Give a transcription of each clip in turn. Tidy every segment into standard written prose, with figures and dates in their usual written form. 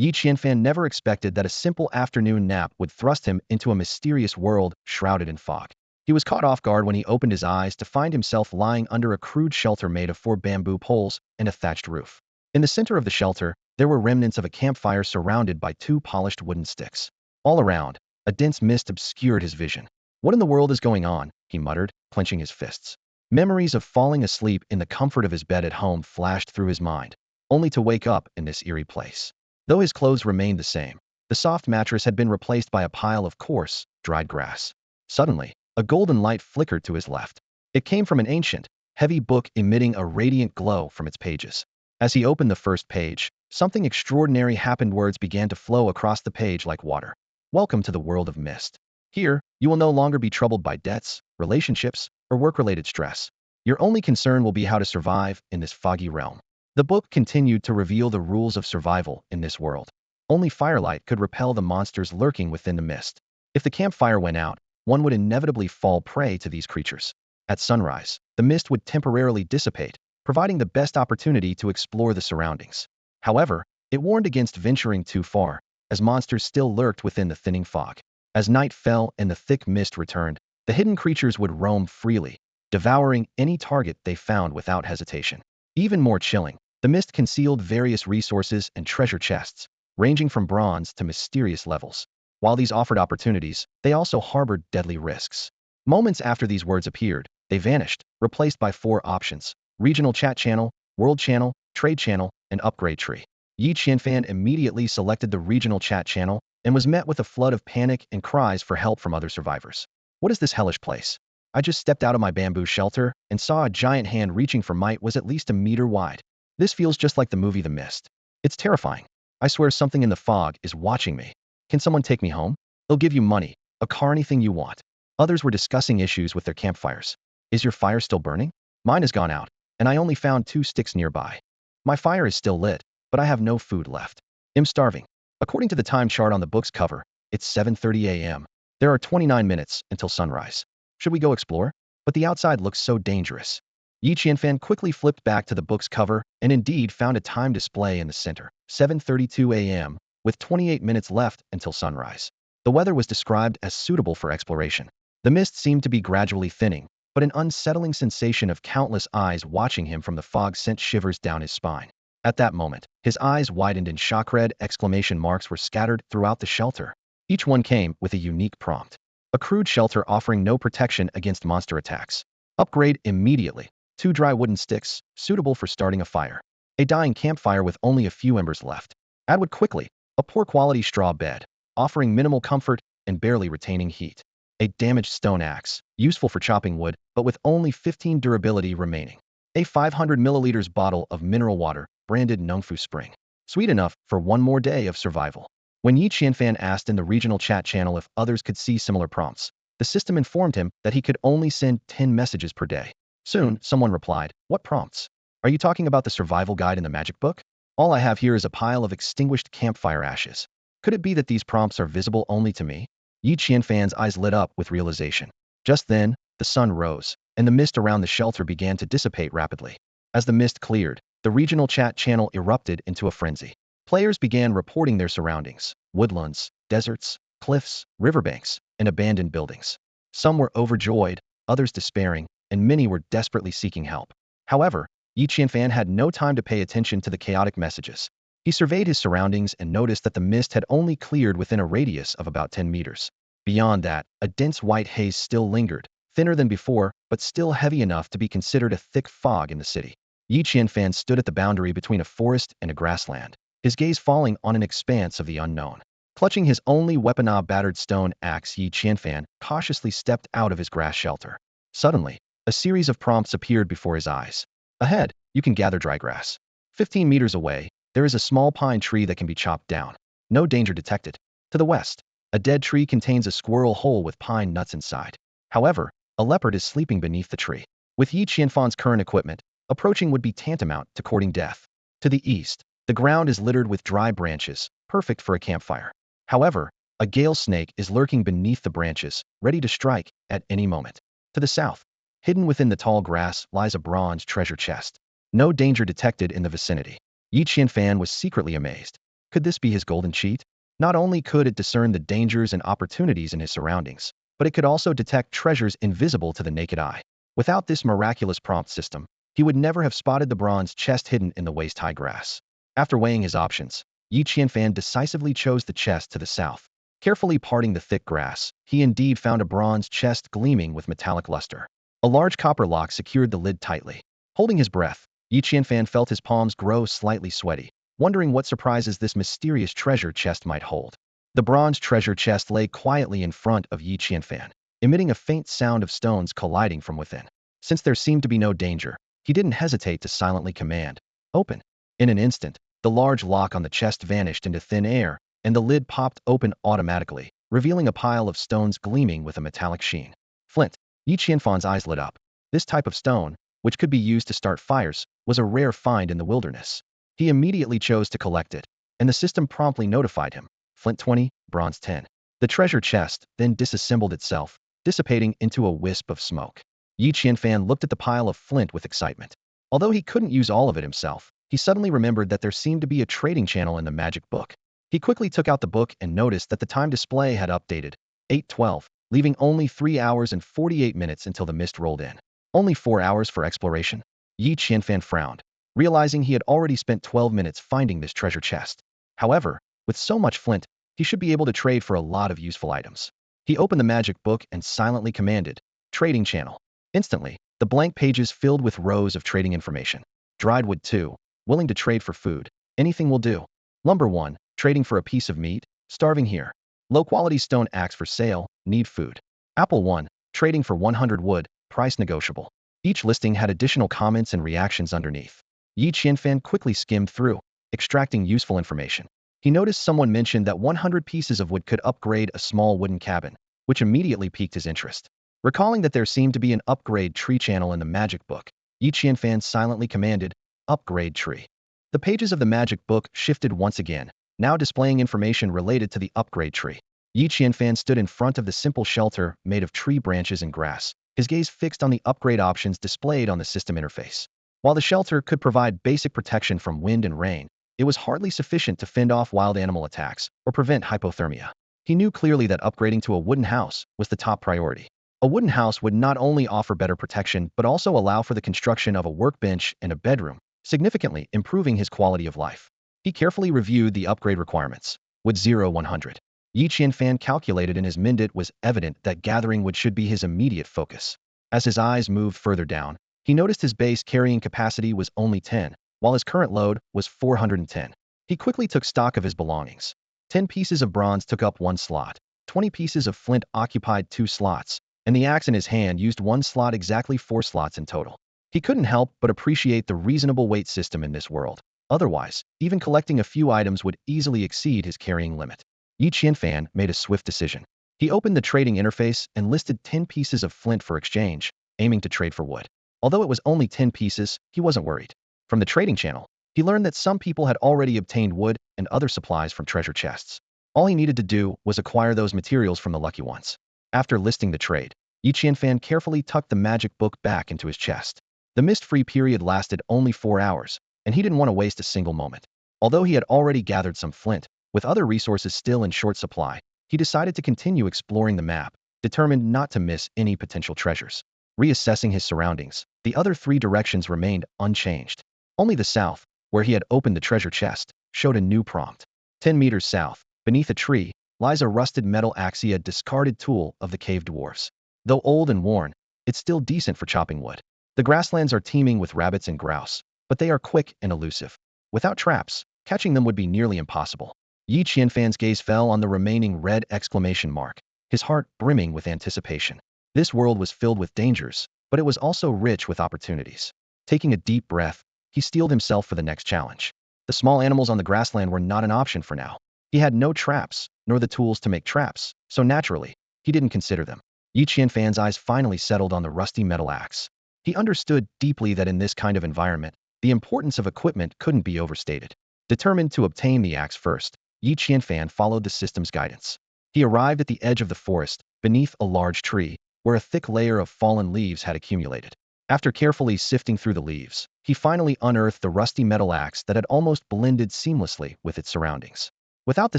Yi Qianfan never expected that a simple afternoon nap would thrust him into a mysterious world shrouded in fog. He was caught off guard when he opened his eyes to find himself lying under a crude shelter made of 4 bamboo poles and a thatched roof. In the center of the shelter, there were remnants of a campfire surrounded by 2 polished wooden sticks. All around, a dense mist obscured his vision. "What in the world is going on?" he muttered, clenching his fists. Memories of falling asleep in the comfort of his bed at home flashed through his mind, only to wake up in this eerie place. Though his clothes remained the same, the soft mattress had been replaced by a pile of coarse, dried grass. Suddenly, a golden light flickered to his left. It came from an ancient, heavy book emitting a radiant glow from its pages. As he opened the first page, something extraordinary happened. Words began to flow across the page like water. "Welcome to the world of mist. Here, you will no longer be troubled by debts, relationships, or work-related stress. Your only concern will be how to survive in this foggy realm." The book continued to reveal the rules of survival in this world. Only firelight could repel the monsters lurking within the mist. If the campfire went out, one would inevitably fall prey to these creatures. At sunrise, the mist would temporarily dissipate, providing the best opportunity to explore the surroundings. However, it warned against venturing too far, as monsters still lurked within the thinning fog. As night fell and the thick mist returned, the hidden creatures would roam freely, devouring any target they found without hesitation. Even more chilling, the mist concealed various resources and treasure chests, ranging from bronze to mysterious levels. While these offered opportunities, they also harbored deadly risks. Moments after these words appeared, they vanished, replaced by 4 options: regional chat channel, world channel, trade channel, and upgrade tree. Yi Qianfan immediately selected the regional chat channel and was met with a flood of panic and cries for help from other survivors. "What is this hellish place? I just stepped out of my bamboo shelter and saw a giant hand reaching for might was at least a meter wide. This feels just like the movie The Mist. It's terrifying. I swear something in the fog is watching me. Can someone take me home? They'll give you money, a car, anything you want." Others were discussing issues with their campfires. "Is your fire still burning? Mine has gone out, and I only found 2 sticks nearby. My fire is still lit, but I have no food left. I'm starving." According to the time chart on the book's cover, it's 7:30 a.m. There are 29 minutes until sunrise. Should we go explore? But the outside looks so dangerous. Yi Qianfan quickly flipped back to the book's cover and indeed found a time display in the center, 7:32 a.m., with 28 minutes left until sunrise. The weather was described as suitable for exploration. The mist seemed to be gradually thinning, but an unsettling sensation of countless eyes watching him from the fog sent shivers down his spine. At that moment, his eyes widened and shock-red exclamation marks were scattered throughout the shelter. Each one came with a unique prompt. A crude shelter offering no protection against monster attacks. Upgrade immediately. 2 dry wooden sticks, suitable for starting a fire. A dying campfire with only a few embers left. Add wood quickly. A poor quality straw bed, offering minimal comfort and barely retaining heat. A damaged stone axe, useful for chopping wood, but with only 15 durability remaining. A 500 milliliters bottle of mineral water, branded Nungfu Spring. Sweet enough for one more day of survival. When Yi Qianfan asked in the regional chat channel if others could see similar prompts, the system informed him that he could only send 10 messages per day. Soon, someone replied, "What prompts? Are you talking about the survival guide in the magic book? All I have here is a pile of extinguished campfire ashes. Could it be that these prompts are visible only to me?" Yi Qianfan's eyes lit up with realization. Just then, the sun rose, and the mist around the shelter began to dissipate rapidly. As the mist cleared, the regional chat channel erupted into a frenzy. Players began reporting their surroundings: woodlands, deserts, cliffs, riverbanks, and abandoned buildings. Some were overjoyed, others despairing, and many were desperately seeking help. However, Yi Qianfan had no time to pay attention to the chaotic messages. He surveyed his surroundings and noticed that the mist had only cleared within a radius of about 10 meters. Beyond that, a dense white haze still lingered, thinner than before, but still heavy enough to be considered a thick fog in the city. Yi Qianfan stood at the boundary between a forest and a grassland, his gaze falling on an expanse of the unknown. Clutching his only weapon, a battered stone axe, Yi Qianfan cautiously stepped out of his grass shelter. Suddenly, a series of prompts appeared before his eyes. Ahead, you can gather dry grass. 15 meters away, there is a small pine tree that can be chopped down. No danger detected. To the west, a dead tree contains a squirrel hole with pine nuts inside. However, a leopard is sleeping beneath the tree. With Yi Qianfan's current equipment, approaching would be tantamount to courting death. To the east, the ground is littered with dry branches, perfect for a campfire. However, a gale snake is lurking beneath the branches, ready to strike at any moment. To the south, hidden within the tall grass, lies a bronze treasure chest. No danger detected in the vicinity. Yi Qianfan was secretly amazed. Could this be his golden cheat? Not only could it discern the dangers and opportunities in his surroundings, but it could also detect treasures invisible to the naked eye. Without this miraculous prompt system, he would never have spotted the bronze chest hidden in the waist-high grass. After weighing his options, Yi Qianfan decisively chose the chest to the south. Carefully parting the thick grass, he indeed found a bronze chest gleaming with metallic luster. A large copper lock secured the lid tightly. Holding his breath, Yi Qianfan felt his palms grow slightly sweaty, wondering what surprises this mysterious treasure chest might hold. The bronze treasure chest lay quietly in front of Yi Qianfan, emitting a faint sound of stones colliding from within. Since there seemed to be no danger, he didn't hesitate to silently command, "Open." In an instant, the large lock on the chest vanished into thin air, and the lid popped open automatically, revealing a pile of stones gleaming with a metallic sheen. Flint. Yi Qianfan's eyes lit up. This type of stone, which could be used to start fires, was a rare find in the wilderness. He immediately chose to collect it, and the system promptly notified him. Flint 20, bronze 10. The treasure chest then disassembled itself, dissipating into a wisp of smoke. Yi Qianfan looked at the pile of flint with excitement. Although he couldn't use all of it himself, he suddenly remembered that there seemed to be a trading channel in the magic book. He quickly took out the book and noticed that the time display had updated, 8:12, leaving only 3 hours and 48 minutes until the mist rolled in. Only 4 hours for exploration? Yi Qianfan frowned, realizing he had already spent 12 minutes finding this treasure chest. However, with so much flint, he should be able to trade for a lot of useful items. He opened the magic book and silently commanded, "Trading channel." Instantly, the blank pages filled with rows of trading information. Dried wood 2, willing to trade for food. Anything will do. Lumber 1, trading for a piece of meat, starving here. Low-quality stone axe for sale, need food. Apple 1, trading for 100 wood, price negotiable. Each listing had additional comments and reactions underneath. Yi Qianfan quickly skimmed through, extracting useful information. He noticed someone mentioned that 100 pieces of wood could upgrade a small wooden cabin, which immediately piqued his interest. Recalling that there seemed to be an upgrade tree channel in the magic book, Yi Qianfan silently commanded, "Upgrade tree." The pages of the magic book shifted once again, now displaying information related to the upgrade tree. Yi Qianfan stood in front of the simple shelter made of tree branches and grass, his gaze fixed on the upgrade options displayed on the system interface. While the shelter could provide basic protection from wind and rain, it was hardly sufficient to fend off wild animal attacks or prevent hypothermia. He knew clearly that upgrading to a wooden house was the top priority. A wooden house would not only offer better protection but also allow for the construction of a workbench and a bedroom, significantly improving his quality of life. He carefully reviewed the upgrade requirements. Wood 0-100. Yi Qianfan calculated in his mind it was evident that gathering wood should be his immediate focus. As his eyes moved further down, he noticed his base carrying capacity was only 10, while his current load was 410. He quickly took stock of his belongings. 10 pieces of bronze took up 1 slot, 20 pieces of flint occupied 2 slots, and the axe in his hand used 1 slot, exactly 4 slots in total. He couldn't help but appreciate the reasonable weight system in this world. Otherwise, even collecting a few items would easily exceed his carrying limit. Yi Qianfan made a swift decision. He opened the trading interface and listed 10 pieces of flint for exchange, aiming to trade for wood. Although it was only 10 pieces, he wasn't worried. From the trading channel, he learned that some people had already obtained wood and other supplies from treasure chests. All he needed to do was acquire those materials from the lucky ones. After listing the trade, Yi Qianfan carefully tucked the magic book back into his chest. The mist-free period lasted only 4 hours, and he didn't want to waste a single moment. Although he had already gathered some flint, with other resources still in short supply, he decided to continue exploring the map, determined not to miss any potential treasures. Reassessing his surroundings, the other 3 directions remained unchanged. Only the south, where he had opened the treasure chest, showed a new prompt. 10 meters south, beneath a tree, lies a rusted metal axe, a discarded tool of the cave dwarfs. Though old and worn, it's still decent for chopping wood. The grasslands are teeming with rabbits and grouse, but they are quick and elusive. Without traps, catching them would be nearly impossible. Yi Qianfan's gaze fell on the remaining red exclamation mark, his heart brimming with anticipation. This world was filled with dangers, but it was also rich with opportunities. Taking a deep breath, he steeled himself for the next challenge. The small animals on the grassland were not an option for now. He had no traps, nor the tools to make traps, so naturally, he didn't consider them. Yi Qianfan's eyes finally settled on the rusty metal axe. He understood deeply that in this kind of environment, the importance of equipment couldn't be overstated. Determined to obtain the axe first, Yi Qianfan followed the system's guidance. He arrived at the edge of the forest, beneath a large tree, where a thick layer of fallen leaves had accumulated. After carefully sifting through the leaves, he finally unearthed the rusty metal axe that had almost blended seamlessly with its surroundings. Without the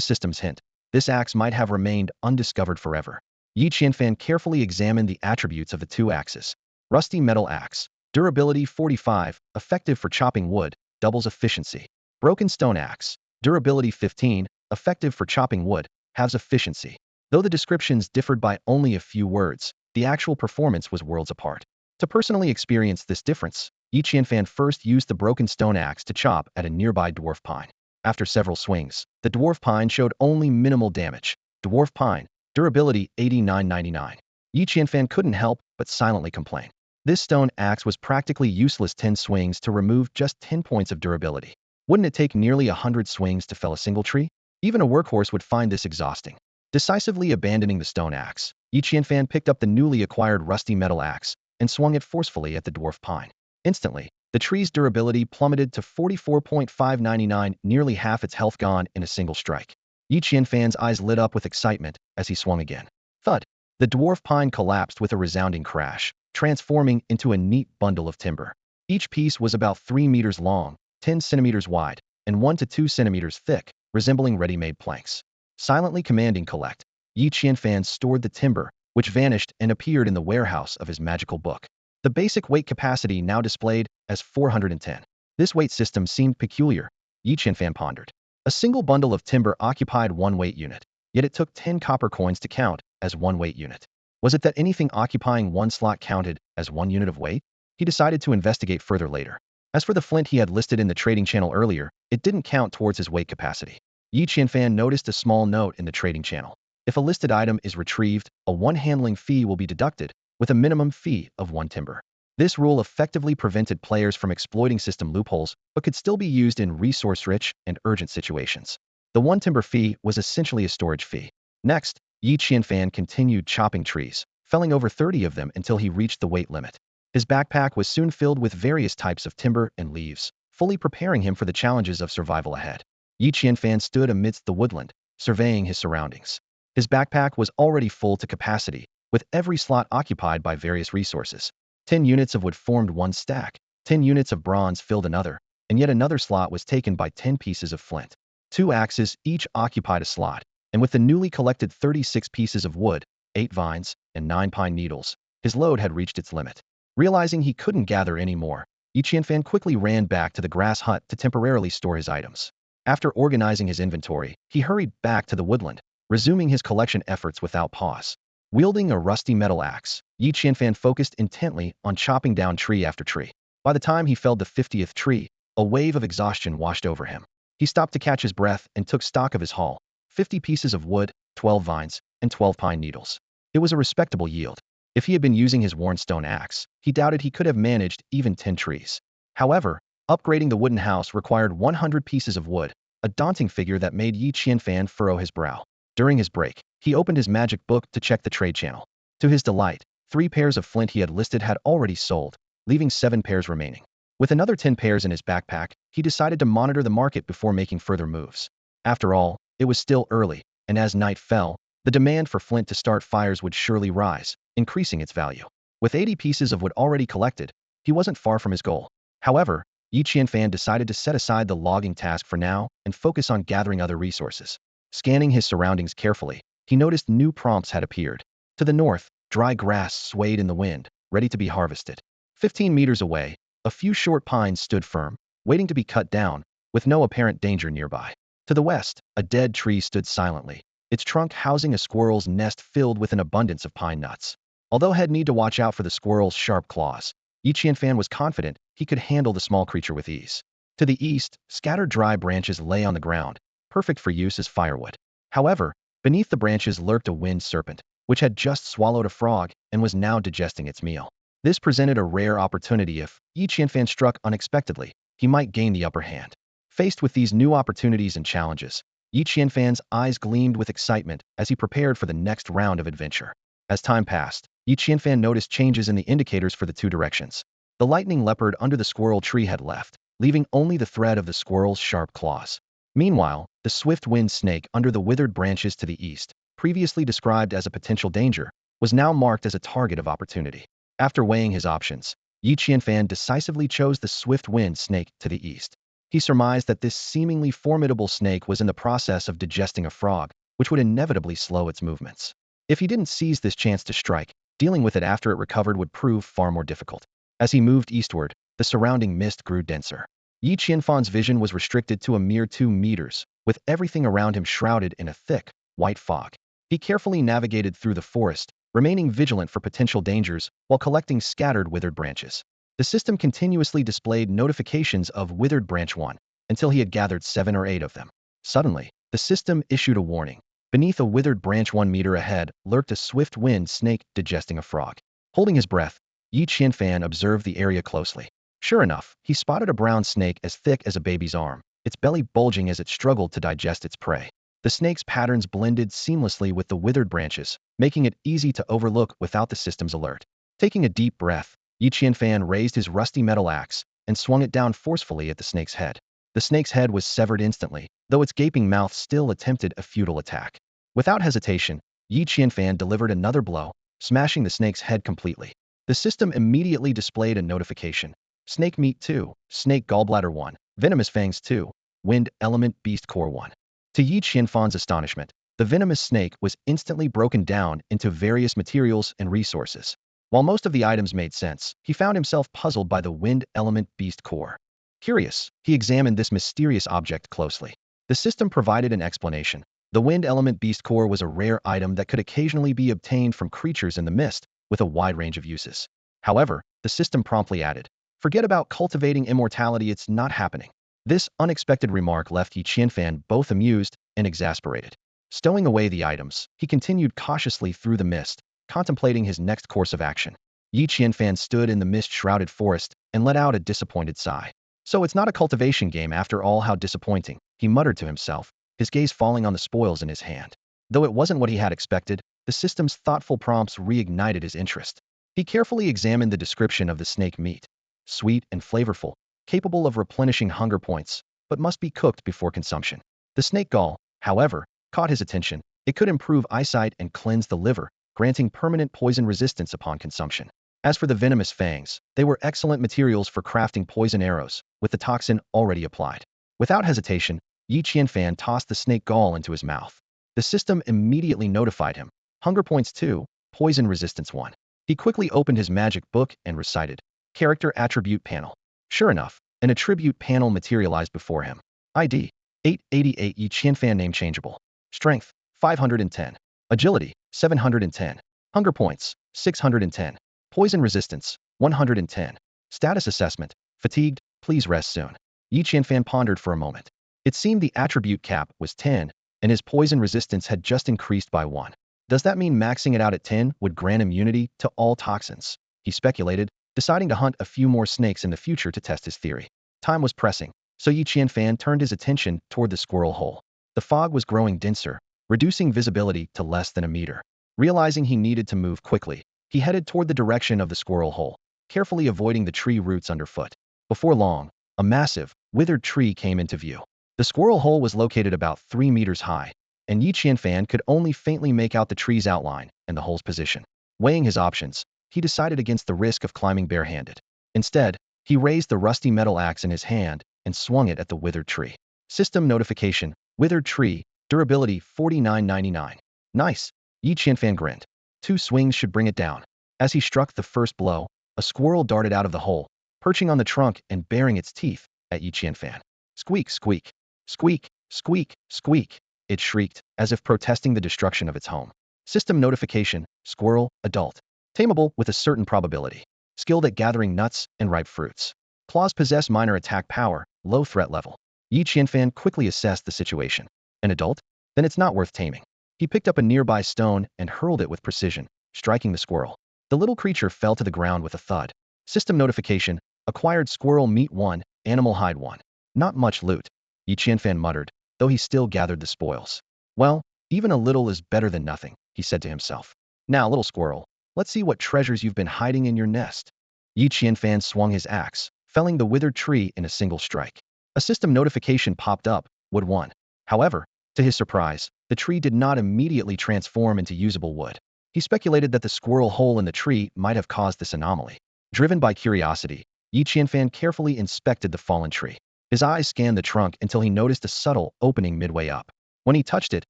system's hint, this axe might have remained undiscovered forever. Yi Qianfan carefully examined the attributes of the two axes. Rusty metal axe. Durability 45, effective for chopping wood, doubles efficiency. Broken stone axe. Durability 15, effective for chopping wood, halves efficiency. Though the descriptions differed by only a few words, the actual performance was worlds apart. To personally experience this difference, Yi Qianfan first used the broken stone axe to chop at a nearby dwarf pine. After several swings, the dwarf pine showed only minimal damage. Dwarf pine, durability 89.99. Yi Qianfan couldn't help but silently complain. This stone axe was practically useless. 10 swings to remove just 10 points of durability. Wouldn't it take nearly 100 swings to fell a single tree? Even a workhorse would find this exhausting. Decisively abandoning the stone axe, Yi Qianfan picked up the newly acquired rusty metal axe and swung it forcefully at the dwarf pine. Instantly, the tree's durability plummeted to 44.599, nearly half its health gone in a single strike. Yi Qianfan's eyes lit up with excitement as he swung again. Thud! The dwarf pine collapsed with a resounding crash, transforming into a neat bundle of timber. Each piece was about 3 meters long, 10 centimeters wide, and 1 to 2 centimeters thick, resembling ready-made planks. Silently commanding collect, Yi Qianfan stored the timber, which vanished and appeared in the warehouse of his magical book. The basic weight capacity now displayed as 410. This weight system seemed peculiar, Yi Qianfan pondered. A single bundle of timber occupied 1 weight unit, yet it took 10 copper coins to count as 1 weight unit. Was it that anything occupying 1 slot counted as 1 unit of weight? He decided to investigate further later. As for the flint he had listed in the trading channel earlier, it didn't count towards his weight capacity. Yi Qianfan noticed a small note in the trading channel. If a listed item is retrieved, a 1 handling fee will be deducted, with a minimum fee of 1 timber. This rule effectively prevented players from exploiting system loopholes, but could still be used in resource-rich and urgent situations. The 1 timber fee was essentially a storage fee. Next, Yi Qianfan continued chopping trees, felling over 30 of them until he reached the weight limit. His backpack was soon filled with various types of timber and leaves, fully preparing him for the challenges of survival ahead. Yi Qianfan stood amidst the woodland, surveying his surroundings. His backpack was already full to capacity, with every slot occupied by various resources. 10 units of wood formed 1 stack, 10 units of bronze filled another, and yet another slot was taken by 10 pieces of flint. 2 axes each occupied a slot, and with the newly collected 36 pieces of wood, 8 vines, and 9 pine needles, his load had reached its limit. Realizing he couldn't gather any more, Yi Qianfan quickly ran back to the grass hut to temporarily store his items. After organizing his inventory, he hurried back to the woodland, resuming his collection efforts without pause. Wielding a rusty metal axe, Yi Qianfan focused intently on chopping down tree after tree. By the time he felled the 50th tree, a wave of exhaustion washed over him. He stopped to catch his breath and took stock of his haul. 50 pieces of wood, 12 vines, and 12 pine needles. It was a respectable yield. If he had been using his worn stone axe, he doubted he could have managed even 10 trees. However, upgrading the wooden house required 100 pieces of wood, a daunting figure that made Yi Qianfan furrow his brow. During his break, he opened his magic book to check the trade channel. To his delight, 3 pairs of flint he had listed had already sold, leaving 7 pairs remaining. With another 10 pairs in his backpack, he decided to monitor the market before making further moves. After all, it was still early, and as night fell, the demand for flint to start fires would surely rise, increasing its value. With 80 pieces of wood already collected, he wasn't far from his goal. However, Yi Qianfan decided to set aside the logging task for now and focus on gathering other resources. Scanning his surroundings carefully, he noticed new prompts had appeared. To the north, dry grass swayed in the wind, ready to be harvested. 15 meters away, a few short pines stood firm, waiting to be cut down, with no apparent danger nearby. To the west, a dead tree stood silently, its trunk housing a squirrel's nest filled with an abundance of pine nuts. Although he'd need to watch out for the squirrel's sharp claws, Yi Qianfan was confident he could handle the small creature with ease. To the east, scattered dry branches lay on the ground, perfect for use as firewood. However, beneath the branches lurked a wind serpent, which had just swallowed a frog and was now digesting its meal. This presented a rare opportunity. If Yi Qianfan struck unexpectedly, he might gain the upper hand. Faced with these new opportunities and challenges, Yi Qianfan's eyes gleamed with excitement as he prepared for the next round of adventure. As time passed, Yi Qianfan noticed changes in the indicators for the 2 directions. The lightning leopard under the squirrel tree had left, leaving only the thread of the squirrel's sharp claws. Meanwhile, the swift-winged snake under the withered branches to the east, previously described as a potential danger, was now marked as a target of opportunity. After weighing his options, Yi Qianfan decisively chose the swift-wind snake to the east. He surmised that this seemingly formidable snake was in the process of digesting a frog, which would inevitably slow its movements. If he didn't seize this chance to strike, dealing with it after it recovered would prove far more difficult. As he moved eastward, the surrounding mist grew denser. Yi Qianfan's vision was restricted to a mere 2 meters, with everything around him shrouded in a thick, white fog. He carefully navigated through the forest, remaining vigilant for potential dangers while collecting scattered withered branches. The system continuously displayed notifications of withered branch 1 until he had gathered 7 or 8 of them. Suddenly, the system issued a warning. Beneath a withered branch 1 meter ahead lurked a swift-wind snake digesting a frog. Holding his breath, Yi Qianfan observed the area closely. Sure enough, he spotted a brown snake as thick as a baby's arm, its belly bulging as it struggled to digest its prey. The snake's patterns blended seamlessly with the withered branches, making it easy to overlook without the system's alert. Taking a deep breath, Yi Qianfan raised his rusty metal axe and swung it down forcefully at the snake's head. The snake's head was severed instantly, though its gaping mouth still attempted a futile attack. Without hesitation, Yi Qianfan delivered another blow, smashing the snake's head completely. The system immediately displayed a notification. Snake meat 2, snake gallbladder 1, venomous fangs 2, wind element beast core 1. To Yi Qianfan's astonishment, the venomous snake was instantly broken down into various materials and resources. While most of the items made sense, he found himself puzzled by the wind element beast core. Curious, he examined this mysterious object closely. The system provided an explanation. The wind element beast core was a rare item that could occasionally be obtained from creatures in the mist, with a wide range of uses. However, the system promptly added, "Forget about cultivating immortality, it's not happening." This unexpected remark left Yi Qianfan both amused and exasperated. Stowing away the items, he continued cautiously through the mist, contemplating his next course of action. Yi Qianfan stood in the mist-shrouded forest and let out a disappointed sigh. So it's not a cultivation game after all, how disappointing, he muttered to himself, his gaze falling on the spoils in his hand. Though it wasn't what he had expected, the system's thoughtful prompts reignited his interest. He carefully examined the description of the snake meat. Sweet and flavorful, capable of replenishing hunger points, but must be cooked before consumption. The snake gall, however, caught his attention. It could improve eyesight and cleanse the liver, granting permanent poison resistance upon consumption. As for the venomous fangs, they were excellent materials for crafting poison arrows, with the toxin already applied. Without hesitation, Yi Qianfan tossed the snake gall into his mouth. The system immediately notified him. Hunger points 2, poison resistance 1. He quickly opened his magic book and recited, "Character attribute panel." Sure enough, an attribute panel materialized before him. ID 888. Yi Qianfan name changeable. Strength 510. Agility 710. Hunger points 610. Poison resistance 110. Status assessment fatigued, please rest soon. Yi Qianfan pondered for a moment. It seemed the attribute cap was 10, and his poison resistance had just increased by 1. Does that mean maxing it out at 10 would grant immunity to all toxins? He speculated, deciding to hunt a few more snakes in the future to test his theory. Time was pressing, so Yi Qianfan turned his attention toward the squirrel hole. The fog was growing denser, reducing visibility to less than a meter. Realizing he needed to move quickly, he headed toward the direction of the squirrel hole, carefully avoiding the tree roots underfoot. Before long, a massive, withered tree came into view. The squirrel hole was located about 3 meters high, and Yi Qianfan could only faintly make out the tree's outline and the hole's position. Weighing his options, he decided against the risk of climbing barehanded. Instead, he raised the rusty metal axe in his hand and swung it at the withered tree. System notification, withered tree, durability 49.99. Nice, Yi Qianfan grinned. 2 swings should bring it down. As he struck the first blow, a squirrel darted out of the hole, perching on the trunk and baring its teeth at Yi Qianfan. Squeak, squeak, squeak, squeak, squeak, it shrieked, as if protesting the destruction of its home. System notification, squirrel, adult. Tameable with a certain probability. Skilled at gathering nuts and ripe fruits. Claws possess minor attack power, low threat level. Yi Qianfan quickly assessed the situation. An adult? Then it's not worth taming. He picked up a nearby stone and hurled it with precision, striking the squirrel. The little creature fell to the ground with a thud. System notification, acquired squirrel meat 1, animal hide 1. Not much loot, Yi Qianfan muttered, though he still gathered the spoils. Well, even a little is better than nothing, he said to himself. Now, little squirrel, let's see what treasures you've been hiding in your nest. Yi Qianfan swung his axe, felling the withered tree in a single strike. A system notification popped up, wood 1. However, to his surprise, the tree did not immediately transform into usable wood. He speculated that the squirrel hole in the tree might have caused this anomaly. Driven by curiosity, Yi Qianfan carefully inspected the fallen tree. His eyes scanned the trunk until he noticed a subtle opening midway up. When he touched it,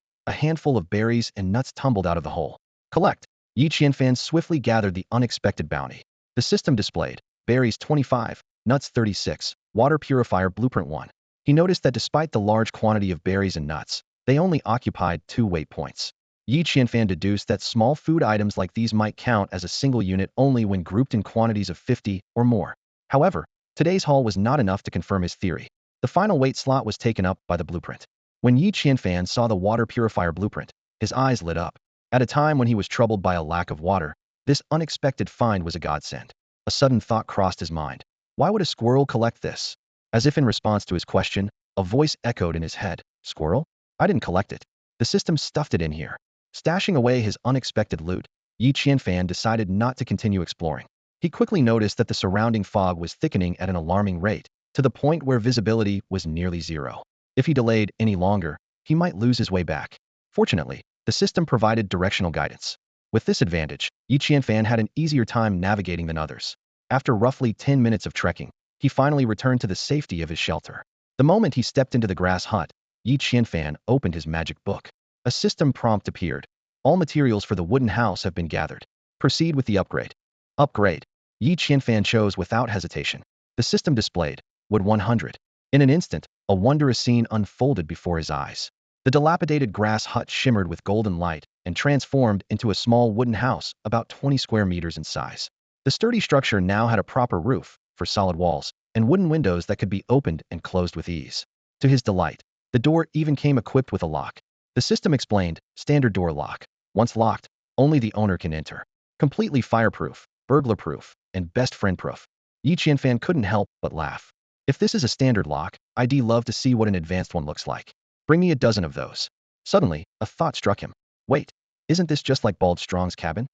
a handful of berries and nuts tumbled out of the hole. Collect! Yi Qianfan swiftly gathered the unexpected bounty. The system displayed berries 25, nuts 36, water purifier blueprint 1. He noticed that despite the large quantity of berries and nuts, they only occupied 2 weight points. Yi Qianfan deduced that small food items like these might count as a single unit only when grouped in quantities of 50 or more. However, today's haul was not enough to confirm his theory. The final weight slot was taken up by the blueprint. When Yi Qianfan saw the water purifier blueprint, his eyes lit up. At a time when he was troubled by a lack of water, this unexpected find was a godsend. A sudden thought crossed his mind. Why would a squirrel collect this? As if in response to his question, a voice echoed in his head. Squirrel? I didn't collect it. The system stuffed it in here. Stashing away his unexpected loot, Yi Qianfan decided not to continue exploring. He quickly noticed that the surrounding fog was thickening at an alarming rate, to the point where visibility was nearly zero. If he delayed any longer, he might lose his way back. Fortunately, the system provided directional guidance. With this advantage, Yi Qianfan had an easier time navigating than others. After roughly 10 minutes of trekking, he finally returned to the safety of his shelter. The moment he stepped into the grass hut, Yi Qianfan opened his magic book. A system prompt appeared. All materials for the wooden house have been gathered. Proceed with the upgrade. Upgrade. Yi Qianfan chose without hesitation. The system displayed wood 100. In an instant, a wondrous scene unfolded before his eyes. The dilapidated grass hut shimmered with golden light and transformed into a small wooden house about 20 square meters in size. The sturdy structure now had a proper roof for solid walls and wooden windows that could be opened and closed with ease. To his delight, the door even came equipped with a lock. The system explained, standard door lock. Once locked, only the owner can enter. Completely fireproof, burglar-proof, and best friend-proof. Yi Qianfan couldn't help but laugh. If this is a standard lock, I'd love to see what an advanced one looks like. Bring me a dozen of those. Suddenly, a thought struck him. Wait, isn't this just like Bald Strong's cabin?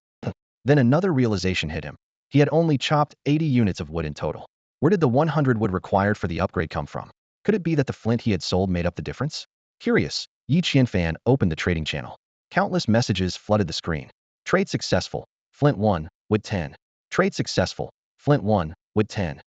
Then another realization hit him. He had only chopped 80 units of wood in total. Where did the 100 wood required for the upgrade come from? Could it be that the flint he had sold made up the difference? Curious, Yi Qianfan opened the trading channel. Countless messages flooded the screen. Trade successful. Flint 1, wood 10. Trade successful. Flint 1, wood 10.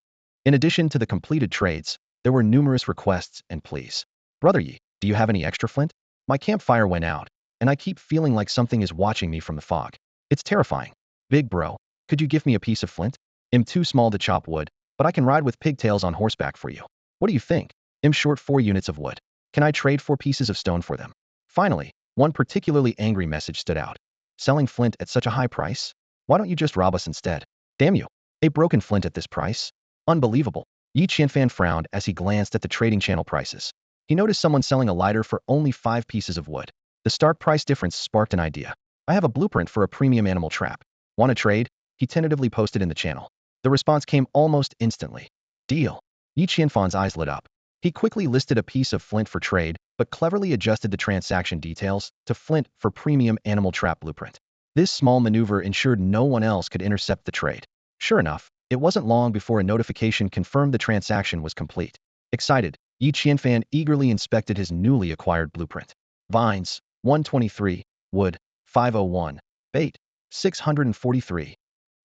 In addition to the completed trades, there were numerous requests and pleas. Brother Yi, do you have any extra flint? My campfire went out, and I keep feeling like something is watching me from the fog. It's terrifying. Big bro, could you give me a piece of flint? I'm too small to chop wood, but I can ride with pigtails on horseback for you. What do you think? I'm short 4 units of wood. Can I trade 4 pieces of stone for them? Finally, one particularly angry message stood out. Selling flint at such a high price? Why don't you just rob us instead? Damn you. A broken flint at this price? Unbelievable. Yi Qianfan frowned as he glanced at the trading channel prices. He noticed someone selling a lighter for only 5 pieces of wood. The stark price difference sparked an idea. I have a blueprint for a premium animal trap. Want to trade? He tentatively posted in the channel. The response came almost instantly. Deal. Yi Qianfan's eyes lit up. He quickly listed a piece of flint for trade, but cleverly adjusted the transaction details to flint for premium animal trap blueprint. This small maneuver ensured no one else could intercept the trade. Sure enough, it wasn't long before a notification confirmed the transaction was complete. Excited, Yi Qianfan eagerly inspected his newly acquired blueprint. Vines, 123, wood, 501, bait, 643.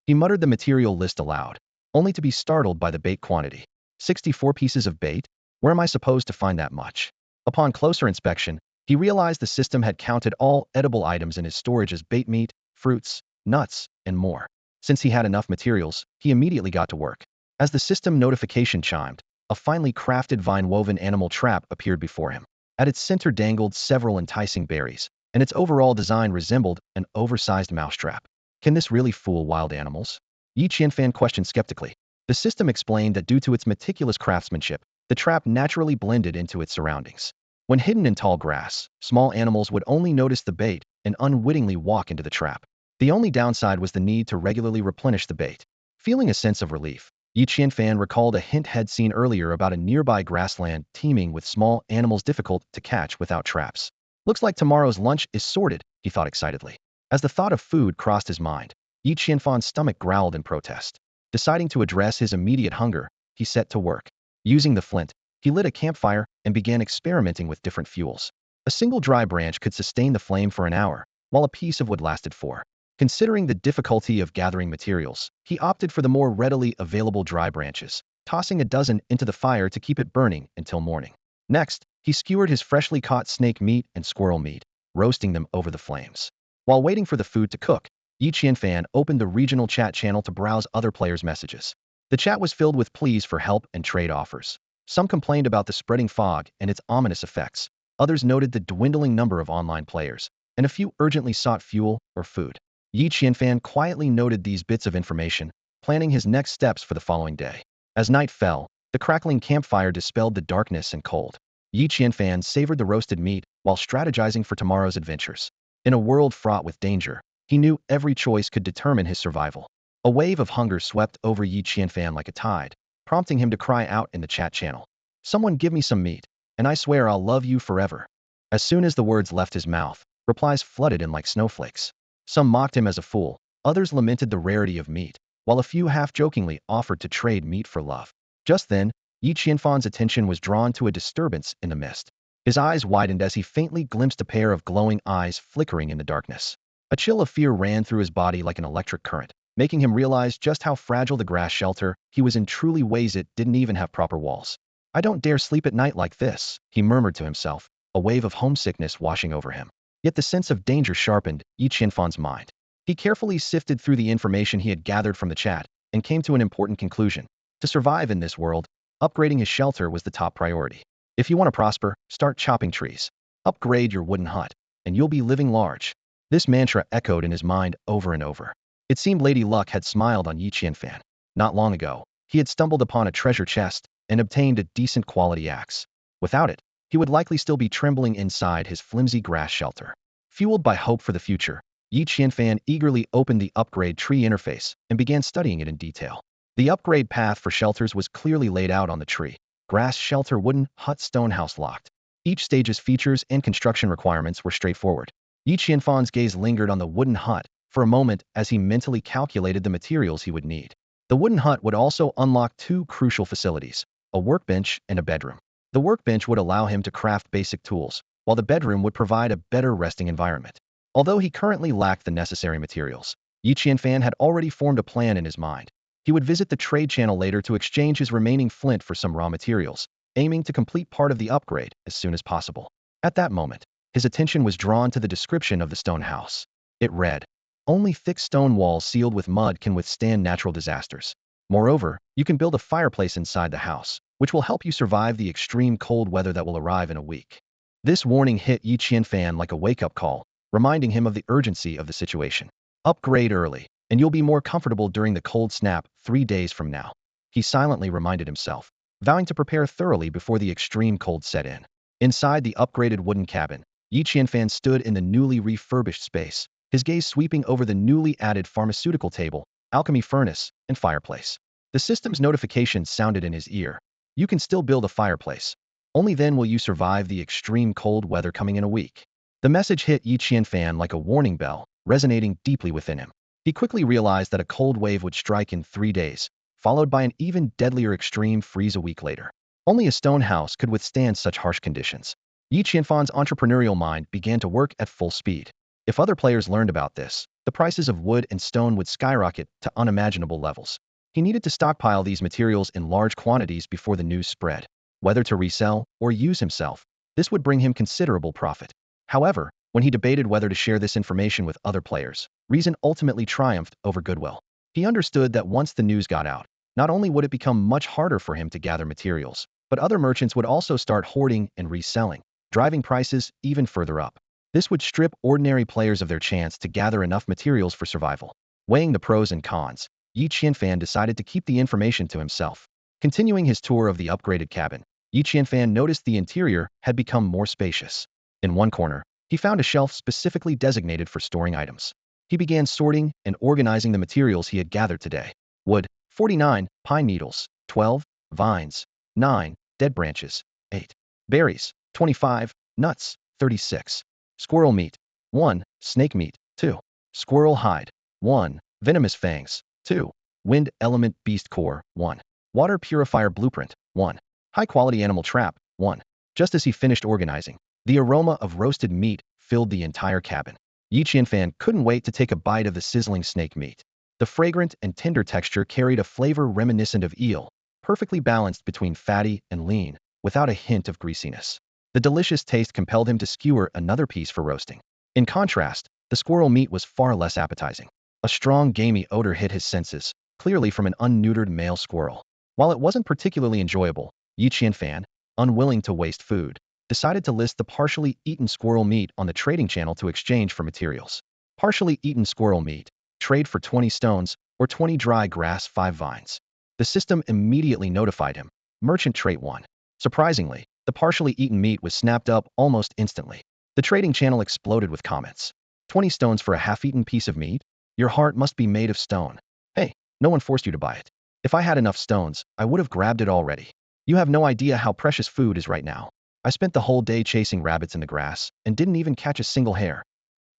He muttered the material list aloud, only to be startled by the bait quantity. 64 pieces of bait? Where am I supposed to find that much? Upon closer inspection, he realized the system had counted all edible items in his storage as bait meat, fruits, nuts, and more. Since he had enough materials, he immediately got to work. As the system notification chimed, a finely crafted vine-woven animal trap appeared before him. At its center dangled several enticing berries, and its overall design resembled an oversized mousetrap. Can this really fool wild animals? Yi Qianfan questioned skeptically. The system explained that due to its meticulous craftsmanship, the trap naturally blended into its surroundings. When hidden in tall grass, small animals would only notice the bait and unwittingly walk into the trap. The only downside was the need to regularly replenish the bait. Feeling a sense of relief, Yi Qianfan recalled a hint had seen earlier about a nearby grassland teeming with small animals difficult to catch without traps. Looks like tomorrow's lunch is sorted, he thought excitedly. As the thought of food crossed his mind, Yi Qianfan's stomach growled in protest. Deciding to address his immediate hunger, he set to work. Using the flint, he lit a campfire and began experimenting with different fuels. A single dry branch could sustain the flame for an hour, while a piece of wood lasted 4. Considering the difficulty of gathering materials, he opted for the more readily available dry branches, tossing a dozen into the fire to keep it burning until morning. Next, he skewered his freshly caught snake meat and squirrel meat, roasting them over the flames. While waiting for the food to cook, Yi Qianfan opened the regional chat channel to browse other players' messages. The chat was filled with pleas for help and trade offers. Some complained about the spreading fog and its ominous effects. Others noted the dwindling number of online players, and a few urgently sought fuel or food. Yi Qianfan quietly noted these bits of information, planning his next steps for the following day. As night fell, the crackling campfire dispelled the darkness and cold. Yi Qianfan savored the roasted meat while strategizing for tomorrow's adventures. In a world fraught with danger, he knew every choice could determine his survival. A wave of hunger swept over Yi Qianfan like a tide, prompting him to cry out in the chat channel. "Someone give me some meat, and I swear I'll love you forever." As soon as the words left his mouth, replies flooded in like snowflakes. Some mocked him as a fool, others lamented the rarity of meat, while a few half-jokingly offered to trade meat for love. Just then, Yi Qianfan's attention was drawn to a disturbance in the mist. His eyes widened as he faintly glimpsed a pair of glowing eyes flickering in the darkness. A chill of fear ran through his body like an electric current, making him realize just how fragile the grass shelter he was in truly was. It didn't even have proper walls. "I don't dare sleep at night like this," he murmured to himself, a wave of homesickness washing over him. Yet the sense of danger sharpened Yi Qianfan's mind. He carefully sifted through the information he had gathered from the chat and came to an important conclusion. To survive in this world, upgrading his shelter was the top priority. If you want to prosper, start chopping trees. Upgrade your wooden hut, and you'll be living large. This mantra echoed in his mind over and over. It seemed Lady Luck had smiled on Yi Qianfan. Not long ago, he had stumbled upon a treasure chest and obtained a decent quality axe. Without it, he would likely still be trembling inside his flimsy grass shelter. Fueled by hope for the future, Yi Qianfan eagerly opened the upgrade tree interface and began studying it in detail. The upgrade path for shelters was clearly laid out on the tree. Grass shelter, wooden hut, stone house, locked. Each stage's features and construction requirements were straightforward. Yi Qianfan's gaze lingered on the wooden hut for a moment as he mentally calculated the materials he would need. The wooden hut would also unlock two crucial facilities, a workbench and a bedroom. The workbench would allow him to craft basic tools, while the bedroom would provide a better resting environment. Although he currently lacked the necessary materials, Yi Qianfan had already formed a plan in his mind. He would visit the trade channel later to exchange his remaining flint for some raw materials, aiming to complete part of the upgrade as soon as possible. At that moment, his attention was drawn to the description of the stone house. It read, "Only thick stone walls sealed with mud can withstand natural disasters. Moreover, you can build a fireplace inside the house, which will help you survive the extreme cold weather that will arrive in a week." This warning hit Yi Qianfan like a wake-up call, reminding him of the urgency of the situation. "Upgrade early, and you'll be more comfortable during the cold snap 3 days from now," he silently reminded himself, vowing to prepare thoroughly before the extreme cold set in. Inside the upgraded wooden cabin, Yi Qianfan stood in the newly refurbished space, his gaze sweeping over the newly added pharmaceutical table, alchemy furnace, and fireplace. The system's notification sounded in his ear. "You can still build a fireplace. Only then will you survive the extreme cold weather coming in a week." The message hit Yi Qianfan like a warning bell, resonating deeply within him. He quickly realized that a cold wave would strike in 3 days, followed by an even deadlier extreme freeze a week later. Only a stone house could withstand such harsh conditions. Yi Qianfan's entrepreneurial mind began to work at full speed. If other players learned about this, the prices of wood and stone would skyrocket to unimaginable levels. He needed to stockpile these materials in large quantities before the news spread. Whether to resell or use himself, this would bring him considerable profit. However, when he debated whether to share this information with other players, reason ultimately triumphed over goodwill. He understood that once the news got out, not only would it become much harder for him to gather materials, but other merchants would also start hoarding and reselling, driving prices even further up. This would strip ordinary players of their chance to gather enough materials for survival. Weighing the pros and cons, Yi Qianfan decided to keep the information to himself. Continuing his tour of the upgraded cabin, Yi Qianfan noticed the interior had become more spacious. In one corner, he found a shelf specifically designated for storing items. He began sorting and organizing the materials he had gathered today. Wood, 49, pine needles, 12, vines, 9, dead branches, 8, berries, 25, nuts, 36, squirrel meat, 1, snake meat, 2, squirrel hide, 1, venomous fangs, 2, wind element beast core, 1, water purifier blueprint, 1, high-quality animal trap, 1. Just as he finished organizing, the aroma of roasted meat filled the entire cabin. Yi Qianfan couldn't wait to take a bite of the sizzling snake meat. The fragrant and tender texture carried a flavor reminiscent of eel, perfectly balanced between fatty and lean, without a hint of greasiness. The delicious taste compelled him to skewer another piece for roasting. In contrast, the squirrel meat was far less appetizing. A strong gamey odor hit his senses, clearly from an unneutered male squirrel. While it wasn't particularly enjoyable, Yi Qianfan, unwilling to waste food, decided to list the partially eaten squirrel meat on the trading channel to exchange for materials. Partially eaten squirrel meat, trade for 20 stones, or 20 dry grass 5 vines. The system immediately notified him. Merchant trait 1. Surprisingly, the partially eaten meat was snapped up almost instantly. The trading channel exploded with comments. 20 stones for a half-eaten piece of meat? Your heart must be made of stone. Hey, no one forced you to buy it. If I had enough stones, I would have grabbed it already. You have no idea how precious food is right now. I spent the whole day chasing rabbits in the grass and didn't even catch a single hare.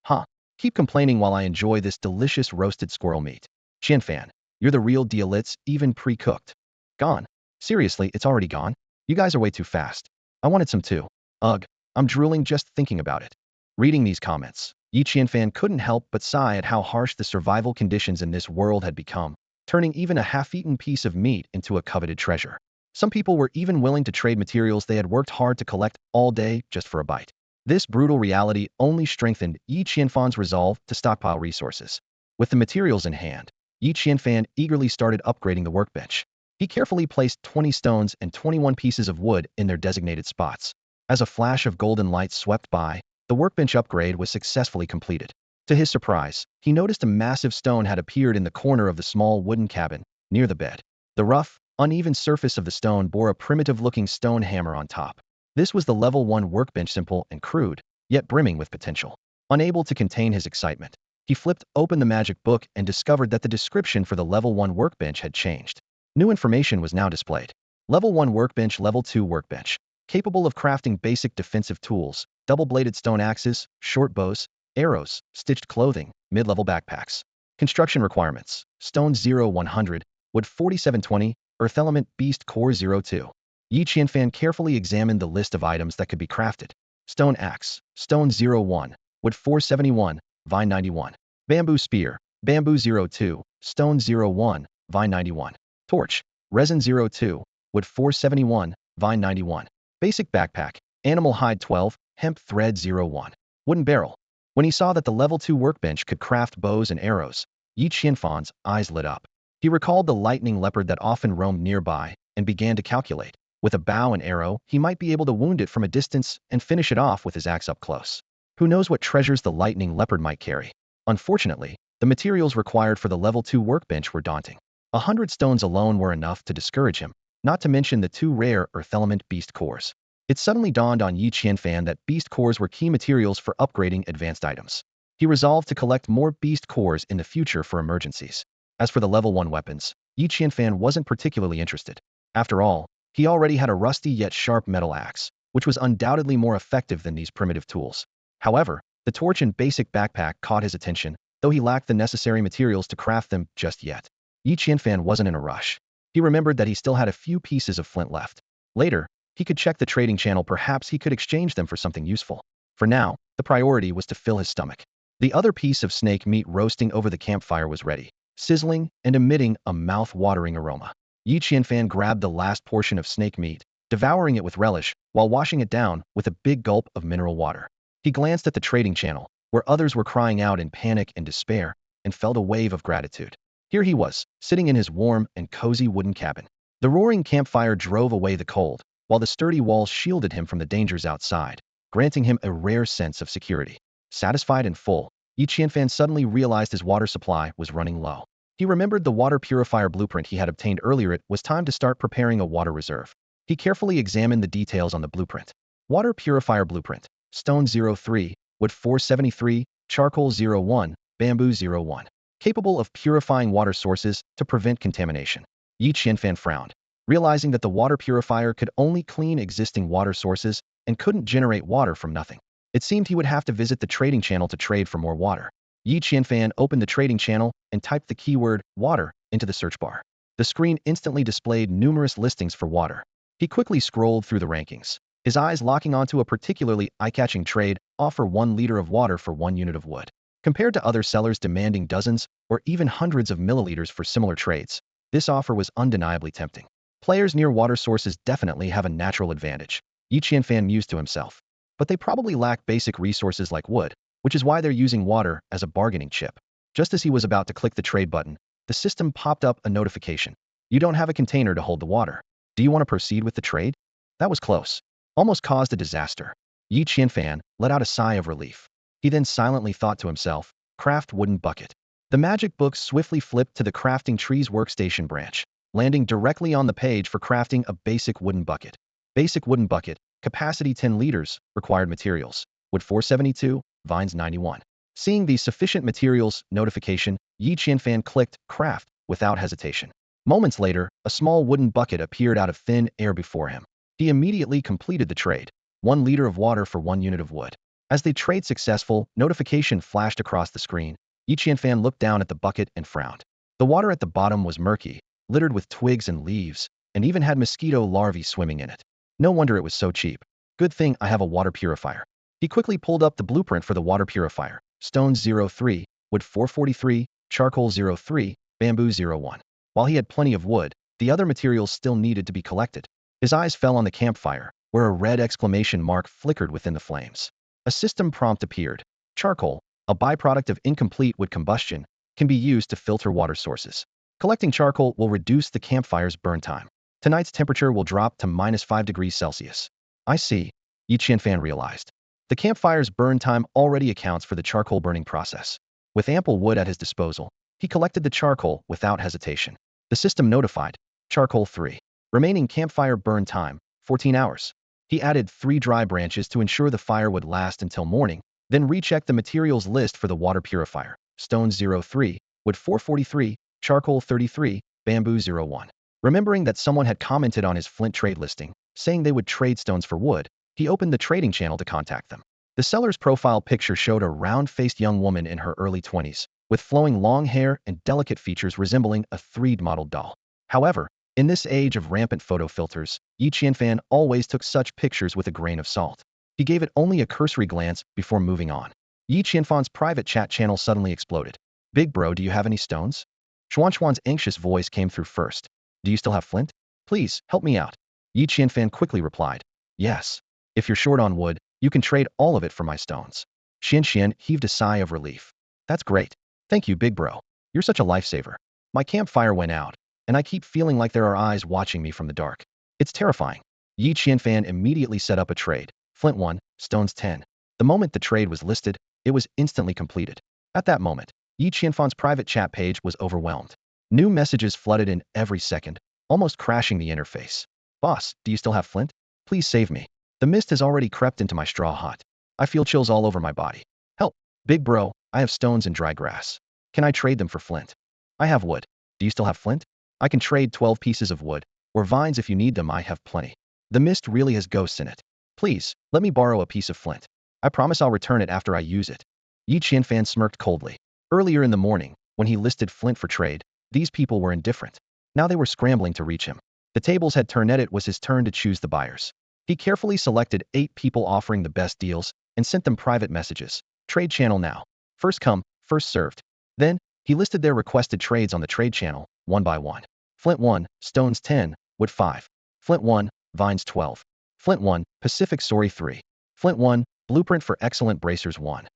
Huh. Keep complaining while I enjoy this delicious roasted squirrel meat. Qianfan, you're the real deal, it's even pre-cooked. Gone. Seriously, it's already gone? You guys are way too fast. I wanted some too. Ugh, I'm drooling just thinking about it. Reading these comments, Yi Qianfan couldn't help but sigh at how harsh the survival conditions in this world had become, turning even a half-eaten piece of meat into a coveted treasure. Some people were even willing to trade materials they had worked hard to collect all day just for a bite. This brutal reality only strengthened Yi Qianfan's resolve to stockpile resources. With the materials in hand, Yi Qianfan eagerly started upgrading the workbench. He carefully placed 20 stones and 21 pieces of wood in their designated spots. As a flash of golden light swept by, the workbench upgrade was successfully completed. To his surprise, he noticed a massive stone had appeared in the corner of the small wooden cabin, near the bed. The rough, uneven surface of the stone bore a primitive-looking stone hammer on top. This was the level 1 workbench, simple and crude, yet brimming with potential. Unable to contain his excitement, he flipped open the magic book and discovered that the description for the level 1 workbench had changed. New information was now displayed. Level 1 workbench, Level 2 workbench. Capable of crafting basic defensive tools, double-bladed stone axes, short bows, arrows, stitched clothing, mid-level backpacks. Construction requirements: stone 0-100, wood 4720, earth element beast core 02. Yi Qianfan carefully examined the list of items that could be crafted. Stone axe, stone 01, wood 471, vine 91. Bamboo spear, bamboo 02, stone 01, vine 91. Torch, resin 02, wood 471, vine 91. Basic backpack, animal hide 12, hemp thread 01. Wooden barrel. When he saw that the level 2 workbench could craft bows and arrows, Yi Qianfan's eyes lit up. He recalled the lightning leopard that often roamed nearby and began to calculate. With a bow and arrow, he might be able to wound it from a distance and finish it off with his axe up close. Who knows what treasures the lightning leopard might carry? Unfortunately, the materials required for the level 2 workbench were daunting. 100 stones alone were enough to discourage him, not to mention the 2 rare earth element beast cores. It suddenly dawned on Yi Qianfan that beast cores were key materials for upgrading advanced items. He resolved to collect more beast cores in the future for emergencies. As for the level 1 weapons, Yi Qianfan wasn't particularly interested. After all, he already had a rusty yet sharp metal axe, which was undoubtedly more effective than these primitive tools. However, the torch and basic backpack caught his attention, though he lacked the necessary materials to craft them just yet. Yi Qianfan wasn't in a rush. He remembered that he still had a few pieces of flint left. Later, he could check the trading channel, perhaps he could exchange them for something useful. For now, the priority was to fill his stomach. The other piece of snake meat roasting over the campfire was ready, sizzling and emitting a mouth-watering aroma. Yi Qianfan grabbed the last portion of snake meat, devouring it with relish, while washing it down with a big gulp of mineral water. He glanced at the trading channel, where others were crying out in panic and despair, and felt a wave of gratitude. Here he was, sitting in his warm and cozy wooden cabin. The roaring campfire drove away the cold, while the sturdy walls shielded him from the dangers outside, granting him a rare sense of security. Satisfied and full, Yi Qianfan suddenly realized his water supply was running low. He remembered the water purifier blueprint he had obtained earlier. It was time to start preparing a water reserve. He carefully examined the details on the blueprint. Water purifier blueprint: stone 03, wood 473, charcoal 01, bamboo 01. Capable of purifying water sources to prevent contamination. Yi Qianfan frowned, realizing that the water purifier could only clean existing water sources and couldn't generate water from nothing. It seemed he would have to visit the trading channel to trade for more water. Yi Qianfan opened the trading channel and typed the keyword water into the search bar. The screen instantly displayed numerous listings for water. He quickly scrolled through the rankings, his eyes locking onto a particularly eye-catching trade: offer 1 liter of water for 1 unit of wood. Compared to other sellers demanding dozens or even hundreds of milliliters for similar trades, this offer was undeniably tempting. Players near water sources definitely have a natural advantage, Yi Qianfan mused to himself. But they probably lack basic resources like wood, which is why they're using water as a bargaining chip. Just as he was about to click the trade button, the system popped up a notification. You don't have a container to hold the water. Do you want to proceed with the trade? That was close. Almost caused a disaster. Yi Qianfan let out a sigh of relief. He then silently thought to himself, craft wooden bucket. The magic book swiftly flipped to the crafting tree's workstation branch, landing directly on the page for crafting a basic wooden bucket. Basic wooden bucket, capacity 10 liters, required materials. Wood 472, vines 91. Seeing the sufficient materials notification, Yi Qianfan clicked craft without hesitation. Moments later, a small wooden bucket appeared out of thin air before him. He immediately completed the trade. 1 liter of water for 1 unit of wood. As the trade successful, notification flashed across the screen. Yi Qianfan looked down at the bucket and frowned. The water at the bottom was murky, littered with twigs and leaves, and even had mosquito larvae swimming in it. No wonder it was so cheap. Good thing I have a water purifier. He quickly pulled up the blueprint for the water purifier. Stones 03, wood 443, charcoal 03, bamboo 01. While he had plenty of wood, the other materials still needed to be collected. His eyes fell on the campfire, where a red exclamation mark flickered within the flames. A system prompt appeared. Charcoal, a byproduct of incomplete wood combustion, can be used to filter water sources. Collecting charcoal will reduce the campfire's burn time. Tonight's temperature will drop to -5 degrees Celsius. I see, Yi Qianfan realized. The campfire's burn time already accounts for the charcoal burning process. With ample wood at his disposal, he collected the charcoal without hesitation. The system notified, charcoal 3. Remaining campfire burn time, 14 hours. He added 3 dry branches to ensure the fire would last until morning, then rechecked the materials list for the water purifier. Stones 03, wood 443, charcoal 33, bamboo 01. Remembering that someone had commented on his flint trade listing, saying they would trade stones for wood, he opened the trading channel to contact them. The seller's profile picture showed a round-faced young woman in her early 20s, with flowing long hair and delicate features resembling a 3D modeled doll. However, in this age of rampant photo filters, Yi Qianfan always took such pictures with a grain of salt. He gave it only a cursory glance before moving on. Yi Qianfan's private chat channel suddenly exploded. Big bro, do you have any stones? Xuanxuan's anxious voice came through first. Do you still have flint? Please, help me out. Yi Qianfan quickly replied. Yes. If you're short on wood, you can trade all of it for my stones. Xian heaved a sigh of relief. That's great. Thank you, big bro. You're such a lifesaver. My campfire went out, and I keep feeling like there are eyes watching me from the dark. It's terrifying. Yi Qianfan immediately set up a trade. Flint 1, stones 10. The moment the trade was listed, it was instantly completed. At that moment, Yi Qianfan's private chat page was overwhelmed. New messages flooded in every second, almost crashing the interface. Boss, do you still have flint? Please save me. The mist has already crept into my straw hut. I feel chills all over my body. Help. Big bro, I have stones and dry grass. Can I trade them for flint? I have wood. Do you still have flint? I can trade 12 pieces of wood, or vines if you need them. I have plenty. The mist really has ghosts in it. Please, let me borrow a piece of flint. I promise I'll return it after I use it. Yi Qianfan smirked coldly. Earlier in the morning, when he listed flint for trade, these people were indifferent. Now they were scrambling to reach him. The tables had turned. It was his turn to choose the buyers. He carefully selected 8 people offering the best deals and sent them private messages. Trade channel now. First come, first served. Then, he listed their requested trades on the trade channel, one by one. Flint 1, stones 10, wood 5. Flint 1, vines 12. Flint 1, Pacific Story 3. Flint 1, blueprint for excellent bracers 1.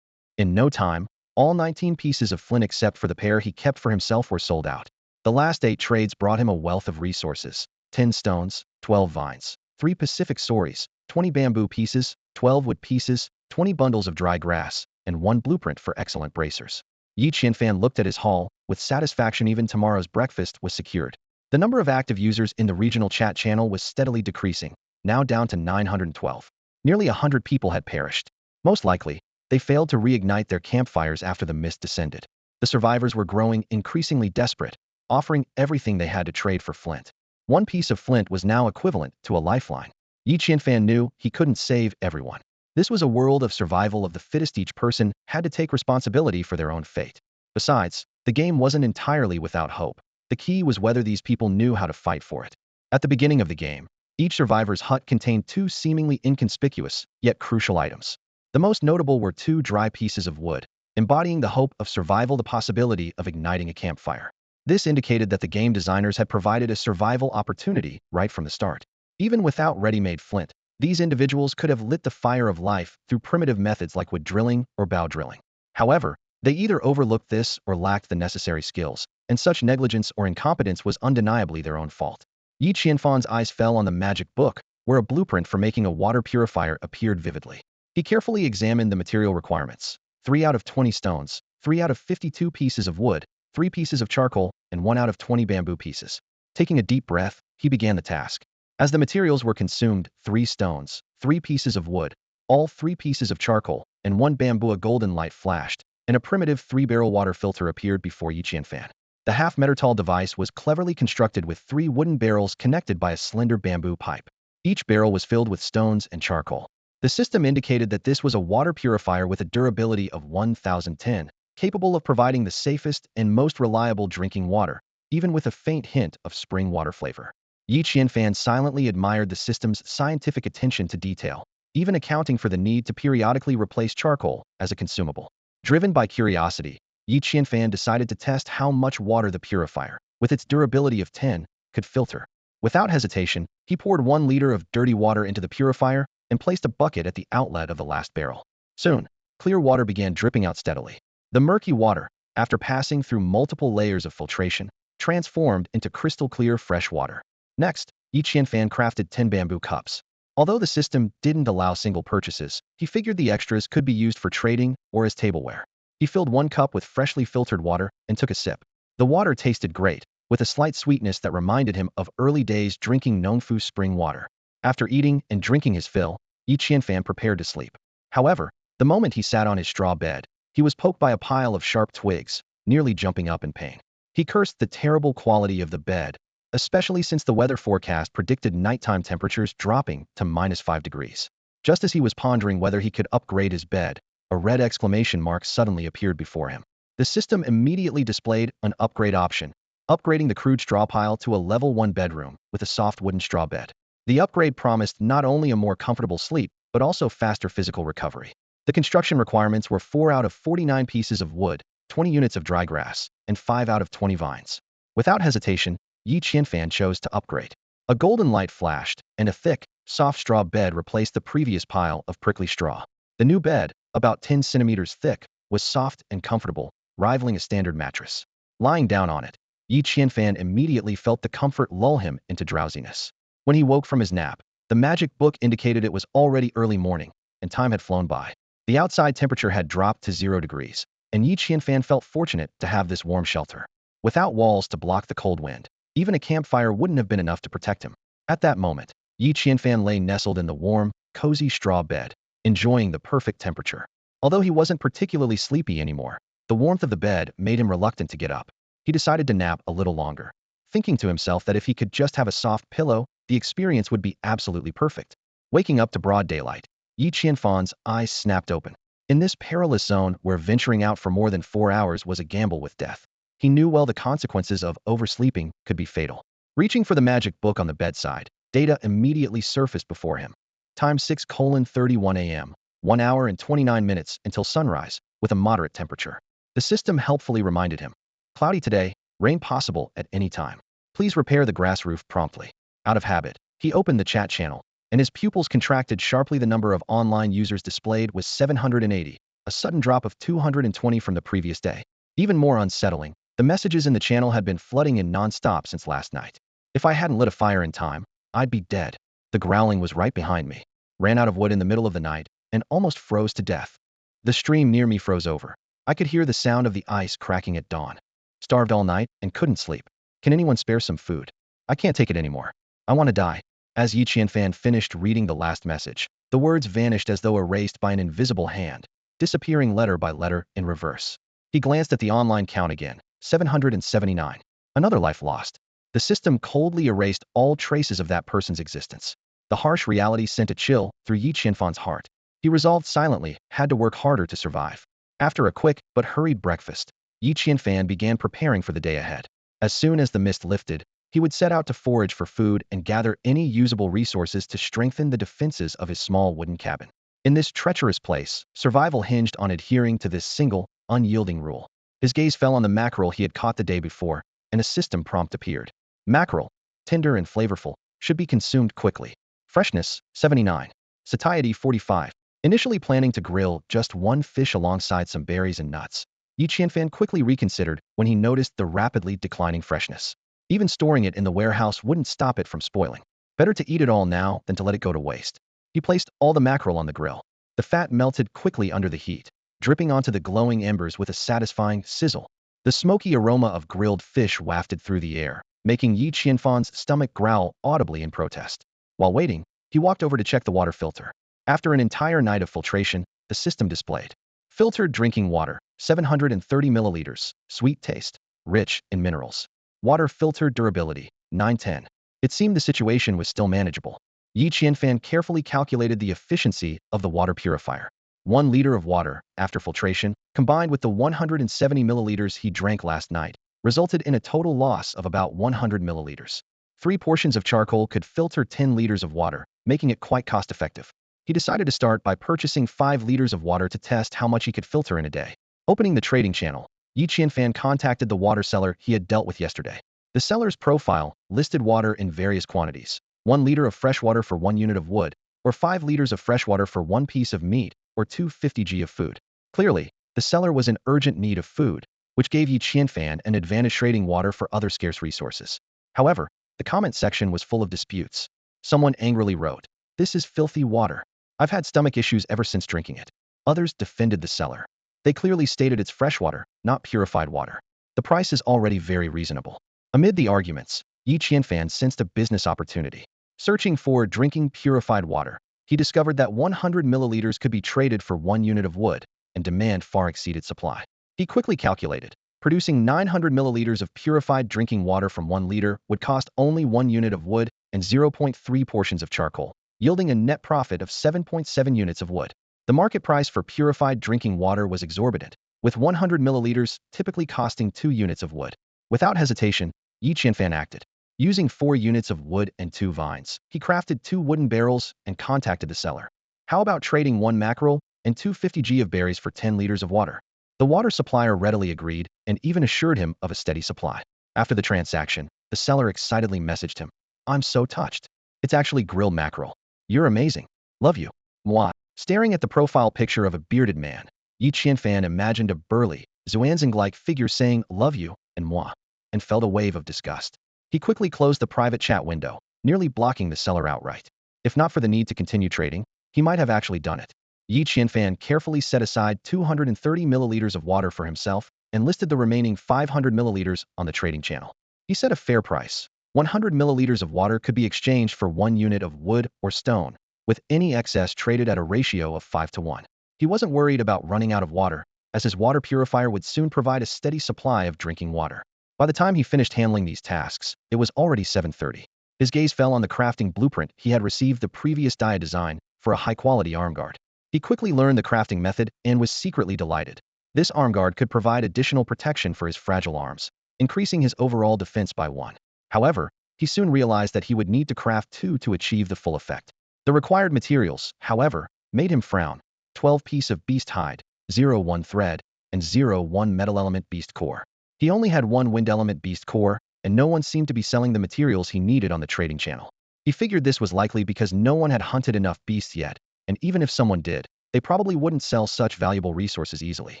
In no time, all 19 pieces of flint except for the pair he kept for himself were sold out. The last 8 trades brought him a wealth of resources. 10 stones, 12 vines, 3 Pacific stories, 20 bamboo pieces, 12 wood pieces, 20 bundles of dry grass, and 1 blueprint for excellent bracers. Yi Qianfan looked at his haul with satisfaction. Even tomorrow's breakfast was secured. The number of active users in the regional chat channel was steadily decreasing, now down to 912. Nearly 100 people had perished. Most likely, they failed to reignite their campfires after the mist descended. The survivors were growing increasingly desperate, offering everything they had to trade for flint. 1 piece of flint was now equivalent to a lifeline. Yi Qianfan knew he couldn't save everyone. This was a world of survival of the fittest. Each person had to take responsibility for their own fate. Besides, the game wasn't entirely without hope. The key was whether these people knew how to fight for it. At the beginning of the game, each survivor's hut contained 2 seemingly inconspicuous, yet crucial items. The most notable were 2 dry pieces of wood, embodying the hope of survival, the possibility of igniting a campfire. This indicated that the game designers had provided a survival opportunity right from the start. Even without ready-made flint, these individuals could have lit the fire of life through primitive methods like wood drilling or bow drilling. However, they either overlooked this or lacked the necessary skills, and such negligence or incompetence was undeniably their own fault. Yi Qianfan's eyes fell on the magic book, where a blueprint for making a water purifier appeared vividly. He carefully examined the material requirements: 3 out of 20 stones, 3 out of 52 pieces of wood, 3 pieces of charcoal, and 1 out of 20 bamboo pieces. Taking a deep breath, he began the task. As the materials were consumed, 3 stones, 3 pieces of wood, all 3 pieces of charcoal, and 1 bamboo, a golden light flashed, and a primitive 3-barrel water filter appeared before Yi Qianfan. The half-meter-tall device was cleverly constructed with 3 wooden barrels connected by a slender bamboo pipe. Each barrel was filled with stones and charcoal. The system indicated that this was a water purifier with a durability of 1010, capable of providing the safest and most reliable drinking water, even with a faint hint of spring water flavor. Yi Qianfan silently admired the system's scientific attention to detail, even accounting for the need to periodically replace charcoal as a consumable. Driven by curiosity, Yi Qianfan decided to test how much water the purifier, with its durability of 10, could filter. Without hesitation, he poured 1 liter of dirty water into the purifier and placed a bucket at the outlet of the last barrel. Soon, clear water began dripping out steadily. The murky water, after passing through multiple layers of filtration, transformed into crystal-clear fresh water. Next, Yi Qianfan crafted 10 bamboo cups. Although the system didn't allow single purchases, he figured the extras could be used for trading or as tableware. He filled 1 cup with freshly filtered water and took a sip. The water tasted great, with a slight sweetness that reminded him of early days drinking Nongfu spring water. After eating and drinking his fill, Yi Qianfan prepared to sleep. However, the moment he sat on his straw bed, he was poked by a pile of sharp twigs, nearly jumping up in pain. He cursed the terrible quality of the bed, especially since the weather forecast predicted nighttime temperatures dropping to -5 degrees. Just as he was pondering whether he could upgrade his bed, a red exclamation mark suddenly appeared before him. The system immediately displayed an upgrade option, upgrading the crude straw pile to a level 1 bedroom with a soft wooden straw bed. The upgrade promised not only a more comfortable sleep, but also faster physical recovery. The construction requirements were 4 out of 49 pieces of wood, 20 units of dry grass, and 5 out of 20 vines. Without hesitation, Yi Qianfan chose to upgrade. A golden light flashed, and a thick, soft straw bed replaced the previous pile of prickly straw. The new bed, about 10 centimeters thick, was soft and comfortable, rivaling a standard mattress. Lying down on it, Yi Qianfan immediately felt the comfort lull him into drowsiness. When he woke from his nap, the magic book indicated it was already early morning, and time had flown by. The outside temperature had dropped to 0 degrees, and Yi Qianfan felt fortunate to have this warm shelter. Without walls to block the cold wind, even a campfire wouldn't have been enough to protect him. At that moment, Yi Qianfan lay nestled in the warm, cozy straw bed, enjoying the perfect temperature. Although he wasn't particularly sleepy anymore, the warmth of the bed made him reluctant to get up. He decided to nap a little longer, thinking to himself that if he could just have a soft pillow, the experience would be absolutely perfect. Waking up to broad daylight, Yi Qianfan's eyes snapped open. In this perilous zone where venturing out for more than 4 hours was a gamble with death, he knew well the consequences of oversleeping could be fatal. Reaching for the magic book on the bedside, data immediately surfaced before him. Time 6:31 a.m., 1 hour and 29 minutes until sunrise, with a moderate temperature. The system helpfully reminded him. Cloudy today, rain possible at any time. Please repair the grass roof promptly. Out of habit, he opened the chat channel, and his pupils contracted sharply. The number of online users displayed was 780, a sudden drop of 220 from the previous day. Even more unsettling, the messages in the channel had been flooding in non-stop since last night. If I hadn't lit a fire in time, I'd be dead. The growling was right behind me. Ran out of wood in the middle of the night, and almost froze to death. The stream near me froze over. I could hear the sound of the ice cracking at dawn. Starved all night and couldn't sleep. Can anyone spare some food? I can't take it anymore. I want to die. As Yi Qianfan finished reading the last message, the words vanished as though erased by an invisible hand, disappearing letter by letter in reverse. He glanced at the online count again. 779. Another life lost. The system coldly erased all traces of that person's existence. The harsh reality sent a chill through Yi Qianfan's heart. He resolved silently, had to work harder to survive. After a quick but hurried breakfast, Yi Qianfan began preparing for the day ahead. As soon as the mist lifted, he would set out to forage for food and gather any usable resources to strengthen the defenses of his small wooden cabin. In this treacherous place, survival hinged on adhering to this single, unyielding rule. His gaze fell on the mackerel he had caught the day before, and a system prompt appeared. Mackerel, tender and flavorful, should be consumed quickly. Freshness, 79. Satiety, 45. Initially planning to grill just one fish alongside some berries and nuts, Yi Qianfan quickly reconsidered when he noticed the rapidly declining freshness. Even storing it in the warehouse wouldn't stop it from spoiling. Better to eat it all now than to let it go to waste. He placed all the mackerel on the grill. The fat melted quickly under the heat, dripping onto the glowing embers with a satisfying sizzle. The smoky aroma of grilled fish wafted through the air, making Yi Qianfan's stomach growl audibly in protest. While waiting, he walked over to check the water filter. After an entire night of filtration, the system displayed filtered drinking water, 730 milliliters, sweet taste, rich in minerals. Water filter durability, 910. It seemed the situation was still manageable. Yi Qianfan carefully calculated the efficiency of the water purifier. 1 liter of water, after filtration, combined with the 170 milliliters he drank last night, resulted in a total loss of about 100 milliliters. 3 portions of charcoal could filter 10 liters of water, making it quite cost-effective. He decided to start by purchasing 5 liters of water to test how much he could filter in a day. Opening the trading channel, Yi Qianfan contacted the water seller he had dealt with yesterday. The seller's profile listed water in various quantities: 1 liter of fresh water for 1 unit of wood, or 5 liters of fresh water for 1 piece of meat, or 250 g of food. Clearly, the seller was in urgent need of food, which gave Yi Qianfan an advantage trading water for other scarce resources. However, the comment section was full of disputes. Someone angrily wrote, "This is filthy water. I've had stomach issues ever since drinking it." Others defended the seller. They clearly stated it's fresh water, not purified water. The price is already very reasonable. Amid the arguments, Yi Qianfan sensed a business opportunity. Searching for drinking purified water, he discovered that 100 milliliters could be traded for 1 unit of wood, and demand far exceeded supply. He quickly calculated, producing 900 milliliters of purified drinking water from 1 liter would cost only 1 unit of wood and 0.3 portions of charcoal, yielding a net profit of 7.7 units of wood. The market price for purified drinking water was exorbitant, with 100 milliliters typically costing 2 units of wood. Without hesitation, Yi Qianfan acted. Using 4 units of wood and 2 vines, he crafted 2 wooden barrels and contacted the seller. "How about trading 1 mackerel and 250 g of berries for 10 liters of water?" The water supplier readily agreed and even assured him of a steady supply. After the transaction, the seller excitedly messaged him, "I'm so touched. It's actually grilled mackerel. You're amazing. Love you. Moi." Staring at the profile picture of a bearded man, Yi Qianfan imagined a burly, Xuanzang-like figure saying "love you" and "moi," and felt a wave of disgust. He quickly closed the private chat window, nearly blocking the seller outright. If not for the need to continue trading, he might have actually done it. Yi Qianfan carefully set aside 230 milliliters of water for himself and listed the remaining 500 milliliters on the trading channel. He set a fair price. 100 milliliters of water could be exchanged for 1 unit of wood or stone, with any excess traded at a ratio of 5 to 1. He wasn't worried about running out of water, as his water purifier would soon provide a steady supply of drinking water. By the time he finished handling these tasks, it was already 7:30. His gaze fell on the crafting blueprint he had received the previous dia design for a high-quality arm guard. He quickly learned the crafting method and was secretly delighted. This arm guard could provide additional protection for his fragile arms, increasing his overall defense by 1. However, he soon realized that he would need to craft 2 to achieve the full effect. The required materials, however, made him frown: 12 piece of beast hide, 0-1 thread, and 0-1 metal element beast core. He only had 1 wind element beast core, and no one seemed to be selling the materials he needed on the trading channel. He figured this was likely because no one had hunted enough beasts yet, and even if someone did, they probably wouldn't sell such valuable resources easily.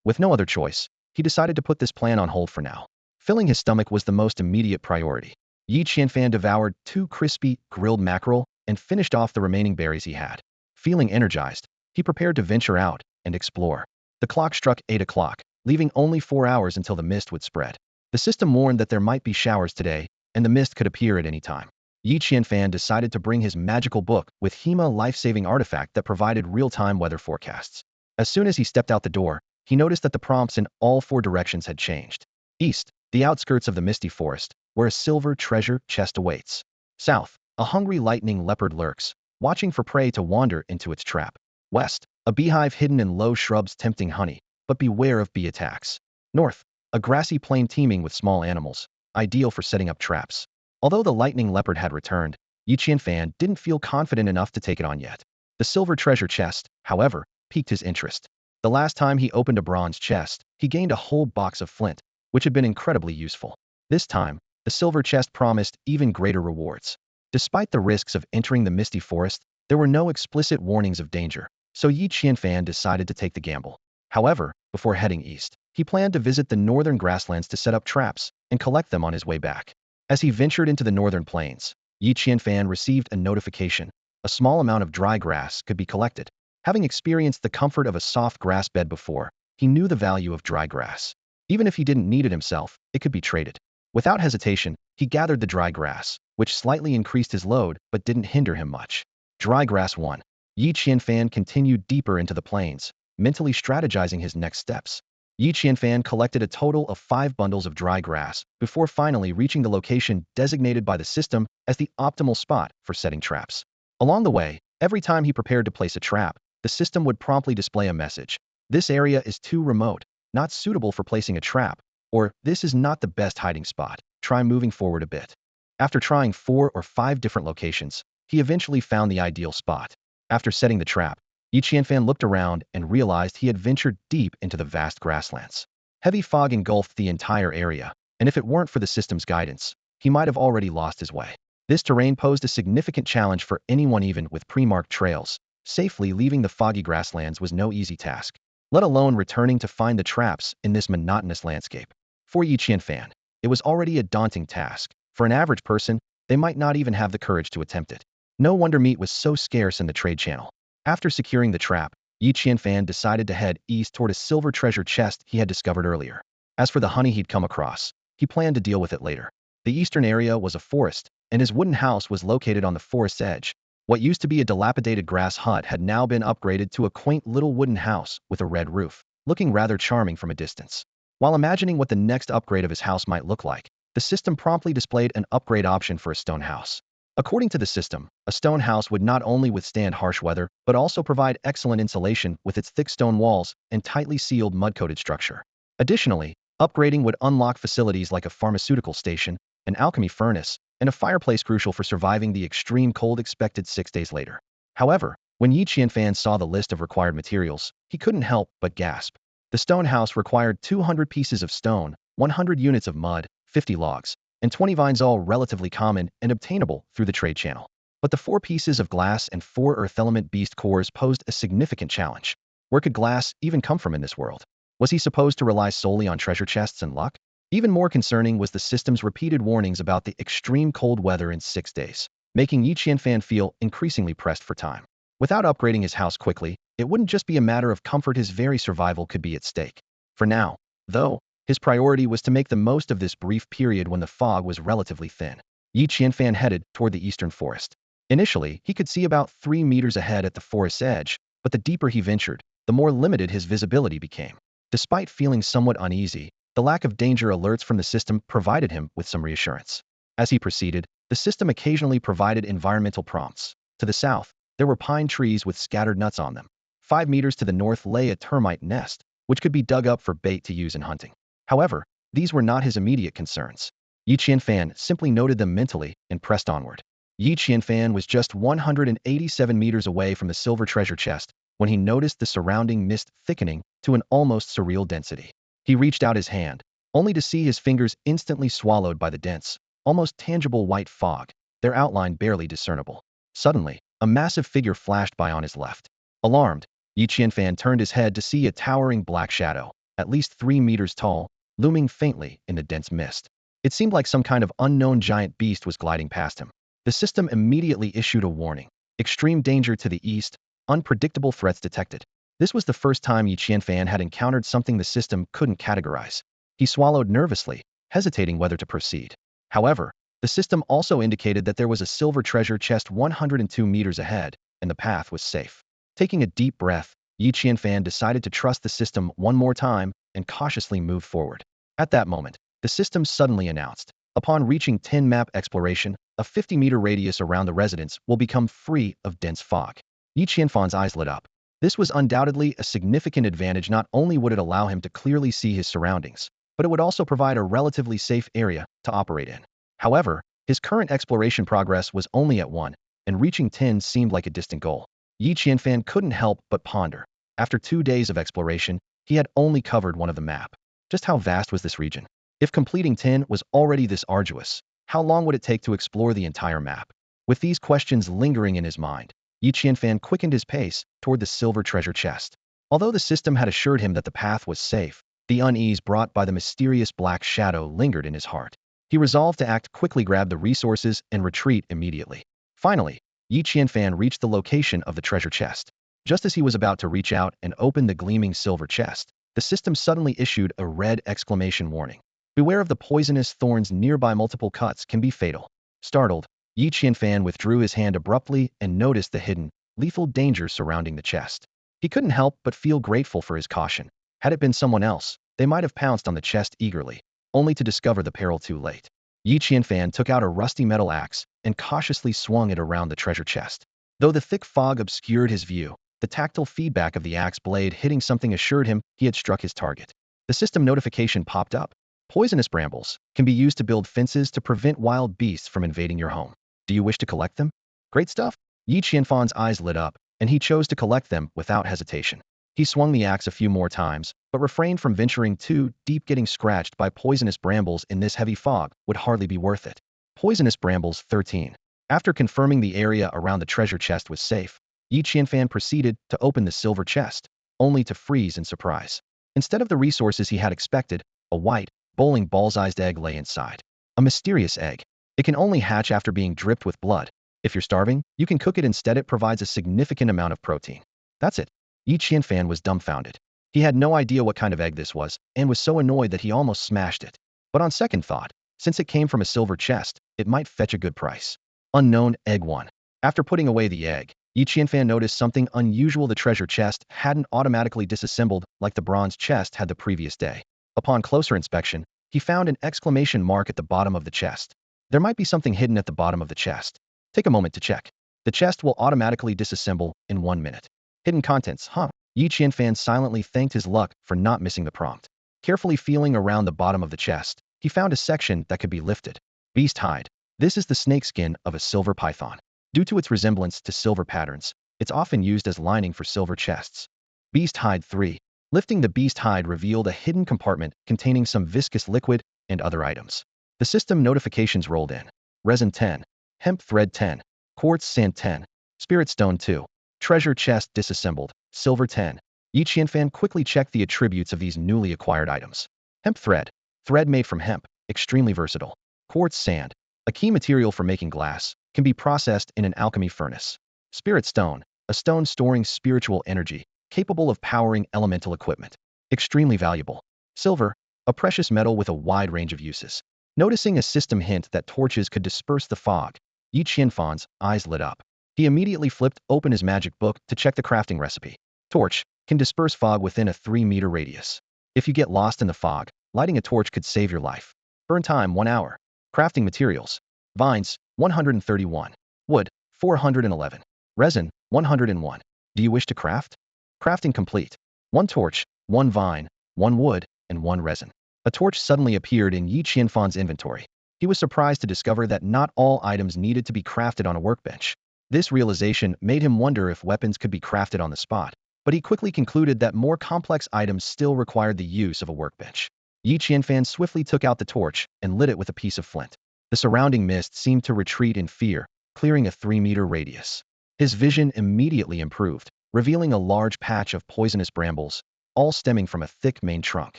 With no other choice, he decided to put this plan on hold for now. Filling his stomach was the most immediate priority. Yi Qianfan devoured 2 crispy, grilled mackerel and finished off the remaining berries he had. Feeling energized, he prepared to venture out and explore. The clock struck 8 o'clock, leaving only 4 hours until the mist would spread. The system warned that there might be showers today, and the mist could appear at any time. Yi Qianfan decided to bring his magical book with HEMA life-saving artifact that provided real-time weather forecasts. As soon as he stepped out the door, he noticed that the prompts in all 4 directions had changed. East, the outskirts of the Misty Forest, where a silver treasure chest awaits. South, a hungry lightning leopard lurks, watching for prey to wander into its trap. West, a beehive hidden in low shrubs tempting honey, but beware of bee attacks. North, a grassy plain teeming with small animals, ideal for setting up traps. Although the lightning leopard had returned, Yi Qianfan didn't feel confident enough to take it on yet. The silver treasure chest, however, piqued his interest. The last time he opened a bronze chest, he gained a whole box of flint, which had been incredibly useful. This time, the silver chest promised even greater rewards. Despite the risks of entering the Misty Forest, there were no explicit warnings of danger, so Yi Qianfan decided to take the gamble. However, before heading east, he planned to visit the northern grasslands to set up traps and collect them on his way back. As he ventured into the northern plains, Yi Qianfan received a notification. A small amount of dry grass could be collected. Having experienced the comfort of a soft grass bed before, he knew the value of dry grass. Even if he didn't need it himself, it could be traded. Without hesitation, he gathered the dry grass, which slightly increased his load but didn't hinder him much. Dry grass 1. Yi Qianfan continued deeper into the plains, mentally strategizing his next steps. Yi Qianfan collected a total of 5 bundles of dry grass before finally reaching the location designated by the system as the optimal spot for setting traps. Along the way, every time he prepared to place a trap, the system would promptly display a message. This area is too remote, not suitable for placing a trap, or this is not the best hiding spot. Try moving forward a bit. After trying 4 or 5 different locations, he eventually found the ideal spot. After setting the trap, Yi Qianfan looked around and realized he had ventured deep into the vast grasslands. Heavy fog engulfed the entire area, and if it weren't for the system's guidance, he might have already lost his way. This terrain posed a significant challenge for anyone even with pre-marked trails. Safely leaving the foggy grasslands was no easy task, let alone returning to find the traps in this monotonous landscape. For Yi Qianfan, it was already a daunting task. For an average person, they might not even have the courage to attempt it. No wonder meat was so scarce in the trade channel. After securing the trap, Yi Qianfan decided to head east toward a silver treasure chest he had discovered earlier. As for the honey he'd come across, he planned to deal with it later. The eastern area was a forest, and his wooden house was located on the forest's edge. What used to be a dilapidated grass hut had now been upgraded to a quaint little wooden house with a red roof, looking rather charming from a distance. While imagining what the next upgrade of his house might look like, the system promptly displayed an upgrade option for a stone house. According to the system, a stone house would not only withstand harsh weather, but also provide excellent insulation with its thick stone walls and tightly sealed mud-coated structure. Additionally, upgrading would unlock facilities like a pharmaceutical station, an alchemy furnace, and a fireplace crucial for surviving the extreme cold expected 6 days later. However, when Yi Qianfan saw the list of required materials, he couldn't help but gasp. The stone house required 200 pieces of stone, 100 units of mud, 50 logs, and 20 vines, all relatively common and obtainable through the trade channel. But the 4 pieces of glass and 4 earth element beast cores posed a significant challenge. Where could glass even come from in this world? Was he supposed to rely solely on treasure chests and luck? Even more concerning was the system's repeated warnings about the extreme cold weather in 6 days, making Yi Qianfan feel increasingly pressed for time. Without upgrading his house quickly, it wouldn't just be a matter of comfort, his very survival could be at stake. For now, though, his priority was to make the most of this brief period when the fog was relatively thin. Yi Qianfan headed toward the eastern forest. Initially, he could see about 3 meters ahead at the forest's edge, but the deeper he ventured, the more limited his visibility became. Despite feeling somewhat uneasy, the lack of danger alerts from the system provided him with some reassurance. As he proceeded, the system occasionally provided environmental prompts. To the south, there were pine trees with scattered nuts on them. 5 meters to the north lay a termite nest, which could be dug up for bait to use in hunting. However, these were not his immediate concerns. Yi Qianfan simply noted them mentally and pressed onward. Yi Qianfan was just 187 meters away from the silver treasure chest when he noticed the surrounding mist thickening to an almost surreal density. He reached out his hand, only to see his fingers instantly swallowed by the dense, almost tangible white fog, their outline barely discernible. Suddenly, a massive figure flashed by on his left. Alarmed, Yi Qianfan turned his head to see a towering black shadow, at least 3 meters tall, looming faintly in the dense mist. It seemed like some kind of unknown giant beast was gliding past him. The system immediately issued a warning. Extreme danger to the east, unpredictable threats detected. This was the first time Yi Qianfan had encountered something the system couldn't categorize. He swallowed nervously, hesitating whether to proceed. However, the system also indicated that there was a silver treasure chest 102 meters ahead, and the path was safe. Taking a deep breath, Yi Qianfan decided to trust the system one more time and cautiously move forward. At that moment, the system suddenly announced, upon reaching 10 map exploration, a 50-meter radius around the residence will become free of dense fog. Yi Qianfan's eyes lit up. This was undoubtedly a significant advantage. Not only would it allow him to clearly see his surroundings, but it would also provide a relatively safe area to operate in. However, his current exploration progress was only at 1, and reaching 10 seemed like a distant goal. Yi Qianfan couldn't help but ponder. After 2 days of exploration, he had only covered one of the map. Just how vast was this region? If completing 10 was already this arduous, how long would it take to explore the entire map? With these questions lingering in his mind, Yi Qianfan quickened his pace toward the silver treasure chest. Although the system had assured him that the path was safe, the unease brought by the mysterious black shadow lingered in his heart. He resolved to act quickly, grab the resources, and retreat immediately. Finally, Yi Qianfan reached the location of the treasure chest. Just as he was about to reach out and open the gleaming silver chest, the system suddenly issued a red exclamation warning. Beware of the poisonous thorns nearby, multiple cuts can be fatal. Startled, Yi Qianfan withdrew his hand abruptly and noticed the hidden, lethal dangers surrounding the chest. He couldn't help but feel grateful for his caution. Had it been someone else, they might have pounced on the chest eagerly, only to discover the peril too late. Yi Qianfan took out a rusty metal axe and cautiously swung it around the treasure chest. Though the thick fog obscured his view, the tactile feedback of the axe blade hitting something assured him he had struck his target. The system notification popped up. Poisonous brambles can be used to build fences to prevent wild beasts from invading your home. Do you wish to collect them? Great stuff. Yi Qianfan's eyes lit up, and he chose to collect them without hesitation. He swung the axe a few more times, but refrained from venturing too deep. Getting scratched by poisonous brambles in this heavy fog would hardly be worth it. Poisonous brambles 13. After confirming the area around the treasure chest was safe, Yi Qianfan proceeded to open the silver chest, only to freeze in surprise. Instead of the resources he had expected, a white, bowling ball-sized egg lay inside. A mysterious egg. It can only hatch after being dripped with blood. If you're starving, you can cook it instead. It provides a significant amount of protein. That's it. Yi Qianfan was dumbfounded. He had no idea what kind of egg this was, and was so annoyed that he almost smashed it. But on second thought, since it came from a silver chest, it might fetch a good price. Unknown egg 1. After putting away the egg, Yi Qianfan noticed something unusual. The treasure chest hadn't automatically disassembled like the bronze chest had the previous day. Upon closer inspection, he found an exclamation mark at the bottom of the chest. There might be something hidden at the bottom of the chest. Take a moment to check. The chest will automatically disassemble in 1 minute. Hidden contents, huh? Yi Qianfan silently thanked his luck for not missing the prompt. Carefully feeling around the bottom of the chest, he found a section that could be lifted. Beast hide. This is the snake skin of a silver python. Due to its resemblance to silver patterns, it's often used as lining for silver chests. Beast hide 3. Lifting the beast hide revealed a hidden compartment containing some viscous liquid and other items. The system notifications rolled in. Resin 10. Hemp thread 10. Quartz sand 10. Spirit stone 2. Treasure chest disassembled. Silver 10. Yi Qianfan quickly checked the attributes of these newly acquired items. Hemp thread. Thread made from hemp. Extremely versatile. Quartz sand. A key material for making glass. Can be processed in an alchemy furnace. Spirit stone. A stone storing spiritual energy, capable of powering elemental equipment. Extremely valuable. Silver. A precious metal with a wide range of uses. Noticing a system hint that torches could disperse the fog, Yi Qianfan's eyes lit up. He immediately flipped open his magic book to check the crafting recipe. Torch can disperse fog within a 3-meter radius. If you get lost in the fog, lighting a torch could save your life. Burn time 1 hour. Crafting materials. Vines 131. Wood 411. Resin 101. Do you wish to craft? Crafting complete. 1 torch, 1 vine, 1 wood, and 1 resin. A torch suddenly appeared in Yi Qianfan's inventory. He was surprised to discover that not all items needed to be crafted on a workbench. This realization made him wonder if weapons could be crafted on the spot, but he quickly concluded that more complex items still required the use of a workbench. Yi Qianfan swiftly took out the torch and lit it with a piece of flint. The surrounding mist seemed to retreat in fear, clearing a 3-meter radius. His vision immediately improved, revealing a large patch of poisonous brambles, all stemming from a thick main trunk.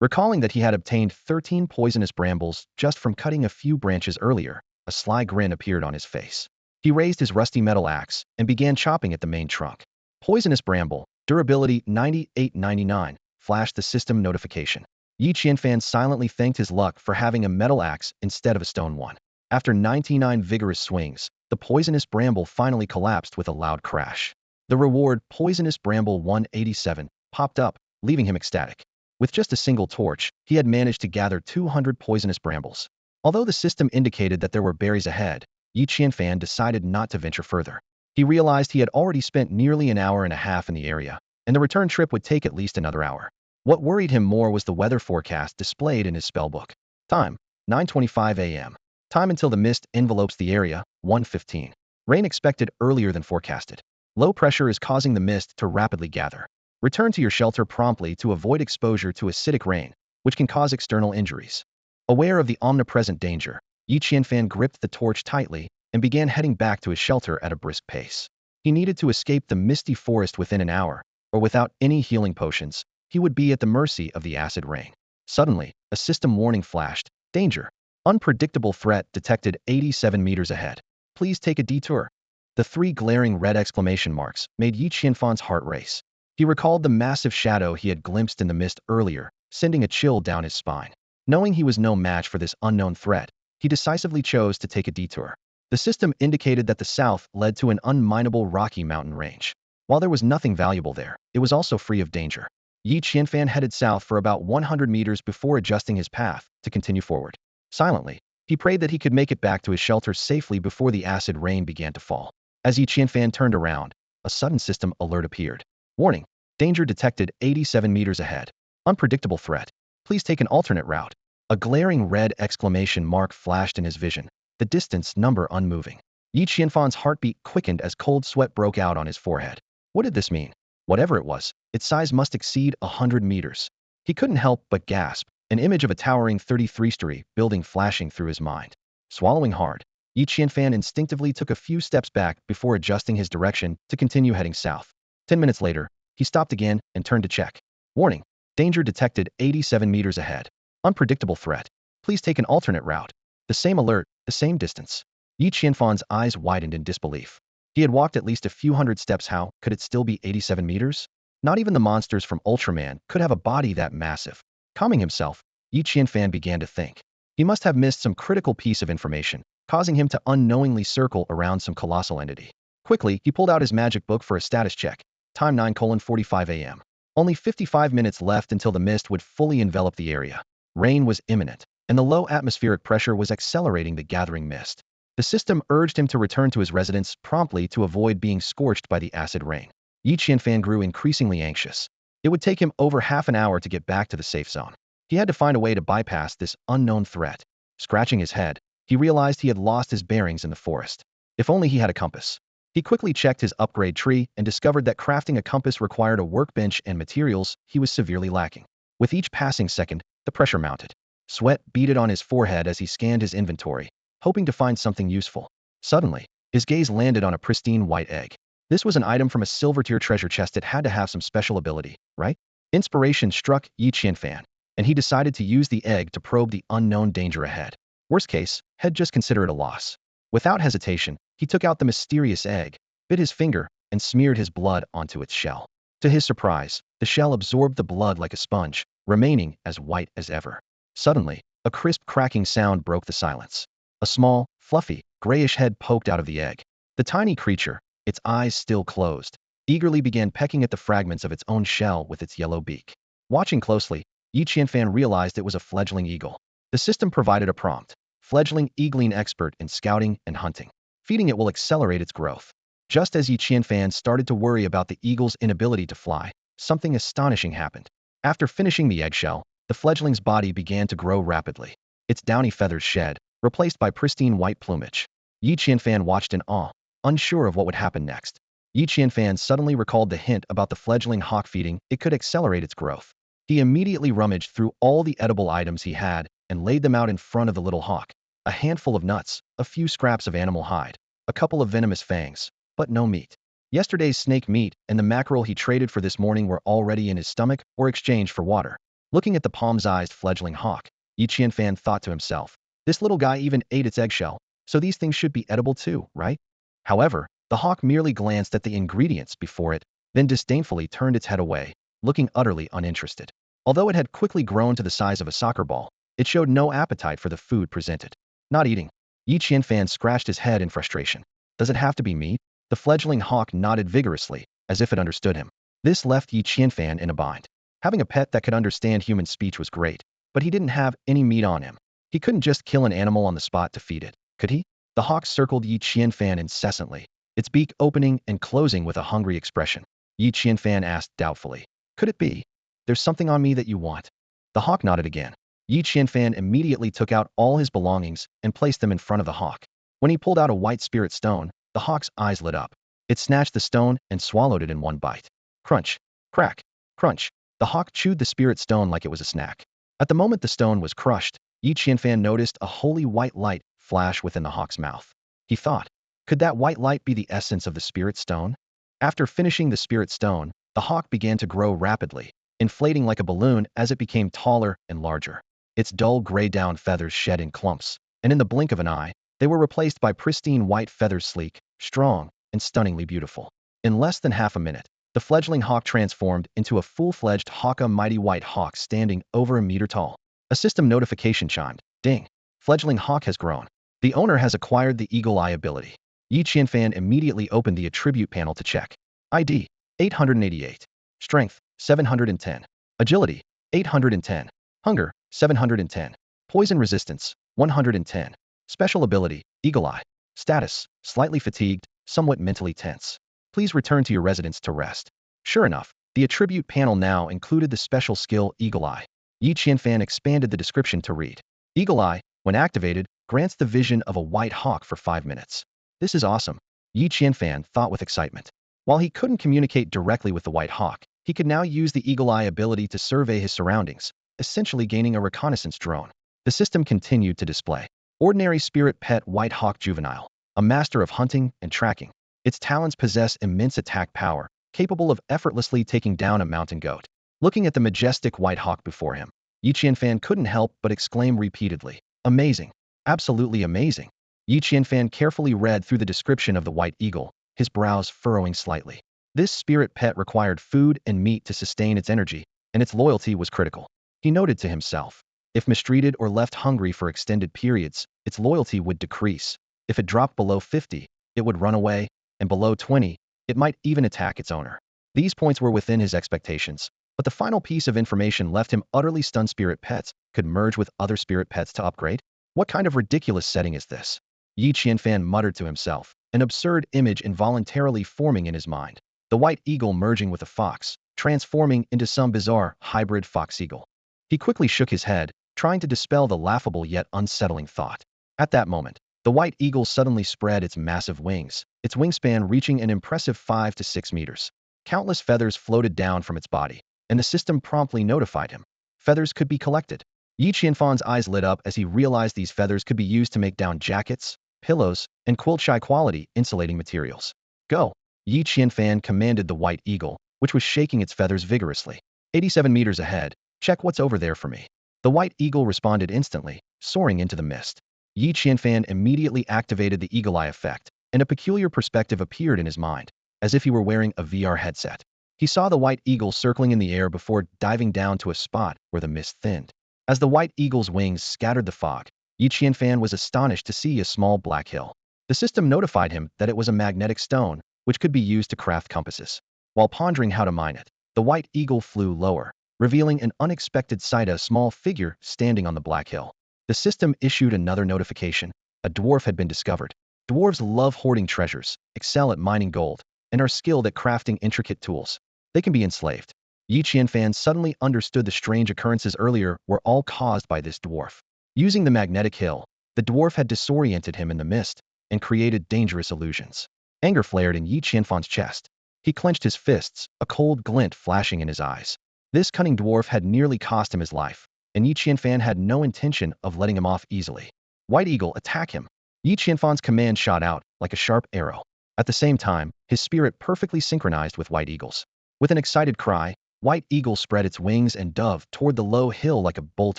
Recalling that he had obtained 13 poisonous brambles just from cutting a few branches earlier, a sly grin appeared on his face. He raised his rusty metal axe and began chopping at the main trunk. Poisonous bramble, durability 9899, flashed the system notification. Yi Qianfan silently thanked his luck for having a metal axe instead of a stone one. After 99 vigorous swings, the poisonous bramble finally collapsed with a loud crash. The reward, Poisonous Bramble 187, popped up, leaving him ecstatic. With just a single torch, he had managed to gather 200 poisonous brambles. Although the system indicated that there were berries ahead, Yi Qianfan decided not to venture further. He realized he had already spent nearly an hour and a half in the area, and the return trip would take at least another hour. What worried him more was the weather forecast displayed in his spellbook. Time, 9:25 a.m. Time until the mist envelopes the area, 1:15. Rain expected earlier than forecasted. Low pressure is causing the mist to rapidly gather. Return to your shelter promptly to avoid exposure to acidic rain, which can cause external injuries. Aware of the omnipresent danger, Yi Qianfan gripped the torch tightly and began heading back to his shelter at a brisk pace. He needed to escape the Misty Forest within an hour, or without any healing potions, he would be at the mercy of the acid rain. Suddenly, a system warning flashed. Danger. Unpredictable threat detected 87 meters ahead. Please take a detour. The three glaring red exclamation marks made Yi Qianfan's heart race. He recalled the massive shadow he had glimpsed in the mist earlier, sending a chill down his spine. Knowing he was no match for this unknown threat, he decisively chose to take a detour. The system indicated that the south led to an unminable rocky mountain range. While there was nothing valuable there, it was also free of danger. Yi Qianfan headed south for about 100 meters before adjusting his path to continue forward. Silently, he prayed that he could make it back to his shelter safely before the acid rain began to fall. As Yi Qianfan turned around, a sudden system alert appeared. Warning. Danger detected 87 meters ahead. Unpredictable threat. Please take an alternate route. A glaring red exclamation mark flashed in his vision, the distance number unmoving. Yi Qianfan's heartbeat quickened as cold sweat broke out on his forehead. What did this mean? Whatever it was, its size must exceed 100 meters. He couldn't help but gasp, an image of a towering 33-story building flashing through his mind. Swallowing hard, Yi Qianfan instinctively took a few steps back before adjusting his direction to continue heading south. 10 minutes later, he stopped again and turned to check. Warning. Danger detected 87 meters ahead. Unpredictable threat. Please take an alternate route. The same alert, the same distance. Yi Qianfan's eyes widened in disbelief. He had walked at least a few hundred steps. How could it still be 87 meters? Not even the monsters from Ultraman could have a body that massive. Calming himself, Yi Qianfan began to think. He must have missed some critical piece of information, causing him to unknowingly circle around some colossal entity. Quickly, he pulled out his magic book for a status check. Time 9:45 a.m. Only 55 minutes left until the mist would fully envelop the area. Rain was imminent, and the low atmospheric pressure was accelerating the gathering mist. The system urged him to return to his residence promptly to avoid being scorched by the acid rain. Yi Qianfan grew increasingly anxious. It would take him over half an hour to get back to the safe zone. He had to find a way to bypass this unknown threat. Scratching his head, he realized he had lost his bearings in the forest. If only he had a compass. He quickly checked his upgrade tree and discovered that crafting a compass required a workbench and materials he was severely lacking. With each passing second, the pressure mounted. Sweat beaded on his forehead as he scanned his inventory, hoping to find something useful. Suddenly, his gaze landed on a pristine white egg. This was an item from a silver-tier treasure chest. It had to have some special ability, right? Inspiration struck Yi Qianfan, and he decided to use the egg to probe the unknown danger ahead. Worst case, he'd just consider it a loss. Without hesitation, he took out the mysterious egg, bit his finger, and smeared his blood onto its shell. To his surprise, the shell absorbed the blood like a sponge, remaining as white as ever. Suddenly, a crisp cracking sound broke the silence. A small, fluffy, grayish head poked out of the egg. The tiny creature, its eyes still closed, eagerly began pecking at the fragments of its own shell with its yellow beak. Watching closely, Yi Qianfan realized it was a fledgling eagle. The system provided a prompt. Fledgling eagling expert in scouting and hunting. Feeding it will accelerate its growth. Just as Yi Qianfan started to worry about the eagle's inability to fly, something astonishing happened. After finishing the eggshell, the fledgling's body began to grow rapidly. Its downy feathers shed, replaced by pristine white plumage. Yi Qianfan watched in awe, unsure of what would happen next. Yi Qianfan suddenly recalled the hint about the fledgling hawk feeding. It could accelerate its growth. He immediately rummaged through all the edible items he had and laid them out in front of the little hawk. A handful of nuts, a few scraps of animal hide, a couple of venomous fangs, but no meat. Yesterday's snake meat and the mackerel he traded for this morning were already in his stomach or exchanged for water. Looking at the palm-sized fledgling hawk, Yi Qianfan thought to himself, this little guy even ate its eggshell, so these things should be edible too, right? However, the hawk merely glanced at the ingredients before it, then disdainfully turned its head away, looking utterly uninterested. Although it had quickly grown to the size of a soccer ball, it showed no appetite for the food presented. Not eating. Yi Qianfan scratched his head in frustration. Does it have to be meat? The fledgling hawk nodded vigorously, as if it understood him. This left Yi Qianfan in a bind. Having a pet that could understand human speech was great, but he didn't have any meat on him. He couldn't just kill an animal on the spot to feed it, could he? The hawk circled Yi Qianfan incessantly, its beak opening and closing with a hungry expression. Yi Qianfan asked doubtfully, could it be? There's something on me that you want. The hawk nodded again. Yi Qianfan immediately took out all his belongings and placed them in front of the hawk. When he pulled out a white spirit stone, the hawk's eyes lit up. It snatched the stone and swallowed it in one bite. Crunch. Crack. Crunch. The hawk chewed the spirit stone like it was a snack. At the moment the stone was crushed, Yi Qianfan noticed a holy white light flash within the hawk's mouth. He thought, could that white light be the essence of the spirit stone? After finishing the spirit stone, the hawk began to grow rapidly, inflating like a balloon as it became taller and larger. Its dull gray down feathers shed in clumps, and in the blink of an eye, they were replaced by pristine white feathers, sleek, strong, and stunningly beautiful. In less than half a minute, the fledgling hawk transformed into a full-fledged hawk, a mighty white hawk standing over a meter tall. A system notification chimed. Ding! Fledgling hawk has grown. The owner has acquired the eagle eye ability. Yi Qianfan immediately opened the attribute panel to check. ID, 888. Strength, 710. Agility, 810. Hunger, 710. Poison resistance, 110. Special ability, Eagle Eye. Status, slightly fatigued, somewhat mentally tense. Please return to your residence to rest. Sure enough, the attribute panel now included the special skill Eagle Eye. Yi Qianfan expanded the description to read. Eagle Eye, when activated, grants the vision of a white hawk for 5 minutes. This is awesome, Yi Qianfan thought with excitement. While he couldn't communicate directly with the white hawk, he could now use the Eagle Eye ability to survey his surroundings, essentially gaining a reconnaissance drone. The system continued to display. Ordinary spirit pet white hawk juvenile, a master of hunting and tracking. Its talons possess immense attack power, capable of effortlessly taking down a mountain goat. Looking at the majestic white hawk before him, Yi Qianfan couldn't help but exclaim repeatedly, amazing, absolutely amazing. Yi Qianfan carefully read through the description of the white eagle, his brows furrowing slightly. This spirit pet required food and meat to sustain its energy, and its loyalty was critical. He noted to himself, if mistreated or left hungry for extended periods, its loyalty would decrease. If it dropped below 50, it would run away, and below 20, it might even attack its owner. These points were within his expectations, but the final piece of information left him utterly stunned. Spirit pets could merge with other spirit pets to upgrade? What kind of ridiculous setting is this? Yi Qianfan muttered to himself, an absurd image involuntarily forming in his mind. The white eagle merging with a fox, transforming into some bizarre hybrid fox-eagle. He quickly shook his head, trying to dispel the laughable yet unsettling thought. At that moment, the white eagle suddenly spread its massive wings, its wingspan reaching an impressive 5 to 6 meters. Countless feathers floated down from its body, and the system promptly notified him. Feathers could be collected. Yi Qianfan's eyes lit up as he realized these feathers could be used to make down jackets, pillows, and quilt high-quality insulating materials. Go! Yi Qianfan commanded the white eagle, which was shaking its feathers vigorously. 87 meters ahead, check what's over there for me. The white eagle responded instantly, soaring into the mist. Yi Qianfan immediately activated the eagle eye effect, and a peculiar perspective appeared in his mind, as if he were wearing a VR headset. He saw the white eagle circling in the air before diving down to a spot where the mist thinned. As the white eagle's wings scattered the fog, Yi Qianfan was astonished to see a small black hill. The system notified him that it was a magnetic stone, which could be used to craft compasses. While pondering how to mine it, the white eagle flew lower, revealing an unexpected sight: a small figure standing on the black hill. The system issued another notification. A dwarf had been discovered. Dwarves love hoarding treasures, excel at mining gold, and are skilled at crafting intricate tools. They can be enslaved. Yi Qianfan suddenly understood the strange occurrences earlier were all caused by this dwarf. Using the magnetic hill, the dwarf had disoriented him in the mist and created dangerous illusions. Anger flared in Yi Qianfan's chest. He clenched his fists, a cold glint flashing in his eyes. This cunning dwarf had nearly cost him his life, and Yi Qianfan had no intention of letting him off easily. White Eagle, attack him! Yi Qianfan's command shot out like a sharp arrow. At the same time, his spirit perfectly synchronized with White Eagle's. With an excited cry, White Eagle spread its wings and dove toward the low hill like a bolt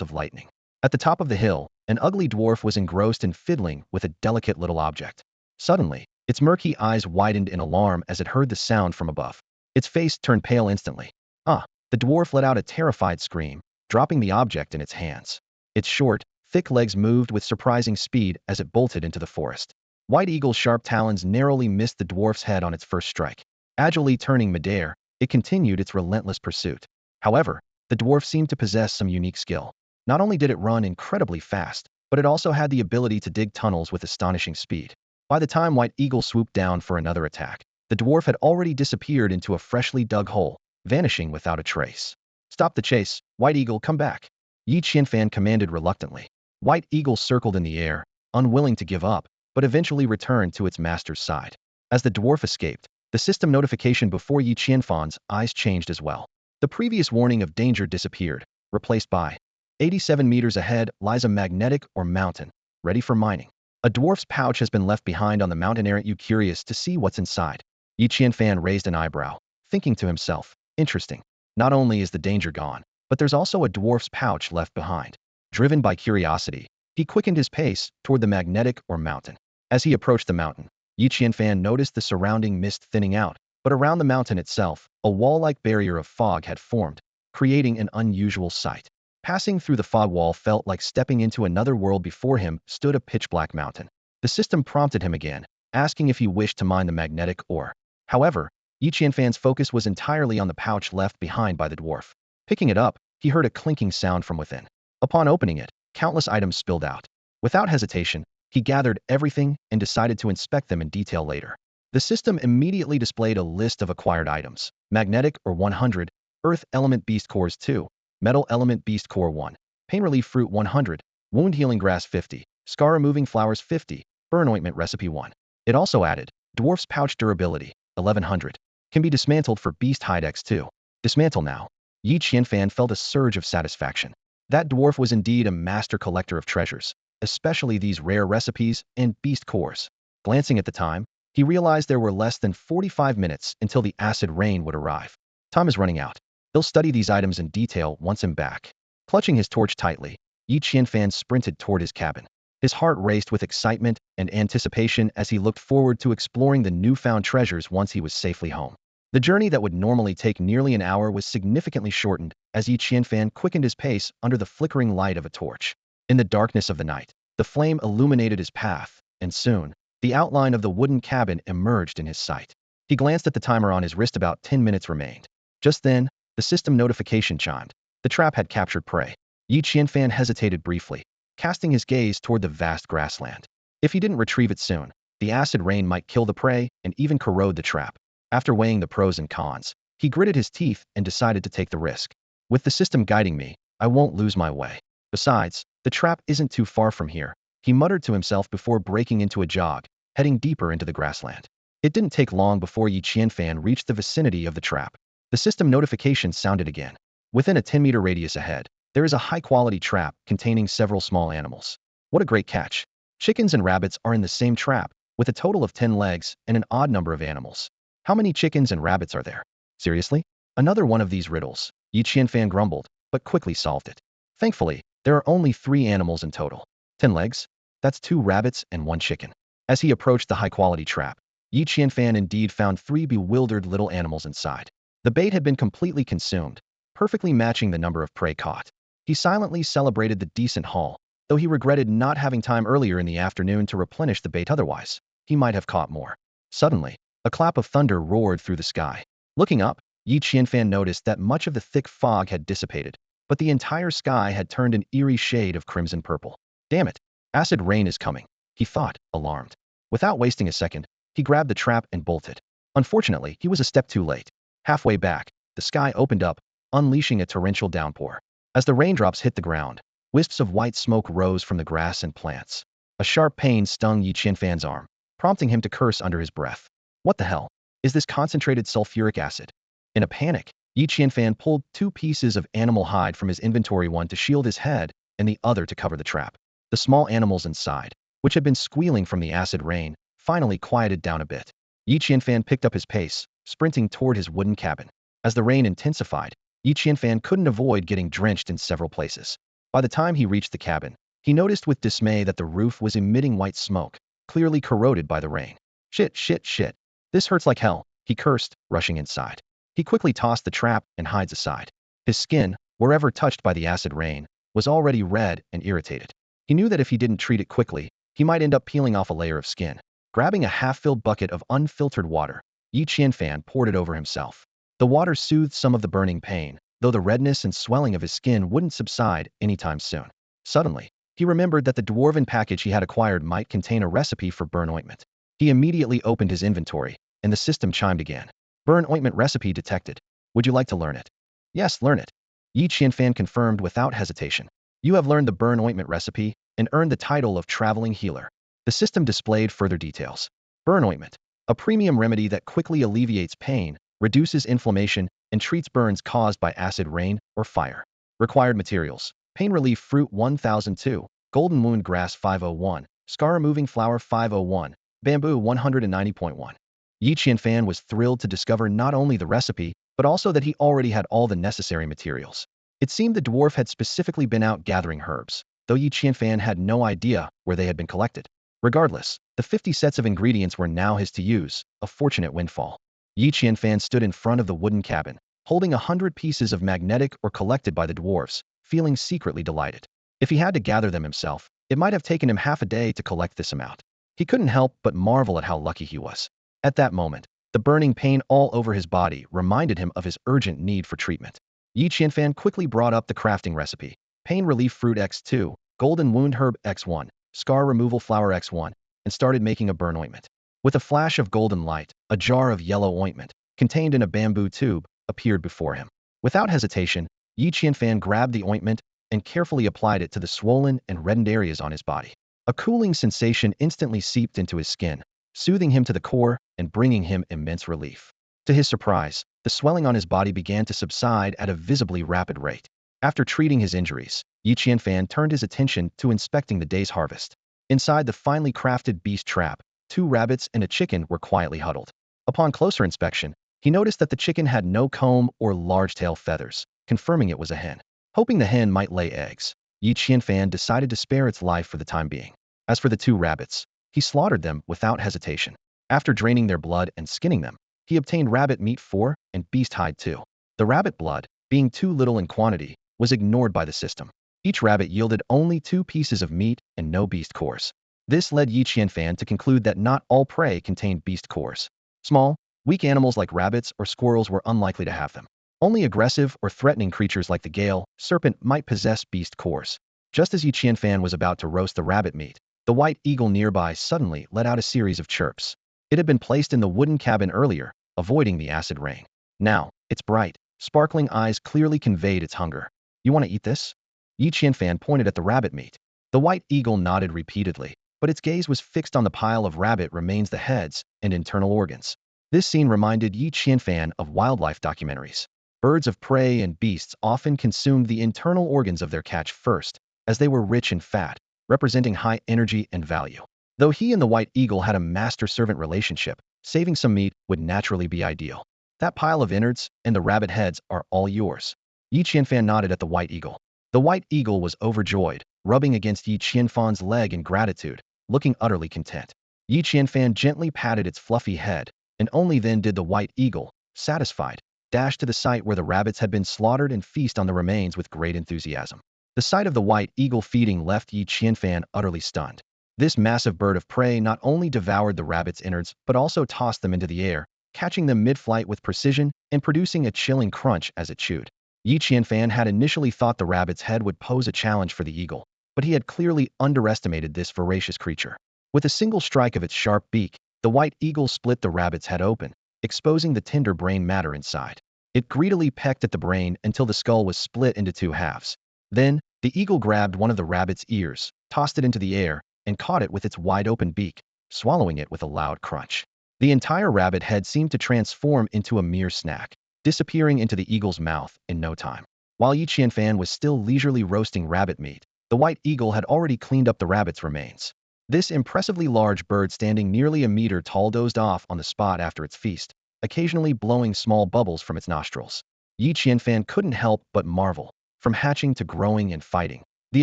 of lightning. At the top of the hill, an ugly dwarf was engrossed in fiddling with a delicate little object. Suddenly, its murky eyes widened in alarm as it heard the sound from above. Its face turned pale instantly. Ah! The dwarf let out a terrified scream, dropping the object in its hands. Its short, thick legs moved with surprising speed as it bolted into the forest. White Eagle's sharp talons narrowly missed the dwarf's head on its first strike. Agilely turning midair, it continued its relentless pursuit. However, the dwarf seemed to possess some unique skill. Not only did it run incredibly fast, but it also had the ability to dig tunnels with astonishing speed. By the time White Eagle swooped down for another attack, the dwarf had already disappeared into a freshly dug hole, vanishing without a trace. Stop the chase, White Eagle, come back! Yi Qianfan commanded reluctantly. White Eagle circled in the air, unwilling to give up, but eventually returned to its master's side. As the dwarf escaped, the system notification before Yi Qianfan's eyes changed as well. The previous warning of danger disappeared, replaced by 87 meters ahead lies a magnetic or mountain, ready for mining. A dwarf's pouch has been left behind on the mountain. Aren't you curious to see what's inside? Yi Qianfan raised an eyebrow, thinking to himself, interesting. Not only is the danger gone, but there's also a dwarf's pouch left behind. Driven by curiosity, he quickened his pace toward the magnetic or mountain. As he approached the mountain, Yi Qianfan noticed the surrounding mist thinning out, but around the mountain itself, a wall-like barrier of fog had formed, creating an unusual sight. Passing through the fog wall felt like stepping into another world. Before him stood a pitch-black mountain. The system prompted him again, asking if he wished to mine the magnetic ore. However, Yi Qianfan's focus was entirely on the pouch left behind by the dwarf. Picking it up, he heard a clinking sound from within. Upon opening it, countless items spilled out. Without hesitation, he gathered everything and decided to inspect them in detail later. The system immediately displayed a list of acquired items. Magnetic ore 100, Earth Element Beast Cores 2, Metal Element Beast Core 1, Pain Relief Fruit 100, Wound Healing Grass 50, Scar Removing Flowers 50, Burn Ointment Recipe 1. It also added, Dwarf's Pouch Durability, 1100. Can be dismantled for Beast Hide X2. Dismantle now. Yi Qianfan felt a surge of satisfaction. That dwarf was indeed a master collector of treasures, especially these rare recipes and beast cores. Glancing at the time, he realized there were less than 45 minutes until the acid rain would arrive. Time is running out. He'll study these items in detail once I'm back. Clutching his torch tightly, Yi Qianfan sprinted toward his cabin. His heart raced with excitement and anticipation as he looked forward to exploring the newfound treasures once he was safely home. The journey that would normally take nearly an hour was significantly shortened as Yi Qianfan quickened his pace under the flickering light of a torch. In the darkness of the night, the flame illuminated his path, and soon, the outline of the wooden cabin emerged in his sight. He glanced at the timer on his wrist. About 10 minutes remained. Just then, the system notification chimed. The trap had captured prey. Yi Qianfan hesitated briefly, casting his gaze toward the vast grassland. If he didn't retrieve it soon, the acid rain might kill the prey and even corrode the trap. After weighing the pros and cons, he gritted his teeth and decided to take the risk. With the system guiding me, I won't lose my way. Besides, the trap isn't too far from here, he muttered to himself before breaking into a jog, heading deeper into the grassland. It didn't take long before Yi Qianfan reached the vicinity of the trap. The system notification sounded again. Within a 10-meter radius ahead, there is a high-quality trap containing several small animals. What a great catch. Chickens and rabbits are in the same trap, with a total of 10 legs and an odd number of animals. How many chickens and rabbits are there? Seriously? Another one of these riddles, Yi Qianfan grumbled, but quickly solved it. Thankfully, there are only 3 animals in total. 10 legs? That's 2 rabbits and 1 chicken. As he approached the high-quality trap, Yi Qianfan indeed found 3 bewildered little animals inside. The bait had been completely consumed, perfectly matching the number of prey caught. He silently celebrated the decent haul, though he regretted not having time earlier in the afternoon to replenish the bait. Otherwise, he might have caught more. Suddenly, a clap of thunder roared through the sky. Looking up, Yi Qianfan noticed that much of the thick fog had dissipated, but the entire sky had turned an eerie shade of crimson purple. Damn it! Acid rain is coming, he thought, alarmed. Without wasting a second, he grabbed the trap and bolted. Unfortunately, he was a step too late. Halfway back, the sky opened up, unleashing a torrential downpour. As the raindrops hit the ground, wisps of white smoke rose from the grass and plants. A sharp pain stung Yi Qianfan's arm, prompting him to curse under his breath. What the hell? Is this concentrated sulfuric acid? In a panic, Yi Qianfan pulled 2 pieces of animal hide from his inventory, one to shield his head and the other to cover the trap. The small animals inside, which had been squealing from the acid rain, finally quieted down a bit. Yi Qianfan picked up his pace, sprinting toward his wooden cabin. As the rain intensified, Yi Qianfan couldn't avoid getting drenched in several places. By the time he reached the cabin, he noticed with dismay that the roof was emitting white smoke, clearly corroded by the rain. Shit, shit, shit. This hurts like hell, he cursed, rushing inside. He quickly tossed the trap and hides aside. His skin, wherever touched by the acid rain, was already red and irritated. He knew that if he didn't treat it quickly, he might end up peeling off a layer of skin. Grabbing a half-filled bucket of unfiltered water, Yi Qianfan poured it over himself. The water soothed some of the burning pain, though the redness and swelling of his skin wouldn't subside anytime soon. Suddenly, he remembered that the dwarven package he had acquired might contain a recipe for burn ointment. He immediately opened his inventory, and the system chimed again. Burn ointment recipe detected. Would you like to learn it? Yes, learn it. Yi Qianfan confirmed without hesitation. You have learned the burn ointment recipe and earned the title of traveling healer. The system displayed further details. Burn ointment, a premium remedy that quickly alleviates pain, reduces inflammation, and treats burns caused by acid rain or fire. Required materials: pain relief fruit 1002, golden wound grass 501, scar removing flower 501, bamboo 190.1. Yi Qianfan was thrilled to discover not only the recipe, but also that he already had all the necessary materials. It seemed the dwarf had specifically been out gathering herbs, though Yi Qianfan had no idea where they had been collected. Regardless, the 50 sets of ingredients were now his to use, a fortunate windfall. Yi Qianfan stood in front of the wooden cabin, holding 100 pieces of magnetic or collected by the dwarves, feeling secretly delighted. If he had to gather them himself, it might have taken him half a day to collect this amount. He couldn't help but marvel at how lucky he was. At that moment, the burning pain all over his body reminded him of his urgent need for treatment. Yi Qianfan quickly brought up the crafting recipe: pain relief fruit X2, golden wound herb X1, scar removal flower X1, and started making a burn ointment. With a flash of golden light, a jar of yellow ointment, contained in a bamboo tube, appeared before him. Without hesitation, Yi Qianfan grabbed the ointment and carefully applied it to the swollen and reddened areas on his body. A cooling sensation instantly seeped into his skin, soothing him to the core and bringing him immense relief. To his surprise, the swelling on his body began to subside at a visibly rapid rate. After treating his injuries, Yi Qianfan turned his attention to inspecting the day's harvest. Inside the finely crafted beast trap, 2 rabbits and a chicken were quietly huddled. Upon closer inspection, he noticed that the chicken had no comb or large tail feathers, confirming it was a hen. Hoping the hen might lay eggs, Yi Qianfan decided to spare its life for the time being. As for the 2 rabbits, he slaughtered them without hesitation. After draining their blood and skinning them, he obtained rabbit meat 4 and beast hide 2. The rabbit blood, being too little in quantity, was ignored by the system. Each rabbit yielded only 2 pieces of meat and no beast cores. This led Yi Qianfan to conclude that not all prey contained beast cores. Small, weak animals like rabbits or squirrels were unlikely to have them. Only aggressive or threatening creatures like the gale serpent might possess beast cores. Just as Yi Qianfan was about to roast the rabbit meat, the white eagle nearby suddenly let out a series of chirps. It had been placed in the wooden cabin earlier, avoiding the acid rain. Now, its bright, sparkling eyes clearly conveyed its hunger. "You want to eat this?" Yi Qianfan pointed at the rabbit meat. The white eagle nodded repeatedly, but its gaze was fixed on the pile of rabbit remains, the heads and internal organs. This scene reminded Yi Qianfan of wildlife documentaries. Birds of prey and beasts often consumed the internal organs of their catch first, as they were rich in fat, representing high energy and value. Though he and the white eagle had a master-servant relationship, saving some meat would naturally be ideal. "That pile of innards and the rabbit heads are all yours." Yi Qianfan nodded at the white eagle. The white eagle was overjoyed, rubbing against Yi Qianfan's leg in gratitude, looking utterly content. Yi Qianfan gently patted its fluffy head, and only then did the white eagle, satisfied, dash to the site where the rabbits had been slaughtered and feast on the remains with great enthusiasm. The sight of the white eagle feeding left Yi Qianfan utterly stunned. This massive bird of prey not only devoured the rabbit's innards, but also tossed them into the air, catching them mid-flight with precision and producing a chilling crunch as it chewed. Yi Qianfan had initially thought the rabbit's head would pose a challenge for the eagle, but he had clearly underestimated this voracious creature. With a single strike of its sharp beak, the white eagle split the rabbit's head open, exposing the tender brain matter inside. It greedily pecked at the brain until the skull was split into 2 halves. Then, the eagle grabbed one of the rabbit's ears, tossed it into the air, and caught it with its wide-open beak, swallowing it with a loud crunch. The entire rabbit head seemed to transform into a mere snack, disappearing into the eagle's mouth in no time. While Yi Qianfan was still leisurely roasting rabbit meat, the white eagle had already cleaned up the rabbit's remains. This impressively large bird, standing nearly a meter tall, dozed off on the spot after its feast, occasionally blowing small bubbles from its nostrils. Yi Qianfan couldn't help but marvel. From hatching to growing and fighting, the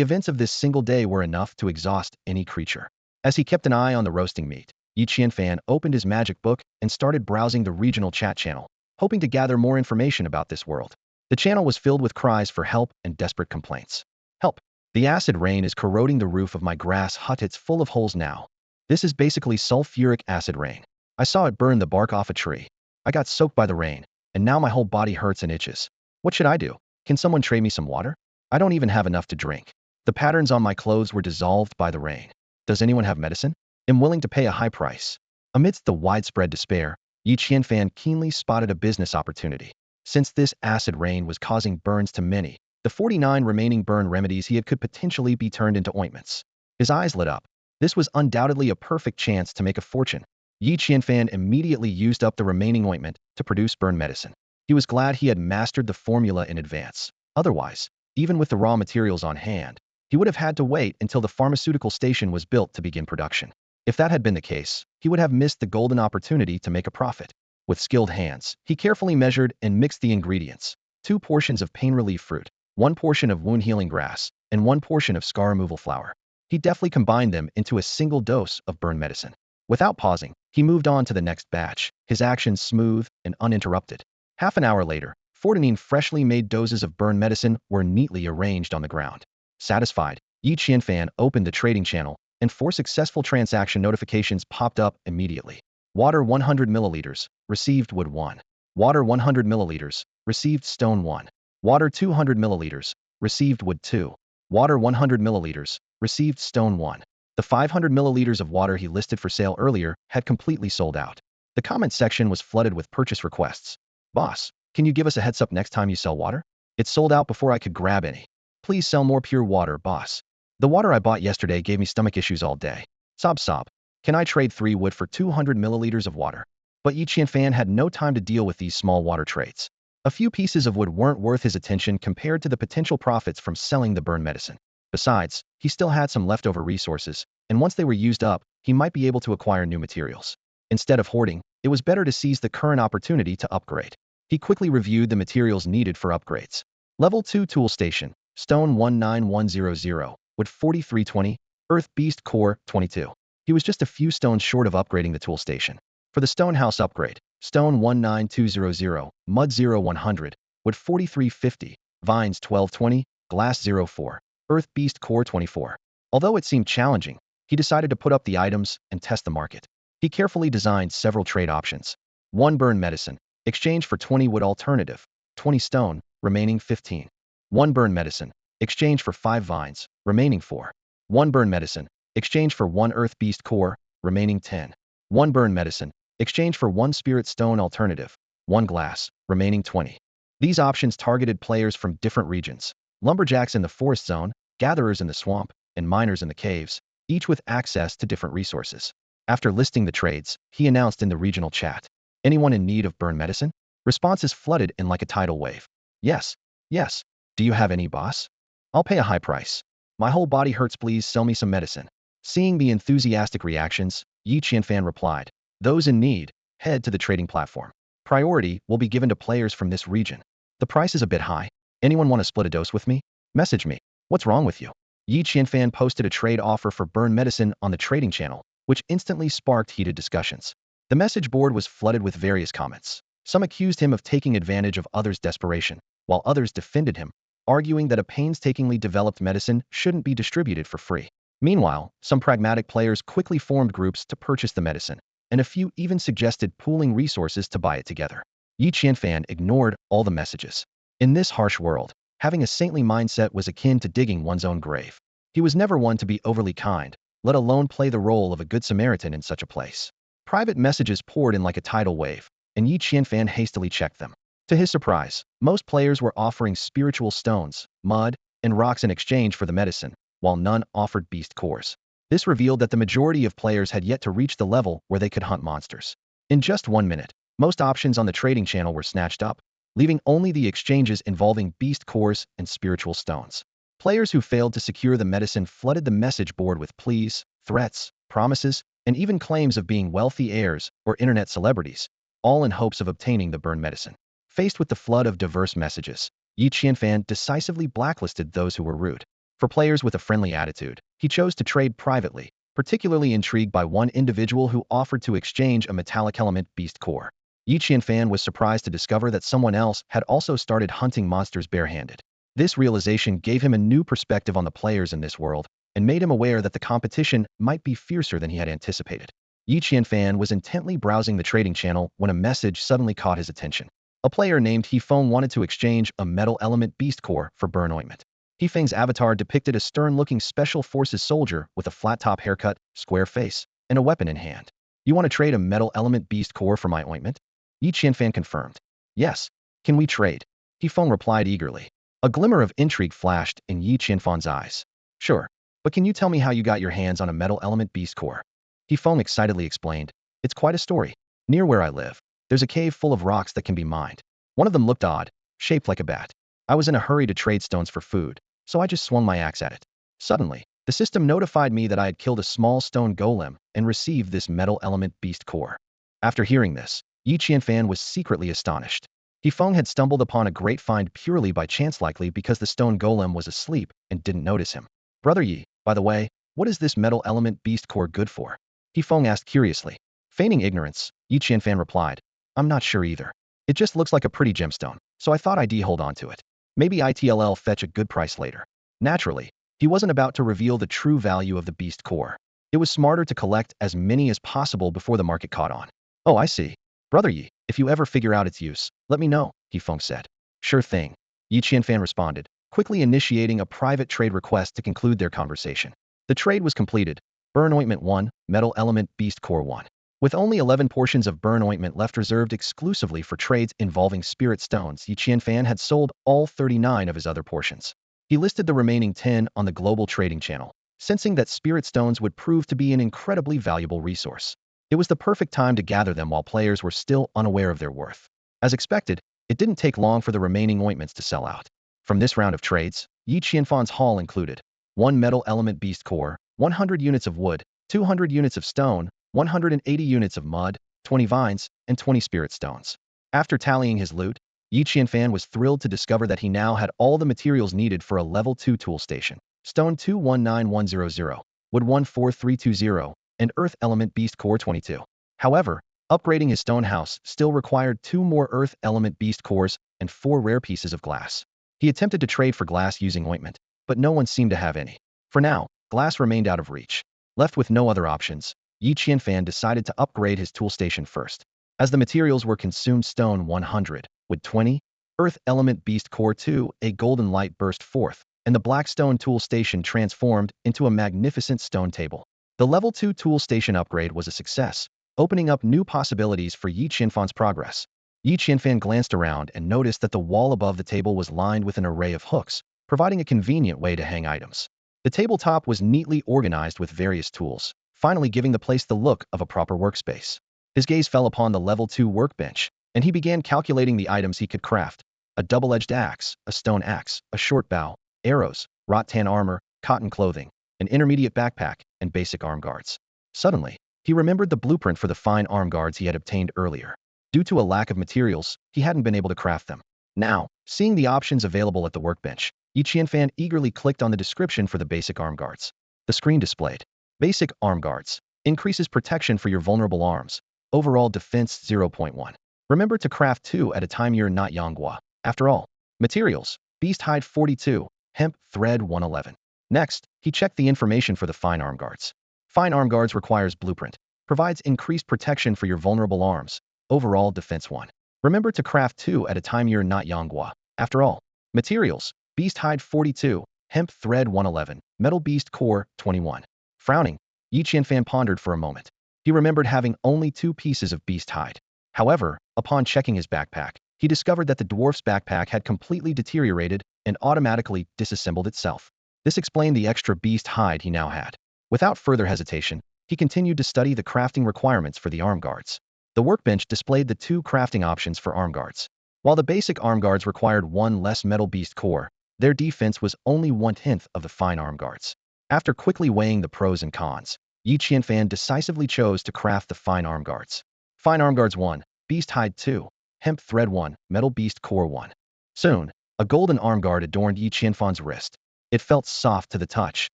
events of this single day were enough to exhaust any creature. As he kept an eye on the roasting meat, Yi Qianfan opened his magic book and started browsing the regional chat channel, hoping to gather more information about this world. The channel was filled with cries for help and desperate complaints. "Help! The acid rain is corroding the roof of my grass hut. It's full of holes now. This is basically sulfuric acid rain. I saw it burn the bark off a tree. I got soaked by the rain, and now my whole body hurts and itches. What should I do? Can someone trade me some water? I don't even have enough to drink. The patterns on my clothes were dissolved by the rain. Does anyone have medicine? I'm willing to pay a high price." Amidst the widespread despair, Yi Qianfan keenly spotted a business opportunity. Since this acid rain was causing burns to many, the 49 remaining burn remedies he had could potentially be turned into ointments. His eyes lit up. This was undoubtedly a perfect chance to make a fortune. Yi Qianfan immediately used up the remaining ointment to produce burn medicine. He was glad he had mastered the formula in advance. Otherwise, even with the raw materials on hand, he would have had to wait until the pharmaceutical station was built to begin production. If that had been the case, he would have missed the golden opportunity to make a profit. With skilled hands, he carefully measured and mixed the ingredients: 2 portions of pain relief fruit, 1 portion of wound healing grass, and 1 portion of scar removal flour. He deftly combined them into a single dose of burn medicine. Without pausing, he moved on to the next batch, his actions smooth and uninterrupted. Half an hour later, 14 freshly made doses of burn medicine were neatly arranged on the ground. Satisfied, Yi Qianfan opened the trading channel, and 4 successful transaction notifications popped up immediately. Water 100 milliliters, received wood 1. Water 100 milliliters, received stone 1. Water 200 milliliters, received wood 2. Water 100 milliliters, received stone 1. The 500 milliliters of water he listed for sale earlier had completely sold out. The comment section was flooded with purchase requests. Boss, can you give us a heads up next time you sell water? It sold out before I could grab any. Please sell more pure water, boss. The water I bought yesterday gave me stomach issues all day. Sob sob. Can I trade 3 wood for 200 milliliters of water? But Yi Qianfan had no time to deal with these small water trades. A few pieces of wood weren't worth his attention compared to the potential profits from selling the burn medicine. Besides, he still had some leftover resources, and once they were used up, he might be able to acquire new materials. Instead of hoarding, it was better to seize the current opportunity to upgrade. He quickly reviewed the materials needed for upgrades. Level 2 Tool Station, Stone 19100, Wood 4320, Earth Beast Core 22. He was just a few stones short of upgrading the tool station. For the stone house upgrade, Stone 19200, Mud 0100, Wood 4350, Vines 1220, Glass 04, Earth Beast Core 24. Although it seemed challenging, he decided to put up the items and test the market. He carefully designed several trade options. 1 burn medicine, exchange for 20 wood alternative, 20 stone, remaining 15. 1 burn medicine, exchange for 5 vines, remaining 4. 1 burn medicine, exchange for 1 earth beast core, remaining 10. 1 burn medicine, exchange for 1 spirit stone alternative, 1 glass, remaining 20. These options targeted players from different regions: lumberjacks in the forest zone, gatherers in the swamp, and miners in the caves, each with access to different resources. After listing the trades, he announced in the regional chat, "Anyone in need of burn medicine?" Responses flooded in like a tidal wave. "Yes, yes. Do you have any, boss? I'll pay a high price. My whole body hurts, please sell me some medicine." Seeing the enthusiastic reactions, Yi Qianfan replied, "Those in need, head to the trading platform. Priority will be given to players from this region. The price is a bit high. Anyone want to split a dose with me? Message me. What's wrong with you?" Yi Qianfan posted a trade offer for burn medicine on the trading channel, which instantly sparked heated discussions. The message board was flooded with various comments. Some accused him of taking advantage of others' desperation, while others defended him, arguing that a painstakingly developed medicine shouldn't be distributed for free. Meanwhile, some pragmatic players quickly formed groups to purchase the medicine, and a few even suggested pooling resources to buy it together. Yi Qianfan ignored all the messages. In this harsh world, having a saintly mindset was akin to digging one's own grave. He was never one to be overly kind, let alone play the role of a good Samaritan in such a place. Private messages poured in like a tidal wave, and Yi Qianfan hastily checked them. To his surprise, most players were offering spiritual stones, mud, and rocks in exchange for the medicine, while none offered beast cores. This revealed that the majority of players had yet to reach the level where they could hunt monsters. In just 1 minute, most options on the trading channel were snatched up, leaving only the exchanges involving beast cores and spiritual stones. Players who failed to secure the medicine flooded the message board with pleas, threats, promises, and even claims of being wealthy heirs or internet celebrities, all in hopes of obtaining the burn medicine. Faced with the flood of diverse messages, Yi Qianfan decisively blacklisted those who were rude. For players with a friendly attitude, he chose to trade privately, particularly intrigued by one individual who offered to exchange a metallic element beast core. Yi Qianfan was surprised to discover that someone else had also started hunting monsters barehanded. This realization gave him a new perspective on the players in this world, and made him aware that the competition might be fiercer than he had anticipated. Yi Qianfan was intently browsing the trading channel when a message suddenly caught his attention. A player named Hefeng wanted to exchange a metal element beast core for burn ointment. Hefeng's avatar depicted a stern-looking special forces soldier with a flat-top haircut, square face, and a weapon in hand. "You want to trade a metal element beast core for my ointment?" Yi Qianfan confirmed. "Yes. Can we trade?" Hefeng replied eagerly. A glimmer of intrigue flashed in Yi Qianfan's eyes. "Sure. But can you tell me how you got your hands on a metal element beast core?" Hefeng excitedly explained. "It's quite a story. Near where I live, there's a cave full of rocks that can be mined. One of them looked odd, shaped like a bat. I was in a hurry to trade stones for food, so I just swung my axe at it. Suddenly, the system notified me that I had killed a small stone golem and received this metal element beast core. After hearing this, Yi Qianfan was secretly astonished. He Feng had stumbled upon a great find purely by chance, likely because the stone golem was asleep and didn't notice him. Brother Yi, by the way, what is this metal element beast core good for? He Feng asked curiously. Feigning ignorance, Yi Qianfan replied, I'm not sure either. It just looks like a pretty gemstone, so I thought I'd hold on to it. Maybe it'll fetch a good price later. Naturally, he wasn't about to reveal the true value of the beast core. It was smarter to collect as many as possible before the market caught on. Oh, I see. Brother Yi, if you ever figure out its use, let me know, He Feng said. Sure thing. Yi Qianfan responded, quickly initiating a private trade request to conclude their conversation. The trade was completed. Burn ointment 1, metal element beast core 1. With only 11 portions of burn ointment left reserved exclusively for trades involving spirit stones, Yi Qianfan had sold all 39 of his other portions. He listed the remaining 10 on the global trading channel, sensing that spirit stones would prove to be an incredibly valuable resource. It was the perfect time to gather them while players were still unaware of their worth. As expected, it didn't take long for the remaining ointments to sell out. From this round of trades, Yi Qianfan's haul included 1 metal element beast core, 100 units of wood, 200 units of stone, 180 units of mud, 20 vines, and 20 spirit stones. After tallying his loot, Yi Qianfan was thrilled to discover that he now had all the materials needed for a level 2 tool station. Stone 219100, wood 14320, and earth element beast core 22. However, upgrading his stone house still required 2 more earth element beast cores and 4 rare pieces of glass. He attempted to trade for glass using ointment, but no one seemed to have any. For now, glass remained out of reach. Left with no other options, Yi Qianfan decided to upgrade his tool station first. As the materials were consumed, stone 100, wood 20, earth element beast core 2, a golden light burst forth, and the black stone tool station transformed into a magnificent stone table. The level 2 tool station upgrade was a success, opening up new possibilities for Yi Qianfan's progress. Yi Qianfan glanced around and noticed that the wall above the table was lined with an array of hooks, providing a convenient way to hang items. The tabletop was neatly organized with various tools, finally giving the place the look of a proper workspace. His gaze fell upon the level 2 workbench, and he began calculating the items he could craft: a double-edged axe, a stone axe, a short bow, arrows, rattan armor, cotton clothing, an intermediate backpack, and basic arm guards. Suddenly, he remembered the blueprint for the fine arm guards he had obtained earlier. Due to a lack of materials, he hadn't been able to craft them. Now, seeing the options available at the workbench, Yi Qianfan eagerly clicked on the description for the basic arm guards. The screen displayed: Basic arm guards. Increases protection for your vulnerable arms. Overall defense 0.1. Remember to craft 2 at a time. You're not Yonghua. After all. Materials: beast hide 42, hemp thread 111. Next, he checked the information for the fine arm guards. Fine arm guards requires blueprint. Provides increased protection for your vulnerable arms. Overall defense 1. Remember to craft 2 at a time. You're not Yonghua. After all. Materials: beast hide 42, hemp thread 111, metal beast core 21. Frowning, Yi Qianfan pondered for a moment. He remembered having only 2 pieces of beast hide. However, upon checking his backpack, he discovered that the dwarf's backpack had completely deteriorated and automatically disassembled itself. This explained the extra beast hide he now had. Without further hesitation, he continued to study the crafting requirements for the arm guards. The workbench displayed the 2 crafting options for arm guards. While the basic arm guards required 1 less metal beast core, their defense was only 1/10 of the fine arm guards. After quickly weighing the pros and cons, Yi Qianfan decisively chose to craft the fine arm guards. Fine arm guards 1, beast hide 2, hemp thread 1, metal beast core 1. Soon, a golden arm guard adorned Yi Qianfan's wrist. It felt soft to the touch,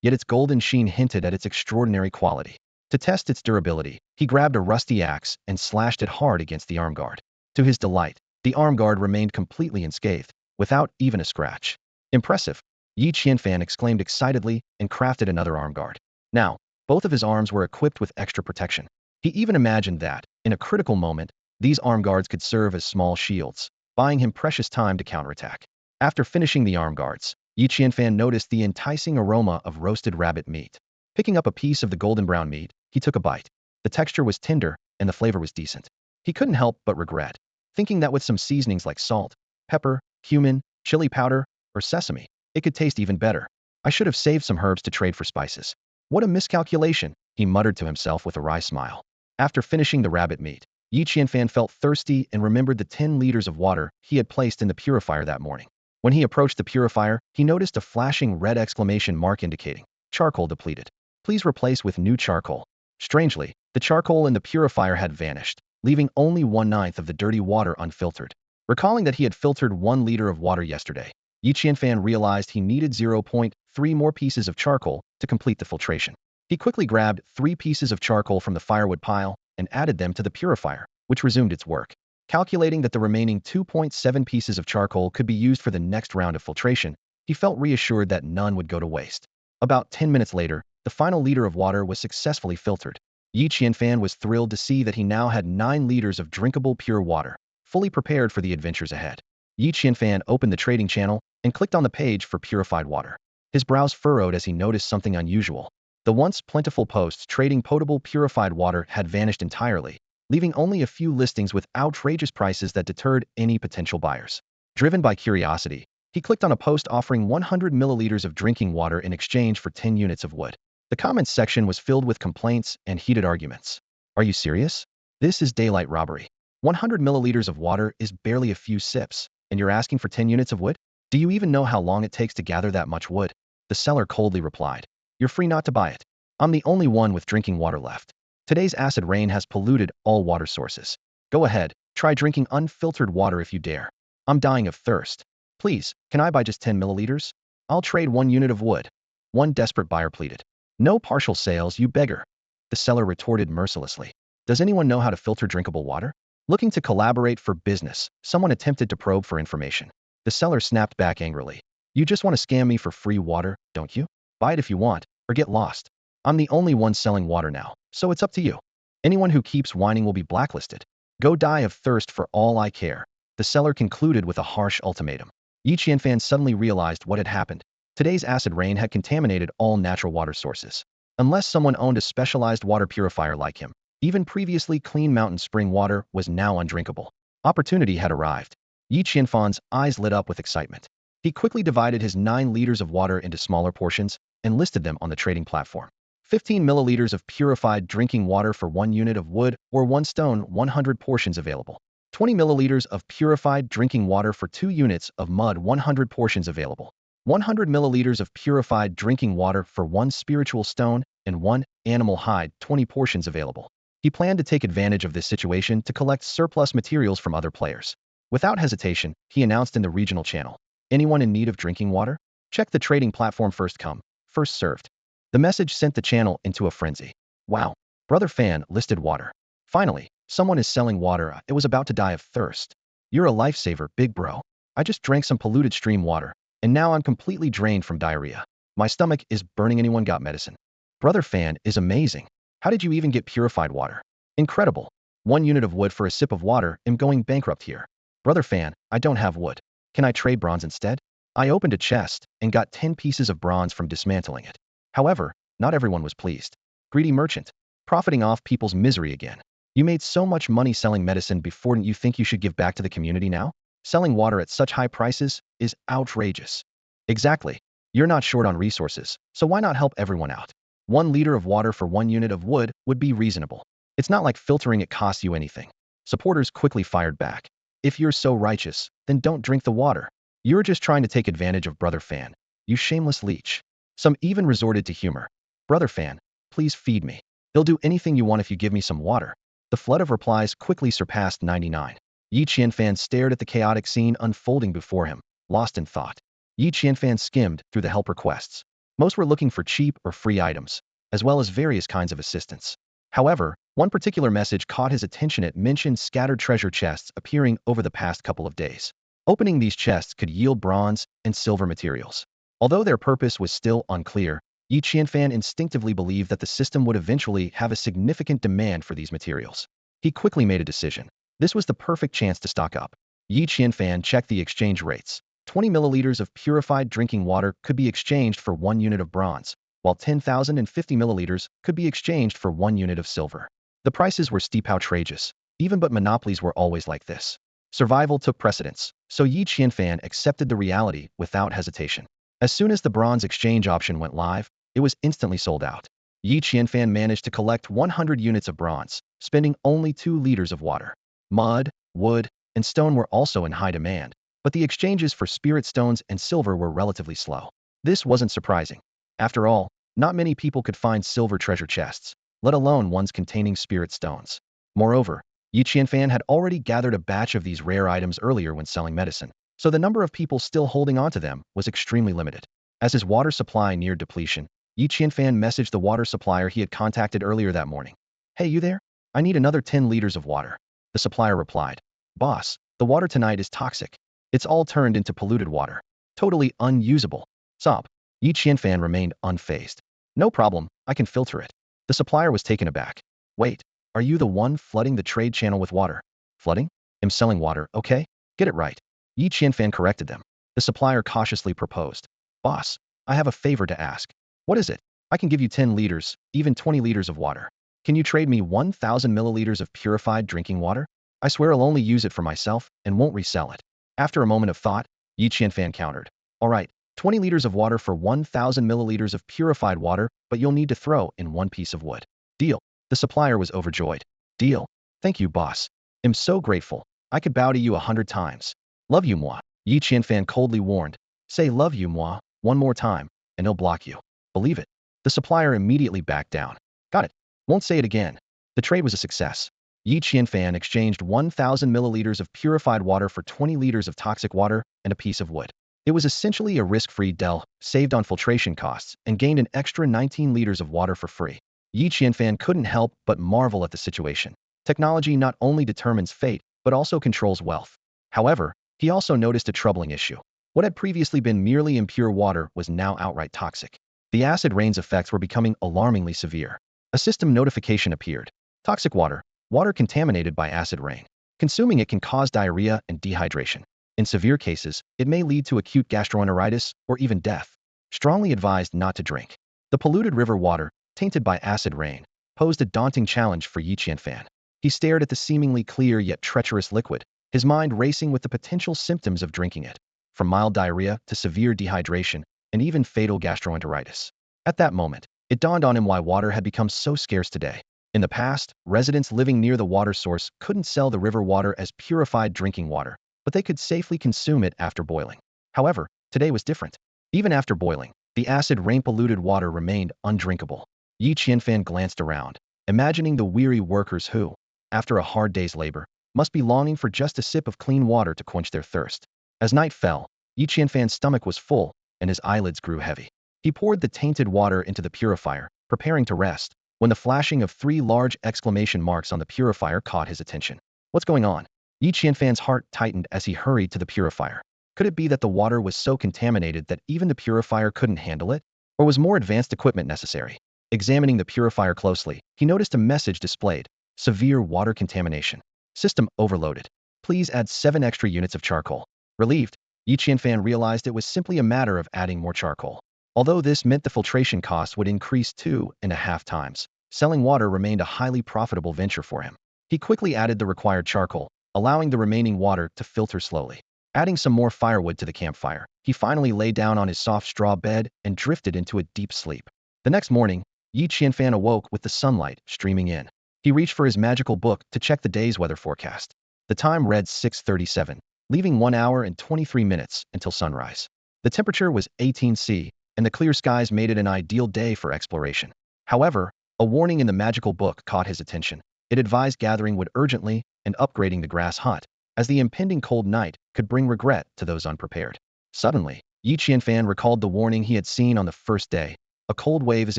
yet its golden sheen hinted at its extraordinary quality. To test its durability, he grabbed a rusty axe and slashed it hard against the arm guard. To his delight, the arm guard remained completely unscathed, without even a scratch. Impressive, Yi Qianfan exclaimed excitedly and crafted another arm guard. Now, both of his arms were equipped with extra protection. He even imagined that, in a critical moment, these arm guards could serve as small shields, buying him precious time to counterattack. After finishing the arm guards, Yi Qianfan noticed the enticing aroma of roasted rabbit meat. Picking up a piece of the golden brown meat, he took a bite. The texture was tender, and the flavor was decent. He couldn't help but regret, thinking that with some seasonings like salt, pepper, cumin, chili powder, or sesame, it could taste even better. I should have saved some herbs to trade for spices. What a miscalculation, he muttered to himself with a wry smile. After finishing the rabbit meat, Yi Qianfan felt thirsty and remembered the 10 liters of water he had placed in the purifier that morning. When he approached the purifier, he noticed a flashing red exclamation mark indicating, "Charcoal depleted. Please replace with new charcoal." Strangely, the charcoal in the purifier had vanished, leaving only 1/9 of the dirty water unfiltered. Recalling that he had filtered 1 liter of water yesterday, Yi Qianfan realized he needed 0.3 more pieces of charcoal to complete the filtration. He quickly grabbed 3 pieces of charcoal from the firewood pile and added them to the purifier, which resumed its work. Calculating that the remaining 2.7 pieces of charcoal could be used for the next round of filtration, he felt reassured that none would go to waste. About 10 minutes later, the final liter of water was successfully filtered. Yi Qianfan was thrilled to see that he now had 9 liters of drinkable pure water, fully prepared for the adventures ahead. Yi Qianfan opened the trading channel and clicked on the page for purified water. His brows furrowed as he noticed something unusual. The once plentiful posts trading potable purified water had vanished entirely, leaving only a few listings with outrageous prices that deterred any potential buyers. Driven by curiosity, he clicked on a post offering 100 milliliters of drinking water in exchange for 10 units of wood. The comments section was filled with complaints and heated arguments. "Are you serious? This is daylight robbery. 100 milliliters of water is barely a few sips, and you're asking for 10 units of wood? Do you even know how long it takes to gather that much wood?" The seller coldly replied, "You're free not to buy it. I'm the only one with drinking water left. Today's acid rain has polluted all water sources. Go ahead, try drinking unfiltered water if you dare. I'm dying of thirst. Please, can I buy just 10 milliliters? I'll trade 1 unit of wood." One desperate buyer pleaded. "No partial sales, you beggar." The seller retorted mercilessly. "Does anyone know how to filter drinkable water?" Looking to collaborate for business, someone attempted to probe for information. The seller snapped back angrily. "You just want to scam me for free water, don't you? Buy it if you want, or get lost. I'm the only one selling water now, so it's up to you. Anyone who keeps whining will be blacklisted. Go die of thirst for all I care." The seller concluded with a harsh ultimatum. Yi Qianfan suddenly realized what had happened. Today's acid rain had contaminated all natural water sources. Unless someone owned a specialized water purifier like him, even previously clean mountain spring water was now undrinkable. Opportunity had arrived. Yi Qianfan's eyes lit up with excitement. He quickly divided his 9 liters of water into smaller portions and listed them on the trading platform. 15 milliliters of purified drinking water for 1 unit of wood or 1 stone, 100 portions available. 20 milliliters of purified drinking water for 2 units of mud, 100 portions available. 100 milliliters of purified drinking water for 1 spiritual stone and 1 animal hide, 20 portions available. He planned to take advantage of this situation to collect surplus materials from other players. Without hesitation, he announced in the regional channel, "Anyone in need of drinking water? Check the trading platform, first come, first served." The message sent the channel into a frenzy. "Wow, Brother Fan listed water. Finally, someone is selling water. I was about to die of thirst. You're a lifesaver, big bro. I just drank some polluted stream water, and now I'm completely drained from diarrhea. My stomach is burning. Anyone got medicine? Brother Fan is amazing. How did you even get purified water? Incredible. 1 unit of wood for a sip of water. I'm going bankrupt here. Brother Fan, I don't have wood. Can I trade bronze instead?" I opened a chest and got 10 pieces of bronze from dismantling it. However, not everyone was pleased. Greedy merchant, profiting off people's misery again. You made so much money selling medicine before, and you think you should give back to the community now? Selling water at such high prices is outrageous. Exactly. You're not short on resources, so why not help everyone out? 1 liter of water for 1 unit of wood would be reasonable. It's not like filtering it costs you anything. Supporters quickly fired back. "If you're so righteous, then don't drink the water. You're just trying to take advantage of Brother Fan. You shameless leech." Some even resorted to humor. "Brother Fan, please feed me. I'll do anything you want if you give me some water." The flood of replies quickly surpassed 99. Yi Qianfan stared at the chaotic scene unfolding before him, lost in thought. Yi Qianfan skimmed through the help requests. Most were looking for cheap or free items, as well as various kinds of assistance. However, one particular message caught his attention. It mentioned scattered treasure chests appearing over the past couple of days. Opening these chests could yield bronze and silver materials. Although their purpose was still unclear, Yi Qianfan instinctively believed that the system would eventually have a significant demand for these materials. He quickly made a decision. This was the perfect chance to stock up. Yi Qianfan checked the exchange rates. 20 milliliters of purified drinking water could be exchanged for 1 unit of bronze, while 10,050 milliliters could be exchanged for 1 unit of silver. The prices were steep, outrageous. Even but monopolies were always like this. Survival took precedence, so Yi Qianfan accepted the reality without hesitation. As soon as the bronze exchange option went live, it was instantly sold out. Yi Qianfan managed to collect 100 units of bronze, spending only 2 liters of water. Mud, wood, and stone were also in high demand, but the exchanges for spirit stones and silver were relatively slow. This wasn't surprising. After all, not many people could find silver treasure chests, let alone ones containing spirit stones. Moreover, Yi Qianfan had already gathered a batch of these rare items earlier when selling medicine, so the number of people still holding onto them was extremely limited. As his water supply neared depletion, Yi Qianfan messaged the water supplier he had contacted earlier that morning. "Hey, you there? I need another 10 liters of water." The supplier replied, "Boss, the water tonight is toxic. It's all turned into polluted water. Totally unusable." Sob. Yi Qianfan remained unfazed. "No problem, I can filter it." The supplier was taken aback. "Wait, are you the one flooding the trade channel with water?" "Flooding? I'm selling water, okay? Get it right." Yi Qianfan corrected them. The supplier cautiously proposed. "Boss, I have a favor to ask." "What is it?" "I can give you 10 liters, even 20 liters of water. Can you trade me 1,000 milliliters of purified drinking water? I swear I'll only use it for myself and won't resell it." After a moment of thought, Yi Qianfan countered. "All right, 20 liters of water for 1,000 milliliters of purified water, but you'll need to throw in 1 piece of wood." "Deal." The supplier was overjoyed. "Deal. Thank you, boss. I'm so grateful. I could bow to you 100 times." "Love you, moi," Yi Qianfan coldly warned. "Say love you, moi, one more time, and he'll block you. Believe it." The supplier immediately backed down. "Got it. Won't say it again." The trade was a success. Yi Qianfan exchanged 1,000 milliliters of purified water for 20 liters of toxic water and a piece of wood. It was essentially a risk-free deal, saved on filtration costs, and gained an extra 19 liters of water for free. Yi Qianfan couldn't help but marvel at the situation. Technology not only determines fate, but also controls wealth. However, he also noticed a troubling issue. What had previously been merely impure water was now outright toxic. The acid rain's effects were becoming alarmingly severe. A system notification appeared. Toxic water, water contaminated by acid rain. Consuming it can cause diarrhea and dehydration. In severe cases, it may lead to acute gastroenteritis or even death. Strongly advised not to drink. The polluted river water, tainted by acid rain, posed a daunting challenge for Yi Qianfan. He stared at the seemingly clear yet treacherous liquid, his mind racing with the potential symptoms of drinking it, from mild diarrhea to severe dehydration and even fatal gastroenteritis. At that moment, it dawned on him why water had become so scarce today. In the past, residents living near the water source couldn't sell the river water as purified drinking water, but they could safely consume it after boiling. However, today was different. Even after boiling, the acid rain-polluted water remained undrinkable. Yi Qianfan glanced around, imagining the weary workers who, after a hard day's labor, must be longing for just a sip of clean water to quench their thirst. As night fell, Yi Qianfan's stomach was full, and his eyelids grew heavy. He poured the tainted water into the purifier, preparing to rest, when the flashing of 3 large exclamation marks on the purifier caught his attention. "What's going on?" Yi Qianfan's heart tightened as he hurried to the purifier. Could it be that the water was so contaminated that even the purifier couldn't handle it? Or was more advanced equipment necessary? Examining the purifier closely, he noticed a message displayed: "Severe water contamination. System overloaded. Please add 7 extra units of charcoal." Relieved, Yi Qianfan realized it was simply a matter of adding more charcoal. Although this meant the filtration costs would increase 2.5 times, selling water remained a highly profitable venture for him. He quickly added the required charcoal, allowing the remaining water to filter slowly. Adding some more firewood to the campfire, he finally lay down on his soft straw bed and drifted into a deep sleep. The next morning, Yi Qianfan awoke with the sunlight streaming in. He reached for his magical book to check the day's weather forecast. The time read 6:37, leaving 1 hour and 23 minutes until sunrise. The temperature was 18 C, and the clear skies made it an ideal day for exploration. However, a warning in the magical book caught his attention. It advised gathering wood urgently and upgrading the grass hut, as the impending cold night could bring regret to those unprepared. Suddenly, Yi Qianfan recalled the warning he had seen on the first day: a cold wave is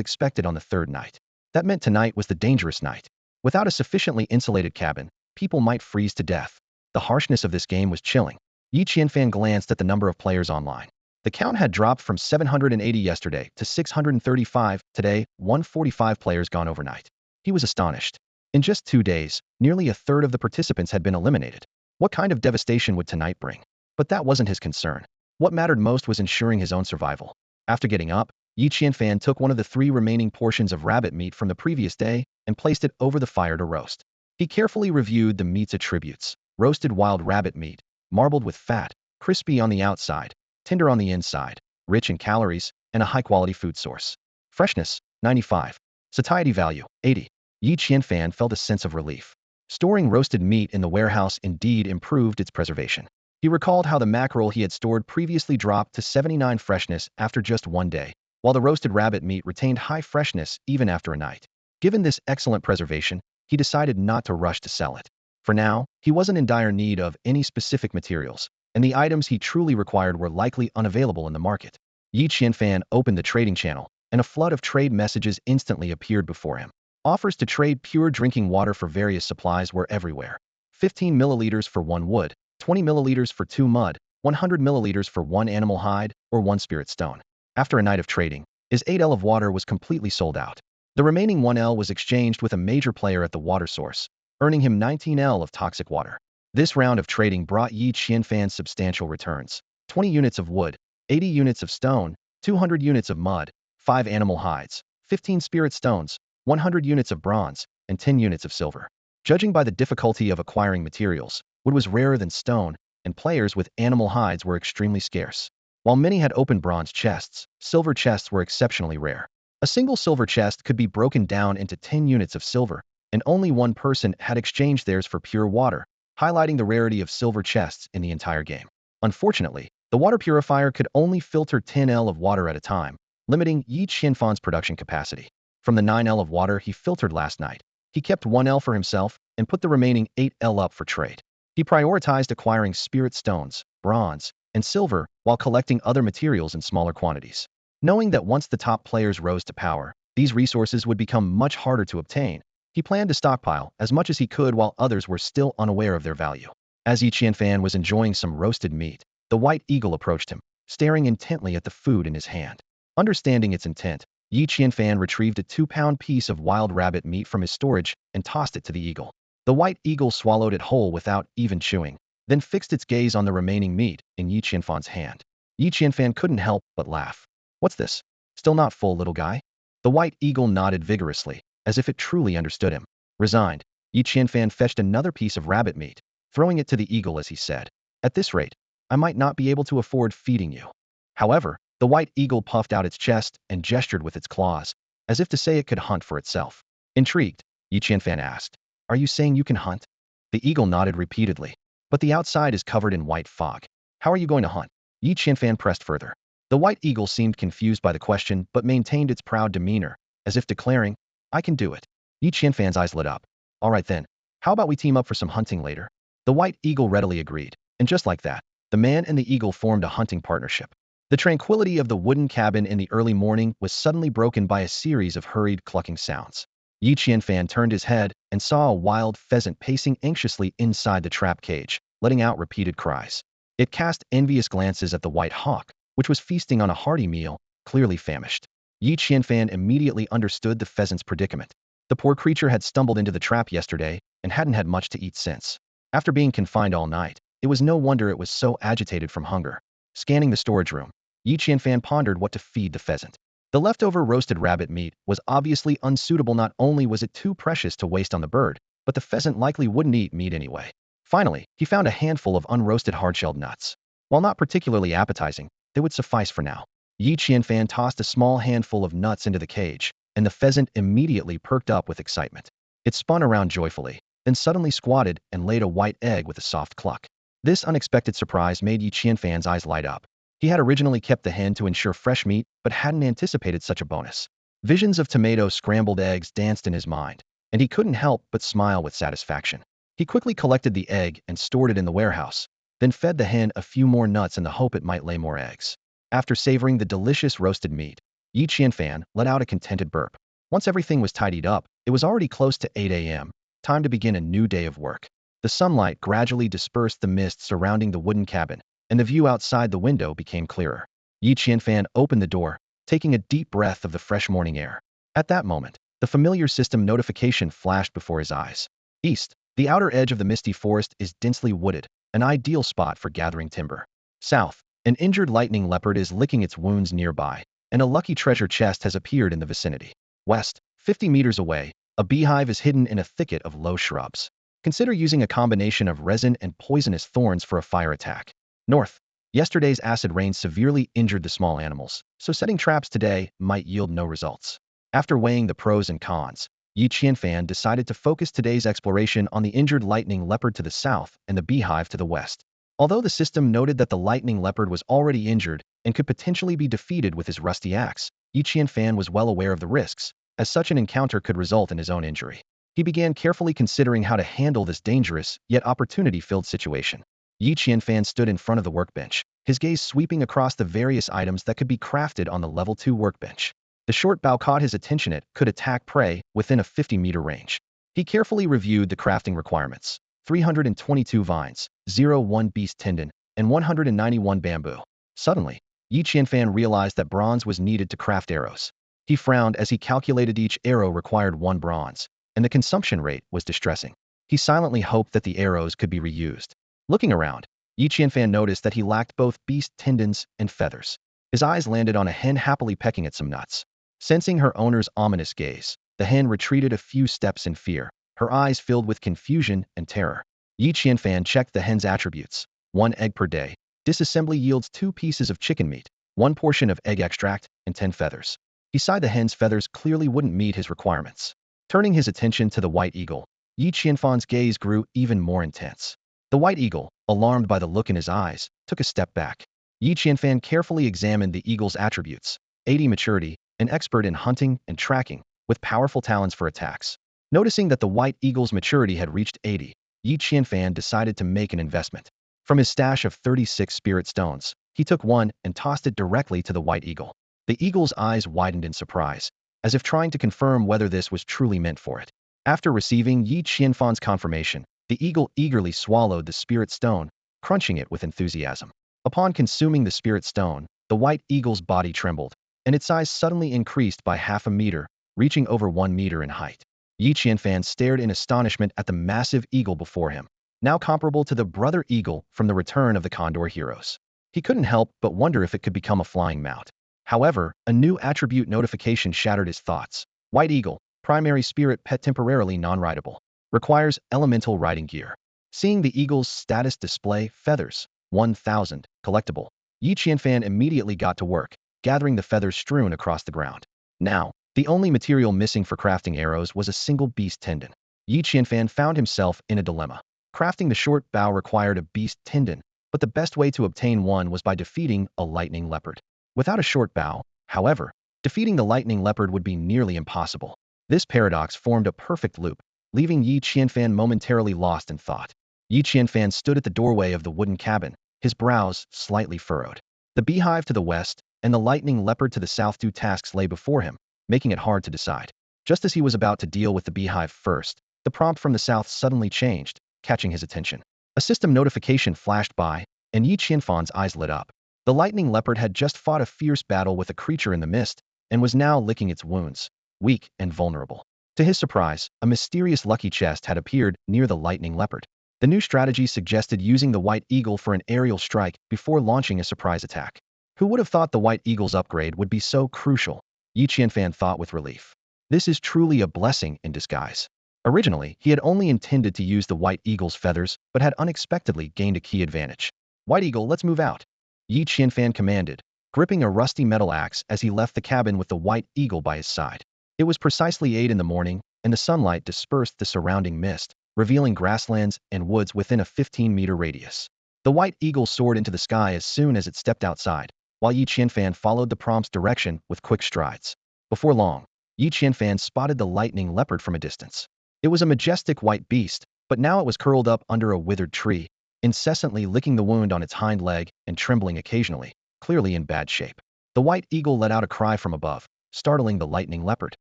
expected on the 3rd night. That meant tonight was the dangerous night. Without a sufficiently insulated cabin, people might freeze to death. The harshness of this game was chilling. Yi Qianfan glanced at the number of players online. The count had dropped from 780 yesterday to 635 today, 145 players gone overnight. He was astonished. In just 2 days, nearly a third of the participants had been eliminated. What kind of devastation would tonight bring? But that wasn't his concern. What mattered most was ensuring his own survival. After getting up, Yi Qianfan took one of the 3 remaining portions of rabbit meat from the previous day and placed it over the fire to roast. He carefully reviewed the meat's attributes: roasted wild rabbit meat, marbled with fat, crispy on the outside, tender on the inside, rich in calories, and a high-quality food source. Freshness, 95. Satiety value, 80. Yi Qianfan felt a sense of relief. Storing roasted meat in the warehouse indeed improved its preservation. He recalled how the mackerel he had stored previously dropped to 79 freshness after just one day, while the roasted rabbit meat retained high freshness even after a night. Given this excellent preservation, he decided not to rush to sell it. For now, he wasn't in dire need of any specific materials, and the items he truly required were likely unavailable in the market. Yi Qianfan opened the trading channel, and a flood of trade messages instantly appeared before him. Offers to trade pure drinking water for various supplies were everywhere. 15 milliliters for 1 wood, 20 milliliters for 2 mud, 100 milliliters for 1 animal hide, or 1 spirit stone. After a night of trading, his 8L of water was completely sold out. The remaining 1L was exchanged with a major player at the water source, earning him 19L of toxic water. This round of trading brought Yi Qianfan substantial returns. 20 units of wood, 80 units of stone, 200 units of mud, 5 animal hides, 15 spirit stones, 100 units of bronze, and 10 units of silver. Judging by the difficulty of acquiring materials, wood was rarer than stone, and players with animal hides were extremely scarce. While many had open bronze chests, silver chests were exceptionally rare. A single silver chest could be broken down into 10 units of silver, and only one person had exchanged theirs for pure water, highlighting the rarity of silver chests in the entire game. Unfortunately, the water purifier could only filter 10L of water at a time, limiting Yi Qianfan's production capacity. From the 9L of water he filtered last night, he kept 1L for himself and put the remaining 8L up for trade. He prioritized acquiring spirit stones, bronze, and silver while collecting other materials in smaller quantities. Knowing that once the top players rose to power, these resources would become much harder to obtain, he planned to stockpile as much as he could while others were still unaware of their value. As Yi Qianfan was enjoying some roasted meat, the white eagle approached him, staring intently at the food in his hand. Understanding its intent, Yi Qianfan retrieved a 2-pound piece of wild rabbit meat from his storage and tossed it to the eagle. The white eagle swallowed it whole without even chewing, then fixed its gaze on the remaining meat in Yi Qianfan's hand. Yi Qianfan couldn't help but laugh. What's this? Still not full, little guy? The white eagle nodded vigorously, as if it truly understood him. Resigned, Yi Qianfan fetched another piece of rabbit meat, throwing it to the eagle as he said, "At this rate, I might not be able to afford feeding you." However, the white eagle puffed out its chest and gestured with its claws, as if to say it could hunt for itself. Intrigued, Yi Qianfan asked, "Are you saying you can hunt?" The eagle nodded repeatedly. "But the outside is covered in white fog. How are you going to hunt?" Yi Qianfan pressed further. The white eagle seemed confused by the question but maintained its proud demeanor, as if declaring, "I can do it." Yi Qianfan's eyes lit up. "All right then, how about we team up for some hunting later?" The white eagle readily agreed, and just like that, the man and the eagle formed a hunting partnership. The tranquility of the wooden cabin in the early morning was suddenly broken by a series of hurried clucking sounds. Yi Qianfan turned his head and saw a wild pheasant pacing anxiously inside the trap cage, letting out repeated cries. It cast envious glances at the white hawk, which was feasting on a hearty meal, clearly famished. Yi Qianfan immediately understood the pheasant's predicament. The poor creature had stumbled into the trap yesterday and hadn't had much to eat since. After being confined all night, it was no wonder it was so agitated from hunger. Scanning the storage room, Yi Qianfan pondered what to feed the pheasant. The leftover roasted rabbit meat was obviously unsuitable. Not only was it too precious to waste on the bird, but the pheasant likely wouldn't eat meat anyway. Finally, he found a handful of unroasted hard-shelled nuts. While not particularly appetizing, they would suffice for now. Yi Qianfan tossed a small handful of nuts into the cage, and the pheasant immediately perked up with excitement. It spun around joyfully, then suddenly squatted and laid a white egg with a soft cluck. This unexpected surprise made Yi Qianfan's eyes light up. He had originally kept the hen to ensure fresh meat, but hadn't anticipated such a bonus. Visions of tomato scrambled eggs danced in his mind, and he couldn't help but smile with satisfaction. He quickly collected the egg and stored it in the warehouse, then fed the hen a few more nuts in the hope it might lay more eggs. After savoring the delicious roasted meat, Yi Qianfan let out a contented burp. Once everything was tidied up, it was already close to 8 a.m., time to begin a new day of work. The sunlight gradually dispersed the mist surrounding the wooden cabin, and the view outside the window became clearer. Yi Qianfan opened the door, taking a deep breath of the fresh morning air. At that moment, the familiar system notification flashed before his eyes. East, the outer edge of the Misty Forest is densely wooded, an ideal spot for gathering timber. South, an injured lightning leopard is licking its wounds nearby, and a lucky treasure chest has appeared in the vicinity. West, 50 meters away, a beehive is hidden in a thicket of low shrubs. Consider using a combination of resin and poisonous thorns for a fire attack. North, yesterday's acid rain severely injured the small animals, so setting traps today might yield no results. After weighing the pros and cons, Yi Qianfan decided to focus today's exploration on the injured lightning leopard to the south and the beehive to the west. Although the system noted that the lightning leopard was already injured and could potentially be defeated with his rusty axe, Yi Qianfan was well aware of the risks, as such an encounter could result in his own injury. He began carefully considering how to handle this dangerous, yet opportunity-filled situation. Yi Qianfan stood in front of the workbench, his gaze sweeping across the various items that could be crafted on the level 2 workbench. The short bow caught his attention. It could attack prey within a 50-meter range. He carefully reviewed the crafting requirements: 322 vines, 01 beast tendon, and 191 bamboo. Suddenly, Yi Qianfan realized that bronze was needed to craft arrows. He frowned as he calculated each arrow required 1 bronze, and the consumption rate was distressing. He silently hoped that the arrows could be reused. Looking around, Yi Qianfan noticed that he lacked both beast tendons and feathers. His eyes landed on a hen happily pecking at some nuts. Sensing her owner's ominous gaze, the hen retreated a few steps in fear, her eyes filled with confusion and terror. Yi Qianfan checked the hen's attributes: 1 egg per day, disassembly yields 2 pieces of chicken meat, 1 portion of egg extract, and 10 feathers. He sighed. The hen's feathers clearly wouldn't meet his requirements. Turning his attention to the white eagle, Yi Qianfan's gaze grew even more intense. The white eagle, alarmed by the look in his eyes, took a step back. Yi Qianfan carefully examined the eagle's attributes: 80 maturity, an expert in hunting and tracking, with powerful talents for attacks. Noticing that the white eagle's maturity had reached 80, Yi Qianfan decided to make an investment. From his stash of 36 spirit stones, he took one and tossed it directly to the white eagle. The eagle's eyes widened in surprise, as if trying to confirm whether this was truly meant for it. After receiving Yi Qianfan's confirmation, the eagle eagerly swallowed the spirit stone, crunching it with enthusiasm. Upon consuming the spirit stone, the white eagle's body trembled, and its size suddenly increased by half a meter, reaching over 1 meter in height. Yi Qianfan stared in astonishment at the massive eagle before him, now comparable to the brother eagle from the Return of the Condor Heroes. He couldn't help but wonder if it could become a flying mount. However, a new attribute notification shattered his thoughts. White eagle, primary spirit pet, temporarily non-rideable. Requires elemental riding gear. Seeing the eagle's status display: feathers, 1,000, collectible. Yi Qianfan immediately got to work, gathering the feathers strewn across the ground. Now, the only material missing for crafting arrows was a single beast tendon. Yi Qianfan found himself in a dilemma. Crafting the short bow required a beast tendon, but the best way to obtain one was by defeating a lightning leopard. Without a short bow, however, defeating the lightning leopard would be nearly impossible. This paradox formed a perfect loop, leaving Yi Qianfan momentarily lost in thought. Yi Qianfan stood at the doorway of the wooden cabin, his brows slightly furrowed. The beehive to the west and the lightning leopard to the south. 2 tasks lay before him, making it hard to decide. Just as he was about to deal with the beehive first, the prompt from the south suddenly changed, catching his attention. A system notification flashed by, and Yi Qianfan's eyes lit up. The lightning leopard had just fought a fierce battle with a creature in the mist, and was now licking its wounds, weak and vulnerable. To his surprise, a mysterious lucky chest had appeared near the lightning leopard. The new strategy suggested using the white eagle for an aerial strike before launching a surprise attack. Who would have thought the white eagle's upgrade would be so crucial? Yi Qianfan thought with relief. This is truly a blessing in disguise. Originally, he had only intended to use the white eagle's feathers, but had unexpectedly gained a key advantage. White eagle, let's move out, Yi Qianfan commanded, gripping a rusty metal axe as he left the cabin with the white eagle by his side. It was precisely 8 in the morning, and the sunlight dispersed the surrounding mist, revealing grasslands and woods within a 15-meter radius. The white eagle soared into the sky as soon as it stepped outside, while Yi Qianfan followed the prompt's direction with quick strides. Before long, Yi Qianfan spotted the lightning leopard from a distance. It was a majestic white beast, but now it was curled up under a withered tree, incessantly licking the wound on its hind leg and trembling occasionally, clearly in bad shape. The white eagle let out a cry from above, startling the lightning leopard.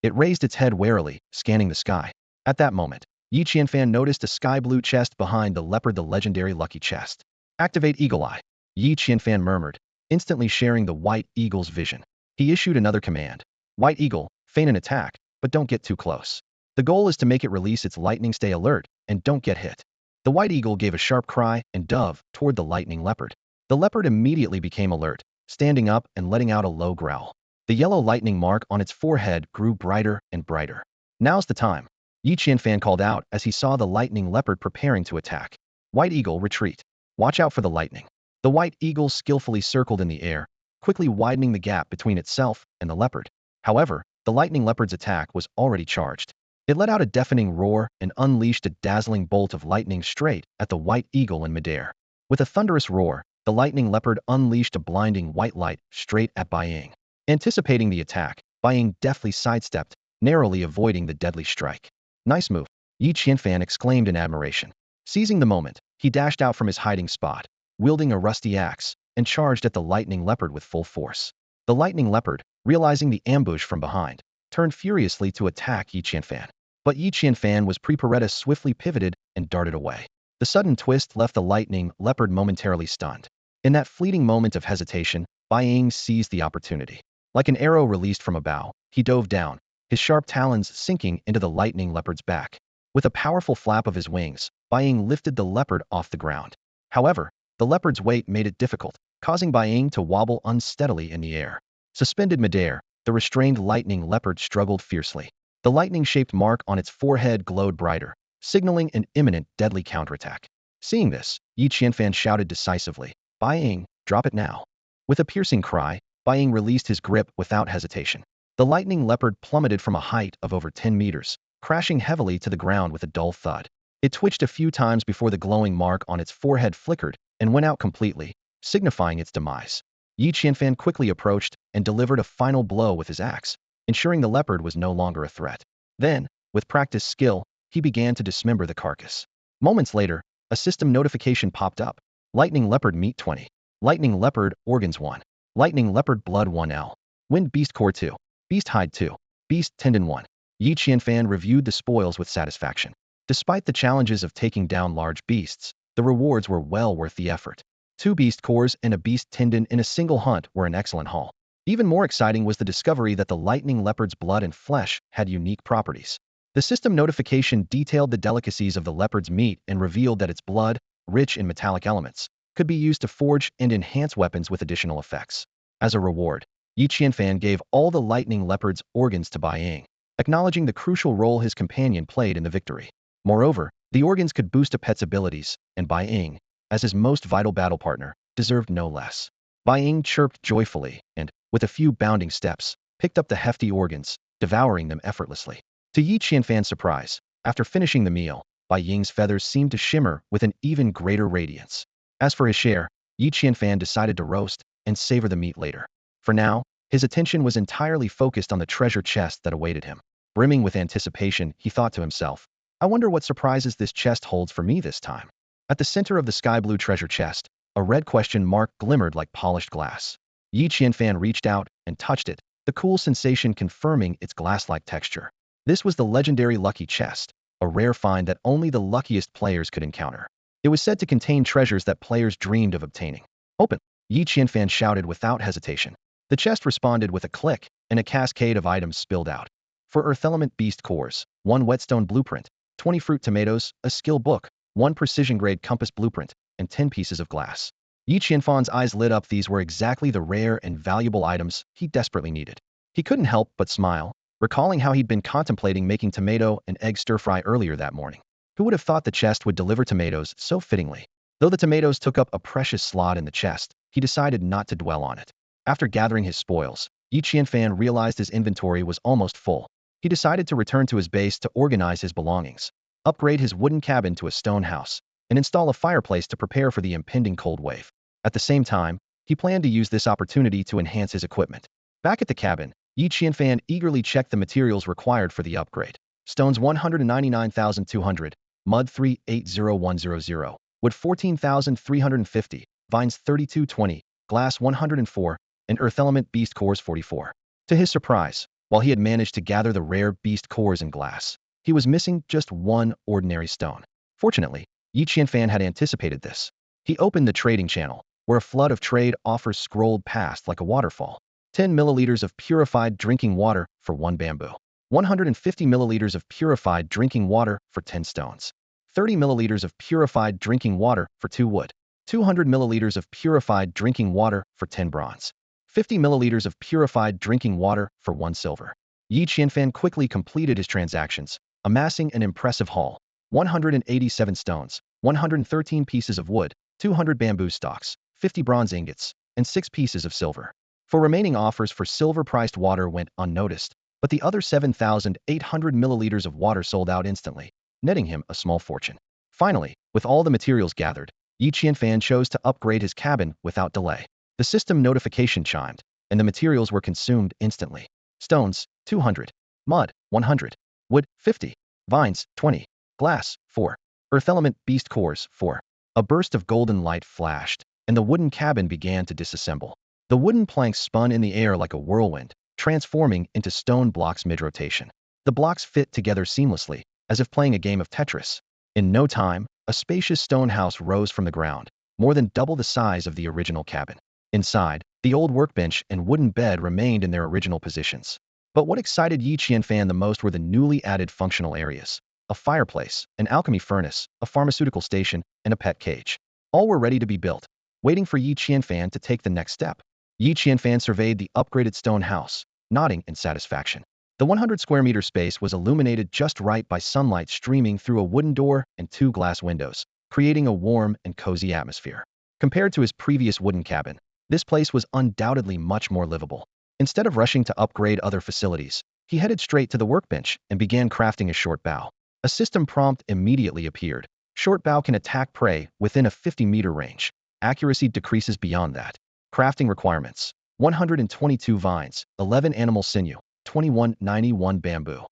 It raised its head warily, scanning the sky. At that moment, Yi Qianfan noticed a sky-blue chest behind the leopard, the legendary lucky chest. Activate Eagle Eye, Yi Qianfan murmured, instantly sharing the white eagle's vision. He issued another command. White eagle, feign an attack, but don't get too close. The goal is to make it release its lightning. Stay alert, and don't get hit. The white eagle gave a sharp cry and dove toward the lightning leopard. The leopard immediately became alert, standing up and letting out a low growl. The yellow lightning mark on its forehead grew brighter and brighter. Now's the time, Yi Qianfan called out as he saw the lightning leopard preparing to attack. White eagle, retreat. Watch out for the lightning. The white eagle skillfully circled in the air, quickly widening the gap between itself and the leopard. However, the lightning leopard's attack was already charged. It let out a deafening roar and unleashed a dazzling bolt of lightning straight at the white eagle in midair. With a thunderous roar, the lightning leopard unleashed a blinding white light straight at Bai Ying. Anticipating the attack, Bai Ying deftly sidestepped, narrowly avoiding the deadly strike. "Nice move," Yi Qianfan exclaimed in admiration. Seizing the moment, he dashed out from his hiding spot, wielding a rusty axe, and charged at the lightning leopard with full force. The lightning leopard, realizing the ambush from behind, turned furiously to attack Yi Qianfan. But Yi Qianfan was prepared, swiftly pivoted and darted away. The sudden twist left the lightning leopard momentarily stunned. In that fleeting moment of hesitation, Bai Ying seized the opportunity. Like an arrow released from a bow, he dove down, his sharp talons sinking into the lightning leopard's back. With a powerful flap of his wings, Bai Ying lifted the leopard off the ground. However, the leopard's weight made it difficult, causing Bai Ying to wobble unsteadily in the air. Suspended midair, the restrained lightning leopard struggled fiercely. The lightning-shaped mark on its forehead glowed brighter, signaling an imminent deadly counterattack. Seeing this, Yi Qianfan shouted decisively, "Bai Ying, drop it now." With a piercing cry, Bai Ying released his grip without hesitation. The lightning leopard plummeted from a height of over 10 meters, crashing heavily to the ground with a dull thud. It twitched a few times before the glowing mark on its forehead flickered and went out completely, signifying its demise. Yi Qianfan quickly approached and delivered a final blow with his axe, ensuring the leopard was no longer a threat. Then, with practiced skill, he began to dismember the carcass. Moments later, a system notification popped up. Lightning leopard meat 20. Lightning leopard organs 1. Lightning leopard blood 1L. Wind beast core 2. Beast hide 2. Beast tendon 1. Yi Qianfan reviewed the spoils with satisfaction. Despite the challenges of taking down large beasts, the rewards were well worth the effort. 2 beast cores and a beast tendon in a single hunt were an excellent haul. Even more exciting was the discovery that the lightning leopard's blood and flesh had unique properties. The system notification detailed the delicacies of the leopard's meat and revealed that its blood, rich in metallic elements, could be used to forge and enhance weapons with additional effects. As a reward, Yi Qianfan gave all the lightning leopard's organs to Bai Ying, acknowledging the crucial role his companion played in the victory. Moreover, the organs could boost a pet's abilities, and Bai Ying, as his most vital battle partner, deserved no less. Bai Ying chirped joyfully and, with a few bounding steps, picked up the hefty organs, devouring them effortlessly. To Yi Qianfan's surprise, after finishing the meal, Bai Ying's feathers seemed to shimmer with an even greater radiance. As for his share, Yi Qianfan decided to roast and savor the meat later. For now, his attention was entirely focused on the treasure chest that awaited him. Brimming with anticipation, he thought to himself, "I wonder what surprises this chest holds for me this time." At the center of the sky-blue treasure chest, a red question mark glimmered like polished glass. Yi Qianfan reached out and touched it, the cool sensation confirming its glass-like texture. This was the legendary Lucky Chest, a rare find that only the luckiest players could encounter. It was said to contain treasures that players dreamed of obtaining. "Open!" Yi Qianfan shouted without hesitation. The chest responded with a click, and a cascade of items spilled out. For Earth Element Beast Cores, 1 Whetstone Blueprint, 20 Fruit Tomatoes, a Skill Book, 1 Precision-Grade Compass Blueprint, and 10 pieces of glass. Yi Qianfan's eyes lit up. These were exactly the rare and valuable items he desperately needed. He couldn't help but smile, recalling how he'd been contemplating making tomato and egg stir-fry earlier that morning. Who would have thought the chest would deliver tomatoes so fittingly? Though the tomatoes took up a precious slot in the chest, he decided not to dwell on it. After gathering his spoils, Yi Qianfan realized his inventory was almost full. He decided to return to his base to organize his belongings, upgrade his wooden cabin to a stone house, and install a fireplace to prepare for the impending cold wave. At the same time, he planned to use this opportunity to enhance his equipment. Back at the cabin, Yi Qianfan eagerly checked the materials required for the upgrade. Stones 199,200, mud 380,100, wood 14,350, vines 3220, glass 104, and earth element beast cores 44. To his surprise, while he had managed to gather the rare beast cores and glass, he was missing just one ordinary stone. Fortunately, Yi Qianfan had anticipated this. He opened the trading channel, where a flood of trade offers scrolled past like a waterfall. 10 milliliters of purified drinking water for 1 bamboo. 150 milliliters of purified drinking water for 10 stones. 30 milliliters of purified drinking water for 2 wood. 200 milliliters of purified drinking water for 10 bronze. 50 milliliters of purified drinking water for 1 silver. Yi Qianfan quickly completed his transactions, amassing an impressive haul. 187 stones, 113 pieces of wood, 200 bamboo stalks, 50 bronze ingots, and 6 pieces of silver. For remaining offers for silver-priced water went unnoticed, but the other 7,800 milliliters of water sold out instantly, netting him a small fortune. Finally, with all the materials gathered, Yi Qianfan chose to upgrade his cabin without delay. The system notification chimed, and the materials were consumed instantly. Stones, 200. Mud, 100. Wood, 50. Vines, 20. Glass, 4. Earth element beast cores, 4. A burst of golden light flashed, and the wooden cabin began to disassemble. The wooden planks spun in the air like a whirlwind, transforming into stone blocks mid-rotation. The blocks fit together seamlessly, as if playing a game of Tetris. In no time, a spacious stone house rose from the ground, more than double the size of the original cabin. Inside, the old workbench and wooden bed remained in their original positions. But what excited Yi Qianfan the most were the newly added functional areas. A fireplace, an alchemy furnace, a pharmaceutical station, and a pet cage. All were ready to be built, waiting for Yi Qianfan to take the next step. Yi Qianfan surveyed the upgraded stone house, nodding in satisfaction. The 100-square-meter space was illuminated just right by sunlight streaming through a wooden door and 2 glass windows, creating a warm and cozy atmosphere. Compared to his previous wooden cabin, this place was undoubtedly much more livable. Instead of rushing to upgrade other facilities, he headed straight to the workbench and began crafting a short bow. A system prompt immediately appeared. Short bow can attack prey within a 50-meter range. Accuracy decreases beyond that. Crafting requirements: 122 vines, 11 animal sinew, 2191 bamboo.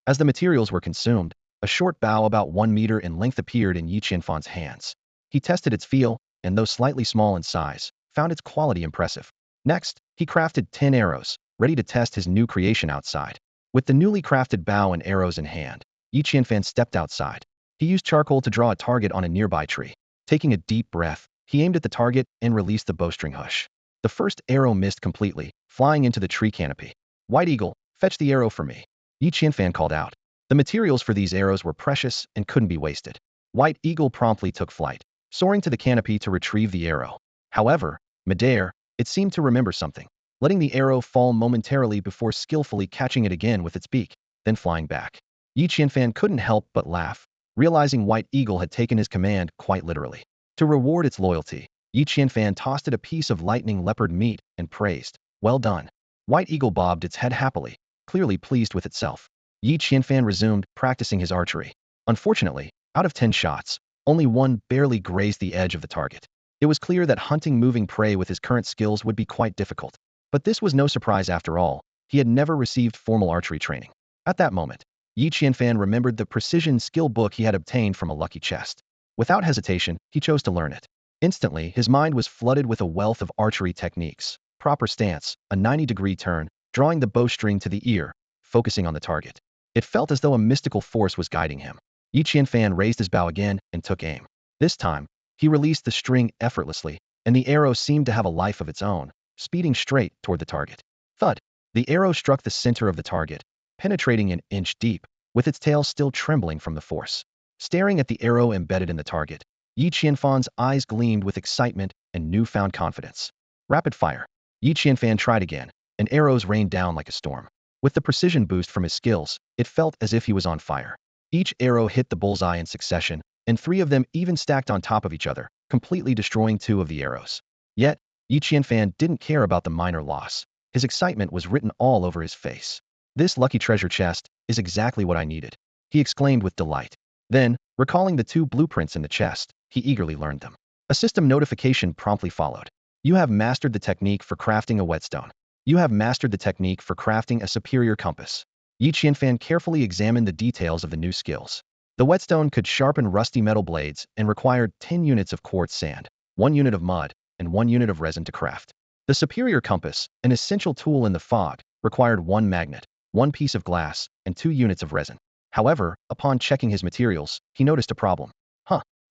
As the materials were consumed, a short bow about 1 meter in length appeared in Yi Qianfan's hands. He tested its feel, and though slightly small in size, found its quality impressive. Next, he crafted 10 arrows, ready to test his new creation outside. With the newly crafted bow and arrows in hand, Yi Qianfan stepped outside. He used charcoal to draw a target on a nearby tree. Taking a deep breath, he aimed at the target and released the bowstring hush. The first arrow missed completely, flying into the tree canopy. "White Eagle, fetch the arrow for me," Yi Qianfan called out. The materials for these arrows were precious and couldn't be wasted. White Eagle promptly took flight, soaring to the canopy to retrieve the arrow. However, midair, it seemed to remember something, letting the arrow fall momentarily before skillfully catching it again with its beak, then flying back. Yi Qianfan couldn't help but laugh, realizing White Eagle had taken his command quite literally. To reward its loyalty, Yi Qianfan tossed it a piece of lightning leopard meat and praised, "Well done." White Eagle bobbed its head happily, clearly pleased with itself. Yi Qianfan resumed practicing his archery. Unfortunately, out of 10 shots, only one barely grazed the edge of the target. It was clear that hunting moving prey with his current skills would be quite difficult. But this was no surprise after all. He had never received formal archery training. At that moment, Yi Qianfan remembered the precision skill book he had obtained from a lucky chest. Without hesitation, he chose to learn it. Instantly, his mind was flooded with a wealth of archery techniques. Proper stance, a 90-degree turn, drawing the bowstring to the ear, focusing on the target. It felt as though a mystical force was guiding him. Yi Qianfan raised his bow again and took aim. This time, he released the string effortlessly, and the arrow seemed to have a life of its own, speeding straight toward the target. Thud! The arrow struck the center of the target, penetrating an inch deep, with its tail still trembling from the force. Staring at the arrow embedded in the target, Yi Qianfan's eyes gleamed with excitement and newfound confidence. Rapid fire. Yi Qianfan tried again, and arrows rained down like a storm. With the precision boost from his skills, it felt as if he was on fire. Each arrow hit the bullseye in succession, and 3 of them even stacked on top of each other, completely destroying 2 of the arrows. Yet, Yi Qianfan didn't care about the minor loss. His excitement was written all over his face. "This lucky treasure chest is exactly what I needed," he exclaimed with delight. Then, recalling the 2 blueprints in the chest, he eagerly learned them. A system notification promptly followed. "You have mastered the technique for crafting a whetstone. You have mastered the technique for crafting a superior compass." Yi Qianfan carefully examined the details of the new skills. The whetstone could sharpen rusty metal blades and required 10 units of quartz sand, 1 unit of mud, and 1 unit of resin to craft. The superior compass, an essential tool in the fog, required 1 magnet, 1 piece of glass, and 2 units of resin. However, upon checking his materials, he noticed a problem.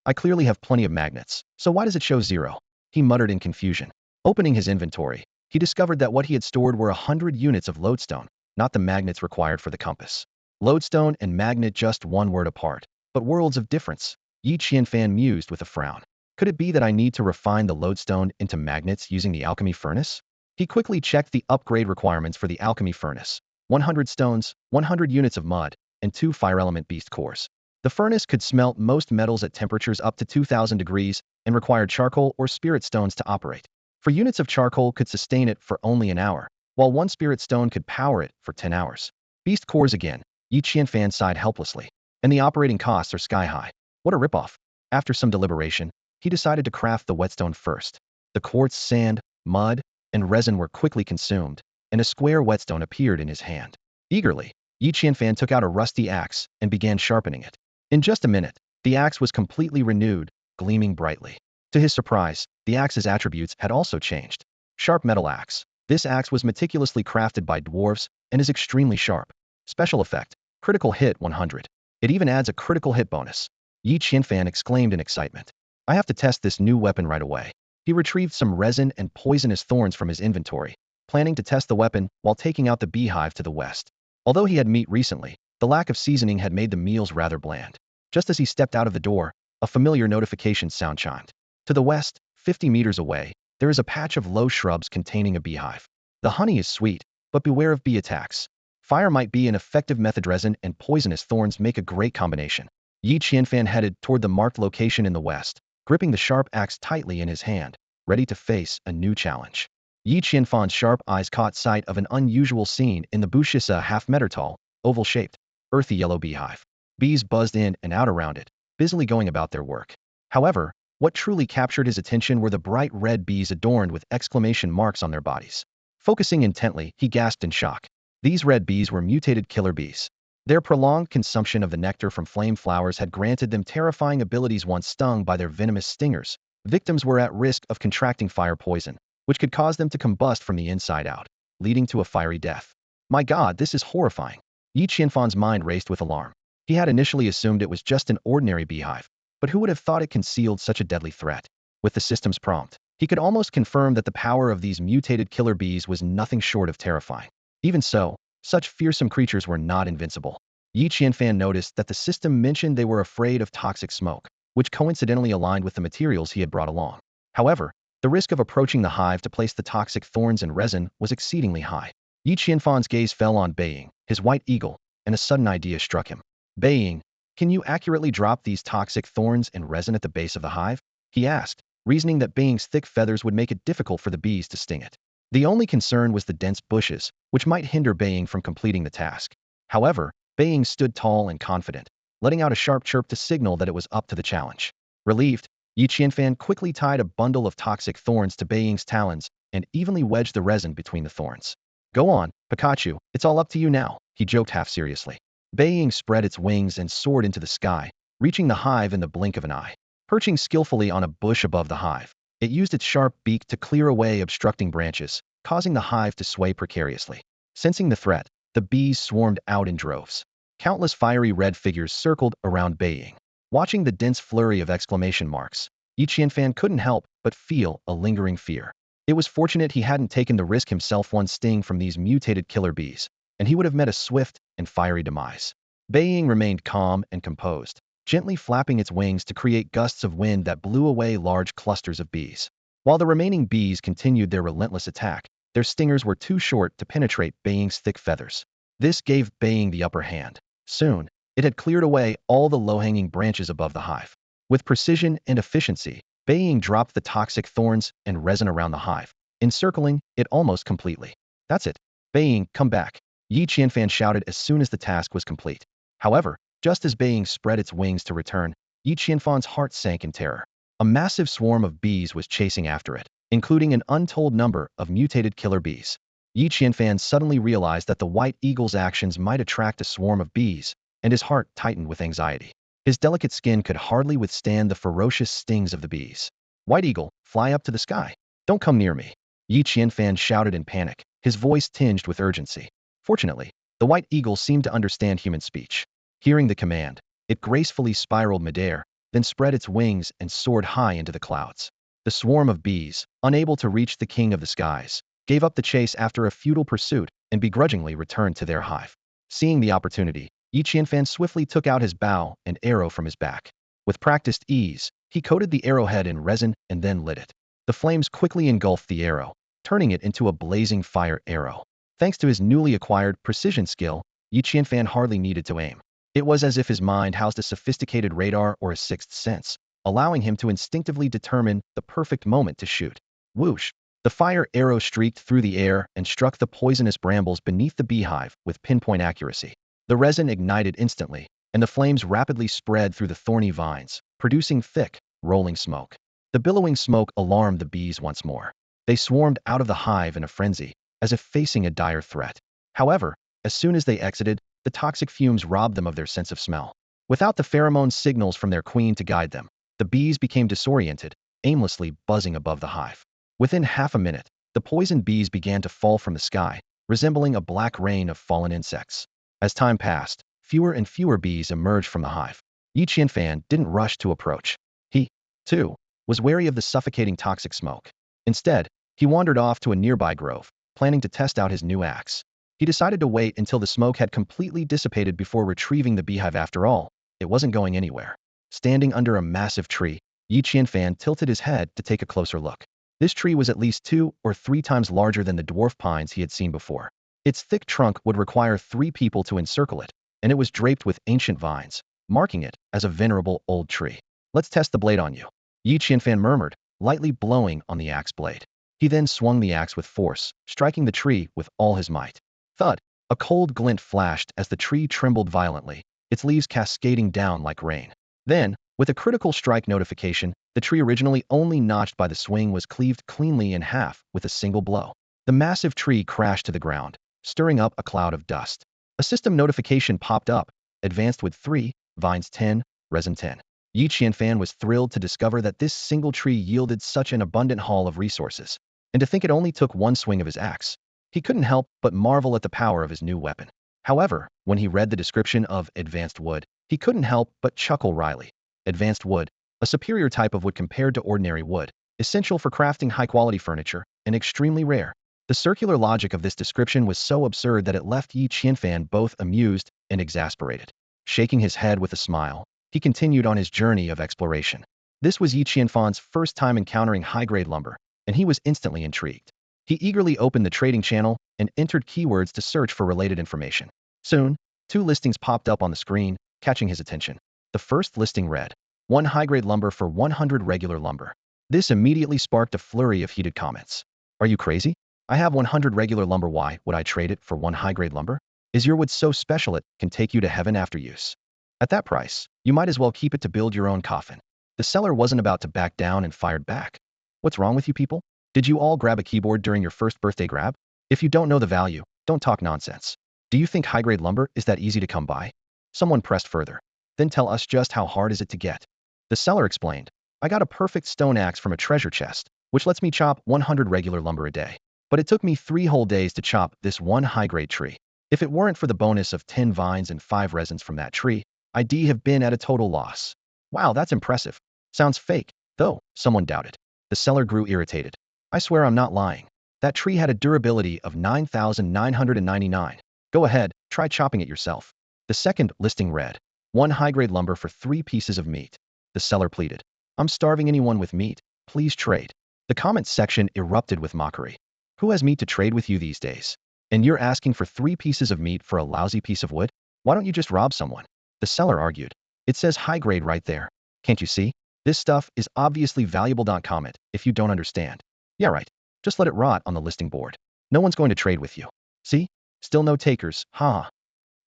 I clearly have plenty of magnets, so why does it show 0? He muttered in confusion. Opening his inventory, he discovered that what he had stored were 100 units of lodestone, not the magnets required for the compass. Lodestone and magnet just 1 word apart, but worlds of difference. Yi Qianfan mused with a frown. Could it be that I need to refine the lodestone into magnets using the alchemy furnace? He quickly checked the upgrade requirements for the alchemy furnace: 100 stones, 100 units of mud, and 2 fire element beast cores. The furnace could smelt most metals at temperatures up to 2,000 degrees and required charcoal or spirit stones to operate. For units of charcoal could sustain it for only an hour, while 1 spirit stone could power it for 10 hours. Beast cores again. Yi Qianfan sighed helplessly. And the operating costs are sky high. What a ripoff. After some deliberation, he decided to craft the whetstone first. The quartz, sand, mud, and resin were quickly consumed, and a square whetstone appeared in his hand. Eagerly, Yi Qianfan took out a rusty axe and began sharpening it. In just a minute, the axe was completely renewed, gleaming brightly. To his surprise, the axe's attributes had also changed. Sharp metal axe. This axe was meticulously crafted by dwarves and is extremely sharp. Special effect, critical hit 100. It even adds a critical hit bonus. Yi Qianfan exclaimed in excitement. I have to test this new weapon right away. He retrieved some resin and poisonous thorns from his inventory, planning to test the weapon while taking out the beehive to the west. Although he had meat recently, the lack of seasoning had made the meals rather bland. Just as he stepped out of the door, a familiar notification sound chimed. To the west, 50 meters away, there is a patch of low shrubs containing a beehive. The honey is sweet, but beware of bee attacks. Fire might be an effective method. Resin and poisonous thorns make a great combination. Yi Qianfan headed toward the marked location in the west, gripping the sharp axe tightly in his hand, ready to face a new challenge. Yi Qianfan's sharp eyes caught sight of an unusual scene in the bushes. A half-meter tall, oval-shaped, earthy yellow beehive. Bees buzzed in and out around it, busily going about their work. However, what truly captured his attention were the bright red bees adorned with exclamation marks on their bodies. Focusing intently, he gasped in shock. These red bees were mutated killer bees. Their prolonged consumption of the nectar from flame flowers had granted them terrifying abilities. Once stung by their venomous stingers, victims were at risk of contracting fire poison, which could cause them to combust from the inside out, leading to a fiery death. My God, this is horrifying. Yi Qianfan's mind raced with alarm. He had initially assumed it was just an ordinary beehive, but who would have thought it concealed such a deadly threat? With the system's prompt, he could almost confirm that the power of these mutated killer bees was nothing short of terrifying. Even so, such fearsome creatures were not invincible. Yi Qianfan noticed that the system mentioned they were afraid of toxic smoke, which coincidentally aligned with the materials he had brought along. However, the risk of approaching the hive to place the toxic thorns and resin was exceedingly high. Yi Qianfan's gaze fell on Beiying, his white eagle, and a sudden idea struck him. Beiying, can you accurately drop these toxic thorns and resin at the base of the hive? He asked, reasoning that Beiying's thick feathers would make it difficult for the bees to sting it. The only concern was the dense bushes, which might hinder Beiying from completing the task. However, Beiying stood tall and confident, letting out a sharp chirp to signal that it was up to the challenge. Relieved, Yi Qianfan quickly tied a bundle of toxic thorns to Beiying's talons and evenly wedged the resin between the thorns. Go on, Pikachu, it's all up to you now, he joked half-seriously. Beiying spread its wings and soared into the sky, reaching the hive in the blink of an eye. Perching skillfully on a bush above the hive, it used its sharp beak to clear away obstructing branches, causing the hive to sway precariously. Sensing the threat, the bees swarmed out in droves. Countless fiery red figures circled around Beiying. Watching the dense flurry of exclamation marks, Yi Qianfan couldn't help but feel a lingering fear. It was fortunate he hadn't taken the risk himself. One sting from these mutated killer bees, and he would have met a swift and fiery demise. Beiying remained calm and composed, gently flapping its wings to create gusts of wind that blew away large clusters of bees. While the remaining bees continued their relentless attack, their stingers were too short to penetrate Beiying's thick feathers. This gave Beiying the upper hand. Soon, it had cleared away all the low-hanging branches above the hive. With precision and efficiency, Beiying dropped the toxic thorns and resin around the hive, encircling it almost completely. That's it. Beiying, come back, Yi Qianfan shouted as soon as the task was complete. However, just as Beiying spread its wings to return, Yi Qianfan's heart sank in terror. A massive swarm of bees was chasing after it, including an untold number of mutated killer bees. Yi Qianfan suddenly realized that the white eagle's actions might attract a swarm of bees, and his heart tightened with anxiety. His delicate skin could hardly withstand the ferocious stings of the bees. White eagle, fly up to the sky. Don't come near me, Yi Qianfan shouted in panic, his voice tinged with urgency. Fortunately, the white eagle seemed to understand human speech. Hearing the command, it gracefully spiraled midair, then spread its wings and soared high into the clouds. The swarm of bees, unable to reach the king of the skies, gave up the chase after a futile pursuit and begrudgingly returned to their hive. Seeing the opportunity, Yi Qianfan swiftly took out his bow and arrow from his back. With practiced ease, he coated the arrowhead in resin and then lit it. The flames quickly engulfed the arrow, turning it into a blazing fire arrow. Thanks to his newly acquired precision skill, Yi Qianfan hardly needed to aim. It was as if his mind housed a sophisticated radar or a sixth sense, allowing him to instinctively determine the perfect moment to shoot. Whoosh! The fire arrow streaked through the air and struck the poisonous brambles beneath the beehive with pinpoint accuracy. The resin ignited instantly, and the flames rapidly spread through the thorny vines, producing thick, rolling smoke. The billowing smoke alarmed the bees once more. They swarmed out of the hive in a frenzy, as if facing a dire threat. However, as soon as they exited, the toxic fumes robbed them of their sense of smell. Without the pheromone signals from their queen to guide them, the bees became disoriented, aimlessly buzzing above the hive. Within half a minute, the poisoned bees began to fall from the sky, resembling a black rain of fallen insects. As time passed, fewer and fewer bees emerged from the hive. Yi Qianfan didn't rush to approach. He, too, was wary of the suffocating toxic smoke. Instead, he wandered off to a nearby grove, planning to test out his new axe. He decided to wait until the smoke had completely dissipated before retrieving the beehive. After all, it wasn't going anywhere. Standing under a massive tree, Yi Qianfan tilted his head to take a closer look. This tree was at least 2 or 3 times larger than the dwarf pines he had seen before. Its thick trunk would require 3 people to encircle it, and it was draped with ancient vines, marking it as a venerable old tree. "Let's test the blade on you," Yi Qianfan murmured, lightly blowing on the axe blade. He then swung the axe with force, striking the tree with all his might. Thud! A cold glint flashed as the tree trembled violently, its leaves cascading down like rain. Then, with a critical strike notification, the tree originally only notched by the swing was cleaved cleanly in half with a single blow. The massive tree crashed to the ground, stirring up a cloud of dust. A system notification popped up, advanced with 3, vines 10, resin 10. Yi Qianfan was thrilled to discover that this single tree yielded such an abundant haul of resources, and to think it only took one swing of his axe. He couldn't help but marvel at the power of his new weapon. However, when he read the description of advanced wood, he couldn't help but chuckle wryly. Advanced wood, a superior type of wood compared to ordinary wood, essential for crafting high-quality furniture, and extremely rare. The circular logic of this description was so absurd that it left Yi Qianfan both amused and exasperated. Shaking his head with a smile, he continued on his journey of exploration. This was Yi Qianfan's first time encountering high-grade lumber, and he was instantly intrigued. He eagerly opened the trading channel and entered keywords to search for related information. Soon, 2 listings popped up on the screen, catching his attention. The first listing read, 1 high-grade lumber for 100 regular lumber. This immediately sparked a flurry of heated comments. "Are you crazy? I have 100 regular lumber. Why would I trade it for 1 high-grade lumber? Is your wood so special it can take you to heaven after use? At that price, you might as well keep it to build your own coffin." The seller wasn't about to back down and fired back. "What's wrong with you people? Did you all grab a keyboard during your first birthday grab? If you don't know the value, don't talk nonsense. Do you think high-grade lumber is that easy to come by?" Someone pressed further. "Then tell us just how hard is it to get?" The seller explained, "I got a perfect stone axe from a treasure chest, which lets me chop 100 regular lumber a day. But it took me 3 whole days to chop this 1 high-grade tree. If it weren't for the bonus of 10 vines and 5 resins from that tree, I'd have been at a total loss." "Wow, that's impressive. Sounds fake, though," someone doubted. The seller grew irritated. "I swear I'm not lying. That tree had a durability of 9,999. Go ahead, try chopping it yourself." The second listing read, 1 high-grade lumber for 3 pieces of meat. The seller pleaded, "I'm starving. Anyone with meat, please trade." The comments section erupted with mockery. "Who has meat to trade with you these days? And you're asking for 3 pieces of meat for a lousy piece of wood? Why don't you just rob someone?" The seller argued. "It says high grade right there. Can't you see? This stuff is obviously valuable. Comment if you don't understand." "Yeah, right. Just let it rot on the listing board. No one's going to trade with you. See? Still no takers, haha.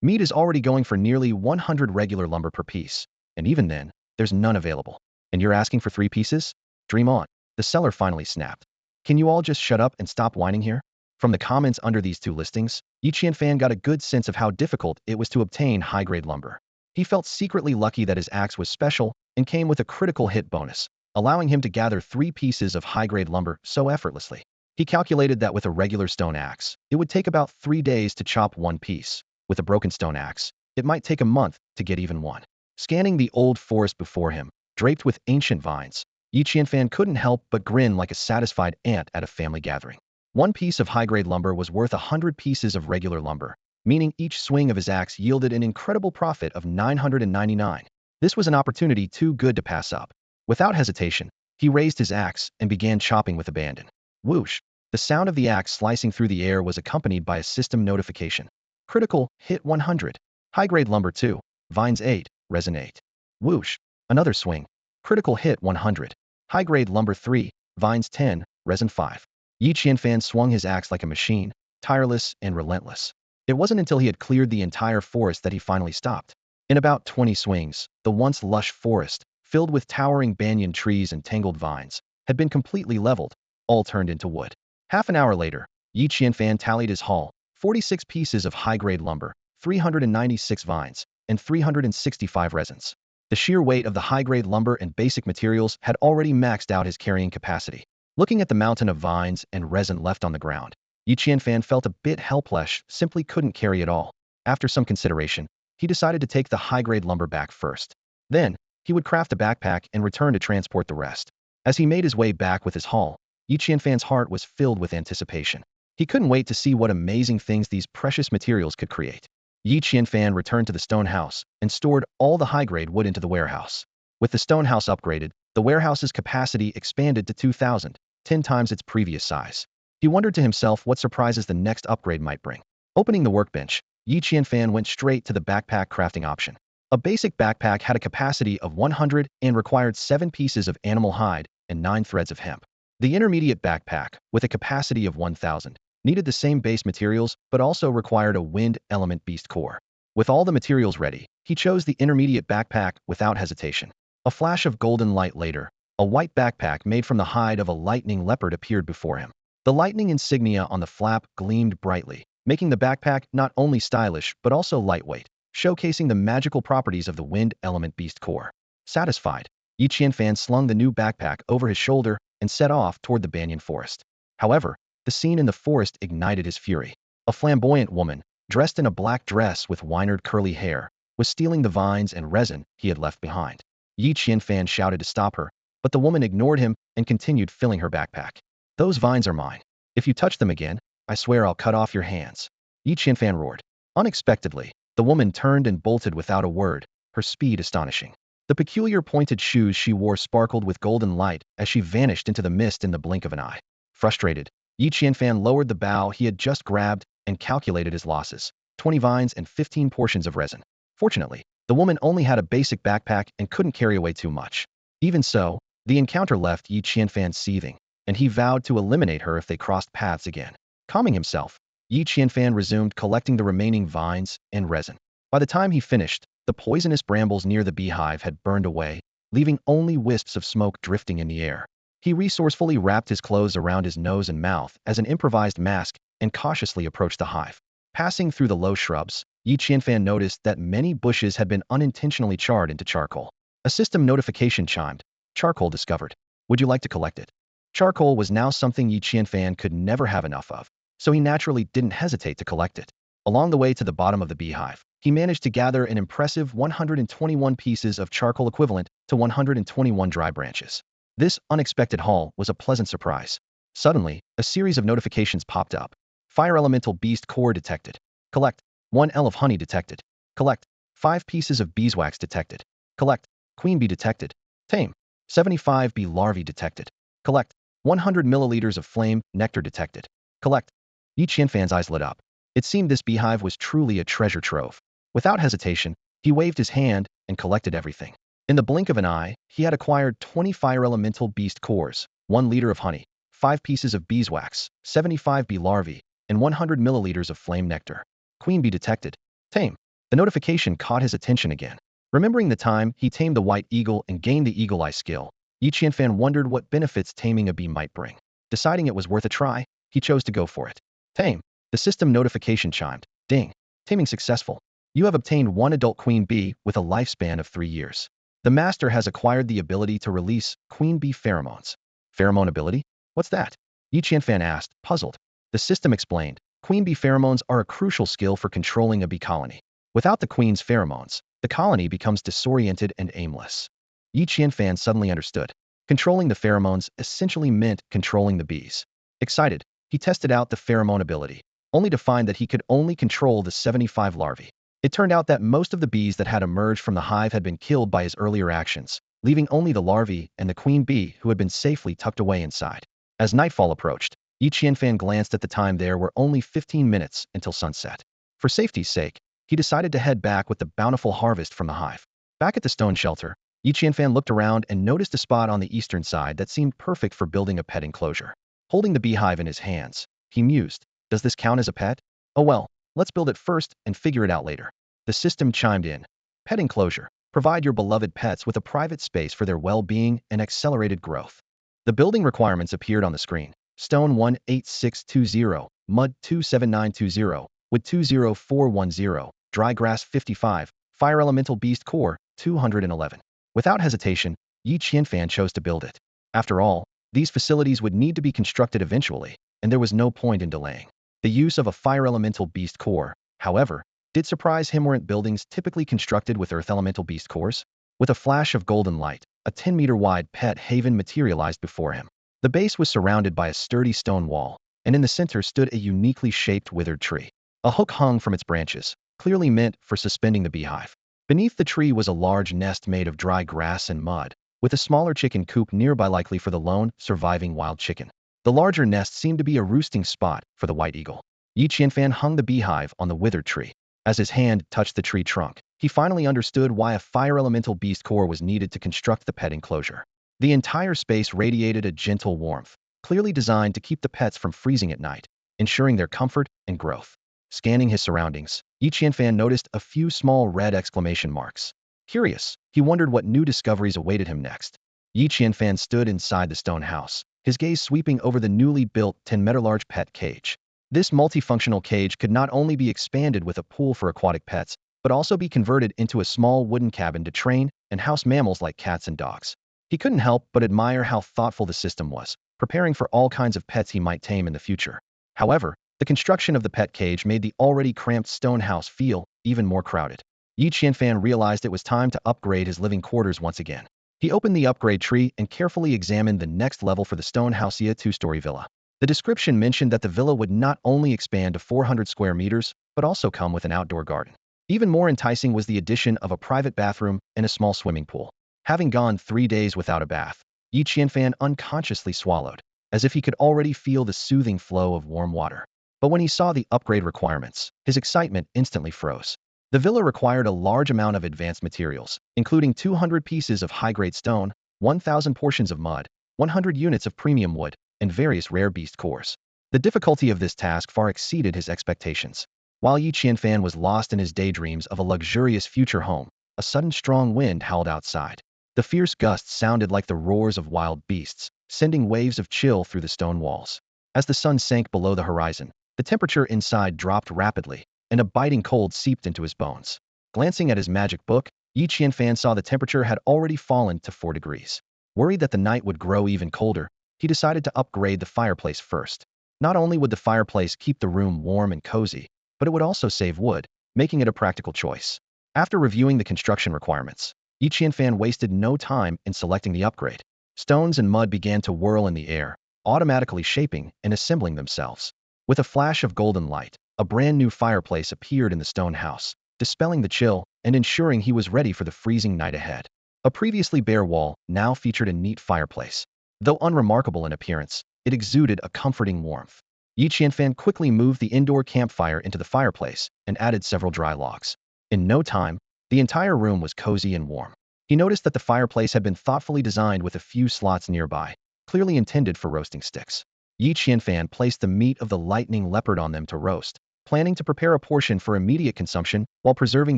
Meat is already going for nearly 100 regular lumber per piece, and even then, there's none available. And you're asking for 3 pieces? Dream on." The seller finally snapped. "Can you all just shut up and stop whining here?" From the comments under these 2 listings, Yi Qianfan got a good sense of how difficult it was to obtain high-grade lumber. He felt secretly lucky that his axe was special and came with a critical hit bonus, allowing him to gather 3 pieces of high-grade lumber so effortlessly. He calculated that with a regular stone axe, it would take about 3 days to chop 1 piece. With a broken stone axe, it might take a month to get even one. Scanning the old forest before him, draped with ancient vines, Yi Qianfan couldn't help but grin like a satisfied ant at a family gathering. 1 piece of high-grade lumber was worth 100 pieces of regular lumber, meaning each swing of his axe yielded an incredible profit of 999. This was an opportunity too good to pass up. Without hesitation, he raised his axe and began chopping with abandon. Whoosh! The sound of the axe slicing through the air was accompanied by a system notification. Critical hit 100. High-grade lumber 2, vines 8, resin 8. Whoosh! Another swing. Critical hit 100. High-grade lumber 3, vines 10, resin 5. Yi Qianfan swung his axe like a machine, tireless and relentless. It wasn't until he had cleared the entire forest that he finally stopped. In about 20 swings, the once lush forest, filled with towering banyan trees and tangled vines, had been completely leveled, all turned into wood. Half an hour later, Yi Qianfan tallied his haul: 46 pieces of high-grade lumber, 396 vines, and 365 resins. The sheer weight of the high-grade lumber and basic materials had already maxed out his carrying capacity. Looking at the mountain of vines and resin left on the ground, Yi Qianfan felt a bit helpless, simply couldn't carry it all. After some consideration, he decided to take the high-grade lumber back first. Then, he would craft a backpack and return to transport the rest. As he made his way back with his haul, Yi Qianfan's heart was filled with anticipation. He couldn't wait to see what amazing things these precious materials could create. Yi Qianfan returned to the stone house and stored all the high-grade wood into the warehouse. With the stone house upgraded, the warehouse's capacity expanded to 2,000, 10 times its previous size. He wondered to himself what surprises the next upgrade might bring. Opening the workbench, Yi Qianfan went straight to the backpack crafting option. A basic backpack had a capacity of 100 and required 7 pieces of animal hide and 9 threads of hemp. The intermediate backpack, with a capacity of 1,000, needed the same base materials but also required a wind element beast core. With all the materials ready, he chose the intermediate backpack without hesitation. A flash of golden light later, a white backpack made from the hide of a lightning leopard appeared before him. The lightning insignia on the flap gleamed brightly, making the backpack not only stylish but also lightweight, showcasing the magical properties of the wind element beast core. Satisfied, Yi Qianfan slung the new backpack over his shoulder and set off toward the banyan forest. However, the scene in the forest ignited his fury. A flamboyant woman, dressed in a black dress with winered curly hair, was stealing the vines and resin he had left behind. Yi Qianfan shouted to stop her, but the woman ignored him and continued filling her backpack. "Those vines are mine. If you touch them again, I swear I'll cut off your hands," Yi Qianfan roared. Unexpectedly, the woman turned and bolted without a word, her speed astonishing. The peculiar pointed shoes she wore sparkled with golden light as she vanished into the mist in the blink of an eye. Frustrated, Yi Qianfan lowered the bough he had just grabbed and calculated his losses: 20 vines and 15 portions of resin. Fortunately, the woman only had a basic backpack and couldn't carry away too much. Even so, the encounter left Yi Qianfan seething, and he vowed to eliminate her if they crossed paths again. Calming himself, Yi Qianfan resumed collecting the remaining vines and resin. By the time he finished, the poisonous brambles near the beehive had burned away, leaving only wisps of smoke drifting in the air. He resourcefully wrapped his clothes around his nose and mouth as an improvised mask and cautiously approached the hive. Passing through the low shrubs, Yi Qianfan noticed that many bushes had been unintentionally charred into charcoal. A system notification chimed. "Charcoal discovered. Would you like to collect it?" Charcoal was now something Yi Qianfan could never have enough of, so he naturally didn't hesitate to collect it. Along the way to the bottom of the beehive, he managed to gather an impressive 121 pieces of charcoal equivalent to 121 dry branches. This unexpected haul was a pleasant surprise. Suddenly, a series of notifications popped up. Fire elemental beast core detected. Collect. 1 L of honey detected. Collect. 5 pieces of beeswax detected. Collect. Queen bee detected. Tame. 75 bee larvae detected. Collect. 100 milliliters of flame nectar detected. Collect. Yi Qianfan's eyes lit up. It seemed this beehive was truly a treasure trove. Without hesitation, he waved his hand and collected everything. In the blink of an eye, he had acquired 20 fire elemental beast cores, 1 liter of honey, 5 pieces of beeswax, 75 bee larvae, and 100 milliliters of flame nectar. Queen bee detected. Tame. The notification caught his attention again. Remembering the time he tamed the white eagle and gained the eagle eye skill, Yi Qianfan wondered what benefits taming a bee might bring. Deciding it was worth a try, he chose to go for it. Tame. The system notification chimed. Ding. Taming successful. You have obtained 1 adult queen bee with a lifespan of 3 years. The master has acquired the ability to release queen bee pheromones. Pheromone ability? What's that? Yi Qianfan asked, puzzled. The system explained. Queen bee pheromones are a crucial skill for controlling a bee colony. Without the queen's pheromones, the colony becomes disoriented and aimless. Yi Qianfan suddenly understood. Controlling the pheromones essentially meant controlling the bees. Excited, he tested out the pheromone ability, only to find that he could only control the 75 larvae. It turned out that most of the bees that had emerged from the hive had been killed by his earlier actions, leaving only the larvae and the queen bee who had been safely tucked away inside. As nightfall approached, Yi Qianfan glanced at the time. There were only 15 minutes until sunset. For safety's sake, he decided to head back with the bountiful harvest from the hive. Back at the stone shelter, Yi Qianfan looked around and noticed a spot on the eastern side that seemed perfect for building a pet enclosure. Holding the beehive in his hands, he mused, does this count as a pet? Oh well, let's build it first and figure it out later. The system chimed in. Pet enclosure. Provide your beloved pets with a private space for their well-being and accelerated growth. The building requirements appeared on the screen. Stone 18620, mud 27920, wood 20410, dry grass 55, fire elemental beast core 211. Without hesitation, Yi Qianfan chose to build it. After all, these facilities would need to be constructed eventually, and there was no point in delaying. The use of a fire elemental beast core, however, did surprise him. Weren't buildings typically constructed with earth elemental beast cores? With a flash of golden light, a 10-meter wide pet haven materialized before him. The base was surrounded by a sturdy stone wall, and in the center stood a uniquely shaped withered tree. A hook hung from its branches, clearly meant for suspending the beehive. Beneath the tree was a large nest made of dry grass and mud, with a smaller chicken coop nearby, likely for the lone surviving wild chicken. The larger nest seemed to be a roosting spot for the white eagle. Yi Qianfan hung the beehive on the withered tree. As his hand touched the tree trunk, he finally understood why a fire elemental beast core was needed to construct the pet enclosure. The entire space radiated a gentle warmth, clearly designed to keep the pets from freezing at night, ensuring their comfort and growth. Scanning his surroundings, Yi Qianfan noticed a few small red exclamation marks. Curious, he wondered what new discoveries awaited him next. Yi Qianfan stood inside the stone house, his gaze sweeping over the newly built 10-meter large pet cage. This multifunctional cage could not only be expanded with a pool for aquatic pets, but also be converted into a small wooden cabin to train and house mammals like cats and dogs. He couldn't help but admire how thoughtful the system was, preparing for all kinds of pets he might tame in the future. However, the construction of the pet cage made the already cramped stone house feel even more crowded. Yi Qianfan realized it was time to upgrade his living quarters once again. He opened the upgrade tree and carefully examined the next level for the stone house, a two-story villa. The description mentioned that the villa would not only expand to 400 square meters, but also come with an outdoor garden. Even more enticing was the addition of a private bathroom and a small swimming pool. Having gone 3 days without a bath, Yi Qianfan unconsciously swallowed, as if he could already feel the soothing flow of warm water. But when he saw the upgrade requirements, his excitement instantly froze. The villa required a large amount of advanced materials, including 200 pieces of high-grade stone, 1,000 portions of mud, 100 units of premium wood, and various rare beast cores. The difficulty of this task far exceeded his expectations. While Yi Qianfan was lost in his daydreams of a luxurious future home, a sudden strong wind howled outside. The fierce gusts sounded like the roars of wild beasts, sending waves of chill through the stone walls. As the sun sank below the horizon, the temperature inside dropped rapidly, and a biting cold seeped into his bones. Glancing at his magic book, Yi Qianfan saw the temperature had already fallen to 4 degrees. Worried that the night would grow even colder, he decided to upgrade the fireplace first. Not only would the fireplace keep the room warm and cozy, but it would also save wood, making it a practical choice. After reviewing the construction requirements, Yi Qianfan wasted no time in selecting the upgrade. Stones and mud began to whirl in the air, automatically shaping and assembling themselves. With a flash of golden light, a brand new fireplace appeared in the stone house, dispelling the chill and ensuring he was ready for the freezing night ahead. A previously bare wall now featured a neat fireplace. Though unremarkable in appearance, it exuded a comforting warmth. Yi Qianfan quickly moved the indoor campfire into the fireplace and added several dry logs. In no time, the entire room was cozy and warm. He noticed that the fireplace had been thoughtfully designed with a few slots nearby, clearly intended for roasting sticks. Yi Qianfan placed the meat of the lightning leopard on them to roast, planning to prepare a portion for immediate consumption while preserving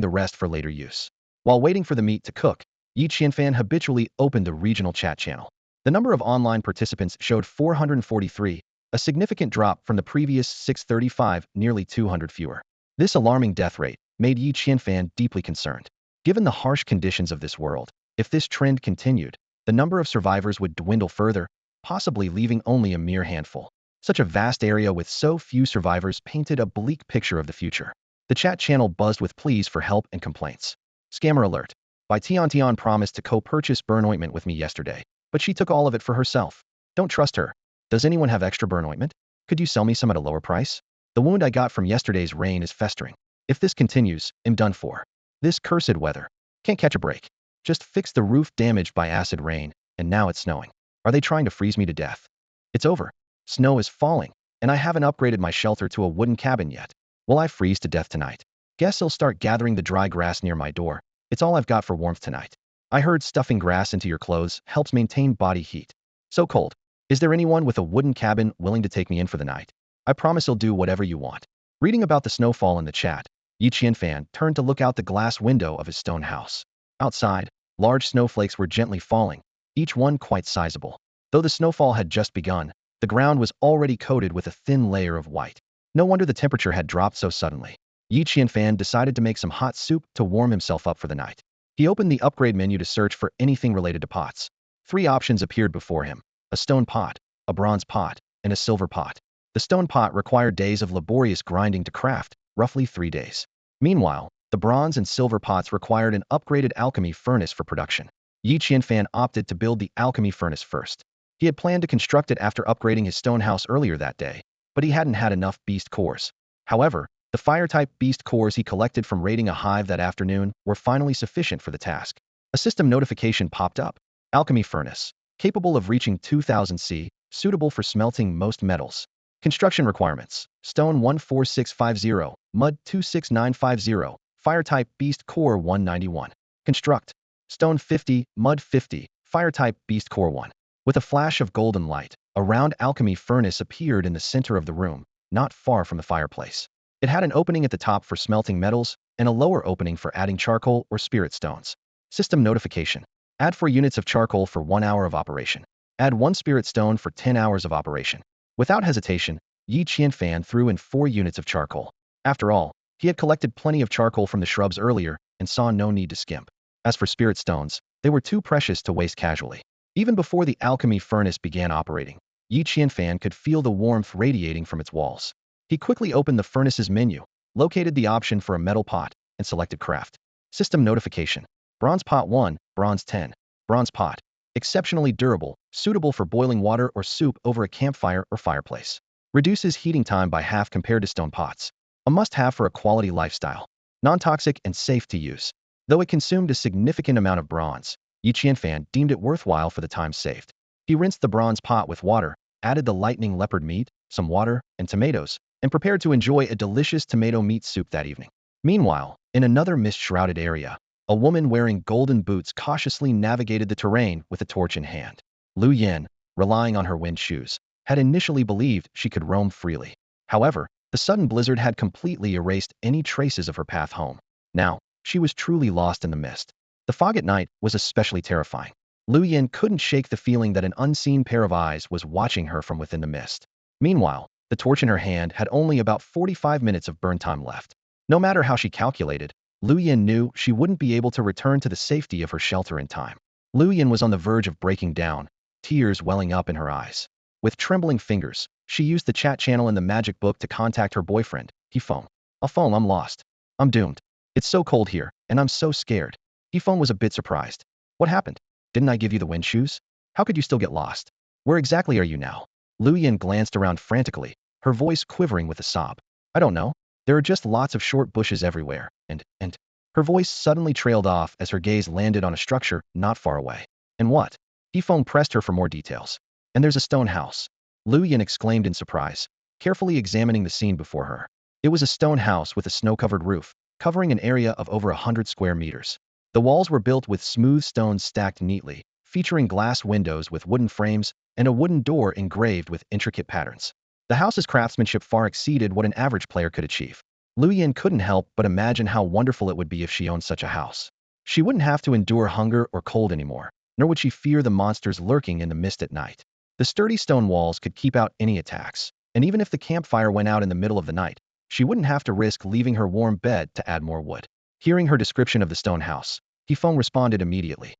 the rest for later use. While waiting for the meat to cook, Yi Qianfan habitually opened the regional chat channel. The number of online participants showed 443, a significant drop from the previous 635, nearly 200 fewer. This alarming death rate made Yi Qianfan deeply concerned. Given the harsh conditions of this world, if this trend continued, the number of survivors would dwindle further, possibly leaving only a mere handful. Such a vast area with so few survivors painted a bleak picture of the future. The chat channel buzzed with pleas for help and complaints. Scammer alert. Bai Tian promised to co-purchase burn ointment with me yesterday, but she took all of it for herself. Don't trust her. Does anyone have extra burn ointment? Could you sell me some at a lower price? The wound I got from yesterday's rain is festering. If this continues, I'm done for. This cursed weather. Can't catch a break. Just fixed the roof damaged by acid rain, and now it's snowing. Are they trying to freeze me to death? It's over. Snow is falling, and I haven't upgraded my shelter to a wooden cabin yet. Will I freeze to death tonight? Guess I'll start gathering the dry grass near my door. It's all I've got for warmth tonight. I heard stuffing grass into your clothes helps maintain body heat. So cold. Is there anyone with a wooden cabin willing to take me in for the night? I promise I'll do whatever you want. Reading about the snowfall in the chat, Yi Qianfan turned to look out the glass window of his stone house. Outside, large snowflakes were gently falling, each one quite sizable. Though the snowfall had just begun, the ground was already coated with a thin layer of white. No wonder the temperature had dropped so suddenly. Yi Qianfan decided to make some hot soup to warm himself up for the night. He opened the upgrade menu to search for anything related to pots. 3 options appeared before him: a stone pot, a bronze pot, and a silver pot. The stone pot required days of laborious grinding to craft, roughly 3 days. Meanwhile, the bronze and silver pots required an upgraded alchemy furnace for production. Yi Qianfan opted to build the alchemy furnace first. He had planned to construct it after upgrading his stone house earlier that day, but he hadn't had enough beast cores. However, the fire-type beast cores he collected from raiding a hive that afternoon were finally sufficient for the task. A system notification popped up. Alchemy furnace. Capable of reaching 2000 C, suitable for smelting most metals. Construction requirements: stone 14650, mud 26950, fire-type beast core 191. Construct: stone 50, mud 50, fire-type beast core 1. With a flash of golden light, a round alchemy furnace appeared in the center of the room, not far from the fireplace. It had an opening at the top for smelting metals and a lower opening for adding charcoal or spirit stones. System notification: add 4 units of charcoal for 1 hour of operation. Add 1 spirit stone for 10 hours of operation. Without hesitation, Yi Qianfan threw in 4 units of charcoal. After all, he had collected plenty of charcoal from the shrubs earlier and saw no need to skimp. As for spirit stones, they were too precious to waste casually. Even before the alchemy furnace began operating, Yi Qianfan could feel the warmth radiating from its walls. He quickly opened the furnace's menu, located the option for a metal pot, and selected craft. System notification: bronze pot 1, bronze 10. Bronze pot. Exceptionally durable, suitable for boiling water or soup over a campfire or fireplace. Reduces heating time by half compared to stone pots. A must-have for a quality lifestyle. Non-toxic and safe to use. Though it consumed a significant amount of bronze, Yi Qianfan deemed it worthwhile for the time saved. He rinsed the bronze pot with water, added the lightning leopard meat, some water, and tomatoes, and prepared to enjoy a delicious tomato meat soup that evening. Meanwhile, in another mist-shrouded area, a woman wearing golden boots cautiously navigated the terrain with a torch in hand. Lu Yin, relying on her wind shoes, had initially believed she could roam freely. However, the sudden blizzard had completely erased any traces of her path home. Now, she was truly lost in the mist. The fog at night was especially terrifying. Lu Yin couldn't shake the feeling that an unseen pair of eyes was watching her from within the mist. Meanwhile, the torch in her hand had only about 45 minutes of burn time left. No matter how she calculated, Lu Yin knew she wouldn't be able to return to the safety of her shelter in time. Lu Yin was on the verge of breaking down, tears welling up in her eyes. With trembling fingers, she used the chat channel in the magic book to contact her boyfriend, Hefeng. Hefeng, I'm lost. I'm doomed. It's so cold here, and I'm so scared. Hefeng was a bit surprised. What happened? Didn't I give you the wind shoes? How could you still get lost? Where exactly are you now? Lu Yin glanced around frantically, her voice quivering with a sob. I don't know. There are just lots of short bushes everywhere, and her voice suddenly trailed off as her gaze landed on a structure not far away. And what? Hefeng pressed her for more details. And there's a stone house. Lu Yin exclaimed in surprise, carefully examining the scene before her. It was a stone house with a snow-covered roof, covering an area of over 100 square meters. The walls were built with smooth stones stacked neatly, featuring glass windows with wooden frames and a wooden door engraved with intricate patterns. The house's craftsmanship far exceeded what an average player could achieve. Lu Yin couldn't help but imagine how wonderful it would be if she owned such a house. She wouldn't have to endure hunger or cold anymore, nor would she fear the monsters lurking in the mist at night. The sturdy stone walls could keep out any attacks, and even if the campfire went out in the middle of the night, she wouldn't have to risk leaving her warm bed to add more wood. Hearing her description of the stone house, Hefeng responded immediately.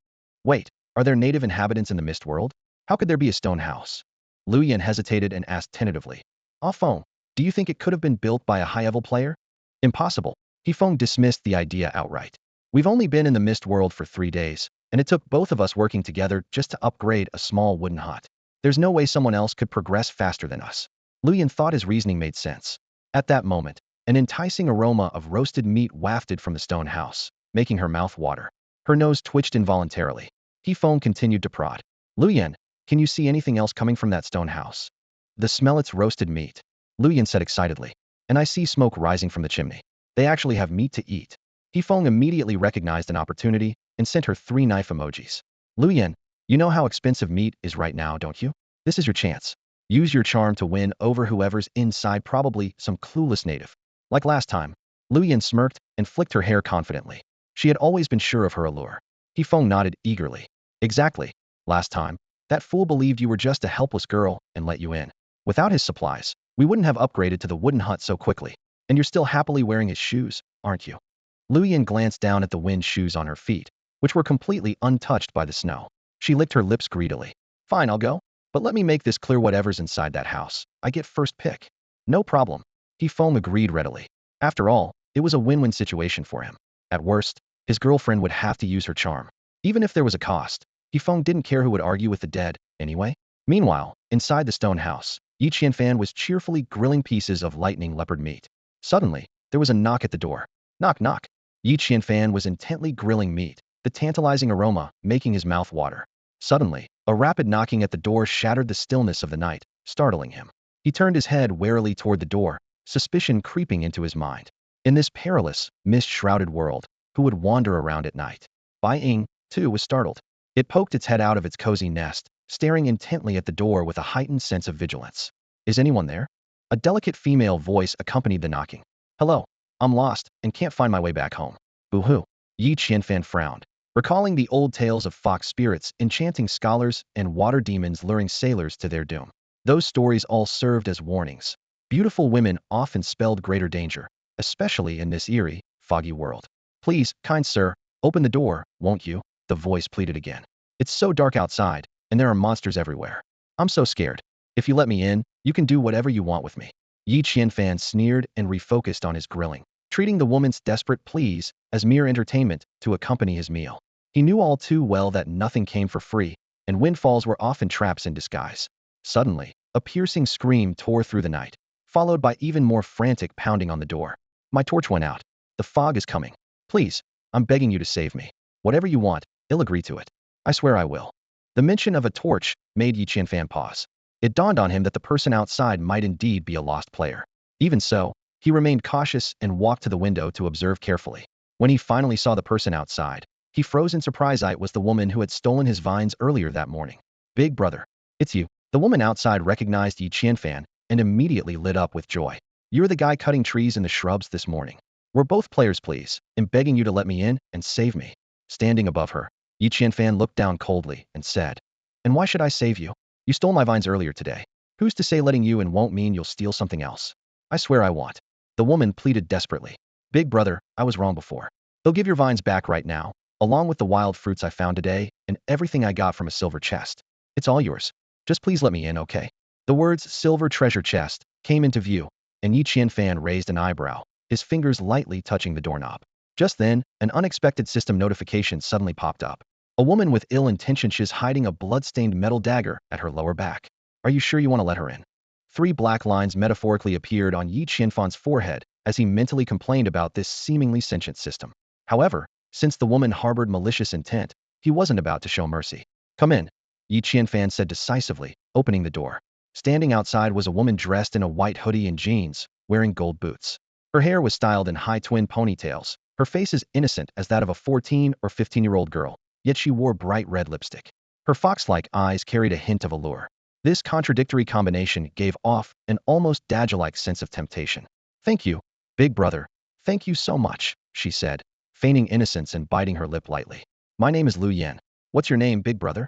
Wait, are there native inhabitants in the mist world? How could there be a stone house? Lu Yin hesitated and asked tentatively. Hefeng, do you think it could have been built by a high-level player? Impossible. Hefeng dismissed the idea outright. We've only been in the mist world for 3 days, and it took both of us working together just to upgrade a small wooden hut. There's no way someone else could progress faster than us. Lu Yin thought his reasoning made sense. At that moment, an enticing aroma of roasted meat wafted from the stone house, making her mouth water. Her nose twitched involuntarily. Hefeng continued to prod. Lu Yin, can you see anything else coming from that stone house? The smell it's roasted meat, Lu Yin said excitedly. And I see smoke rising from the chimney. They actually have meat to eat. Hefeng immediately recognized an opportunity and sent her 3 knife emojis. Lu Yin, you know how expensive meat is right now, don't you? This is your chance. Use your charm to win over whoever's inside, probably some clueless native. Like last time, Luyan smirked and flicked her hair confidently. She had always been sure of her allure. Yifeng nodded eagerly. Exactly. Last time, that fool believed you were just a helpless girl and let you in. Without his supplies, we wouldn't have upgraded to the wooden hut so quickly. And you're still happily wearing his shoes, aren't you? Luyan glanced down at the wind shoes on her feet, which were completely untouched by the snow. She licked her lips greedily. Fine, I'll go. But let me make this clear, whatever's inside that house, I get first pick. No problem. Yifeng agreed readily. After all, it was a win-win situation for him. At worst, his girlfriend would have to use her charm. Even if there was a cost, Yifeng didn't care who would argue with the dead, anyway. Meanwhile, inside the stone house, Yi Qianfan was cheerfully grilling pieces of lightning leopard meat. Suddenly, there was a knock at the door. Knock, knock. Yi Qianfan was intently grilling meat, the tantalizing aroma making his mouth water. Suddenly, a rapid knocking at the door shattered the stillness of the night, startling him. He turned his head warily toward the door, suspicion creeping into his mind. In this perilous, mist-shrouded world, who would wander around at night? Bai Ying, too, was startled. It poked its head out of its cozy nest, staring intently at the door with a heightened sense of vigilance. Is anyone there? A delicate female voice accompanied the knocking. Hello, I'm lost and can't find my way back home. Boo-hoo. Yi Qianfan frowned, recalling the old tales of fox spirits enchanting scholars and water demons luring sailors to their doom. Those stories all served as warnings. Beautiful women often spelled greater danger, especially in this eerie, foggy world. Please, kind sir, open the door, won't you? The voice pleaded again. It's so dark outside, and there are monsters everywhere. I'm so scared. If you let me in, you can do whatever you want with me. Yi Qianfan sneered and refocused on his grilling, treating the woman's desperate pleas as mere entertainment to accompany his meal. He knew all too well that nothing came for free, and windfalls were often traps in disguise. Suddenly, a piercing scream tore through the night, followed by even more frantic pounding on the door. My torch went out. The fog is coming. Please, I'm begging you to save me. Whatever you want, I'll agree to it. I swear I will. The mention of a torch made Yi Qianfan pause. It dawned on him that the person outside might indeed be a lost player. Even so, he remained cautious and walked to the window to observe carefully. When he finally saw the person outside, he froze in surprise. It was the woman who had stolen his vines earlier that morning. Big brother, it's you. The woman outside recognized Yi Qianfan and immediately lit up with joy. You're the guy cutting trees in the shrubs this morning. We're both players, please. I'm begging you to let me in and save me. Standing above her, Yi Qianfan looked down coldly and said, And why should I save you? You stole my vines earlier today. Who's to say letting you in won't mean you'll steal something else? I swear I won't. The woman pleaded desperately. Big brother, I was wrong before. They'll give your vines back right now, along with the wild fruits I found today and everything I got from a silver chest. It's all yours. Just please let me in, okay? The words silver treasure chest came into view, and Yi Qianfan raised an eyebrow, his fingers lightly touching the doorknob. Just then, an unexpected system notification suddenly popped up. A woman with ill intentions is hiding a blood-stained metal dagger at her lower back. Are you sure you want to let her in? 3 black lines metaphorically appeared on Yi Qianfan's forehead as he mentally complained about this seemingly sentient system. However, since the woman harbored malicious intent, he wasn't about to show mercy. Come in, Yi Qianfan said decisively, opening the door. Standing outside was a woman dressed in a white hoodie and jeans, wearing gold boots. Her hair was styled in high twin ponytails, her face as innocent as that of a 14 or 15-year-old girl, yet she wore bright red lipstick. Her fox-like eyes carried a hint of allure. This contradictory combination gave off an almost Dagger-like sense of temptation. Thank you, big brother. Thank you so much, she said, feigning innocence and biting her lip lightly. My name is Lu Yan. What's your name, big brother?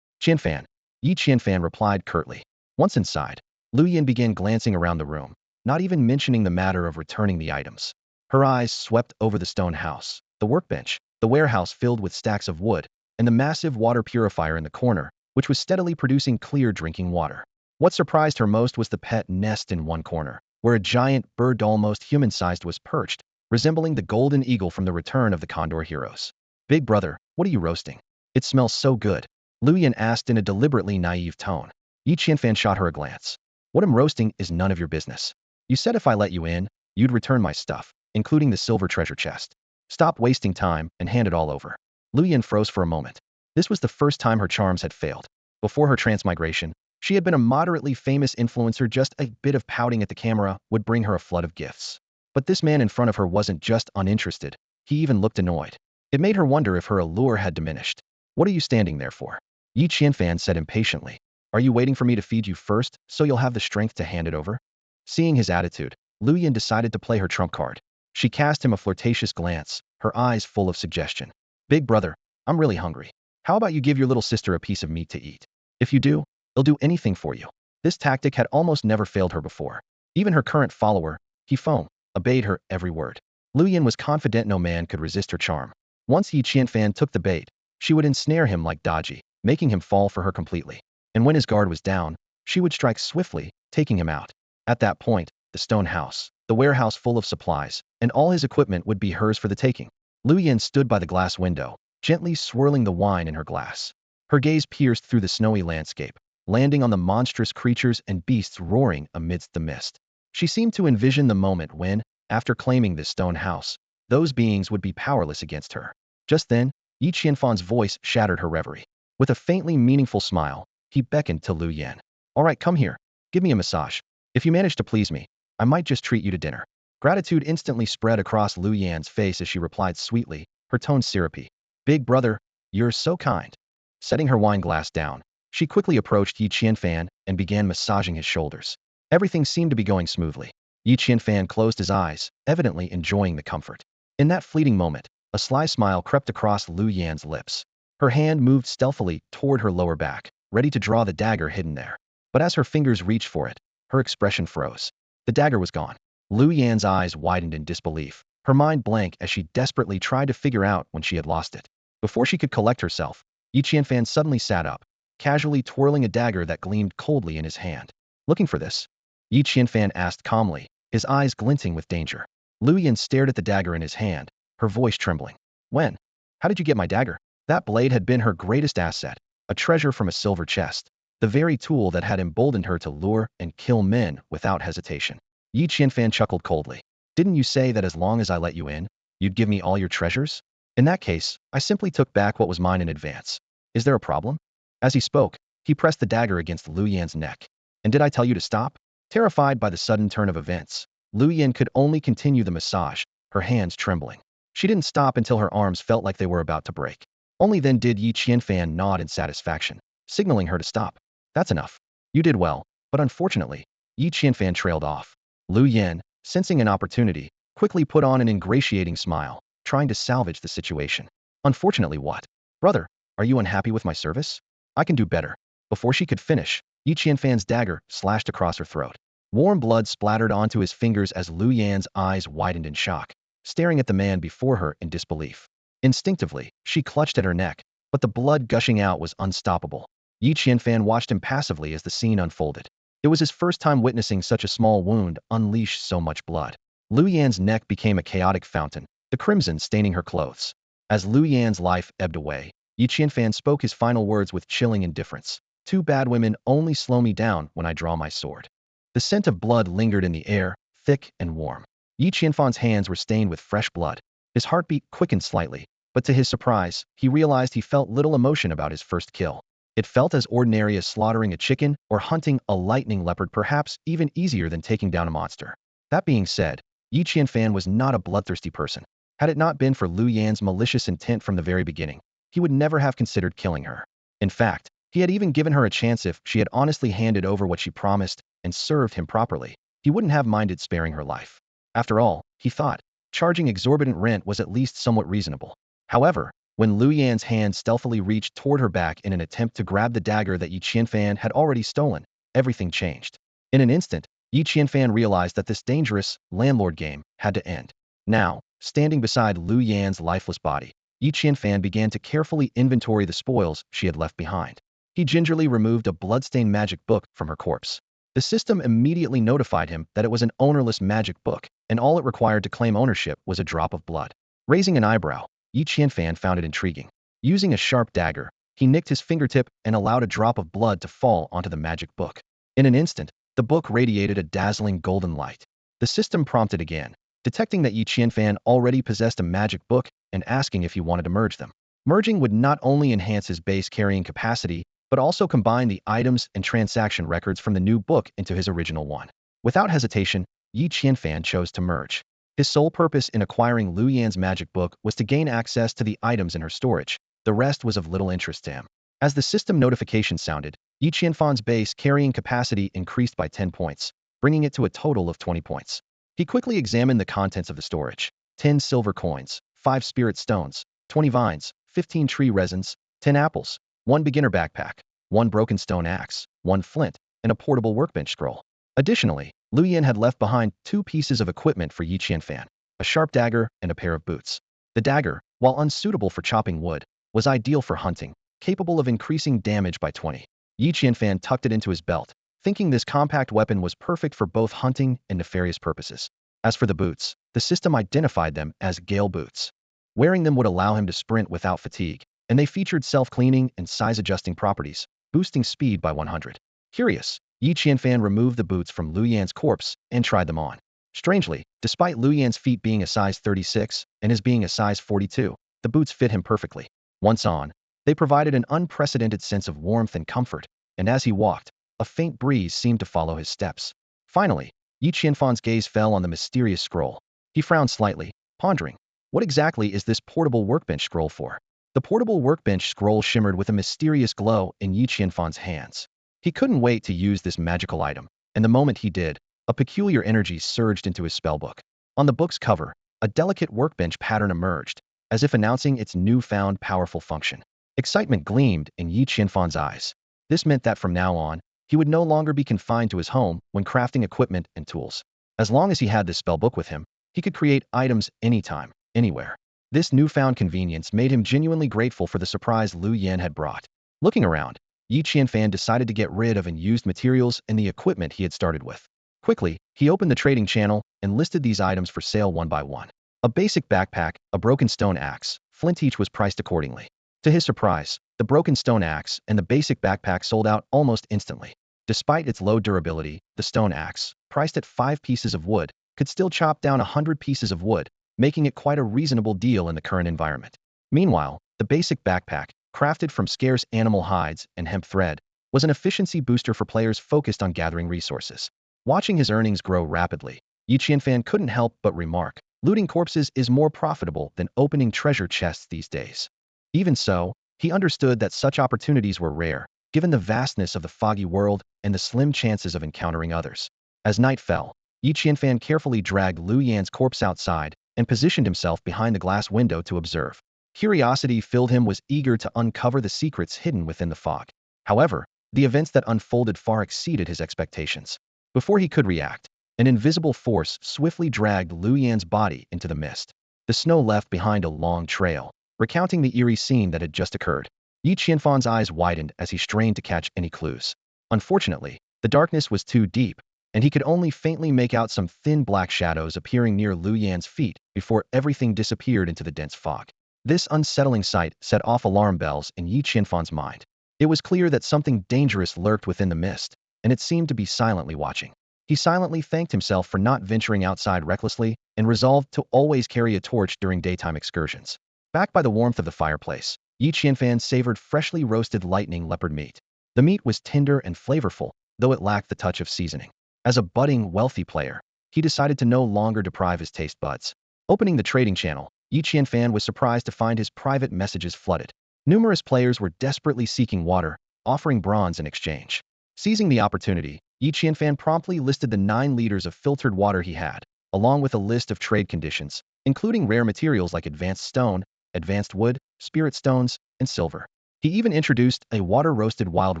Qianfan. Yi Qianfan replied curtly. Once inside, Lu Yan began glancing around the room, not even mentioning the matter of returning the items. Her eyes swept over the stone house, the workbench, the warehouse filled with stacks of wood, and the massive water purifier in the corner, which was steadily producing clear drinking water. What surprised her most was the pet nest in one corner, where a giant bird almost human-sized was perched, resembling the golden eagle from the Return of the Condor Heroes. Big brother, what are you roasting? It smells so good, Lu Yan asked in a deliberately naive tone. Yi Qianfan shot her a glance. What I'm roasting is none of your business. You said if I let you in, you'd return my stuff, including the silver treasure chest. Stop wasting time and hand it all over. Lu Yan froze for a moment. This was the first time her charms had failed. Before her transmigration, she had been a moderately famous influencer. Just a bit of pouting at the camera would bring her a flood of gifts. But this man in front of her wasn't just uninterested, he even looked annoyed. It made her wonder if her allure had diminished. What are you standing there for? Yi Qianfan said impatiently. Are you waiting for me to feed you first so you'll have the strength to hand it over? Seeing his attitude, Lu Yin decided to play her trump card. She cast him a flirtatious glance, her eyes full of suggestion. Big brother, I'm really hungry. How about you give your little sister a piece of meat to eat? If you do, he'll do anything for you. This tactic had almost never failed her before. Even her current follower, He Feng, obeyed her every word. Lu Yin was confident no man could resist her charm. Once Yi Qianfan took the bait, she would ensnare him like Daji, making him fall for her completely. And when his guard was down, she would strike swiftly, taking him out. At that point, the stone house, the warehouse full of supplies, and all his equipment would be hers for the taking. Lu Yin stood by the glass window, gently swirling the wine in her glass. Her gaze pierced through the snowy landscape, landing on the monstrous creatures and beasts roaring amidst the mist. She seemed to envision the moment when, after claiming this stone house, those beings would be powerless against her. Just then, Yi Qianfan's voice shattered her reverie. With a faintly meaningful smile, he beckoned to Lu Yin. All right, come here. Give me a massage. If you manage to please me, I might just treat you to dinner. Gratitude instantly spread across Lu Yan's face as she replied sweetly, her tone syrupy. Big brother, you're so kind. Setting her wine glass down, she quickly approached Yi Qianfan and began massaging his shoulders. Everything seemed to be going smoothly. Yi Qianfan closed his eyes, evidently enjoying the comfort. In that fleeting moment, a sly smile crept across Lu Yan's lips. Her hand moved stealthily toward her lower back, ready to draw the dagger hidden there. But as her fingers reached for it, her expression froze. The dagger was gone. Lu Yan's eyes widened in disbelief, her mind blank as she desperately tried to figure out when she had lost it. Before she could collect herself, Yi Qianfan suddenly sat up, casually twirling a dagger that gleamed coldly in his hand. Looking for this? Yi Qianfan asked calmly, his eyes glinting with danger. Lu Yan stared at the dagger in his hand, her voice trembling. When? How did you get my dagger? That blade had been her greatest asset, a treasure from a silver chest, the very tool that had emboldened her to lure and kill men without hesitation. Yi Qianfan chuckled coldly. Didn't you say that as long as I let you in, you'd give me all your treasures? In that case, I simply took back what was mine in advance. Is there a problem? As he spoke, he pressed the dagger against Lu Yan's neck. And did I tell you to stop? Terrified by the sudden turn of events, Lu Yan could only continue the massage, her hands trembling. She didn't stop until her arms felt like they were about to break. Only then did Yi Qianfan nod in satisfaction, signaling her to stop. That's enough. You did well, but unfortunately, Yi Qianfan trailed off. Lu Yan, sensing an opportunity, quickly put on an ingratiating smile, trying to salvage the situation. Unfortunately what? Brother, are you unhappy with my service? I can do better. Before she could finish, Yi Qianfan's dagger slashed across her throat. Warm blood splattered onto his fingers as Lu Yan's eyes widened in shock, staring at the man before her in disbelief. Instinctively, she clutched at her neck, but the blood gushing out was unstoppable. Yi Qianfan watched him passively as the scene unfolded. It was his first time witnessing such a small wound unleash so much blood. Lu Yan's neck became a chaotic fountain, the crimson staining her clothes. As Lu Yan's life ebbed away, Yi Qianfan spoke his final words with chilling indifference. Two bad women only slow me down when I draw my sword. The scent of blood lingered in the air, thick and warm. Yi Qianfan's hands were stained with fresh blood. His heartbeat quickened slightly, but to his surprise, he realized he felt little emotion about his first kill. It felt as ordinary as slaughtering a chicken or hunting a lightning leopard, perhaps even easier than taking down a monster. That being said, Yi Qianfan was not a bloodthirsty person. Had it not been for Lu Yan's malicious intent from the very beginning, he would never have considered killing her. In fact, he had even given her a chance if she had honestly handed over what she promised and served him properly. He wouldn't have minded sparing her life. After all, he thought, charging exorbitant rent was at least somewhat reasonable. However, when Lu Yan's hand stealthily reached toward her back in an attempt to grab the dagger that Yi Qianfan had already stolen, everything changed. In an instant, Yi Qianfan realized that this dangerous landlord game had to end. Now, standing beside Lu Yan's lifeless body, Yi Qianfan began to carefully inventory the spoils she had left behind. He gingerly removed a bloodstained magic book from her corpse. The system immediately notified him that it was an ownerless magic book, and all it required to claim ownership was a drop of blood. Raising an eyebrow, Yi Qianfan found it intriguing. Using a sharp dagger, he nicked his fingertip and allowed a drop of blood to fall onto the magic book. In an instant, the book radiated a dazzling golden light. The system prompted again, detecting that Yi Qianfan already possessed a magic book and asking if he wanted to merge them. Merging would not only enhance his base carrying capacity, but also combine the items and transaction records from the new book into his original one. Without hesitation, Yi Qianfan chose to merge. His sole purpose in acquiring Lu Yan's magic book was to gain access to the items in her storage. The rest was of little interest to him. As the system notification sounded, Yi Qianfan's base carrying capacity increased by 10 points, bringing it to a total of 20 points. He quickly examined the contents of the storage: 10 silver coins, 5 spirit stones, 20 vines, 15 tree resins, 10 apples, 1 beginner backpack, 1 broken stone axe, 1 flint, and a portable workbench scroll. Additionally, Lu Yan had left behind 2 pieces of equipment for Yi Qianfan: a sharp dagger and a pair of boots. The dagger, while unsuitable for chopping wood, was ideal for hunting, capable of increasing damage by 20. Yi Qianfan tucked it into his belt, thinking this compact weapon was perfect for both hunting and nefarious purposes. As for the boots, the system identified them as gale boots. Wearing them would allow him to sprint without fatigue, and they featured self-cleaning and size-adjusting properties, boosting speed by 100. Curious, Yi Qianfan removed the boots from Lu Yan's corpse and tried them on. Strangely, despite Lu Yan's feet being a size 36 and his being a size 42, the boots fit him perfectly. Once on, they provided an unprecedented sense of warmth and comfort, and as he walked, a faint breeze seemed to follow his steps. Finally, Yi Qianfan's gaze fell on the mysterious scroll. He frowned slightly, pondering, what exactly is this portable workbench scroll for? The portable workbench scroll shimmered with a mysterious glow in Yi Qianfan's hands. He couldn't wait to use this magical item, and the moment he did, a peculiar energy surged into his spellbook. On the book's cover, a delicate workbench pattern emerged, as if announcing its newfound powerful function. Excitement gleamed in Yi Qianfan's eyes. This meant that from now on, he would no longer be confined to his home when crafting equipment and tools. As long as he had this spellbook with him, he could create items anytime, anywhere. This newfound convenience made him genuinely grateful for the surprise Lu Yan had brought. Looking around, Yi Qianfan decided to get rid of unused materials and the equipment he had started with. Quickly, he opened the trading channel and listed these items for sale one by one. A basic backpack, a broken stone axe, flint each was priced accordingly. To his surprise, the broken stone axe and the basic backpack sold out almost instantly. Despite its low durability, the stone axe, priced at 5 pieces of wood, could still chop down 100 pieces of wood, making it quite a reasonable deal in the current environment. Meanwhile, the basic backpack, crafted from scarce animal hides and hemp thread, was an efficiency booster for players focused on gathering resources. Watching his earnings grow rapidly, Yi Qianfan couldn't help but remark, looting corpses is more profitable than opening treasure chests these days. Even so, he understood that such opportunities were rare, given the vastness of the foggy world and the slim chances of encountering others. As night fell, Yi Qianfan carefully dragged Lu Yan's corpse outside and positioned himself behind the glass window to observe. Curiosity filled him, was eager to uncover the secrets hidden within the fog. However, the events that unfolded far exceeded his expectations. Before he could react, an invisible force swiftly dragged Lu Yan's body into the mist. The snow left behind a long trail, recounting the eerie scene that had just occurred. Yi Qianfan's eyes widened as he strained to catch any clues. Unfortunately, the darkness was too deep, and he could only faintly make out some thin black shadows appearing near Lu Yan's feet before everything disappeared into the dense fog. This unsettling sight set off alarm bells in Yi Qianfan's mind. It was clear that something dangerous lurked within the mist, and it seemed to be silently watching. He silently thanked himself for not venturing outside recklessly and resolved to always carry a torch during daytime excursions. Backed by the warmth of the fireplace, Yi Qianfan savored freshly roasted lightning leopard meat. The meat was tender and flavorful, though it lacked the touch of seasoning. As a budding, wealthy player, he decided to no longer deprive his taste buds. Opening the trading channel, Yi Qianfan was surprised to find his private messages flooded. Numerous players were desperately seeking water, offering bronze in exchange. Seizing the opportunity, Yi Qianfan promptly listed the 9 liters of filtered water he had, along with a list of trade conditions, including rare materials like advanced stone, advanced wood, spirit stones, and silver. He even introduced a water-roasted wild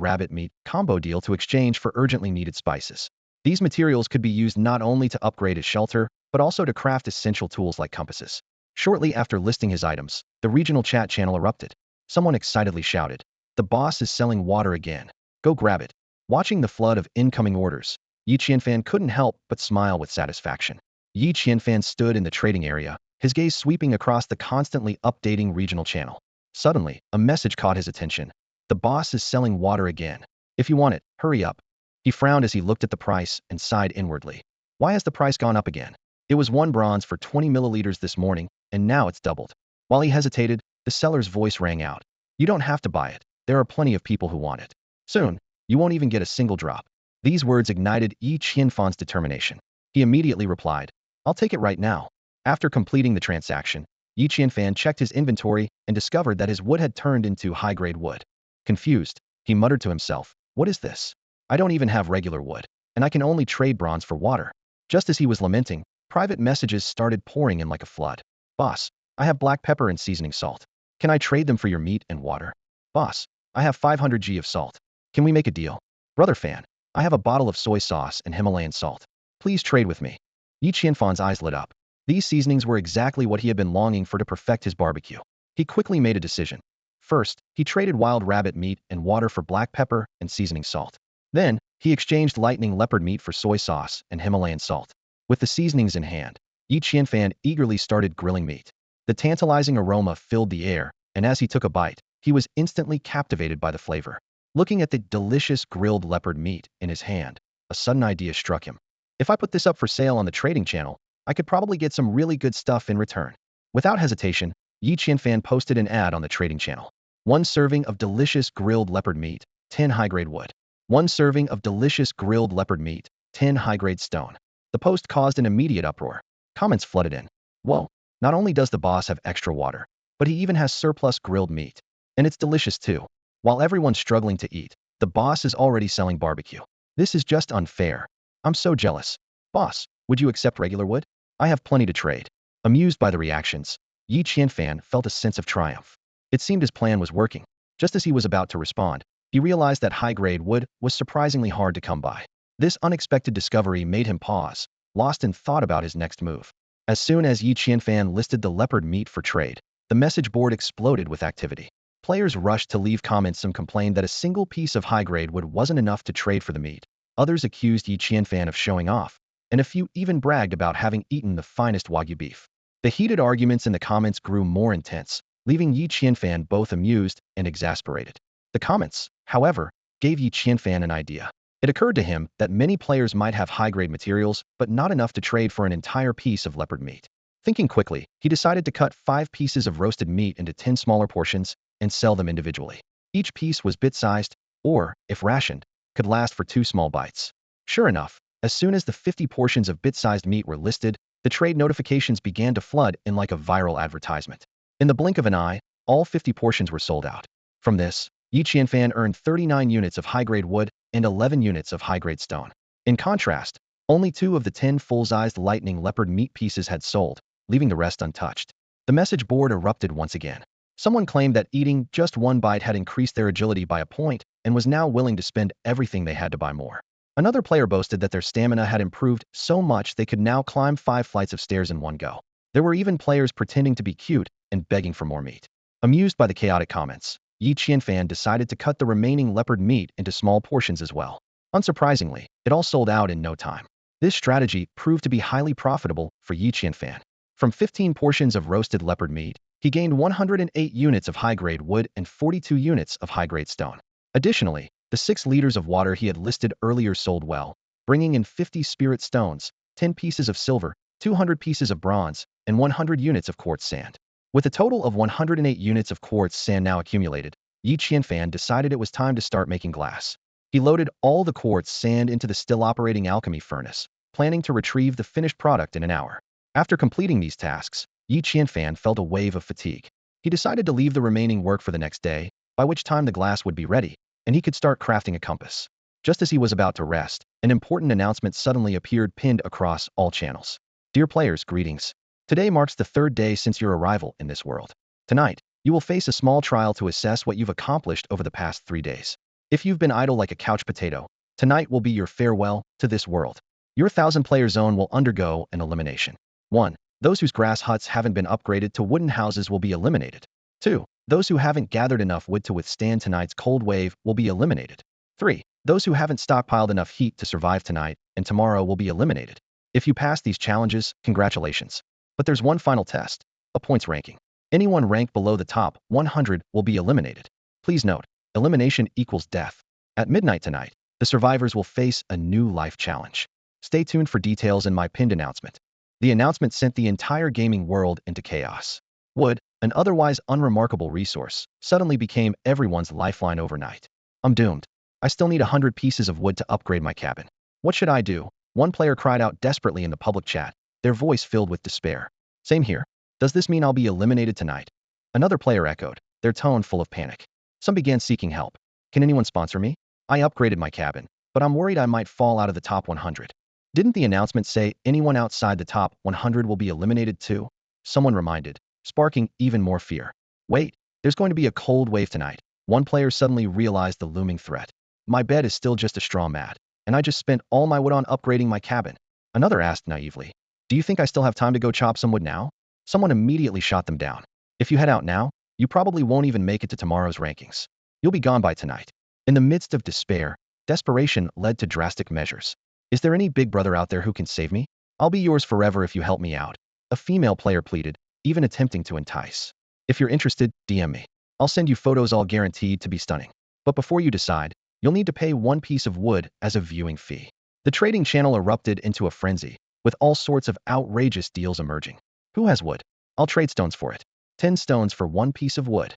rabbit meat combo deal to exchange for urgently needed spices. These materials could be used not only to upgrade his shelter, but also to craft essential tools like compasses. Shortly after listing his items, the regional chat channel erupted. Someone excitedly shouted, "The boss is selling water again. Go grab it." Watching the flood of incoming orders, Yi Qianfan couldn't help but smile with satisfaction. Yi Qianfan stood in the trading area, his gaze sweeping across the constantly updating regional channel. Suddenly, a message caught his attention. "The boss is selling water again. If you want it, hurry up." He frowned as he looked at the price and sighed inwardly. Why has the price gone up again? It was 1 bronze for 20 milliliters this morning, and now it's doubled. While he hesitated, the seller's voice rang out. "You don't have to buy it. There are plenty of people who want it. Soon, you won't even get a single drop." These words ignited Yi Qianfan's determination. He immediately replied, "I'll take it right now." After completing the transaction, Yi Qianfan checked his inventory and discovered that his wood had turned into high-grade wood. Confused, he muttered to himself, What is this? I don't even have regular wood, and I can only trade bronze for water. Just as he was lamenting, private messages started pouring in like a flood. Boss, I have black pepper and seasoning salt. Can I trade them for your meat and water? Boss, I have 500 g of salt. Can we make a deal? Brother Fan, I have a bottle of soy sauce and Himalayan salt. Please trade with me. Yi Qianfan's eyes lit up. These seasonings were exactly what he had been longing for to perfect his barbecue. He quickly made a decision. First, he traded wild rabbit meat and water for black pepper and seasoning salt. Then, he exchanged lightning leopard meat for soy sauce and Himalayan salt. With the seasonings in hand, Yi Qianfan eagerly started grilling meat. The tantalizing aroma filled the air, and as he took a bite, he was instantly captivated by the flavor. Looking at the delicious grilled leopard meat in his hand, a sudden idea struck him. If I put this up for sale on the trading channel, I could probably get some really good stuff in return. Without hesitation, Yi Qianfan posted an ad on the trading channel. 1 serving of delicious grilled leopard meat, 10 high-grade wood. 1 serving of delicious grilled leopard meat, 10 high-grade stone. The post caused an immediate uproar. Comments flooded in. Whoa, not only does the boss have extra water, but he even has surplus grilled meat. And it's delicious too. While everyone's struggling to eat, the boss is already selling barbecue. This is just unfair. I'm so jealous. Boss, would you accept regular wood? I have plenty to trade. Amused by the reactions, Yi Qianfan felt a sense of triumph. It seemed his plan was working. Just as he was about to respond, he realized that high-grade wood was surprisingly hard to come by. This unexpected discovery made him pause, lost in thought about his next move. As soon as Yi Qianfan listed the leopard meat for trade, the message board exploded with activity. Players rushed to leave comments. Some complained that a single piece of high-grade wood wasn't enough to trade for the meat. Others accused Yi Qianfan of showing off, and a few even bragged about having eaten the finest Wagyu beef. The heated arguments in the comments grew more intense, leaving Yi Qianfan both amused and exasperated. The comments, however, gave Yi Qianfan an idea. It occurred to him that many players might have high-grade materials, but not enough to trade for an entire piece of leopard meat. Thinking quickly, he decided to cut 5 pieces of roasted meat into 10 smaller portions and sell them individually. Each piece was bit-sized, or, if rationed, could last for 2 small bites. Sure enough, as soon as the 50 portions of bit-sized meat were listed, the trade notifications began to flood in like a viral advertisement. In the blink of an eye, all 50 portions were sold out. From this, Yi Qianfan earned 39 units of high-grade wood and 11 units of high-grade stone. In contrast, only 2 of the 10 full-sized lightning leopard meat pieces had sold, leaving the rest untouched. The message board erupted once again. Someone claimed that eating just 1 bite had increased their agility by a point and was now willing to spend everything they had to buy more. Another player boasted that their stamina had improved so much they could now climb 5 flights of stairs in one go. There were even players pretending to be cute and begging for more meat. Amused by the chaotic comments, Yi Qianfan decided to cut the remaining leopard meat into small portions as well. Unsurprisingly, it all sold out in no time. This strategy proved to be highly profitable for Yi Qianfan. From 15 portions of roasted leopard meat, he gained 108 units of high-grade wood and 42 units of high-grade stone. Additionally, the 6 liters of water he had listed earlier sold well, bringing in 50 spirit stones, 10 pieces of silver, 200 pieces of bronze, and 100 units of quartz sand. With a total of 108 units of quartz sand now accumulated, Yi Qianfan decided it was time to start making glass. He loaded all the quartz sand into the still-operating alchemy furnace, planning to retrieve the finished product in an hour. After completing these tasks, Yi Qianfan felt a wave of fatigue. He decided to leave the remaining work for the next day, by which time the glass would be ready, and he could start crafting a compass. Just as he was about to rest, an important announcement suddenly appeared pinned across all channels. Dear players, greetings. Today marks the 3rd day since your arrival in this world. Tonight, you will face a small trial to assess what you've accomplished over the past 3 days. If you've been idle like a couch potato, tonight will be your farewell to this world. Your 1,000-player zone will undergo an elimination. 1. Those whose grass huts haven't been upgraded to wooden houses will be eliminated. 2. Those who haven't gathered enough wood to withstand tonight's cold wave will be eliminated. 3. Those who haven't stockpiled enough heat to survive tonight and tomorrow will be eliminated. If you pass these challenges, congratulations. But there's one final test, a points ranking. Anyone ranked below the top 100 will be eliminated. Please note, elimination equals death. At midnight tonight, the survivors will face a new life challenge. Stay tuned for details in my pinned announcement. The announcement sent the entire gaming world into chaos. Wood, an otherwise unremarkable resource, suddenly became everyone's lifeline overnight. I'm doomed. I still need 100 pieces of wood to upgrade my cabin. What should I do? One player cried out desperately in the public chat, their voice filled with despair. Same here. Does this mean I'll be eliminated tonight? Another player echoed, their tone full of panic. Some began seeking help. Can anyone sponsor me? I upgraded my cabin, but I'm worried I might fall out of the top 100. Didn't the announcement say anyone outside the top 100 will be eliminated too? Someone reminded, sparking even more fear. Wait, there's going to be a cold wave tonight. One player suddenly realized the looming threat. My bed is still just a straw mat, and I just spent all my wood on upgrading my cabin. Another asked naively, do you think I still have time to go chop some wood now? Someone immediately shot them down. If you head out now, you probably won't even make it to tomorrow's rankings. You'll be gone by tonight. In the midst of despair, desperation led to drastic measures. Is there any big brother out there who can save me? I'll be yours forever if you help me out. A female player pleaded, even attempting to entice. If you're interested, DM me. I'll send you photos all guaranteed to be stunning. But before you decide, you'll need to pay one piece of wood as a viewing fee. The trading channel erupted into a frenzy, with all sorts of outrageous deals emerging. Who has wood? I'll trade stones for it. 10 stones for one piece of wood.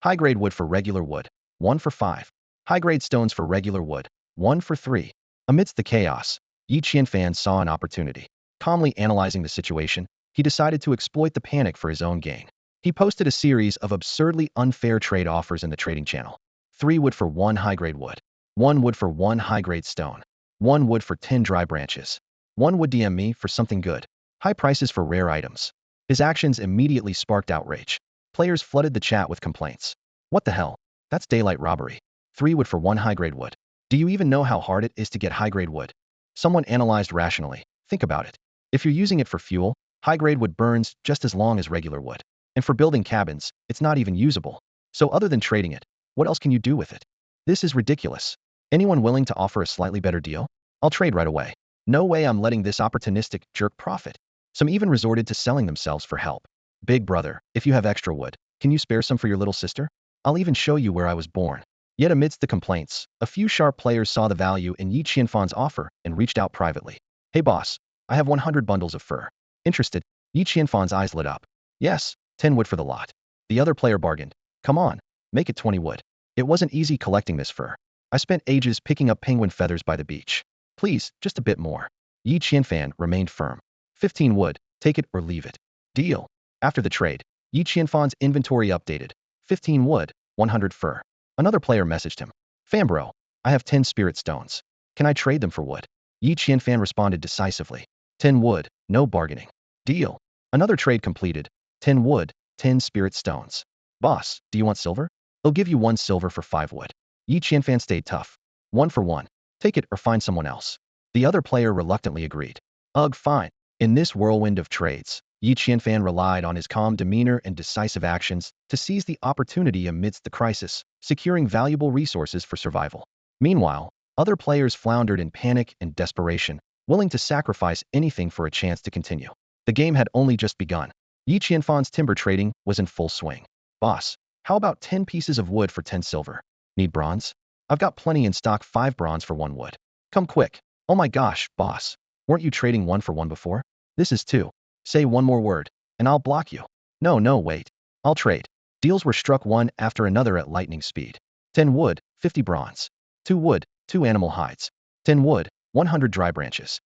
High-grade wood for regular wood, 1 for 5. High-grade stones for regular wood, 1 for 3. Amidst the chaos, Yi Qianfan saw an opportunity. Calmly analyzing the situation, he decided to exploit the panic for his own gain. He posted a series of absurdly unfair trade offers in the trading channel. 3 wood for 1 high-grade wood, 1 wood for 1 high-grade stone, 1 wood for 10 dry branches. 1 would DM me for something good. High prices for rare items. His actions immediately sparked outrage. Players flooded the chat with complaints. What the hell? That's daylight robbery. 3 wood for 1 high-grade wood. Do you even know how hard it is to get high-grade wood? Someone analyzed rationally. Think about it. If you're using it for fuel, high-grade wood burns just as long as regular wood. And for building cabins, it's not even usable. So other than trading it, what else can you do with it? This is ridiculous. Anyone willing to offer a slightly better deal? I'll trade right away. No way I'm letting this opportunistic jerk profit. Some even resorted to selling themselves for help. Big brother, if you have extra wood, can you spare some for your little sister? I'll even show you where I was born. Yet amidst the complaints, a few sharp players saw the value in Yi Qianfan's offer and reached out privately. Hey boss, I have 100 bundles of fur. Interested? Yi Qianfan's eyes lit up. Yes, 10 wood for the lot. The other player bargained. Come on, make it 20 wood. It wasn't easy collecting this fur. I spent ages picking up penguin feathers by the beach. Please, just a bit more. Yi Qianfan remained firm. 15 wood, take it or leave it. Deal. After the trade, Yi Qianfan's inventory updated. 15 wood, 100 fur. Another player messaged him. Fambro, I have 10 spirit stones. Can I trade them for wood? Yi Qianfan responded decisively. 10 wood, no bargaining. Deal. Another trade completed. 10 wood, 10 spirit stones. Boss, do you want silver? I'll give you 1 silver for 5 wood. Yi Qianfan stayed tough. 1 for 1. Take it or find someone else. The other player reluctantly agreed. Ugh, fine. In this whirlwind of trades, Yi Qianfan relied on his calm demeanor and decisive actions to seize the opportunity amidst the crisis, securing valuable resources for survival. Meanwhile, other players floundered in panic and desperation, willing to sacrifice anything for a chance to continue. The game had only just begun. Yi Qianfan's timber trading was in full swing. Boss, how about 10 pieces of wood for 10 silver? Need bronze? I've got plenty in stock. 5 bronze for 1 wood. Come quick. Oh my gosh, boss. Weren't you trading 1 for 1 before? This is 2. Say one more word, and I'll block you. No, wait. I'll trade. Deals were struck one after another at lightning speed. 10 wood, 50 bronze. 2 wood, 2 animal hides. 10 wood, 100 dry branches.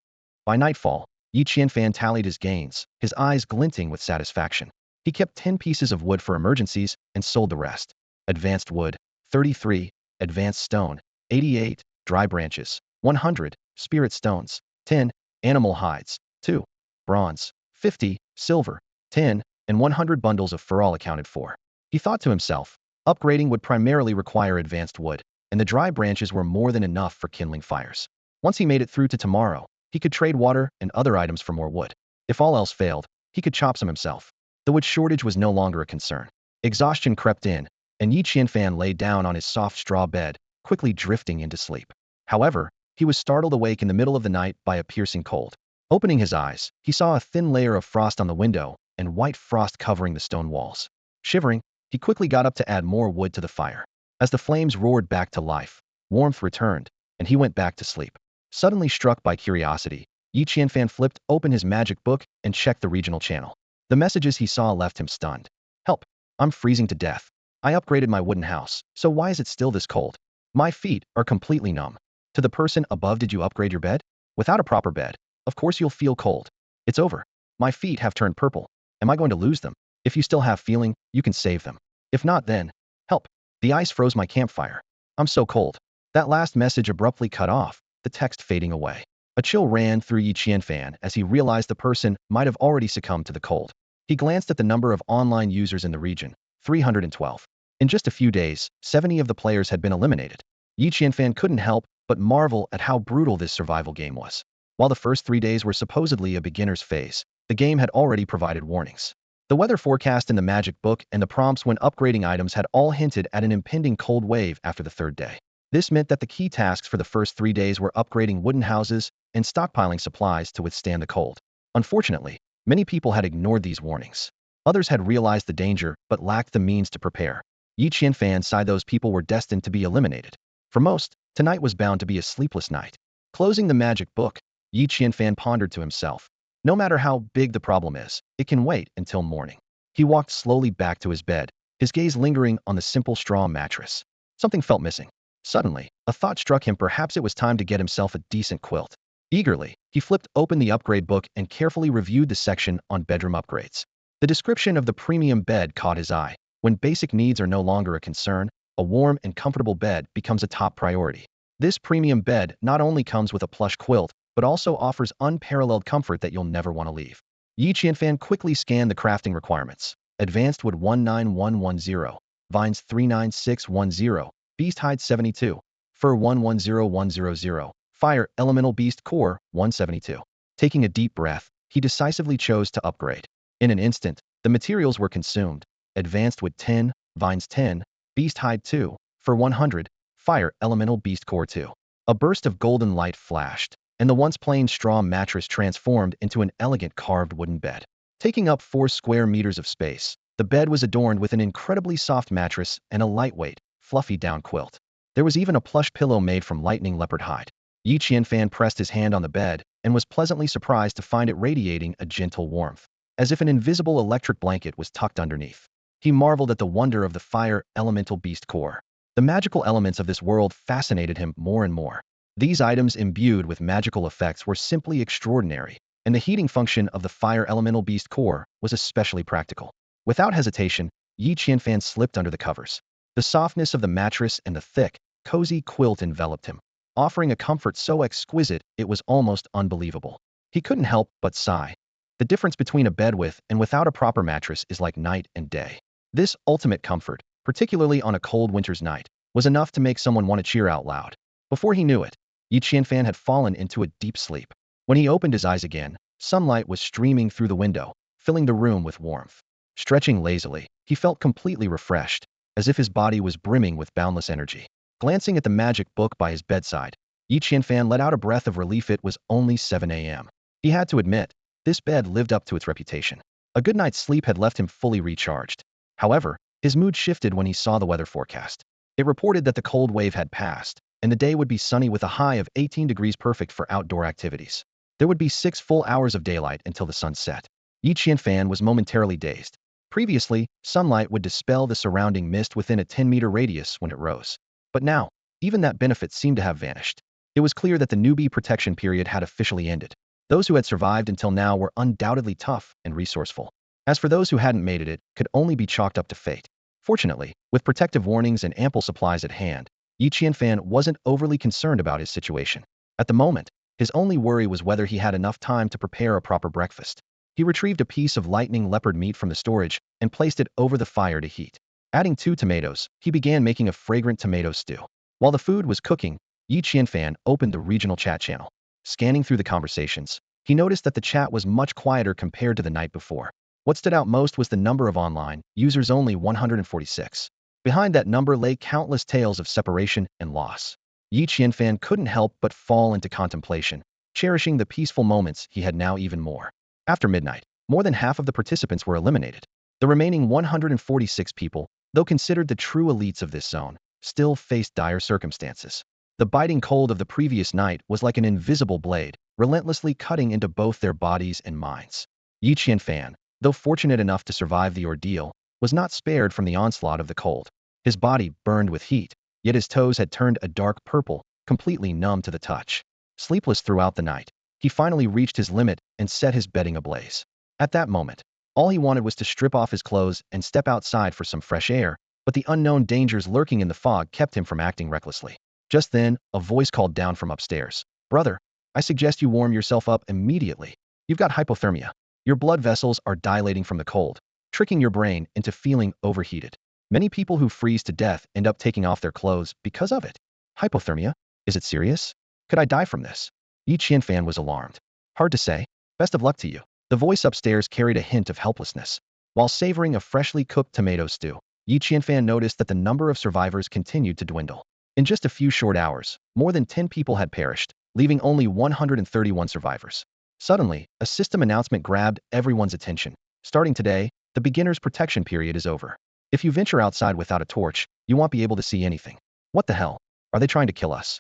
By nightfall, Yi Qianfan tallied his gains, his eyes glinting with satisfaction. He kept 10 pieces of wood for emergencies and sold the rest. Advanced wood, 33. Advanced stone, 88. Dry branches, 100. Spirit stones, 10. Animal hides, 2. Bronze, 50. Silver, 10. And 100 bundles of fur all accounted for. He thought to himself, upgrading would primarily require advanced wood, and the dry branches were more than enough for kindling fires. Once he made it through to tomorrow, he could trade water and other items for more wood. If all else failed, he could chop some himself. The wood shortage was no longer a concern. Exhaustion crept in, and Yi Qianfan lay down on his soft straw bed, quickly drifting into sleep. However, he was startled awake in the middle of the night by a piercing cold. Opening his eyes, he saw a thin layer of frost on the window and white frost covering the stone walls. Shivering, he quickly got up to add more wood to the fire. As the flames roared back to life, warmth returned, and he went back to sleep. Suddenly struck by curiosity, Yi Qianfan flipped open his magic book and checked the regional channel. The messages he saw left him stunned. Help! I'm freezing to death. I upgraded my wooden house, so why is it still this cold? My feet are completely numb. To the person above, did you upgrade your bed? Without a proper bed, of course you'll feel cold. It's over. My feet have turned purple. Am I going to lose them? If you still have feeling, you can save them. If not, then help. The ice froze my campfire. I'm so cold. That last message abruptly cut off, the text fading away. A chill ran through Yi Qianfan as he realized the person might have already succumbed to the cold. He glanced at the number of online users in the region, 312. In just a few days, 70 of the players had been eliminated. Yi Qianfan couldn't help but marvel at how brutal this survival game was. While the first 3 days were supposedly a beginner's phase, the game had already provided warnings. The weather forecast in the magic book and the prompts when upgrading items had all hinted at an impending cold wave after the third day. This meant that the key tasks for the first 3 days were upgrading wooden houses and stockpiling supplies to withstand the cold. Unfortunately, many people had ignored these warnings. Others had realized the danger but lacked the means to prepare. Yi Qianfan saw those people were destined to be eliminated. For most, tonight was bound to be a sleepless night. Closing the magic book, Yi Qianfan pondered to himself. No matter how big the problem is, it can wait until morning. He walked slowly back to his bed, his gaze lingering on the simple straw mattress. Something felt missing. Suddenly, a thought struck him. Perhaps it was time to get himself a decent quilt. Eagerly, he flipped open the upgrade book and carefully reviewed the section on bedroom upgrades. The description of the premium bed caught his eye. When basic needs are no longer a concern, a warm and comfortable bed becomes a top priority. This premium bed not only comes with a plush quilt, but also offers unparalleled comfort that you'll never want to leave. Yi Qianfan quickly scanned the crafting requirements. Advanced wood 19110, vines 39610, beast hide 72, fur 110100, fire elemental beast core 172. Taking a deep breath, he decisively chose to upgrade. In an instant, the materials were consumed. Advanced wood 10, vines 10, beast hide 2, fur 100, fire elemental beast core 2. A burst of golden light flashed, and the once plain straw mattress transformed into an elegant carved wooden bed. Taking up 4 square meters of space, the bed was adorned with an incredibly soft mattress and a lightweight, fluffy down quilt. There was even a plush pillow made from lightning leopard hide. Yi Qianfan pressed his hand on the bed and was pleasantly surprised to find it radiating a gentle warmth, as if an invisible electric blanket was tucked underneath. He marveled at the wonder of the fire elemental beast core. The magical elements of this world fascinated him more and more. These items imbued with magical effects were simply extraordinary, and the heating function of the fire elemental beast core was especially practical. Without hesitation, Yi Qianfan slipped under the covers. The softness of the mattress and the thick, cozy quilt enveloped him, offering a comfort so exquisite it was almost unbelievable. He couldn't help but sigh. The difference between a bed with and without a proper mattress is like night and day. This ultimate comfort, particularly on a cold winter's night, was enough to make someone want to cheer out loud. Before he knew it, Yi Qianfan had fallen into a deep sleep. When he opened his eyes again, sunlight was streaming through the window, filling the room with warmth. Stretching lazily, he felt completely refreshed, as if his body was brimming with boundless energy. Glancing at the magic book by his bedside, Yi Qianfan let out a breath of relief. It was only 7 a.m. He had to admit, this bed lived up to its reputation. A good night's sleep had left him fully recharged. However, his mood shifted when he saw the weather forecast. It reported that the cold wave had passed, and the day would be sunny with a high of 18 degrees, perfect for outdoor activities. There would be 6 full hours of daylight until the sun set. Yi Qianfan was momentarily dazed. Previously, sunlight would dispel the surrounding mist within a 10-meter radius when it rose. But now, even that benefit seemed to have vanished. It was clear that the newbie protection period had officially ended. Those who had survived until now were undoubtedly tough and resourceful. As for those who hadn't made it, could only be chalked up to fate. Fortunately, with protective warnings and ample supplies at hand, Yi Qianfan wasn't overly concerned about his situation. At the moment, his only worry was whether he had enough time to prepare a proper breakfast. He retrieved a piece of lightning leopard meat from the storage and placed it over the fire to heat. Adding 2 tomatoes, he began making a fragrant tomato stew. While the food was cooking, Yi Qianfan opened the regional chat channel. Scanning through the conversations, he noticed that the chat was much quieter compared to the night before. What stood out most was the number of online users, only 146. Behind that number lay countless tales of separation and loss. Yi Qianfan couldn't help but fall into contemplation, cherishing the peaceful moments he had now even more. After midnight, more than half of the participants were eliminated. The remaining 146 people, though considered the true elites of this zone, still faced dire circumstances. The biting cold of the previous night was like an invisible blade, relentlessly cutting into both their bodies and minds. Yi Qianfan, though fortunate enough to survive the ordeal, was not spared from the onslaught of the cold. His body burned with heat, yet his toes had turned a dark purple, completely numb to the touch. Sleepless throughout the night, he finally reached his limit and set his bedding ablaze. At that moment, all he wanted was to strip off his clothes and step outside for some fresh air, but the unknown dangers lurking in the fog kept him from acting recklessly. Just then, a voice called down from upstairs. Brother, I suggest you warm yourself up immediately. You've got hypothermia. Your blood vessels are dilating from the cold, tricking your brain into feeling overheated. Many people who freeze to death end up taking off their clothes because of it. Hypothermia? Is it serious? Could I die from this? Yi Qianfan was alarmed. Hard to say. Best of luck to you. The voice upstairs carried a hint of helplessness. While savoring a freshly cooked tomato stew, Yi Qianfan noticed that the number of survivors continued to dwindle. In just a few short hours, more than 10 people had perished, leaving only 131 survivors. Suddenly, a system announcement grabbed everyone's attention. Starting today, the beginner's protection period is over. If you venture outside without a torch, you won't be able to see anything. What the hell? Are they trying to kill us?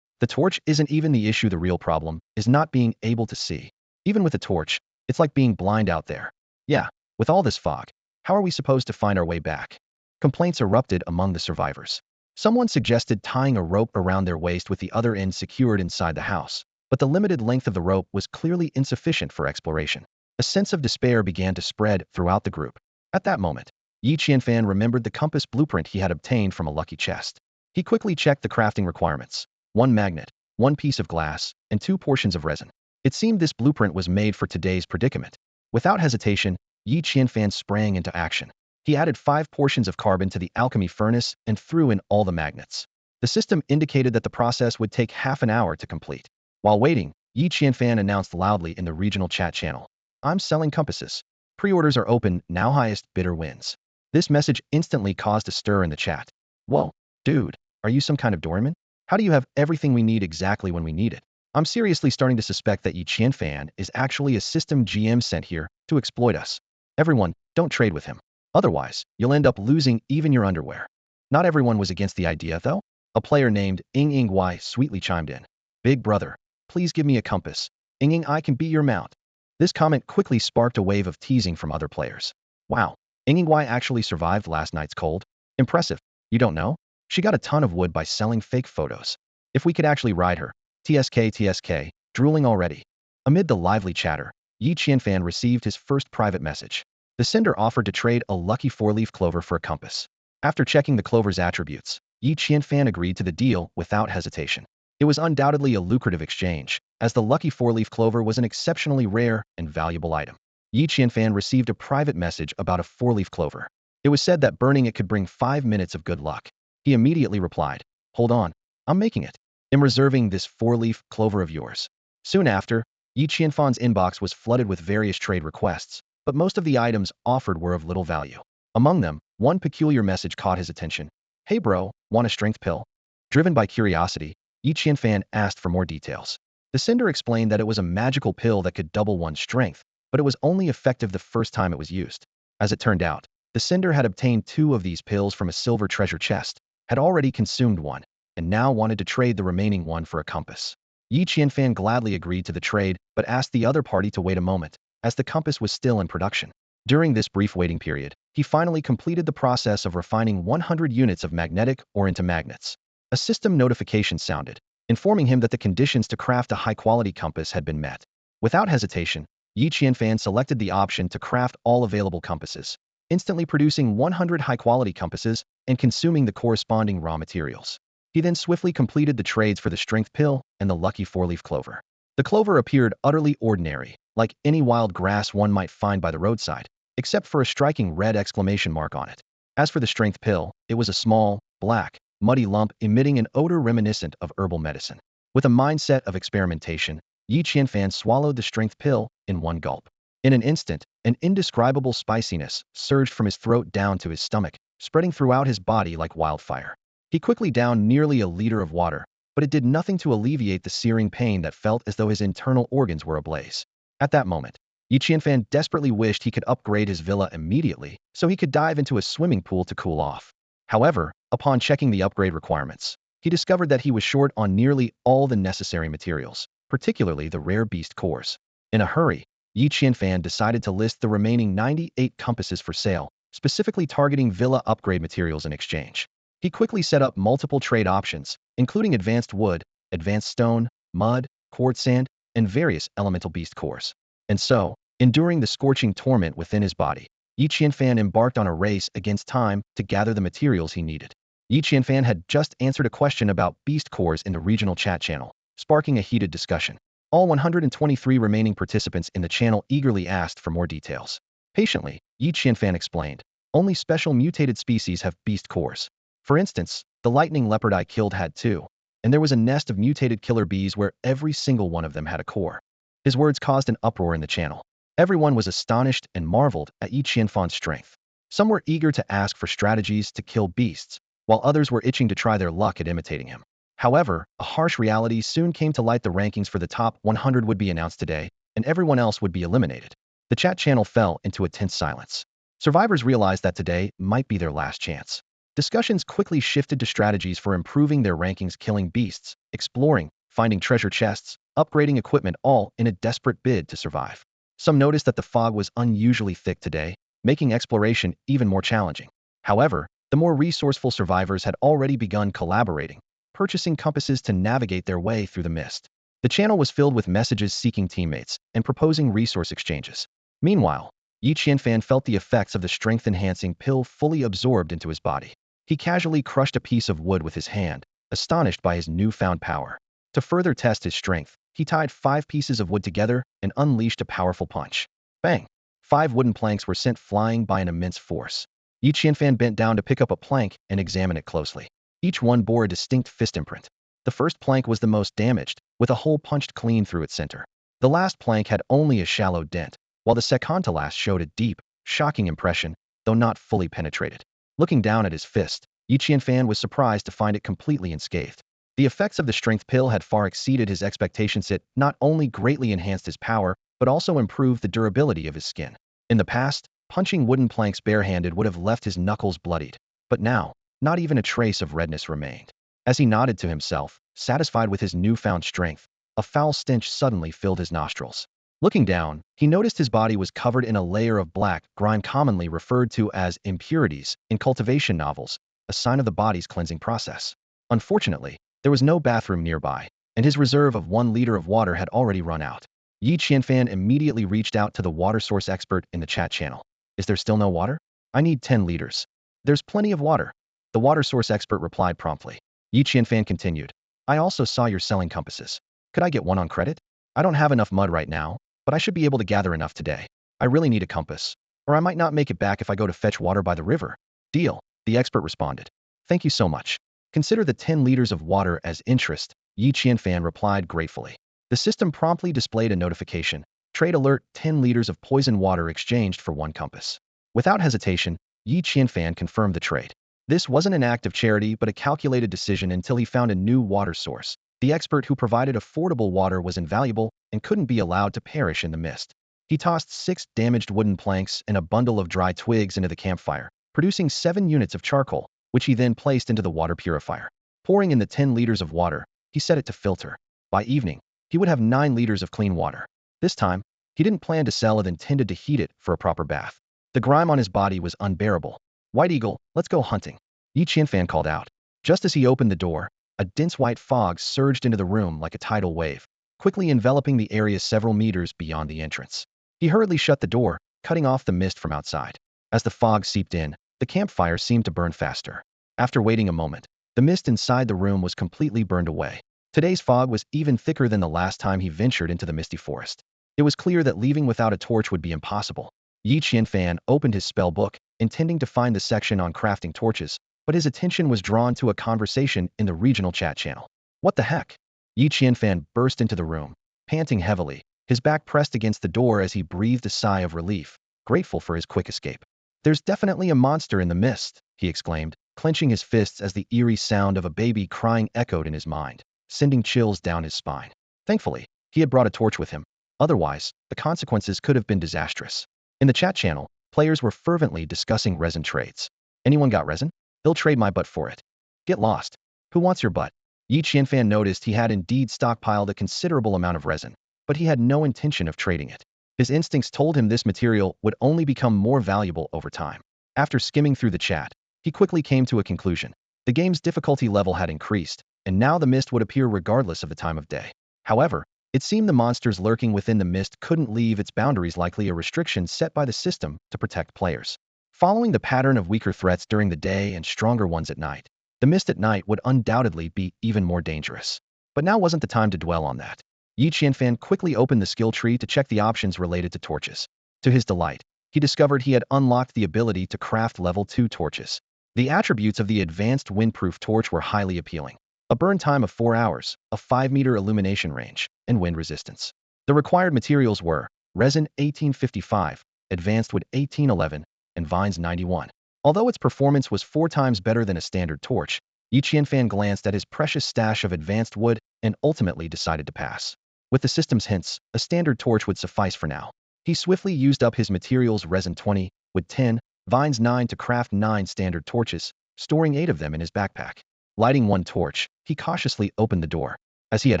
The torch isn't even the issue. The real problem is not being able to see. Even with a torch, it's like being blind out there. Yeah, with all this fog, how are we supposed to find our way back? Complaints erupted among the survivors. Someone suggested tying a rope around their waist with the other end secured inside the house, but the limited length of the rope was clearly insufficient for exploration. A sense of despair began to spread throughout the group. At that moment, Yi Qianfan remembered the compass blueprint he had obtained from a lucky chest. He quickly checked the crafting requirements: 1 magnet, 1 piece of glass, and 2 portions of resin. It seemed this blueprint was made for today's predicament. Without hesitation, Yi Qianfan sprang into action. He added 5 portions of carbon to the alchemy furnace and threw in all the magnets. The system indicated that the process would take half an hour to complete. While waiting, Yi Qianfan announced loudly in the regional chat channel, "I'm selling compasses. Pre-orders are open now. Highest bidder wins." This message instantly caused a stir in the chat. Whoa, dude, are you some kind of doorman? How do you have everything we need exactly when we need it? I'm seriously starting to suspect that Yi Qianfan is actually a system GM sent here to exploit us. Everyone, don't trade with him. Otherwise, you'll end up losing even your underwear. Not everyone was against the idea, though. A player named Ying Y sweetly chimed in. Big brother, please give me a compass. Ying, I can be your mount. This comment quickly sparked a wave of teasing from other players. Wow, Ying Y actually survived last night's cold? Impressive. You don't know? She got a ton of wood by selling fake photos. If we could actually ride her. TSK, drooling already. Amid the lively chatter, Yi Qianfan received his first private message. The sender offered to trade a lucky 4-leaf clover for a compass. After checking the clover's attributes, Yi Qianfan agreed to the deal without hesitation. It was undoubtedly a lucrative exchange, as the lucky 4-leaf clover was an exceptionally rare and valuable item. Yi Qianfan received a private message about a 4-leaf clover. It was said that burning it could bring 5 minutes of good luck. He immediately replied, "Hold on, I'm making it. I'm reserving this 4-leaf clover of yours." Soon after, Yi Qianfan's inbox was flooded with various trade requests, but most of the items offered were of little value. Among them, one peculiar message caught his attention. "Hey bro, want a strength pill?" Driven by curiosity, Yi Qianfan asked for more details. The sender explained that it was a magical pill that could double one's strength, but it was only effective the first time it was used. As it turned out, the sender had obtained 2 of these pills from a silver treasure chest, had already consumed one, and now wanted to trade the remaining one for a compass. Yi Qianfan gladly agreed to the trade, but asked the other party to wait a moment, as the compass was still in production. During this brief waiting period, he finally completed the process of refining 100 units of magnetic ore into magnets. A system notification sounded, informing him that the conditions to craft a high-quality compass had been met. Without hesitation, Yi Qianfan selected the option to craft all available compasses, instantly producing 100 high-quality compasses and consuming the corresponding raw materials. He then swiftly completed the trades for the strength pill and the lucky 4-leaf clover. The clover appeared utterly ordinary, like any wild grass one might find by the roadside, except for a striking red exclamation mark on it. As for the strength pill, it was a small, black, muddy lump emitting an odor reminiscent of herbal medicine. With a mindset of experimentation, Yi Qianfan swallowed the strength pill in one gulp. In an instant, an indescribable spiciness surged from his throat down to his stomach, spreading throughout his body like wildfire. He quickly downed nearly a liter of water, but it did nothing to alleviate the searing pain that felt as though his internal organs were ablaze. At that moment, Yi Qianfan desperately wished he could upgrade his villa immediately so he could dive into a swimming pool to cool off. However, upon checking the upgrade requirements, he discovered that he was short on nearly all the necessary materials, particularly the rare beast cores. In a hurry, Yi Qianfan decided to list the remaining 98 compasses for sale, specifically targeting villa upgrade materials in exchange. He quickly set up multiple trade options, including advanced wood, advanced stone, mud, quartz sand, and various elemental beast cores. And so, enduring the scorching torment within his body, Yi Qianfan embarked on a race against time to gather the materials he needed. Yi Qianfan had just answered a question about beast cores in the regional chat channel, sparking a heated discussion. All 123 remaining participants in the channel eagerly asked for more details. Patiently, Yi Qianfan explained, only special mutated species have beast cores. For instance, the lightning leopard I killed had two, and there was a nest of mutated killer bees where every single one of them had a core. His words caused an uproar in the channel. Everyone was astonished and marveled at Yi Qianfan's strength. Some were eager to ask for strategies to kill beasts, while others were itching to try their luck at imitating him. However, a harsh reality soon came to light. The rankings for the top 100 would be announced today, and everyone else would be eliminated. The chat channel fell into a tense silence. Survivors realized that today might be their last chance. Discussions quickly shifted to strategies for improving their rankings, killing beasts, exploring, finding treasure chests, upgrading equipment, all in a desperate bid to survive. Some noticed that the fog was unusually thick today, making exploration even more challenging. However, the more resourceful survivors had already begun collaborating, purchasing compasses to navigate their way through the mist. The channel was filled with messages seeking teammates and proposing resource exchanges. Meanwhile, Yi Qianfan felt the effects of the strength-enhancing pill fully absorbed into his body. He casually crushed a piece of wood with his hand, astonished by his newfound power. To further test his strength, he tied 5 pieces of wood together and unleashed a powerful punch. Bang! 5 wooden planks were sent flying by an immense force. Yi Qianfan bent down to pick up a plank and examine it closely. Each one bore a distinct fist imprint. The first plank was the most damaged, with a hole punched clean through its center. The last plank had only a shallow dent, while the second to last showed a deep, shocking impression, though not fully penetrated. Looking down at his fist, Yi Qianfan was surprised to find it completely unscathed. The effects of the strength pill had far exceeded his expectations. It not only greatly enhanced his power, but also improved the durability of his skin. In the past, punching wooden planks barehanded would have left his knuckles bloodied, but now, not even a trace of redness remained. As he nodded to himself, satisfied with his newfound strength, a foul stench suddenly filled his nostrils. Looking down, he noticed his body was covered in a layer of black grime, commonly referred to as impurities in cultivation novels, a sign of the body's cleansing process. Unfortunately, there was no bathroom nearby, and his reserve of 1 liter of water had already run out. Yi Qianfan immediately reached out to the water source expert in the chat channel. Is there still no water? I need 10 liters. There's plenty of water. The water source expert replied promptly. Yi Qianfan continued. I also saw you're selling compasses. Could I get one on credit? I don't have enough mud right now, but I should be able to gather enough today. I really need a compass, or I might not make it back if I go to fetch water by the river. Deal, the expert responded. Thank you so much. Consider the 10 liters of water as interest, Yi Qianfan replied gratefully. The system promptly displayed a notification. Trade alert, 10 liters of poison water exchanged for 1 compass. Without hesitation, Yi Qianfan confirmed the trade. This wasn't an act of charity but a calculated decision until he found a new water source. The expert who provided affordable water was invaluable and couldn't be allowed to perish in the mist. He tossed 6 damaged wooden planks and a bundle of dry twigs into the campfire, producing 7 units of charcoal, which he then placed into the water purifier. Pouring in the 10 liters of water, he set it to filter. By evening, he would have 9 liters of clean water. This time, he didn't plan to sell it, intended to heat it for a proper bath. The grime on his body was unbearable. White Eagle, let's go hunting, Yi Qianfan called out. Just as he opened the door, a dense white fog surged into the room like a tidal wave, quickly enveloping the area several meters beyond the entrance. He hurriedly shut the door, cutting off the mist from outside. As the fog seeped in, the campfire seemed to burn faster. After waiting a moment, the mist inside the room was completely burned away. Today's fog was even thicker than the last time he ventured into the Misty Forest. It was clear that leaving without a torch would be impossible. Yi Qianfan opened his spell book, intending to find the section on crafting torches, but his attention was drawn to a conversation in the regional chat channel. What the heck? Yi Qianfan burst into the room, panting heavily, his back pressed against the door as he breathed a sigh of relief, grateful for his quick escape. There's definitely a monster in the mist, he exclaimed, clenching his fists as the eerie sound of a baby crying echoed in his mind, sending chills down his spine. Thankfully, he had brought a torch with him. Otherwise, the consequences could have been disastrous. In the chat channel, players were fervently discussing resin trades. Anyone got resin? They'll trade my butt for it. Get lost. Who wants your butt? Yi Qianfan noticed he had indeed stockpiled a considerable amount of resin, but he had no intention of trading it. His instincts told him this material would only become more valuable over time. After skimming through the chat, he quickly came to a conclusion. The game's difficulty level had increased, and now the mist would appear regardless of the time of day. However, it seemed the monsters lurking within the mist couldn't leave its boundaries, likely a restriction set by the system to protect players. Following the pattern of weaker threats during the day and stronger ones at night, The mist at night would undoubtedly be even more dangerous. But now wasn't the time to dwell on that. Yi Qianfan quickly opened the skill tree to check the options related to torches. To his delight, he discovered he had unlocked the ability to craft level 2 torches. The attributes of the advanced windproof torch were highly appealing. A burn time of 4 hours, a 5-meter illumination range, and wind resistance. The required materials were resin 1855, advanced wood 1811, and vines 91. Although its performance was 4 times better than a standard torch, Yi Qianfan glanced at his precious stash of advanced wood and ultimately decided to pass. With the system's hints, a standard torch would suffice for now. He swiftly used up his materials resin 20, wood 10, vines 9 to craft 9 standard torches, storing 8 of them in his backpack. Lighting one torch, he cautiously opened the door. As he had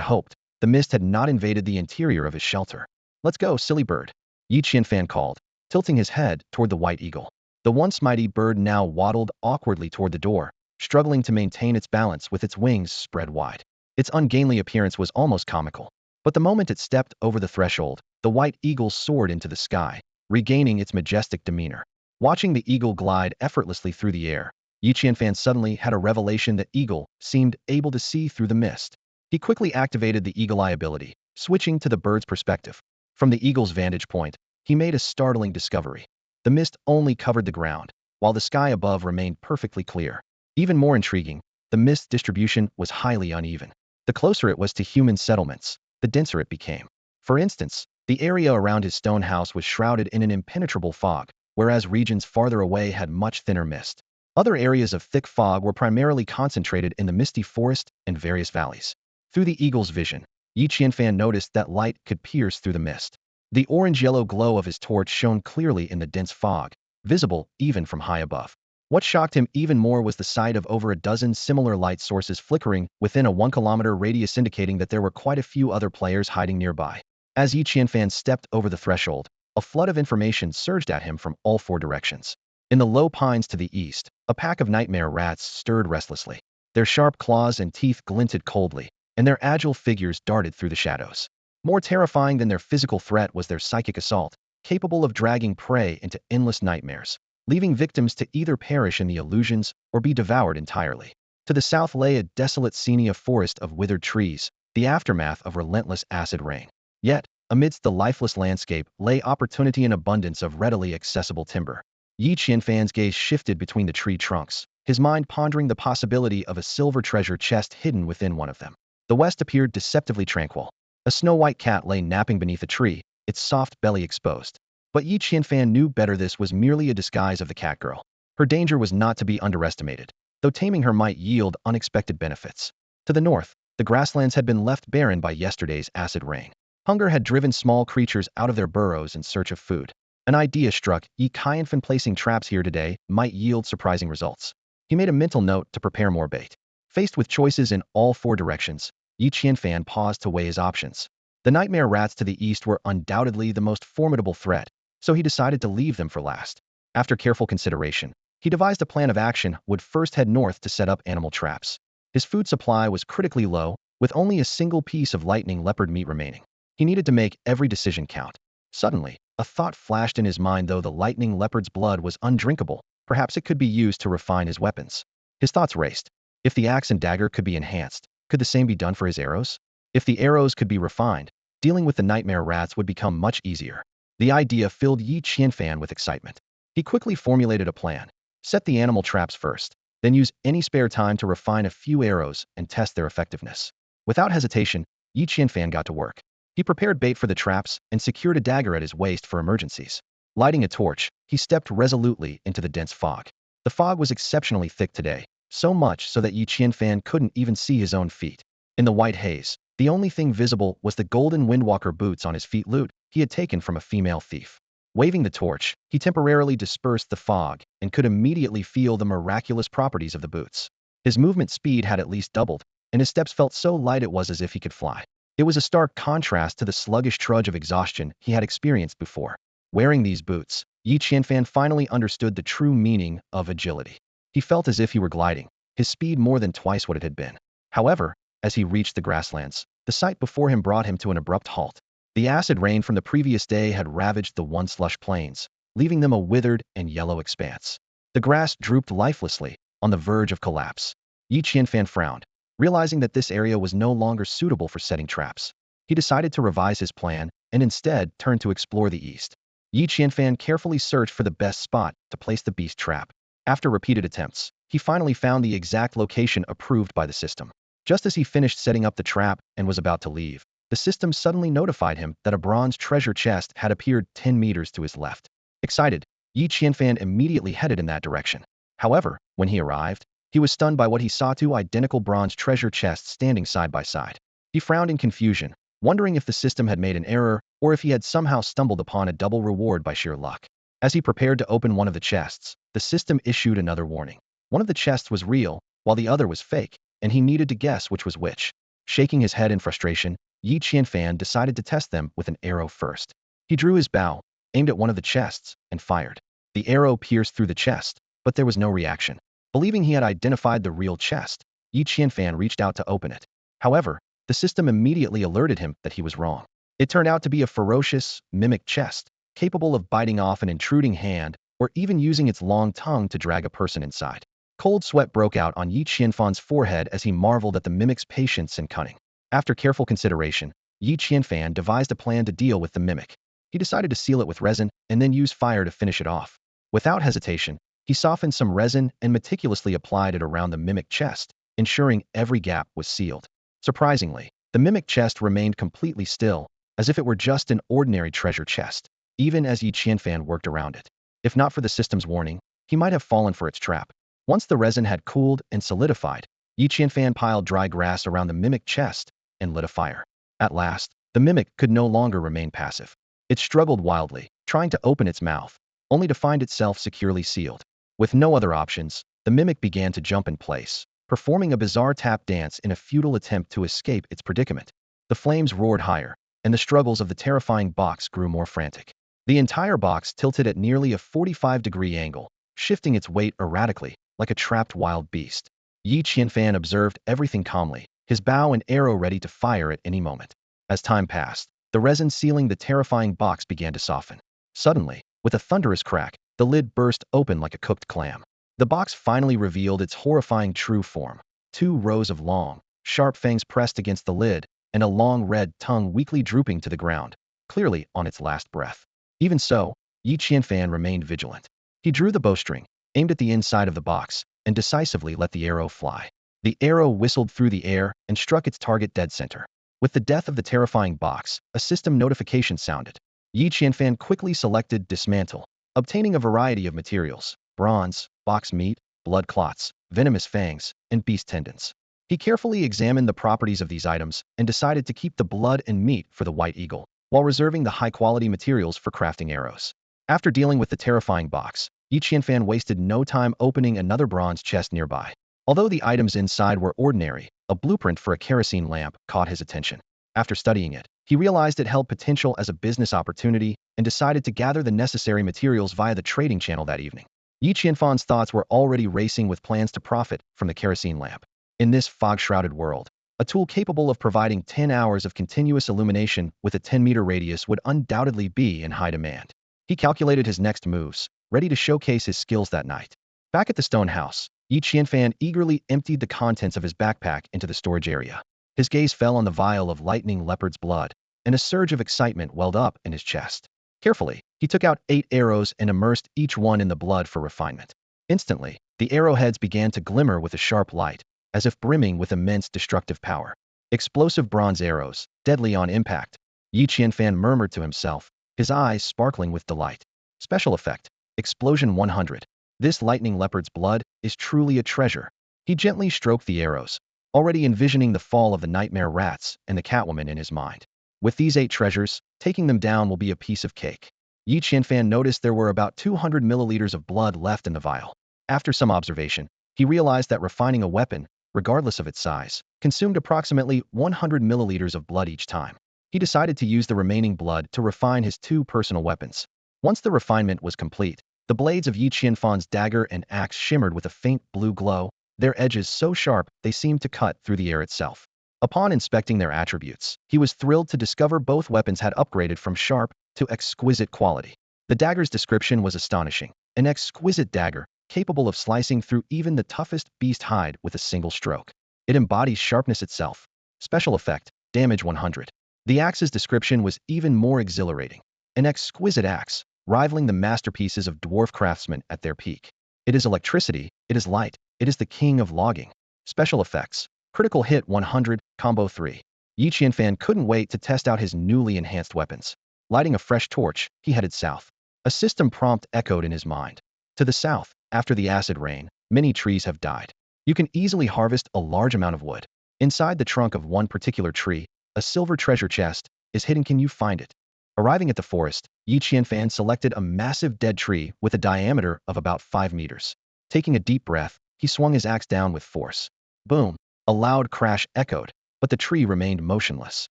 hoped, the mist had not invaded the interior of his shelter. "Let's go, silly bird," Yi Qianfan called, tilting his head toward the white eagle. The once mighty bird now waddled awkwardly toward the door, struggling to maintain its balance with its wings spread wide. Its ungainly appearance was almost comical. But the moment it stepped over the threshold, the white eagle soared into the sky, regaining its majestic demeanor. Watching the eagle glide effortlessly through the air, Yi Qianfan suddenly had a revelation that eagle seemed able to see through the mist. He quickly activated the eagle eye ability, switching to the bird's perspective. From the eagle's vantage point, he made a startling discovery. The mist only covered the ground, while the sky above remained perfectly clear. Even more intriguing, the mist distribution was highly uneven. The closer it was to human settlements, the denser it became. For instance, the area around his stone house was shrouded in an impenetrable fog, whereas regions farther away had much thinner mist. Other areas of thick fog were primarily concentrated in the Misty Forest and various valleys. Through the eagle's vision, Yi Qianfan noticed that light could pierce through the mist. The orange-yellow glow of his torch shone clearly in the dense fog, visible even from high above. What shocked him even more was the sight of over a dozen similar light sources flickering within a 1-kilometer radius, indicating that there were quite a few other players hiding nearby. As Yi Qianfan stepped over the threshold, a flood of information surged at him from all 4 directions. In the low pines to the east, a pack of nightmare rats stirred restlessly. Their sharp claws and teeth glinted coldly, and their agile figures darted through the shadows. More terrifying than their physical threat was their psychic assault, capable of dragging prey into endless nightmares, leaving victims to either perish in the illusions or be devoured entirely. To the south lay a desolate scene, a forest of withered trees, the aftermath of relentless acid rain. Yet, amidst the lifeless landscape lay opportunity and abundance of readily accessible timber. Yi Qianfan's gaze shifted between the tree trunks, his mind pondering the possibility of a silver treasure chest hidden within one of them. The west appeared deceptively tranquil. A snow-white cat lay napping beneath a tree, its soft belly exposed. But Yi Qianfan knew better. This was merely a disguise of the cat girl. Her danger was not to be underestimated, though taming her might yield unexpected benefits. To the north, the grasslands had been left barren by yesterday's acid rain. Hunger had driven small creatures out of their burrows in search of food. An idea struck Yi Qianfan: placing traps here today might yield surprising results. He made a mental note to prepare more bait. Faced with choices in all 4 directions, Yi Qianfan paused to weigh his options. The nightmare rats to the east were undoubtedly the most formidable threat, so he decided to leave them for last. After careful consideration, he devised a plan of action. Would first head north to set up animal traps. His food supply was critically low, with only a single piece of lightning leopard meat remaining. He needed to make every decision count. Suddenly, a thought flashed in his mind. Though the lightning leopard's blood was undrinkable, perhaps it could be used to refine his weapons. His thoughts raced. If the axe and dagger could be enhanced, could the same be done for his arrows? If the arrows could be refined, dealing with the nightmare rats would become much easier. The idea filled Yi Qianfan with excitement. He quickly formulated a plan. Set the animal traps first, then use any spare time to refine a few arrows and test their effectiveness. Without hesitation, Yi Qianfan got to work. He prepared bait for the traps and secured a dagger at his waist for emergencies. Lighting a torch, he stepped resolutely into the dense fog. The fog was exceptionally thick today, so much so that Yi Qianfan couldn't even see his own feet. In the white haze, the only thing visible was the golden windwalker boots on his feet, loot he had taken from a female thief. Waving the torch, he temporarily dispersed the fog and could immediately feel the miraculous properties of the boots. His movement speed had at least doubled, and his steps felt so light it was as if he could fly. It was a stark contrast to the sluggish trudge of exhaustion he had experienced before. Wearing these boots, Yi Qianfan finally understood the true meaning of agility. He felt as if he were gliding, his speed more than twice what it had been. However, as he reached the grasslands, the sight before him brought him to an abrupt halt. The acid rain from the previous day had ravaged the once lush plains, leaving them a withered and yellow expanse. The grass drooped lifelessly, on the verge of collapse. Yi Qianfan frowned, realizing that this area was no longer suitable for setting traps. He decided to revise his plan and instead turned to explore the east. Yi Qianfan carefully searched for the best spot to place the beast trap. After repeated attempts, he finally found the exact location approved by the system. Just as he finished setting up the trap and was about to leave, the system suddenly notified him that a bronze treasure chest had appeared 10 meters to his left. Excited, Yi Qianfan immediately headed in that direction. However, when he arrived, he was stunned by what he saw: two identical bronze treasure chests standing side by side. He frowned in confusion, wondering if the system had made an error or if he had somehow stumbled upon a double reward by sheer luck. As he prepared to open one of the chests, the system issued another warning. One of the chests was real, while the other was fake, and he needed to guess which was which. Shaking his head in frustration, Yi Qianfan decided to test them with an arrow first. He drew his bow, aimed at one of the chests, and fired. The arrow pierced through the chest, but there was no reaction. Believing he had identified the real chest, Yi Qianfan reached out to open it. However, the system immediately alerted him that he was wrong. It turned out to be a ferocious, mimic chest, capable of biting off an intruding hand or even using its long tongue to drag a person inside. Cold sweat broke out on Yi Qianfan's forehead as he marveled at the mimic's patience and cunning. After careful consideration, Yi Qianfan devised a plan to deal with the mimic. He decided to seal it with resin and then use fire to finish it off. Without hesitation, he softened some resin and meticulously applied it around the mimic chest, ensuring every gap was sealed. Surprisingly, the mimic chest remained completely still, as if it were just an ordinary treasure chest, even as Yi Qianfan worked around it. If not for the system's warning, he might have fallen for its trap. Once the resin had cooled and solidified, Yi Qianfan piled dry grass around the mimic chest and lit a fire. At last, the mimic could no longer remain passive. It struggled wildly, trying to open its mouth, only to find itself securely sealed. With no other options, the mimic began to jump in place, performing a bizarre tap dance in a futile attempt to escape its predicament. The flames roared higher, and the struggles of the terrifying box grew more frantic. The entire box tilted at nearly a 45-degree angle, shifting its weight erratically, like a trapped wild beast. Yi Qianfan observed everything calmly, his bow and arrow ready to fire at any moment. As time passed, the resin sealing the terrifying box began to soften. Suddenly, with a thunderous crack, the lid burst open like a cooked clam. The box finally revealed its horrifying true form. 2 rows of long, sharp fangs pressed against the lid, and a long red tongue weakly drooping to the ground, clearly on its last breath. Even so, Yi Qianfan remained vigilant. He drew the bowstring, aimed at the inside of the box, and decisively let the arrow fly. The arrow whistled through the air and struck its target dead center. With the death of the terrifying box, a system notification sounded. Yi Qianfan quickly selected Dismantle, obtaining a variety of materials: bronze, box meat, blood clots, venomous fangs, and beast tendons. He carefully examined the properties of these items and decided to keep the blood and meat for the white eagle, while reserving the high-quality materials for crafting arrows. After dealing with the terrifying box, Yi Qianfan wasted no time opening another bronze chest nearby. Although the items inside were ordinary, a blueprint for a kerosene lamp caught his attention. After studying it, he realized it held potential as a business opportunity and decided to gather the necessary materials via the trading channel that evening. Yi Qianfan's thoughts were already racing with plans to profit from the kerosene lamp. In this fog-shrouded world, a tool capable of providing 10 hours of continuous illumination with a 10-meter radius would undoubtedly be in high demand. He calculated his next moves, ready to showcase his skills that night. Back at the stone house, Yi Qianfan eagerly emptied the contents of his backpack into the storage area. His gaze fell on the vial of lightning leopard's blood, and a surge of excitement welled up in his chest. Carefully, he took out 8 arrows and immersed each one in the blood for refinement. Instantly, the arrowheads began to glimmer with a sharp light, as if brimming with immense destructive power. Explosive bronze arrows, deadly on impact. Yi Qianfan murmured to himself, his eyes sparkling with delight. Special effect: Explosion 100. This lightning leopard's blood is truly a treasure. He gently stroked the arrows, already envisioning the fall of the nightmare rats and the Catwoman in his mind. With these 8 treasures, taking them down will be a piece of cake. Yi Qianfan noticed there were about 200 milliliters of blood left in the vial. After some observation, he realized that refining a weapon, regardless of its size, consumed approximately 100 milliliters of blood each time. He decided to use the remaining blood to refine his 2 personal weapons. Once the refinement was complete, the blades of Yi Qianfan's dagger and axe shimmered with a faint blue glow, their edges so sharp they seemed to cut through the air itself. Upon inspecting their attributes, he was thrilled to discover both weapons had upgraded from sharp to exquisite quality. The dagger's description was astonishing: an exquisite dagger, capable of slicing through even the toughest beast hide with a single stroke. It embodies sharpness itself. Special effect, damage 100. The axe's description was even more exhilarating. An exquisite axe, rivaling the masterpieces of dwarf craftsmen at their peak. It is electricity, it is light, it is the king of logging. Special effects, critical hit 100, combo 3. Yi Qianfan couldn't wait to test out his newly enhanced weapons. Lighting a fresh torch, he headed south. A system prompt echoed in his mind. To the south, after the acid rain, many trees have died. You can easily harvest a large amount of wood. Inside the trunk of one particular tree, a silver treasure chest is hidden. Can you find it? Arriving at the forest, Yi Qianfan selected a massive dead tree with a diameter of about 5 meters. Taking a deep breath, he swung his axe down with force. Boom! A loud crash echoed, but the tree remained motionless.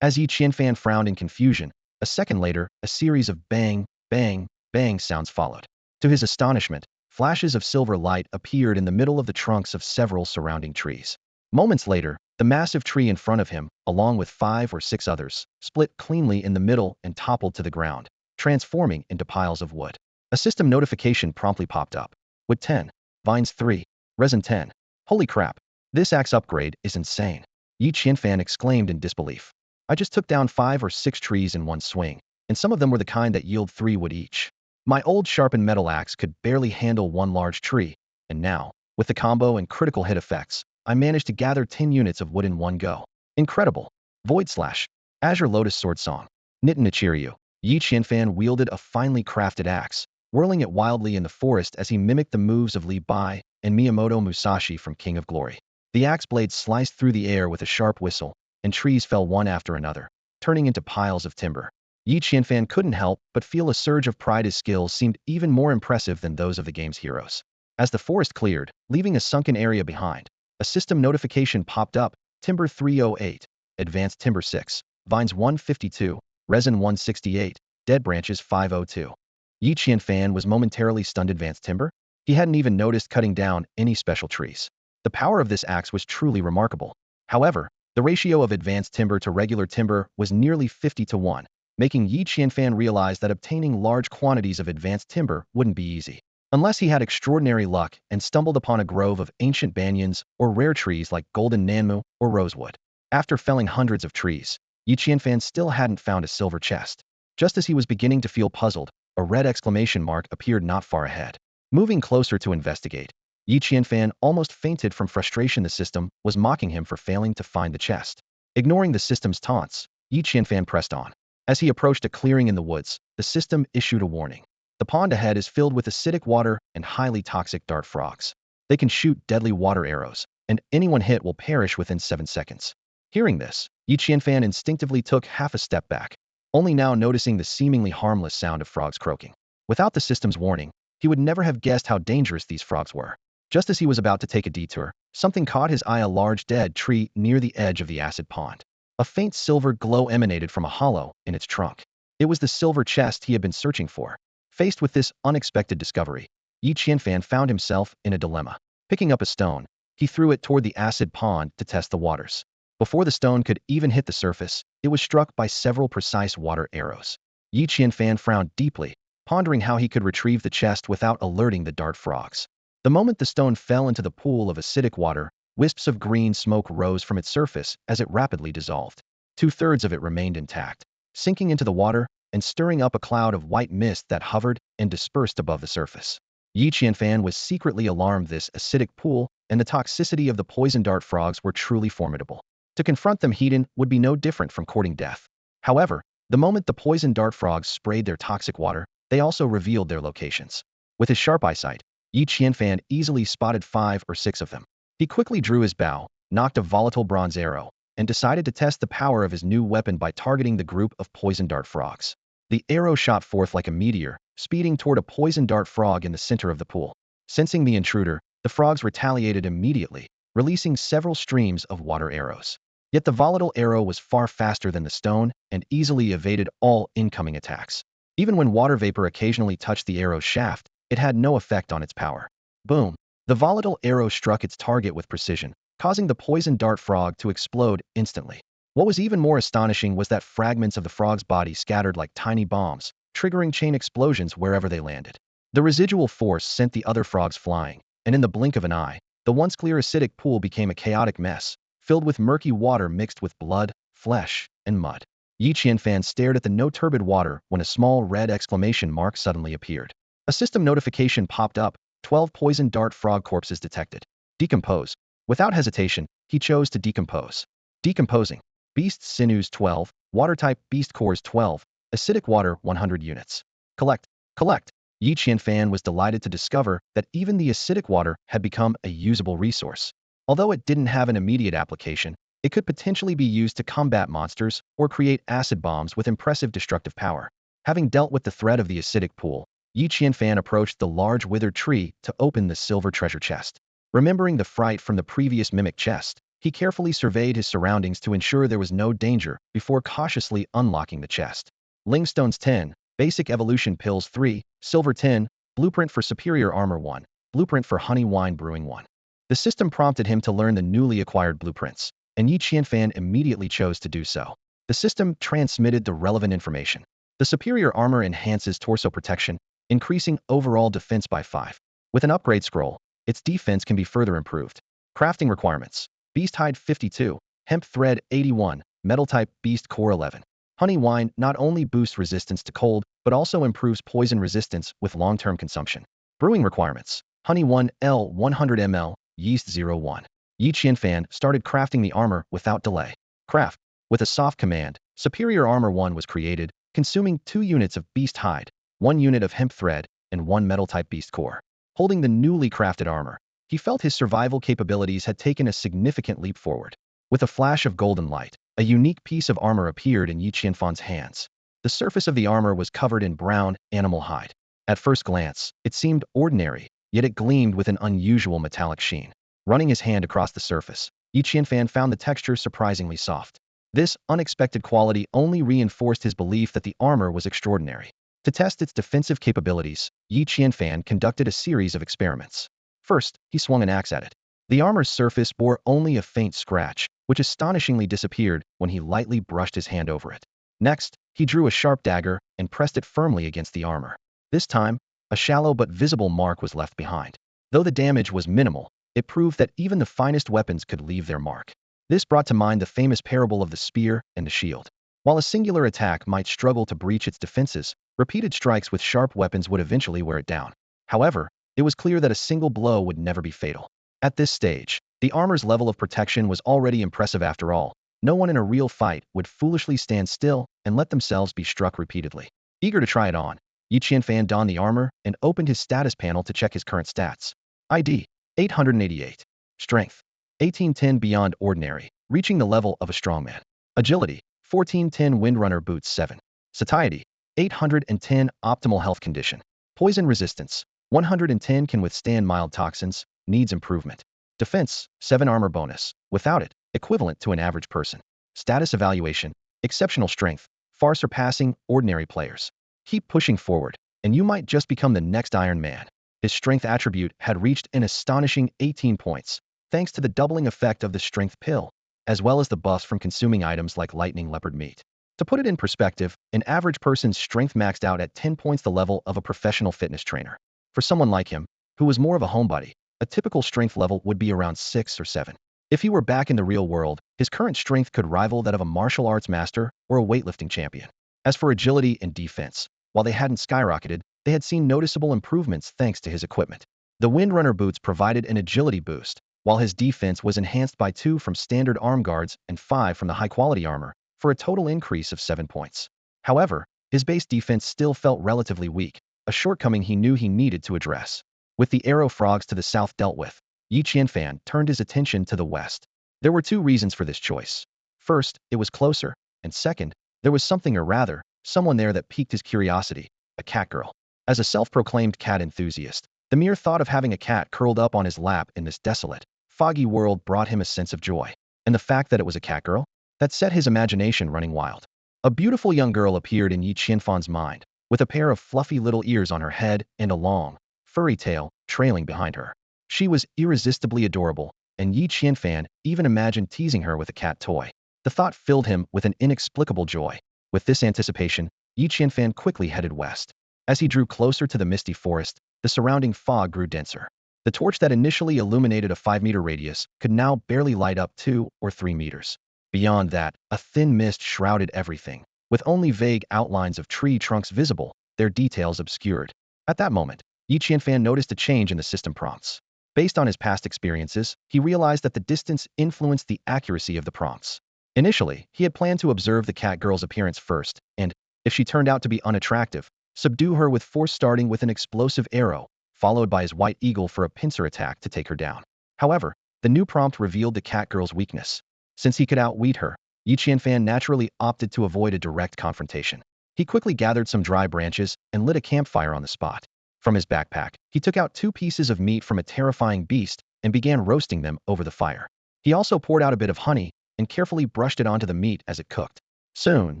As Yi Qianfan frowned in confusion, a second later, a series of bang, bang, bang sounds followed. To his astonishment, flashes of silver light appeared in the middle of the trunks of several surrounding trees. Moments later, the massive tree in front of him, along with 5 or 6 others, split cleanly in the middle and toppled to the ground, transforming into piles of wood. A system notification promptly popped up. Wood 10, vines 3, resin 10. Holy crap, this axe upgrade is insane. Yi Qianfan exclaimed in disbelief. I just took down 5 or 6 trees in one swing, and some of them were the kind that yield 3 wood each. My old sharpened metal axe could barely handle one large tree, and now, with the combo and critical hit effects, I managed to gather 10 units of wood in one go. Incredible. Void Slash. Azure Lotus Sword Song. Nitin Nichiryu. Yi Qianfan wielded a finely crafted axe, whirling it wildly in the forest as he mimicked the moves of Li Bai and Miyamoto Musashi from King of Glory. The axe blade sliced through the air with a sharp whistle, and trees fell one after another, turning into piles of timber. Yi Qianfan couldn't help but feel a surge of pride. His skills seemed even more impressive than those of the game's heroes. As the forest cleared, leaving a sunken area behind, a system notification popped up. Timber 308, Advanced Timber 6, Vines 152, Resin 168, Dead Branches 502. Yi Qianfan was momentarily stunned. Advanced Timber? He hadn't even noticed cutting down any special trees. The power of this axe was truly remarkable. However, the ratio of advanced timber to regular timber was nearly 50 to 1, making Yi Qianfan realize that obtaining large quantities of advanced timber wouldn't be easy. Unless he had extraordinary luck and stumbled upon a grove of ancient banyans or rare trees like golden nanmu or rosewood. After felling hundreds of trees, Yi Qianfan still hadn't found a silver chest. Just as he was beginning to feel puzzled, a red exclamation mark appeared not far ahead. Moving closer to investigate, Yi Qianfan almost fainted from frustration. The system was mocking him for failing to find the chest. Ignoring the system's taunts, Yi Qianfan pressed on. As he approached a clearing in the woods, the system issued a warning. The pond ahead is filled with acidic water and highly toxic dart frogs. They can shoot deadly water arrows, and anyone hit will perish within 7 seconds. Hearing this, Yi Qianfan instinctively took half a step back, only now noticing the seemingly harmless sound of frogs croaking. Without the system's warning, he would never have guessed how dangerous these frogs were. Just as he was about to take a detour, something caught his eye: a large dead tree near the edge of the acid pond. A faint silver glow emanated from a hollow in its trunk. It was the silver chest he had been searching for. Faced with this unexpected discovery, Yi Qianfan found himself in a dilemma. Picking up a stone, he threw it toward the acid pond to test the waters. Before the stone could even hit the surface, it was struck by several precise water arrows. Yi Qianfan frowned deeply, pondering how he could retrieve the chest without alerting the dart frogs. The moment the stone fell into the pool of acidic water, wisps of green smoke rose from its surface as it rapidly dissolved. 2/3 of it remained intact, sinking into the water and stirring up a cloud of white mist that hovered and dispersed above the surface. Yi Qianfan was secretly alarmed. This acidic pool and the toxicity of the poison dart frogs were truly formidable. To confront them heat-in would be no different from courting death. However, the moment the poison dart frogs sprayed their toxic water, they also revealed their locations. With his sharp eyesight, Yi Qianfan easily spotted 5 or 6 of them. He quickly drew his bow, knocked a volatile bronze arrow, and decided to test the power of his new weapon by targeting the group of poison dart frogs. The arrow shot forth like a meteor, speeding toward a poison dart frog in the center of the pool. Sensing the intruder, the frogs retaliated immediately, releasing several streams of water arrows. Yet the volatile arrow was far faster than the stone and easily evaded all incoming attacks. Even when water vapor occasionally touched the arrow's shaft, it had no effect on its power. Boom! The volatile arrow struck its target with precision, causing the poison dart frog to explode instantly. What was even more astonishing was that fragments of the frog's body scattered like tiny bombs, triggering chain explosions wherever they landed. The residual force sent the other frogs flying, and in the blink of an eye, the once clear acidic pool became a chaotic mess, filled with murky water mixed with blood, flesh, and mud. Yi Qianfan stared at the no-turbid water when a small red exclamation mark suddenly appeared. A system notification popped up, 12 poison dart frog corpses detected. Decompose. Without hesitation, he chose to decompose. Decomposing. Beast sinews 12, water-type beast cores 12, acidic water 100 units. Collect. Collect. Yi Qianfan was delighted to discover that even the acidic water had become a usable resource. Although it didn't have an immediate application, it could potentially be used to combat monsters or create acid bombs with impressive destructive power. Having dealt with the threat of the acidic pool, Yi Qianfan approached the large withered tree to open the silver treasure chest. Remembering the fright from the previous mimic chest, he carefully surveyed his surroundings to ensure there was no danger before cautiously unlocking the chest. Lingstones 10, Basic Evolution Pills 3, Silver 10, Blueprint for Superior Armor 1, Blueprint for Honey Wine Brewing 1. The system prompted him to learn the newly acquired blueprints, and Yi Qianfan immediately chose to do so. The system transmitted the relevant information. The superior armor enhances torso protection, increasing overall defense by 5. With an upgrade scroll, its defense can be further improved. Crafting requirements. Beast hide 52, hemp thread 81, metal type beast core 11. Honey wine not only boosts resistance to cold, but also improves poison resistance with long-term consumption. Brewing requirements. Honey 1L 100 ml, yeast 01. Yi Qianfan started crafting the armor without delay. Craft. With a soft command, Superior Armor 1 was created, consuming 2 units of beast hide, 1 unit of hemp thread, and 1 metal-type beast core. Holding the newly crafted armor, he felt his survival capabilities had taken a significant leap forward. With a flash of golden light, a unique piece of armor appeared in Yi Qianfan's hands. The surface of the armor was covered in brown, animal hide. At first glance, it seemed ordinary, yet it gleamed with an unusual metallic sheen. Running his hand across the surface, Yi Qianfan found the texture surprisingly soft. This unexpected quality only reinforced his belief that the armor was extraordinary. To test its defensive capabilities, Yi Qianfan conducted a series of experiments. First, he swung an axe at it. The armor's surface bore only a faint scratch, which astonishingly disappeared when he lightly brushed his hand over it. Next, he drew a sharp dagger and pressed it firmly against the armor. This time, a shallow but visible mark was left behind. Though the damage was minimal, it proved that even the finest weapons could leave their mark. This brought to mind the famous parable of the spear and the shield. While a singular attack might struggle to breach its defenses, repeated strikes with sharp weapons would eventually wear it down. However, it was clear that a single blow would never be fatal. At this stage, the armor's level of protection was already impressive after all. No one in a real fight would foolishly stand still and let themselves be struck repeatedly. Eager to try it on, Yi Qianfan donned the armor and opened his status panel to check his current stats. ID. 888. Strength. 1810 beyond ordinary, reaching the level of a strongman. Agility. 1410 Windrunner boots 7. Satiety. 810 optimal health condition. Poison resistance. 110 can withstand mild toxins, needs improvement. Defense. 7 armor bonus. Without it, equivalent to an average person. Status evaluation. Exceptional strength, far surpassing ordinary players. Keep pushing forward, and you might just become the next Iron Man. His strength attribute had reached an astonishing 18 points, thanks to the doubling effect of the strength pill, as well as the buffs from consuming items like lightning leopard meat. To put it in perspective, an average person's strength maxed out at 10 points the level of a professional fitness trainer. For someone like him, who was more of a homebody, a typical strength level would be around 6 or 7. If he were back in the real world, his current strength could rival that of a martial arts master or a weightlifting champion. As for agility and defense, while they hadn't skyrocketed, they had seen noticeable improvements thanks to his equipment. The Windrunner boots provided an agility boost, while his defense was enhanced by 2 from standard arm guards and 5 from the high-quality armor, for a total increase of 7 points. However, his base defense still felt relatively weak, a shortcoming he knew he needed to address. With the arrow frogs to the south dealt with, Yi Qianfan turned his attention to the west. There were 2 reasons for this choice. First, it was closer, and second, there was something or rather, someone there that piqued his curiosity, a cat girl. As a self-proclaimed cat enthusiast, the mere thought of having a cat curled up on his lap in this desolate, foggy world brought him a sense of joy. And the fact that it was a cat girl? That set his imagination running wild. A beautiful young girl appeared in Yi Qianfan's mind, with a pair of fluffy little ears on her head and a long, furry tail trailing behind her. She was irresistibly adorable, and Yi Qianfan even imagined teasing her with a cat toy. The thought filled him with an inexplicable joy. With this anticipation, Yi Qianfan quickly headed west. As he drew closer to the Misty Forest, the surrounding fog grew denser. The torch that initially illuminated a 5-meter radius could now barely light up 2 or 3 meters. Beyond that, a thin mist shrouded everything, with only vague outlines of tree trunks visible, their details obscured. At that moment, Yi Qianfan noticed a change in the system prompts. Based on his past experiences, he realized that the distance influenced the accuracy of the prompts. Initially, he had planned to observe the cat girl's appearance first, and, if she turned out to be unattractive, subdue her with force, starting with an explosive arrow, followed by his white eagle for a pincer attack to take her down. However, the new prompt revealed the cat girl's weakness. Since he could outwit her, Yi Qianfan naturally opted to avoid a direct confrontation. He quickly gathered some dry branches and lit a campfire on the spot. From his backpack, he took out 2 pieces of meat from a terrifying beast and began roasting them over the fire. He also poured out a bit of honey and carefully brushed it onto the meat as it cooked. Soon,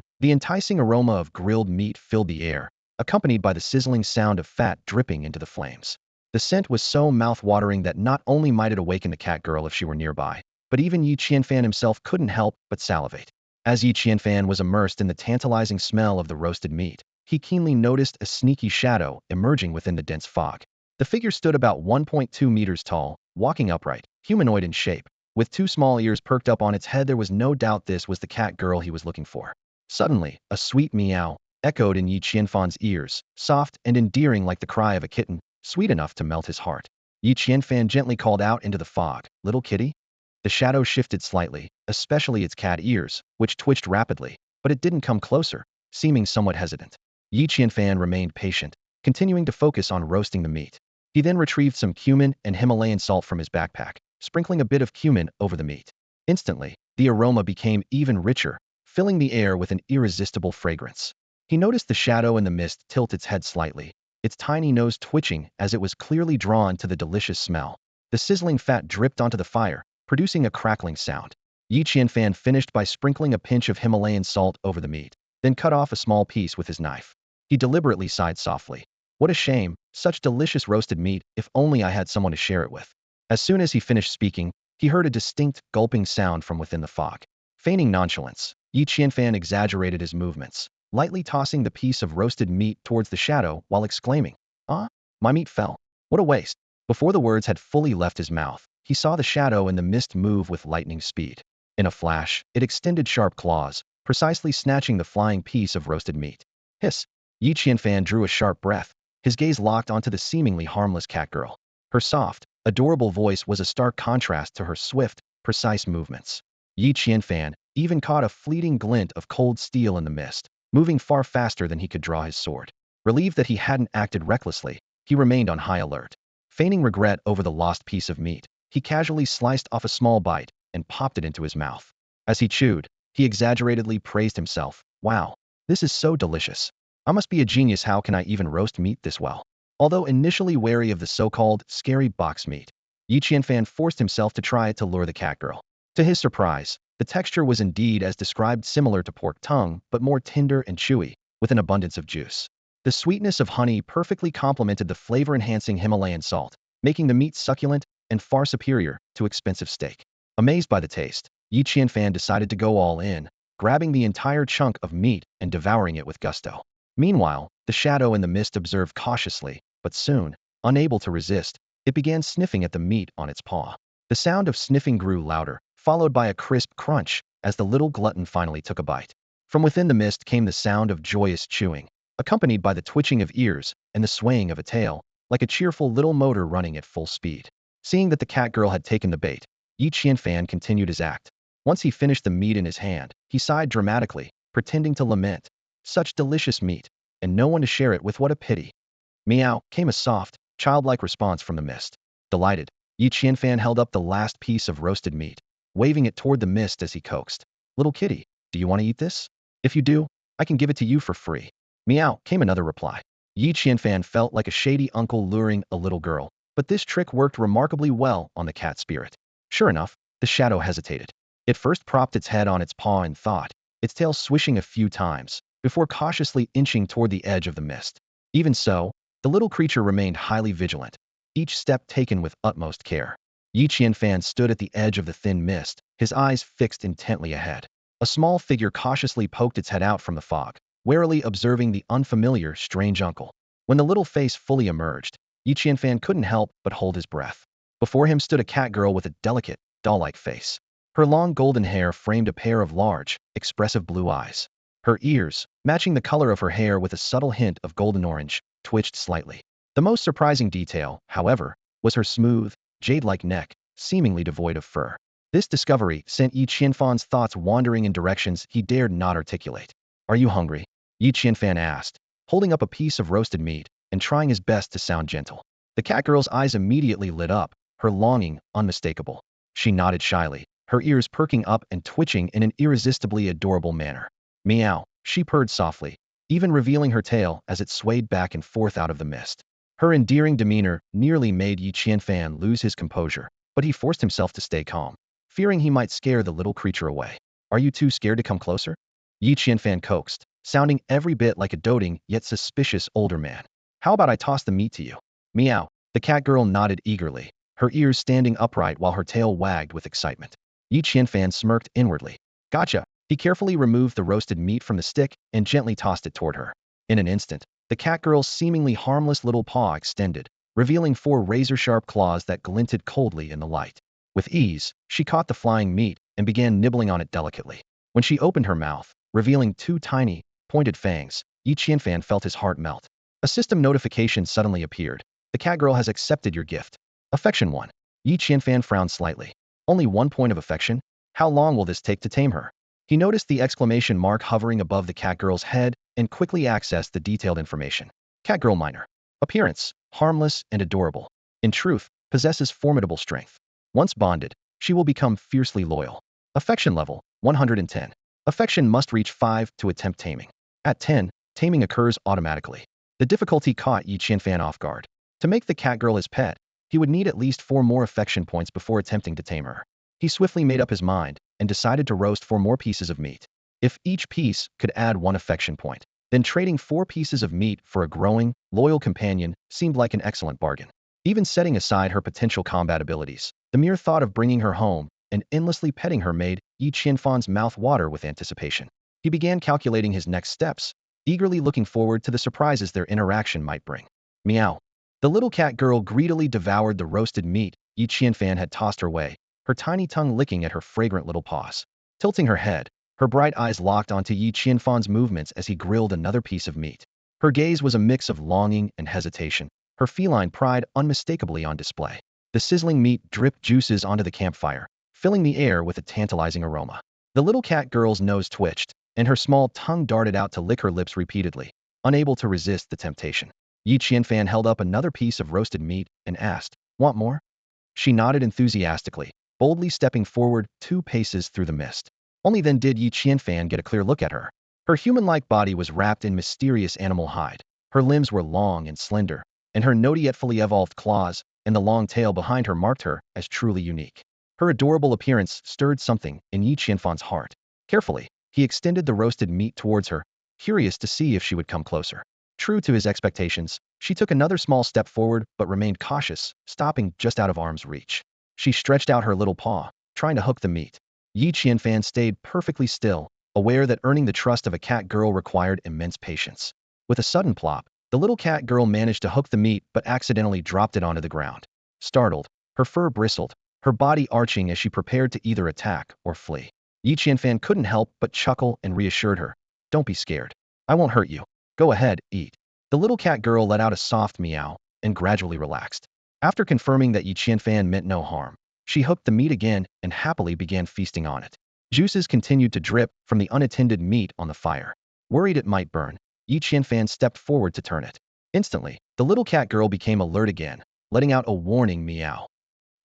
the enticing aroma of grilled meat filled the air, accompanied by the sizzling sound of fat dripping into the flames. The scent was so mouth-watering that not only might it awaken the cat girl if she were nearby, but even Yi Qianfan himself couldn't help but salivate. As Yi Qianfan was immersed in the tantalizing smell of the roasted meat, he keenly noticed a sneaky shadow emerging within the dense fog. The figure stood about 1.2 meters tall, walking upright, humanoid in shape. With 2 small ears perked up on its head, there was no doubt this was the cat girl he was looking for. Suddenly, a sweet meow echoed in Yi Qianfan's ears, soft and endearing like the cry of a kitten, sweet enough to melt his heart. Yi Qianfan gently called out into the fog, "Little kitty?" The shadow shifted slightly, especially its cat ears, which twitched rapidly, but it didn't come closer, seeming somewhat hesitant. Yi Qianfan remained patient, continuing to focus on roasting the meat. He then retrieved some cumin and Himalayan salt from his backpack, sprinkling a bit of cumin over the meat. Instantly, the aroma became even richer, filling the air with an irresistible fragrance. He noticed the shadow in the mist tilt its head slightly, its tiny nose twitching as it was clearly drawn to the delicious smell. The sizzling fat dripped onto the fire, producing a crackling sound. Yi Qianfan finished by sprinkling a pinch of Himalayan salt over the meat, then cut off a small piece with his knife. He deliberately sighed softly. "What a shame, such delicious roasted meat, if only I had someone to share it with." As soon as he finished speaking, he heard a distinct gulping sound from within the fog. Feigning nonchalance, Yi Qianfan exaggerated his movements, lightly tossing the piece of roasted meat towards the shadow while exclaiming, "Ah, my meat fell. What a waste." Before the words had fully left his mouth, he saw the shadow in the mist move with lightning speed. In a flash, it extended sharp claws, precisely snatching the flying piece of roasted meat. Hiss! Yi Qianfan drew a sharp breath, his gaze locked onto the seemingly harmless cat girl. Her soft, adorable voice was a stark contrast to her swift, precise movements. Yi Qianfan even caught a fleeting glint of cold steel in the mist, moving far faster than he could draw his sword. Relieved that he hadn't acted recklessly, he remained on high alert. Feigning regret over the lost piece of meat, he casually sliced off a small bite and popped it into his mouth. As he chewed, he exaggeratedly praised himself. "Wow, this is so delicious. I must be a genius. How can I even roast meat this well?" Although initially wary of the so-called scary box meat, Yi Qianfan forced himself to try it to lure the cat girl. To his surprise, the texture was indeed as described, similar to pork tongue, but more tender and chewy, with an abundance of juice. The sweetness of honey perfectly complemented the flavor-enhancing Himalayan salt, making the meat succulent and far superior to expensive steak. Amazed by the taste, Yi Qianfan decided to go all in, grabbing the entire chunk of meat and devouring it with gusto. Meanwhile, the shadow in the mist observed cautiously, but soon, unable to resist, it began sniffing at the meat on its paw. The sound of sniffing grew louder, followed by a crisp crunch as the little glutton finally took a bite. From within the mist came the sound of joyous chewing, accompanied by the twitching of ears and the swaying of a tail, like a cheerful little motor running at full speed. Seeing that the cat girl had taken the bait, Yi Qianfan continued his act. Once he finished the meat in his hand, he sighed dramatically, pretending to lament. Such delicious meat, and no one to share it with. What a pity. Meow, came a soft, childlike response from the mist. Delighted, Yi Qianfan held up the last piece of roasted meat, waving it toward the mist as he coaxed. "Little kitty, do you want to eat this? If you do, I can give it to you for free." Meow, came another reply. Yi Qianfan felt like a shady uncle luring a little girl, but this trick worked remarkably well on the cat spirit. Sure enough, the shadow hesitated. It first propped its head on its paw in thought, its tail swishing a few times, before cautiously inching toward the edge of the mist. Even so, the little creature remained highly vigilant, each step taken with utmost care. Yi Qianfan stood at the edge of the thin mist, his eyes fixed intently ahead. A small figure cautiously poked its head out from the fog, warily observing the unfamiliar, strange uncle. When the little face fully emerged, Yi Qianfan couldn't help but hold his breath. Before him stood a cat girl with a delicate, doll-like face. Her long golden hair framed a pair of large, expressive blue eyes. Her ears, matching the color of her hair with a subtle hint of golden orange, twitched slightly. The most surprising detail, however, was her smooth, jade-like neck, seemingly devoid of fur. This discovery sent Yi Qianfan's thoughts wandering in directions he dared not articulate. "Are you hungry?" Yi Qianfan asked, holding up a piece of roasted meat and trying his best to sound gentle. The cat girl's eyes immediately lit up, her longing unmistakable. She nodded shyly, her ears perking up and twitching in an irresistibly adorable manner. "Meow," she purred softly, even revealing her tail as it swayed back and forth out of the mist. Her endearing demeanor nearly made Yi Qianfan lose his composure, but he forced himself to stay calm, fearing he might scare the little creature away. "Are you too scared to come closer?" Yi Qianfan coaxed, sounding every bit like a doting yet suspicious older man. "How about I toss the meat to you?" "Meow." The cat girl nodded eagerly, her ears standing upright while her tail wagged with excitement. Yi Qianfan smirked inwardly. "Gotcha." He carefully removed the roasted meat from the stick and gently tossed it toward her. In an instant, the cat girl's seemingly harmless little paw extended, revealing 4 razor-sharp claws that glinted coldly in the light. With ease, she caught the flying meat and began nibbling on it delicately. When she opened her mouth, revealing 2 tiny, pointed fangs, Yi Qianfan felt his heart melt. A system notification suddenly appeared. "The cat girl has accepted your gift. Affection 1. Yi Qianfan frowned slightly. "Only 1 point of affection? How long will this take to tame her?" He noticed the exclamation mark hovering above the cat girl's head and quickly accessed the detailed information. Cat girl minor. Appearance, harmless and adorable. In truth, possesses formidable strength. Once bonded, she will become fiercely loyal. Affection level, 110. Affection must reach 5 to attempt taming. At 10, taming occurs automatically. The difficulty caught Yi Qianfan off guard. To make the cat girl his pet, he would need at least 4 more affection points before attempting to tame her. He swiftly made up his mind and decided to roast 4 more pieces of meat. If each piece could add 1 affection point, then trading 4 pieces of meat for a growing, loyal companion seemed like an excellent bargain. Even setting aside her potential combat abilities, the mere thought of bringing her home and endlessly petting her made Yi Qianfan's mouth water with anticipation. He began calculating his next steps, eagerly looking forward to the surprises their interaction might bring. Meow. The little cat girl greedily devoured the roasted meat Yi Qianfan had tossed her way, her tiny tongue licking at her fragrant little paws. Tilting her head, her bright eyes locked onto Yi Qianfan's movements as he grilled another piece of meat. Her gaze was a mix of longing and hesitation, her feline pride unmistakably on display. The sizzling meat dripped juices onto the campfire, filling the air with a tantalizing aroma. The little cat girl's nose twitched, and her small tongue darted out to lick her lips repeatedly, unable to resist the temptation. Yi Qianfan held up another piece of roasted meat and asked, "Want more?" She nodded enthusiastically, boldly stepping forward 2 paces through the mist. Only then did Yi Qianfan get a clear look at her. Her human-like body was wrapped in mysterious animal hide. Her limbs were long and slender, and her knotty yet fully evolved claws and the long tail behind her marked her as truly unique. Her adorable appearance stirred something in Yi Qianfan's heart. Carefully, he extended the roasted meat towards her, curious to see if she would come closer. True to his expectations, she took another small step forward but remained cautious, stopping just out of arm's reach. She stretched out her little paw, trying to hook the meat. Yi Qianfan stayed perfectly still, aware that earning the trust of a cat girl required immense patience. With a sudden plop, the little cat girl managed to hook the meat but accidentally dropped it onto the ground. Startled, her fur bristled, her body arching as she prepared to either attack or flee. Yi Qianfan couldn't help but chuckle and reassured her. "Don't be scared. I won't hurt you. Go ahead, eat." The little cat girl let out a soft meow and gradually relaxed. After confirming that Yi Qianfan meant no harm, she hooked the meat again and happily began feasting on it. Juices continued to drip from the unattended meat on the fire. Worried it might burn, Yi Qianfan stepped forward to turn it. Instantly, the little cat girl became alert again, letting out a warning meow.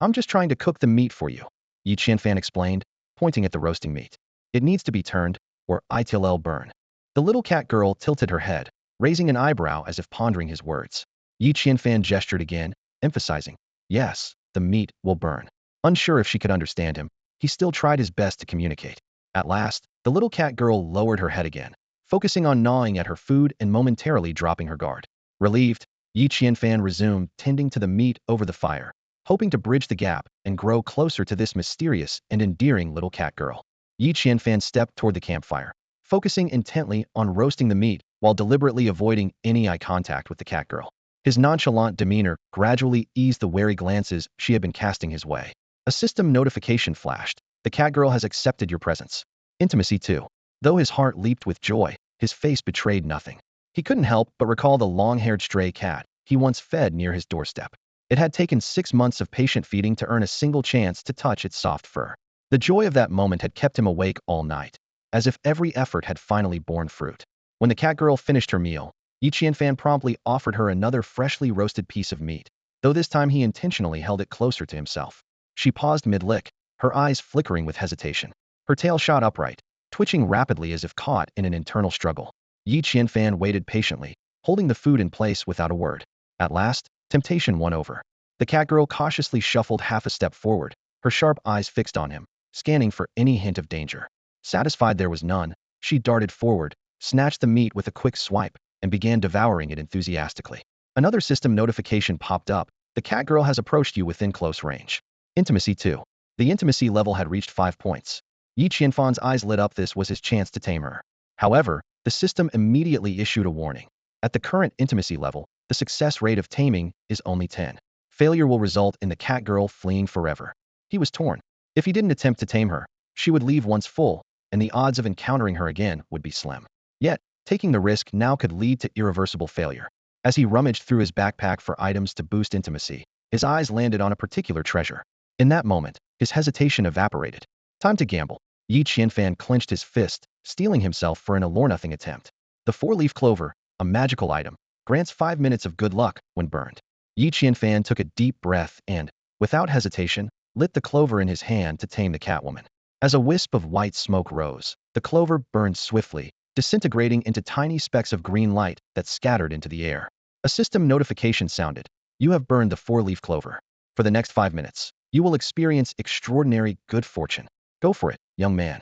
"I'm just trying to cook the meat for you," Yi Qianfan explained, pointing at the roasting meat. "It needs to be turned, or it'll burn." The little cat girl tilted her head, raising an eyebrow as if pondering his words. Yi Qianfan gestured again, emphasizing, "Yes, the meat will burn." Unsure if she could understand him, he still tried his best to communicate. At last, the little cat girl lowered her head again, focusing on gnawing at her food and momentarily dropping her guard. Relieved, Yi Qianfan resumed tending to the meat over the fire, hoping to bridge the gap and grow closer to this mysterious and endearing little cat girl. Yi Qianfan stepped toward the campfire, focusing intently on roasting the meat while deliberately avoiding any eye contact with the cat girl. His nonchalant demeanor gradually eased the wary glances she had been casting his way. A system notification flashed. The cat girl has accepted your presence. Intimacy 2. Though his heart leaped with joy, his face betrayed nothing. He couldn't help but recall the long-haired stray cat he once fed near his doorstep. It had taken 6 months of patient feeding to earn a single chance to touch its soft fur. The joy of that moment had kept him awake all night, as if every effort had finally borne fruit. When the cat girl finished her meal, Yi Qianfan promptly offered her another freshly roasted piece of meat, though this time he intentionally held it closer to himself. She paused mid-lick, her eyes flickering with hesitation. Her tail shot upright, twitching rapidly as if caught in an internal struggle. Yi Qianfan waited patiently, holding the food in place without a word. At last, temptation won over. The cat girl cautiously shuffled half a step forward, her sharp eyes fixed on him, scanning for any hint of danger. Satisfied there was none, she darted forward, snatched the meat with a quick swipe, and began devouring it enthusiastically. Another system notification popped up. The cat girl has approached you within close range. Intimacy 2. The intimacy level had reached 5 points. Yi Qianfan's eyes lit up. This was his chance to tame her. However, the system immediately issued a warning. At the current intimacy level, the success rate of taming is only 10. Failure will result in the cat girl fleeing forever. He was torn. If he didn't attempt to tame her, she would leave once full, and the odds of encountering her again would be slim. Yet, taking the risk now could lead to irreversible failure. As he rummaged through his backpack for items to boost intimacy, his eyes landed on a particular treasure. In that moment, his hesitation evaporated. Time to gamble. Yi Qianfan clenched his fist, steeling himself for an all-or-nothing attempt. The 4-leaf clover, a magical item, grants 5 minutes of good luck when burned. Yi Qianfan took a deep breath and, without hesitation, lit the clover in his hand to tame the catwoman. As a wisp of white smoke rose, the clover burned swiftly, disintegrating into tiny specks of green light that scattered into the air. A system notification sounded. You have burned the 4-leaf clover. For the next 5 minutes, you will experience extraordinary good fortune. Go for it, young man.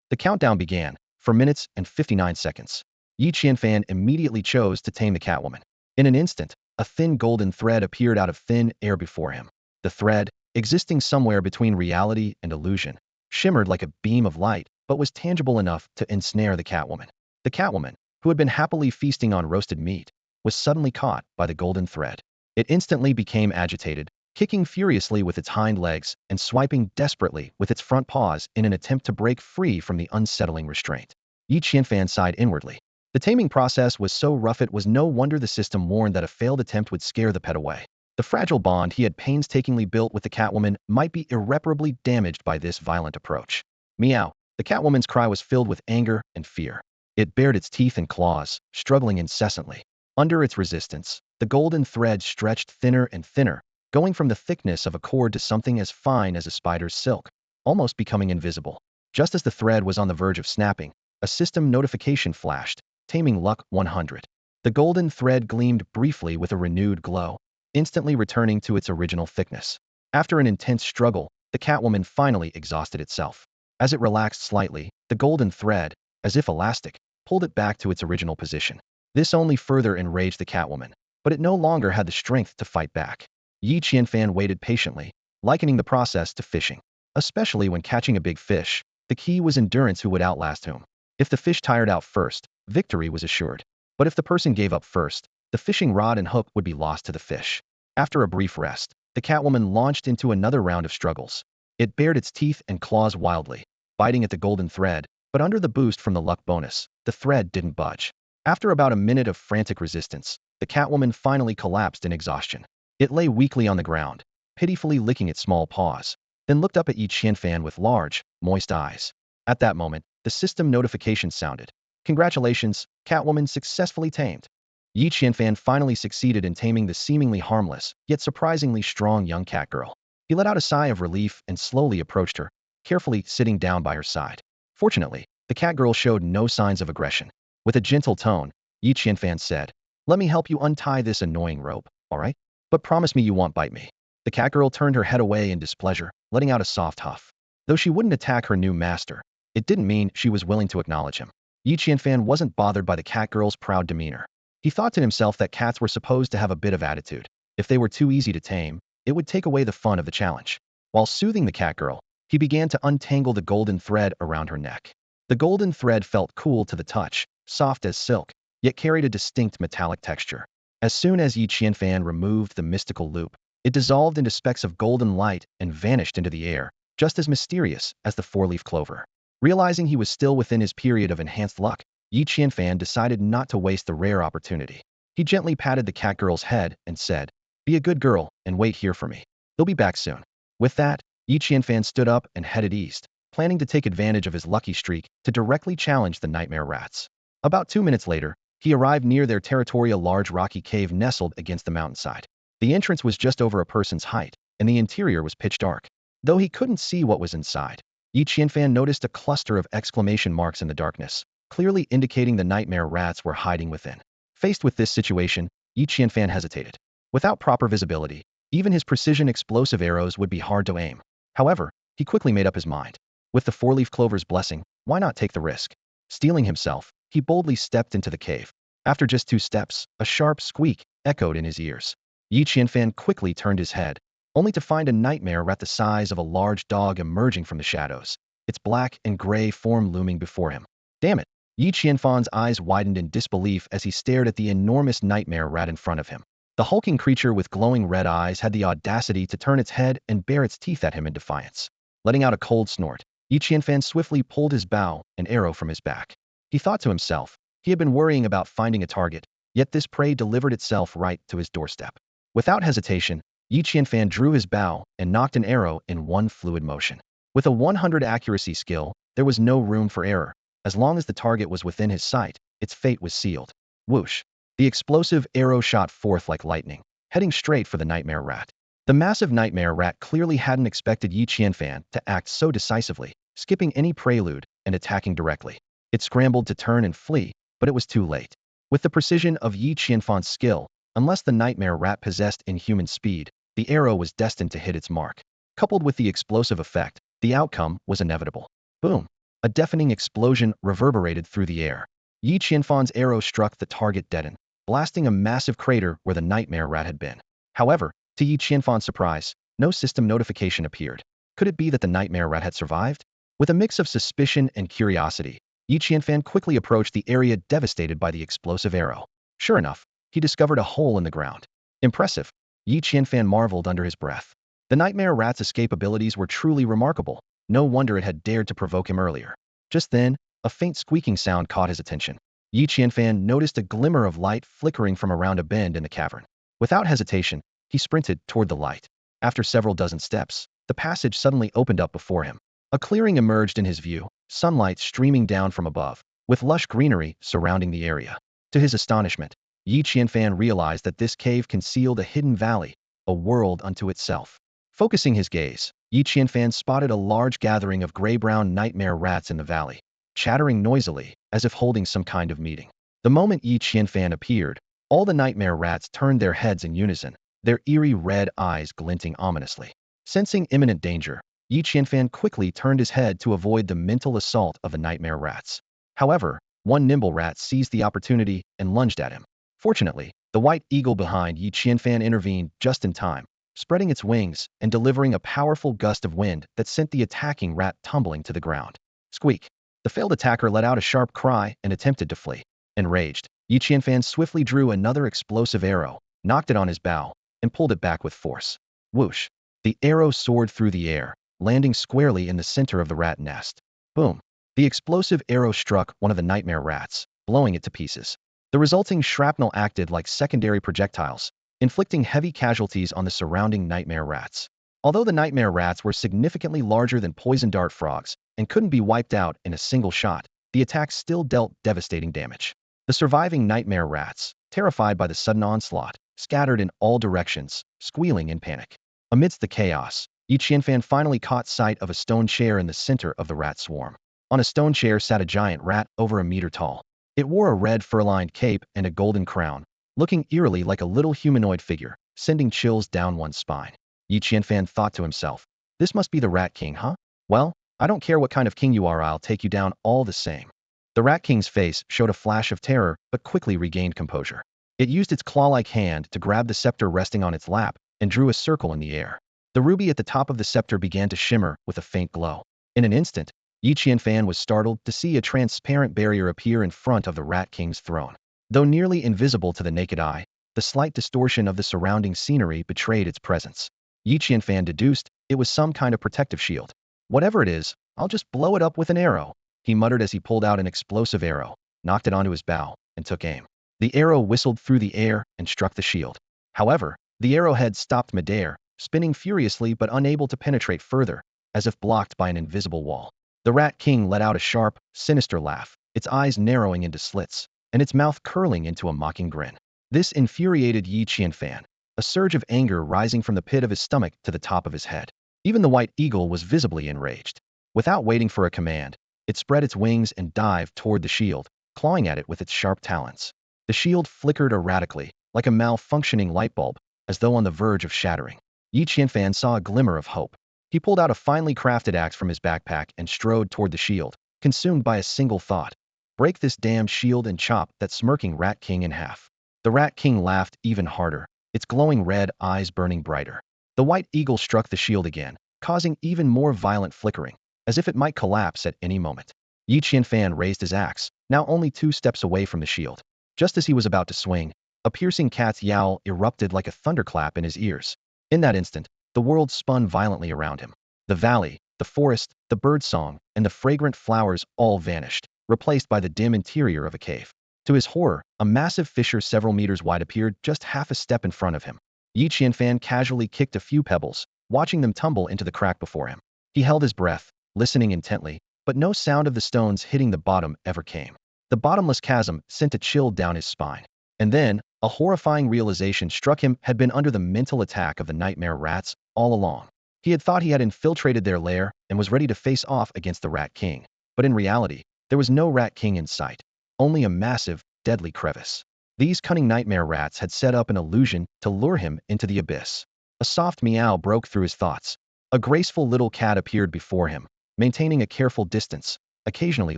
The countdown began. For minutes and 59 seconds. Yi Qianfan immediately chose to tame the catwoman. In an instant, a thin golden thread appeared out of thin air before him. The thread, existing somewhere between reality and illusion, shimmered like a beam of light, but was tangible enough to ensnare the catwoman. The catwoman, who had been happily feasting on roasted meat, was suddenly caught by the golden thread. It instantly became agitated, kicking furiously with its hind legs and swiping desperately with its front paws in an attempt to break free from the unsettling restraint. Yi Qianfan sighed inwardly. The taming process was so rough it was no wonder the system warned that a failed attempt would scare the pet away. The fragile bond he had painstakingly built with the catwoman might be irreparably damaged by this violent approach. Meow. The catwoman's cry was filled with anger and fear. It bared its teeth and claws, struggling incessantly. Under its resistance, the golden thread stretched thinner and thinner, going from the thickness of a cord to something as fine as a spider's silk, almost becoming invisible. Just as the thread was on the verge of snapping, a system notification flashed. Taming luck 100. The golden thread gleamed briefly with a renewed glow, instantly returning to its original thickness. After an intense struggle, the catwoman finally exhausted itself. As it relaxed slightly, the golden thread, as if elastic, pulled it back to its original position. This only further enraged the catwoman, but it no longer had the strength to fight back. Yi Qianfan waited patiently, likening the process to fishing. Especially when catching a big fish, the key was endurance. Who would outlast whom? If the fish tired out first, victory was assured. But if the person gave up first, the fishing rod and hook would be lost to the fish. After a brief rest, the catwoman launched into another round of struggles. It bared its teeth and claws wildly, biting at the golden thread, but under the boost from the luck bonus, the thread didn't budge. After about a minute of frantic resistance, the catwoman finally collapsed in exhaustion. It lay weakly on the ground, pitifully licking its small paws, then looked up at Yi Qianfan with large, moist eyes. At that moment, the system notification sounded. Congratulations, Catwoman successfully tamed. Yi Qianfan finally succeeded in taming the seemingly harmless, yet surprisingly strong young cat girl. He let out a sigh of relief and slowly approached her, carefully sitting down by her side. Fortunately, the cat girl showed no signs of aggression. With a gentle tone, Yi Qianfan said, "Let me help you untie this annoying rope, all right? But promise me you won't bite me." The cat girl turned her head away in displeasure, letting out a soft huff. Though she wouldn't attack her new master, it didn't mean she was willing to acknowledge him. Yi Qianfan wasn't bothered by the cat girl's proud demeanor. He thought to himself that cats were supposed to have a bit of attitude. If they were too easy to tame, it would take away the fun of the challenge. While soothing the cat girl, he began to untangle the golden thread around her neck. The golden thread felt cool to the touch, soft as silk, yet carried a distinct metallic texture. As soon as Yi Qianfan removed the mystical loop, it dissolved into specks of golden light and vanished into the air, just as mysterious as the four-leaf clover. Realizing he was still within his period of enhanced luck, Yi Qianfan decided not to waste the rare opportunity. He gently patted the cat girl's head and said, "Be a good girl and wait here for me. He'll be back soon." With that, Yi Qianfan stood up and headed east, planning to take advantage of his lucky streak to directly challenge the nightmare rats. About 2 minutes later, he arrived near their territory, a large rocky cave nestled against the mountainside. The entrance was just over a person's height, and the interior was pitch dark. Though he couldn't see what was inside, Yi Qianfan noticed a cluster of exclamation marks in the darkness, clearly indicating the nightmare rats were hiding within. Faced with this situation, Yi Qianfan hesitated. Without proper visibility, even his precision explosive arrows would be hard to aim. However, he quickly made up his mind. With the four-leaf clover's blessing, why not take the risk? Steeling himself, he boldly stepped into the cave. After just 2 steps, a sharp squeak echoed in his ears. Yi Qianfan quickly turned his head, only to find a nightmare rat the size of a large dog emerging from the shadows, its black and gray form looming before him. Damn it! Yi Qianfan's eyes widened in disbelief as he stared at the enormous nightmare rat in front of him. The hulking creature with glowing red eyes had the audacity to turn its head and bare its teeth at him in defiance. Letting out a cold snort, Yi Qianfan swiftly pulled his bow and arrow from his back. He thought to himself, he had been worrying about finding a target, yet this prey delivered itself right to his doorstep. Without hesitation, Yi Qianfan drew his bow and knocked an arrow in one fluid motion. With a 100 accuracy skill, there was no room for error. As long as the target was within his sight, its fate was sealed. Whoosh! The explosive arrow shot forth like lightning, heading straight for the nightmare rat. The massive nightmare rat clearly hadn't expected Yi Qianfan to act so decisively, skipping any prelude and attacking directly. It scrambled to turn and flee, but it was too late. With the precision of Yi Qianfan's skill, unless the nightmare rat possessed inhuman speed, the arrow was destined to hit its mark. Coupled with the explosive effect, the outcome was inevitable. Boom! A deafening explosion reverberated through the air. Yi Qianfan's arrow struck the target dead, blasting a massive crater where the nightmare rat had been. However, to Yi Qianfan's surprise, no system notification appeared. Could it be that the nightmare rat had survived? With a mix of suspicion and curiosity, Yi Qianfan quickly approached the area devastated by the explosive arrow. Sure enough, he discovered a hole in the ground. Impressive! Yi Qianfan marveled under his breath. The nightmare rat's escape abilities were truly remarkable. No wonder it had dared to provoke him earlier. Just then, a faint squeaking sound caught his attention. Yi Qianfan noticed a glimmer of light flickering from around a bend in the cavern. Without hesitation, he sprinted toward the light. After several dozen steps, the passage suddenly opened up before him. A clearing emerged in his view, sunlight streaming down from above, with lush greenery surrounding the area. To his astonishment, Yi Qianfan realized that this cave concealed a hidden valley, a world unto itself. Focusing his gaze, Yi Qianfan spotted a large gathering of gray-brown nightmare rats in the valley, chattering noisily, as if holding some kind of meeting. The moment Yi Qianfan appeared, all the nightmare rats turned their heads in unison, their eerie red eyes glinting ominously. Sensing imminent danger, Yi Qianfan quickly turned his head to avoid the mental assault of the nightmare rats. However, one nimble rat seized the opportunity and lunged at him. Fortunately, the white eagle behind Yi Qianfan intervened just in time, spreading its wings and delivering a powerful gust of wind that sent the attacking rat tumbling to the ground. Squeak! The failed attacker let out a sharp cry and attempted to flee. Enraged, Yi Qianfan swiftly drew another explosive arrow, knocked it on his bow, and pulled it back with force. Whoosh! The arrow soared through the air, landing squarely in the center of the rat nest. Boom! The explosive arrow struck one of the nightmare rats, blowing it to pieces. The resulting shrapnel acted like secondary projectiles, inflicting heavy casualties on the surrounding nightmare rats. Although the nightmare rats were significantly larger than poison dart frogs and couldn't be wiped out in a single shot, the attack still dealt devastating damage. The surviving nightmare rats, terrified by the sudden onslaught, scattered in all directions, squealing in panic. Amidst the chaos, Yi Qianfan finally caught sight of a stone chair in the center of the rat swarm. On a stone chair sat a giant rat over a meter tall. It wore a red fur-lined cape and a golden crown, looking eerily like a little humanoid figure, sending chills down one's spine. Yi Qianfan thought to himself, this must be the Rat King, huh? Well, I don't care what kind of king you are, I'll take you down all the same. The Rat King's face showed a flash of terror, but quickly regained composure. It used its claw-like hand to grab the scepter resting on its lap and drew a circle in the air. The ruby at the top of the scepter began to shimmer with a faint glow. In an instant, Yi Qianfan was startled to see a transparent barrier appear in front of the Rat King's throne. Though nearly invisible to the naked eye, the slight distortion of the surrounding scenery betrayed its presence. Yi Qianfan deduced it was some kind of protective shield. Whatever it is, I'll just blow it up with an arrow, he muttered as he pulled out an explosive arrow, knocked it onto his bow, and took aim. The arrow whistled through the air and struck the shield. However, the arrowhead stopped midair, spinning furiously but unable to penetrate further, as if blocked by an invisible wall. The Rat King let out a sharp, sinister laugh, its eyes narrowing into slits, and its mouth curling into a mocking grin. This infuriated Yi Qianfan, a surge of anger rising from the pit of his stomach to the top of his head. Even the white eagle was visibly enraged. Without waiting for a command, it spread its wings and dived toward the shield, clawing at it with its sharp talons. The shield flickered erratically, like a malfunctioning light bulb, as though on the verge of shattering. Yi Qianfan saw a glimmer of hope. He pulled out a finely crafted axe from his backpack and strode toward the shield, consumed by a single thought. Break this damned shield and chop that smirking Rat King in half. The Rat King laughed even harder, its glowing red eyes burning brighter. The white eagle struck the shield again, causing even more violent flickering, as if it might collapse at any moment. Yi Qianfan raised his axe, now only 2 steps away from the shield. Just as he was about to swing, a piercing cat's yowl erupted like a thunderclap in his ears. In that instant, the world spun violently around him. The valley, the forest, the birdsong, and the fragrant flowers all vanished, replaced by the dim interior of a cave. To his horror, a massive fissure several meters wide appeared just half a step in front of him. Yi Qianfan casually kicked a few pebbles, watching them tumble into the crack before him. He held his breath, listening intently, but no sound of the stones hitting the bottom ever came. The bottomless chasm sent a chill down his spine. And then, a horrifying realization struck him had been under the mental attack of the nightmare rats all along. He had thought he had infiltrated their lair and was ready to face off against the Rat King. But in reality, there was no Rat King in sight, only a massive, deadly crevice. These cunning nightmare rats had set up an illusion to lure him into the abyss. A soft meow broke through his thoughts. A graceful little cat appeared before him, maintaining a careful distance, occasionally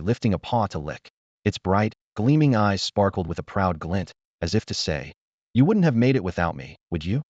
lifting a paw to lick. Its bright, gleaming eyes sparkled with a proud glint, as if to say, "You wouldn't have made it without me, would you?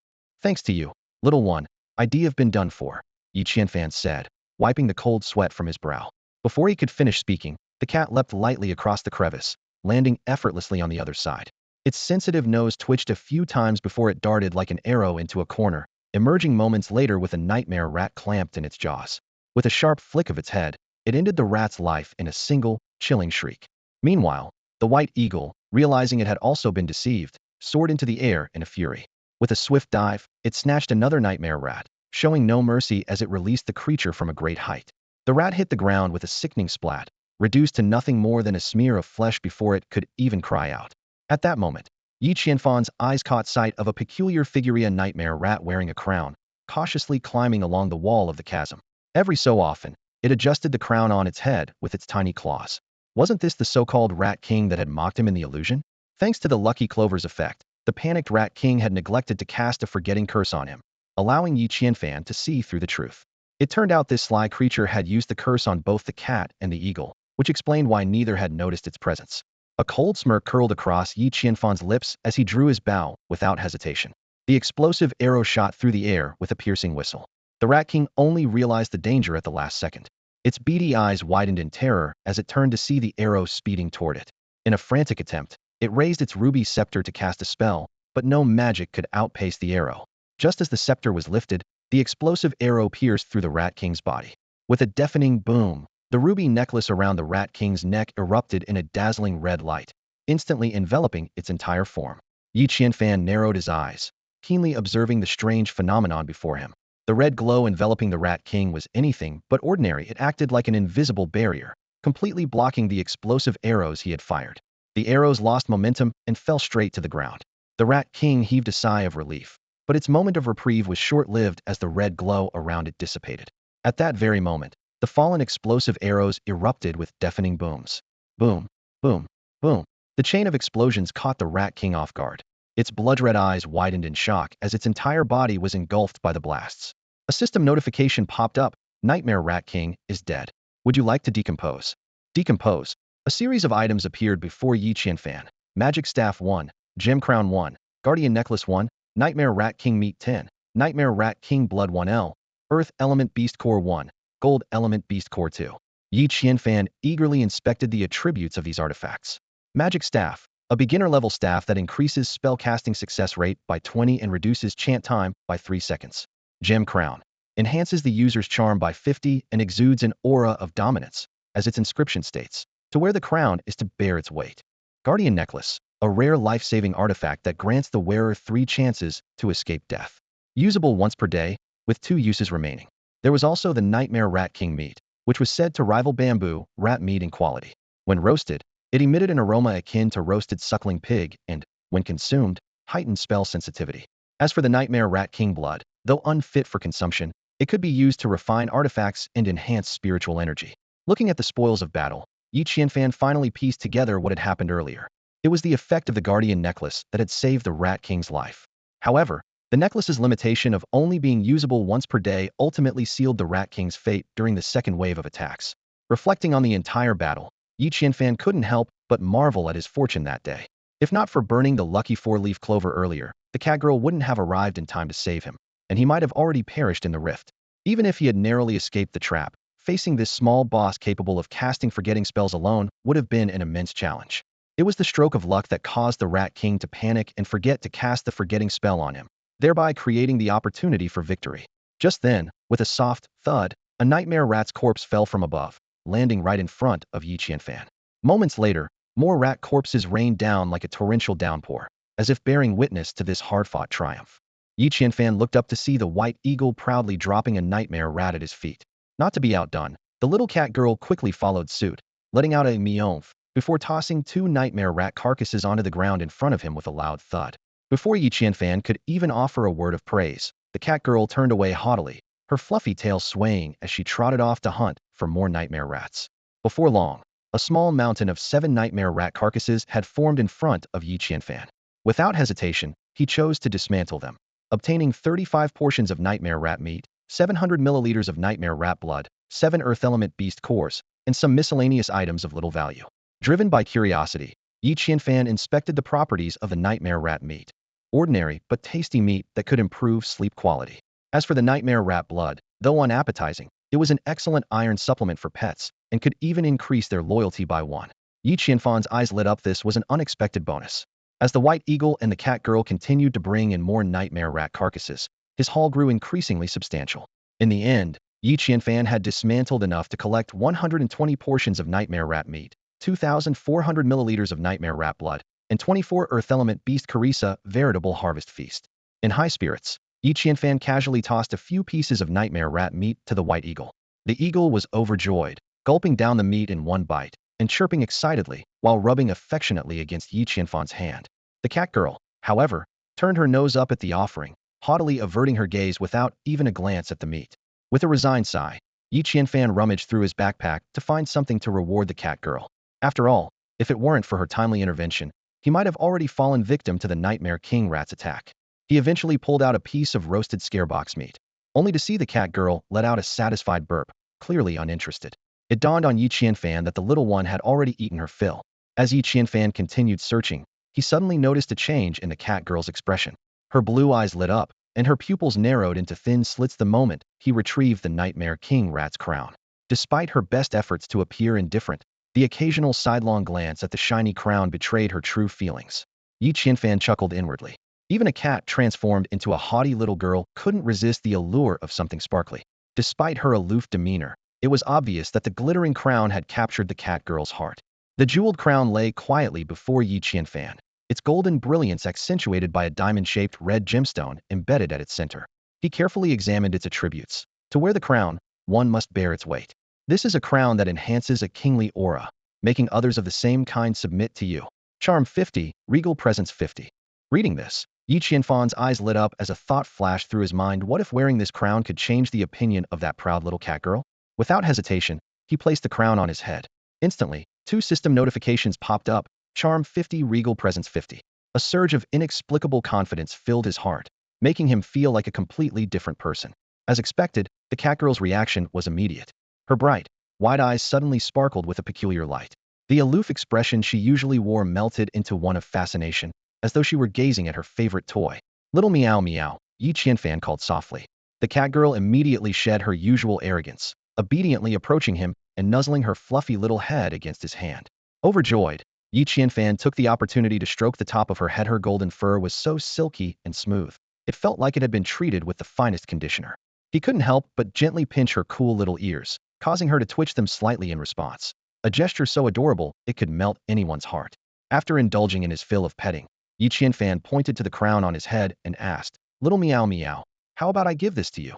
Thanks to you, little one, I'd have been done for," Yi Qianfan said, wiping the cold sweat from his brow. Before he could finish speaking, the cat leapt lightly across the crevice, landing effortlessly on the other side. Its sensitive nose twitched a few times before it darted like an arrow into a corner, emerging moments later with a nightmare rat clamped in its jaws. With a sharp flick of its head, it ended the rat's life in a single, chilling shriek. Meanwhile, the white eagle, realizing it had also been deceived, soared into the air in a fury. With a swift dive, it snatched another nightmare rat, showing no mercy as it released the creature from a great height. The rat hit the ground with a sickening splat, reduced to nothing more than a smear of flesh before it could even cry out. At that moment, Yi Qianfan's eyes caught sight of a peculiar figure, a nightmare rat wearing a crown, cautiously climbing along the wall of the chasm. Every so often, it adjusted the crown on its head with its tiny claws. Wasn't this the so-called Rat King that had mocked him in the illusion? Thanks to the Lucky Clover's effect, the panicked Rat King had neglected to cast a forgetting curse on him, allowing Yi Qianfan to see through the truth. It turned out this sly creature had used the curse on both the cat and the eagle, which explained why neither had noticed its presence. A cold smirk curled across Yi Qianfan's lips as he drew his bow without hesitation. The explosive arrow shot through the air with a piercing whistle. The Rat King only realized the danger at the last second. Its beady eyes widened in terror as it turned to see the arrow speeding toward it. In a frantic attempt, it raised its ruby scepter to cast a spell, but no magic could outpace the arrow. Just as the scepter was lifted, the explosive arrow pierced through the Rat King's body. With a deafening boom, the ruby necklace around the Rat King's neck erupted in a dazzling red light, instantly enveloping its entire form. Yi Qianfan narrowed his eyes, keenly observing the strange phenomenon before him. The red glow enveloping the Rat King was anything but ordinary. It acted like an invisible barrier, completely blocking the explosive arrows he had fired. The arrows lost momentum and fell straight to the ground. The Rat King heaved a sigh of relief, but its moment of reprieve was short-lived as the red glow around it dissipated. At that very moment, the fallen explosive arrows erupted with deafening booms. Boom, boom, boom. The chain of explosions caught the Rat King off guard. Its blood-red eyes widened in shock as its entire body was engulfed by the blasts. A system notification popped up. Nightmare Rat King is dead. Would you like to decompose? Decompose. A series of items appeared before Yi Qianfan. Magic Staff 1, Gem Crown 1, Guardian Necklace 1, Nightmare Rat King Meat 10, Nightmare Rat King Blood 1L, Earth Element Beast Core 1, Gold Element Beast Core 2. Yi Qianfan eagerly inspected the attributes of these artifacts. Magic Staff, a beginner-level staff that increases spellcasting success rate by 20 and reduces chant time by 3 seconds. Gem Crown enhances the user's charm by 50 and exudes an aura of dominance, as its inscription states. To wear the crown is to bear its weight. Guardian Necklace, a rare life-saving artifact that grants the wearer 3 chances to escape death. Usable once per day, with 2 uses remaining. There was also the Nightmare Rat King meat, which was said to rival bamboo rat meat in quality. When roasted, it emitted an aroma akin to roasted suckling pig and, when consumed, heightened spell sensitivity. As for the Nightmare Rat King blood, though unfit for consumption, it could be used to refine artifacts and enhance spiritual energy. Looking at the spoils of battle, Yi Qianfan finally pieced together what had happened earlier. It was the effect of the Guardian Necklace that had saved the Rat King's life. However, the necklace's limitation of only being usable once per day ultimately sealed the Rat King's fate during the second wave of attacks. Reflecting on the entire battle, Yi Qianfan couldn't help but marvel at his fortune that day. If not for burning the lucky 4-leaf clover earlier, the cat girl wouldn't have arrived in time to save him, and he might have already perished in the rift. Even if he had narrowly escaped the trap, facing this small boss capable of casting forgetting spells alone would have been an immense challenge. It was the stroke of luck that caused the Rat King to panic and forget to cast the forgetting spell on him, thereby creating the opportunity for victory. Just then, with a soft thud, a nightmare rat's corpse fell from above, landing right in front of Yi Qianfan. Moments later, more rat corpses rained down like a torrential downpour, as if bearing witness to this hard-fought triumph. Yi Qianfan looked up to see the white eagle proudly dropping a nightmare rat at his feet. Not to be outdone, the little cat girl quickly followed suit, letting out a meowth before tossing 2 nightmare rat carcasses onto the ground in front of him with a loud thud. Before Yi Qianfan could even offer a word of praise, the cat girl turned away haughtily, her fluffy tail swaying as she trotted off to hunt for more nightmare rats. Before long, a small mountain of 7 nightmare rat carcasses had formed in front of Yi Qianfan. Without hesitation, he chose to dismantle them, obtaining 35 portions of nightmare rat meat, 700 milliliters of nightmare rat blood, 7 earth element beast cores, and some miscellaneous items of little value. Driven by curiosity, Yi Qianfan inspected the properties of the nightmare rat meat. Ordinary but tasty meat that could improve sleep quality. As for the nightmare rat blood, though unappetizing, it was an excellent iron supplement for pets and could even increase their loyalty by 1. Yi Qianfan's eyes lit up. This was an unexpected bonus. As the white eagle and the cat girl continued to bring in more nightmare rat carcasses, his haul grew increasingly substantial. In the end, Yi Qianfan had dismantled enough to collect 120 portions of nightmare rat meat, 2,400 milliliters of nightmare rat blood, and 24 earth element beast carissa, veritable harvest feast. In high spirits, Yi Qianfan casually tossed a few pieces of nightmare rat meat to the white eagle. The eagle was overjoyed, gulping down the meat in one bite, and chirping excitedly while rubbing affectionately against Yi Qianfan's hand. The cat girl, however, turned her nose up at the offering, haughtily averting her gaze without even a glance at the meat. With a resigned sigh, Yi Qianfan rummaged through his backpack to find something to reward the cat girl. After all, if it weren't for her timely intervention, he might have already fallen victim to the Nightmare King rat's attack. He eventually pulled out a piece of roasted scarebox meat, only to see the cat girl let out a satisfied burp, clearly uninterested. It dawned on Yi Qianfan that the little one had already eaten her fill. As Yi Qianfan continued searching, he suddenly noticed a change in the cat girl's expression. Her blue eyes lit up, and her pupils narrowed into thin slits the moment he retrieved the Nightmare King rat's crown. Despite her best efforts to appear indifferent, the occasional sidelong glance at the shiny crown betrayed her true feelings. Yi Qianfan chuckled inwardly. Even a cat transformed into a haughty little girl couldn't resist the allure of something sparkly. Despite her aloof demeanor, it was obvious that the glittering crown had captured the cat girl's heart. The jeweled crown lay quietly before Yi Qianfan, its golden brilliance accentuated by a diamond-shaped red gemstone embedded at its center. He carefully examined its attributes. To wear the crown, one must bear its weight. This is a crown that enhances a kingly aura, making others of the same kind submit to you. Charm 50, Regal Presence 50. Reading this, Yi Qianfan's eyes lit up as a thought flashed through his mind. What if wearing this crown could change the opinion of that proud little cat girl? Without hesitation, he placed the crown on his head. Instantly, 2 system notifications popped up. Charm 50, Regal Presence 50. A surge of inexplicable confidence filled his heart, making him feel like a completely different person. As expected, the cat girl's reaction was immediate. Her bright, wide eyes suddenly sparkled with a peculiar light. The aloof expression she usually wore melted into one of fascination, as though she were gazing at her favorite toy. Little meow meow, Yi Qianfan called softly. The cat girl immediately shed her usual arrogance, obediently approaching him and nuzzling her fluffy little head against his hand. Overjoyed, Yi Qianfan took the opportunity to stroke the top of her head. Her golden fur was so silky and smooth. It felt like it had been treated with the finest conditioner. He couldn't help but gently pinch her cool little ears, causing her to twitch them slightly in response. A gesture so adorable it could melt anyone's heart. After indulging in his fill of petting, Yi Qianfan pointed to the crown on his head and asked, "Little meow meow, how about I give this to you?"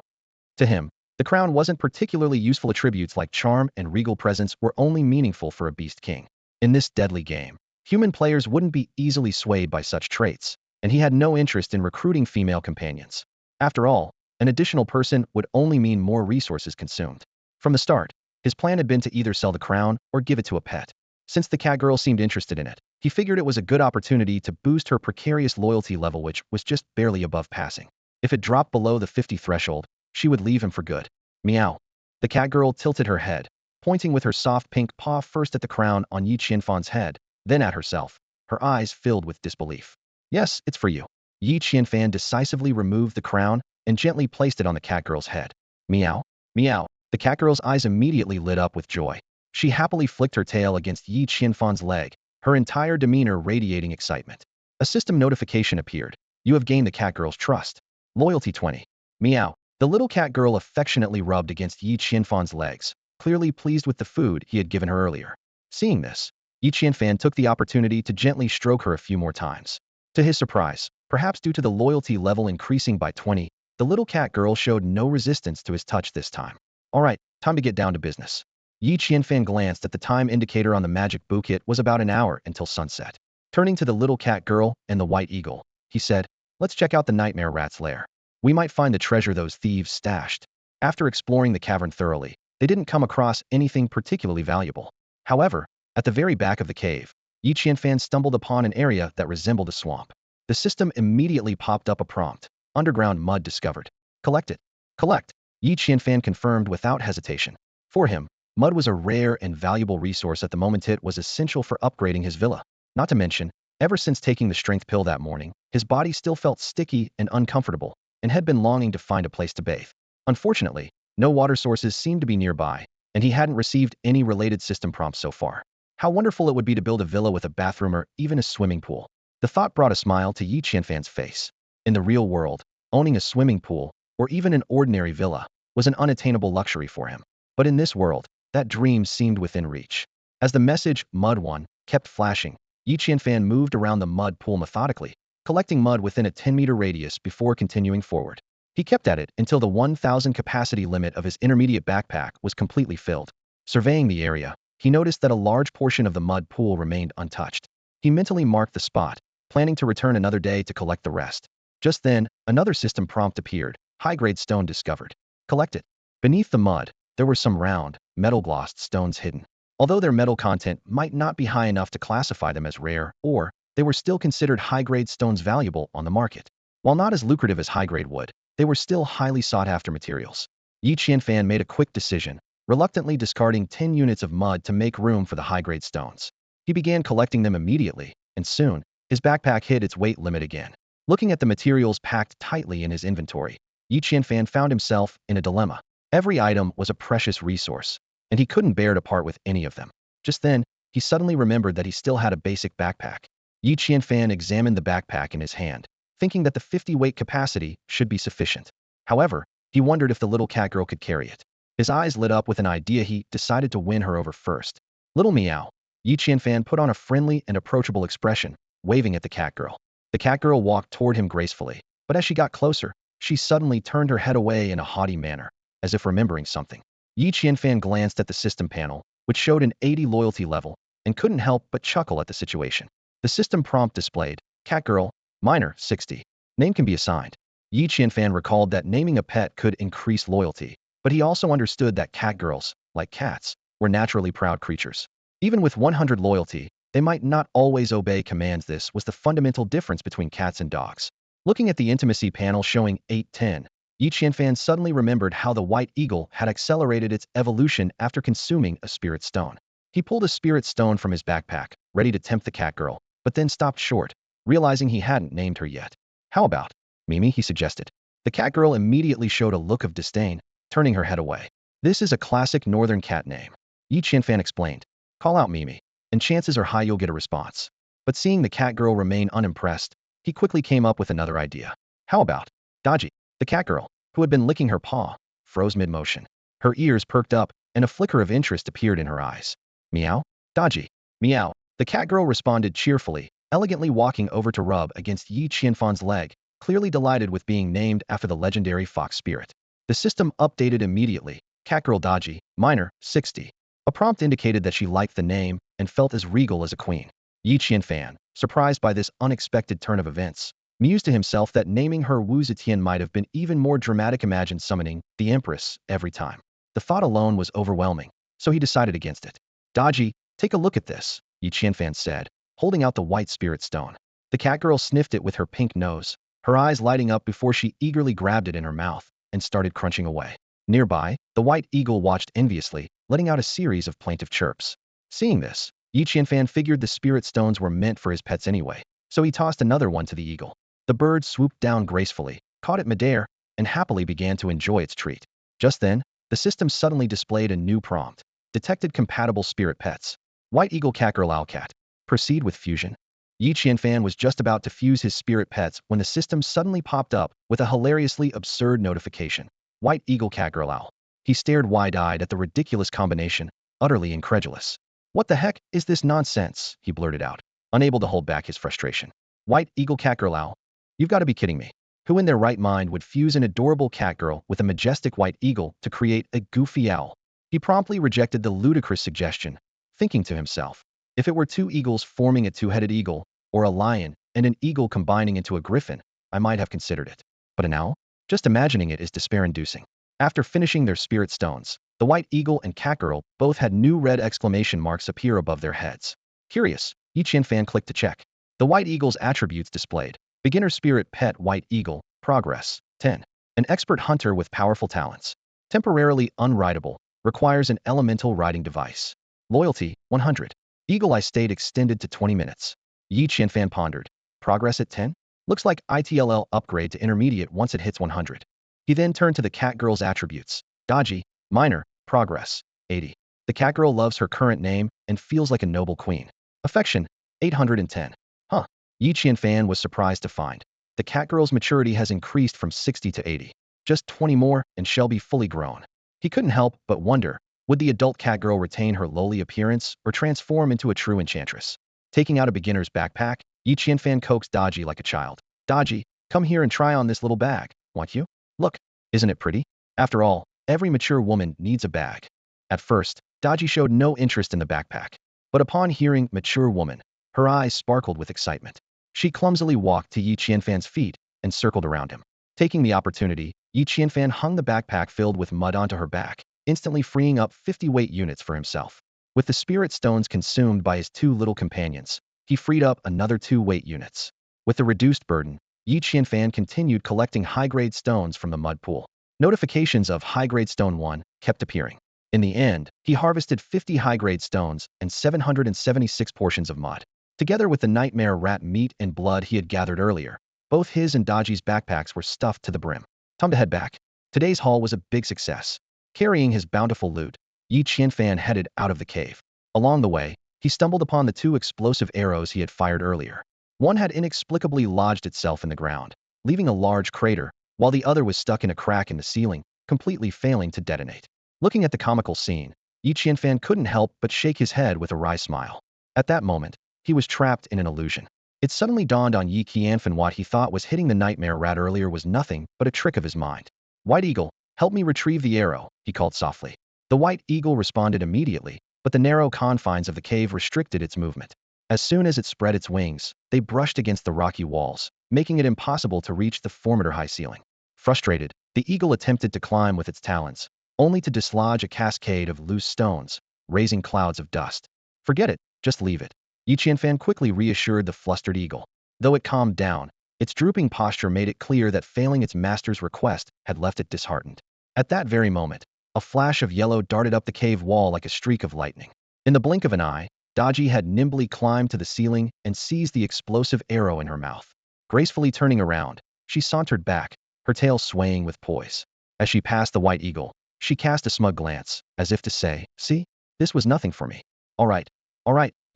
To him, the crown wasn't particularly useful. Attributes like charm and regal presence were only meaningful for a beast king. In this deadly game, human players wouldn't be easily swayed by such traits, and he had no interest in recruiting female companions. After all, an additional person would only mean more resources consumed. From the start, his plan had been to either sell the crown or give it to a pet. Since the cat girl seemed interested in it, he figured it was a good opportunity to boost her precarious loyalty level, which was just barely above passing. If it dropped below the 50 threshold, she would leave him for good. Meow. The cat girl tilted her head, pointing with her soft pink paw first at the crown on Yi Qianfan's head, then at herself, her eyes filled with disbelief. "Yes, it's for you." Yi Qianfan decisively removed the crown and gently placed it on the cat girl's head. Meow. Meow. The cat girl's eyes immediately lit up with joy. She happily flicked her tail against Yi Qianfan's leg, her entire demeanor radiating excitement. A system notification appeared. "You have gained the cat girl's trust. Loyalty 20. Meow." The little cat girl affectionately rubbed against Yi Qianfan's legs, clearly pleased with the food he had given her earlier. Seeing this, Yi Qianfan took the opportunity to gently stroke her a few more times. To his surprise, perhaps due to the loyalty level increasing by 20, the little cat girl showed no resistance to his touch this time. "All right, time to get down to business." Yi Qianfan glanced at the time indicator on the magic bouquet. It was about an hour until sunset. Turning to the little cat girl and the white eagle, he said, "Let's check out the nightmare rat's lair. We might find the treasure those thieves stashed." After exploring the cavern thoroughly, they didn't come across anything particularly valuable. However, at the very back of the cave, Yi Qianfan stumbled upon an area that resembled a swamp. The system immediately popped up a prompt. "Underground mud discovered. Collect it." "Collect." Yi Qianfan confirmed without hesitation. For him, mud was a rare and valuable resource at the moment. It was essential for upgrading his villa. Not to mention, ever since taking the strength pill that morning, his body still felt sticky and uncomfortable, and had been longing to find a place to bathe. Unfortunately, no water sources seemed to be nearby, and he hadn't received any related system prompts so far. How wonderful it would be to build a villa with a bathroom or even a swimming pool. The thought brought a smile to Yi Qianfan's face. In the real world, owning a swimming pool, or even an ordinary villa, was an unattainable luxury for him. But in this world, that dream seemed within reach. As the message, "Mud 1," kept flashing, Yi Qianfan moved around the mud pool methodically, collecting mud within a 10-meter radius before continuing forward. He kept at it until the 1,000 capacity limit of his intermediate backpack was completely filled. Surveying the area, he noticed that a large portion of the mud pool remained untouched. He mentally marked the spot, planning to return another day to collect the rest. Just then, another system prompt appeared. "High-grade stone discovered. Collect it." Beneath the mud, there were some round, metal-glossed stones hidden. Although their metal content might not be high enough to classify them as rare, or they were still considered high-grade stones valuable on the market. While not as lucrative as high-grade wood, they were still highly sought-after materials. Yi Qianfan made a quick decision, reluctantly discarding 10 units of mud to make room for the high-grade stones. He began collecting them immediately, and soon, his backpack hit its weight limit again. Looking at the materials packed tightly in his inventory, Yi Qianfan found himself in a dilemma. Every item was a precious resource, and he couldn't bear to part with any of them. Just then, he suddenly remembered that he still had a basic backpack. Yi Qianfan examined the backpack in his hand, thinking that the 50 weight capacity should be sufficient. However, he wondered if the little cat girl could carry it. His eyes lit up with an idea. He decided to win her over first. "Little meow." Yi Qianfan put on a friendly and approachable expression, waving at the cat girl. The cat girl walked toward him gracefully, but as she got closer, she suddenly turned her head away in a haughty manner, as if remembering something. Yi Qianfan glanced at the system panel, which showed an 80 loyalty level, and couldn't help but chuckle at the situation. The system prompt displayed, "Cat girl, minor, 60. Name can be assigned." Yi Qianfan recalled that naming a pet could increase loyalty, but he also understood that cat girls, like cats, were naturally proud creatures. Even with 100 loyalty, they might not always obey commands. This was the fundamental difference between cats and dogs. Looking at the intimacy panel showing 810, Yi Qianfan suddenly remembered how the white eagle had accelerated its evolution after consuming a spirit stone. He pulled a spirit stone from his backpack, ready to tempt the cat girl, but then stopped short, realizing he hadn't named her yet. "How about Mimi?" he suggested. The cat girl immediately showed a look of disdain, turning her head away. "This is a classic northern cat name," Yi Qianfan explained. "Call out Mimi." and chances are high you'll get a response. But seeing the cat girl remain unimpressed, he quickly came up with another idea. How about Dodgy? The cat girl, who had been licking her paw, froze mid-motion. Her ears perked up, and a flicker of interest appeared in her eyes. Meow? Dodgy. Meow. The cat girl responded cheerfully, elegantly walking over to rub against Yi Qianfan's leg, clearly delighted with being named after the legendary fox spirit. The system updated immediately. Catgirl Dodgy, minor, 60. A prompt indicated that she liked the name and felt as regal as a queen. Yi Qianfan, surprised by this unexpected turn of events, mused to himself that naming her Wu Zetian might have been even more dramatic. Imagine summoning the Empress every time. The thought alone was overwhelming, so he decided against it. Dodgy, take a look at this, Yi Qianfan said, holding out the white spirit stone. The catgirl sniffed it with her pink nose, her eyes lighting up before she eagerly grabbed it in her mouth and started crunching away. Nearby, the white eagle watched enviously, letting out a series of plaintive chirps. Seeing this, Yi Qianfan figured the spirit stones were meant for his pets anyway, so he tossed another one to the eagle. The bird swooped down gracefully, caught it midair, and happily began to enjoy its treat. Just then, the system suddenly displayed a new prompt. Detected compatible spirit pets. White eagle catgirl owlcat. Proceed with fusion. Yi Qianfan was just about to fuse his spirit pets when the system suddenly popped up with a hilariously absurd notification. White eagle catgirl owl. He stared wide-eyed at the ridiculous combination, utterly incredulous. What the heck is this nonsense? He blurted out, unable to hold back his frustration. White eagle catgirl owl? You've got to be kidding me. Who in their right mind would fuse an adorable catgirl with a majestic white eagle to create a goofy owl? He promptly rejected the ludicrous suggestion, thinking to himself, if it were two eagles forming a two-headed eagle, or a lion and an eagle combining into a griffin, I might have considered it. But an owl? Just imagining it is despair-inducing. After finishing their spirit stones, the white eagle and catgirl both had new red exclamation marks appear above their heads. Curious, Yi Qianfan clicked to check. The white eagle's attributes displayed. Beginner spirit pet white eagle, progress, 10. An expert hunter with powerful talents. Temporarily unrideable, requires an elemental riding device. Loyalty, 100. Eagle eye state extended to 20 minutes. Yi Qianfan pondered. Progress at 10? Looks like ITLL upgrade to intermediate once it hits 100. He then turned to the catgirl's attributes. Dodgy, minor, progress, 80. The catgirl loves her current name and feels like a noble queen. Affection, 810. Huh. Yi Qianfan was surprised to find. The catgirl's maturity has increased from 60 to 80. Just 20 more and she'll be fully grown. He couldn't help but wonder, would the adult catgirl retain her lowly appearance or transform into a true enchantress? Taking out a beginner's backpack, Yi Qianfan coaxed Dodgy like a child. Dodgy, come here and try on this little bag, want you? Look, isn't it pretty? After all, every mature woman needs a bag. At first, Dodgy showed no interest in the backpack. But upon hearing mature woman, her eyes sparkled with excitement. She clumsily walked to Yi Qianfan's feet and circled around him. Taking the opportunity, Yi Qianfan hung the backpack filled with mud onto her back, instantly freeing up 50 weight units for himself. With the spirit stones consumed by his two little companions, he freed up another 2 weight units. With the reduced burden, Yi Qianfan continued collecting high-grade stones from the mud pool. Notifications of high-grade stone 1 kept appearing. In the end, he harvested 50 high-grade stones and 776 portions of mud. Together with the nightmare rat meat and blood he had gathered earlier, both his and Dodgy's backpacks were stuffed to the brim. Time to head back. Today's haul was a big success. Carrying his bountiful loot, Yi Qianfan headed out of the cave. Along the way, he stumbled upon the 2 explosive arrows he had fired earlier. One had inexplicably lodged itself in the ground, leaving a large crater, while the other was stuck in a crack in the ceiling, completely failing to detonate. Looking at the comical scene, Yi Qianfan couldn't help but shake his head with a wry smile. At that moment, he was trapped in an illusion. It suddenly dawned on Yi Qianfan what he thought was hitting the nightmare rat earlier was nothing but a trick of his mind. White Eagle, help me retrieve the arrow, he called softly. The white eagle responded immediately, but the narrow confines of the cave restricted its movement. As soon as it spread its wings, they brushed against the rocky walls, making it impossible to reach the formidable high ceiling. Frustrated, the eagle attempted to climb with its talons, only to dislodge a cascade of loose stones, raising clouds of dust. Forget it, just leave it. Yi Qianfan quickly reassured the flustered eagle. Though it calmed down, its drooping posture made it clear that failing its master's request had left it disheartened. At that very moment, a flash of yellow darted up the cave wall like a streak of lightning. In the blink of an eye, Dodgy had nimbly climbed to the ceiling and seized the explosive arrow in her mouth. Gracefully turning around, she sauntered back, her tail swaying with poise. As she passed the white eagle, she cast a smug glance, as if to say, "See? This was nothing for me." All right,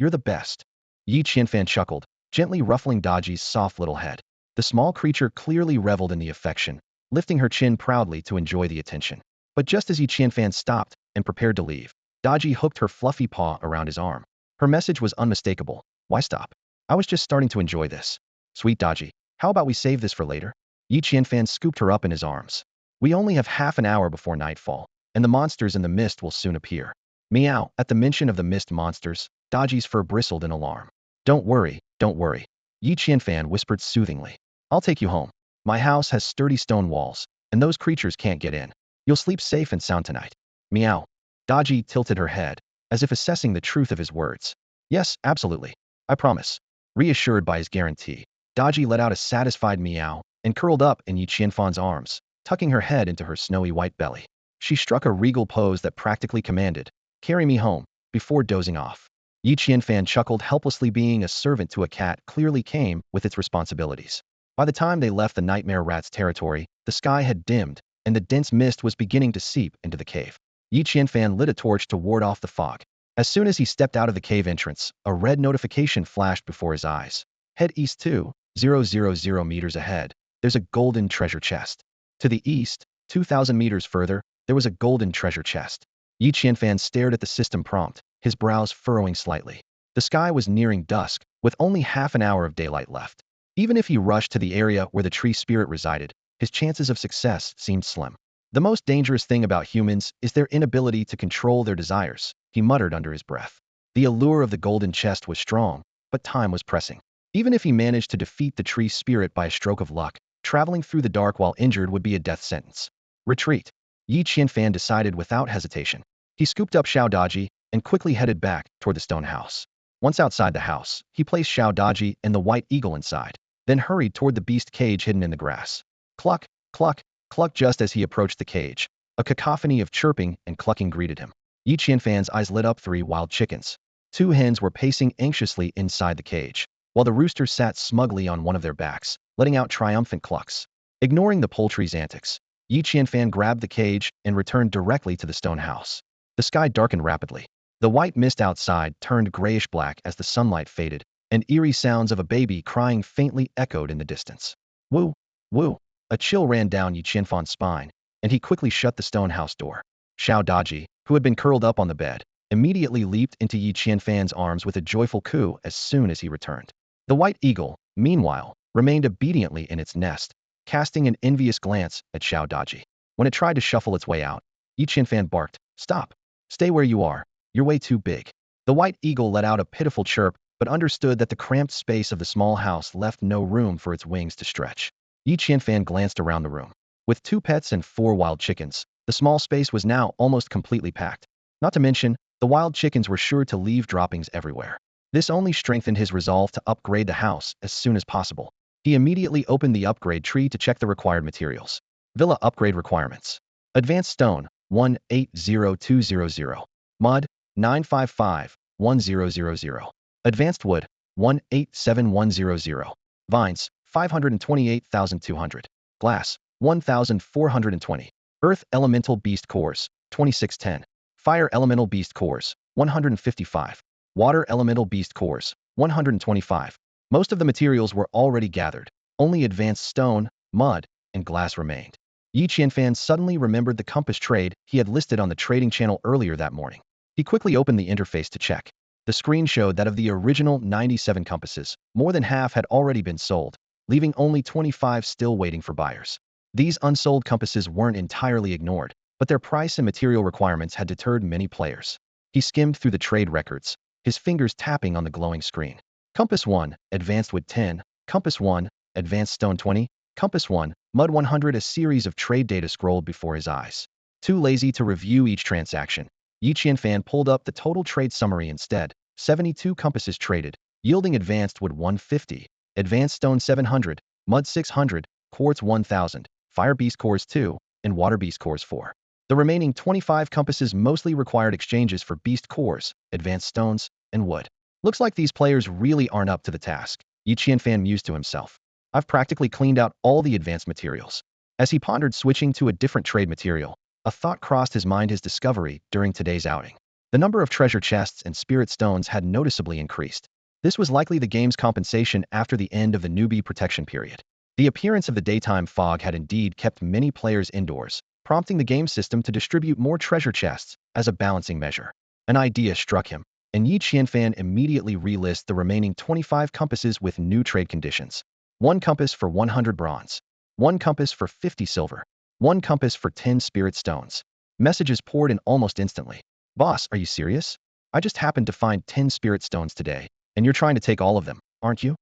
You're the best. Yi Qianfan chuckled, gently ruffling Daji's soft little head. The small creature clearly reveled in the affection, lifting her chin proudly to enjoy the attention. But just as Yi Qianfan stopped and prepared to leave, Daji hooked her fluffy paw around his arm. Her message was unmistakable. Why stop? I was just starting to enjoy this. Sweet Daji, how about we save this for later? Yi Qianfan scooped her up in his arms. We only have half an hour before nightfall, and the monsters in the mist will soon appear. Meow. At the mention of the mist monsters, Daji's fur bristled in alarm. Don't worry, don't worry. Yi Qianfan whispered soothingly. I'll take you home. My house has sturdy stone walls, and those creatures can't get in. You'll sleep safe and sound tonight. Meow. Daji tilted her head, as if assessing the truth of his words. Yes, absolutely. I promise. Reassured by his guarantee, Daji let out a satisfied meow and curled up in Yi Qianfan's arms, tucking her head into her snowy white belly. She struck a regal pose that practically commanded, "Carry me home," before dozing off. Yi Qianfan chuckled helplessly. Being a servant to a cat clearly came with its responsibilities. By the time they left the nightmare rat's territory, the sky had dimmed, and the dense mist was beginning to seep into the cave. Yi Qianfan lit a torch to ward off the fog. As soon as he stepped out of the cave entrance, a red notification flashed before his eyes. Head east 2,000 meters ahead. There's a golden treasure chest. To the east, 2,000 meters further, there was a golden treasure chest. Yi Qianfan stared at the system prompt, his brows furrowing slightly. The sky was nearing dusk, with only half an hour of daylight left. Even if he rushed to the area where the tree spirit resided, his chances of success seemed slim. The most dangerous thing about humans is their inability to control their desires, he muttered under his breath. The allure of the golden chest was strong, but time was pressing. Even if he managed to defeat the tree spirit by a stroke of luck, traveling through the dark while injured would be a death sentence. Retreat. Yi Qianfan decided without hesitation. He scooped up Xiao Daji and quickly headed back toward the stone house. Once outside the house, he placed Xiao Daji and the white eagle inside, then hurried toward the beast cage hidden in the grass. Cluck, cluck, cluck. Just as he approached the cage, a cacophony of chirping and clucking greeted him. Yi Qianfan's eyes lit up. 3 wild chickens. 2 hens were pacing anxiously inside the cage, while the rooster sat smugly on one of their backs, letting out triumphant clucks. Ignoring the poultry's antics, Yi Qianfan grabbed the cage and returned directly to the stone house. The sky darkened rapidly. The white mist outside turned grayish-black as the sunlight faded, and eerie sounds of a baby crying faintly echoed in the distance. Woo! Woo! A chill ran down Yi Qianfan's spine, and he quickly shut the stone house door. Xiao Daji, who had been curled up on the bed, immediately leaped into Yi Qianfan's arms with a joyful coo as soon as he returned. The white eagle, meanwhile, remained obediently in its nest, casting an envious glance at Xiao Daji. When it tried to shuffle its way out, Yi Qianfan barked, "Stop! Stay where you are. You're way too big." The white eagle let out a pitiful chirp, but understood that the cramped space of the small house left no room for its wings to stretch. Yi Qianfan glanced around the room. With 2 pets and 4 wild chickens, the small space was now almost completely packed. Not to mention, the wild chickens were sure to leave droppings everywhere. This only strengthened his resolve to upgrade the house as soon as possible. He immediately opened the upgrade tree to check the required materials. Villa upgrade requirements. Advanced stone, 180,200. Mud, 955,1000. Advanced wood, 187,100. Vines, 528,200. Glass, 1,420. Earth elemental beast cores, 2610. Fire elemental beast cores, 155. Water elemental beast cores, 125. Most of the materials were already gathered. Only advanced stone, mud, and glass remained. Yi Qianfan suddenly remembered the compass trade he had listed on the trading channel earlier that morning. He quickly opened the interface to check. The screen showed that of the original 97 compasses, more than half had already been sold, leaving only 25 still waiting for buyers. These unsold compasses weren't entirely ignored, but their price and material requirements had deterred many players. He skimmed through the trade records, his fingers tapping on the glowing screen. Compass 1, Advanced Wood 10, Compass 1, Advanced Stone 20, Compass 1, Mud 100. A series of trade data scrolled before his eyes. Too lazy to review each transaction, Yi Qianfan pulled up the total trade summary instead. 72 compasses traded, yielding Advanced Wood 150, Advanced Stone 700, Mud 600, Quartz 1000, Fire Beast Cores 2, and Water Beast Cores 4. The remaining 25 compasses mostly required exchanges for beast cores, advanced stones, and wood. Looks like these players really aren't up to the task, Yi Qianfan mused to himself. I've practically cleaned out all the advanced materials. As he pondered switching to a different trade material, a thought crossed his mind: his discovery during today's outing. The number of treasure chests and spirit stones had noticeably increased. This was likely the game's compensation after the end of the newbie protection period. The appearance of the daytime fog had indeed kept many players indoors, prompting the game system to distribute more treasure chests as a balancing measure. An idea struck him, and Yi Qianfan immediately relisted the remaining 25 compasses with new trade conditions. 1 compass for 100 bronze. 1 compass for 50 silver. 1 compass for 10 spirit stones. Messages poured in almost instantly. Boss, are you serious? I just happened to find 10 spirit stones today, and you're trying to take all of them, aren't you?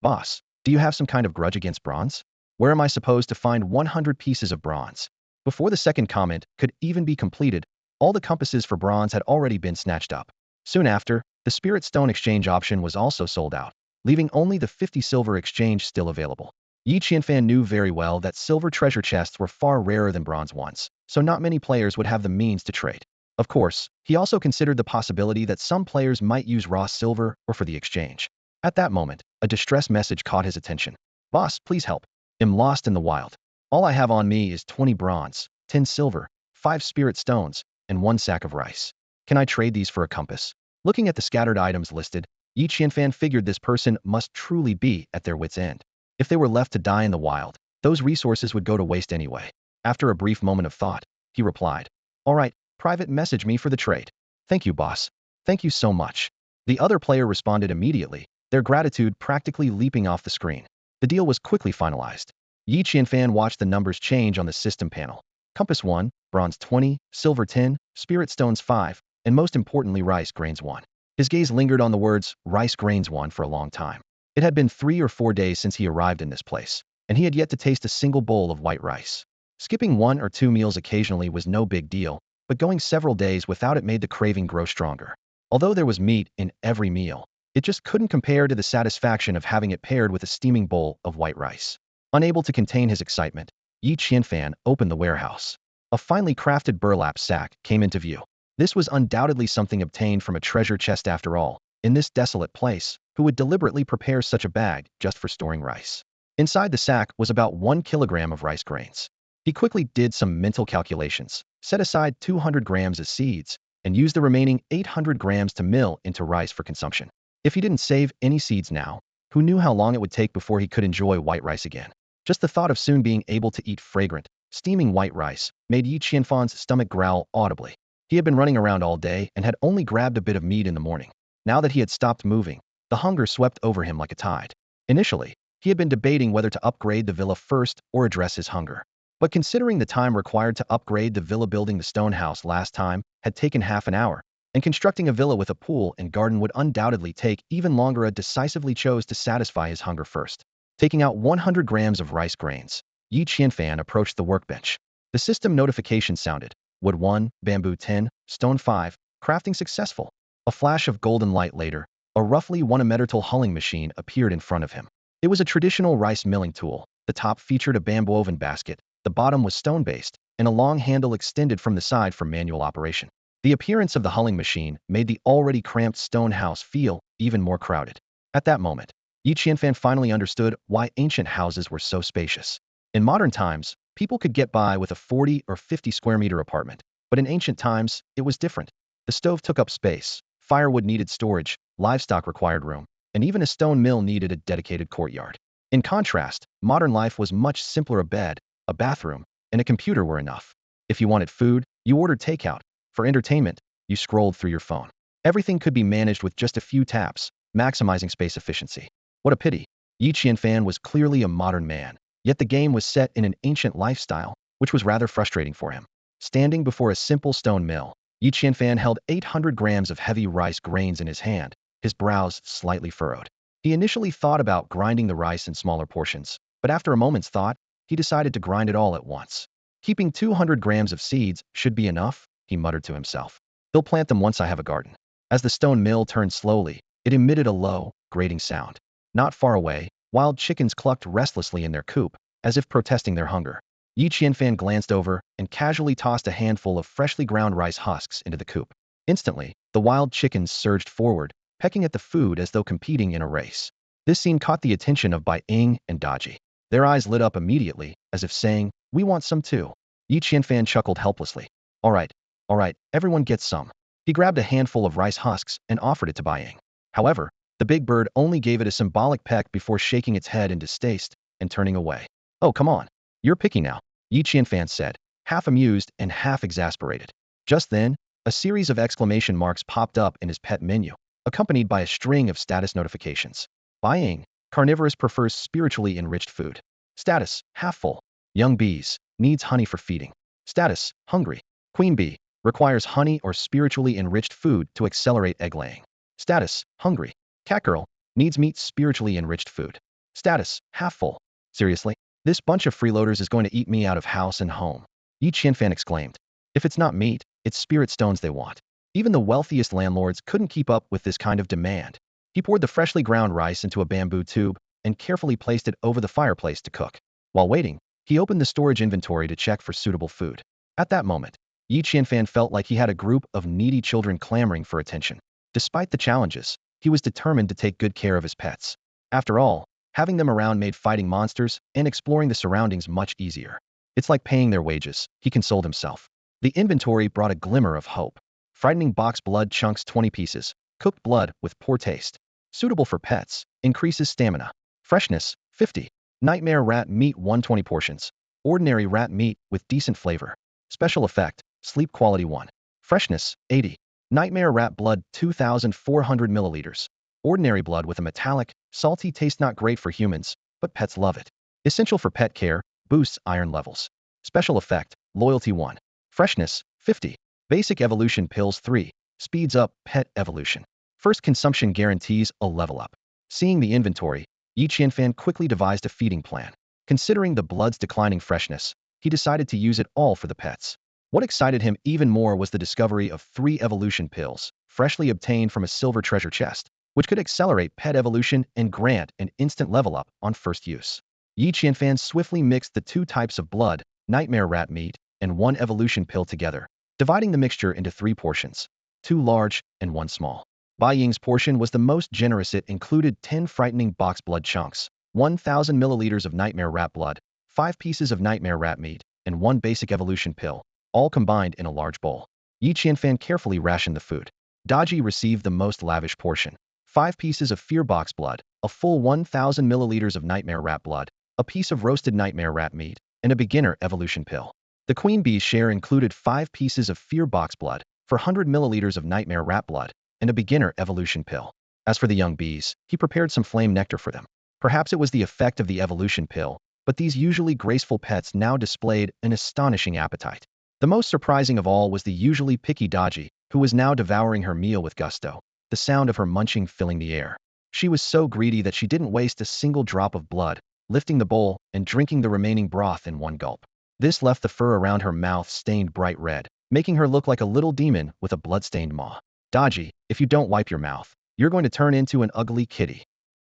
Boss, do you have some kind of grudge against bronze? Where am I supposed to find 100 pieces of bronze? Before the second comment could even be completed, all the compasses for bronze had already been snatched up. Soon after, the spirit stone exchange option was also sold out, leaving only the 50 silver exchange still available. Yi Qianfan knew very well that silver treasure chests were far rarer than bronze ones, so not many players would have the means to trade. Of course, he also considered the possibility that some players might use raw silver or for the exchange. At that moment, a distress message caught his attention. Boss, please help. I'm lost in the wild. All I have on me is 20 bronze, 10 silver, 5 spirit stones, and 1 sack of rice. Can I trade these for a compass? Looking at the scattered items listed, Yi Qianfan figured this person must truly be at their wits' end. If they were left to die in the wild, those resources would go to waste anyway. After a brief moment of thought, he replied, all right, private message me for the trade. Thank you, boss. Thank you so much. The other player responded immediately, their gratitude practically leaping off the screen. The deal was quickly finalized. Yi Qianfan watched the numbers change on the system panel. Compass 1, bronze 20, silver 10, spirit stones 5, and most importantly rice grains 1. His gaze lingered on the words rice grains 1 for a long time. It had been 3 or 4 days since he arrived in this place, and he had yet to taste a single bowl of white rice. Skipping 1 or 2 meals occasionally was no big deal, but going several days without it made the craving grow stronger. Although there was meat in every meal, it just couldn't compare to the satisfaction of having it paired with a steaming bowl of white rice. Unable to contain his excitement, Yi Qianfan opened the warehouse. A finely crafted burlap sack came into view. This was undoubtedly something obtained from a treasure chest after all. In this desolate place, who would deliberately prepare such a bag just for storing rice? Inside the sack was about 1 kilogram of rice grains. He quickly did some mental calculations, set aside 200 grams as seeds, and used the remaining 800 grams to mill into rice for consumption. If he didn't save any seeds now, who knew how long it would take before he could enjoy white rice again? Just the thought of soon being able to eat fragrant, steaming white rice made Yi Qianfan's stomach growl audibly. He had been running around all day and had only grabbed a bit of meat in the morning. Now that he had stopped moving, the hunger swept over him like a tide. Initially, he had been debating whether to upgrade the villa first or address his hunger. But considering the time required to upgrade the villa, building the stone house last time had taken half an hour, and constructing a villa with a pool and garden would undoubtedly take even longer, he decisively chose to satisfy his hunger first. Taking out 100 grams of rice grains, Yi Qianfan approached the workbench. The system notification sounded. Wood 1, bamboo 10, stone 5, crafting successful. A flash of golden light later, a roughly 1-meter-tall hulling machine appeared in front of him. It was a traditional rice milling tool. The top featured a bamboo oven basket, the bottom was stone-based, and a long handle extended from the side for manual operation. The appearance of the hulling machine made the already cramped stone house feel even more crowded. At that moment, Yi Qianfan finally understood why ancient houses were so spacious. In modern times, people could get by with a 40 or 50 square meter apartment, but in ancient times, it was different. The stove took up space, firewood needed storage, livestock required room, and even a stone mill needed a dedicated courtyard. In contrast, modern life was much simpler. A bed, a bathroom, and a computer were enough. If you wanted food, you ordered takeout. For entertainment, you scrolled through your phone. Everything could be managed with just a few taps, maximizing space efficiency. What a pity. Yi Qianfan was clearly a modern man, yet the game was set in an ancient lifestyle, which was rather frustrating for him. Standing before a simple stone mill, Yi Qianfan held 800 grams of heavy rice grains in his hand, his brows slightly furrowed. He initially thought about grinding the rice in smaller portions, but after a moment's thought, he decided to grind it all at once. Keeping 200 grams of seeds should be enough, he muttered to himself. He'll plant them once I have a garden. As the stone mill turned slowly, it emitted a low, grating sound. Not far away, wild chickens clucked restlessly in their coop, as if protesting their hunger. Yi Qianfan glanced over and casually tossed a handful of freshly ground rice husks into the coop. Instantly, the wild chickens surged forward, pecking at the food as though competing in a race. This scene caught the attention of Bai Ying and Daji. Their eyes lit up immediately, as if saying, "We want some too." Yi Qianfan chuckled helplessly. All right, everyone gets some." He grabbed a handful of rice husks and offered it to Bai Ying. However, the big bird only gave it a symbolic peck before shaking its head in distaste and turning away. "Oh, come on. You're picky now," Yi Qianfan said, half amused and half exasperated. Just then, a series of exclamation marks popped up in his pet menu, accompanied by a string of status notifications. Bai Ying, carnivorous, prefers spiritually enriched food. Status, half full. Young bees, needs honey for feeding. Status, hungry. Queen bee, requires honey or spiritually enriched food to accelerate egg laying. Status, hungry. Cat girl, needs meat, spiritually enriched food. Status, half full. Seriously? This bunch of freeloaders is going to eat me out of house and home. Yi Qianfan exclaimed. If it's not meat, it's spirit stones they want. Even the wealthiest landlords couldn't keep up with this kind of demand. He poured the freshly ground rice into a bamboo tube and carefully placed it over the fireplace to cook. While waiting, he opened the storage inventory to check for suitable food. At that moment, Yi Qianfan felt like he had a group of needy children clamoring for attention. Despite the challenges, he was determined to take good care of his pets. After all, having them around made fighting monsters and exploring the surroundings much easier. It's like paying their wages, he consoled himself. The inventory brought a glimmer of hope. Frightening box blood chunks 20 pieces. Cooked blood with poor taste. Suitable for pets. Increases stamina. Freshness, 50. Nightmare rat meat 120 portions. Ordinary rat meat with decent flavor. Special effect, sleep quality 1. Freshness, 80. Nightmare rat blood 2,400 milliliters. Ordinary blood with a metallic, salty taste, not great for humans, but pets love it. Essential for pet care, boosts iron levels. Special effect, loyalty 1. Freshness, 50. Basic evolution pills 3. Speeds up pet evolution. First consumption guarantees a level up. Seeing the inventory, Yi Qianfan quickly devised a feeding plan. Considering the blood's declining freshness, he decided to use it all for the pets. What excited him even more was the discovery of 3 evolution pills, freshly obtained from a silver treasure chest, which could accelerate pet evolution and grant an instant level up on first use. Yi Qianfan swiftly mixed the 2 types of blood, nightmare rat meat, and 1 evolution pill together, dividing the mixture into 3 portions, 2 large and 1 small. Bai Ying's portion was the most generous. It included 10 frightening box blood chunks, 1,000 milliliters of nightmare rat blood, 5 pieces of nightmare rat meat, and 1 basic evolution pill, all combined in a large bowl. Yi Qianfan carefully rationed the food. Daji received the most lavish portion. 5 pieces of fear box blood, a full 1,000 milliliters of nightmare rat blood, a piece of roasted nightmare rat meat, and a beginner evolution pill. The queen bee's share included 5 pieces of fear box blood, for 100 milliliters of nightmare rat blood, and a beginner evolution pill. As for the young bees, he prepared some flame nectar for them. Perhaps it was the effect of the evolution pill, but these usually graceful pets now displayed an astonishing appetite. The most surprising of all was the usually picky Daji, who was now devouring her meal with gusto, the sound of her munching filling the air. She was so greedy that she didn't waste a single drop of blood, lifting the bowl and drinking the remaining broth in one gulp. This left the fur around her mouth stained bright red, making her look like a little demon with a blood-stained maw. Daji, if you don't wipe your mouth, you're going to turn into an ugly kitty.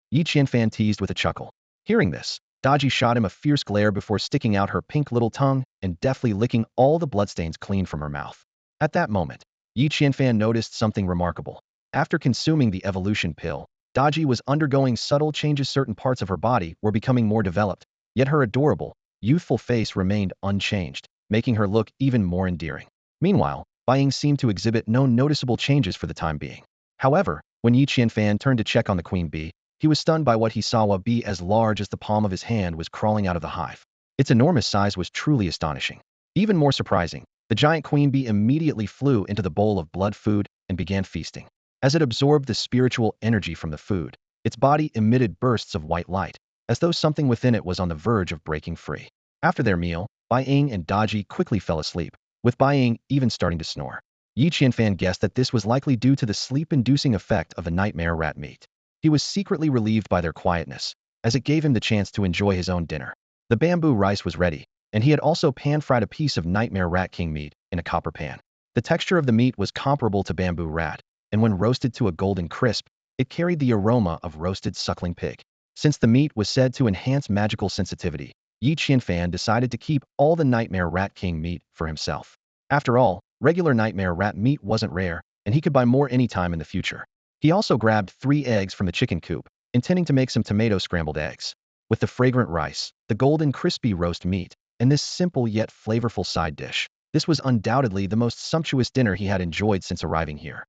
Yi Qianfan teased with a chuckle. Hearing this, Daji shot him a fierce glare before sticking out her pink little tongue and deftly licking all the bloodstains clean from her mouth. At that moment, Yi Qianfan noticed something remarkable. After consuming the evolution pill, Daji was undergoing subtle changes. Certain parts of her body were becoming more developed, yet her adorable, youthful face remained unchanged, making her look even more endearing. Meanwhile, Bai Ying seemed to exhibit no noticeable changes for the time being. However, when Yi Qianfan turned to check on the queen bee, he was stunned by what he saw. A bee as large as the palm of his hand was crawling out of the hive. Its enormous size was truly astonishing. Even more surprising, the giant queen bee immediately flew into the bowl of blood food and began feasting. As it absorbed the spiritual energy from the food, its body emitted bursts of white light, as though something within it was on the verge of breaking free. After their meal, Bai Ying and Daji quickly fell asleep, with Bai Ying even starting to snore. Yi Qianfan guessed that this was likely due to the sleep-inducing effect of the nightmare rat meat. He was secretly relieved by their quietness, as it gave him the chance to enjoy his own dinner. The bamboo rice was ready, and he had also pan-fried a piece of nightmare rat king meat in a copper pan. The texture of the meat was comparable to bamboo rat, and when roasted to a golden crisp, it carried the aroma of roasted suckling pig. Since the meat was said to enhance magical sensitivity, Yi Qianfan decided to keep all the nightmare rat king meat for himself. After all, regular nightmare rat meat wasn't rare, and he could buy more anytime in the future. He also grabbed 3 eggs from the chicken coop, intending to make some tomato scrambled eggs. With the fragrant rice, the golden crispy roast meat, and this simple yet flavorful side dish, This was undoubtedly the most sumptuous dinner he had enjoyed since arriving here.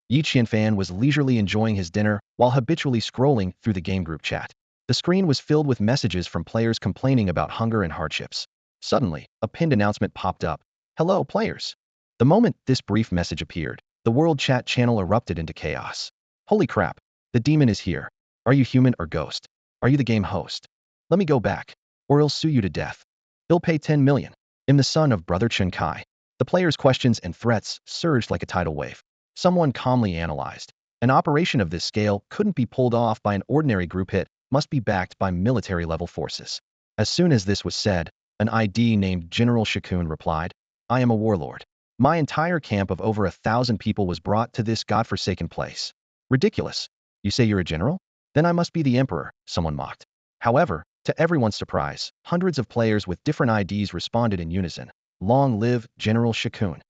Yi Qianfan was leisurely enjoying his dinner while habitually scrolling through the game group chat. The screen was filled with messages from players complaining about hunger and hardships. Suddenly, a pinned announcement popped up. Hello, players. The moment this brief message appeared, the world chat channel erupted into chaos. Holy crap, the demon is here. Are you human or ghost? Are you the game host? Let me go back, or he'll sue you to death. He'll pay 10 million. I'm the son of Brother Chen Kai. The players' questions and threats surged like a tidal wave. Someone calmly analyzed. An operation of this scale couldn't be pulled off by an ordinary group hit, must be backed by military-level forces. As soon as this was said, an ID named General Shikun replied, I am a warlord. My entire camp of over 1,000 people was brought to this godforsaken place. Ridiculous. You say you're a general? Then I must be the emperor, someone mocked. However, to everyone's surprise, hundreds of players with different IDs responded in unison. Long live General Shikun.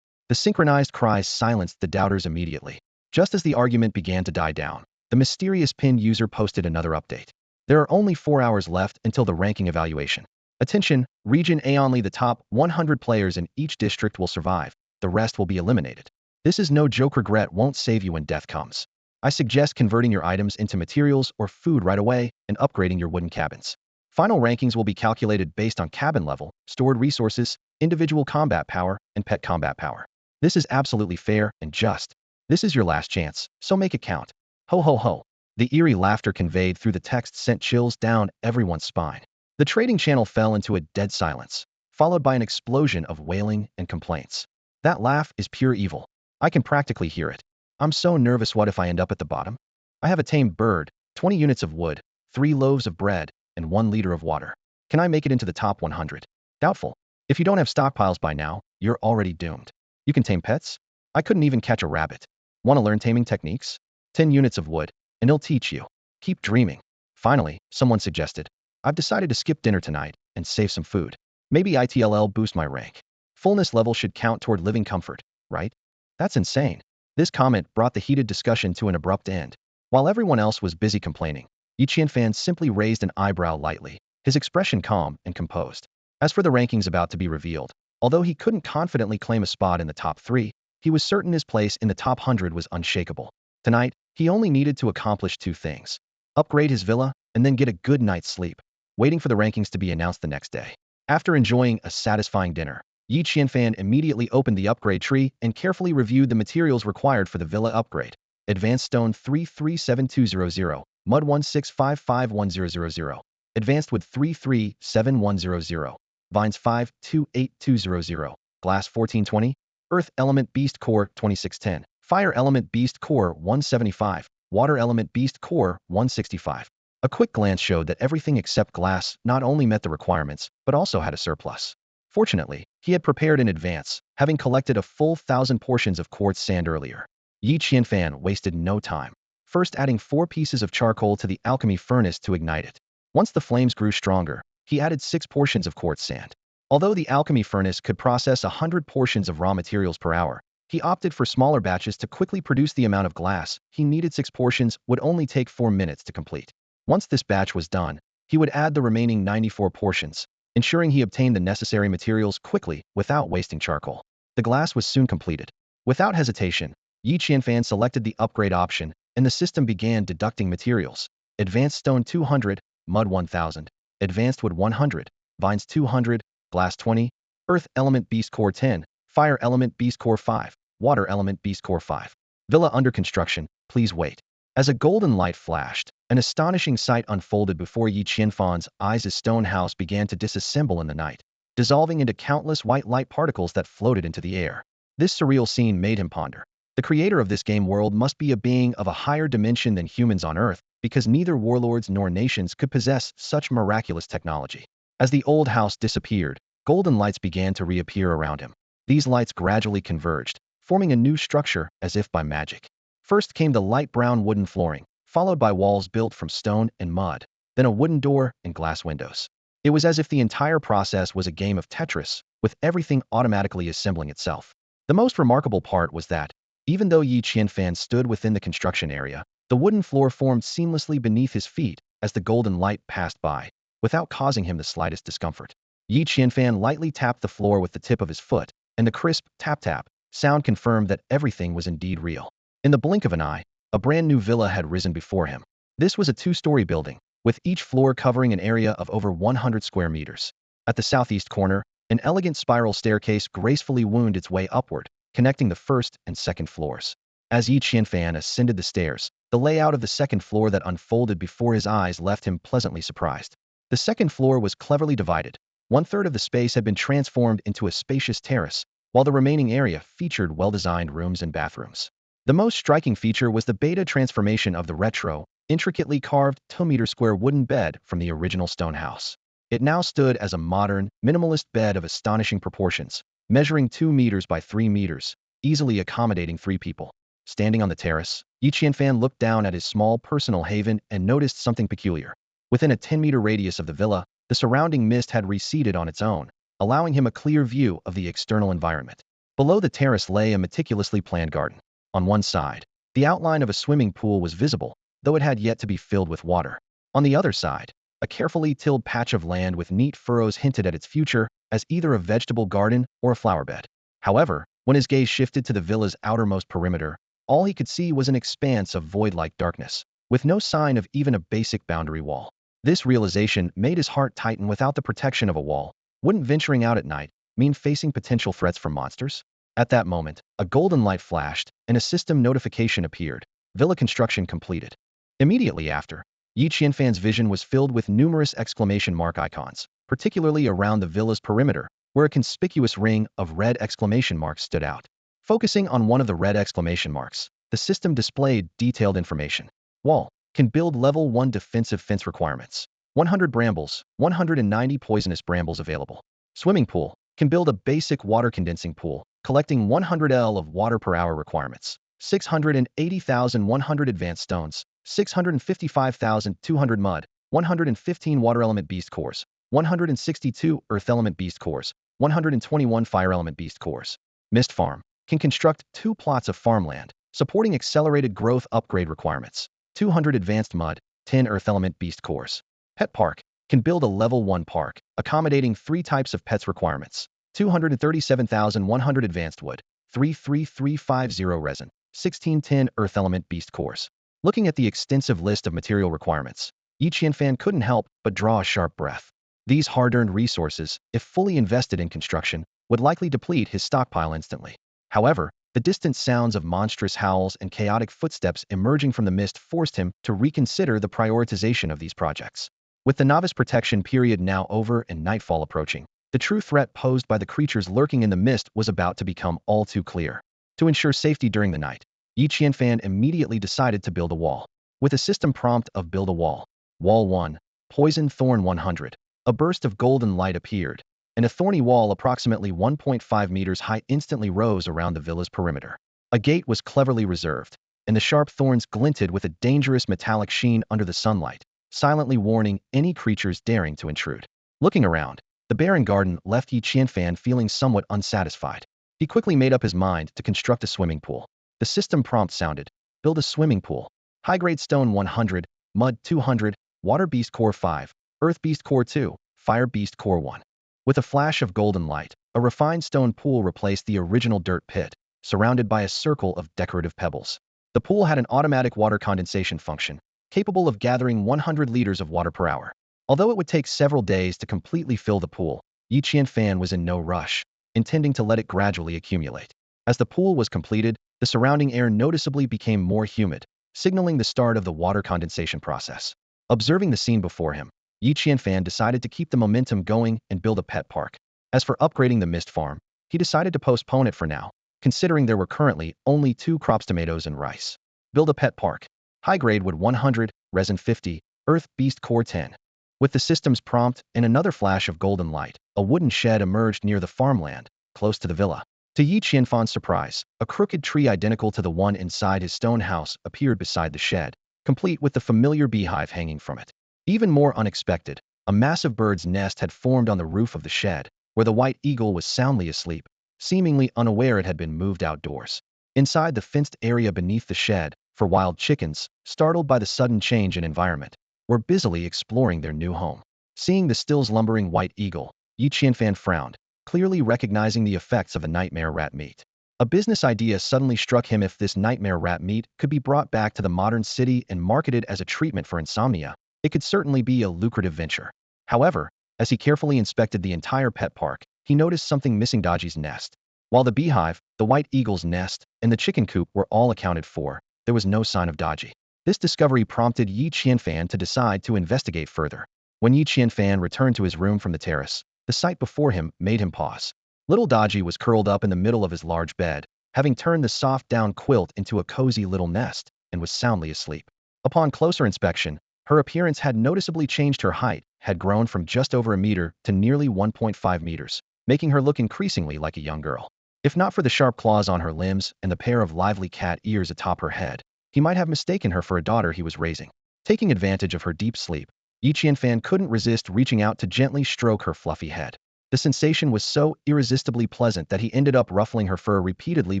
The synchronized cries silenced the doubters immediately. Just as the argument began to die down, the mysterious pinned user posted another update. There are only 4 hours left until the ranking evaluation. Attention, Region A only the top 100 players in each district will survive. The rest will be eliminated. This is no joke. Regret won't save you when death comes. I suggest converting your items into materials or food right away and upgrading your wooden cabins. Final rankings will be calculated based on cabin level, stored resources, individual combat power, and pet combat power. This is absolutely fair and just. This is your last chance, so make it count. Ho ho ho. The eerie laughter conveyed through the text sent chills down everyone's spine. The trading channel fell into a dead silence, followed by an explosion of wailing and complaints. That laugh is pure evil. I can practically hear it. I'm so nervous. What if I end up at the bottom? I have a tamed bird, 20 units of wood, 3 loaves of bread, and 1 liter of water. Can I make it into the top 100? Doubtful. If you don't have stockpiles by now, you're already doomed. You can tame pets? I couldn't even catch a rabbit. Want to learn taming techniques? 10 units of wood, and it'll teach you. Keep dreaming. Finally, someone suggested, I've decided to skip dinner tonight and save some food. Maybe ITLL boost my rank. Fullness level should count toward living comfort, right? That's insane. This comment brought the heated discussion to an abrupt end. While everyone else was busy complaining, Yi Qianfan simply raised an eyebrow lightly, his expression calm and composed. As for the rankings about to be revealed, although he couldn't confidently claim a spot in the top 3, he was certain his place in the top 100 was unshakable. Tonight, he only needed to accomplish 2 things. Upgrade his villa, and then get a good night's sleep, waiting for the rankings to be announced the next day. After enjoying a satisfying dinner, Yi Qianfan immediately opened the upgrade tree and carefully reviewed the materials required for the villa upgrade. Advanced stone 337200, mud 16551000, advanced wood 337100, vines 528200, glass 1420, earth element beast core 2610, fire element beast core 175, water element beast core 165. A quick glance showed that everything except glass not only met the requirements, but also had a surplus. Fortunately, he had prepared in advance, having collected a full 1,000 portions of quartz sand earlier. Yi Qianfan wasted no time, first adding 4 pieces of charcoal to the alchemy furnace to ignite it. Once the flames grew stronger, he added 6 portions of quartz sand. Although the alchemy furnace could process 100 portions of raw materials per hour, he opted for smaller batches to quickly produce the amount of glass he needed. 6 portions would only take 4 minutes to complete. Once this batch was done, he would add the remaining 94 portions, ensuring he obtained the necessary materials quickly without wasting charcoal. The glass was soon completed. Without hesitation, Yi Qianfan selected the upgrade option, and the system began deducting materials. Advanced stone 200, mud 1000, advanced wood 100, vines 200, glass 20, earth element beast core 10, fire element beast core 5, water element beast core 5. Villa under construction, please wait. As a golden light flashed, an astonishing sight unfolded before Yi Qianfan's eyes as stone house began to disassemble in the night, dissolving into countless white light particles that floated into the air. This surreal scene made him ponder. The creator of this game world must be a being of a higher dimension than humans on Earth, because neither warlords nor nations could possess such miraculous technology. As the old house disappeared, golden lights began to reappear around him. These lights gradually converged, forming a new structure as if by magic. First came the light brown wooden flooring, followed by walls built from stone and mud, then a wooden door and glass windows. It was as if the entire process was a game of Tetris, with everything automatically assembling itself. The most remarkable part was that, even though Yi Qianfan stood within the construction area, the wooden floor formed seamlessly beneath his feet as the golden light passed by, without causing him the slightest discomfort. Yi Qianfan lightly tapped the floor with the tip of his foot, and the crisp tap-tap sound confirmed that everything was indeed real. In the blink of an eye, a brand new villa had risen before him. This was a two-story building, with each floor covering an area of over 100 square meters. At the southeast corner, an elegant spiral staircase gracefully wound its way upward, connecting the first and second floors. As Yi Qianfan ascended the stairs, the layout of the second floor that unfolded before his eyes left him pleasantly surprised. The second floor was cleverly divided. One-third of the space had been transformed into a spacious terrace, while the remaining area featured well-designed rooms and bathrooms. The most striking feature was the beta transformation of the retro, intricately carved 2-meter square wooden bed from the original stone house. It now stood as a modern, minimalist bed of astonishing proportions, measuring 2 meters by 3 meters, easily accommodating 3 people. Standing on the terrace, Yi Qianfan looked down at his small personal haven and noticed something peculiar. Within a 10-meter radius of the villa, the surrounding mist had receded on its own, allowing him a clear view of the external environment. Below the terrace lay a meticulously planned garden. On one side, the outline of a swimming pool was visible, though it had yet to be filled with water. On the other side, a carefully tilled patch of land with neat furrows hinted at its future as either a vegetable garden or a flower bed. However, when his gaze shifted to the villa's outermost perimeter, all he could see was an expanse of void-like darkness, with no sign of even a basic boundary wall. This realization made his heart tighten. Without the protection of a wall, wouldn't venturing out at night mean facing potential threats from monsters? At that moment, a golden light flashed, and a system notification appeared. Villa construction completed. Immediately after, Yi Qianfan's vision was filled with numerous exclamation mark icons, particularly around the villa's perimeter, where a conspicuous ring of red exclamation marks stood out. Focusing on one of the red exclamation marks, the system displayed detailed information. Wall can build level 1 defensive fence requirements. 100 brambles, 190 poisonous brambles available. Swimming pool can build a basic water condensing pool, collecting 100 L of water per hour requirements. 680,100 advanced stones, 655,200 mud, 115 water element beast cores, 162 earth element beast cores, 121 fire element beast cores. Mist farm can construct 2 plots of farmland, supporting accelerated growth upgrade requirements. 200 advanced mud, 10 earth element beast cores. Pet park can build a level 1 park, accommodating 3 types of pets requirements. 237,100 advanced wood, 33350 resin, 1610 earth element beast cores. Looking at the extensive list of material requirements, Yi Qianfan couldn't help but draw a sharp breath. These hard-earned resources, if fully invested in construction, would likely deplete his stockpile instantly. However, the distant sounds of monstrous howls and chaotic footsteps emerging from the mist forced him to reconsider the prioritization of these projects. With the novice protection period now over and nightfall approaching, the true threat posed by the creatures lurking in the mist was about to become all too clear. To ensure safety during the night, Yi Qianfan immediately decided to build a wall. With a system prompt of Build a Wall. Wall 1. Poison Thorn 100. A burst of golden light appeared, and a thorny wall approximately 1.5 meters high instantly rose around the villa's perimeter. A gate was cleverly reserved, and the sharp thorns glinted with a dangerous metallic sheen under the sunlight, silently warning any creatures daring to intrude. Looking around, the barren garden left Yi Qianfan feeling somewhat unsatisfied. He quickly made up his mind to construct a swimming pool. The system prompt sounded, Build a swimming pool. High-grade stone 100, mud 200, water beast core 5, earth beast core 2, fire beast core 1. With a flash of golden light, a refined stone pool replaced the original dirt pit, surrounded by a circle of decorative pebbles. The pool had an automatic water condensation function, capable of gathering 100 liters of water per hour. Although it would take several days to completely fill the pool, Yi Qianfan was in no rush, intending to let it gradually accumulate. As the pool was completed, the surrounding air noticeably became more humid, signaling the start of the water condensation process. Observing the scene before him, Yi Qianfan decided to keep the momentum going and build a pet park. As for upgrading the mist farm, he decided to postpone it for now, considering there were currently only 2 crops: tomatoes and rice. Build a pet park. High-grade wood 100, resin 50, earth beast core 10. With the system's prompt and another flash of golden light, a wooden shed emerged near the farmland, close to the villa. To Yi Qianfan's surprise, a crooked tree identical to the one inside his stone house appeared beside the shed, complete with the familiar beehive hanging from it. Even more unexpected, a massive bird's nest had formed on the roof of the shed, where the white eagle was soundly asleep, seemingly unaware it had been moved outdoors. Inside the fenced area beneath the shed, 4 wild chickens, startled by the sudden change in environment, were busily exploring their new home. Seeing the still slumbering white eagle, Yi Qianfan frowned, clearly recognizing the effects of the nightmare rat meat. A business idea suddenly struck him. If this nightmare rat meat could be brought back to the modern city and marketed as a treatment for insomnia, it could certainly be a lucrative venture. However, as he carefully inspected the entire pet park, he noticed something missing: Dodgy's nest. While the beehive, the white eagle's nest, and the chicken coop were all accounted for, there was no sign of Dodgy. This discovery prompted Yi Qianfan to decide to investigate further. When Yi Qianfan returned to his room from the terrace, the sight before him made him pause. Little Dodgy was curled up in the middle of his large bed, having turned the soft down quilt into a cozy little nest, and was soundly asleep. Upon closer inspection, her appearance had noticeably changed. Her height had grown from just over a meter to nearly 1.5 meters, making her look increasingly like a young girl. If not for the sharp claws on her limbs and the pair of lively cat ears atop her head, he might have mistaken her for a daughter he was raising. Taking advantage of her deep sleep, Yi Qianfan couldn't resist reaching out to gently stroke her fluffy head. The sensation was so irresistibly pleasant that he ended up ruffling her fur repeatedly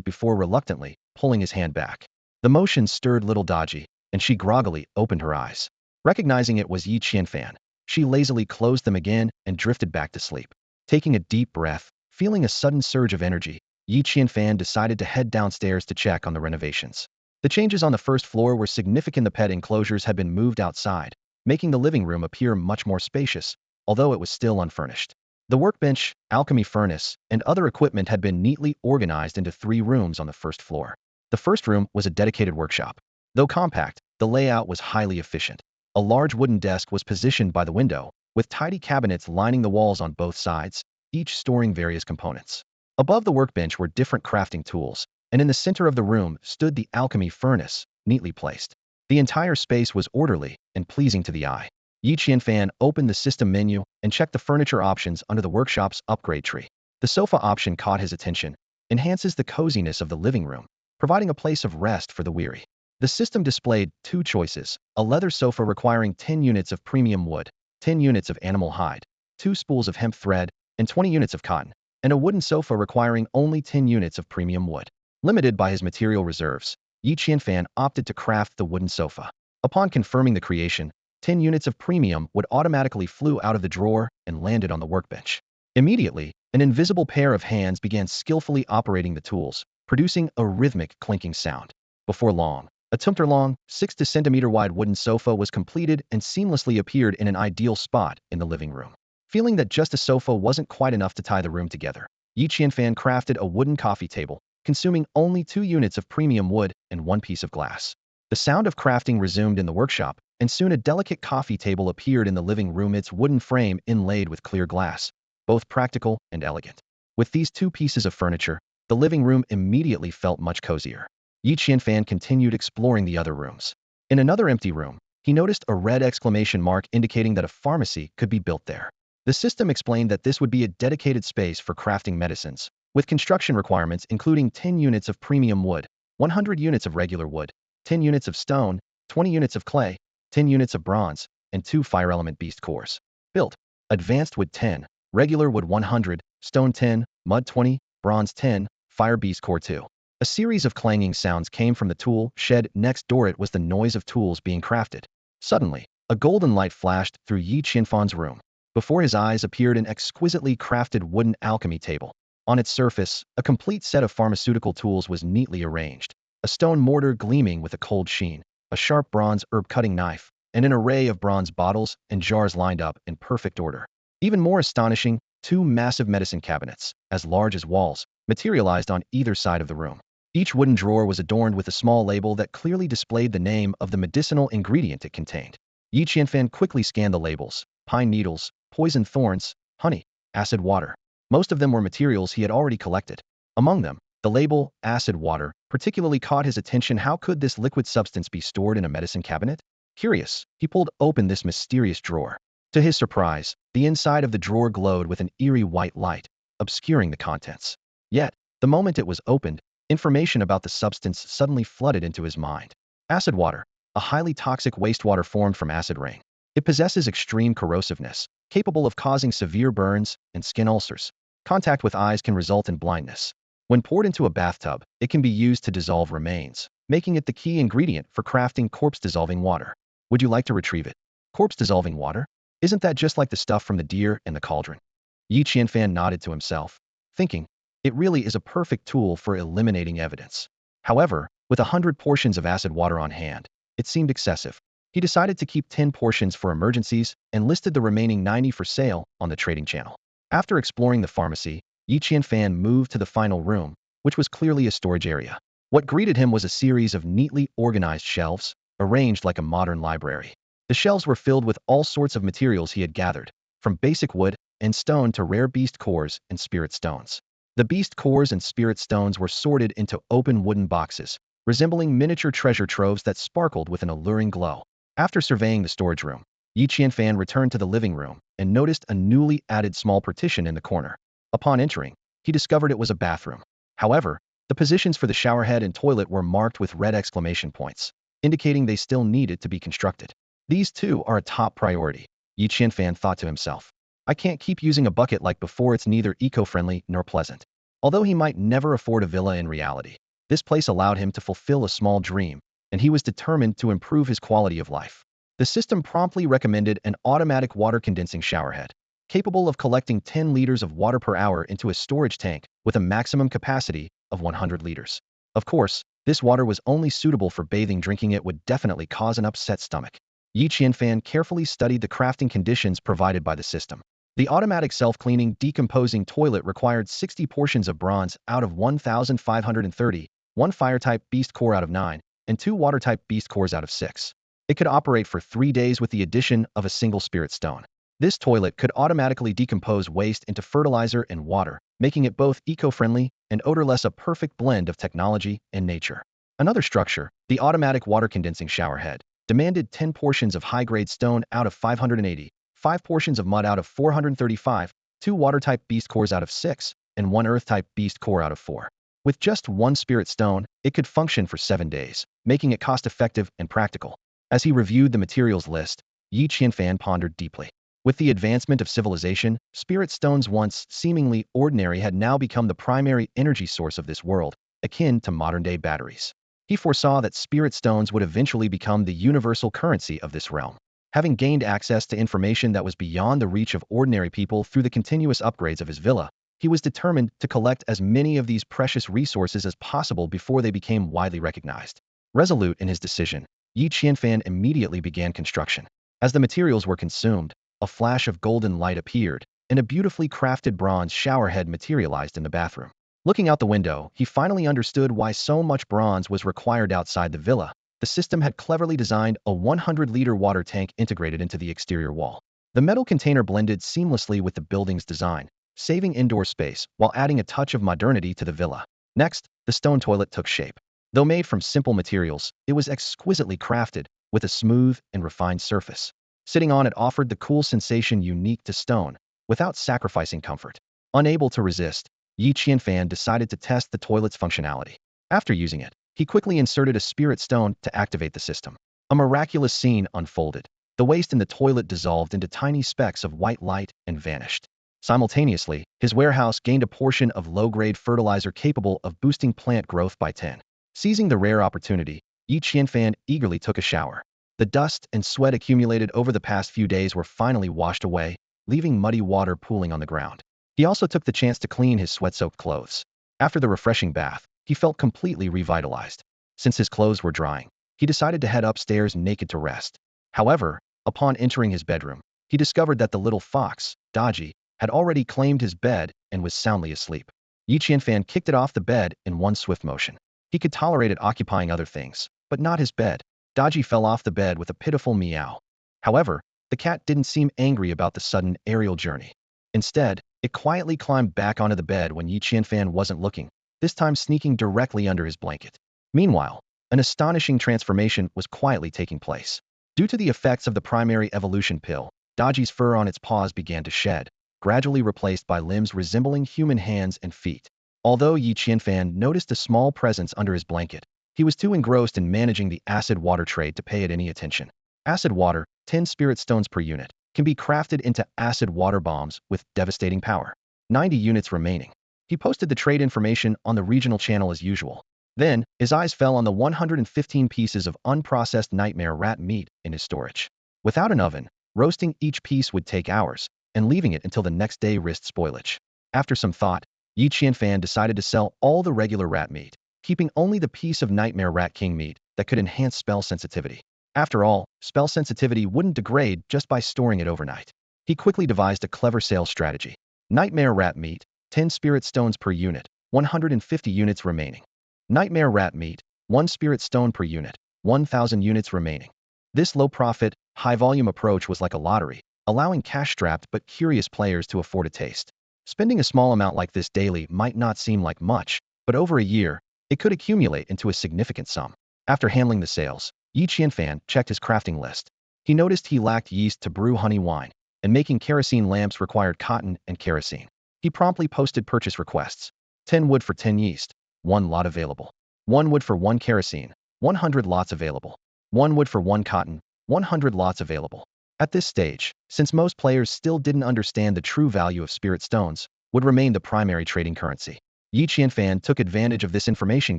before reluctantly pulling his hand back. The motion stirred little Dodgy, and she groggily opened her eyes. Recognizing it was Yi Qianfan, she lazily closed them again and drifted back to sleep. Taking a deep breath, feeling a sudden surge of energy, Yi Qianfan decided to head downstairs to check on the renovations. The changes on the first floor were significant. The pet enclosures had been moved outside, making the living room appear much more spacious, although it was still unfurnished. The workbench, alchemy furnace, and other equipment had been neatly organized into 3 rooms on the first floor. The first room was a dedicated workshop. Though compact, the layout was highly efficient. A large wooden desk was positioned by the window, with tidy cabinets lining the walls on both sides, each storing various components. Above the workbench were different crafting tools, and in the center of the room stood the alchemy furnace, neatly placed. The entire space was orderly and pleasing to the eye. Yi Qianfan opened the system menu and checked the furniture options under the workshop's upgrade tree. The sofa option caught his attention, enhances the coziness of the living room, providing a place of rest for the weary. The system displayed 2 choices: a leather sofa requiring 10 units of premium wood, 10 units of animal hide, 2 spools of hemp thread, and 20 units of cotton, and a wooden sofa requiring only 10 units of premium wood. Limited by his material reserves, Yi Qianfan opted to craft the wooden sofa. Upon confirming the creation, 10 units of premium wood automatically flew out of the drawer and landed on the workbench. Immediately, an invisible pair of hands began skillfully operating the tools, producing a rhythmic clinking sound. Before long, a 2-meter-long, 6-centimeter-wide wooden sofa was completed and seamlessly appeared in an ideal spot in the living room. Feeling that just a sofa wasn't quite enough to tie the room together, Yi Qianfan crafted a wooden coffee table, consuming only 2 units of premium wood and 1 piece of glass. The sound of crafting resumed in the workshop, and soon a delicate coffee table appeared in the living room, its wooden frame inlaid with clear glass, both practical and elegant. With these 2 pieces of furniture, the living room immediately felt much cozier. Yi Qianfan continued exploring the other rooms. In another empty room, he noticed a red exclamation mark indicating that a pharmacy could be built there. The system explained that this would be a dedicated space for crafting medicines, with construction requirements including 10 units of premium wood, 100 units of regular wood, 10 units of stone, 20 units of clay, 10 units of bronze, and 2 fire element beast cores. Built: advanced wood 10, regular wood 100, stone 10, mud 20, bronze 10, fire beast core 2. A series of clanging sounds came from the tool shed next door. It was the noise of tools being crafted. Suddenly, a golden light flashed through Yi Qianfan's room. Before his eyes appeared an exquisitely crafted wooden alchemy table. On its surface, a complete set of pharmaceutical tools was neatly arranged. A stone mortar gleaming with a cold sheen, a sharp bronze herb-cutting knife, and an array of bronze bottles and jars lined up in perfect order. Even more astonishing, 2 massive medicine cabinets, as large as walls, materialized on either side of the room. Each wooden drawer was adorned with a small label that clearly displayed the name of the medicinal ingredient it contained. Yi Qianfan quickly scanned the labels: pine needles, poison thorns, honey, acid water. Most of them were materials he had already collected. Among them, the label, acid water, particularly caught his attention. How could this liquid substance be stored in a medicine cabinet? Curious, he pulled open this mysterious drawer. To his surprise, the inside of the drawer glowed with an eerie white light, obscuring the contents. Yet, the moment it was opened, information about the substance suddenly flooded into his mind. Acid water, a highly toxic wastewater formed from acid rain. It possesses extreme corrosiveness, capable of causing severe burns and skin ulcers. Contact with eyes can result in blindness. When poured into a bathtub, it can be used to dissolve remains, making it the key ingredient for crafting corpse-dissolving water. Would you like to retrieve it? Corpse-dissolving water? Isn't that just like the stuff from the deer in the cauldron? Yi Qianfan nodded to himself, thinking, it really is a perfect tool for eliminating evidence. However, with 100 portions of acid water on hand, it seemed excessive. He decided to keep 10 portions for emergencies and listed the remaining 90 for sale on the trading channel. After exploring the pharmacy, Yi Qianfan moved to the final room, which was clearly a storage area. What greeted him was a series of neatly organized shelves, arranged like a modern library. The shelves were filled with all sorts of materials he had gathered, from basic wood and stone to rare beast cores and spirit stones. The beast cores and spirit stones were sorted into open wooden boxes, resembling miniature treasure troves that sparkled with an alluring glow. After surveying the storage room, Yi Qianfan returned to the living room and noticed a newly added small partition in the corner. Upon entering, he discovered it was a bathroom. However, the positions for the showerhead and toilet were marked with red exclamation points, indicating they still needed to be constructed. These two are a top priority, Yi Qianfan thought to himself. I can't keep using a bucket like before, it's neither eco-friendly nor pleasant. Although he might never afford a villa in reality, this place allowed him to fulfill a small dream, and he was determined to improve his quality of life. The system promptly recommended an automatic water condensing showerhead, capable of collecting 10 liters of water per hour into a storage tank with a maximum capacity of 100 liters. Of course, this water was only suitable for bathing. Drinking it would definitely cause an upset stomach. Yi Qianfan carefully studied the crafting conditions provided by the system. The automatic self-cleaning, decomposing toilet required 60 portions of bronze out of 1,530, 1 fire-type beast core out of 9, and 2 water-type beast cores out of 6. It could operate for 3 days with the addition of a single spirit stone. This toilet could automatically decompose waste into fertilizer and water, making it both eco-friendly and odorless, a perfect blend of technology and nature. Another structure, the automatic water condensing showerhead, demanded 10 portions of high-grade stone out of 580, 5 portions of mud out of 435, 2 water-type beast cores out of 6, and 1 earth-type beast core out of 4. With just 1 spirit stone, it could function for 7 days, making it cost-effective and practical. As he reviewed the materials list, Yi Qianfan pondered deeply. With the advancement of civilization, spirit stones, once seemingly ordinary, had now become the primary energy source of this world, akin to modern-day batteries. He foresaw that spirit stones would eventually become the universal currency of this realm. Having gained access to information that was beyond the reach of ordinary people through the continuous upgrades of his villa, he was determined to collect as many of these precious resources as possible before they became widely recognized. Resolute in his decision, Yi Qianfan immediately began construction. As the materials were consumed, a flash of golden light appeared, and a beautifully crafted bronze showerhead materialized in the bathroom. Looking out the window, he finally understood why so much bronze was required outside the villa. The system had cleverly designed a 100-liter water tank integrated into the exterior wall. The metal container blended seamlessly with the building's design, saving indoor space while adding a touch of modernity to the villa. Next, the stone toilet took shape. Though made from simple materials, it was exquisitely crafted, with a smooth and refined surface. Sitting on it offered the cool sensation unique to stone, without sacrificing comfort. Unable to resist, Yi Qianfan decided to test the toilet's functionality. After using it, he quickly inserted a spirit stone to activate the system. A miraculous scene unfolded. The waste in the toilet dissolved into tiny specks of white light and vanished. Simultaneously, his warehouse gained a portion of low-grade fertilizer capable of boosting plant growth by 10. Seizing the rare opportunity, Yi Qianfan eagerly took a shower. The dust and sweat accumulated over the past few days were finally washed away, leaving muddy water pooling on the ground. He also took the chance to clean his sweat-soaked clothes. After the refreshing bath, he felt completely revitalized. Since his clothes were drying, he decided to head upstairs naked to rest. However, upon entering his bedroom, he discovered that the little fox, Dodgy, had already claimed his bed and was soundly asleep. Yi Qianfan kicked it off the bed in one swift motion. He could tolerate it occupying other things, but not his bed. Dodgy fell off the bed with a pitiful meow. However, the cat didn't seem angry about the sudden aerial journey. Instead, it quietly climbed back onto the bed when Yi Qianfan wasn't looking, this time sneaking directly under his blanket. Meanwhile, an astonishing transformation was quietly taking place. Due to the effects of the primary evolution pill, Dodgy's fur on its paws began to shed, gradually replaced by limbs resembling human hands and feet. Although Yi Qianfan noticed a small presence under his blanket, he was too engrossed in managing the acid water trade to pay it any attention. Acid water, 10 spirit stones per unit, can be crafted into acid water bombs with devastating power. 90 units remaining. He posted the trade information on the regional channel as usual. Then, his eyes fell on the 115 pieces of unprocessed nightmare rat meat in his storage. Without an oven, roasting each piece would take hours, and leaving it until the next day risked spoilage. After some thought, Yi Qianfan decided to sell all the regular rat meat, keeping only the piece of nightmare rat king meat that could enhance spell sensitivity. After all, spell sensitivity wouldn't degrade just by storing it overnight. He quickly devised a clever sales strategy. Nightmare rat meat, 10 spirit stones per unit, 150 units remaining. Nightmare rat meat, 1 spirit stone per unit, 1,000 units remaining. This low-profit, high-volume approach was like a lottery, allowing cash-strapped but curious players to afford a taste. Spending a small amount like this daily might not seem like much, but over a year, it could accumulate into a significant sum. After handling the sales, Yi Qianfan checked his crafting list. He noticed he lacked yeast to brew honey wine, and making kerosene lamps required cotton and kerosene. He promptly posted purchase requests. 10 wood for 10 yeast, 1 lot available. 1 wood for 1 kerosene, 100 lots available. 1 wood for 1 cotton, 100 lots available. At this stage, since most players still didn't understand the true value of spirit stones, would remain the primary trading currency. Yi Qianfan took advantage of this information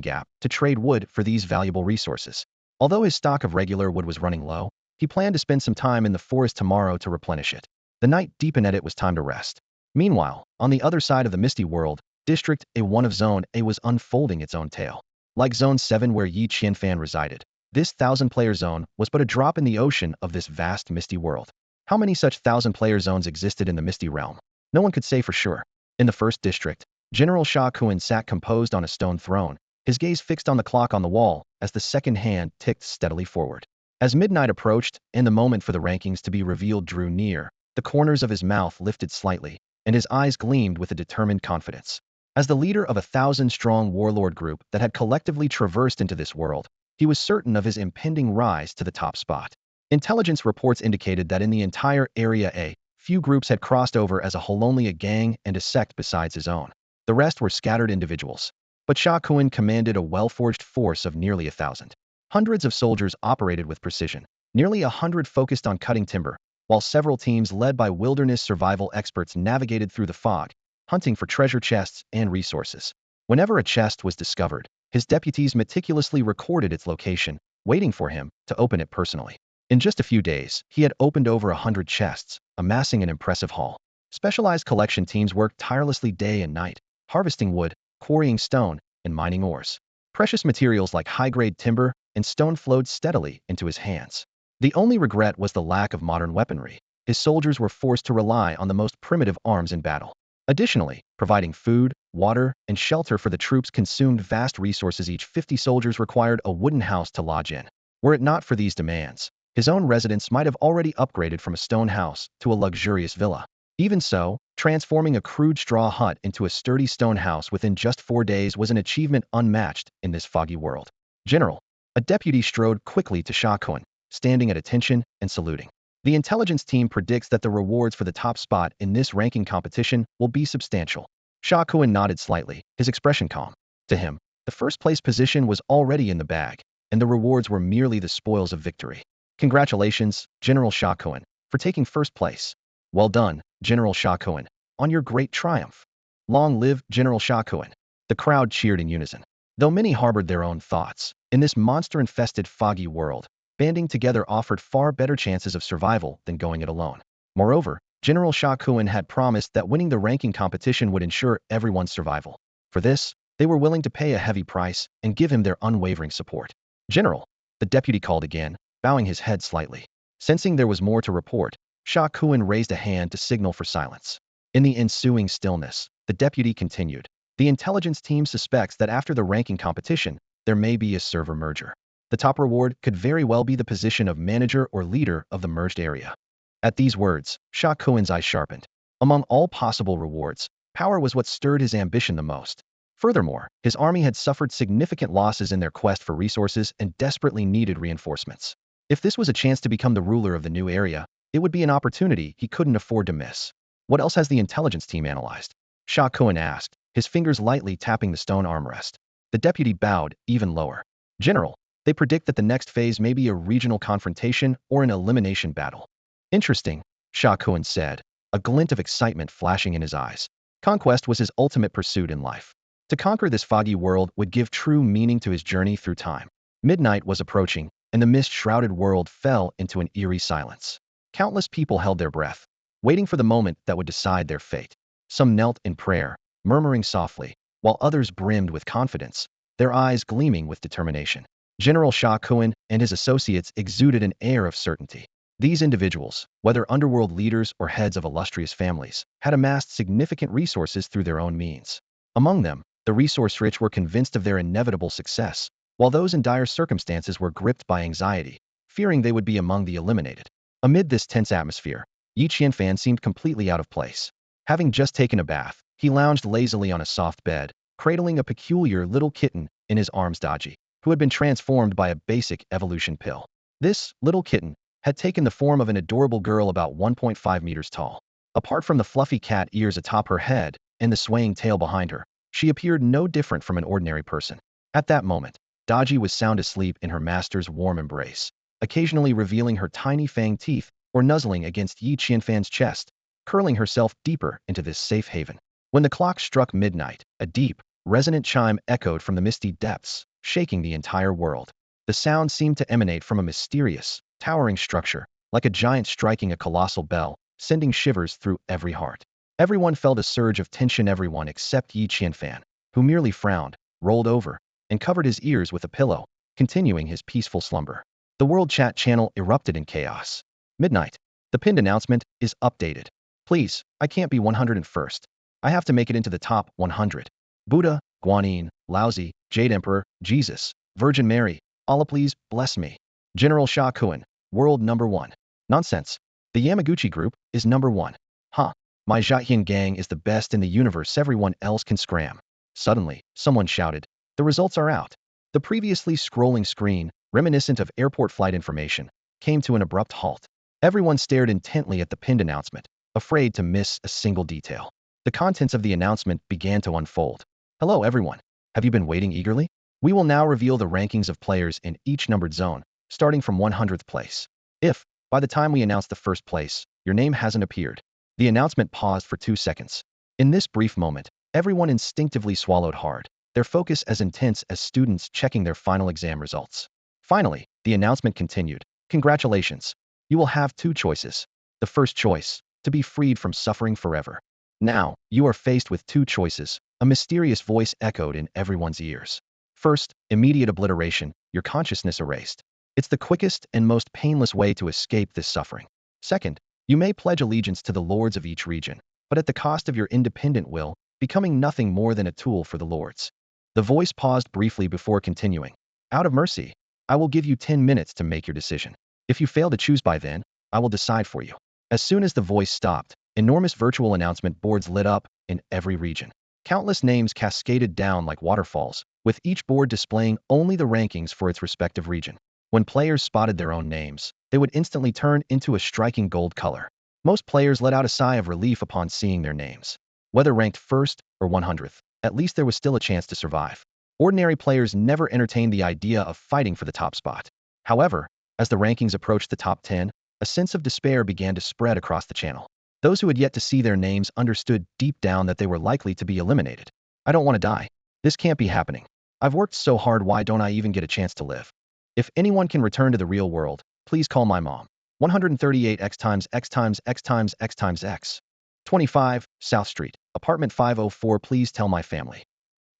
gap to trade wood for these valuable resources. Although his stock of regular wood was running low, he planned to spend some time in the forest tomorrow to replenish it. The night deepened and it was time to rest. Meanwhile, on the other side of the Misty World, District A1 of Zone A was unfolding its own tale. Like Zone 7 where Yi Qianfan resided, this 1,000-player zone was but a drop in the ocean of this vast Misty world. How many such 1,000-player zones existed in the Misty realm? No one could say for sure. In the first district, General Sha Kuan sat composed on a stone throne, his gaze fixed on the clock on the wall as the second hand ticked steadily forward. As midnight approached and the moment for the rankings to be revealed drew near, the corners of his mouth lifted slightly, and his eyes gleamed with a determined confidence. As the leader of a 1,000-strong warlord group that had collectively traversed into this world, he was certain of his impending rise to the top spot. Intelligence reports indicated that in the entire Area A, few groups had crossed over as a whole, only a gang and a sect besides his own. The rest were scattered individuals. But Sha Kuan commanded a well-forged force of nearly 1,000. Hundreds of soldiers operated with precision. Nearly 100 focused on cutting timber, while several teams led by wilderness survival experts navigated through the fog, hunting for treasure chests and resources. Whenever a chest was discovered, his deputies meticulously recorded its location, waiting for him to open it personally. In just a few days, he had opened over 100 chests, amassing an impressive haul. Specialized collection teams worked tirelessly day and night, harvesting wood, quarrying stone, and mining ores. Precious materials like high-grade timber and stone flowed steadily into his hands. The only regret was the lack of modern weaponry. His soldiers were forced to rely on the most primitive arms in battle. Additionally, providing food, water, and shelter for the troops consumed vast resources. Each 50 soldiers required a wooden house to lodge in. Were it not for these demands, his own residence might have already upgraded from a stone house to a luxurious villa. Even so, transforming a crude straw hut into a sturdy stone house within just 4 days was an achievement unmatched in this foggy world. General, a deputy strode quickly to Sha Kuan, standing at attention and saluting. The intelligence team predicts that the rewards for the top spot in this ranking competition will be substantial. Sha Kuan nodded slightly, his expression calm. To him, the first-place position was already in the bag, and the rewards were merely the spoils of victory. Congratulations, General Sha Kuan, for taking first place. Well done, General Sha Kuan, on your great triumph. Long live General Sha Kuan. The crowd cheered in unison. Though many harbored their own thoughts, in this monster-infested foggy world, banding together offered far better chances of survival than going it alone. Moreover, General Sha Kuan had promised that winning the ranking competition would ensure everyone's survival. For this, they were willing to pay a heavy price and give him their unwavering support. General, the deputy called again, bowing his head slightly. Sensing there was more to report, Sha Kuan raised a hand to signal for silence. In the ensuing stillness, the deputy continued. The intelligence team suspects that after the ranking competition, there may be a server merger. The top reward could very well be the position of manager or leader of the merged area. At these words, Sha Kuan's eyes sharpened. Among all possible rewards, power was what stirred his ambition the most. Furthermore, his army had suffered significant losses in their quest for resources and desperately needed reinforcements. If this was a chance to become the ruler of the new area, it would be an opportunity he couldn't afford to miss. What else has the intelligence team analyzed? Sha Kuan asked, his fingers lightly tapping the stone armrest. The deputy bowed, even lower. General, they predict that the next phase may be a regional confrontation or an elimination battle. Interesting, Sha Kuan said, a glint of excitement flashing in his eyes. Conquest was his ultimate pursuit in life. To conquer this foggy world would give true meaning to his journey through time. Midnight was approaching, and the mist-shrouded world fell into an eerie silence. Countless people held their breath. waiting for the moment that would decide their fate. Some knelt in prayer, murmuring softly, while others brimmed with confidence, their eyes gleaming with determination. General Sha Kuan and his associates exuded an air of certainty. These individuals, whether underworld leaders or heads of illustrious families, had amassed significant resources through their own means. Among them, the resource-rich were convinced of their inevitable success, while those in dire circumstances were gripped by anxiety, fearing they would be among the eliminated. Amid this tense atmosphere, Yi Qianfan seemed completely out of place. Having just taken a bath, he lounged lazily on a soft bed, cradling a peculiar little kitten in his arms. Daji, who had been transformed by a basic evolution pill. This little kitten had taken the form of an adorable girl about 1.5 meters tall. Apart from the fluffy cat ears atop her head and the swaying tail behind her, she appeared no different from an ordinary person. At that moment, Daji was sound asleep in her master's warm embrace, occasionally revealing her tiny fanged teeth or nuzzling against Yi Qianfan's chest, curling herself deeper into this safe haven. When the clock struck midnight, a deep, resonant chime echoed from the misty depths, shaking the entire world. The sound seemed to emanate from a mysterious, towering structure, like a giant striking a colossal bell, sending shivers through every heart. Everyone felt a surge of tension, everyone except Yi Qianfan, who merely frowned, rolled over, and covered his ears with a pillow, continuing his peaceful slumber. The World Chat channel erupted in chaos. Midnight. The pinned announcement is updated. Please, I can't be 101st. I have to make it into the top 100. Buddha, Guanyin, Laozi, Jade Emperor, Jesus, Virgin Mary, Allah please bless me. General Sha Kuan, world number 1. Nonsense. The Yamaguchi group is number 1. Huh. My Zhaiyan gang is the best in the universe, everyone else can scram. Suddenly, someone shouted, the results are out. The previously scrolling screen, reminiscent of airport flight information, came to an abrupt halt. Everyone stared intently at the pinned announcement, afraid to miss a single detail. The contents of the announcement began to unfold. Hello everyone. Have you been waiting eagerly? We will now reveal the rankings of players in each numbered zone, starting from 100th place. If, by the time we announce the first place, your name hasn't appeared. The announcement paused for 2 seconds. In this brief moment, everyone instinctively swallowed hard, their focus as intense as students checking their final exam results. Finally, the announcement continued. Congratulations. You will have 2 choices. The first choice, to be freed from suffering forever. Now, you are faced with 2 choices, a mysterious voice echoed in everyone's ears. First, immediate obliteration, your consciousness erased. It's the quickest and most painless way to escape this suffering. Second, you may pledge allegiance to the lords of each region, but at the cost of your independent will, becoming nothing more than a tool for the lords. The voice paused briefly before continuing. Out of mercy, I will give you 10 minutes to make your decision. If you fail to choose by then, I will decide for you. As soon as the voice stopped, enormous virtual announcement boards lit up in every region. Countless names cascaded down like waterfalls, with each board displaying only the rankings for its respective region. When players spotted their own names, they would instantly turn into a striking gold color. Most players let out a sigh of relief upon seeing their names. Whether ranked 1st or 100th, at least there was still a chance to survive. Ordinary players never entertained the idea of fighting for the top spot. However, as the rankings approached the top 10, a sense of despair began to spread across the channel. Those who had yet to see their names understood deep down that they were likely to be eliminated. I don't want to die. This can't be happening. I've worked so hard, why don't I even get a chance to live? If anyone can return to the real world, please call my mom. 138 x times x times x times x times x. 25, South Street, apartment 504, please tell my family.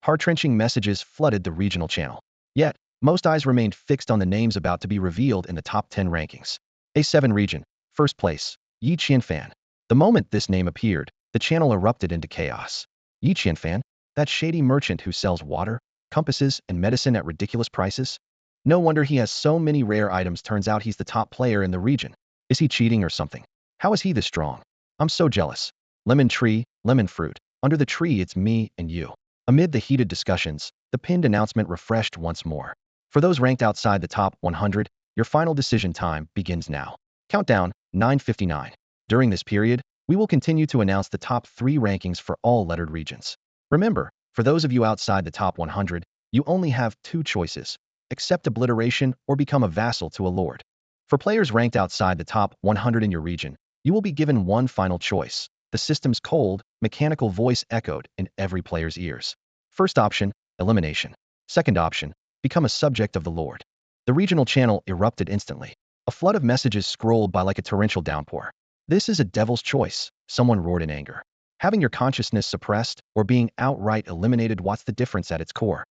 Heart-wrenching messages flooded the regional channel. Yet, most eyes remained fixed on the names about to be revealed in the top 10 rankings. A7 region, first place, Yi Qianfan. The moment this name appeared, the channel erupted into chaos. Yi Qianfan, that shady merchant who sells water, compasses, and medicine at ridiculous prices? No wonder he has so many rare items, turns out he's the top player in the region. Is he cheating or something? How is he this strong? I'm so jealous. Lemon tree, lemon fruit. Under the tree it's me and you. Amid the heated discussions, the pinned announcement refreshed once more. For those ranked outside the top 100, your final decision time begins now. Countdown, 9:59. During this period, we will continue to announce the top 3 rankings for all lettered regions. Remember, for those of you outside the top 100, you only have 2 choices. Accept obliteration or become a vassal to a lord. For players ranked outside the top 100 in your region, you will be given one final choice. The system's cold, mechanical voice echoed in every player's ears. First option, elimination. Second option, become a subject of the lord. The regional channel erupted instantly. A flood of messages scrolled by like a torrential downpour. This is a devil's choice, someone roared in anger. Having your consciousness suppressed or being outright eliminated, what's the difference at its core?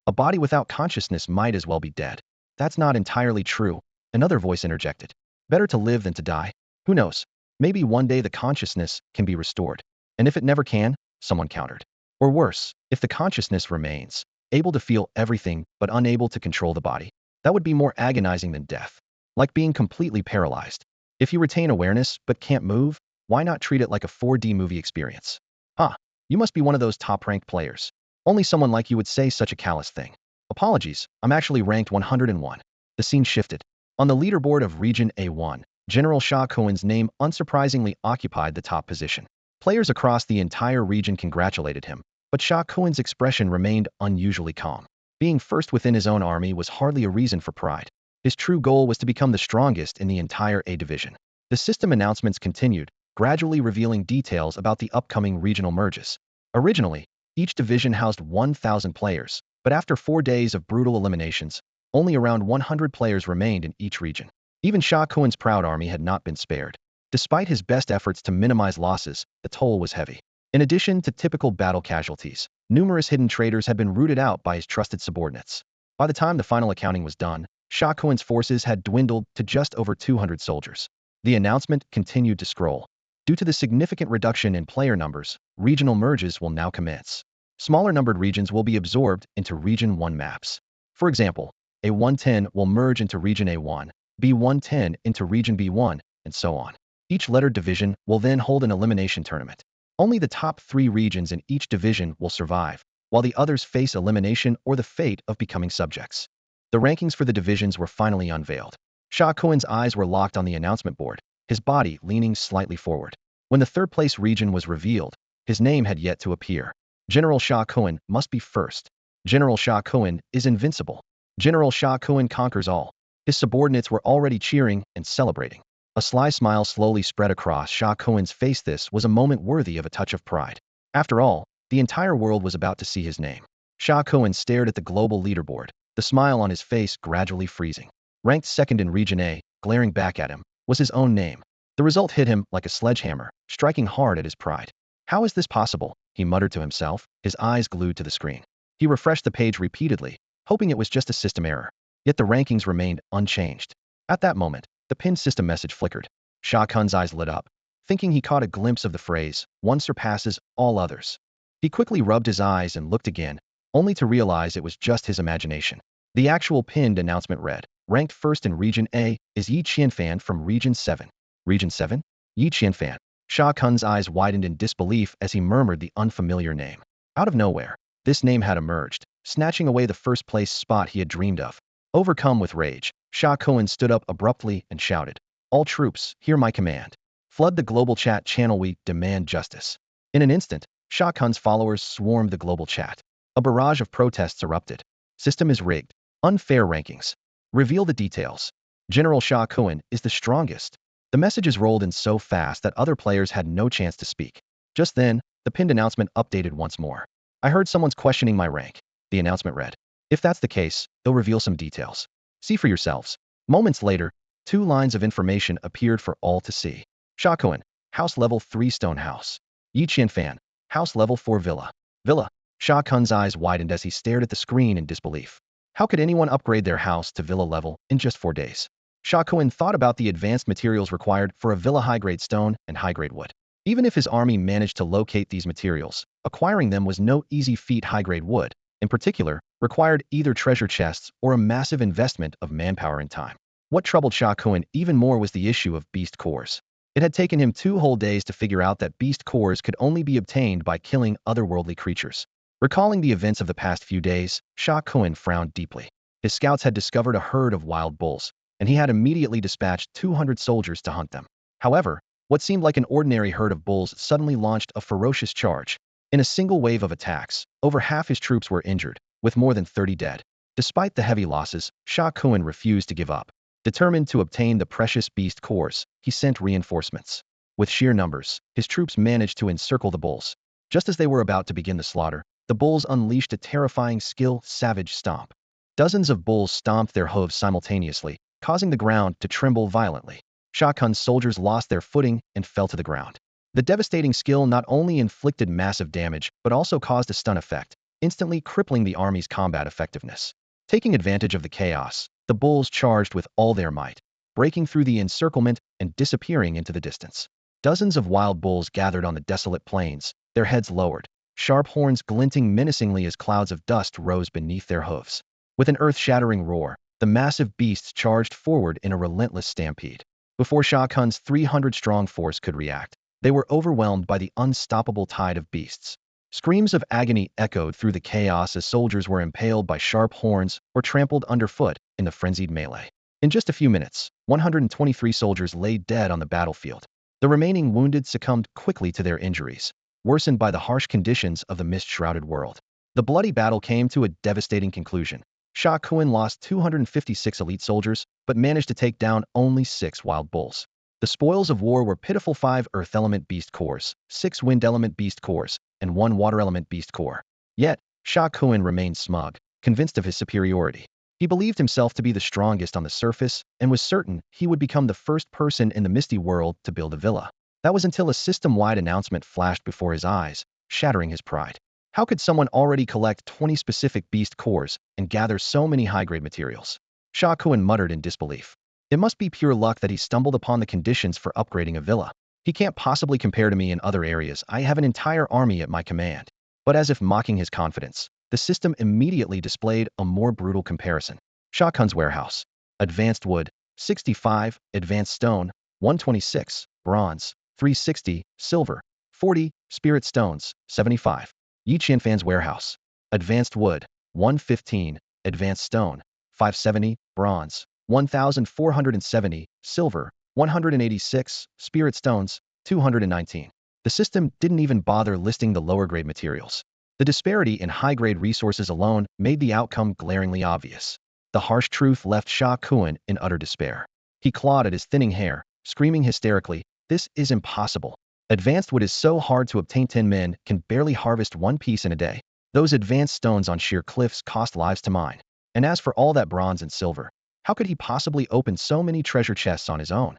A body without consciousness might as well be dead. That's not entirely true, another voice interjected. Better to live than to die. Who knows? Maybe one day the consciousness can be restored. And if it never can, someone countered. Or worse, if the consciousness remains, able to feel everything but unable to control the body, that would be more agonizing than death. Like being completely paralyzed. If you retain awareness but can't move, why not treat it like a 4D movie experience? Huh, you must be one of those top-ranked players. Only someone like you would say such a callous thing. Apologies, I'm actually ranked 101. The scene shifted. On the leaderboard of Region A1, General Shah Cohen's name unsurprisingly occupied the top position. Players across the entire region congratulated him, but Shah Cohen's expression remained unusually calm. Being first within his own army was hardly a reason for pride. His true goal was to become the strongest in the entire A division. The system announcements continued, gradually revealing details about the upcoming regional merges. Originally, each division housed 1,000 players, but after 4 days of brutal eliminations, only around 100 players remained in each region. Even Shah Cohen's proud army had not been spared. Despite his best efforts to minimize losses, the toll was heavy. In addition to typical battle casualties, numerous hidden traitors had been rooted out by his trusted subordinates. By the time the final accounting was done, Shah Cohen's forces had dwindled to just over 200 soldiers. The announcement continued to scroll. Due to the significant reduction in player numbers, regional merges will now commence. Smaller numbered regions will be absorbed into Region 1 maps. For example, A110 will merge into Region A1, B110 into Region B1, and so on. Each lettered division will then hold an elimination tournament. Only the top 3 regions in each division will survive, while the others face elimination or the fate of becoming subjects. The rankings for the divisions were finally unveiled. Shah Cohen's eyes were locked on the announcement board, his body leaning slightly forward. When the third-place region was revealed, his name had yet to appear. General Shah Cohen must be first. General Shah Cohen is invincible. General Shah Cohen conquers all. His subordinates were already cheering and celebrating. A sly smile slowly spread across Shah Cohen's face. This was a moment worthy of a touch of pride. After all, the entire world was about to see his name. Shah Cohen stared at the global leaderboard, the smile on his face gradually freezing. Ranked second in Region A, glaring back at him, was his own name. The result hit him like a sledgehammer, striking hard at his pride. How is this possible? He muttered to himself, his eyes glued to the screen. He refreshed the page repeatedly, hoping it was just a system error. Yet the rankings remained unchanged. At that moment, the pinned system message flickered. Shah Khan's eyes lit up, thinking he caught a glimpse of the phrase, "One surpasses all others." He quickly rubbed his eyes and looked again, only to realize it was just his imagination. The actual pinned announcement read, "Ranked first in Region A is Yi Qianfan from Region 7. Region 7? Yi Qianfan." Shah Khan's eyes widened in disbelief as he murmured the unfamiliar name. Out of nowhere, this name had emerged, snatching away the first-place spot he had dreamed of. Overcome with rage, Shah Cohen stood up abruptly and shouted, "All troops, hear my command. Flood the global chat channel. We demand justice." In an instant, Shah Khan's followers swarmed the global chat. A barrage of protests erupted. System is rigged. Unfair rankings. Reveal the details. General Shah Cohen is the strongest. The messages rolled in so fast that other players had no chance to speak. Just then, the pinned announcement updated once more. "I heard someone's questioning my rank," the announcement read. "If that's the case, they'll reveal some details. See for yourselves." Moments later, 2 lines of information appeared for all to see. Shah Cohen, House Level 3 Stone House. Yi Qianfan, House Level 4 Villa. Villa. Shah Khan's eyes widened as he stared at the screen in disbelief. How could anyone upgrade their house to villa level in just 4 days? Shah Cohen thought about the advanced materials required for a villa: high-grade stone and high-grade wood. Even if his army managed to locate these materials, acquiring them was no easy feat. High-grade wood, in particular, required either treasure chests or a massive investment of manpower and time. What troubled Shah Cohen even more was the issue of beast cores. It had taken him 2 whole days to figure out that beast cores could only be obtained by killing otherworldly creatures. Recalling the events of the past few days, Shah Cohen frowned deeply. His scouts had discovered a herd of wild bulls, and he had immediately dispatched 200 soldiers to hunt them. However, what seemed like an ordinary herd of bulls suddenly launched a ferocious charge. In a single wave of attacks, over half his troops were injured, with more than 30 dead. Despite the heavy losses, Shah Cohen refused to give up. Determined to obtain the precious beast cores, he sent reinforcements. With sheer numbers, his troops managed to encircle the bulls. Just as they were about to begin the slaughter, the bulls unleashed a terrifying savage stomp. Dozens of bulls stomped their hooves simultaneously, causing the ground to tremble violently. Shah Khan's soldiers lost their footing and fell to the ground. The devastating skill not only inflicted massive damage, but also caused a stun effect, instantly crippling the army's combat effectiveness. Taking advantage of the chaos, the bulls charged with all their might, breaking through the encirclement and disappearing into the distance. Dozens of wild bulls gathered on the desolate plains, their heads lowered, sharp horns glinting menacingly as clouds of dust rose beneath their hooves. With an earth-shattering roar, the massive beasts charged forward in a relentless stampede. Before Shah Khan's 300-strong force could react, they were overwhelmed by the unstoppable tide of beasts. Screams of agony echoed through the chaos as soldiers were impaled by sharp horns or trampled underfoot in the frenzied melee. In just a few minutes, 123 soldiers lay dead on the battlefield. The remaining wounded succumbed quickly to their injuries, worsened by the harsh conditions of the mist-shrouded world. The bloody battle came to a devastating conclusion. Shah Khan lost 256 elite soldiers, but managed to take down only 6 wild bulls. The spoils of war were pitiful 5 earth element beast cores, 6 wind element beast cores, and 1 water element beast core. Yet, Shah Khan remained smug, convinced of his superiority. He believed himself to be the strongest on the surface and was certain he would become the first person in the Misty world to build a villa. That was until a system-wide announcement flashed before his eyes, shattering his pride. How could someone already collect 20 specific beast cores and gather so many high-grade materials? Shah Khan muttered in disbelief. It must be pure luck that he stumbled upon the conditions for upgrading a villa. He can't possibly compare to me in other areas. I have an entire army at my command. But as if mocking his confidence, the system immediately displayed a more brutal comparison. Shah Khan's warehouse. Advanced wood, 65, advanced stone, 126, bronze, 360, silver, 40, spirit stones, 75. Yi Qianfan's warehouse. Advanced wood, 115, advanced stone, 570, bronze, 1,470, silver, 186, spirit stones, 219. The system didn't even bother listing the lower-grade materials. The disparity in high-grade resources alone made the outcome glaringly obvious. The harsh truth left Shah Khan in utter despair. He clawed at his thinning hair, screaming hysterically, "This is impossible. Advanced wood is so hard to obtain 10 men can barely harvest 1 piece in a day. Those advanced stones on sheer cliffs cost lives to mine. And as for all that bronze and silver, how could he possibly open so many treasure chests on his own?"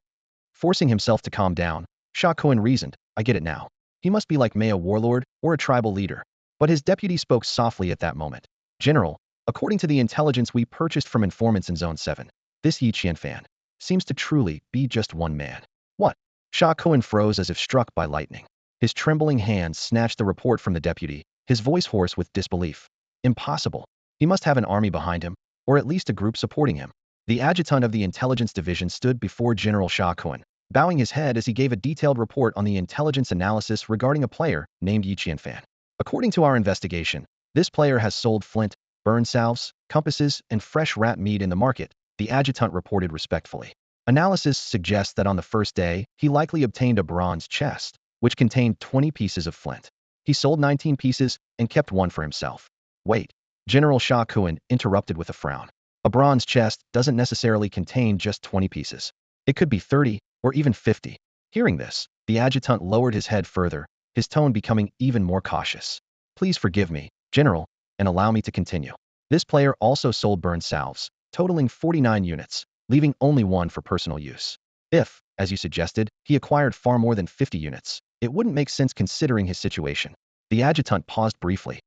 Forcing himself to calm down, Shah Khan reasoned, "I get it now. He must be like a warlord or a tribal leader." But his deputy spoke softly at that moment. "General, according to the intelligence we purchased from informants in Zone 7, this Yi Qianfan seems to truly be just one man." "What?" Shah Khan froze as if struck by lightning. His trembling hands snatched the report from the deputy, his voice hoarse with disbelief. "Impossible. He must have an army behind him, or at least a group supporting him." The adjutant of the intelligence division stood before General Shah Khan, bowing his head as he gave a detailed report on the intelligence analysis regarding a player named Yi Qianfan. "According to our investigation, this player has sold flint, burn salves, compasses, and fresh rat meat in the market," the adjutant reported respectfully. "Analysis suggests that on the first day, he likely obtained a bronze chest, which contained 20 pieces of flint. He sold 19 pieces and kept 1 for himself." "Wait." General Shah Khan interrupted with a frown. "A bronze chest doesn't necessarily contain just 20 pieces. It could be 30 or even 50. Hearing this, the adjutant lowered his head further, his tone becoming even more cautious. "Please forgive me, General, and allow me to continue. This player also sold burn salves, totaling 49 units, leaving only 1 for personal use. If, as you suggested, he acquired far more than 50 units, it wouldn't make sense considering his situation." The adjutant paused briefly.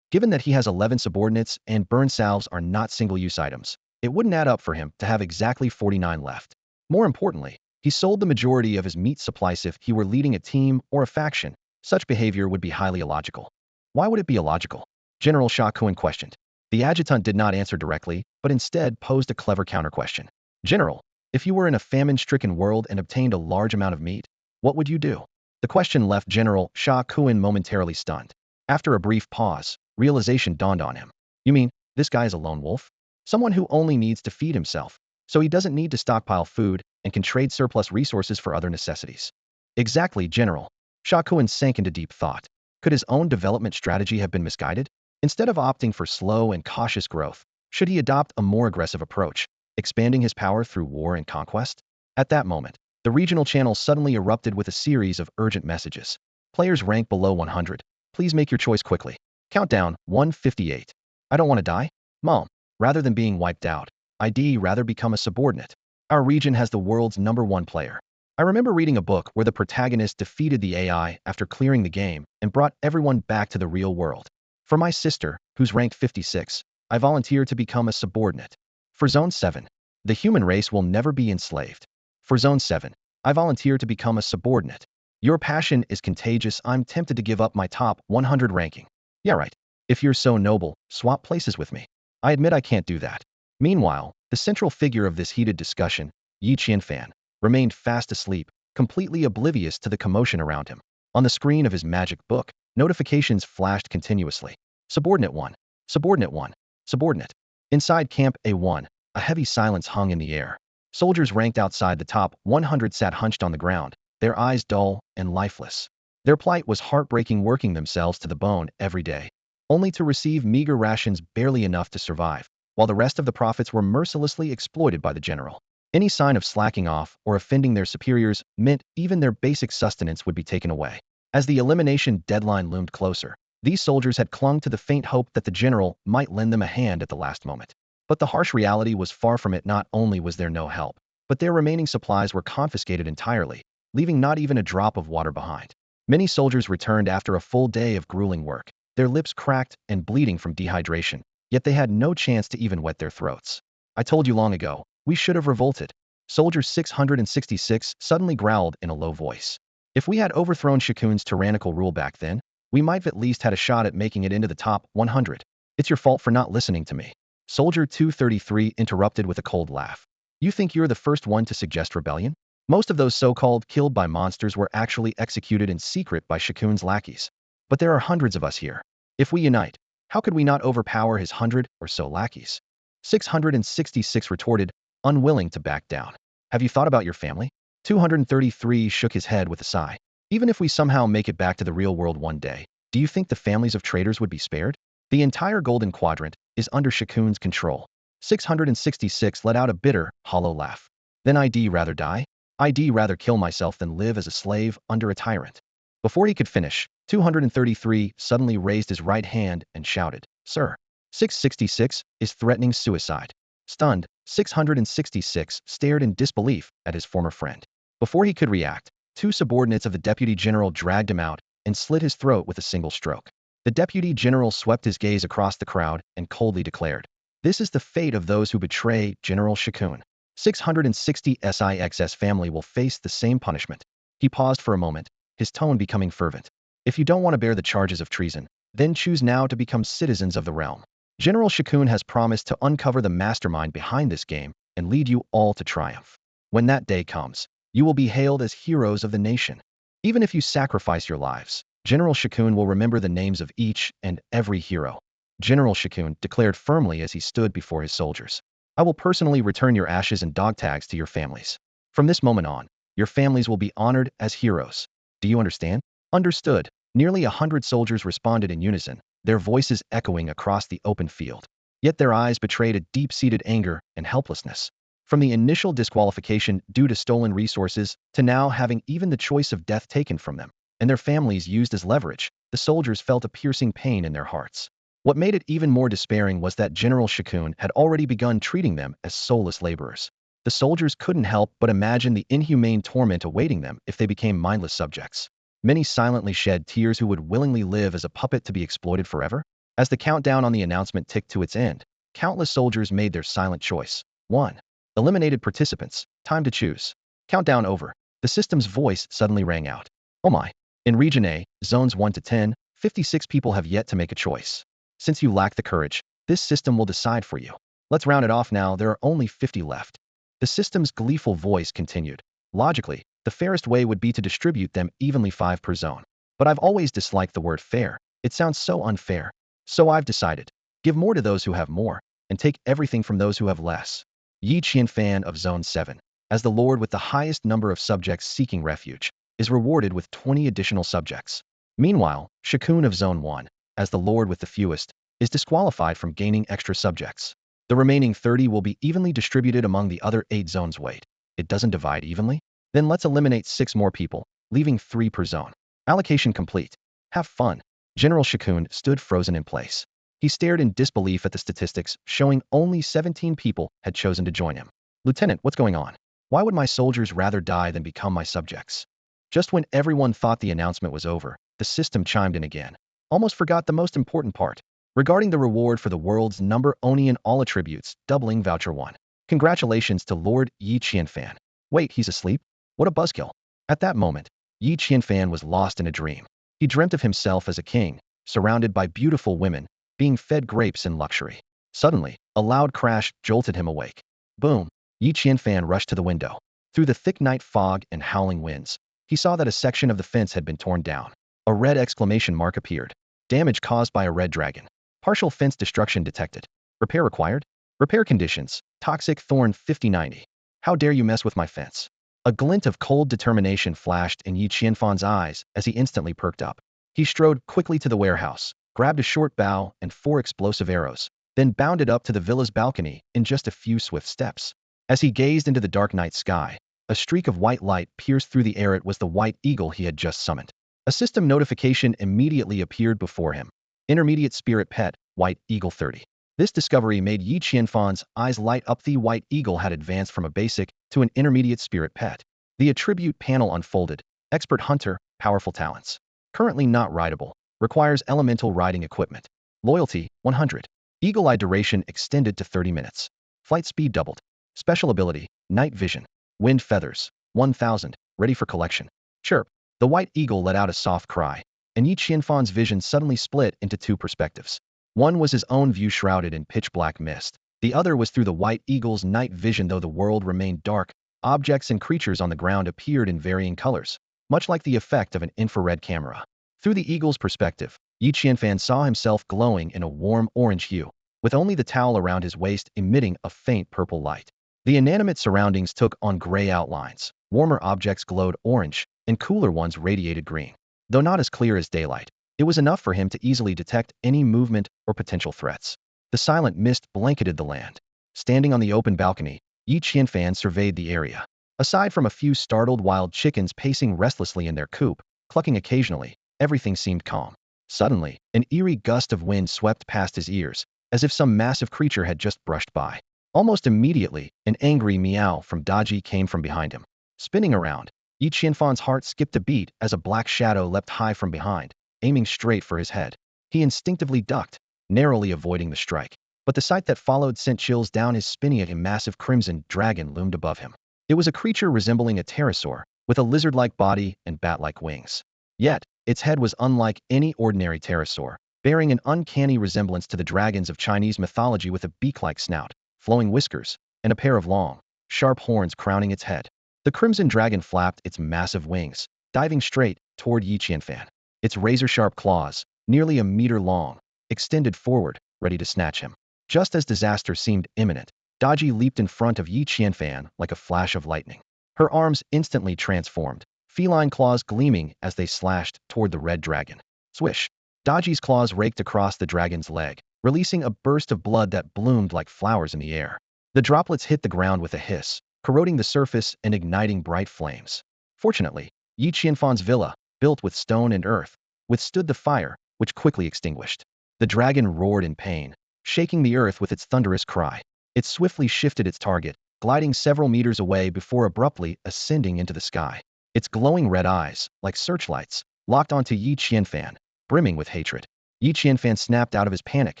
Given that he has 11 subordinates and burn salves are not single-use items, it wouldn't add up for him to have exactly 49 left. More importantly, he sold the majority of his meat supplies. If he were leading a team or a faction, such behavior would be highly illogical. "Why would it be illogical?" General Shah Khan questioned. The adjutant did not answer directly, but instead posed a clever counter-question. "General, if you were in a famine-stricken world and obtained a large amount of meat, what would you do?" The question left General Shah Khan momentarily stunned. After a brief pause, realization dawned on him. "You mean, this guy is a lone wolf? Someone who only needs to feed himself, so he doesn't need to stockpile food and can trade surplus resources for other necessities." "Exactly, General." Shah Khan sank into deep thought. Could his own development strategy have been misguided? Instead of opting for slow and cautious growth, should he adopt a more aggressive approach, expanding his power through war and conquest? At that moment, the regional channel suddenly erupted with a series of urgent messages. "Players rank below 100. Please make your choice quickly. Countdown, 158. I don't want to die? Mom. Rather than being wiped out, I'd rather become a subordinate. Our region has the world's #1 player. I remember reading a book where the protagonist defeated the AI after clearing the game and brought everyone back to the real world. For my sister, who's ranked 56, I volunteer to become a subordinate. For Zone 7, the human race will never be enslaved. For Zone 7, I volunteer to become a subordinate. Your passion is contagious. I'm tempted to give up my top 100 ranking. Yeah, right. If you're so noble, swap places with me. I admit I can't do that. Meanwhile, the central figure of this heated discussion, Yi Qianfan, remained fast asleep, completely oblivious to the commotion around him. On the screen of his magic book, notifications flashed continuously. Subordinate 1. Subordinate 1. Subordinate. Inside Camp A1, a heavy silence hung in the air. Soldiers ranked outside the top 100 sat hunched on the ground, their eyes dull and lifeless. Their plight was heartbreaking, working themselves to the bone every day, only to receive meager rations barely enough to survive, while the rest of the profits were mercilessly exploited by the general. Any sign of slacking off or offending their superiors meant even their basic sustenance would be taken away. As the elimination deadline loomed closer, these soldiers had clung to the faint hope that the general might lend them a hand at the last moment. But the harsh reality was far from it. Not only was there no help, but their remaining supplies were confiscated entirely, leaving not even a drop of water behind. Many soldiers returned after a full day of grueling work, their lips cracked and bleeding from dehydration, yet they had no chance to even wet their throats. I told you long ago, we should have revolted. Soldier 666 suddenly growled in a low voice. If we had overthrown Shakun's tyrannical rule back then, we might have at least had a shot at making it into the top 100. It's your fault for not listening to me. Soldier 233 interrupted with a cold laugh. You think you're the first one to suggest rebellion? Most of those so-called killed by monsters were actually executed in secret by Shakun's lackeys. But there are hundreds of us here. If we unite, how could we not overpower his 100 or so lackeys? 666 retorted, unwilling to back down. Have you thought about your family? 233 shook his head with a sigh. Even if we somehow make it back to the real world one day, do you think the families of traitors would be spared? The entire Golden Quadrant is under Shakun's control. 666 let out a bitter, hollow laugh. Then I'd rather die? I'd rather kill myself than live as a slave under a tyrant. Before he could finish, 233 suddenly raised his right hand and shouted, Sir. 666 is threatening suicide. Stunned, 666 stared in disbelief at his former friend. Before he could react, two subordinates of the deputy general dragged him out and slit his throat with a single stroke. The deputy general swept his gaze across the crowd and coldly declared, This is the fate of those who betray General Shakun. 660 SIX's family will face the same punishment. He paused for a moment, his tone becoming fervent. If you don't want to bear the charges of treason, then choose now to become citizens of the realm. General Shakun has promised to uncover the mastermind behind this game and lead you all to triumph. When that day comes, you will be hailed as heroes of the nation. Even if you sacrifice your lives, General Shakun will remember the names of each and every hero. General Shakun declared firmly as he stood before his soldiers. I will personally return your ashes and dog tags to your families. From this moment on, your families will be honored as heroes. Do you understand? Understood. Nearly 100 soldiers responded in unison, their voices echoing across the open field. Yet their eyes betrayed a deep-seated anger and helplessness. From the initial disqualification due to stolen resources to now having even the choice of death taken from them, and their families used as leverage, the soldiers felt a piercing pain in their hearts. What made it even more despairing was that General Shakun had already begun treating them as soulless laborers. The soldiers couldn't help but imagine the inhumane torment awaiting them if they became mindless subjects. Many silently shed tears who would willingly live as a puppet to be exploited forever. As the countdown on the announcement ticked to its end, countless soldiers made their silent choice. 1. Eliminated participants. Time to choose. Countdown over. The system's voice suddenly rang out. Oh my. In Region A, Zones 1 to 10, 56 people have yet to make a choice. Since you lack the courage, this system will decide for you. Let's round it off now. There are only 50 left. The system's gleeful voice continued. Logically, the fairest way would be to distribute them evenly 5 per zone. But I've always disliked the word fair. It sounds so unfair. So I've decided. Give more to those who have more, and take everything from those who have less. Yi Qianfan of Zone 7, as the lord with the highest number of subjects seeking refuge, is rewarded with 20 additional subjects. Meanwhile, Shakun of Zone 1, as the lord with the fewest, is disqualified from gaining extra subjects. The remaining 30 will be evenly distributed among the other 8 zones. Wait, it doesn't divide evenly? Then let's eliminate 6 more people, leaving 3 per zone. Allocation complete. Have fun. General Shakun stood frozen in place. He stared in disbelief at the statistics, showing only 17 people had chosen to join him. Lieutenant, what's going on? Why would my soldiers rather die than become my subjects? Just when everyone thought the announcement was over, the system chimed in again. Almost forgot the most important part. Regarding the reward for the world's number Oni all attributes, doubling voucher 1. Congratulations to Lord Yi Qianfan. Wait, he's asleep? What a buzzkill. At that moment, Yi Qianfan was lost in a dream. He dreamt of himself as a king, surrounded by beautiful women, being fed grapes in luxury. Suddenly, a loud crash jolted him awake. Boom! Yi Qianfan rushed to the window. Through the thick night fog and howling winds, he saw that a section of the fence had been torn down. A red exclamation mark appeared. Damage caused by a red dragon. Partial fence destruction detected. Repair required? Repair conditions. Toxic thorn 5090. How dare you mess with my fence? A glint of cold determination flashed in Yi Qianfan's eyes as he instantly perked up. He strode quickly to the warehouse, grabbed a short bow and 4 explosive arrows, then bounded up to the villa's balcony in just a few swift steps. As he gazed into the dark night sky, a streak of white light pierced through the air. It was the white eagle he had just summoned. A system notification immediately appeared before him. Intermediate Spirit Pet, White Eagle 30. This discovery made Yi Qianfan's eyes light up. The white eagle had advanced from a basic to an intermediate spirit pet. The attribute panel unfolded. Expert hunter, powerful talents. Currently not rideable. Requires elemental riding equipment. Loyalty, 100. Eagle eye duration extended to 30 minutes. Flight speed doubled. Special ability, night vision. Wind feathers, 1000. Ready for collection. Chirp. The white eagle let out a soft cry, and Yi Qianfan's vision suddenly split into 2 perspectives. One was his own view shrouded in pitch-black mist. The other was through the white eagle's night vision. Though the world remained dark, objects and creatures on the ground appeared in varying colors, much like the effect of an infrared camera. Through the eagle's perspective, Yi Qianfan saw himself glowing in a warm orange hue, with only the towel around his waist emitting a faint purple light. The inanimate surroundings took on gray outlines. Warmer objects glowed orange, and cooler ones radiated green. Though not as clear as daylight, it was enough for him to easily detect any movement or potential threats. The silent mist blanketed the land. Standing on the open balcony, Yi Qianfan surveyed the area. Aside from a few startled wild chickens pacing restlessly in their coop, clucking occasionally, everything seemed calm. Suddenly, an eerie gust of wind swept past his ears, as if some massive creature had just brushed by. Almost immediately, an angry meow from Daji came from behind him. Spinning around, Yi Qianfan's heart skipped a beat as a black shadow leapt high from behind, aiming straight for his head. He instinctively ducked, narrowly avoiding the strike. But the sight that followed sent chills down his spine. A massive crimson dragon loomed above him. It was a creature resembling a pterosaur, with a lizard-like body and bat-like wings. Yet, its head was unlike any ordinary pterosaur, bearing an uncanny resemblance to the dragons of Chinese mythology, with a beak-like snout, flowing whiskers, and a pair of long, sharp horns crowning its head. The crimson dragon flapped its massive wings, diving straight toward Yi Qianfan. Its razor-sharp claws, nearly a meter long, extended forward, ready to snatch him. Just as disaster seemed imminent, Daji leaped in front of Yi Qianfan like a flash of lightning. Her arms instantly transformed, feline claws gleaming as they slashed toward the red dragon. Swish! Daji's claws raked across the dragon's leg, releasing a burst of blood that bloomed like flowers in the air. The droplets hit the ground with a hiss, corroding the surface and igniting bright flames. Fortunately, Yi Qianfan's villa, built with stone and earth, withstood the fire, which quickly extinguished. The dragon roared in pain, shaking the earth with its thunderous cry. It swiftly shifted its target, gliding several meters away before abruptly ascending into the sky. Its glowing red eyes, like searchlights, locked onto Yi Qianfan, brimming with hatred. Yi Qianfan snapped out of his panic,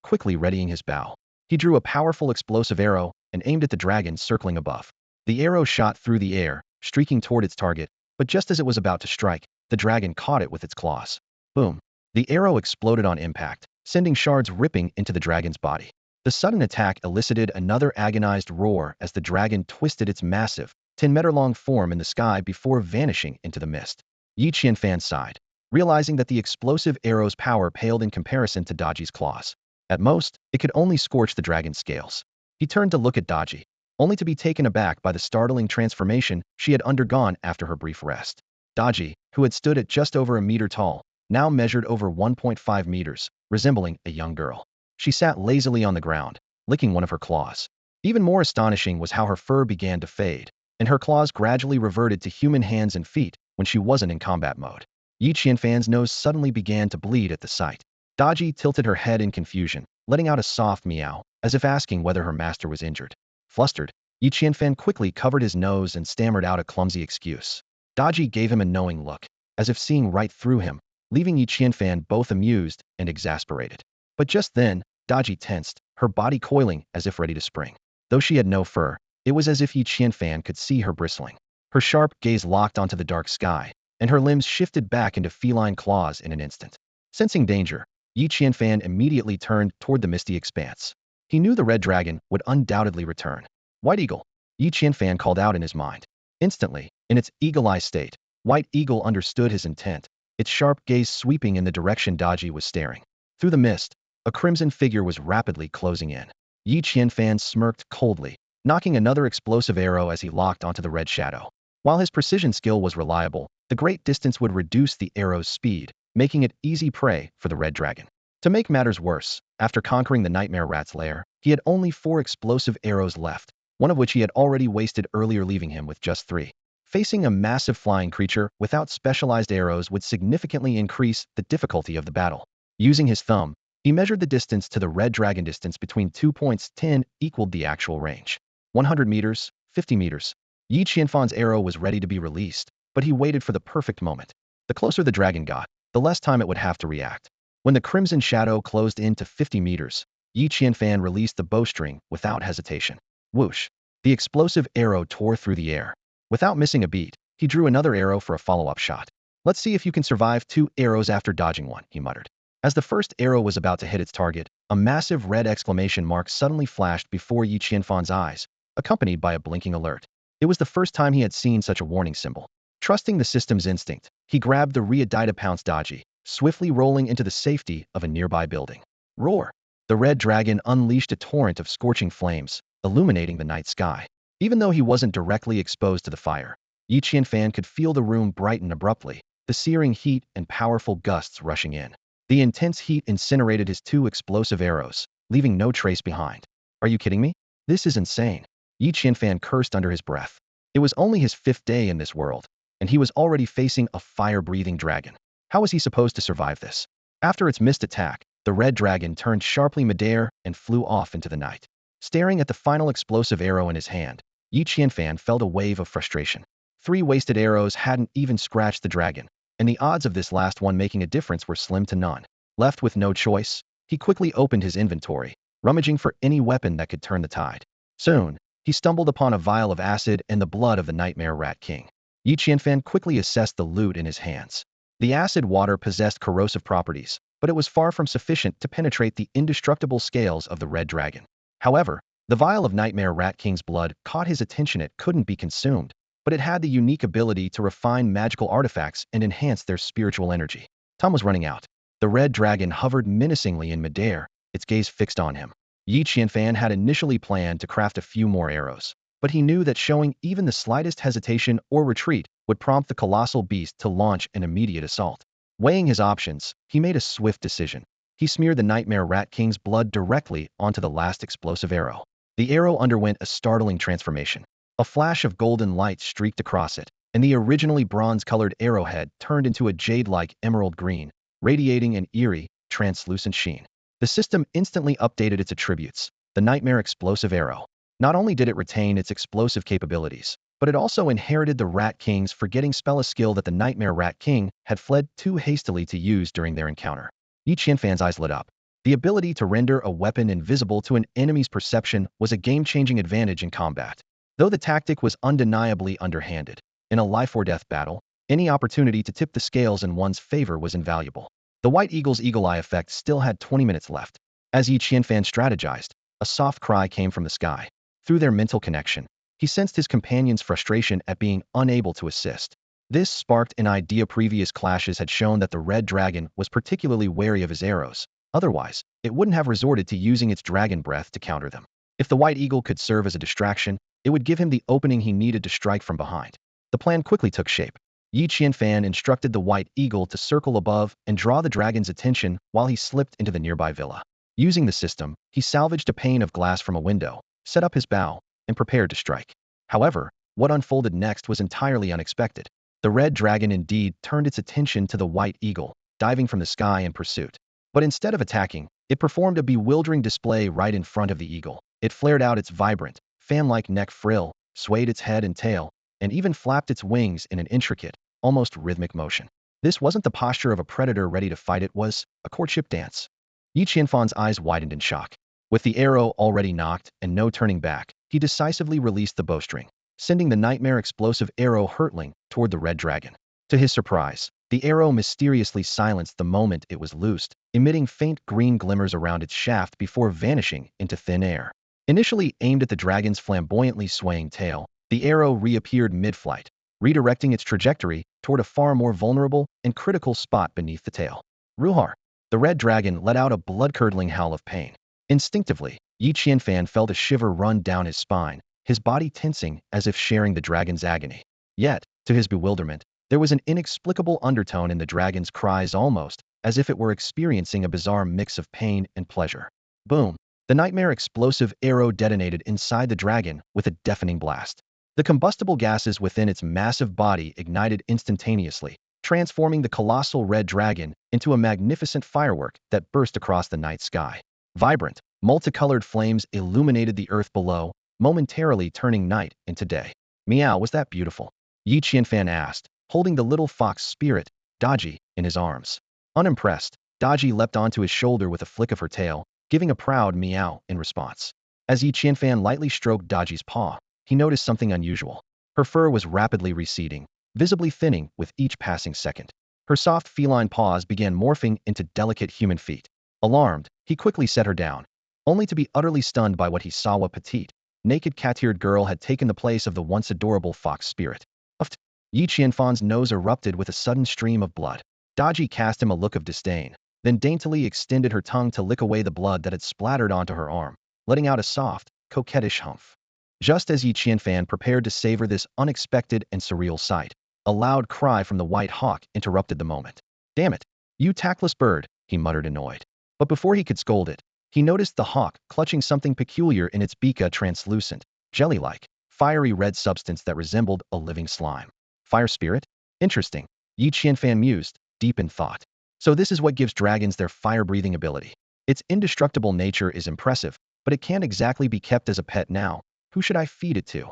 quickly readying his bow. He drew a powerful explosive arrow and aimed at the dragon circling above. The arrow shot through the air, streaking toward its target, but just as it was about to strike, the dragon caught it with its claws. Boom! The arrow exploded on impact, sending shards ripping into the dragon's body. The sudden attack elicited another agonized roar as the dragon twisted its massive, 10-meter-long form in the sky before vanishing into the mist. Yi Qianfan sighed, realizing that the explosive arrow's power paled in comparison to Daji's claws. At most, it could only scorch the dragon's scales. He turned to look at Daji, only to be taken aback by the startling transformation she had undergone after her brief rest. Daji, who had stood at just over a meter tall, now measured over 1.5 meters, resembling a young girl. She sat lazily on the ground, licking one of her claws. Even more astonishing was how her fur began to fade, and her claws gradually reverted to human hands and feet when she wasn't in combat mode. Yi Qianfan's nose suddenly began to bleed at the sight. Daji tilted her head in confusion, letting out a soft meow, as if asking whether her master was injured. Flustered, Yi Qianfan quickly covered his nose and stammered out a clumsy excuse. Daji gave him a knowing look, as if seeing right through him, leaving Yi Qianfan both amused and exasperated. But just then, Daji tensed, her body coiling as if ready to spring. Though she had no fur, it was as if Yi Qianfan could see her bristling. Her sharp gaze locked onto the dark sky, and her limbs shifted back into feline claws in an instant. Sensing danger, Yi Qianfan immediately turned toward the misty expanse. He knew the red dragon would undoubtedly return. White Eagle, Yi Qianfan called out in his mind. Instantly, in its eagle-eye state, White Eagle understood his intent, its sharp gaze sweeping in the direction Daji was staring. Through the mist, a crimson figure was rapidly closing in. Yi Qianfan smirked coldly, knocking another explosive arrow as he locked onto the red shadow. While his precision skill was reliable, the great distance would reduce the arrow's speed, making it easy prey for the red dragon. To make matters worse, after conquering the nightmare rat's lair, he had only 4 explosive arrows left, one of which he had already wasted earlier, leaving him with just 3. Facing a massive flying creature without specialized arrows would significantly increase the difficulty of the battle. Using his thumb, he measured the distance to the red dragon. Distance between 2 points 10 equaled the actual range. 100 meters, 50 meters. Yi Qianfan's arrow was ready to be released, but he waited for the perfect moment. The closer the dragon got, the less time it would have to react. When the crimson shadow closed in to 50 meters, Yi Qianfan released the bowstring without hesitation. Whoosh! The explosive arrow tore through the air. Without missing a beat, he drew another arrow for a follow-up shot. Let's see if you can survive 2 arrows after dodging one, he muttered. As the first arrow was about to hit its target, a massive red exclamation mark suddenly flashed before Yi Qianfan's eyes, accompanied by a blinking alert. It was the first time he had seen such a warning symbol. Trusting the system's instinct, he grabbed the readited pounce Daji, swiftly rolling into the safety of a nearby building. Roar! The red dragon unleashed a torrent of scorching flames, illuminating the night sky. Even though he wasn't directly exposed to the fire, Yi Qianfan could feel the room brighten abruptly, the searing heat and powerful gusts rushing in. The intense heat incinerated his 2 explosive arrows, leaving no trace behind. Are you kidding me? This is insane. Yi Qianfan cursed under his breath. It was only his 5th day in this world, and he was already facing a fire-breathing dragon. How was he supposed to survive this? After its missed attack, the red dragon turned sharply midair and flew off into the night. Staring at the final explosive arrow in his hand, Yi Qianfan felt a wave of frustration. 3 wasted arrows hadn't even scratched the dragon, and the odds of this last one making a difference were slim to none. Left with no choice, he quickly opened his inventory, rummaging for any weapon that could turn the tide. Soon, he stumbled upon a vial of acid and the blood of the Nightmare Rat King. Yi Qianfan quickly assessed the loot in his hands. The acid water possessed corrosive properties, but it was far from sufficient to penetrate the indestructible scales of the red dragon. However, the vial of Nightmare Rat King's blood caught his attention. It couldn't be consumed, but it had the unique ability to refine magical artifacts and enhance their spiritual energy. Time was running out. The red dragon hovered menacingly in midair, its gaze fixed on him. Yi Qianfan had initially planned to craft a few more arrows, but he knew that showing even the slightest hesitation or retreat would prompt the colossal beast to launch an immediate assault. Weighing his options, he made a swift decision. He smeared the Nightmare Rat King's blood directly onto the last explosive arrow. The arrow underwent a startling transformation. A flash of golden light streaked across it, and the originally bronze-colored arrowhead turned into a jade-like emerald green, radiating an eerie, translucent sheen. The system instantly updated its attributes. The Nightmare Explosive Arrow. Not only did it retain its explosive capabilities, but it also inherited the Rat King's forgetting spell, a skill that the Nightmare Rat King had fled too hastily to use during their encounter. Yi Qianfan's eyes lit up. The ability to render a weapon invisible to an enemy's perception was a game-changing advantage in combat. Though the tactic was undeniably underhanded, in a life-or-death battle, any opportunity to tip the scales in one's favor was invaluable. The White Eagle's eagle-eye effect still had 20 minutes left. As Yi Qianfan strategized, a soft cry came from the sky. Through their mental connection, he sensed his companion's frustration at being unable to assist. This sparked an idea. Previous clashes had shown that the red dragon was particularly wary of his arrows. Otherwise, it wouldn't have resorted to using its dragon breath to counter them. If the White Eagle could serve as a distraction, it would give him the opening he needed to strike from behind. The plan quickly took shape. Yi Qianfan instructed the White Eagle to circle above and draw the dragon's attention while he slipped into the nearby villa. Using the system, he salvaged a pane of glass from a window, set up his bow, and prepared to strike. However, what unfolded next was entirely unexpected. The red dragon indeed turned its attention to the White Eagle, diving from the sky in pursuit. But instead of attacking, it performed a bewildering display right in front of the eagle. It flared out its vibrant, fan-like neck frill, swayed its head and tail, and even flapped its wings in an intricate, almost rhythmic motion. This wasn't the posture of a predator ready to fight, it was a courtship dance. Yi Qianfan's eyes widened in shock. With the arrow already knocked and no turning back, he decisively released the bowstring, sending the nightmare explosive arrow hurtling toward the red dragon. To his surprise, the arrow mysteriously silenced the moment it was loosed, emitting faint green glimmers around its shaft before vanishing into thin air. Initially aimed at the dragon's flamboyantly swaying tail, the arrow reappeared mid-flight, redirecting its trajectory toward a far more vulnerable and critical spot beneath the tail. Ruhar! The red dragon let out a blood-curdling howl of pain. Instinctively, Yi Qianfan felt a shiver run down his spine, his body tensing as if sharing the dragon's agony. Yet, to his bewilderment, there was an inexplicable undertone in the dragon's cries, almost as if it were experiencing a bizarre mix of pain and pleasure. Boom! The nightmare explosive arrow detonated inside the dragon with a deafening blast. The combustible gases within its massive body ignited instantaneously, transforming the colossal red dragon into a magnificent firework that burst across the night sky. Vibrant, multicolored flames illuminated the earth below, momentarily turning night into day. Meow, was that beautiful? Yi Qianfan asked, holding the little fox spirit, Daji, in his arms. Unimpressed, Daji leapt onto his shoulder with a flick of her tail, giving a proud meow in response. As Yi Qianfan lightly stroked Daji's paw, he noticed something unusual. Her fur was rapidly receding, visibly thinning with each passing second. Her soft feline paws began morphing into delicate human feet. Alarmed, he quickly set her down, only to be utterly stunned by what he saw. A petite, naked cat-eared girl had taken the place of the once adorable fox spirit. Uft! Yi Qianfan's nose erupted with a sudden stream of blood. Daji cast him a look of disdain, then daintily extended her tongue to lick away the blood that had splattered onto her arm, letting out a soft, coquettish humph. Just as Yi Qianfan prepared to savor this unexpected and surreal sight, a loud cry from the white hawk interrupted the moment. Damn it! You tactless bird, he muttered, annoyed. But before he could scold it, he noticed the hawk clutching something peculiar in its beak, a translucent, jelly-like, fiery red substance that resembled a living slime. Fire spirit? Interesting, Yi Qianfan mused, deep in thought. So this is what gives dragons their fire-breathing ability. Its indestructible nature is impressive, but it can't exactly be kept as a pet now. Who should I feed it to?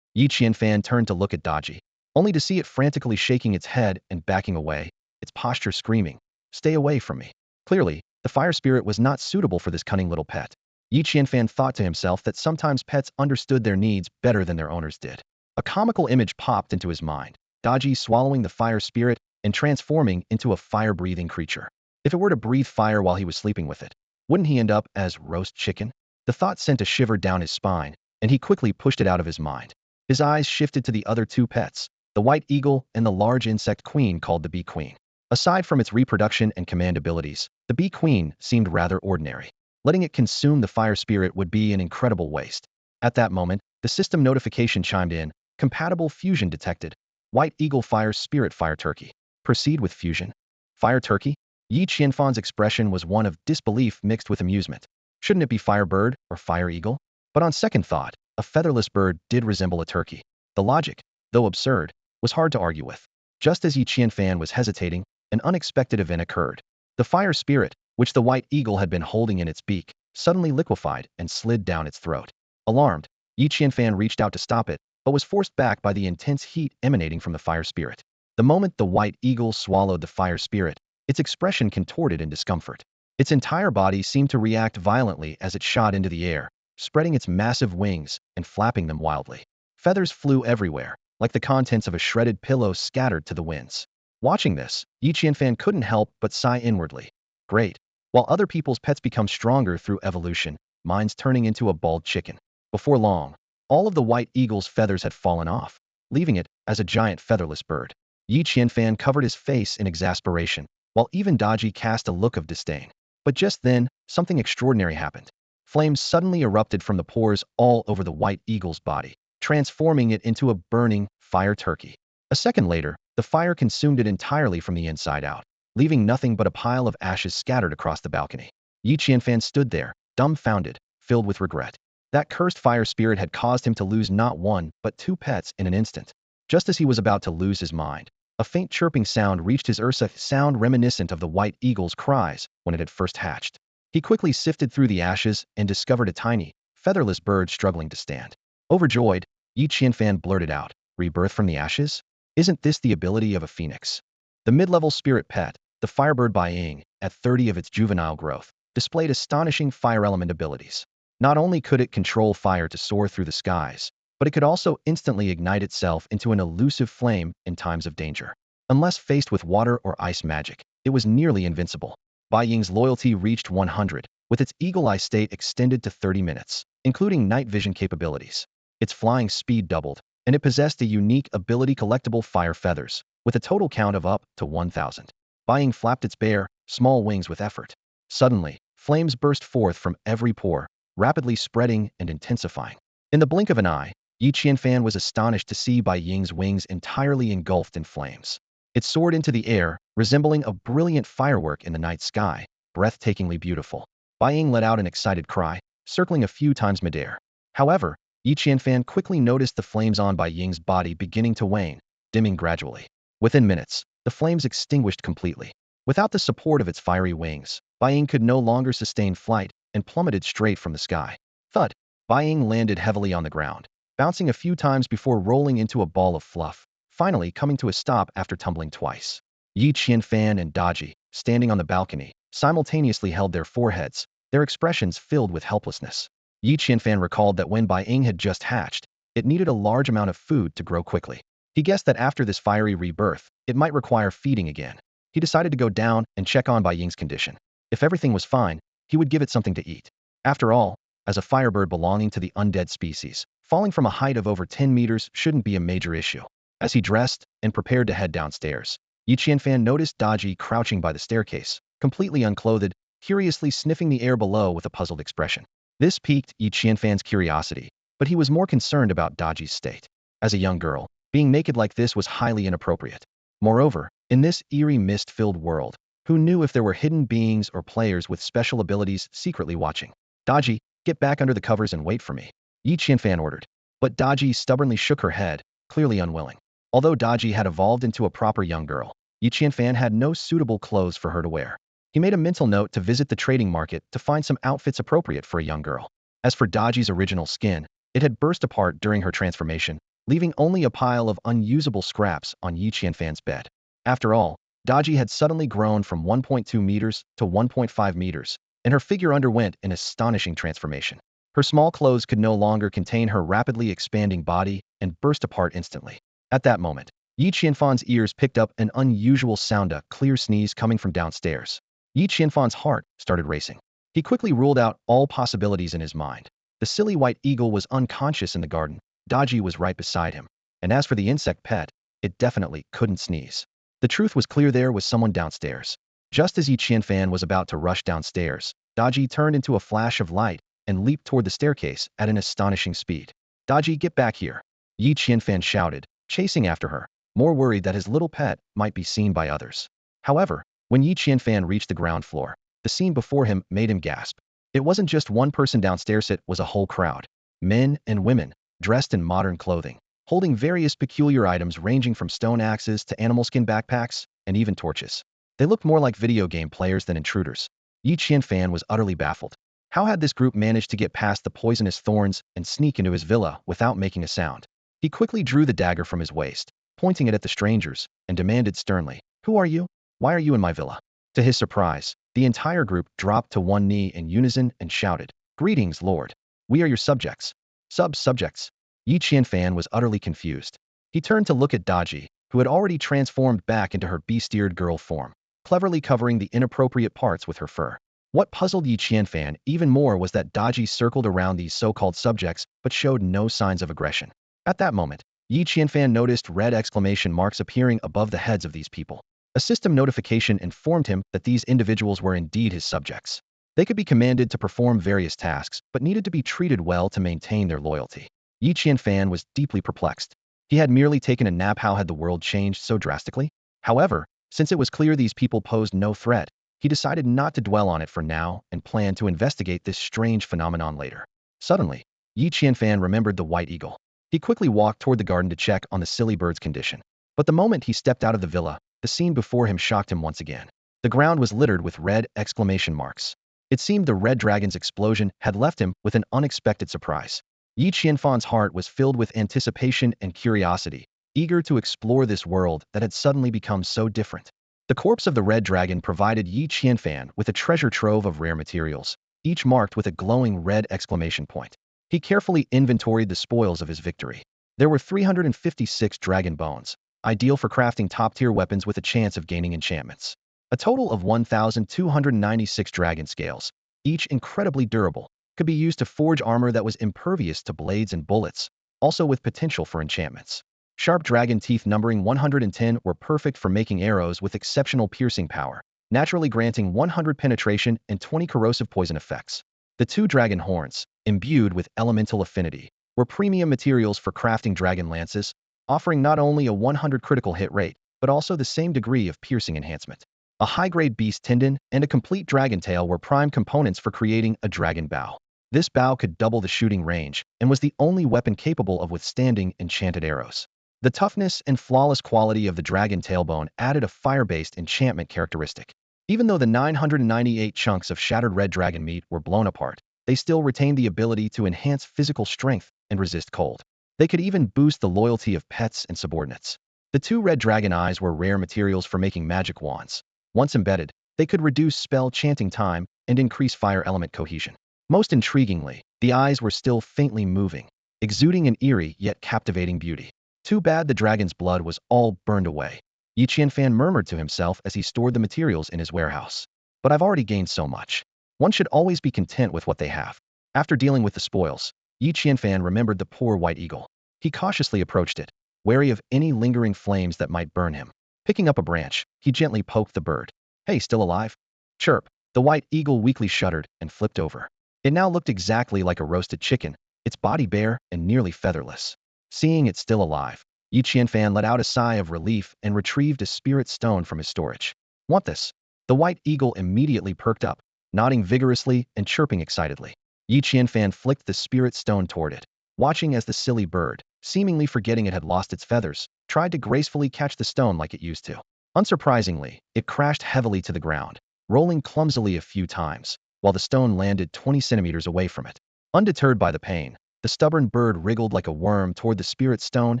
Yi Qianfan turned to look at Daji, only to see it frantically shaking its head and backing away, its posture screaming, "Stay away from me." Clearly, the fire spirit was not suitable for this cunning little pet. Yi Qianfan thought to himself that sometimes pets understood their needs better than their owners did. A comical image popped into his mind, Daji swallowing the fire spirit and transforming into a fire-breathing creature. If it were to breathe fire while he was sleeping with it, wouldn't he end up as roast chicken? The thought sent a shiver down his spine, and he quickly pushed it out of his mind. His eyes shifted to the other two pets, the white eagle and the large insect queen called the bee queen. Aside from its reproduction and command abilities, the bee queen seemed rather ordinary. Letting it consume the fire spirit would be an incredible waste. At that moment, the system notification chimed in, compatible fusion detected. White eagle fire spirit fire turkey. Proceed with fusion. Fire turkey? Yi Qianfan's expression was one of disbelief mixed with amusement. Shouldn't it be fire bird or fire eagle? But on second thought, a featherless bird did resemble a turkey. The logic, though absurd, was hard to argue with. Just as Yi Qianfan was hesitating, an unexpected event occurred. The fire spirit, which the white eagle had been holding in its beak, suddenly liquefied and slid down its throat. Alarmed, Yi Qianfan reached out to stop it, but was forced back by the intense heat emanating from the fire spirit. The moment the white eagle swallowed the fire spirit, its expression contorted in discomfort. Its entire body seemed to react violently as it shot into the air, spreading its massive wings and flapping them wildly. Feathers flew everywhere, like the contents of a shredded pillow scattered to the winds. Watching this, Yi Qianfan couldn't help but sigh inwardly. Great. While other people's pets become stronger through evolution, mine's turning into a bald chicken. Before long, all of the white eagle's feathers had fallen off, leaving it as a giant featherless bird. Yi Qianfan covered his face in exasperation, while even Daji cast a look of disdain. But just then, something extraordinary happened. Flames suddenly erupted from the pores all over the white eagle's body, transforming it into a burning fire turkey. A second later, the fire consumed it entirely from the inside out, leaving nothing but a pile of ashes scattered across the balcony. Yi Qianfan stood there, dumbfounded, filled with regret. That cursed fire spirit had caused him to lose not one, but two pets in an instant. Just as he was about to lose his mind, a faint chirping sound reached his ears, a sound reminiscent of the white eagle's cries when it had first hatched. He quickly sifted through the ashes and discovered a tiny, featherless bird struggling to stand. Overjoyed, Yi Qianfan blurted out, "Rebirth from the ashes? Isn't this the ability of a phoenix?" The mid-level spirit pet, the firebird Bai Ying, at 30 of its juvenile growth, displayed astonishing fire element abilities. Not only could it control fire to soar through the skies, but it could also instantly ignite itself into an elusive flame in times of danger. Unless faced with water or ice magic, it was nearly invincible. Bai Ying's loyalty reached 100, with its eagle eye state extended to 30 minutes, including night vision capabilities. Its flying speed doubled, and it possessed a unique ability collectible fire feathers, with a total count of up to 1,000. Bai Ying flapped its bare, small wings with effort. Suddenly, flames burst forth from every pore, rapidly spreading and intensifying. In the blink of an eye, Yi Qianfan was astonished to see Bai Ying's wings entirely engulfed in flames. It soared into the air, resembling a brilliant firework in the night sky, breathtakingly beautiful. Bai Ying let out an excited cry, circling a few times midair. However, Yi Qianfan quickly noticed the flames on Bai Ying's body beginning to wane, dimming gradually. Within minutes, the flames extinguished completely. Without the support of its fiery wings, Bai Ying could no longer sustain flight and plummeted straight from the sky. Thud! Bai Ying landed heavily on the ground, bouncing a few times before rolling into a ball of fluff, finally coming to a stop after tumbling twice. Yi Qianfan and Daji, standing on the balcony, simultaneously held their foreheads, their expressions filled with helplessness. Yi Qianfan recalled that when Bai Ying had just hatched, it needed a large amount of food to grow quickly. He guessed that after this fiery rebirth, it might require feeding again. He decided to go down and check on Bai Ying's condition. If everything was fine, he would give it something to eat. After all, as a firebird belonging to the undead species, falling from a height of over 10 meters shouldn't be a major issue. As he dressed and prepared to head downstairs, Yi Qianfan noticed Daji crouching by the staircase, completely unclothed, curiously sniffing the air below with a puzzled expression. This piqued Yi Qianfan's curiosity, but he was more concerned about Daji's state. As a young girl, being naked like this was highly inappropriate. Moreover, in this eerie mist-filled world, who knew if there were hidden beings or players with special abilities secretly watching? Daji, get back under the covers and wait for me, Yi Qianfan ordered. But Daji stubbornly shook her head, clearly unwilling. Although Daji had evolved into a proper young girl, Yi Qianfan had no suitable clothes for her to wear. He made a mental note to visit the trading market to find some outfits appropriate for a young girl. As for Daji's original skin, it had burst apart during her transformation, leaving only a pile of unusable scraps on Yi Qianfan's bed. After all, Daji had suddenly grown from 1.2 meters to 1.5 meters, and her figure underwent an astonishing transformation. Her small clothes could no longer contain her rapidly expanding body and burst apart instantly. At that moment, Yi Qianfan's ears picked up an unusual sound, a clear sneeze coming from downstairs. Yi Qianfan's heart started racing. He quickly ruled out all possibilities in his mind. The silly white eagle was unconscious in the garden. Daji was right beside him. And as for the insect pet, it definitely couldn't sneeze. The truth was clear, there was someone downstairs. Just as Yi Qianfan was about to rush downstairs, Daji turned into a flash of light and leaped toward the staircase at an astonishing speed. Daji, get back here, Yi Qianfan shouted, chasing after her, more worried that his little pet might be seen by others. However, when Yi Qianfan reached the ground floor, the scene before him made him gasp. It wasn't just one person downstairs, it was a whole crowd. Men and women, dressed in modern clothing, holding various peculiar items ranging from stone axes to animal skin backpacks, and even torches. They looked more like video game players than intruders. Yi Qianfan was utterly baffled. How had this group managed to get past the poisonous thorns and sneak into his villa without making a sound? He quickly drew the dagger from his waist, pointing it at the strangers, and demanded sternly, "Who are you? Why are you in my villa?" To his surprise, the entire group dropped to one knee in unison and shouted, "Greetings, Lord. We are your subjects." Subjects. Yi Qianfan was utterly confused. He turned to look at Daji, who had already transformed back into her beast-eared girl form, cleverly covering the inappropriate parts with her fur. What puzzled Yi Qianfan even more was that Daji circled around these so-called subjects but showed no signs of aggression. At that moment, Yi Qianfan noticed red exclamation marks appearing above the heads of these people. A system notification informed him that these individuals were indeed his subjects. They could be commanded to perform various tasks, but needed to be treated well to maintain their loyalty. Yi Qianfan was deeply perplexed. He had merely taken a nap. How had the world changed so drastically? However, since it was clear these people posed no threat, he decided not to dwell on it for now and planned to investigate this strange phenomenon later. Suddenly, Yi Qianfan remembered the white eagle. He quickly walked toward the garden to check on the silly bird's condition. But the moment he stepped out of the villa, the scene before him shocked him once again. The ground was littered with red exclamation marks. It seemed the red dragon's explosion had left him with an unexpected surprise. Yi Qianfan's heart was filled with anticipation and curiosity, eager to explore this world that had suddenly become so different. The corpse of the red dragon provided Yi Qianfan with a treasure trove of rare materials, each marked with a glowing red exclamation point. He carefully inventoried the spoils of his victory. There were 356 dragon bones, ideal for crafting top-tier weapons with a chance of gaining enchantments. A total of 1,296 dragon scales, each incredibly durable, could be used to forge armor that was impervious to blades and bullets, also with potential for enchantments. Sharp dragon teeth numbering 110 were perfect for making arrows with exceptional piercing power, naturally granting 100 penetration and 20 corrosive poison effects. The two dragon horns, imbued with elemental affinity, were premium materials for crafting dragon lances, offering not only a 100 critical hit rate, but also the same degree of piercing enhancement. A high-grade beast tendon and a complete dragon tail were prime components for creating a dragon bow. This bow could double the shooting range and was the only weapon capable of withstanding enchanted arrows. The toughness and flawless quality of the dragon tailbone added a fire-based enchantment characteristic. Even though the 998 chunks of shattered red dragon meat were blown apart, they still retained the ability to enhance physical strength and resist cold. They could even boost the loyalty of pets and subordinates. The two red dragon eyes were rare materials for making magic wands. Once embedded, they could reduce spell chanting time and increase fire element cohesion. Most intriguingly, the eyes were still faintly moving, exuding an eerie yet captivating beauty. Too bad the dragon's blood was all burned away. Yi Qianfan murmured to himself as he stored the materials in his warehouse. But I've already gained so much. One should always be content with what they have. After dealing with the spoils, Yi Qianfan remembered the poor white eagle. He cautiously approached it, wary of any lingering flames that might burn him. Picking up a branch, he gently poked the bird. "Hey, still alive?" Chirp. The white eagle weakly shuddered and flipped over. It now looked exactly like a roasted chicken, its body bare and nearly featherless. Seeing it still alive, Yi Qianfan let out a sigh of relief and retrieved a spirit stone from his storage. "Want this?" The white eagle immediately perked up, nodding vigorously and chirping excitedly. Yi Qianfan flicked the spirit stone toward it, watching as the silly bird, seemingly forgetting it had lost its feathers, tried to gracefully catch the stone like it used to. Unsurprisingly, it crashed heavily to the ground, rolling clumsily a few times, while the stone landed 20 centimeters away from it. Undeterred by the pain, the stubborn bird wriggled like a worm toward the spirit stone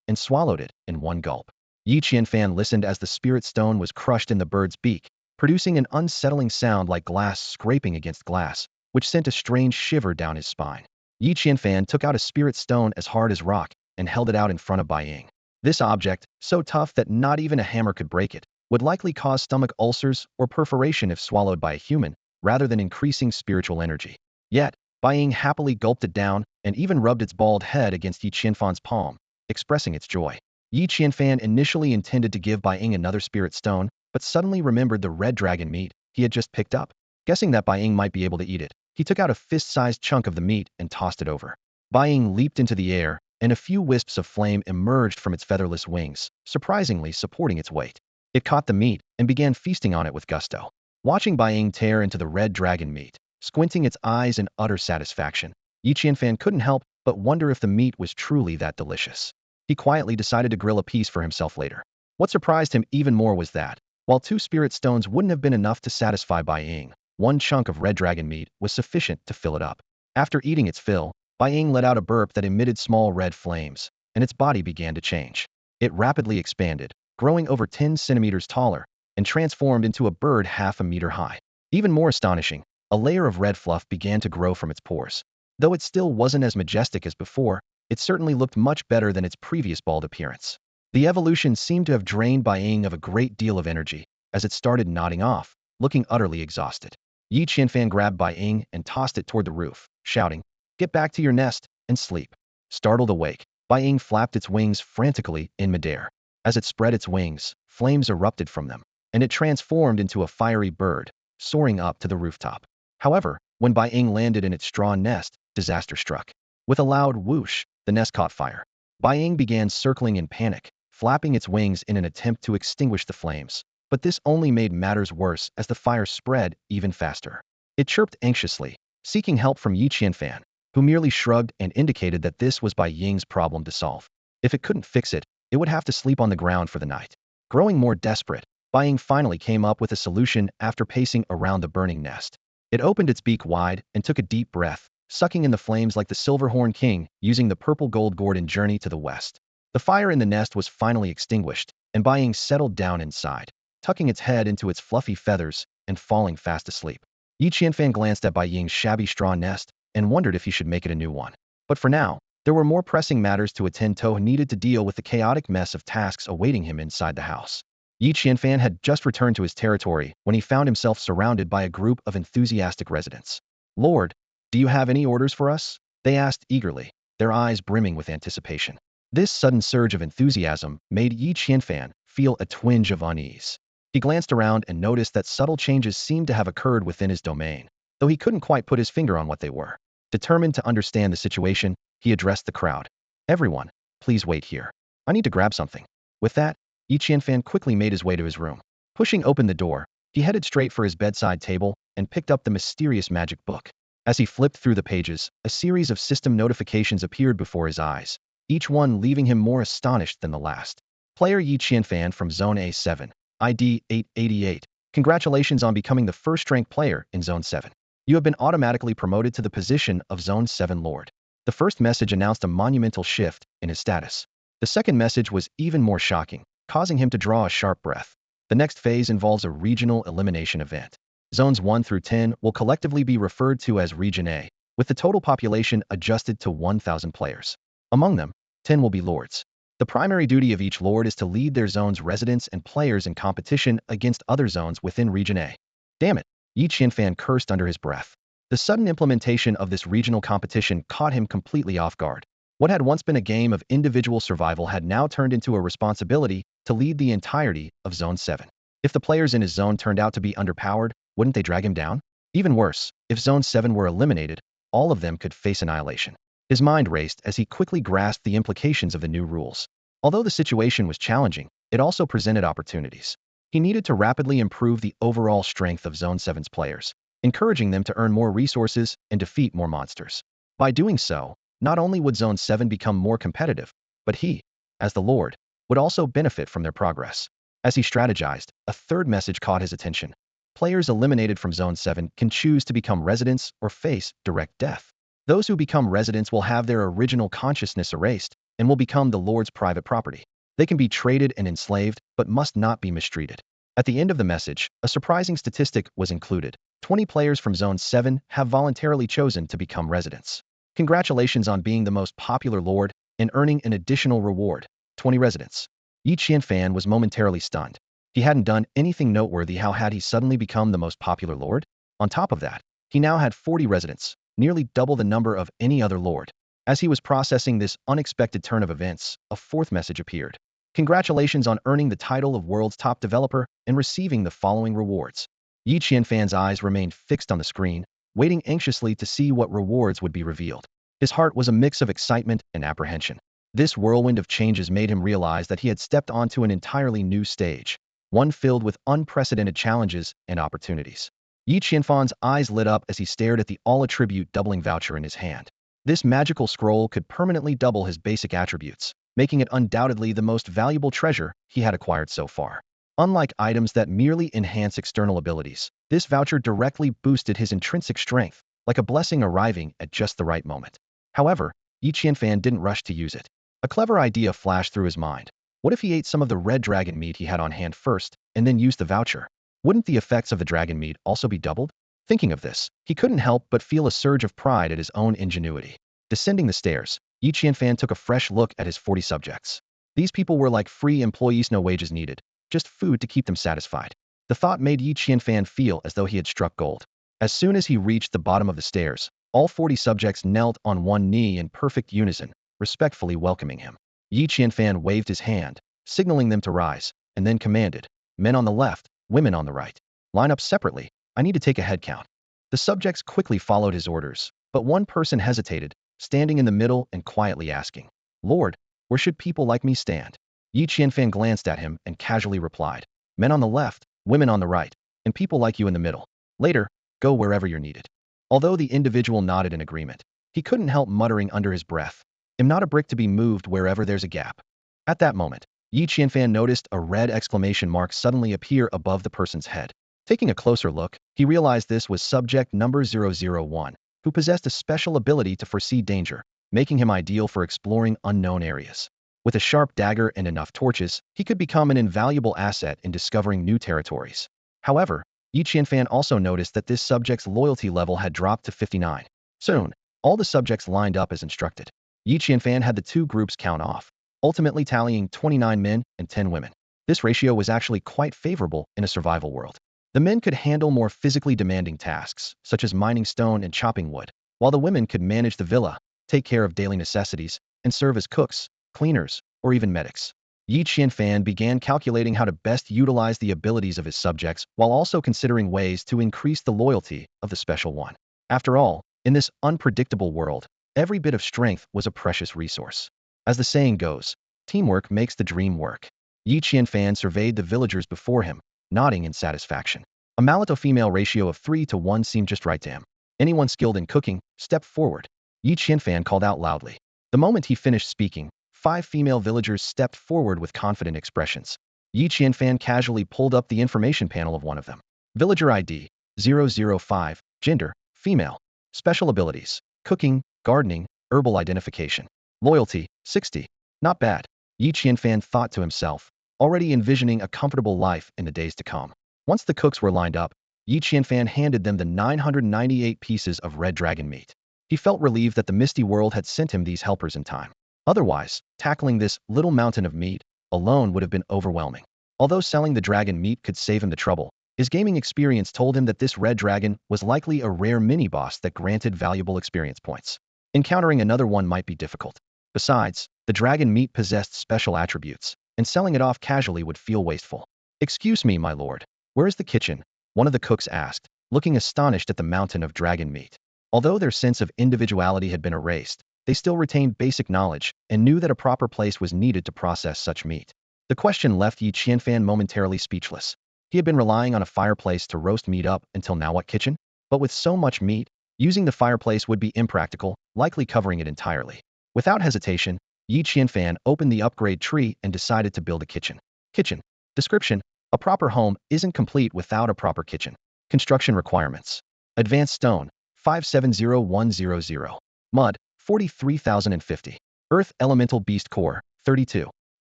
and swallowed it in one gulp. Yi Qianfan listened as the spirit stone was crushed in the bird's beak, producing an unsettling sound like glass scraping against glass, which sent a strange shiver down his spine. Yi Qianfan took out a spirit stone as hard as rock and held it out in front of Bai Ying. This object, so tough that not even a hammer could break it, would likely cause stomach ulcers or perforation if swallowed by a human, rather than increasing spiritual energy. Yet, Bai Ying happily gulped it down and even rubbed its bald head against Yi Qianfan's palm, expressing its joy. Yi Qianfan initially intended to give Bai Ying another spirit stone, but suddenly remembered the red dragon meat he had just picked up. Guessing that Bai Ying might be able to eat it, he took out a fist-sized chunk of the meat and tossed it over. Bai Ying leaped into the air, and a few wisps of flame emerged from its featherless wings, surprisingly supporting its weight. It caught the meat and began feasting on it with gusto. Watching Bai Ying tear into the red dragon meat, squinting its eyes in utter satisfaction, Yi Qianfan couldn't help but wonder if the meat was truly that delicious. He quietly decided to grill a piece for himself later. What surprised him even more was that, while 2 spirit stones wouldn't have been enough to satisfy Bai Ying, 1 chunk of red dragon meat was sufficient to fill it up. After eating its fill, Bai Ying let out a burp that emitted small red flames, and its body began to change. It rapidly expanded, growing over 10 centimeters taller, and transformed into a bird half a meter high. Even more astonishing, a layer of red fluff began to grow from its pores. Though it still wasn't as majestic as before, it certainly looked much better than its previous bald appearance. The evolution seemed to have drained Bai Ying of a great deal of energy, as it started nodding off, looking utterly exhausted. Yi Qianfan grabbed Bai Ying and tossed it toward the roof, shouting, "Get back to your nest and sleep." Startled awake, Bai Ying flapped its wings frantically in midair. As it spread its wings, flames erupted from them, and it transformed into a fiery bird, soaring up to the rooftop. However, when Bai Ying landed in its straw nest, disaster struck. With a loud whoosh, the nest caught fire. Bai Ying began circling in panic, flapping its wings in an attempt to extinguish the flames. But this only made matters worse as the fire spread even faster. It chirped anxiously, seeking help from Yi Qianfan, who merely shrugged and indicated that this was Bai Ying's problem to solve. If it couldn't fix it, it would have to sleep on the ground for the night. Growing more desperate, Bai Ying finally came up with a solution after pacing around the burning nest. It opened its beak wide and took a deep breath, sucking in the flames like the Silverhorn King, using the purple gold Gordon journey to the west. The fire in the nest was finally extinguished, and Bai Ying settled down inside, tucking its head into its fluffy feathers and falling fast asleep. Yi Qianfan glanced at Bai Ying's shabby straw nest and wondered if he should make it a new one. But for now, there were more pressing matters to attend to. He needed to deal with the chaotic mess of tasks awaiting him inside the house. Yi Qianfan had just returned to his territory when he found himself surrounded by a group of enthusiastic residents. "Lord, do you have any orders for us?" they asked eagerly, their eyes brimming with anticipation. This sudden surge of enthusiasm made Yi Qianfan feel a twinge of unease. He glanced around and noticed that subtle changes seemed to have occurred within his domain, though he couldn't quite put his finger on what they were. Determined to understand the situation, he addressed the crowd. "Everyone, please wait here. I need to grab something." With that, Yi Qianfan quickly made his way to his room. Pushing open the door, he headed straight for his bedside table and picked up the mysterious magic book. As he flipped through the pages, a series of system notifications appeared before his eyes, each one leaving him more astonished than the last. Player Yi Qianfan from Zone A7, ID 888. Congratulations on becoming the first-ranked player in Zone 7. You have been automatically promoted to the position of Zone 7 Lord. The first message announced a monumental shift in his status. The second message was even more shocking, causing him to draw a sharp breath. The next phase involves a regional elimination event. Zones 1 through 10 will collectively be referred to as Region A, with the total population adjusted to 1,000 players. Among them, 10 will be lords. The primary duty of each lord is to lead their zone's residents and players in competition against other zones within Region A. Damn it, Yi Qianfan cursed under his breath. The sudden implementation of this regional competition caught him completely off guard. What had once been a game of individual survival had now turned into a responsibility to lead the entirety of Zone 7. If the players in his zone turned out to be underpowered, wouldn't they drag him down? Even worse, if Zone 7 were eliminated, all of them could face annihilation. His mind raced as he quickly grasped the implications of the new rules. Although the situation was challenging, it also presented opportunities. He needed to rapidly improve the overall strength of Zone 7's players, encouraging them to earn more resources and defeat more monsters. By doing so, not only would Zone 7 become more competitive, but he, as the Lord, would also benefit from their progress. As he strategized, a third message caught his attention. Players eliminated from Zone 7 can choose to become residents or face direct death. Those who become residents will have their original consciousness erased and will become the Lord's private property. They can be traded and enslaved, but must not be mistreated. At the end of the message, a surprising statistic was included. 20 players from Zone 7 have voluntarily chosen to become residents. Congratulations on being the most popular lord and earning an additional reward, 20 residents. Yi Qianfan was momentarily stunned. He hadn't done anything noteworthy. How had he suddenly become the most popular lord? On top of that, he now had 40 residents, nearly double the number of any other lord. As he was processing this unexpected turn of events, a fourth message appeared. Congratulations on earning the title of world's top developer and receiving the following rewards. Yi Qianfan's eyes remained fixed on the screen, waiting anxiously to see what rewards would be revealed. His heart was a mix of excitement and apprehension. This whirlwind of changes made him realize that he had stepped onto an entirely new stage, one filled with unprecedented challenges and opportunities. Yi Qianfan's eyes lit up as he stared at the all-attribute doubling voucher in his hand. This magical scroll could permanently double his basic attributes, making it undoubtedly the most valuable treasure he had acquired so far. Unlike items that merely enhance external abilities, this voucher directly boosted his intrinsic strength, like a blessing arriving at just the right moment. However, Yi Qianfan didn't rush to use it. A clever idea flashed through his mind. What if he ate some of the red dragon meat he had on hand first, and then used the voucher? Wouldn't the effects of the dragon meat also be doubled? Thinking of this, he couldn't help but feel a surge of pride at his own ingenuity. Descending the stairs, Yi Qianfan took a fresh look at his 40 subjects. These people were like free employees, no wages needed, just food to keep them satisfied. The thought made Yi Qianfan feel as though he had struck gold. As soon as he reached the bottom of the stairs, all 40 subjects knelt on one knee in perfect unison, respectfully welcoming him. Yi Qianfan waved his hand, signaling them to rise, and then commanded, "Men on the left, women on the right. Line up separately. I need to take a head count." The subjects quickly followed his orders, but one person hesitated, standing in the middle and quietly asking, "Lord, where should people like me stand?" Yi Qianfan glanced at him and casually replied, "Men on the left, women on the right, and people like you in the middle. Later, go wherever you're needed." Although the individual nodded in agreement, he couldn't help muttering under his breath, "I'm not a brick to be moved wherever there's a gap." At that moment, Yi Qianfan noticed a red exclamation mark suddenly appear above the person's head. Taking a closer look, he realized this was subject number 001. who possessed a special ability to foresee danger, making him ideal for exploring unknown areas. With a sharp dagger and enough torches, he could become an invaluable asset in discovering new territories. However, Yi Qianfan also noticed that this subject's loyalty level had dropped to 59. Soon, all the subjects lined up as instructed. Yi Qianfan had the two groups count off, ultimately tallying 29 men and 10 women. This ratio was actually quite favorable in a survival world. The men could handle more physically demanding tasks, such as mining stone and chopping wood, while the women could manage the villa, take care of daily necessities, and serve as cooks, cleaners, or even medics. Yi Qianfan began calculating how to best utilize the abilities of his subjects while also considering ways to increase the loyalty of the special one. After all, in this unpredictable world, every bit of strength was a precious resource. As the saying goes, teamwork makes the dream work. Yi Qianfan surveyed the villagers before him, nodding in satisfaction. A male-to-female ratio of 3 to 1 seemed just right to him. Anyone skilled in cooking, step forward. Yi Qianfan called out loudly. The moment he finished speaking, 5 female villagers stepped forward with confident expressions. Yi Qianfan casually pulled up the information panel of one of them. Villager ID, 005, gender, female. Special abilities, cooking, gardening, herbal identification. Loyalty, 60. Not bad. Yi Qianfan thought to himself, already envisioning a comfortable life in the days to come. Once the cooks were lined up, Yi Qianfan handed them the 998 pieces of red dragon meat. He felt relieved that the Misty World had sent him these helpers in time. Otherwise, tackling this little mountain of meat alone would have been overwhelming. Although selling the dragon meat could save him the trouble, his gaming experience told him that this red dragon was likely a rare mini-boss that granted valuable experience points. Encountering another one might be difficult. Besides, the dragon meat possessed special attributes, and selling it off casually would feel wasteful. "Excuse me, my lord. Where is the kitchen?" one of the cooks asked, looking astonished at the mountain of dragon meat. Although their sense of individuality had been erased, they still retained basic knowledge and knew that a proper place was needed to process such meat. The question left Yi Qianfan momentarily speechless. He had been relying on a fireplace to roast meat up until now. What kitchen? But with so much meat, using the fireplace would be impractical, likely covering it entirely. Without hesitation, Yi Qianfan opened the upgrade tree and decided to build a kitchen. Kitchen. Description: a proper home isn't complete without a proper kitchen. Construction requirements: advanced stone, 570100. Mud, 43,050. Earth elemental beast core, 32.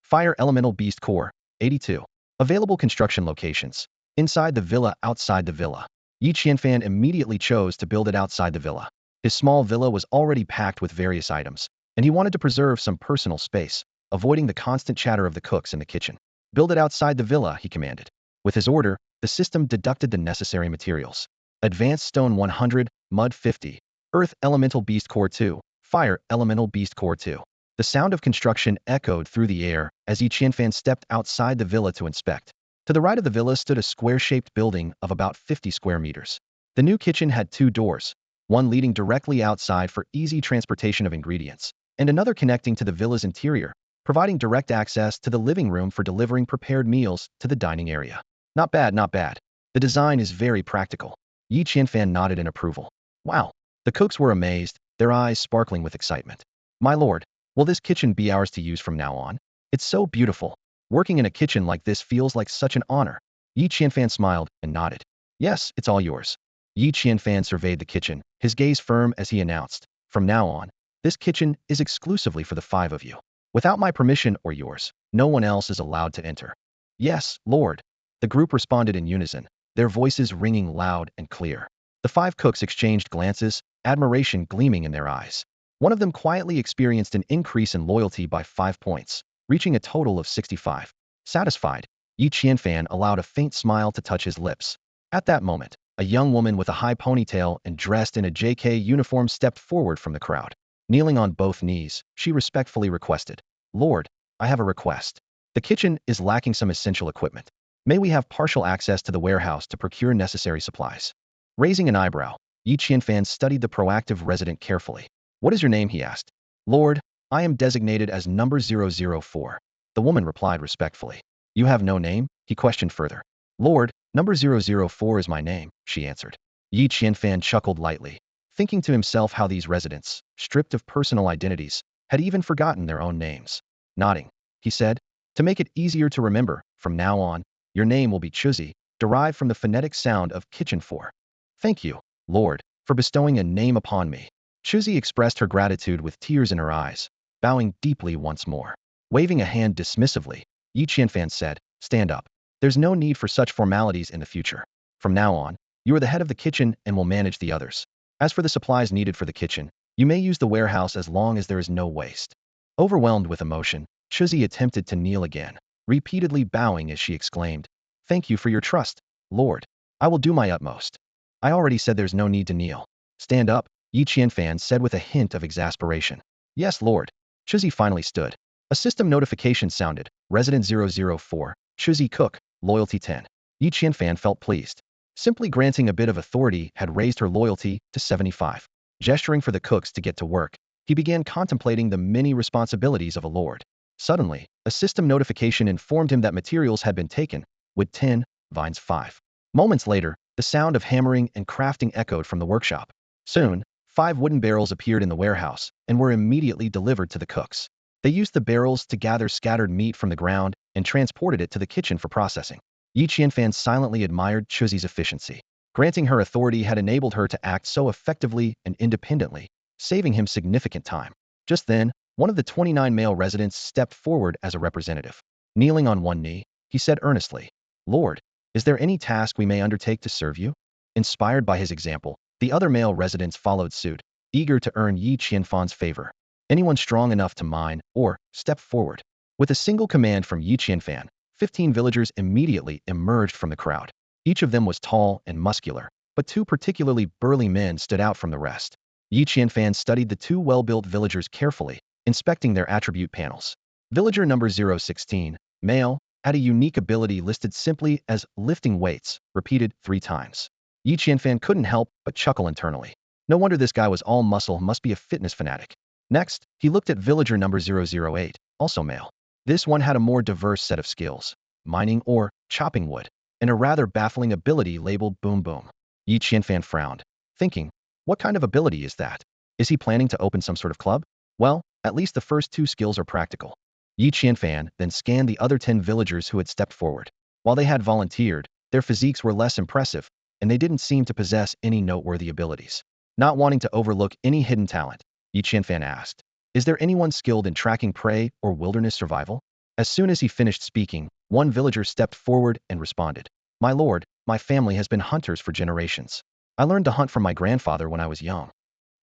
Fire elemental beast core, 82. Available construction locations: inside the villa, outside the villa. Yi Qianfan immediately chose to build it outside the villa. His small villa was already packed with various items, and he wanted to preserve some personal space, avoiding the constant chatter of the cooks in the kitchen. "Build it outside the villa," he commanded. With his order, the system deducted the necessary materials. Advanced stone 100, mud 50. Earth elemental beast core 2, fire elemental beast core 2. The sound of construction echoed through the air as Yi Qianfan stepped outside the villa to inspect. To the right of the villa stood a square-shaped building of about 50 square meters. The new kitchen had 2 doors, one leading directly outside for easy transportation of ingredients, and another connecting to the villa's interior, providing direct access to the living room for delivering prepared meals to the dining area. Not bad, not bad. The design is very practical. Yi Qianfan nodded in approval. Wow. The cooks were amazed, their eyes sparkling with excitement. "My lord, will this kitchen be ours to use from now on? It's so beautiful. Working in a kitchen like this feels like such an honor." Yi Qianfan smiled and nodded. "Yes, it's all yours." Yi Qianfan surveyed the kitchen, his gaze firm as he announced, "From now on, this kitchen is exclusively for the 5 of you. Without my permission or yours, no one else is allowed to enter." "Yes, lord." The group responded in unison, their voices ringing loud and clear. The 5 cooks exchanged glances, admiration gleaming in their eyes. One of them quietly experienced an increase in loyalty by 5 points, reaching a total of 65. Satisfied, Yi Qianfan allowed a faint smile to touch his lips. At that moment, a young woman with a high ponytail and dressed in a JK uniform stepped forward from the crowd. Kneeling on both knees, she respectfully requested, "Lord, I have a request. The kitchen is lacking some essential equipment. May we have partial access to the warehouse to procure necessary supplies?" Raising an eyebrow, Yi Qianfan studied the proactive resident carefully. "What is your name?" he asked. "Lord, I am designated as number 004. The woman replied respectfully. "You have no name?" he questioned further. "Lord, number 004 is my name," she answered. Yi Qianfan chuckled lightly, thinking to himself how these residents, stripped of personal identities, had even forgotten their own names. Nodding, he said, "To make it easier to remember, from now on, your name will be Chuzi, derived from the phonetic sound of kitchen for." "Thank you, Lord, for bestowing a name upon me. Chuzi expressed her gratitude with tears in her eyes, bowing deeply once more. Waving a hand dismissively, Yi Qianfan said, "Stand up. There's no need for such formalities in the future. From now on, you are the head of the kitchen and will manage the others. As for the supplies needed for the kitchen, you may use the warehouse as long as there is no waste." Overwhelmed with emotion, Chuzi attempted to kneel again, repeatedly bowing as she exclaimed, "Thank you for your trust, Lord. I will do my utmost." "I already said there's no need to kneel. Stand up," Yi Qianfan said with a hint of exasperation. "Yes, Lord." Chuzi finally stood. A system notification sounded. Resident 004, Chuzi Cook, Loyalty 10. Yi Qianfan felt pleased. Simply granting a bit of authority had raised her loyalty to 75. Gesturing for the cooks to get to work, he began contemplating the many responsibilities of a lord. Suddenly, a system notification informed him that materials had been taken, with 10, vines 5. Moments later, the sound of hammering and crafting echoed from the workshop. Soon, 5 wooden barrels appeared in the warehouse and were immediately delivered to the cooks. They used the barrels to gather scattered meat from the ground and transported it to the kitchen for processing. Yi Qianfan silently admired Chuzi's efficiency. Granting her authority had enabled her to act so effectively and independently, saving him significant time. Just then, one of the 29 male residents stepped forward as a representative. Kneeling on one knee, he said earnestly, "Lord, is there any task we may undertake to serve you?" Inspired by his example, the other male residents followed suit, eager to earn Yi Qianfan's favor. "Anyone strong enough to mine, or step forward." With a single command from Yi Qianfan, 15 villagers immediately emerged from the crowd. Each of them was tall and muscular, but 2 particularly burly men stood out from the rest. Yi Qianfan studied the 2 well-built villagers carefully, inspecting their attribute panels. Villager number 016, male, had a unique ability listed simply as lifting weights, repeated 3 times. Yi Qianfan couldn't help but chuckle internally. No wonder this guy was all muscle, must be a fitness fanatic. Next, he looked at villager number 008, also male. This one had a more diverse set of skills, mining or chopping wood, and a rather baffling ability labeled Boom Boom. Yi Qianfan frowned, thinking, what kind of ability is that? Is he planning to open some sort of club? Well, at least the first 2 skills are practical. Yi Qianfan then scanned the other 10 villagers who had stepped forward. While they had volunteered, their physiques were less impressive, and they didn't seem to possess any noteworthy abilities. Not wanting to overlook any hidden talent, Yi Qianfan asked, "Is there anyone skilled in tracking prey or wilderness survival?" As soon as he finished speaking, one villager stepped forward and responded, "My lord, my family has been hunters for generations. I learned to hunt from my grandfather when I was young."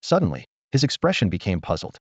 Suddenly, his expression became puzzled.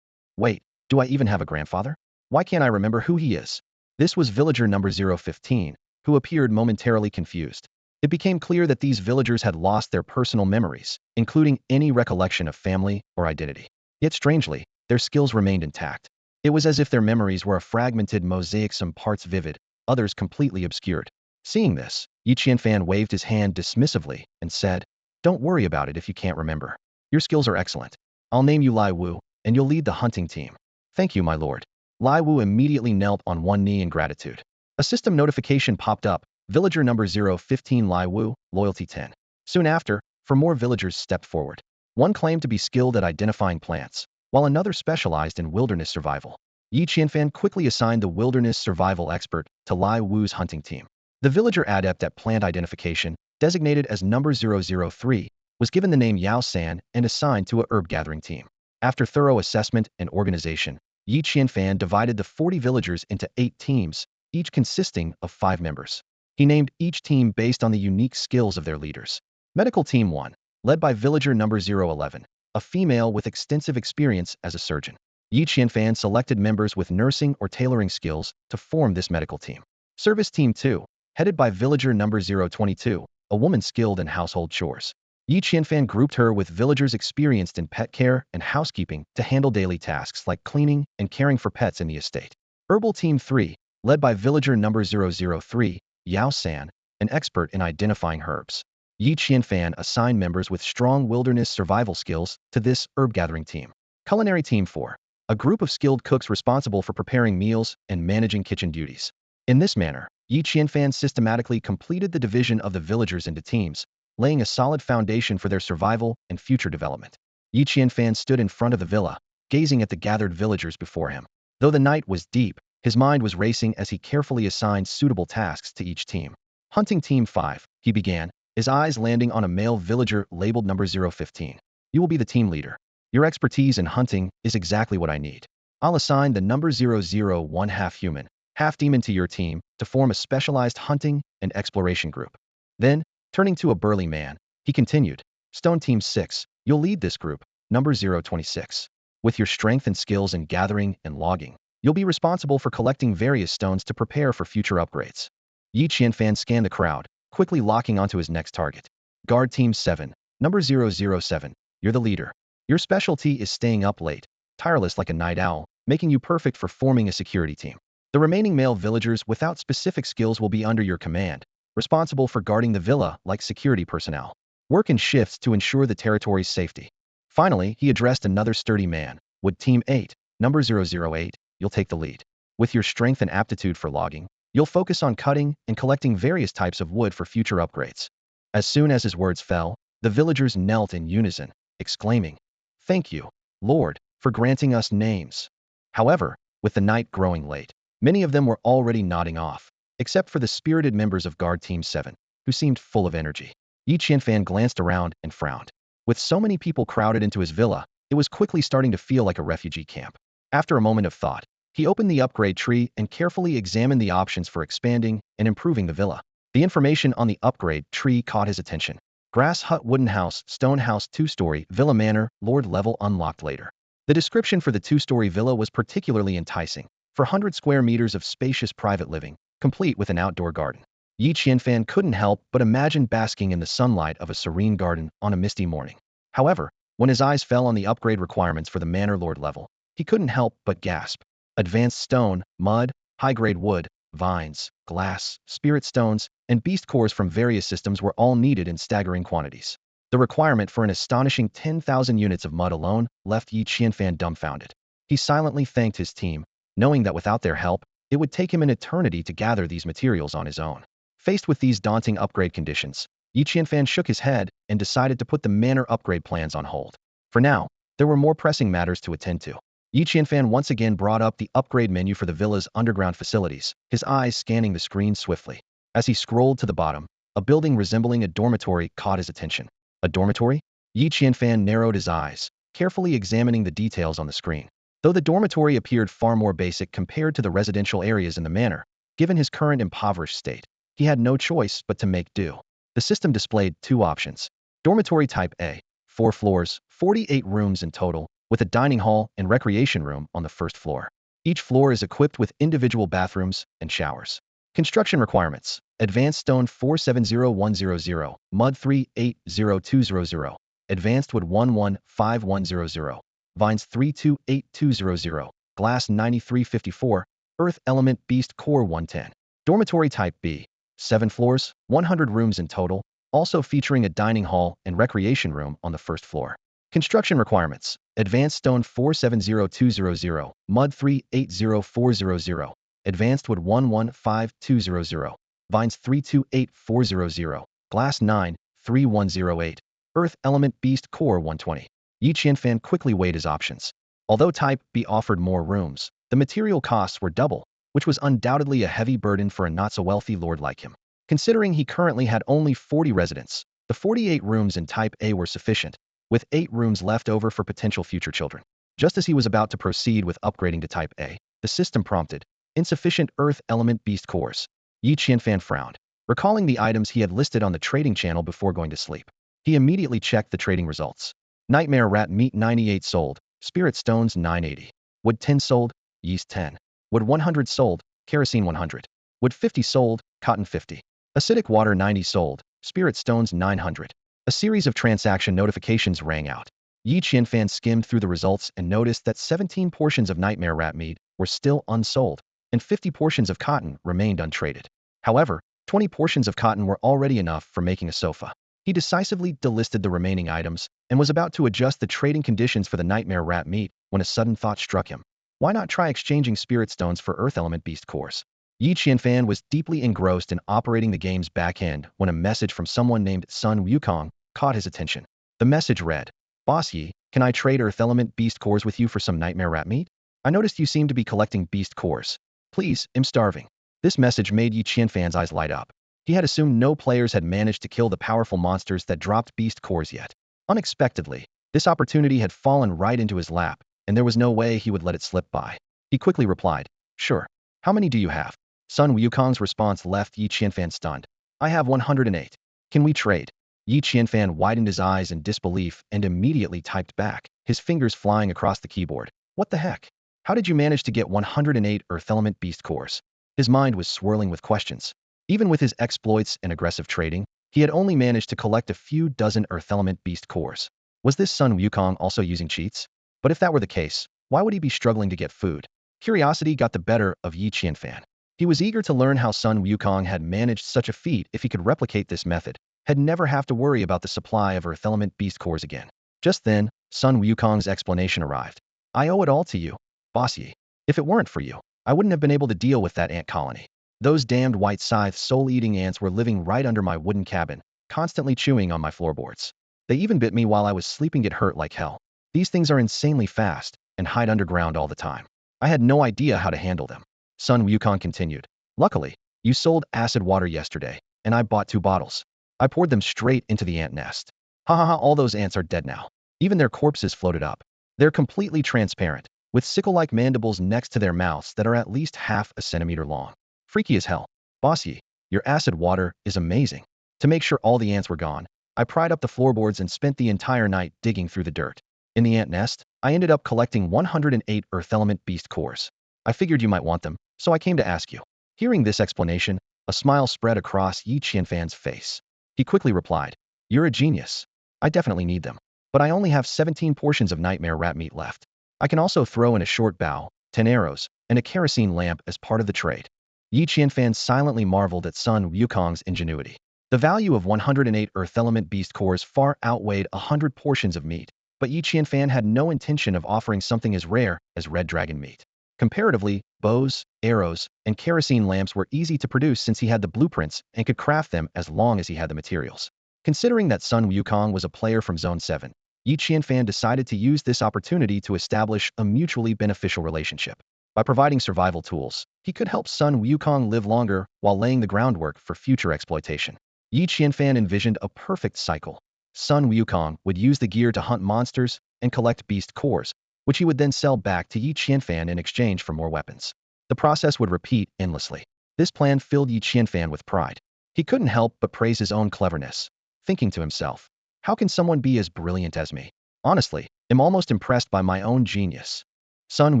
"Wait, do I even have a grandfather? Why can't I remember who he is?" This was villager number 015, who appeared momentarily confused. It became clear that these villagers had lost their personal memories, including any recollection of family or identity. Yet strangely, their skills remained intact. It was as if their memories were a fragmented mosaic, some parts vivid, others completely obscured. Seeing this, Yi Qianfan waved his hand dismissively and said, "Don't worry about it if you can't remember. Your skills are excellent. I'll name you Lai Wu, and you'll lead the hunting team." "Thank you, my lord." Lai Wu immediately knelt on one knee in gratitude. A system notification popped up, villager number 015 Lai Wu, loyalty 10. Soon after, 4 more villagers stepped forward. One claimed to be skilled at identifying plants, while another specialized in wilderness survival. Yi Qianfan quickly assigned the wilderness survival expert to Lai Wu's hunting team. The villager adept at plant identification, designated as number 003, was given the name Yao San and assigned to a herb gathering team. After thorough assessment and organization, Yi Qianfan divided the 40 villagers into 8 teams, each consisting of 5 members. He named each team based on the unique skills of their leaders. Medical Team 1, led by villager number 011, a female with extensive experience as a surgeon. Yi Qianfan selected members with nursing or tailoring skills to form this medical team. Service Team 2, headed by villager number 022, a woman skilled in household chores. Yi Qianfan grouped her with villagers experienced in pet care and housekeeping to handle daily tasks like cleaning and caring for pets in the estate. Herbal Team 3, led by villager number 003, Yao San, an expert in identifying herbs. Yi Qianfan assigned members with strong wilderness survival skills to this herb gathering team. Culinary Team 4, a group of skilled cooks responsible for preparing meals and managing kitchen duties. In this manner, Yi Qianfan systematically completed the division of the villagers into teams, laying a solid foundation for their survival and future development. Yi Qianfan stood in front of the villa, gazing at the gathered villagers before him. Though the night was deep, his mind was racing as he carefully assigned suitable tasks to each team. Hunting Team 5, he began, his eyes landing on a male villager labeled number 015. You will be the team leader. Your expertise in hunting is exactly what I need. I'll assign the number 001 half-human, half-demon to your team to form a specialized hunting and exploration group. Then, turning to a burly man, he continued, Stone Team 6, you'll lead this group, number 026. With your strength and skills in gathering and logging, you'll be responsible for collecting various stones to prepare for future upgrades. Yi Qianfan scanned the crowd, quickly locking onto his next target. Guard Team 7, number 007, you're the leader. Your specialty is staying up late, tireless like a night owl, making you perfect for forming a security team. The remaining male villagers without specific skills will be under your command, responsible for guarding the villa like security personnel. Work in shifts to ensure the territory's safety. Finally, he addressed another sturdy man. Would Team 8, number 008, you'll take the lead. With your strength and aptitude for logging, you'll focus on cutting and collecting various types of wood for future upgrades. As soon as his words fell, the villagers knelt in unison, exclaiming, Thank you, Lord, for granting us names. However, with the night growing late, many of them were already nodding off, except for the spirited members of Guard Team 7, who seemed full of energy. Yi Qianfan glanced around and frowned. With so many people crowded into his villa, it was quickly starting to feel like a refugee camp. After a moment of thought, he opened the upgrade tree and carefully examined the options for expanding and improving the villa. The information on the upgrade tree caught his attention. Grass hut, wooden house, stone house, 2-story, villa manor, lord level unlocked later. The description for the 2-story villa was particularly enticing. 400 square meters of spacious private living, complete with an outdoor garden. Yi Qianfan couldn't help but imagine basking in the sunlight of a serene garden on a misty morning. However, when his eyes fell on the upgrade requirements for the manor lord level, he couldn't help but gasp. Advanced stone, mud, high-grade wood, vines, glass, spirit stones, and beast cores from various systems were all needed in staggering quantities. The requirement for an astonishing 10,000 units of mud alone left Yi Qianfan dumbfounded. He silently thanked his team, knowing that without their help, it would take him an eternity to gather these materials on his own. Faced with these daunting upgrade conditions, Yi Qianfan shook his head and decided to put the manor upgrade plans on hold. For now, there were more pressing matters to attend to. Yi Qianfan once again brought up the upgrade menu for the villa's underground facilities, his eyes scanning the screen swiftly. As he scrolled to the bottom, a building resembling a dormitory caught his attention. A dormitory? Yi Qianfan narrowed his eyes, carefully examining the details on the screen. Though the dormitory appeared far more basic compared to the residential areas in the manor, given his current impoverished state, he had no choice but to make do. The system displayed 2 options. Dormitory Type A, 4 floors, 48 rooms in total, with a dining hall and recreation room on the first floor. Each floor is equipped with individual bathrooms and showers. Construction requirements: Advanced Stone 470100, Mud 380200, Advanced Wood 115100, Vines 328200, Glass 9354, Earth Element Beast Core 110. Dormitory Type B, 7 floors, 100 rooms in total, also featuring a dining hall and recreation room on the first floor. Construction requirements: Advanced Stone 470200, Mud 380400, Advanced Wood 115200, Vines 328400, Glass 93108, Earth Element Beast Core 120. Yi Qianfan quickly weighed his options. Although Type B offered more rooms, the material costs were double, which was undoubtedly a heavy burden for a not-so-wealthy lord like him. Considering he currently had only 40 residents, the 48 rooms in Type A were sufficient, with 8 rooms left over for potential future children. Just as he was about to proceed with upgrading to Type A, the system prompted, Insufficient Earth Element Beast Cores. Yi Qianfan frowned, recalling the items he had listed on the trading channel before going to sleep. He immediately checked the trading results. Nightmare Rat Meat 98 sold, Spirit Stones 980. Wood 10 sold, Yeast 10. Wood 100 sold, Kerosene 100. Wood 50 sold, Cotton 50. Acidic Water 90 sold, Spirit Stones 900. A series of transaction notifications rang out. Yi Qianfan skimmed through the results and noticed that 17 portions of Nightmare Rat Meat were still unsold, and 50 portions of cotton remained untraded. However, 20 portions of cotton were already enough for making a sofa. He decisively delisted the remaining items and was about to adjust the trading conditions for the Nightmare Rat Meat when a sudden thought struck him. Why not try exchanging Spirit Stones for Earth Element Beast Cores? Yi Qianfan was deeply engrossed in operating the game's back-end when a message from someone named Sun Wukong caught his attention. The message read, Boss Yi, can I trade Earth Element Beast Cores with you for some Nightmare Rat Meat? I noticed you seem to be collecting Beast Cores. Please, I'm starving. This message made Yi Qianfan's eyes light up. He had assumed no players had managed to kill the powerful monsters that dropped beast cores yet. Unexpectedly, this opportunity had fallen right into his lap, and there was no way he would let it slip by. He quickly replied, "Sure. How many do you have?" Sun Wukong's response left Yi Qianfan stunned. "I have 108. Can we trade?" Yi Qianfan widened his eyes in disbelief and immediately typed back, his fingers flying across the keyboard. "What the heck? How did you manage to get 108 Earth Element Beast cores?" His mind was swirling with questions. Even with his exploits and aggressive trading, he had only managed to collect a few dozen Earth Element Beast cores. Was this Sun Wukong also using cheats? But if that were the case, why would he be struggling to get food? Curiosity got the better of Yi Qianfan. He was eager to learn how Sun Wukong had managed such a feat. If he could replicate this method, had never have to worry about the supply of Earth Element Beast cores again. Just then, Sun Wukong's explanation arrived. "I owe it all to you, Boss Yi. If it weren't for you, I wouldn't have been able to deal with that ant colony. Those damned white scythe soul-eating ants were living right under my wooden cabin, constantly chewing on my floorboards. They even bit me while I was sleeping. It hurt like hell. These things are insanely fast and hide underground all the time. I had no idea how to handle them." Sun Wukong continued. "Luckily, you sold acid water yesterday, and I bought 2 bottles. I poured them straight into the ant nest. Ha ha ha, all those ants are dead now. Even their corpses floated up. They're completely transparent, with sickle-like mandibles next to their mouths that are at least half a centimeter long. Freaky as hell. Boss Yi, your acid water is amazing." To make sure all the ants were gone, I pried up the floorboards and spent the entire night digging through the dirt. In the ant nest, I ended up collecting 108 Earth Element Beast cores. I figured you might want them, so I came to ask you." Hearing this explanation, a smile spread across Yi Qianfan's face. He quickly replied, "You're a genius. I definitely need them. But I only have 17 portions of nightmare rat meat left. I can also throw in a short bow, 10 arrows, and a kerosene lamp as part of the trade." Yi Qianfan silently marveled at Sun Wukong's ingenuity. The value of 108 Earth Element Beast cores far outweighed 100 portions of meat, but Yi Qianfan had no intention of offering something as rare as red dragon meat. Comparatively, bows, arrows, and kerosene lamps were easy to produce since he had the blueprints and could craft them as long as he had the materials. Considering that Sun Wukong was a player from Zone 7, Yi Qianfan decided to use this opportunity to establish a mutually beneficial relationship. By providing survival tools, he could help Sun Wukong live longer while laying the groundwork for future exploitation. Yi Qianfan envisioned a perfect cycle. Sun Wukong would use the gear to hunt monsters and collect beast cores, which he would then sell back to Yi Qianfan in exchange for more weapons. The process would repeat endlessly. This plan filled Yi Qianfan with pride. He couldn't help but praise his own cleverness, thinking to himself, "How can someone be as brilliant as me? Honestly, I'm almost impressed by my own genius." Sun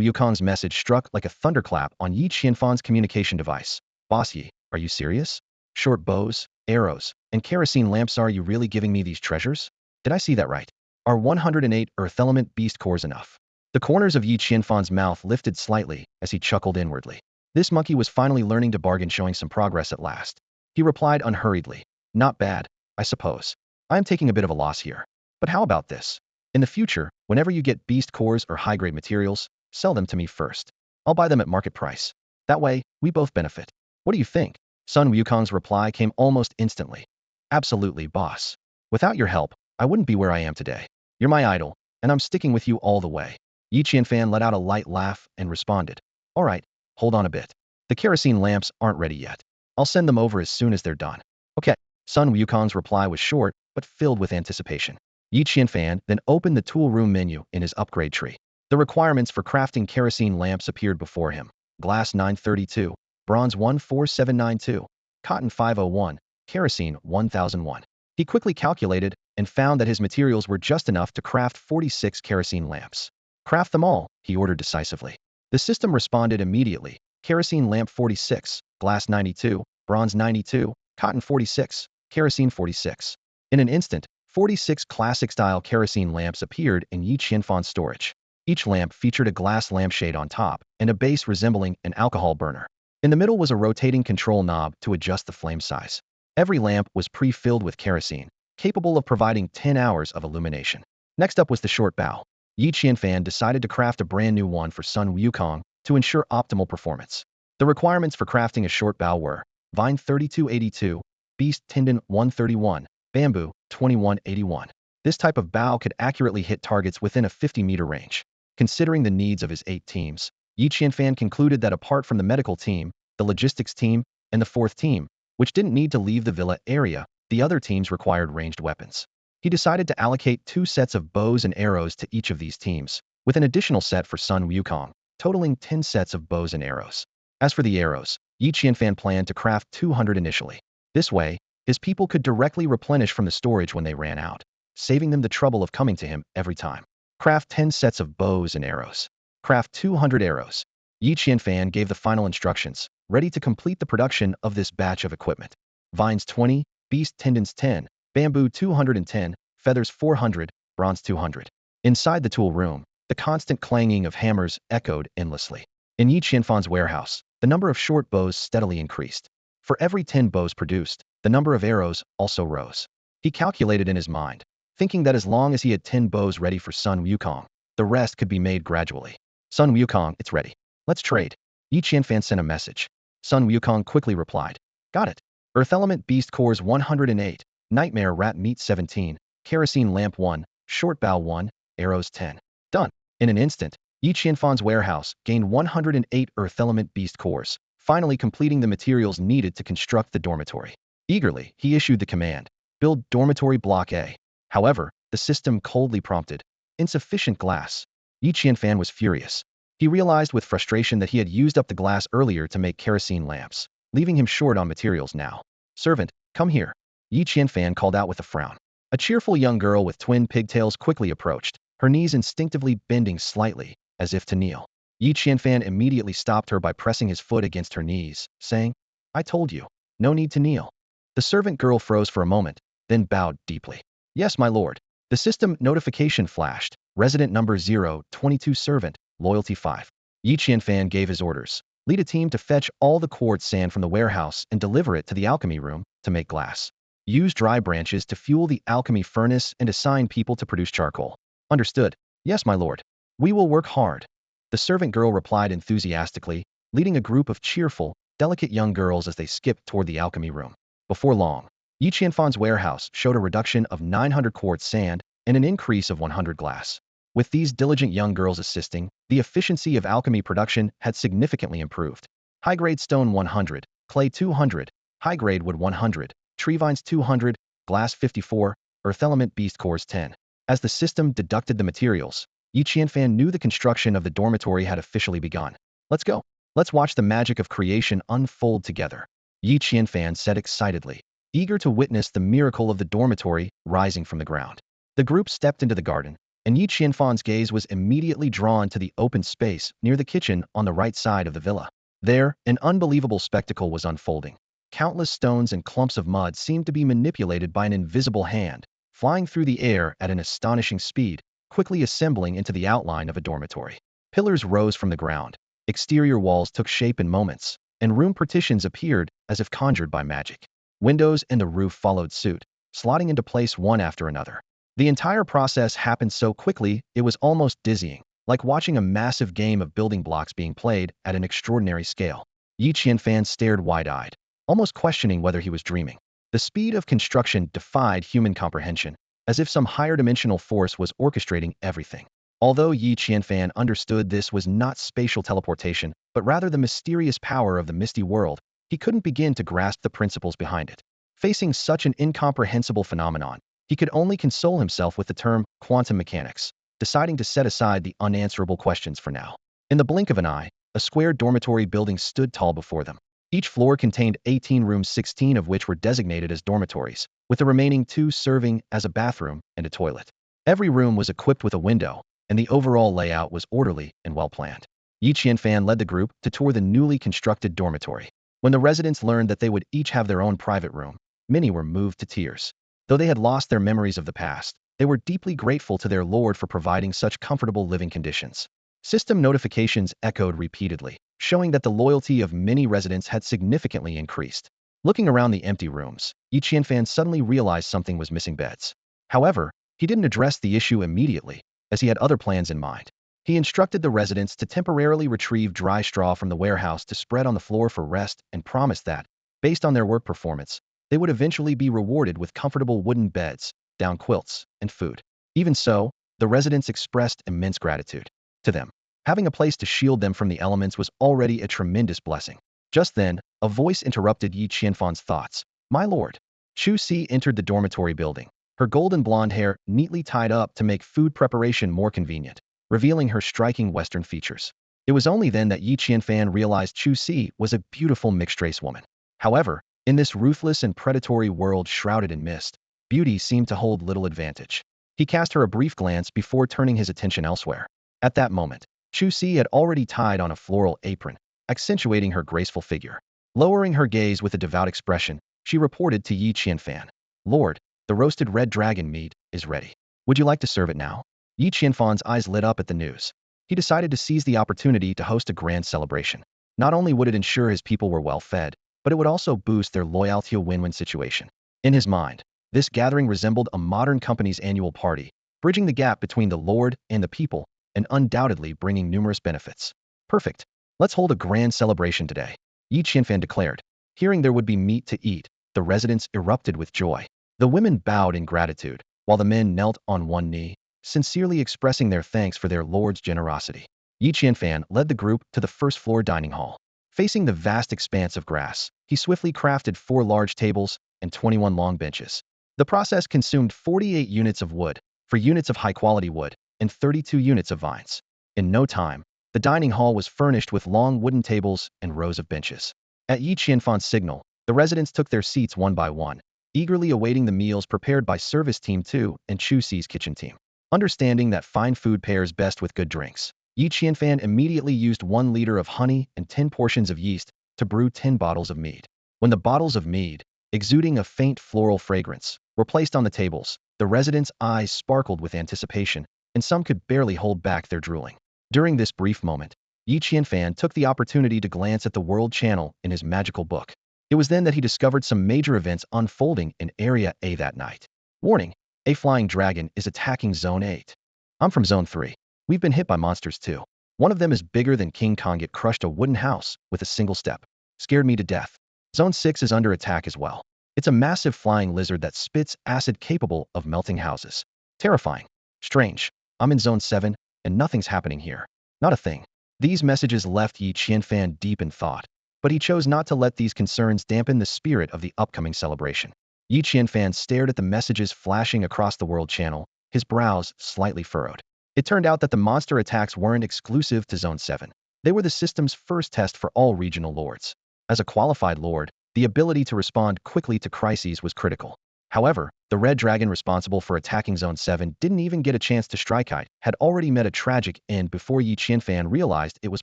Wukong's message struck like a thunderclap on Yi Qianfan's communication device. "Boss Yi, are you serious? Short bows, arrows, and kerosene lamps, are you really giving me these treasures? Did I see that right? Are 108 Earth Element Beast cores enough?" The corners of Yi Qianfan's mouth lifted slightly as he chuckled inwardly. This monkey was finally learning to bargain, showing some progress at last. He replied unhurriedly, "Not bad, I suppose. I am taking a bit of a loss here. But how about this? In the future, whenever you get beast cores or high-grade materials, sell them to me first. I'll buy them at market price. That way, we both benefit. What do you think?" Sun Wukong's reply came almost instantly. "Absolutely, boss. Without your help, I wouldn't be where I am today. You're my idol, and I'm sticking with you all the way." Yi Qianfan let out a light laugh and responded, "All right, hold on a bit. The kerosene lamps aren't ready yet. I'll send them over as soon as they're done." "Okay." Sun Wukong's reply was short, but filled with anticipation. Yi Qianfan then opened the tool room menu in his upgrade tree. The requirements for crafting kerosene lamps appeared before him. Glass 932, bronze 14792, cotton 501, kerosene 1001. He quickly calculated and found that his materials were just enough to craft 46 kerosene lamps. "Craft them all," he ordered decisively. The system responded immediately. Kerosene lamp 46, glass 92, bronze 92, cotton 46, kerosene 46. In an instant, 46 classic-style kerosene lamps appeared in Yi Qianfan's storage. Each lamp featured a glass lampshade on top and a base resembling an alcohol burner. In the middle was a rotating control knob to adjust the flame size. Every lamp was pre-filled with kerosene, capable of providing 10 hours of illumination. Next up was the short bow. Yi Qianfan decided to craft a brand new one for Sun Wukong to ensure optimal performance. The requirements for crafting a short bow were vine 3282, beast tendon 131, bamboo 2181. This type of bow could accurately hit targets within a 50-meter range. Considering the needs of his 8 teams, Yi Qianfan concluded that apart from the medical team, the logistics team, and the 4th team, which didn't need to leave the villa area. The other teams required ranged weapons. He decided to allocate 2 sets of bows and arrows to each of these teams, with an additional set for Sun Wukong, totaling 10 sets of bows and arrows. As for the arrows, Yi Qianfan planned to craft 200 initially. This way, his people could directly replenish from the storage when they ran out, saving them the trouble of coming to him every time. Craft 10 sets of bows and arrows. Craft 200 arrows. Yi Qianfan gave the final instructions, ready to complete the production of this batch of equipment. Vines 20, beast tendons 10, bamboo 210, feathers 400, bronze 200. Inside the tool room, the constant clanging of hammers echoed endlessly. In Yi Qianfan's warehouse, the number of short bows steadily increased. For every 10 bows produced, the number of arrows also rose. He calculated in his mind, thinking that as long as he had 10 bows ready for Sun Wukong, the rest could be made gradually. Sun Wukong, it's ready. Let's trade. Yi Qianfan sent a message. Sun Wukong quickly replied. Got it. Earth Element Beast Cores 108, Nightmare Rat Meat 17, Kerosene Lamp 1, Short Bow 1, Arrows 10. Done. In an instant, Yi Qianfan's warehouse gained 108 Earth Element Beast Cores, finally completing the materials needed to construct the dormitory. Eagerly, he issued the command, build Dormitory Block A. However, the system coldly prompted, insufficient glass. Yi Qianfan was furious. He realized with frustration that he had used up the glass earlier to make kerosene lamps, leaving him short on materials now. Servant, come here. Yi Qianfan called out with a frown. A cheerful young girl with twin pigtails quickly approached, her knees instinctively bending slightly, as if to kneel. Yi Qianfan immediately stopped her by pressing his foot against her knees, saying, I told you, no need to kneel. The servant girl froze for a moment, then bowed deeply. Yes, my lord. The system notification flashed. Resident number 022 servant, loyalty 5. Yi Qianfan gave his orders. Lead a team to fetch all the quartz sand from the warehouse and deliver it to the alchemy room to make glass. Use dry branches to fuel the alchemy furnace and assign people to produce charcoal. Understood. Yes, my lord. We will work hard. The servant girl replied enthusiastically, leading a group of cheerful, delicate young girls as they skipped toward the alchemy room. Before long, Yi Qianfan's warehouse showed a reduction of 900 quartz sand and an increase of 100 glass. With these diligent young girls assisting, the efficiency of alchemy production had significantly improved. High-grade stone 100, clay 200, high-grade wood 100, tree vines 200, glass 54, earth element beast cores 10. As the system deducted the materials, Yi Qianfan knew the construction of the dormitory had officially begun. Let's go. Let's watch the magic of creation unfold together. Yi Qianfan said excitedly, eager to witness the miracle of the dormitory rising from the ground. The group stepped into the garden, and Yi Qianfan's gaze was immediately drawn to the open space near the kitchen on the right side of the villa. There, an unbelievable spectacle was unfolding. Countless stones and clumps of mud seemed to be manipulated by an invisible hand, flying through the air at an astonishing speed, quickly assembling into the outline of a dormitory. Pillars rose from the ground, exterior walls took shape in moments, and room partitions appeared as if conjured by magic. Windows and the roof followed suit, slotting into place one after another. The entire process happened so quickly it was almost dizzying, like watching a massive game of building blocks being played at an extraordinary scale. Yi Qianfan stared wide-eyed, almost questioning whether he was dreaming. The speed of construction defied human comprehension, as if some higher dimensional force was orchestrating everything. Although Yi Qianfan understood this was not spatial teleportation, but rather the mysterious power of the misty world, he couldn't begin to grasp the principles behind it. Facing such an incomprehensible phenomenon, he could only console himself with the term quantum mechanics, deciding to set aside the unanswerable questions for now. In the blink of an eye, a square dormitory building stood tall before them. Each floor contained 18 rooms, 16 of which were designated as dormitories, with the remaining 2 serving as a bathroom and a toilet. Every room was equipped with a window, and the overall layout was orderly and well-planned. Yi Qianfan led the group to tour the newly constructed dormitory. When the residents learned that they would each have their own private room, many were moved to tears. Though they had lost their memories of the past, they were deeply grateful to their lord for providing such comfortable living conditions. System notifications echoed repeatedly, showing that the loyalty of many residents had significantly increased. Looking around the empty rooms, Yi Qianfan suddenly realized something was missing: beds. However, he didn't address the issue immediately, as he had other plans in mind. He instructed the residents to temporarily retrieve dry straw from the warehouse to spread on the floor for rest and promised that, based on their work performance, they would eventually be rewarded with comfortable wooden beds, down quilts, and food. Even so, the residents expressed immense gratitude. To them, having a place to shield them from the elements was already a tremendous blessing. Just then, a voice interrupted Yi Qianfan's thoughts. My lord. Chu Si entered the dormitory building, her golden blonde hair neatly tied up to make food preparation more convenient, revealing her striking Western features. It was only then that Yi Qianfan realized Chu Si was a beautiful mixed-race woman. However, in this ruthless and predatory world shrouded in mist, beauty seemed to hold little advantage. He cast her a brief glance before turning his attention elsewhere. At that moment, Chu Si had already tied on a floral apron, accentuating her graceful figure. Lowering her gaze with a devout expression, she reported to Yi Qianfan. Lord, the roasted red dragon meat is ready. Would you like to serve it now? Yi Qianfan's eyes lit up at the news. He decided to seize the opportunity to host a grand celebration. Not only would it ensure his people were well fed, but it would also boost their loyalty, a win-win situation. In his mind, this gathering resembled a modern company's annual party, bridging the gap between the Lord and the people, and undoubtedly bringing numerous benefits. Perfect. Let's hold a grand celebration today, Yi Qianfan declared. Hearing there would be meat to eat, the residents erupted with joy. The women bowed in gratitude, while the men knelt on one knee, sincerely expressing their thanks for their lord's generosity. Yi Qianfan led the group to the first-floor dining hall. Facing the vast expanse of grass, he swiftly crafted 4 large tables and 21 long benches. The process consumed 48 units of wood, 4 units of high-quality wood, and 32 units of vines. In no time, the dining hall was furnished with long wooden tables and rows of benches. At Yi Qianfan's signal, the residents took their seats one by one, eagerly awaiting the meals prepared by Service Team 2 and Chu Si's kitchen team. Understanding that fine food pairs best with good drinks, Yi Qianfan immediately used 1 liter of honey and 10 portions of yeast to brew 10 bottles of mead. When the bottles of mead, exuding a faint floral fragrance, were placed on the tables, the residents' eyes sparkled with anticipation, and some could barely hold back their drooling. During this brief moment, Yi Qianfan took the opportunity to glance at the World Channel in his magical book. It was then that he discovered some major events unfolding in Area A that night. Warning: a flying dragon is attacking Zone 8. I'm from Zone 3. We've been hit by monsters too. One of them is bigger than King Kong. It crushed a wooden house with a single step. Scared me to death. Zone 6 is under attack as well. It's a massive flying lizard that spits acid capable of melting houses. Terrifying. Strange. I'm in Zone 7, and nothing's happening here. Not a thing. These messages left Yi Qianfan deep in thought, but he chose not to let these concerns dampen the spirit of the upcoming celebration. Yi Qianfan stared at the messages flashing across the World Channel, his brows slightly furrowed. It turned out that the monster attacks weren't exclusive to Zone 7. They were the system's first test for all regional lords. As a qualified lord, the ability to respond quickly to crises was critical. However, the red dragon responsible for attacking Zone 7 didn't even get a chance to strike. It had already met a tragic end before Yi Qianfan realized it was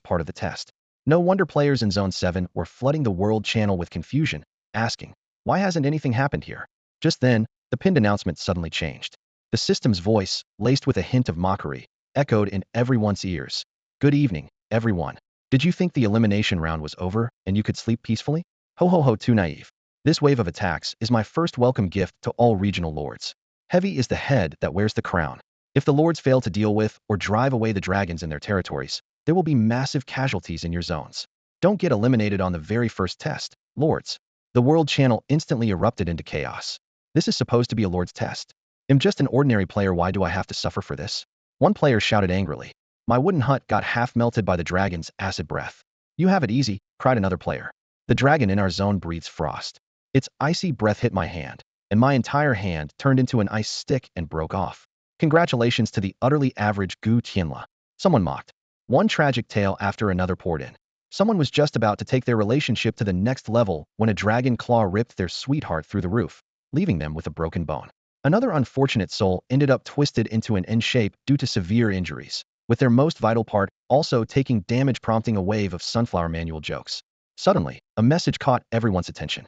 part of the test. No wonder players in Zone 7 were flooding the World Channel with confusion, asking, why hasn't anything happened here? Just then, the pinned announcement suddenly changed. The system's voice, laced with a hint of mockery, echoed in everyone's ears. Good evening, everyone. Did you think the elimination round was over and you could sleep peacefully? Ho ho ho, too naive. This wave of attacks is my first welcome gift to all regional lords. Heavy is the head that wears the crown. If the lords fail to deal with or drive away the dragons in their territories, there will be massive casualties in your zones. Don't get eliminated on the very first test, lords. The World Channel instantly erupted into chaos. This is supposed to be a lord's test. I'm just an ordinary player. Why do I have to suffer for this? One player shouted angrily. My wooden hut got half melted by the dragon's acid breath. You have it easy, cried another player. The dragon in our zone breathes frost. Its icy breath hit my hand, and my entire hand turned into an ice stick and broke off. Congratulations to the utterly average Gu Tianla. Someone mocked. One tragic tale after another poured in. Someone was just about to take their relationship to the next level when a dragon claw ripped their sweetheart through the roof, leaving them with a broken bone. Another unfortunate soul ended up twisted into an N shape due to severe injuries, with their most vital part also taking damage, prompting a wave of sunflower manual jokes. Suddenly, a message caught everyone's attention.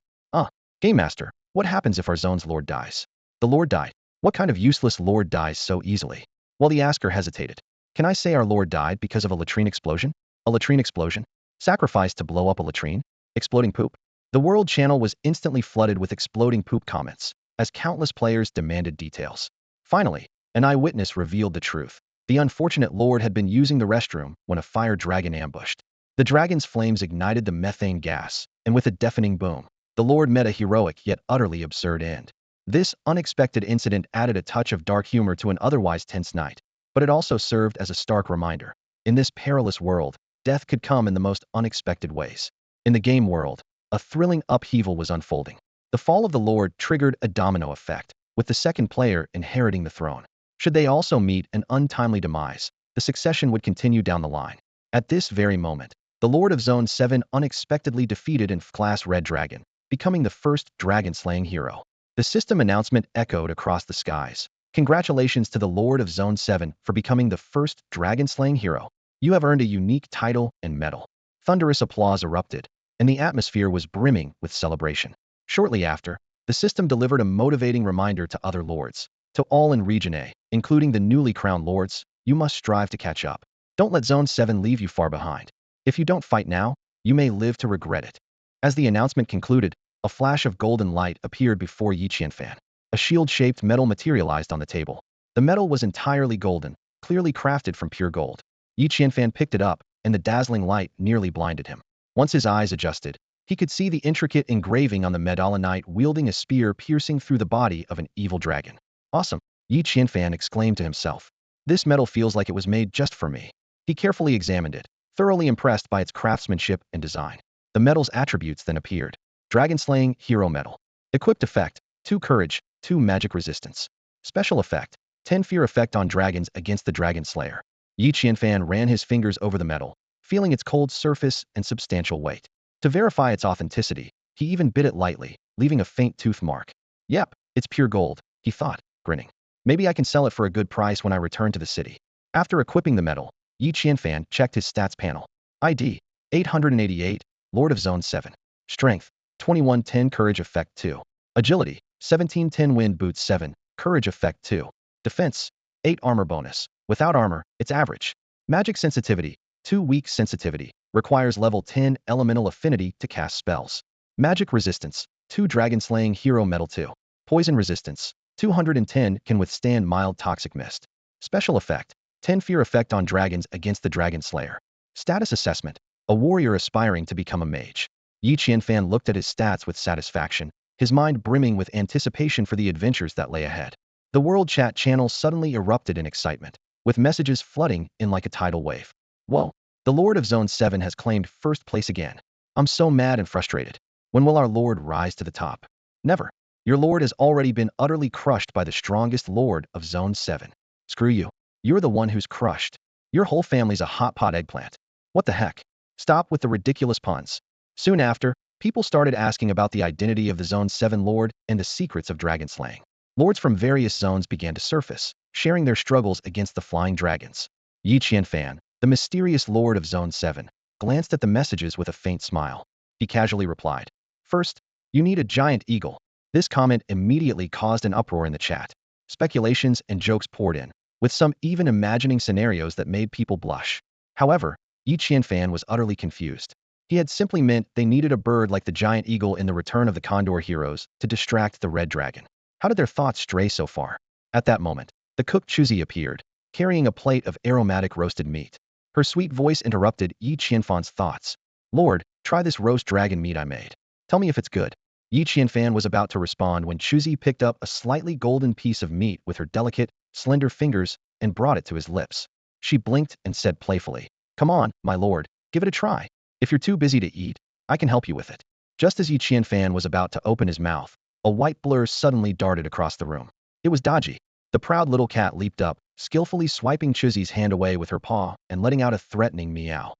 Game Master, what happens if our zone's lord dies? The lord died. What kind of useless lord dies so easily? Well, the asker hesitated. Can I say our lord died because of a latrine explosion? A latrine explosion? Sacrificed to blow up a latrine? Exploding poop? The World Channel was instantly flooded with exploding poop comments, as countless players demanded details. Finally, an eyewitness revealed the truth. The unfortunate lord had been using the restroom when a fire dragon ambushed. The dragon's flames ignited the methane gas, and with a deafening boom, the lord met a heroic yet utterly absurd end. This unexpected incident added a touch of dark humor to an otherwise tense night, but it also served as a stark reminder. In this perilous world, death could come in the most unexpected ways. In the game world, a thrilling upheaval was unfolding. The fall of the Lord triggered a domino effect, with the second player inheriting the throne. Should they also meet an untimely demise, the succession would continue down the line. At this very moment, the Lord of Zone 7 unexpectedly defeated an F-class Red Dragon, becoming the first dragon-slaying hero. The system announcement echoed across the skies. Congratulations to the Lord of Zone 7 for becoming the first dragon-slaying hero. You have earned a unique title and medal. Thunderous applause erupted, and the atmosphere was brimming with celebration. Shortly after, the system delivered a motivating reminder to other lords. To all in Region A, including the newly crowned lords, you must strive to catch up. Don't let Zone 7 leave you far behind. If you don't fight now, you may live to regret it. As the announcement concluded, a flash of golden light appeared before Yi Qianfan. A shield-shaped metal materialized on the table. The metal was entirely golden, clearly crafted from pure gold. Yi Qianfan picked it up, and the dazzling light nearly blinded him. Once his eyes adjusted, he could see the intricate engraving on the medallion knight wielding a spear piercing through the body of an evil dragon. Awesome! Yi Qianfan exclaimed to himself. This metal feels like it was made just for me. He carefully examined it, thoroughly impressed by its craftsmanship and design. The metal's attributes then appeared. Dragon-slaying hero metal. Equipped effect, 2 courage, 2 magic resistance. Special effect, 10 fear effect on dragons against the dragon slayer. Yi Qianfan ran his fingers over the metal, feeling its cold surface and substantial weight. To verify its authenticity, he even bit it lightly, leaving a faint tooth mark. Yep, it's pure gold, he thought, grinning. Maybe I can sell it for a good price when I return to the city. After equipping the metal, Yi Qianfan checked his stats panel. ID, 888, Lord of Zone 7. Strength, 2110 Courage Effect 2. Agility, 1710 Wind Boots 7, Courage Effect 2. Defense, 8 Armor Bonus. Without armor, it's average. Magic Sensitivity, 2 Weak Sensitivity. Requires level 10 Elemental Affinity to cast spells. Magic Resistance, 2 Dragon-slaying hero metal 2. Poison Resistance, 210 can withstand mild toxic mist. Special effect, 10 fear effect on dragons against the dragon slayer. Status assessment, a warrior aspiring to become a mage. Yi Qianfan looked at his stats with satisfaction, his mind brimming with anticipation for the adventures that lay ahead. The world chat channel suddenly erupted in excitement, with messages flooding in like a tidal wave. Whoa, the Lord of Zone 7 has claimed first place again. I'm so mad and frustrated. When will our Lord rise to the top? Never. Your Lord has already been utterly crushed by the strongest Lord of Zone 7. Screw you. You're the one who's crushed. Your whole family's a hot pot eggplant. What the heck? Stop with the ridiculous puns. Soon after, people started asking about the identity of the Zone 7 Lord and the secrets of dragon slaying. Lords from various zones began to surface, sharing their struggles against the flying dragons. Yi Qianfan, the mysterious Lord of Zone 7, glanced at the messages with a faint smile. He casually replied, "First, you need a giant eagle." This comment immediately caused an uproar in the chat. Speculations and jokes poured in, with some even imagining scenarios that made people blush. However, Yi Qianfan was utterly confused. He had simply meant they needed a bird like the giant eagle in the Return of the Condor heroes to distract the red dragon. How did their thoughts stray so far? At that moment, the cook Chuzi appeared, carrying a plate of aromatic roasted meat. Her sweet voice interrupted Yi Qianfan's thoughts. "Lord, try this roast dragon meat I made. Tell me if it's good." Yi Qianfan was about to respond when Chuzi picked up a slightly golden piece of meat with her delicate, slender fingers and brought it to his lips. She blinked and said playfully, "Come on, my lord, give it a try. If you're too busy to eat, I can help you with it." Just as Yi Qianfan was about to open his mouth, a white blur suddenly darted across the room. It was Dodgy. The proud little cat leaped up, skillfully swiping Chuzi's hand away with her paw and letting out a threatening meow.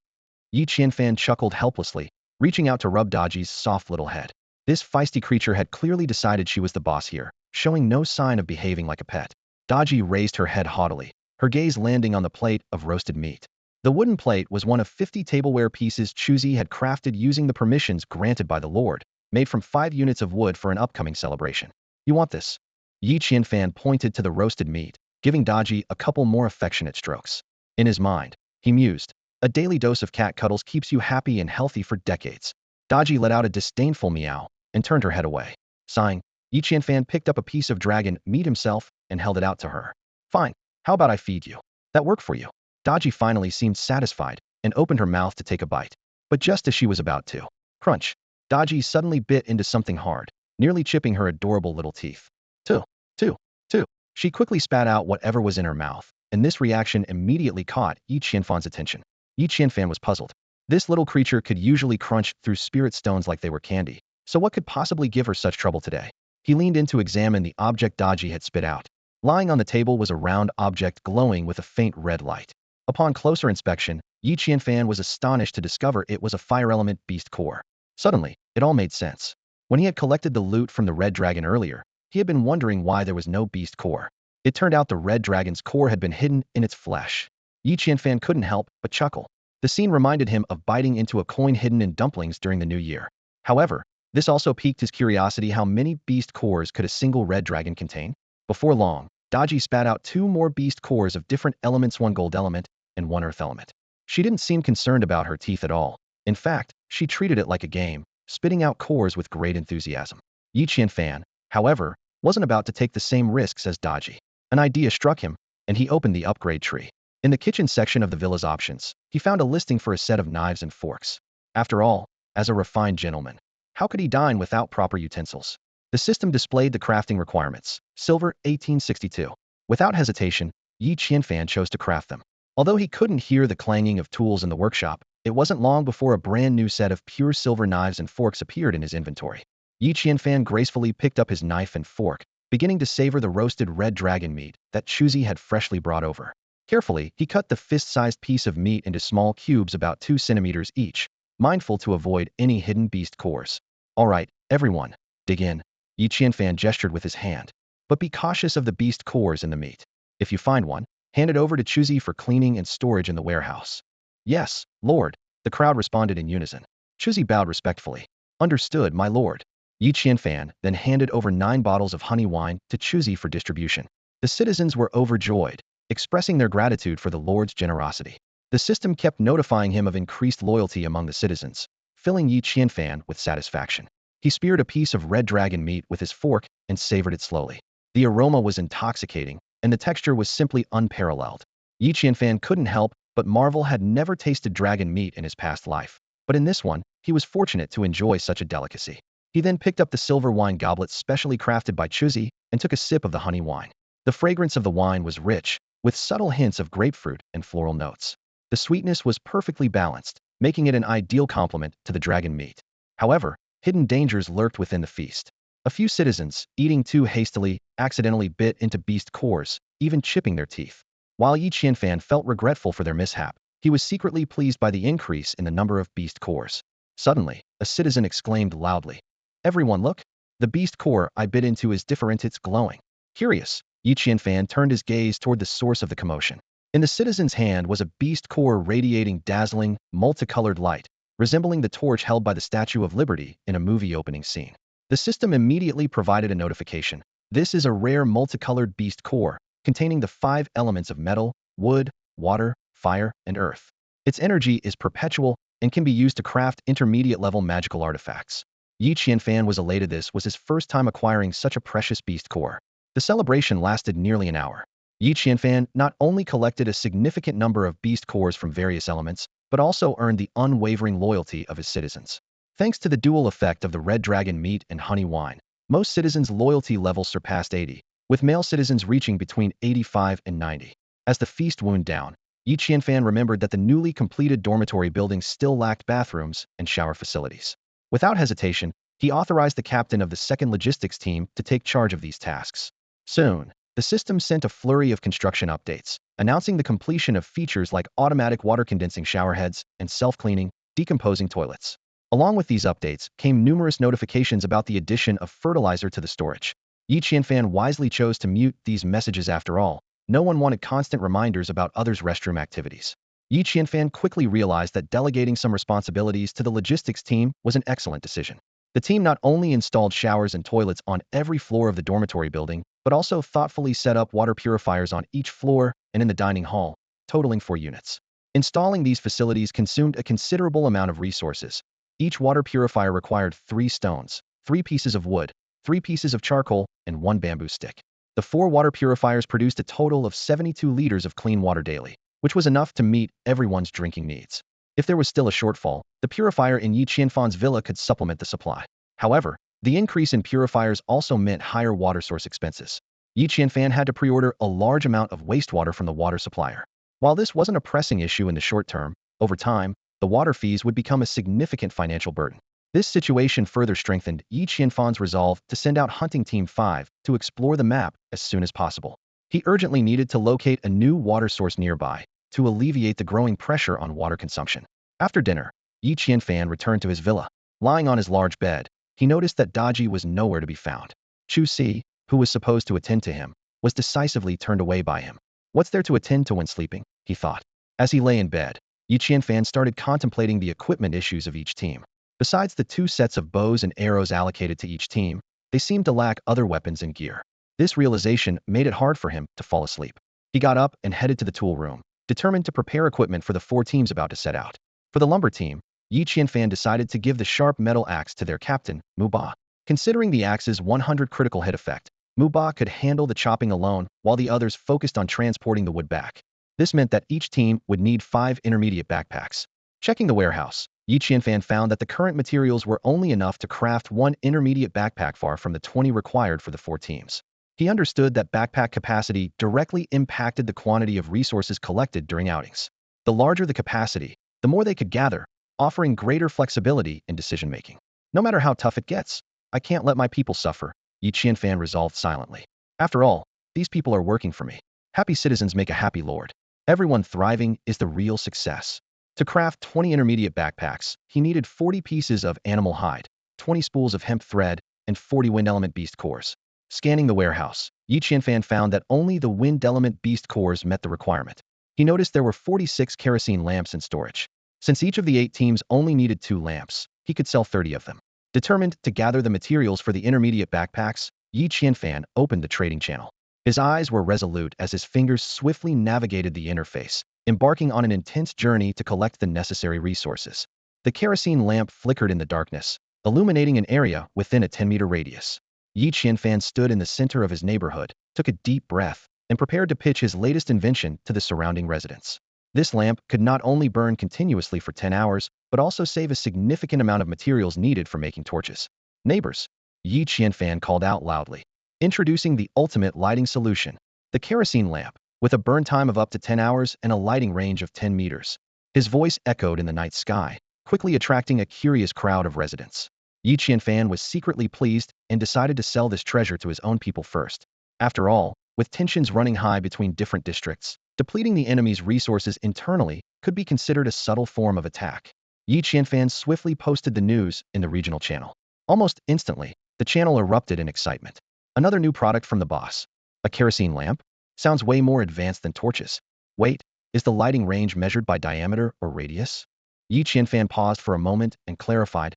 Yi Qianfan chuckled helplessly, reaching out to rub Dodgy's soft little head. This feisty creature had clearly decided she was the boss here, showing no sign of behaving like a pet. Dodgy raised her head haughtily, her gaze landing on the plate of roasted meat. The wooden plate was one of 50 tableware pieces Chuzi had crafted using the permissions granted by the Lord, made from 5 units of wood for an upcoming celebration. "You want this?" Yi Qianfan pointed to the roasted meat, giving Dodgy a couple more affectionate strokes. In his mind, he mused, "A daily dose of cat cuddles keeps you happy and healthy for decades." Dodgy let out a disdainful meow and turned her head away. Sighing, Yi Qianfan picked up a piece of dragon meat himself and held it out to her. "Fine, how about I feed you? That work for you?" Dodgy finally seemed satisfied and opened her mouth to take a bite. But just as she was about to, crunch, Dodgy suddenly bit into something hard, nearly chipping her adorable little teeth. "Two, two, two." She quickly spat out whatever was in her mouth, and this reaction immediately caught Yi Qianfan's attention. Yi Qianfan was puzzled. This little creature could usually crunch through spirit stones like they were candy. So what could possibly give her such trouble today? He leaned in to examine the object Dodgy had spit out. Lying on the table was a round object glowing with a faint red light. Upon closer inspection, Yi Qianfan was astonished to discover it was a fire element beast core. Suddenly, it all made sense. When he had collected the loot from the red dragon earlier, he had been wondering why there was no beast core. It turned out the red dragon's core had been hidden in its flesh. Yi Qianfan couldn't help but chuckle. The scene reminded him of biting into a coin hidden in dumplings during the New Year. However, this also piqued his curiosity: how many beast cores could a single red dragon contain? Before long, Dodgy spat out 2 more beast cores of different elements, 1 gold element and 1 earth element. She didn't seem concerned about her teeth at all. In fact, she treated it like a game, spitting out cores with great enthusiasm. Yi Qianfan, however, wasn't about to take the same risks as Dodgy. An idea struck him, and he opened the upgrade tree. In the kitchen section of the villa's options, he found a listing for a set of knives and forks. After all, as a refined gentleman, how could he dine without proper utensils? The system displayed the crafting requirements. Silver, 1862. Without hesitation, Yi Qianfan chose to craft them. Although he couldn't hear the clanging of tools in the workshop, it wasn't long before a brand new set of pure silver knives and forks appeared in his inventory. Yi Qianfan gracefully picked up his knife and fork, beginning to savor the roasted red dragon meat that Chuzi had freshly brought over. Carefully, he cut the fist-sized piece of meat into small cubes about 2 centimeters each, mindful to avoid any hidden beast cores. All right, everyone, dig in. Yi Qianfan gestured with his hand. But be cautious of the beast cores in the meat. If you find one, hand it over to Chuzi for cleaning and storage in the warehouse. Yes, Lord, the crowd responded in unison. Chuzi bowed respectfully. Understood, my lord. Yi Qianfan then handed over 9 bottles of honey wine to Chuzi for distribution. The citizens were overjoyed, expressing their gratitude for the Lord's generosity. The system kept notifying him of increased loyalty among the citizens, filling Yi Qianfan with satisfaction. He speared a piece of red dragon meat with his fork and savored it slowly. The aroma was intoxicating, and the texture was simply unparalleled. Yi Qianfan couldn't help but marvel. Had never tasted dragon meat in his past life, but in this one, he was fortunate to enjoy such a delicacy. He then picked up the silver wine goblet specially crafted by Chuzi and took a sip of the honey wine. The fragrance of the wine was rich, with subtle hints of grapefruit and floral notes. The sweetness was perfectly balanced, making it an ideal complement to the dragon meat. However, hidden dangers lurked within the feast. A few citizens, eating too hastily, accidentally bit into beast cores, even chipping their teeth. While Yi Qianfan felt regretful for their mishap, he was secretly pleased by the increase in the number of beast cores. Suddenly, a citizen exclaimed loudly, "Everyone look! The beast core I bit into is different, it's glowing." Curious, Yi Qianfan turned his gaze toward the source of the commotion. In the citizen's hand was a beast core radiating dazzling, multicolored light, resembling the torch held by the Statue of Liberty in a movie opening scene. The system immediately provided a notification. This is a rare multicolored beast core, containing the 5 elements of metal, wood, water, fire, and earth. Its energy is perpetual and can be used to craft intermediate-level magical artifacts. Yi Qianfan was elated. This was his first time acquiring such a precious beast core. The celebration lasted nearly an hour. Yi Qianfan not only collected a significant number of beast cores from various elements, but also earned the unwavering loyalty of his citizens. Thanks to the dual effect of the red dragon meat and honey wine, most citizens' loyalty levels surpassed 80, with male citizens reaching between 85 and 90. As the feast wound down, Yi Qianfan remembered that the newly completed dormitory building still lacked bathrooms and shower facilities. Without hesitation, he authorized the captain of the 2nd Logistics Team to take charge of these tasks. Soon, the system sent a flurry of construction updates, announcing the completion of features like automatic water-condensing showerheads and self-cleaning, decomposing toilets. Along with these updates came numerous notifications about the addition of fertilizer to the storage. Yi Qianfan wisely chose to mute these messages. After all, no one wanted constant reminders about others' restroom activities. Yi Qianfan quickly realized that delegating some responsibilities to the logistics team was an excellent decision. The team not only installed showers and toilets on every floor of the dormitory building, but also thoughtfully set up water purifiers on each floor and in the dining hall, totaling 4 units. Installing these facilities consumed a considerable amount of resources. Each water purifier required 3 stones, 3 pieces of wood, 3 pieces of charcoal, and 1 bamboo stick. The 4 water purifiers produced a total of 72 liters of clean water daily, which was enough to meet everyone's drinking needs. If there was still a shortfall, the purifier in Yi Qianfan's villa could supplement the supply. However, the increase in purifiers also meant higher water source expenses. Yi Qianfan had to pre-order a large amount of wastewater from the water supplier. While this wasn't a pressing issue in the short term, over time, the water fees would become a significant financial burden. This situation further strengthened Yi Qianfan's resolve to send out Hunting Team 5 to explore the map as soon as possible. He urgently needed to locate a new water source nearby to alleviate the growing pressure on water consumption. After dinner, Yi Qianfan returned to his villa. Lying on his large bed, he noticed that Daji was nowhere to be found. Chu Si, who was supposed to attend to him, was decisively turned away by him. What's there to attend to when sleeping? He thought. As he lay in bed, Yi Qianfan started contemplating the equipment issues of each team. Besides the 2 sets of bows and arrows allocated to each team, they seemed to lack other weapons and gear. This realization made it hard for him to fall asleep. He got up and headed to the tool room, determined to prepare equipment for the 4 teams about to set out. For the lumber team, Yi Qianfan decided to give the sharp metal axe to their captain, Mu Ba. Considering the axe's 100 critical hit effect, Mu Ba could handle the chopping alone while the others focused on transporting the wood back. This meant that each team would need 5 intermediate backpacks. Checking the warehouse, Yi Qianfan found that the current materials were only enough to craft 1 intermediate backpack far from the 20 required for the 4 teams. He understood that backpack capacity directly impacted the quantity of resources collected during outings. The larger the capacity, the more they could gather, offering greater flexibility in decision-making. No matter how tough it gets, I can't let my people suffer, Yi Qianfan resolved silently. After all, these people are working for me. Happy citizens make a happy lord. Everyone thriving is the real success. To craft 20 intermediate backpacks, he needed 40 pieces of animal hide, 20 spools of hemp thread, and 40 wind element beast cores. Scanning the warehouse, Yi Qianfan found that only the wind element beast cores met the requirement. He noticed there were 46 kerosene lamps in storage. Since each of the 8 teams only needed 2 lamps, he could sell 30 of them. Determined to gather the materials for the intermediate backpacks, Yi Qianfan opened the trading channel. His eyes were resolute as his fingers swiftly navigated the interface, embarking on an intense journey to collect the necessary resources. The kerosene lamp flickered in the darkness, illuminating an area within a 10-meter radius. Yi Qianfan stood in the center of his neighborhood, took a deep breath, and prepared to pitch his latest invention to the surrounding residents. This lamp could not only burn continuously for 10 hours, but also save a significant amount of materials needed for making torches. Neighbors, Yi Qianfan called out loudly. Introducing the ultimate lighting solution, the kerosene lamp, with a burn time of up to 10 hours and a lighting range of 10 meters. His voice echoed in the night sky, quickly attracting a curious crowd of residents. Yi Qianfan was secretly pleased and decided to sell this treasure to his own people first. After all, with tensions running high between different districts, depleting the enemy's resources internally could be considered a subtle form of attack. Yi Qianfan swiftly posted the news in the regional channel. Almost instantly, the channel erupted in excitement. Another new product from the boss. A kerosene lamp? Sounds way more advanced than torches. Wait, is the lighting range measured by diameter or radius? Yi Qianfan paused for a moment and clarified.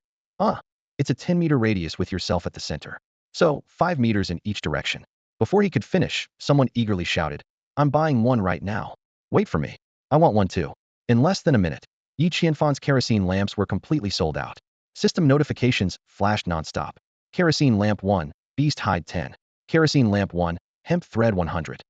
It's a 10-meter radius with yourself at the center. So, 5 meters in each direction. Before he could finish, someone eagerly shouted, I'm buying one right now. Wait for me. I want one too. In less than a minute, Yi Qianfan's kerosene lamps were completely sold out. System notifications flashed nonstop. Kerosene lamp 1, beast hide 10. Kerosene lamp 1, hemp thread 100.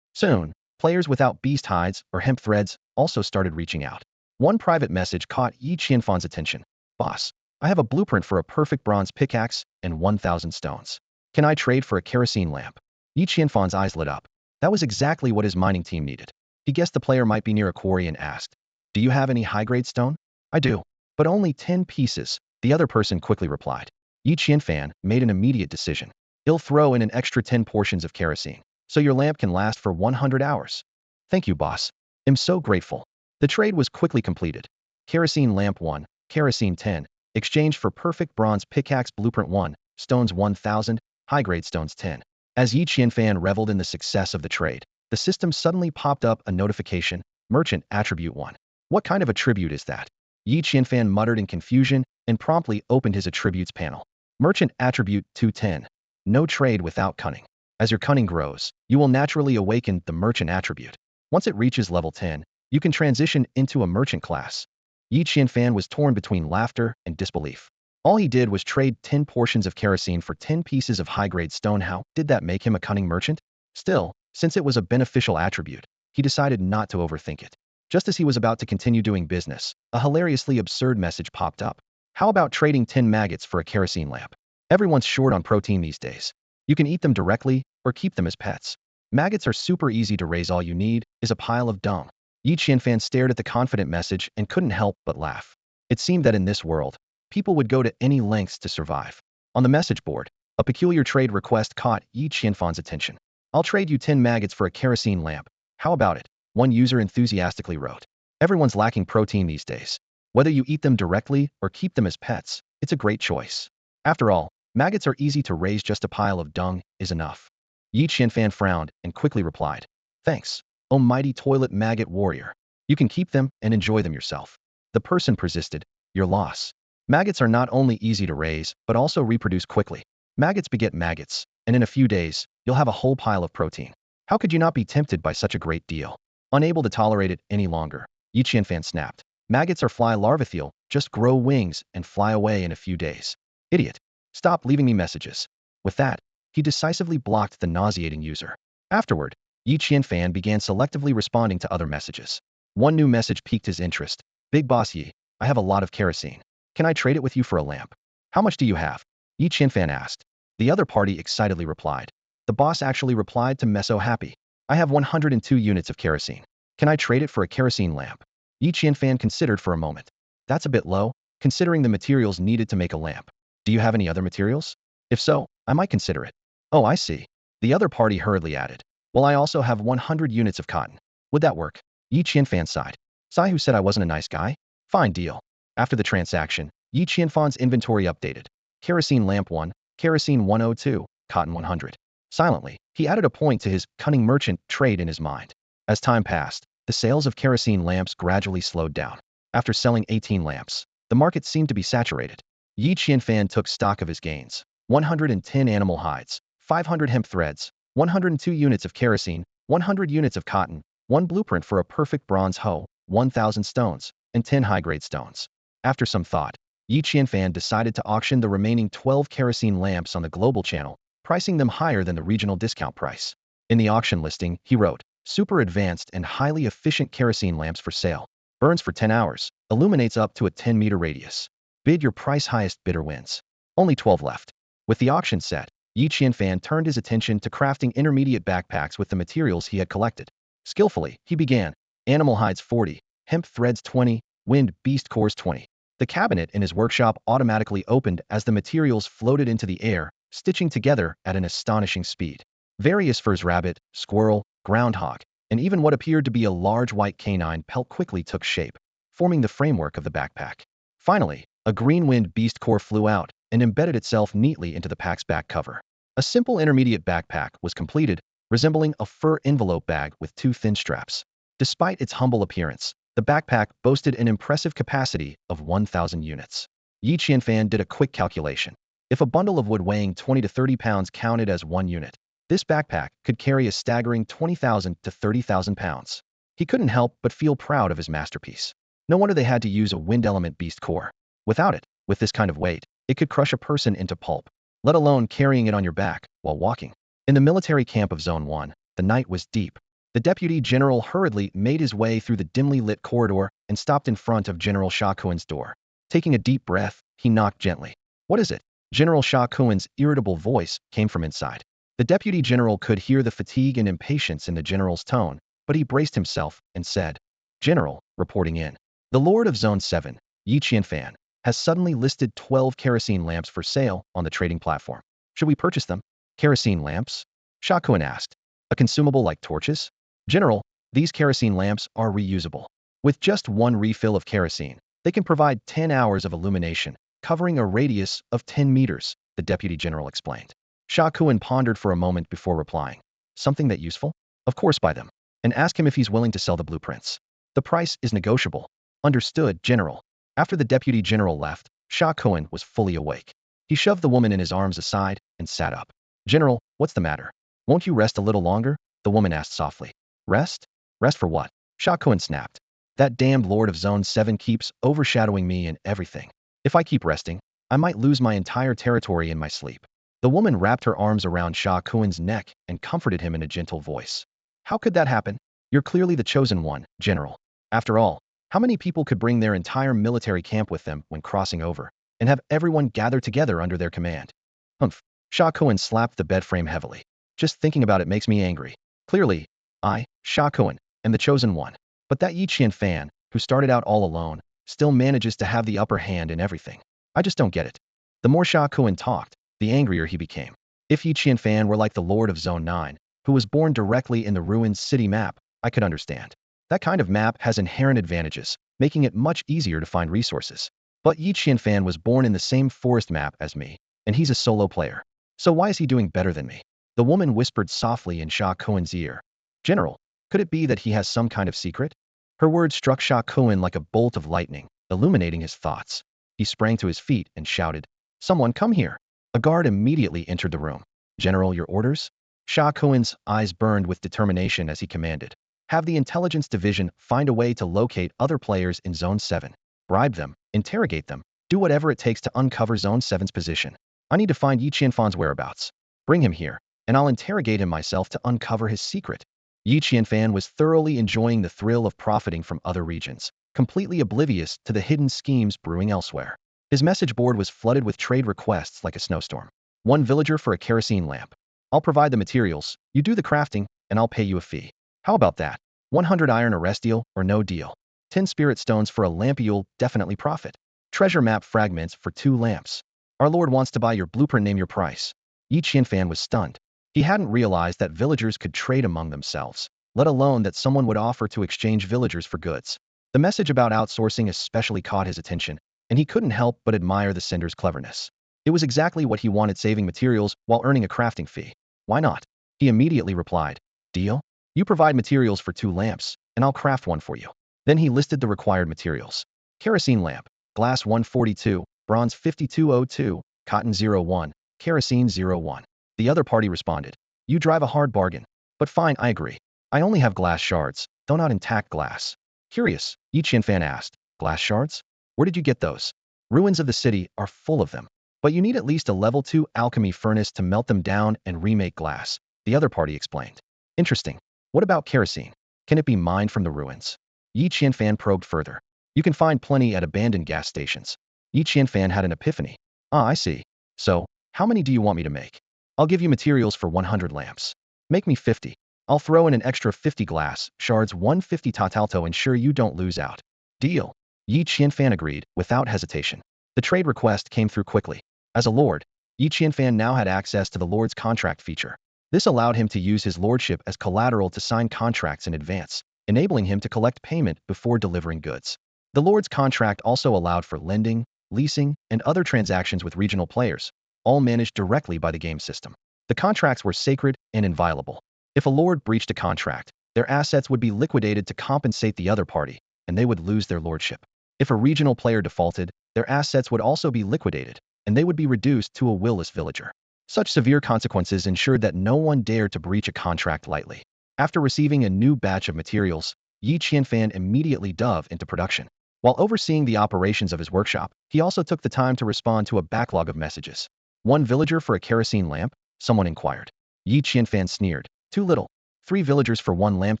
Soon, players without beast hides or hemp threads also started reaching out. One private message caught Yi Qianfan's attention. Boss, I have a blueprint for a perfect bronze pickaxe and 1,000 stones. Can I trade for a kerosene lamp? Yi Qianfan's eyes lit up. That was exactly what his mining team needed. He guessed the player might be near a quarry and asked, Do you have any high-grade stone? I do, but only 10 pieces, the other person quickly replied. Yi Qianfan made an immediate decision. He'll throw in an extra 10 portions of kerosene, so your lamp can last for 100 hours. Thank you, boss. I'm so grateful. The trade was quickly completed. Kerosene lamp 1, kerosene 10, exchanged for perfect bronze pickaxe blueprint 1, stones 1,000, high-grade stones 10. As Yi Qianfan reveled in the success of the trade, the system suddenly popped up a notification, Merchant Attribute 1. What kind of attribute is that? Yi Qianfan muttered in confusion and promptly opened his attributes panel. Merchant Attribute 210. No trade without cunning. As your cunning grows, you will naturally awaken the merchant attribute. Once it reaches level 10, you can transition into a merchant class. Yi Qianfan was torn between laughter and disbelief. All he did was trade 10 portions of kerosene for 10 pieces of high-grade stone. How did that make him a cunning merchant? Still, since it was a beneficial attribute, he decided not to overthink it. Just as he was about to continue doing business, a hilariously absurd message popped up. How about trading 10 maggots for a kerosene lamp? Everyone's short on protein these days. You can eat them directly or keep them as pets. Maggots are super easy to raise. All you need is a pile of dung. Yi Qianfan stared at the confident message and couldn't help but laugh. It seemed that in this world, people would go to any lengths to survive. On the message board, a peculiar trade request caught Yi Qianfan's attention. "I'll trade you 10 maggots for a kerosene lamp. How about it?" one user enthusiastically wrote. Everyone's lacking protein these days. Whether you eat them directly or keep them as pets, it's a great choice. After all, maggots are easy to raise, just a pile of dung is enough. Yi Qianfan frowned and quickly replied, "Thanks, oh mighty toilet maggot warrior. You can keep them and enjoy them yourself." The person persisted, "Your loss. Maggots are not only easy to raise, but also reproduce quickly. Maggots beget maggots, and in a few days, you'll have a whole pile of protein. How could you not be tempted by such a great deal?" Unable to tolerate it any longer, Yi Qianfan snapped, "Maggots are fly larvae, just grow wings and fly away in a few days. Idiot. Stop leaving me messages." With that, he decisively blocked the nauseating user. Afterward, Yi Qianfan began selectively responding to other messages. One new message piqued his interest. "Big Boss Yi, I have a lot of kerosene. Can I trade it with you for a lamp?" "How much do you have?" Yi Qianfan asked. The other party excitedly replied. The boss actually replied to Meso happy. "I have 102 units of kerosene. Can I trade it for a kerosene lamp?" Yi Qianfan considered for a moment. "That's a bit low, considering the materials needed to make a lamp. Do you have any other materials? If so, I might consider it." "Oh, I see." The other party hurriedly added. "Well, I also have 100 units of cotton. Would that work?" Yi Qianfan sighed. "Sai who said I wasn't a nice guy? Fine deal." After the transaction, Yi Qianfan's inventory updated. Kerosene lamp 1, kerosene 102, cotton 100. Silently, he added a point to his cunning merchant trade in his mind. As time passed, the sales of kerosene lamps gradually slowed down. After selling 18 lamps, the market seemed to be saturated. Yi Qianfan took stock of his gains. 110 animal hides, 500 hemp threads, 102 units of kerosene, 100 units of cotton, 1 blueprint for a perfect bronze hoe, 1,000 stones, and 10 high-grade stones. After some thought, Yi Qianfan decided to auction the remaining 12 kerosene lamps on the global channel, pricing them higher than the regional discount price. In the auction listing, he wrote, "Super advanced and highly efficient kerosene lamps for sale. Burns for 10 hours, illuminates up to a 10-meter radius. Bid your price, highest bidder wins." Only 12 left. With the auction set, Yi Qianfan turned his attention to crafting intermediate backpacks with the materials he had collected. Skillfully, he began. Animal hides 40, hemp threads 20, wind beast cores 20. The cabinet in his workshop automatically opened as the materials floated into the air, stitching together at an astonishing speed. Various furs, rabbit, squirrel, groundhog, and even what appeared to be a large white canine pelt quickly took shape, forming the framework of the backpack. Finally, a green wind beast core flew out and embedded itself neatly into the pack's back cover. A simple intermediate backpack was completed, resembling a fur envelope bag with 2 thin straps. Despite its humble appearance, the backpack boasted an impressive capacity of 1,000 units. Yi Qianfan did a quick calculation. If a bundle of wood weighing 20 to 30 pounds counted as 1 unit, this backpack could carry a staggering 20,000 to 30,000 pounds. He couldn't help but feel proud of his masterpiece. No wonder they had to use a wind element beast core. Without it, with this kind of weight, it could crush a person into pulp, let alone carrying it on your back while walking. In the military camp of Zone 1, the night was deep. The deputy general hurriedly made his way through the dimly lit corridor and stopped in front of General Sha Kuen's door. Taking a deep breath, he knocked gently. "What is it?" General Sha Kuen's irritable voice came from inside. The deputy general could hear the fatigue and impatience in the general's tone, but he braced himself and said, "General, reporting in. The Lord of Zone 7, Yi Qianfan, has suddenly listed 12 kerosene lamps for sale on the trading platform. Should we purchase them?" "Kerosene lamps?" Sha Kuen asked. "A consumable like torches?" "General, these kerosene lamps are reusable. With just 1 refill of kerosene, they can provide 10 hours of illumination, covering a radius of 10 meters, the deputy general explained. Sha Kuen pondered for a moment before replying. "Something that useful? Of course buy them. And ask him if he's willing to sell the blueprints. The price is negotiable." "Understood, General." After the deputy general left, Sha Kuen was fully awake. He shoved the woman in his arms aside and sat up. "General, what's the matter? Won't you rest a little longer?" the woman asked softly. "Rest? Rest for what?" Sha Kuen snapped. "That damned Lord of Zone 7 keeps overshadowing me and everything. If I keep resting, I might lose my entire territory in my sleep." The woman wrapped her arms around Sha Kuen's neck and comforted him in a gentle voice. "How could that happen? You're clearly the chosen one, General. After all, how many people could bring their entire military camp with them when crossing over, and have everyone gather together under their command?" "Humph." Sha Kuen slapped the bed frame heavily. "Just thinking about it makes me angry. Clearly, I, Sha Kuen, am the chosen one. But that Yi Qian fan, who started out all alone, still manages to have the upper hand in everything. I just don't get it. The more Sha Kuan talked, the angrier he became. If Yi Qian fan were like the Lord of Zone 9, who was born directly in the ruined city map, I could understand. That kind of map has inherent advantages, making it much easier to find resources. But Yi Qian fan was born in the same forest map as me, and he's a solo player. So why is he doing better than me? The woman whispered softly in Sha Kuan's ear. General, could it be that he has some kind of secret? Her words struck Sha Kuan like a bolt of lightning, illuminating his thoughts. He sprang to his feet and shouted, "Someone come here!" A guard immediately entered the room. "General, your orders?" Sha Kuan's eyes burned with determination as he commanded. "Have the intelligence division find a way to locate other players in Zone 7. Bribe them, interrogate them, do whatever it takes to uncover Zone 7's position. I need to find Yi Qianfan's whereabouts. Bring him here, and I'll interrogate him myself to uncover his secret." Yi Qianfan was thoroughly enjoying the thrill of profiting from other regions, completely oblivious to the hidden schemes brewing elsewhere. His message board was flooded with trade requests like a snowstorm. 1 villager for a kerosene lamp. I'll provide the materials, you do the crafting, and I'll pay you a fee. How about that? 100 iron arrest deal or no deal. 10 spirit stones for a lamp, you'll definitely profit. Treasure map fragments for 2 lamps. Our lord wants to buy your blueprint, name your price. Yi Qianfan was stunned. He hadn't realized that villagers could trade among themselves, let alone that someone would offer to exchange villagers for goods. The message about outsourcing especially caught his attention, and he couldn't help but admire the sender's cleverness. It was exactly what he wanted, saving materials while earning a crafting fee. Why not? He immediately replied, "Deal? You provide materials for 2 lamps, and I'll craft one for you." Then he listed the required materials. Kerosene lamp, glass 142, bronze 5202, cotton 01, kerosene 01. The other party responded, "You drive a hard bargain. But fine, I agree. I only have glass shards, though not intact glass." Curious, Yi Qianfan asked, "Glass shards? Where did you get those?" "Ruins of the city are full of them. But you need at least a level 2 alchemy furnace to melt them down and remake glass," the other party explained. "Interesting. What about kerosene? Can it be mined from the ruins?" Yi Qianfan probed further. "You can find plenty at abandoned gas stations." Yi Qianfan had an epiphany. "Ah, I see. So, how many do you want me to make?" "I'll give you materials for 100 lamps. Make me 50. I'll throw in an extra 50 glass shards, 150 total to ensure you don't lose out." "Deal." Yi Qianfan agreed, without hesitation. The trade request came through quickly. As a lord, Yi Qianfan now had access to the lord's contract feature. This allowed him to use his lordship as collateral to sign contracts in advance, enabling him to collect payment before delivering goods. The lord's contract also allowed for lending, leasing, and other transactions with regional players, all managed directly by the game system. The contracts were sacred and inviolable. If a lord breached a contract, their assets would be liquidated to compensate the other party, and they would lose their lordship. If a regional player defaulted, their assets would also be liquidated, and they would be reduced to a willless villager. Such severe consequences ensured that no one dared to breach a contract lightly. After receiving a new batch of materials, Yi Qianfan immediately dove into production. While overseeing the operations of his workshop, he also took the time to respond to a backlog of messages. 1 villager for a kerosene lamp? Someone inquired. Yi Qianfan sneered. "Too little. 3 villagers for 1 lamp,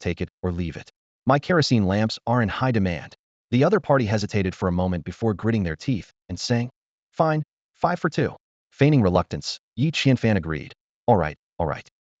take it or leave it. My kerosene lamps are in high demand." The other party hesitated for a moment before gritting their teeth and saying, "Fine, 5 for 2. Feigning reluctance, Yi Qianfan agreed. All right.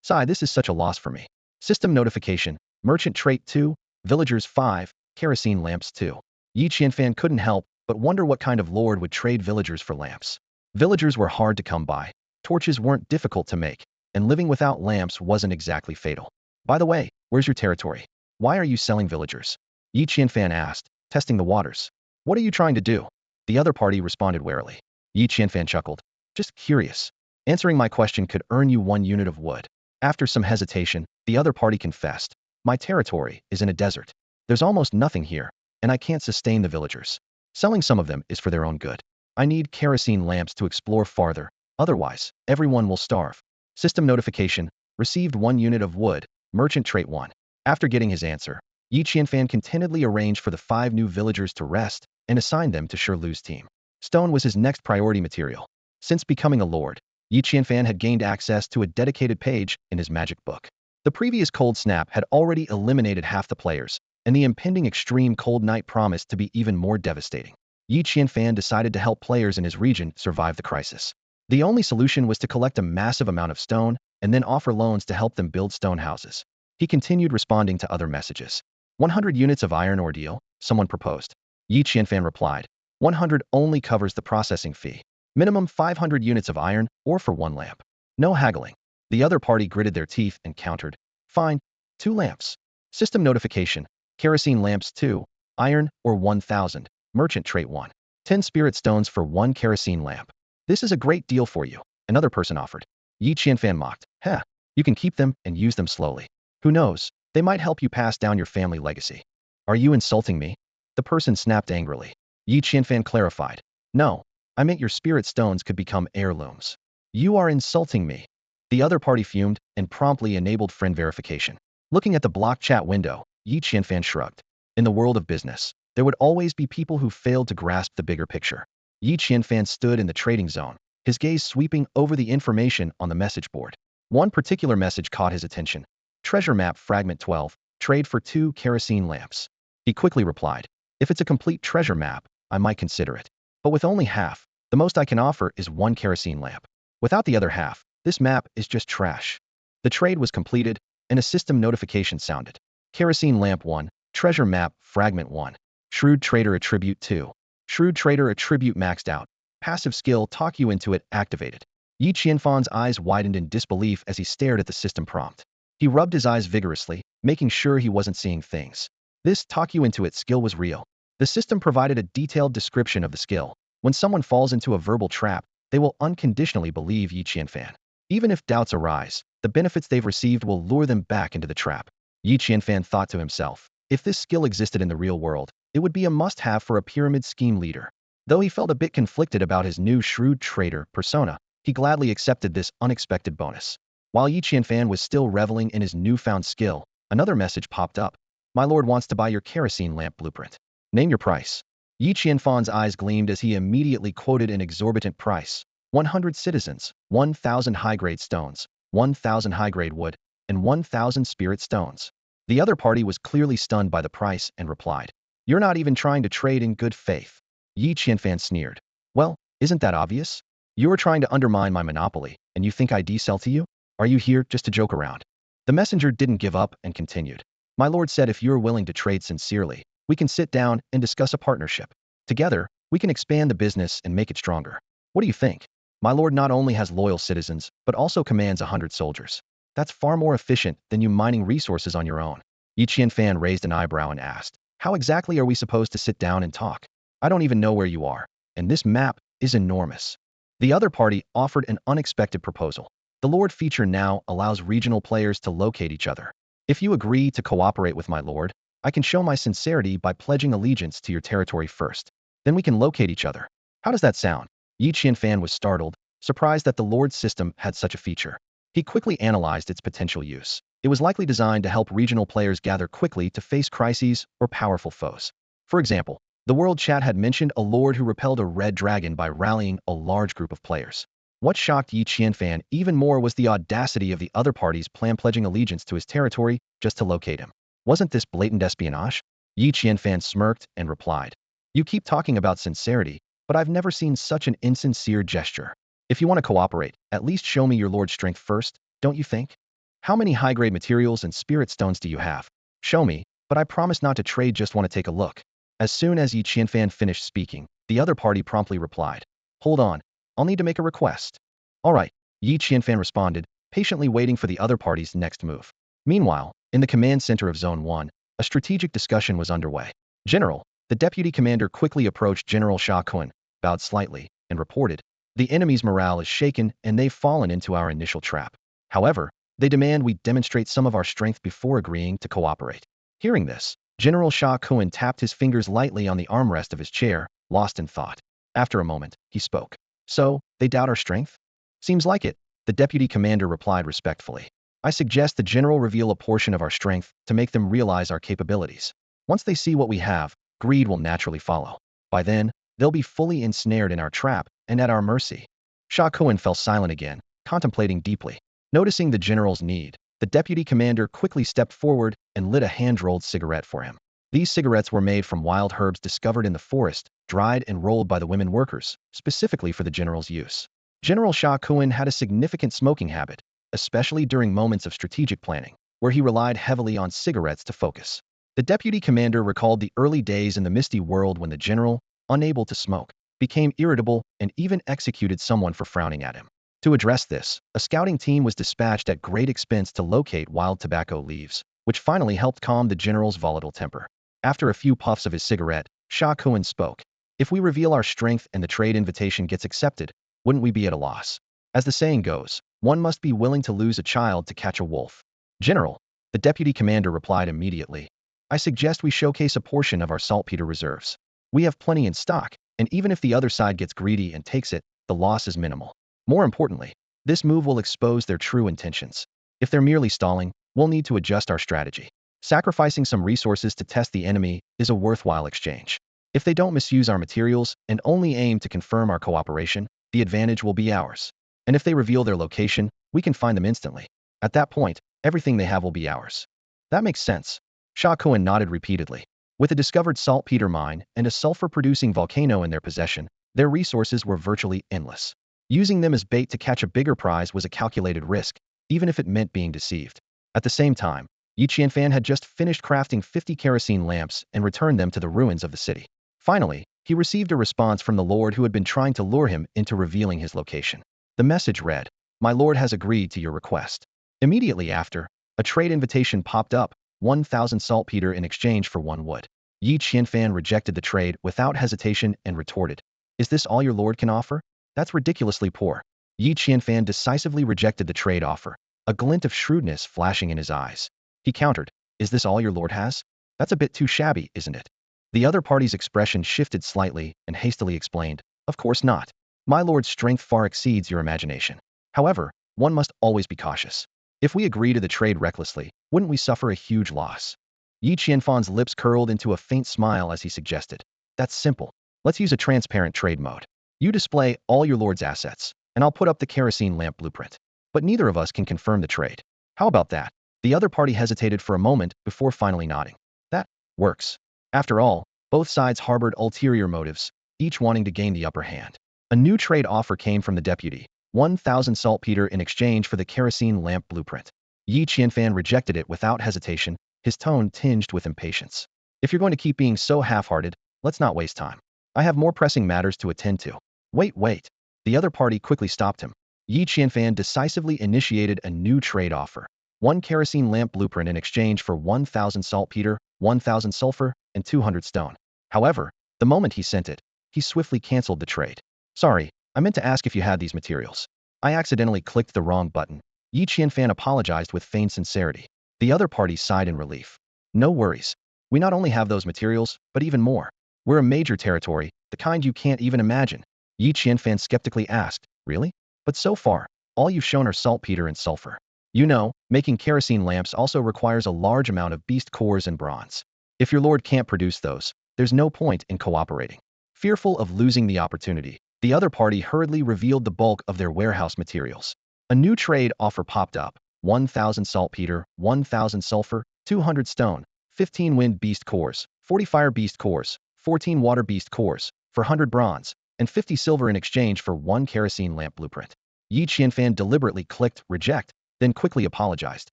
Sigh, this is such a loss for me. System notification, merchant trait 2, villagers 5, kerosene lamps 2. Yi Qianfan couldn't help but wonder what kind of lord would trade villagers for lamps. Villagers were hard to come by, torches weren't difficult to make, and living without lamps wasn't exactly fatal. "By the way, where's your territory? Why are you selling villagers?" Yi Qianfan asked, testing the waters. "What are you trying to do?" The other party responded warily. Yi Qianfan chuckled. "Just curious. Answering my question could earn you 1 unit of wood." After some hesitation, the other party confessed. "My territory is in a desert. There's almost nothing here, and I can't sustain the villagers. Selling some of them is for their own good. I need kerosene lamps to explore farther, otherwise, everyone will starve." System notification, received 1 unit of wood, merchant trait 1. After getting his answer, Yi Qianfan contentedly arranged for the 5 new villagers to rest and assigned them to Shirlu's team. Stone was his next priority material. Since becoming a lord, Yi Qianfan had gained access to a dedicated page in his magic book. The previous cold snap had already eliminated half the players, and the impending extreme cold night promised to be even more devastating. Yi Qianfan decided to help players in his region survive the crisis. The only solution was to collect a massive amount of stone and then offer loans to help them build stone houses. He continued responding to other messages. 100 units of iron ordeal, someone proposed. Yi Qianfan replied. 100 only covers the processing fee. Minimum 500 units of iron or for one lamp. No haggling. The other party gritted their teeth and countered. Fine. 2 lamps. System notification. Kerosene lamps 2. Iron or 1,000. Merchant trait 1. 10 spirit stones for 1 kerosene lamp. This is a great deal for you, another person offered. Yi Qianfan mocked. Heh. You can keep them and use them slowly. Who knows? They might help you pass down your family legacy. Are you insulting me? The person snapped angrily. Yi Qianfan clarified. No. I meant your spirit stones could become heirlooms. You are insulting me. The other party fumed and promptly enabled friend verification. Looking at the block chat window, Yi Qianfan shrugged. In the world of business, there would always be people who failed to grasp the bigger picture. Yi Qianfan stood in the trading zone, his gaze sweeping over the information on the message board. One particular message caught his attention. Treasure map fragment 12, trade for 2 kerosene lamps. He quickly replied, if it's a complete treasure map, I might consider it. But with only half, the most I can offer is 1 kerosene lamp. Without the other half, this map is just trash. The trade was completed, and a system notification sounded. Kerosene lamp 1, treasure map fragment 1. Shrewd trader attribute 2. Shrewd trader attribute maxed out. Passive skill talk you into it activated. Yi Qianfan's eyes widened in disbelief as he stared at the system prompt. He rubbed his eyes vigorously, making sure he wasn't seeing things. This talk you into it skill was real. The system provided a detailed description of the skill. When someone falls into a verbal trap, they will unconditionally believe Yi Qianfan. Even if doubts arise, the benefits they've received will lure them back into the trap. Yi Qianfan thought to himself, if this skill existed in the real world, it would be a must-have for a pyramid scheme leader. Though he felt a bit conflicted about his new shrewd trader persona, he gladly accepted this unexpected bonus. While Yi Qianfan was still reveling in his newfound skill, another message popped up. My lord wants to buy your kerosene lamp blueprint. Name your price. Yi Qianfan's eyes gleamed as he immediately quoted an exorbitant price. 100 citizens, 1,000 high-grade stones, 1,000 high-grade wood, and 1,000 spirit stones. The other party was clearly stunned by the price and replied, you're not even trying to trade in good faith. Yi Qianfan sneered. Well, isn't that obvious? You are trying to undermine my monopoly, and you think I sell to you? Are you here just to joke around? The messenger didn't give up and continued. My lord said if you're willing to trade sincerely, we can sit down and discuss a partnership. Together, we can expand the business and make it stronger. What do you think? My lord not only has loyal citizens, but also commands 100 soldiers. That's far more efficient than you mining resources on your own. Yi Qianfan raised an eyebrow and asked, how exactly are we supposed to sit down and talk? I don't even know where you are, and this map is enormous. The other party offered an unexpected proposal. The Lord feature now allows regional players to locate each other. If you agree to cooperate with my lord, I can show my sincerity by pledging allegiance to your territory first. Then we can locate each other. How does that sound? Yi Qianfan was startled, surprised that the Lord's system had such a feature. He quickly analyzed its potential use. It was likely designed to help regional players gather quickly to face crises or powerful foes. For example, the world chat had mentioned a lord who repelled a red dragon by rallying a large group of players. What shocked Yi Qianfan even more was the audacity of the other party's plan pledging allegiance to his territory just to locate him. Wasn't this blatant espionage? Yi Qianfan smirked and replied, you keep talking about sincerity, but I've never seen such an insincere gesture. If you want to cooperate, at least show me your lord's strength first, don't you think? How many high-grade materials and spirit stones do you have? Show me, but I promise not to trade, just want to take a look. As soon as Yi Qianfan finished speaking, the other party promptly replied, hold on, I'll need to make a request. All right, Yi Qianfan responded, patiently waiting for the other party's next move. Meanwhile, in the command center of Zone 1, a strategic discussion was underway. General, the deputy commander quickly approached General Sha Kun, bowed slightly, and reported, the enemy's morale is shaken and they've fallen into our initial trap. However, they demand we demonstrate some of our strength before agreeing to cooperate. Hearing this, General Sha Kun tapped his fingers lightly on the armrest of his chair, lost in thought. After a moment, he spoke. So, they doubt our strength? Seems like it, the deputy commander replied respectfully. I suggest the general reveal a portion of our strength to make them realize our capabilities. Once they see what we have, greed will naturally follow. By then, they'll be fully ensnared in our trap and at our mercy. Sha Kun fell silent again, contemplating deeply. Noticing the general's need, the deputy commander quickly stepped forward and lit a hand-rolled cigarette for him. These cigarettes were made from wild herbs discovered in the forest, dried and rolled by the women workers, specifically for the general's use. General Sha Kun had a significant smoking habit, especially during moments of strategic planning, where he relied heavily on cigarettes to focus. The deputy commander recalled the early days in the Misty World when the general, unable to smoke, became irritable and even executed someone for frowning at him. To address this, a scouting team was dispatched at great expense to locate wild tobacco leaves, which finally helped calm the general's volatile temper. After a few puffs of his cigarette, Shah Kuan spoke. If we reveal our strength and the trade invitation gets accepted, wouldn't we be at a loss? As the saying goes, one must be willing to lose a child to catch a wolf. General, the deputy commander replied immediately. I suggest we showcase a portion of our saltpeter reserves. We have plenty in stock, and even if the other side gets greedy and takes it, the loss is minimal. More importantly, this move will expose their true intentions. If they're merely stalling, we'll need to adjust our strategy. Sacrificing some resources to test the enemy is a worthwhile exchange. If they don't misuse our materials and only aim to confirm our cooperation, the advantage will be ours. And if they reveal their location, we can find them instantly. At that point, everything they have will be ours. That makes sense. Shah Kuan nodded repeatedly. With a discovered saltpeter mine and a sulfur-producing volcano in their possession, their resources were virtually endless. Using them as bait to catch a bigger prize was a calculated risk, even if it meant being deceived. At the same time, Yi Qianfan had just finished crafting 50 kerosene lamps and returned them to the ruins of the city. Finally, he received a response from the lord who had been trying to lure him into revealing his location. The message read, "My lord has agreed to your request." Immediately after, a trade invitation popped up, 1,000 saltpeter in exchange for 1 wood. Yi Qianfan rejected the trade without hesitation and retorted, "Is this all your lord can offer? That's ridiculously poor." Yi Qianfan decisively rejected the trade offer, a glint of shrewdness flashing in his eyes. He countered, "Is this all your lord has? That's a bit too shabby, isn't it?" The other party's expression shifted slightly and hastily explained, "Of course not. My lord's strength far exceeds your imagination. However, one must always be cautious. If we agree to the trade recklessly, wouldn't we suffer a huge loss?" Yi Qianfan's lips curled into a faint smile as he suggested, "That's simple. Let's use a transparent trade mode. You display all your lord's assets, and I'll put up the kerosene lamp blueprint. But neither of us can confirm the trade. How about that?" The other party hesitated for a moment before finally nodding. "That works." After all, both sides harbored ulterior motives, each wanting to gain the upper hand. A new trade offer came from the deputy, 1,000 saltpeter in exchange for the kerosene lamp blueprint. Yi Qianfan rejected it without hesitation, his tone tinged with impatience. "If you're going to keep being so half-hearted, let's not waste time. I have more pressing matters to attend to." Wait. The other party quickly stopped him. Yi Qianfan decisively initiated a new trade offer. 1 kerosene lamp blueprint in exchange for 1,000 saltpeter, 1,000 sulfur, and 200 stone. However, the moment he sent it, he swiftly canceled the trade. "Sorry, I meant to ask if you had these materials. I accidentally clicked the wrong button." Yi Qianfan apologized with feigned sincerity. The other party sighed in relief. "No worries. We not only have those materials, but even more. We're a major territory, the kind you can't even imagine." Yi Qianfan skeptically asked, "Really? But so far, all you've shown are saltpeter and sulfur. You know, making kerosene lamps also requires a large amount of beast cores and bronze. If your lord can't produce those, there's no point in cooperating." Fearful of losing the opportunity, the other party hurriedly revealed the bulk of their warehouse materials. A new trade offer popped up, 1,000 saltpeter, 1,000 sulfur, 200 stone, 15 wind beast cores, 40 fire beast cores, 14 water beast cores, for 100 bronze, and 50 silver in exchange for 1 kerosene lamp blueprint. Yi Qianfan deliberately clicked reject, then quickly apologized.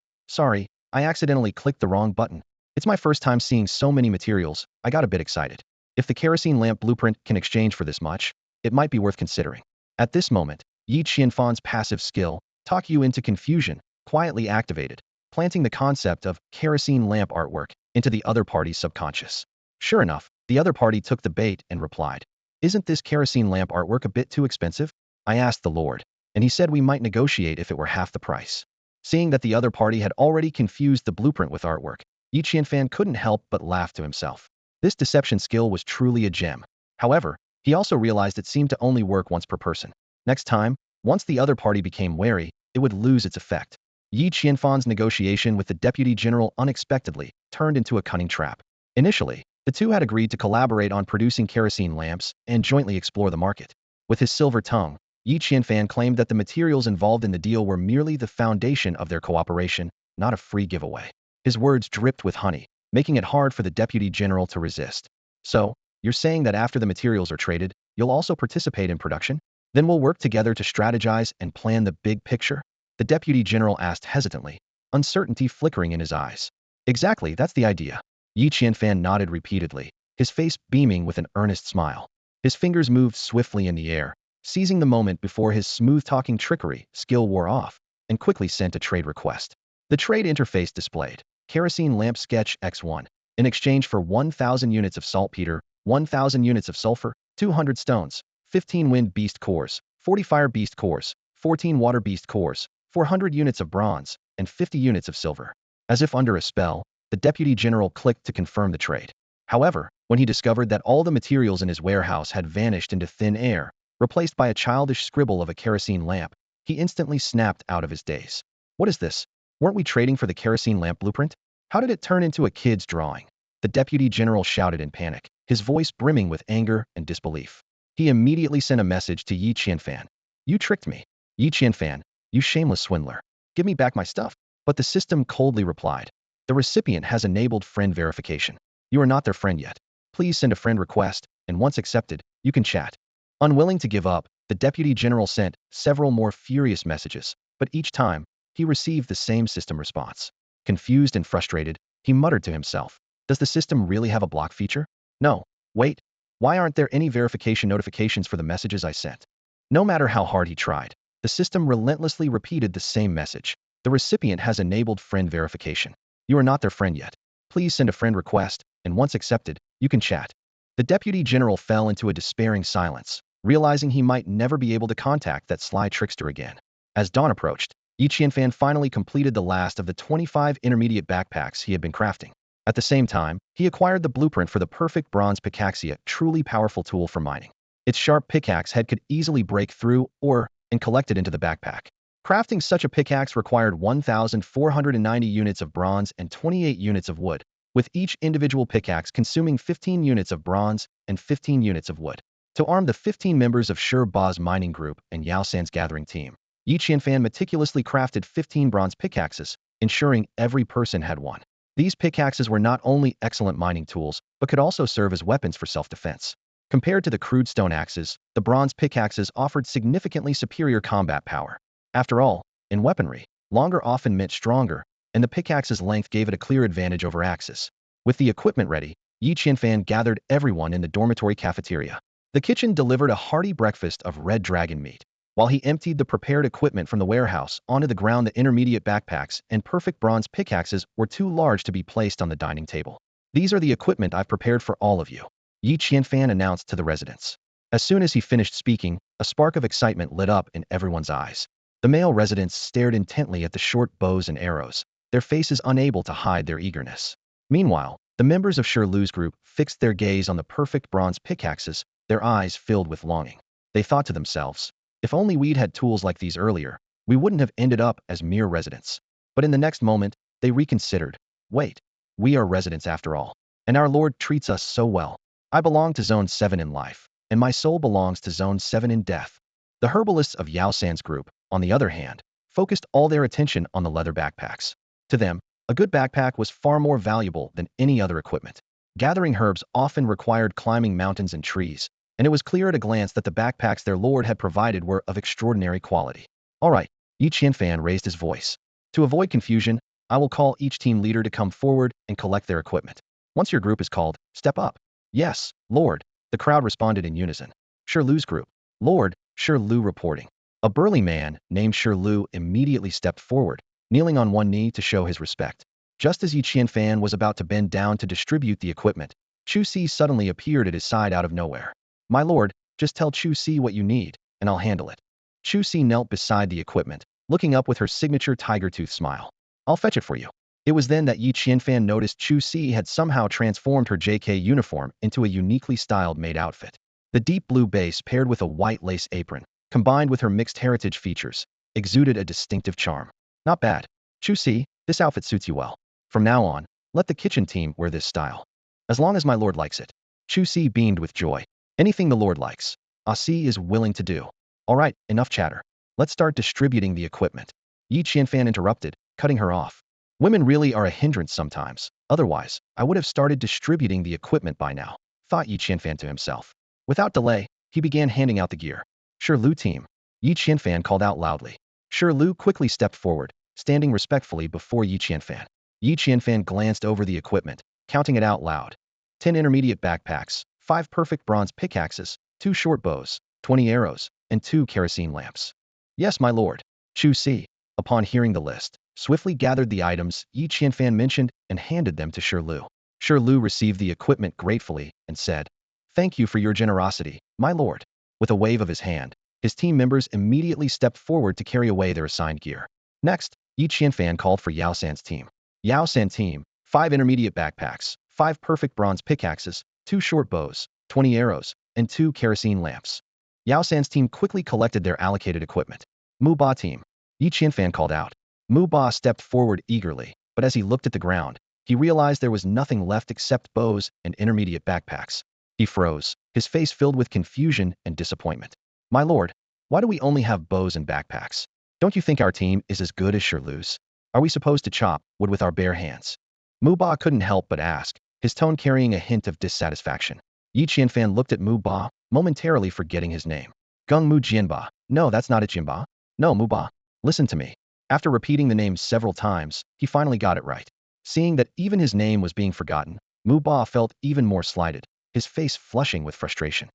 "Sorry, I accidentally clicked the wrong button. It's my first time seeing so many materials, I got a bit excited. If the kerosene lamp blueprint can exchange for this much, it might be worth considering." At this moment, Yi Qianfan's passive skill, talk you into confusion, quietly activated, planting the concept of kerosene lamp artwork into the other party's subconscious. Sure enough, the other party took the bait and replied, "Isn't this kerosene lamp artwork a bit too expensive?" I asked the lord, and he said we might negotiate if it were half the price. Seeing that the other party had already confused the blueprint with artwork, Yi Qianfan couldn't help but laugh to himself. This deception skill was truly a gem. However, he also realized it seemed to only work once per person. Next time, once the other party became wary, it would lose its effect. Yi Qianfan's negotiation with the deputy general unexpectedly turned into a cunning trap. Initially, the two had agreed to collaborate on producing kerosene lamps and jointly explore the market. With his silver tongue, Yi Qianfan claimed that the materials involved in the deal were merely the foundation of their cooperation, not a free giveaway. His words dripped with honey, making it hard for the deputy general to resist. "So, you're saying that after the materials are traded, you'll also participate in production? Then we'll work together to strategize and plan the big picture?" The deputy general asked hesitantly, uncertainty flickering in his eyes. "Exactly, that's the idea. Yi Qianfan nodded repeatedly, his face beaming with an earnest smile. His fingers moved swiftly in the air, seizing the moment before his smooth-talking trickery skill wore off, and quickly sent a trade request. The trade interface displayed, kerosene lamp sketch X1, in exchange for 1,000 units of saltpeter, 1,000 units of sulfur, 200 stones, 15 wind beast cores, 40 fire beast cores, 14 water beast cores, 400 units of bronze, and 50 units of silver. As if under a spell, the deputy general clicked to confirm the trade. However, when he discovered that all the materials in his warehouse had vanished into thin air, replaced by a childish scribble of a kerosene lamp, he instantly snapped out of his daze. What is this? Weren't we trading for the kerosene lamp blueprint? How did it turn into a kid's drawing? The deputy general shouted in panic, his voice brimming with anger and disbelief. He immediately sent a message to Yi Qianfan. You tricked me. Yi Qianfan, you shameless swindler. Give me back my stuff. But the system coldly replied. The recipient has enabled friend verification. You are not their friend yet. Please send a friend request, and once accepted, you can chat. Unwilling to give up, the deputy general sent several more furious messages, but each time, he received the same system response. Confused and frustrated, he muttered to himself, does the system really have a block feature? No. Wait. Why aren't there any verification notifications for the messages I sent? No matter how hard he tried, the system relentlessly repeated the same message. The recipient has enabled friend verification. You are not their friend yet. Please send a friend request, and once accepted, you can chat. The deputy general fell into a despairing silence, realizing he might never be able to contact that sly trickster again. As dawn approached, Yi Qianfan finally completed the last of the 25 intermediate backpacks he had been crafting. At the same time, he acquired the blueprint for the perfect bronze pickaxe, a truly powerful tool for mining. Its sharp pickaxe head could easily break through and collect it into the backpack. Crafting such a pickaxe required 1,490 units of bronze and 28 units of wood, with each individual pickaxe consuming 15 units of bronze and 15 units of wood. To arm the 15 members of Shur Ba's mining group and Yao San's gathering team, Yi Qianfan meticulously crafted 15 bronze pickaxes, ensuring every person had one. These pickaxes were not only excellent mining tools, but could also serve as weapons for self-defense. Compared to the crude stone axes, the bronze pickaxes offered significantly superior combat power. After all, in weaponry, longer often meant stronger, and the pickaxe's length gave it a clear advantage over axes. With the equipment ready, Yi Qianfan gathered everyone in the dormitory cafeteria. The kitchen delivered a hearty breakfast of red dragon meat. While he emptied the prepared equipment from the warehouse onto the ground, the intermediate backpacks and perfect bronze pickaxes were too large to be placed on the dining table. These are the equipment I've prepared for all of you, Yi Qianfan announced to the residents. As soon as he finished speaking, a spark of excitement lit up in everyone's eyes. The male residents stared intently at the short bows and arrows, their faces unable to hide their eagerness. Meanwhile, the members of Shur Lu's group fixed their gaze on the perfect bronze pickaxes, their eyes filled with longing. They thought to themselves, if only we'd had tools like these earlier, we wouldn't have ended up as mere residents. But in the next moment, they reconsidered. Wait, we are residents after all, and our Lord treats us so well. I belong to Zone 7 in life, and my soul belongs to Zone 7 in death. The herbalists of Yao San's group, on the other hand, focused all their attention on the leather backpacks. To them, a good backpack was far more valuable than any other equipment. Gathering herbs often required climbing mountains and trees, and it was clear at a glance that the backpacks their lord had provided were of extraordinary quality. All right, Yi Qianfan raised his voice. To avoid confusion, I will call each team leader to come forward and collect their equipment. Once your group is called, step up. Yes, Lord, the crowd responded in unison. Shur Lu's group. Lord, Shur Lu reporting. A burly man named Shur Lu immediately stepped forward, kneeling on one knee to show his respect. Just as Yi Qianfan was about to bend down to distribute the equipment, Chu Si suddenly appeared at his side out of nowhere. My lord, just tell Chu Si what you need, and I'll handle it. Chu Si knelt beside the equipment, looking up with her signature tiger tooth smile. I'll fetch it for you. It was then that Yi Qianfan noticed Chu Si had somehow transformed her JK uniform into a uniquely styled maid outfit. The deep blue base paired with a white lace apron, combined with her mixed heritage features, exuded a distinctive charm. Not bad. Chu Si, this outfit suits you well. From now on, let the kitchen team wear this style. As long as my lord likes it. Chu Si beamed with joy. Anything the lord likes, Si is willing to do. All right, enough chatter. Let's start distributing the equipment. Yi Qianfan interrupted, cutting her off. Women really are a hindrance sometimes. Otherwise, I would have started distributing the equipment by now, thought Yi Qianfan to himself. Without delay, he began handing out the gear. Shur Lu team. Yi Qianfan called out loudly. Shur Lu quickly stepped forward, standing respectfully before Yi Qianfan. Yi Qianfan glanced over the equipment, counting it out loud. 10 intermediate backpacks, 5 perfect bronze pickaxes, 2 short bows, 20 arrows, and 2 kerosene lamps. Yes, my lord. Chu Si, upon hearing the list, swiftly gathered the items Yi Qianfan mentioned and handed them to Shi Lu. Shi Lu received the equipment gratefully and said, "Thank you for your generosity, my lord." With a wave of his hand, his team members immediately stepped forward to carry away their assigned gear. Next, Yi Qianfan called for Yao San's team. Yao San team, 5 intermediate backpacks, 5 perfect bronze pickaxes, 2 short bows, 20 arrows, and 2 kerosene lamps. Yao San's team quickly collected their allocated equipment. Mu Ba team. Yi Qianfan called out. Mu Ba stepped forward eagerly, but as he looked at the ground, he realized there was nothing left except bows and intermediate backpacks. He froze, his face filled with confusion and disappointment. My lord, why do we only have bows and backpacks? Don't you think our team is as good as Shi Lu's? Are we supposed to chop wood with our bare hands? Mu Ba couldn't help but ask, his tone carrying a hint of dissatisfaction. Yi Qianfan looked at Mu Ba, momentarily forgetting his name. Gung Mu Jianba. No, that's not it, Jianba. No, Mu Ba. Listen to me. After repeating the name several times, he finally got it right. Seeing that even his name was being forgotten, Mu Ba felt even more slighted, his face flushing with frustration.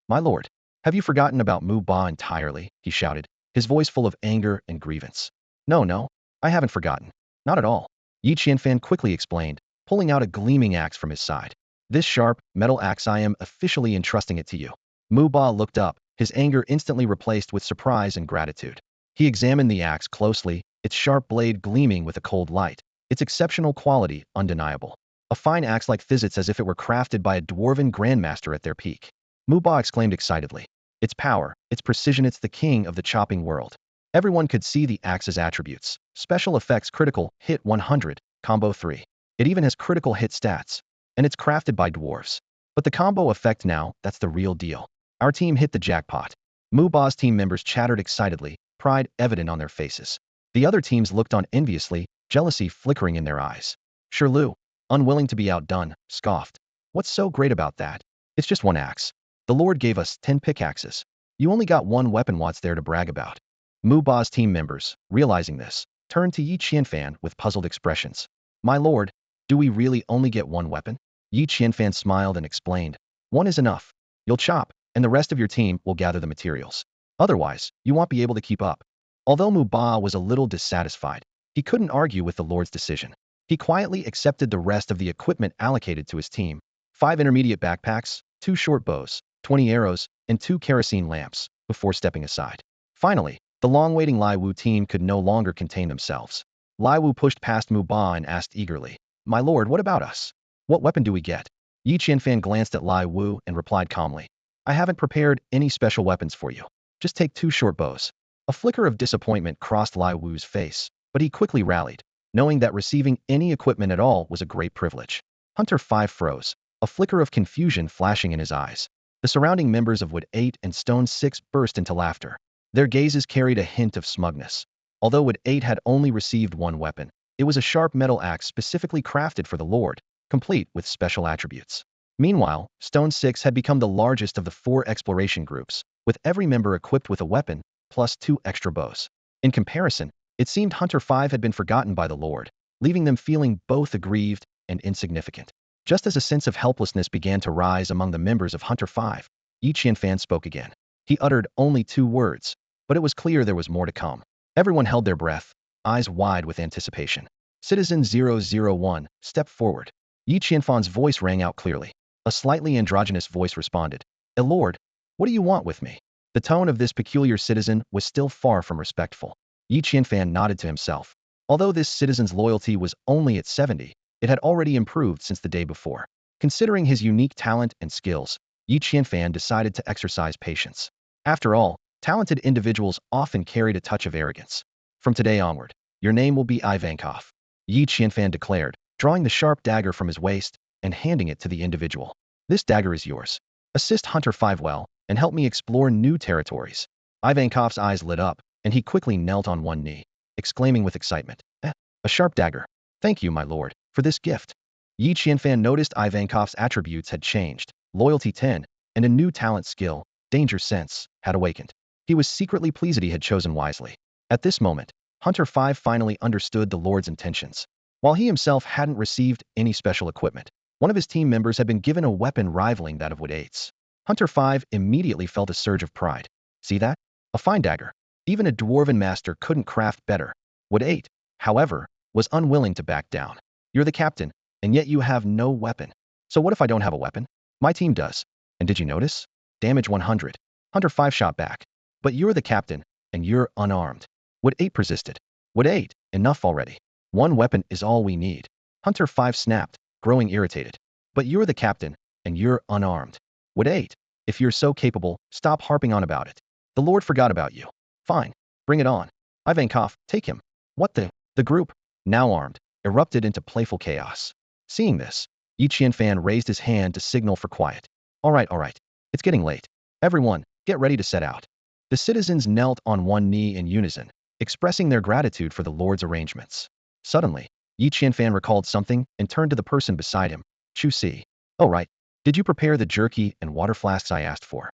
My lord, have you forgotten about Mu Ba entirely? He shouted, his voice full of anger and grievance. No, I haven't forgotten. Not at all. Yi Qianfan quickly explained, pulling out a gleaming axe from his side. This sharp, metal axe, I am officially entrusting it to you. Mu Ba looked up, his anger instantly replaced with surprise and gratitude. He examined the axe closely, its sharp blade gleaming with a cold light, its exceptional quality undeniable. A fine axe like this, as if it were crafted by a dwarven grandmaster at their peak. Mu Ba exclaimed excitedly. Its power, its precision, it's the king of the chopping world. Everyone could see the axe's attributes. Special effects, critical, hit 100, combo 3. It even has critical hit stats. And it's crafted by dwarves. But the combo effect now, that's the real deal. Our team hit the jackpot. Mu Ba's team members chattered excitedly, pride evident on their faces. The other teams looked on enviously, jealousy flickering in their eyes. Shi Lu, unwilling to be outdone, scoffed. What's so great about that? It's just one axe. The Lord gave us 10 pickaxes. You only got one weapon, what's there to brag about? Mu Ba's team members, realizing this, turned to Yi Qianfan with puzzled expressions. My lord, do we really only get one weapon? Yi Qianfan smiled and explained. One is enough. You'll chop, and the rest of your team will gather the materials. Otherwise, you won't be able to keep up. Although Mu Ba was a little dissatisfied, he couldn't argue with the Lord's decision. He quietly accepted the rest of the equipment allocated to his team. 5 intermediate backpacks, 2 short bows, 20 arrows, and 2 kerosene lamps, before stepping aside. Finally, the long-waiting Lai Wu team could no longer contain themselves. Lai Wu pushed past Mu Ba and asked eagerly, My lord, what about us? What weapon do we get? Yi Qianfan glanced at Lai Wu and replied calmly, I haven't prepared any special weapons for you. Just take 2 short bows. A flicker of disappointment crossed Lai Wu's face, but he quickly rallied, knowing that receiving any equipment at all was a great privilege. Hunter 5 froze, a flicker of confusion flashing in his eyes. The surrounding members of Wood 8 and Stone 6 burst into laughter. Their gazes carried a hint of smugness. Although Wood 8 had only received one weapon, it was a sharp metal axe specifically crafted for the Lord, complete with special attributes. Meanwhile, Stone 6 had become the largest of the 4 exploration groups, with every member equipped with a weapon, plus 2 extra bows. In comparison, it seemed Hunter 5 had been forgotten by the Lord, leaving them feeling both aggrieved and insignificant. Just as a sense of helplessness began to rise among the members of Hunter 5, Yi Qianfan spoke again. He uttered only 2 words, but it was clear there was more to come. Everyone held their breath, eyes wide with anticipation. Citizen 001, step forward. Yi Qianfan's voice rang out clearly. A slightly androgynous voice responded. Lord, what do you want with me? The tone of this peculiar citizen was still far from respectful. Yi Qianfan nodded to himself. Although this citizen's loyalty was only at 70, it had already improved since the day before. Considering his unique talent and skills, Yi Qianfan decided to exercise patience. After all, talented individuals often carried a touch of arrogance. From today onward, your name will be Ivankov, Yi Qianfan declared, drawing the sharp dagger from his waist and handing it to the individual. This dagger is yours. Assist Hunter 5 well, and help me explore new territories. Ivankov's eyes lit up, and he quickly knelt on one knee, exclaiming with excitement, a sharp dagger. Thank you, my lord, for this gift. Yi Qianfan noticed Ivankov's attributes had changed. Loyalty 10, and a new talent skill, danger sense, had awakened. He was secretly pleased he had chosen wisely. At this moment, Hunter 5 finally understood the Lord's intentions. While he himself hadn't received any special equipment, One of his team members had been given a weapon rivaling that of Wood 8's. Hunter 5 immediately felt a surge of pride. See that? A fine dagger. Even a dwarven master couldn't craft better. Wood 8, however, was unwilling to back down. You're the captain, and yet you have no weapon. So what if I don't have a weapon? My team does. And did you notice? Damage 100. Hunter 5 shot back. But you're the captain, and you're unarmed. Wood 8 persisted. Wood 8, enough already. One weapon is all we need. Hunter 5 snapped, growing irritated. But you're the captain, and you're unarmed. Wood 8, if you're so capable, stop harping on about it. The Lord forgot about you. Fine, bring it on. Ivankov, take him. What the? The group, now armed, erupted into playful chaos. Seeing this, Yi Qianfan raised his hand to signal for quiet. All right. It's getting late. Everyone, get ready to set out. The citizens knelt on one knee in unison, expressing their gratitude for the Lord's arrangements. Suddenly, Yi Qianfan recalled something and turned to the person beside him. Chu Si. Oh right. Did you prepare the jerky and water flasks I asked for?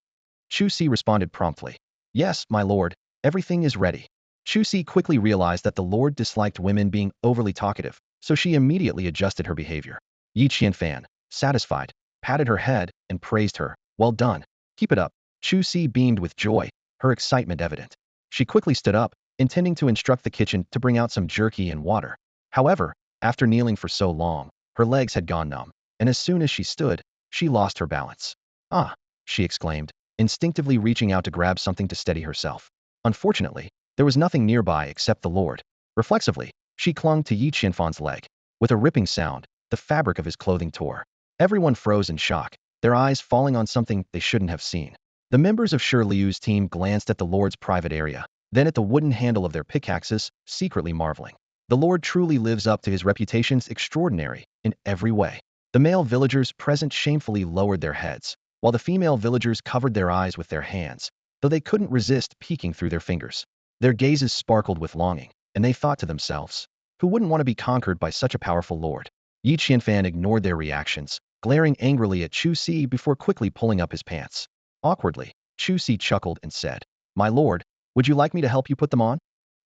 Chu Si responded promptly. Yes, my lord. Everything is ready. Chu Si quickly realized that the Lord disliked women being overly talkative, so she immediately adjusted her behavior. Yi Qianfan, satisfied, patted her head and praised her. Well done. Keep it up. Chu Si beamed with joy, her excitement evident. She quickly stood up, intending to instruct the kitchen to bring out some jerky and water. However, after kneeling for so long, her legs had gone numb, and as soon as she stood, she lost her balance. Ah, she exclaimed, instinctively reaching out to grab something to steady herself. Unfortunately, there was nothing nearby except the Lord. Reflexively, she clung to Yi Qianfan's leg. With a ripping sound, the fabric of his clothing tore. Everyone froze in shock, their eyes falling on something they shouldn't have seen. The members of Shi Liu's team glanced at the Lord's private area, then at the wooden handle of their pickaxes, secretly marveling. The Lord truly lives up to his reputations extraordinary in every way. The male villagers present shamefully lowered their heads, while the female villagers covered their eyes with their hands, though they couldn't resist peeking through their fingers. Their gazes sparkled with longing, and they thought to themselves, who wouldn't want to be conquered by such a powerful lord? Yi Qianfan ignored their reactions, glaring angrily at Chu Si before quickly pulling up his pants. Awkwardly, Chu Si chuckled and said, My lord, would you like me to help you put them on?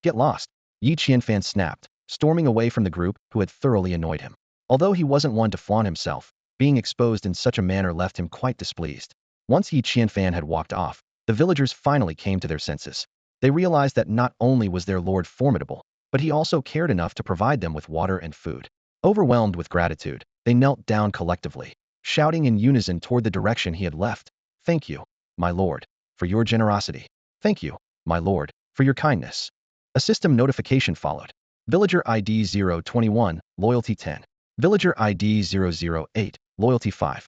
Get lost. Yi Qianfan snapped, storming away from the group who had thoroughly annoyed him. Although he wasn't one to flaunt himself, being exposed in such a manner left him quite displeased. Once Yi Qianfan had walked off, the villagers finally came to their senses. They realized that not only was their lord formidable, but he also cared enough to provide them with water and food. Overwhelmed with gratitude, they knelt down collectively, shouting in unison toward the direction he had left. Thank you, my lord, for your generosity. Thank you, my lord, for your kindness. A system notification followed. Villager ID 021, loyalty 10. Villager ID 008, loyalty 5.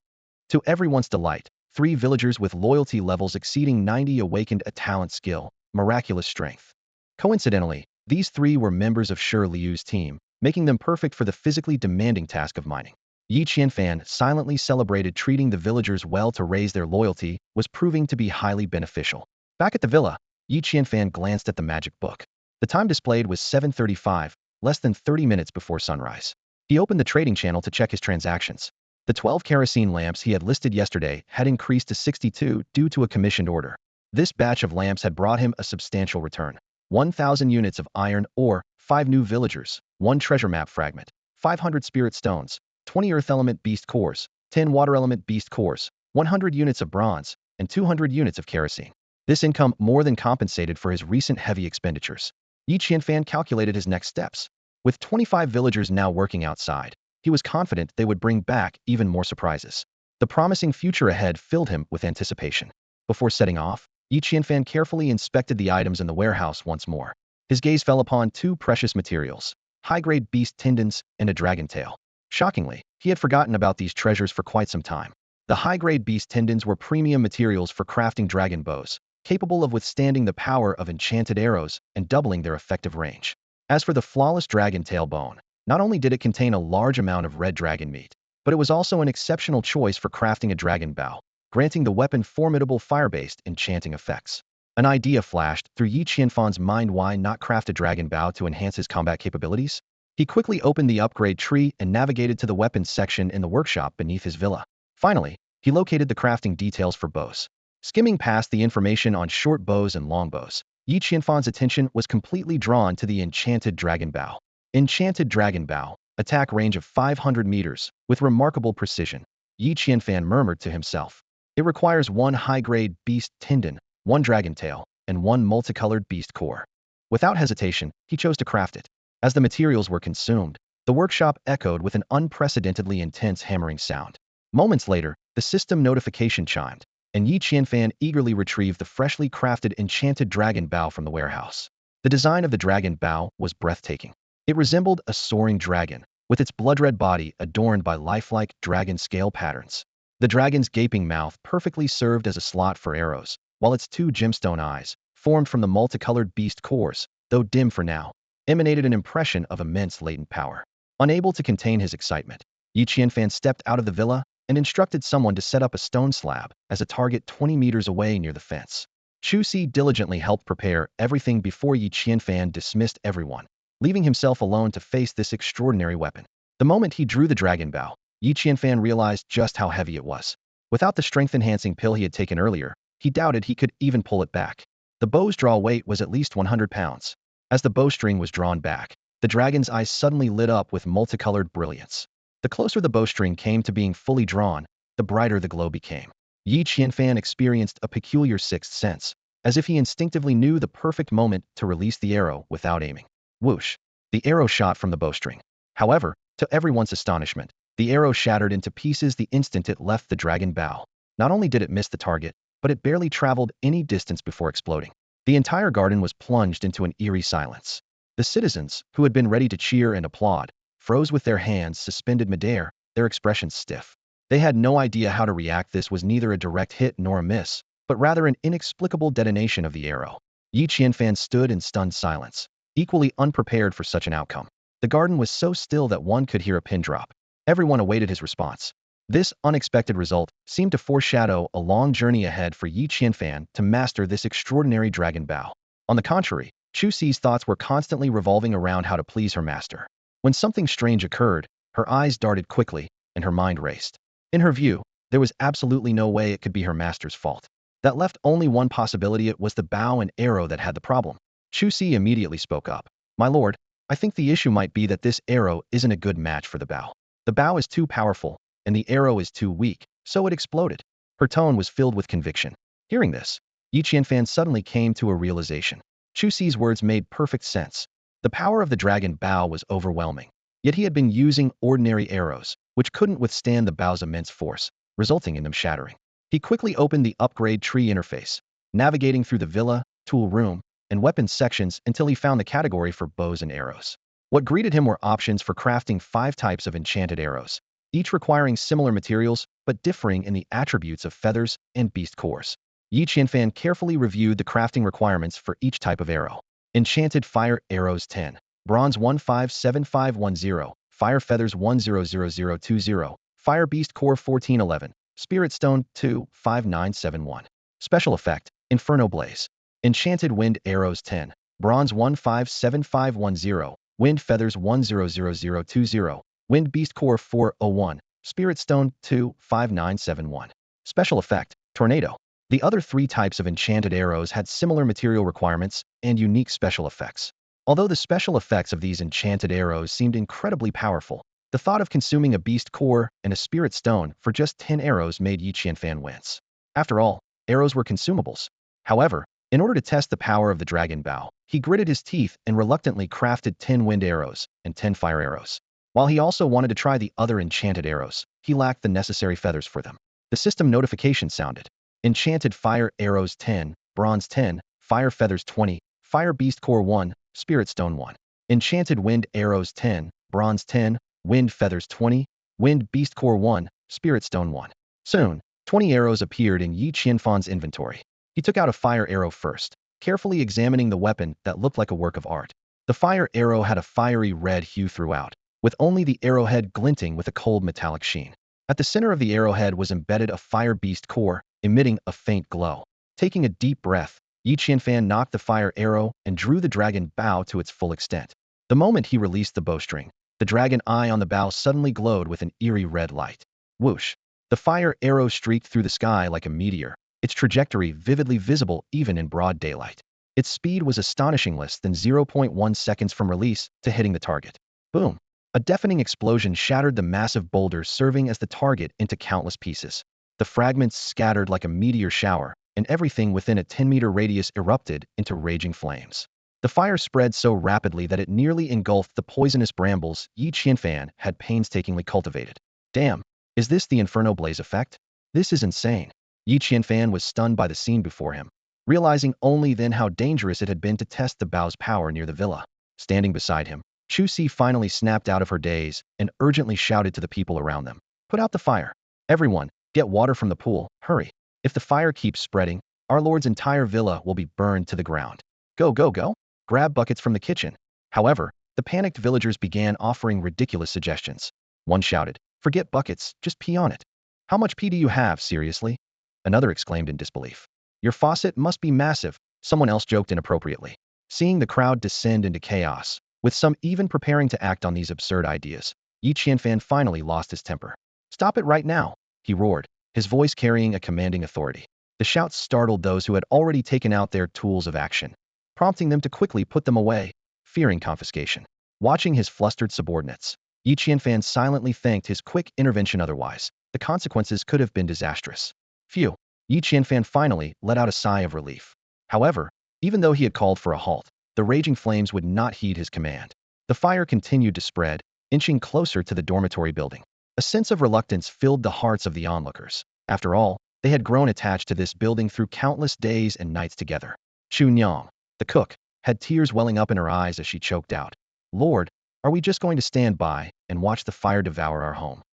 To everyone's delight, 3 villagers with loyalty levels exceeding 90 awakened a talent skill, miraculous strength. Coincidentally, these 3 were members of Shi Liu's team, making them perfect for the physically demanding task of mining. Yi Qianfan silently celebrated treating the villagers well to raise their loyalty was proving to be highly beneficial. Back at the villa, Yi Qianfan glanced at the magic book. The time displayed was 7:35, less than 30 minutes before sunrise. He opened the trading channel to check his transactions. The 12 kerosene lamps he had listed yesterday had increased to 62 due to a commissioned order. This batch of lamps had brought him a substantial return. 1,000 units of iron ore, 5 new villagers, 1 treasure map fragment, 500 spirit stones, 20 earth element beast cores, 10 water element beast cores, 100 units of bronze, and 200 units of kerosene. This income more than compensated for his recent heavy expenditures. Yi Qianfan calculated his next steps. With 25 villagers now working outside, he was confident they would bring back even more surprises. The promising future ahead filled him with anticipation. Before setting off, Yi Qianfan carefully inspected the items in the warehouse once more. His gaze fell upon 2 precious materials, high-grade beast tendons and a dragon tail. Shockingly, he had forgotten about these treasures for quite some time. The high-grade beast tendons were premium materials for crafting dragon bows, capable of withstanding the power of enchanted arrows and doubling their effective range. As for the flawless dragon tail bone, not only did it contain a large amount of red dragon meat, but it was also an exceptional choice for crafting a dragon bow, granting the weapon formidable fire-based enchanting effects. An idea flashed through Yi Qianfan's mind: why not craft a dragon bow to enhance his combat capabilities? He quickly opened the upgrade tree and navigated to the weapons section in the workshop beneath his villa. Finally, he located the crafting details for bows. Skimming past the information on short bows and long bows, Yi Qianfan's attention was completely drawn to the enchanted dragon bow. Enchanted dragon bow, attack range of 500 meters, with remarkable precision. Yi Qianfan murmured to himself. It requires one high-grade beast tendon, one dragon tail, and one multicolored beast core. Without hesitation, he chose to craft it. As the materials were consumed, the workshop echoed with an unprecedentedly intense hammering sound. Moments later, the system notification chimed, and Yi Qianfan eagerly retrieved the freshly crafted enchanted dragon bow from the warehouse. The design of the dragon bow was breathtaking. It resembled a soaring dragon, with its blood-red body adorned by lifelike dragon scale patterns. The dragon's gaping mouth perfectly served as a slot for arrows, while its two gemstone eyes, formed from the multicolored beast cores, though dim for now, emanated an impression of immense latent power. Unable to contain his excitement, Yi Qianfan stepped out of the villa and instructed someone to set up a stone slab as a target 20 meters away near the fence. Chu Si diligently helped prepare everything before Yi Qianfan dismissed everyone, leaving himself alone to face this extraordinary weapon. The moment he drew the dragon bow, Yi Qianfan realized just how heavy it was. Without the strength-enhancing pill he had taken earlier, he doubted he could even pull it back. The bow's draw weight was at least 100 pounds. As the bowstring was drawn back, the dragon's eyes suddenly lit up with multicolored brilliance. The closer the bowstring came to being fully drawn, the brighter the glow became. Yi Qianfan experienced a peculiar sixth sense, as if he instinctively knew the perfect moment to release the arrow without aiming. Whoosh! The arrow shot from the bowstring. However, to everyone's astonishment, the arrow shattered into pieces the instant it left the dragon bow. Not only did it miss the target, but it barely traveled any distance before exploding. The entire garden was plunged into an eerie silence. The citizens, who had been ready to cheer and applaud, froze with their hands suspended midair, their expressions stiff. They had no idea how to react. This was neither a direct hit nor a miss, but rather an inexplicable detonation of the arrow. Yi Qianfan stood in stunned silence, equally unprepared for such an outcome. The garden was so still that one could hear a pin drop. Everyone awaited his response. This unexpected result seemed to foreshadow a long journey ahead for Yi Qianfan to master this extraordinary dragon bow. On the contrary, Chu Si's thoughts were constantly revolving around how to please her master. When something strange occurred, her eyes darted quickly, and her mind raced. In her view, there was absolutely no way it could be her master's fault. That left only one possibility: it was the bow and arrow that had the problem. Chu Si immediately spoke up. "My lord, I think the issue might be that this arrow isn't a good match for the bow. The bow is too powerful, and the arrow is too weak, so it exploded." Her tone was filled with conviction. Hearing this, Yi Qianfan suddenly came to a realization. Chu Si's words made perfect sense. The power of the dragon bow was overwhelming, yet he had been using ordinary arrows, which couldn't withstand the bow's immense force, resulting in them shattering. He quickly opened the upgrade tree interface, navigating through the villa, tool room, and weapons sections until he found the category for bows and arrows. What greeted him were options for crafting 5 types of enchanted arrows, each requiring similar materials but differing in the attributes of feathers and beast cores. Yi Qianfan carefully reviewed the crafting requirements for each type of arrow. Enchanted fire arrows 10, bronze 157510, fire feathers 100020, fire beast core 1411, spirit stone 25971. Special effect, Inferno Blaze. Enchanted wind arrows 10, bronze 157510, wind feathers 100020, wind beast core 401, spirit stone 25971. Special effect, tornado. The other 3 types of enchanted arrows had similar material requirements and unique special effects. Although the special effects of these enchanted arrows seemed incredibly powerful, the thought of consuming a beast core and a spirit stone for just 10 arrows made Yi Qianfan wince. After all, arrows were consumables. However, in order to test the power of the dragon bow, he gritted his teeth and reluctantly crafted 10 wind arrows and 10 fire arrows. While he also wanted to try the other enchanted arrows, he lacked the necessary feathers for them. The system notification sounded. Enchanted fire arrows 10, bronze 10, fire feathers 20, fire beast core 1, spirit stone 1. Enchanted wind arrows 10, bronze 10, wind feathers 20, wind beast core 1, spirit stone 1. Soon, 20 arrows appeared in Yi Qianfan's inventory. He took out a fire arrow first, carefully examining the weapon that looked like a work of art. The fire arrow had a fiery red hue throughout, with only the arrowhead glinting with a cold metallic sheen. At the center of the arrowhead was embedded a fire beast core, emitting a faint glow. Taking a deep breath, Yi Qianfan knocked the fire arrow and drew the dragon bow to its full extent. The moment he released the bowstring, the dragon eye on the bow suddenly glowed with an eerie red light. Whoosh! The fire arrow streaked through the sky like a meteor, its trajectory vividly visible even in broad daylight. Its speed was astonishing, less than 0.1 seconds from release to hitting the target. Boom! A deafening explosion shattered the massive boulder, serving as the target into countless pieces. The fragments scattered like a meteor shower, and everything within a 10-meter radius erupted into raging flames. The fire spread so rapidly that it nearly engulfed the poisonous brambles Yi Qianfan had painstakingly cultivated. Damn, is this the Inferno Blaze effect? This is insane. Yi Qianfan was stunned by the scene before him, realizing only then how dangerous it had been to test the bow's power near the villa. Standing beside him, Chu Si finally snapped out of her daze and urgently shouted to the people around them. Put out the fire. Everyone, get water from the pool, hurry. If the fire keeps spreading, our lord's entire villa will be burned to the ground. Go, go, go. Grab buckets from the kitchen. However, the panicked villagers began offering ridiculous suggestions. One shouted, forget buckets, just pee on it. How much pee do you have, seriously? Another exclaimed in disbelief. Your faucet must be massive, someone else joked inappropriately. Seeing the crowd descend into chaos, with some even preparing to act on these absurd ideas, Yi Qianfan finally lost his temper. Stop it right now, he roared, his voice carrying a commanding authority. The shouts startled those who had already taken out their tools of action, prompting them to quickly put them away, fearing confiscation. Watching his flustered subordinates, Yi Qianfan silently thanked his quick intervention, otherwise the consequences could have been disastrous. Phew, Yi Qianfan finally let out a sigh of relief. However, even though he had called for a halt, the raging flames would not heed his command. The fire continued to spread, inching closer to the dormitory building. A sense of reluctance filled the hearts of the onlookers. After all, they had grown attached to this building through countless days and nights together. Chu Nyang, the cook, had tears welling up in her eyes as she choked out. Lord, are we just going to stand by and watch the fire devour our home?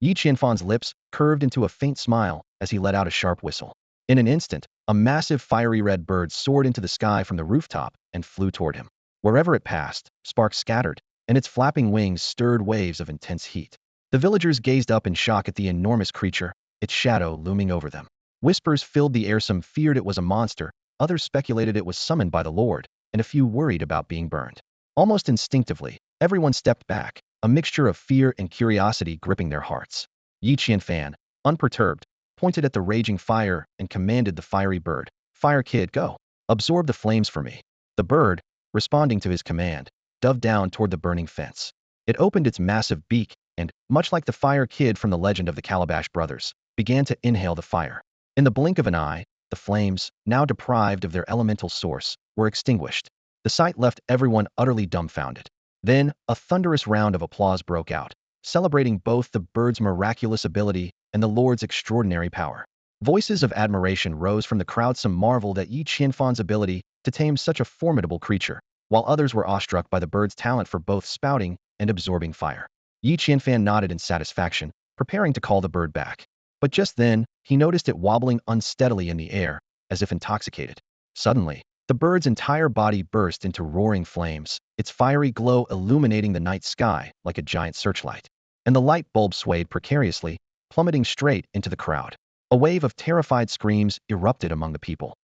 Yi Qianfan's lips curved into a faint smile as he let out a sharp whistle. In an instant, a massive fiery red bird soared into the sky from the rooftop and flew toward him. Wherever it passed, sparks scattered, and its flapping wings stirred waves of intense heat. The villagers gazed up in shock at the enormous creature, its shadow looming over them. Whispers filled the air. Some feared it was a monster, others speculated it was summoned by the Lord, and a few worried about being burned. Almost instinctively, everyone stepped back, a mixture of fear and curiosity gripping their hearts. Yi Qianfan, unperturbed, pointed at the raging fire and commanded the fiery bird, "Fire Kid, go. Absorb the flames for me." The bird, responding to his command, dove down toward the burning fence. It opened its massive beak and, much like the Fire Kid from the legend of the Calabash brothers, began to inhale the fire. In the blink of an eye, the flames, now deprived of their elemental source, were extinguished. The sight left everyone utterly dumbfounded. Then, a thunderous round of applause broke out, celebrating both the bird's miraculous ability and the Lord's extraordinary power. Voices of admiration rose from the crowd. Some marveled at Yi Qianfan's ability to tame such a formidable creature, while others were awestruck by the bird's talent for both spouting and absorbing fire. Yi Qianfan nodded in satisfaction, preparing to call the bird back. But just then, he noticed it wobbling unsteadily in the air, as if intoxicated. Suddenly, the bird's entire body burst into roaring flames, its fiery glow illuminating the night sky like a giant searchlight. And the light bulb swayed precariously, plummeting straight into the crowd. A wave of terrified screams erupted among the people.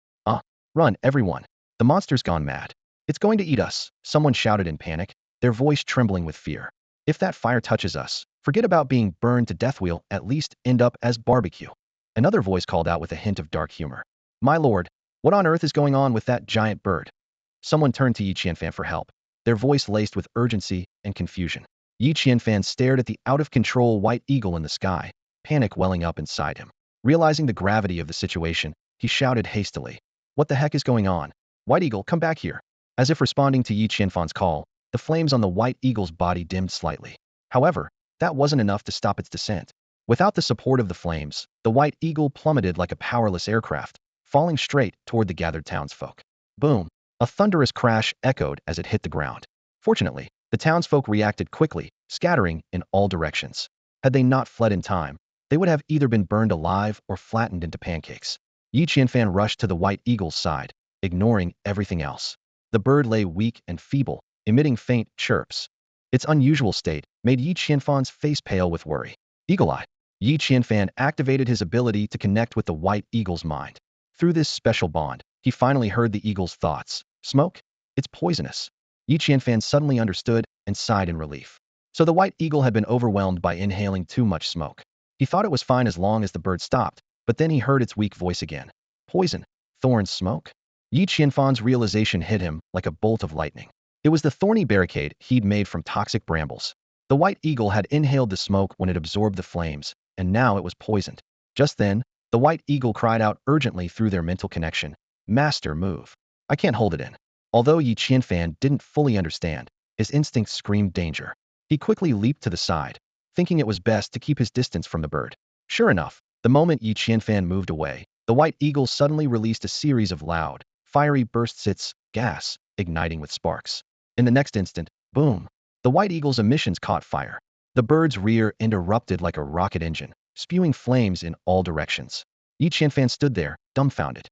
Run, everyone. The monster's gone mad. It's going to eat us, someone shouted in panic, their voice trembling with fear. If that fire touches us, forget about being burned to death, we'll at least end up as barbecue. Another voice called out with a hint of dark humor. My lord, what on earth is going on with that giant bird? Someone turned to Yi Qianfan for help, their voice laced with urgency and confusion. Yi Qianfan stared at the out-of-control white eagle in the sky, panic welling up inside him. Realizing the gravity of the situation, he shouted hastily, "What the heck is going on? White eagle, come back here." As if responding to Yi Qianfan's call, the flames on the white eagle's body dimmed slightly. However, that wasn't enough to stop its descent. Without the support of the flames, the white eagle plummeted like a powerless aircraft, falling straight toward the gathered townsfolk. Boom! A thunderous crash echoed as it hit the ground. Fortunately, the townsfolk reacted quickly, scattering in all directions. Had they not fled in time, they would have either been burned alive or flattened into pancakes. Yi Qianfan rushed to the white eagle's side, ignoring everything else. The bird lay weak and feeble, emitting faint chirps. Its unusual state made Yi Qianfan's face pale with worry. Eagle Eye. Yi Qianfan activated his ability to connect with the white eagle's mind. Through this special bond, he finally heard the eagle's thoughts. Smoke? It's poisonous. Yi Qianfan suddenly understood and sighed in relief. So the white eagle had been overwhelmed by inhaling too much smoke. He thought it was fine as long as the bird stopped, but then he heard its weak voice again. Poison. Thorns, smoke? Yi Qianfan's realization hit him like a bolt of lightning. It was the thorny barricade he'd made from toxic brambles. The white eagle had inhaled the smoke when it absorbed the flames, and now it was poisoned. Just then, the white eagle cried out urgently through their mental connection, "Master, move. I can't hold it in." Although Yi Qianfan didn't fully understand, his instincts screamed danger. He quickly leaped to the side, thinking it was best to keep his distance from the bird. Sure enough, the moment Yi Qianfan moved away, the white eagle suddenly released a series of loud, fiery bursts, its gas igniting with sparks. In the next instant, boom! The white eagle's emissions caught fire. The bird's rear end erupted like a rocket engine, spewing flames in all directions. Yi Qianfan stood there, dumbfounded.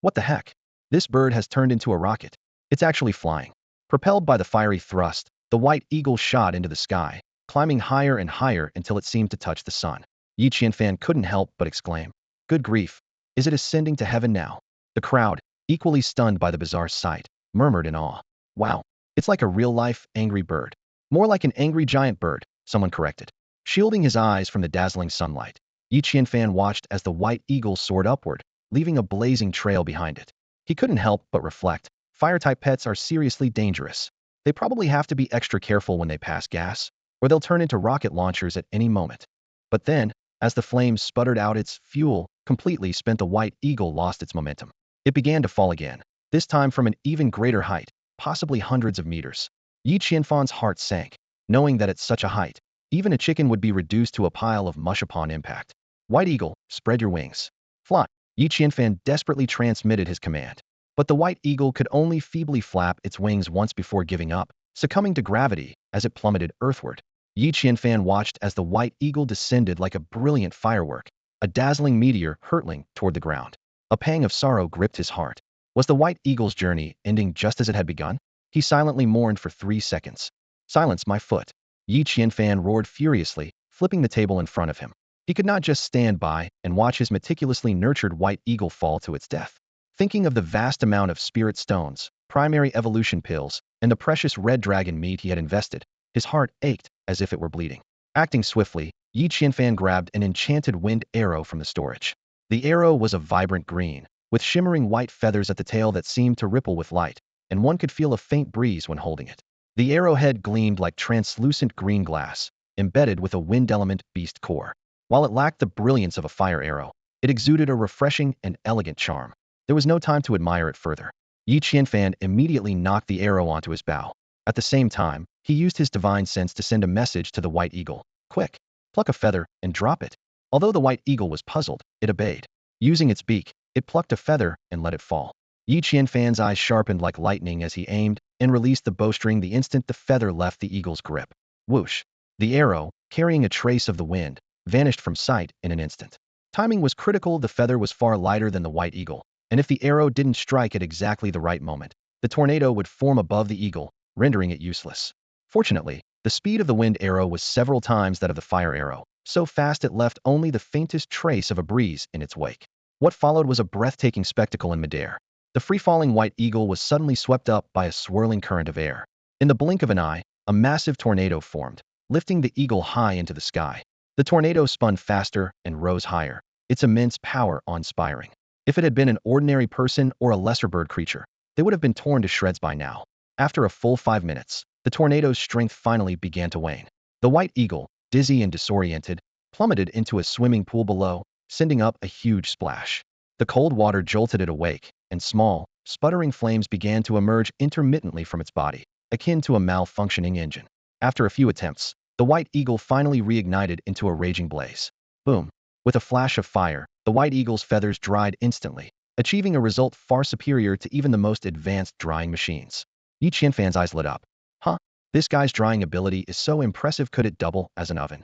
What the heck? This bird has turned into a rocket. It's actually flying. Propelled by the fiery thrust, the white eagle shot into the sky, climbing higher and higher until it seemed to touch the sun. Yi Qianfan couldn't help but exclaim, "Good grief! Is it ascending to heaven now?" The crowd, equally stunned by the bizarre sight, murmured in awe. "Wow, it's like a real-life, angry bird." "More like an angry giant bird," someone corrected. Shielding his eyes from the dazzling sunlight, Yi Qianfan watched as the white eagle soared upward, leaving a blazing trail behind it. He couldn't help but reflect, fire-type pets are seriously dangerous. They probably have to be extra careful when they pass gas, or they'll turn into rocket launchers at any moment. But then, as the flames sputtered out its fuel, completely spent, the white eagle lost its momentum. It began to fall again, this time from an even greater height, possibly hundreds of meters. Yi Qianfan's heart sank, knowing that at such a height, even a chicken would be reduced to a pile of mush upon impact. "White eagle, spread your wings. Fly." Yi Qianfan desperately transmitted his command. But the white eagle could only feebly flap its wings once before giving up, succumbing to gravity as it plummeted earthward. Yi Qianfan watched as the white eagle descended like a brilliant firework, a dazzling meteor hurtling toward the ground. A pang of sorrow gripped his heart. Was the white eagle's journey ending just as it had begun? He silently mourned for 3 seconds. "Silence, my foot!" Yi Qianfan roared furiously, flipping the table in front of him. He could not just stand by and watch his meticulously nurtured white eagle fall to its death. Thinking of the vast amount of spirit stones, primary evolution pills, and the precious red dragon meat he had invested, his heart ached as if it were bleeding. Acting swiftly, Yi Qianfan grabbed an enchanted wind arrow from the storage. The arrow was a vibrant green, with shimmering white feathers at the tail that seemed to ripple with light, and one could feel a faint breeze when holding it. The arrowhead gleamed like translucent green glass, embedded with a wind element beast core. While it lacked the brilliance of a fire arrow, it exuded a refreshing and elegant charm. There was no time to admire it further. Yi Qianfan immediately knocked the arrow onto his bow. At the same time, he used his divine sense to send a message to the white eagle. "Quick, pluck a feather and drop it." Although the white eagle was puzzled, it obeyed. Using its beak, it plucked a feather and let it fall. Yi Qianfan's eyes sharpened like lightning as he aimed and released the bowstring the instant the feather left the eagle's grip. Whoosh! The arrow, carrying a trace of the wind, vanished from sight in an instant. Timing was critical. The feather was far lighter than the white eagle, and if the arrow didn't strike at exactly the right moment, the tornado would form above the eagle, rendering it useless. Fortunately, the speed of the wind arrow was several times that of the fire arrow, so fast it left only the faintest trace of a breeze in its wake. What followed was a breathtaking spectacle in midair. The free-falling white eagle was suddenly swept up by a swirling current of air. In the blink of an eye, a massive tornado formed, lifting the eagle high into the sky. The tornado spun faster and rose higher, its immense power awe-inspiring. If it had been an ordinary person or a lesser bird creature, they would have been torn to shreds by now. After a full 5 minutes, the tornado's strength finally began to wane. The white eagle, dizzy and disoriented, plummeted into a swimming pool below, sending up a huge splash. The cold water jolted it awake, and small, sputtering flames began to emerge intermittently from its body, akin to a malfunctioning engine. After a few attempts, the white eagle finally reignited into a raging blaze. Boom! With a flash of fire, the white eagle's feathers dried instantly, achieving a result far superior to even the most advanced drying machines. Yi Qianfan's eyes lit up. Huh? This guy's drying ability is so impressive. Could it double as an oven?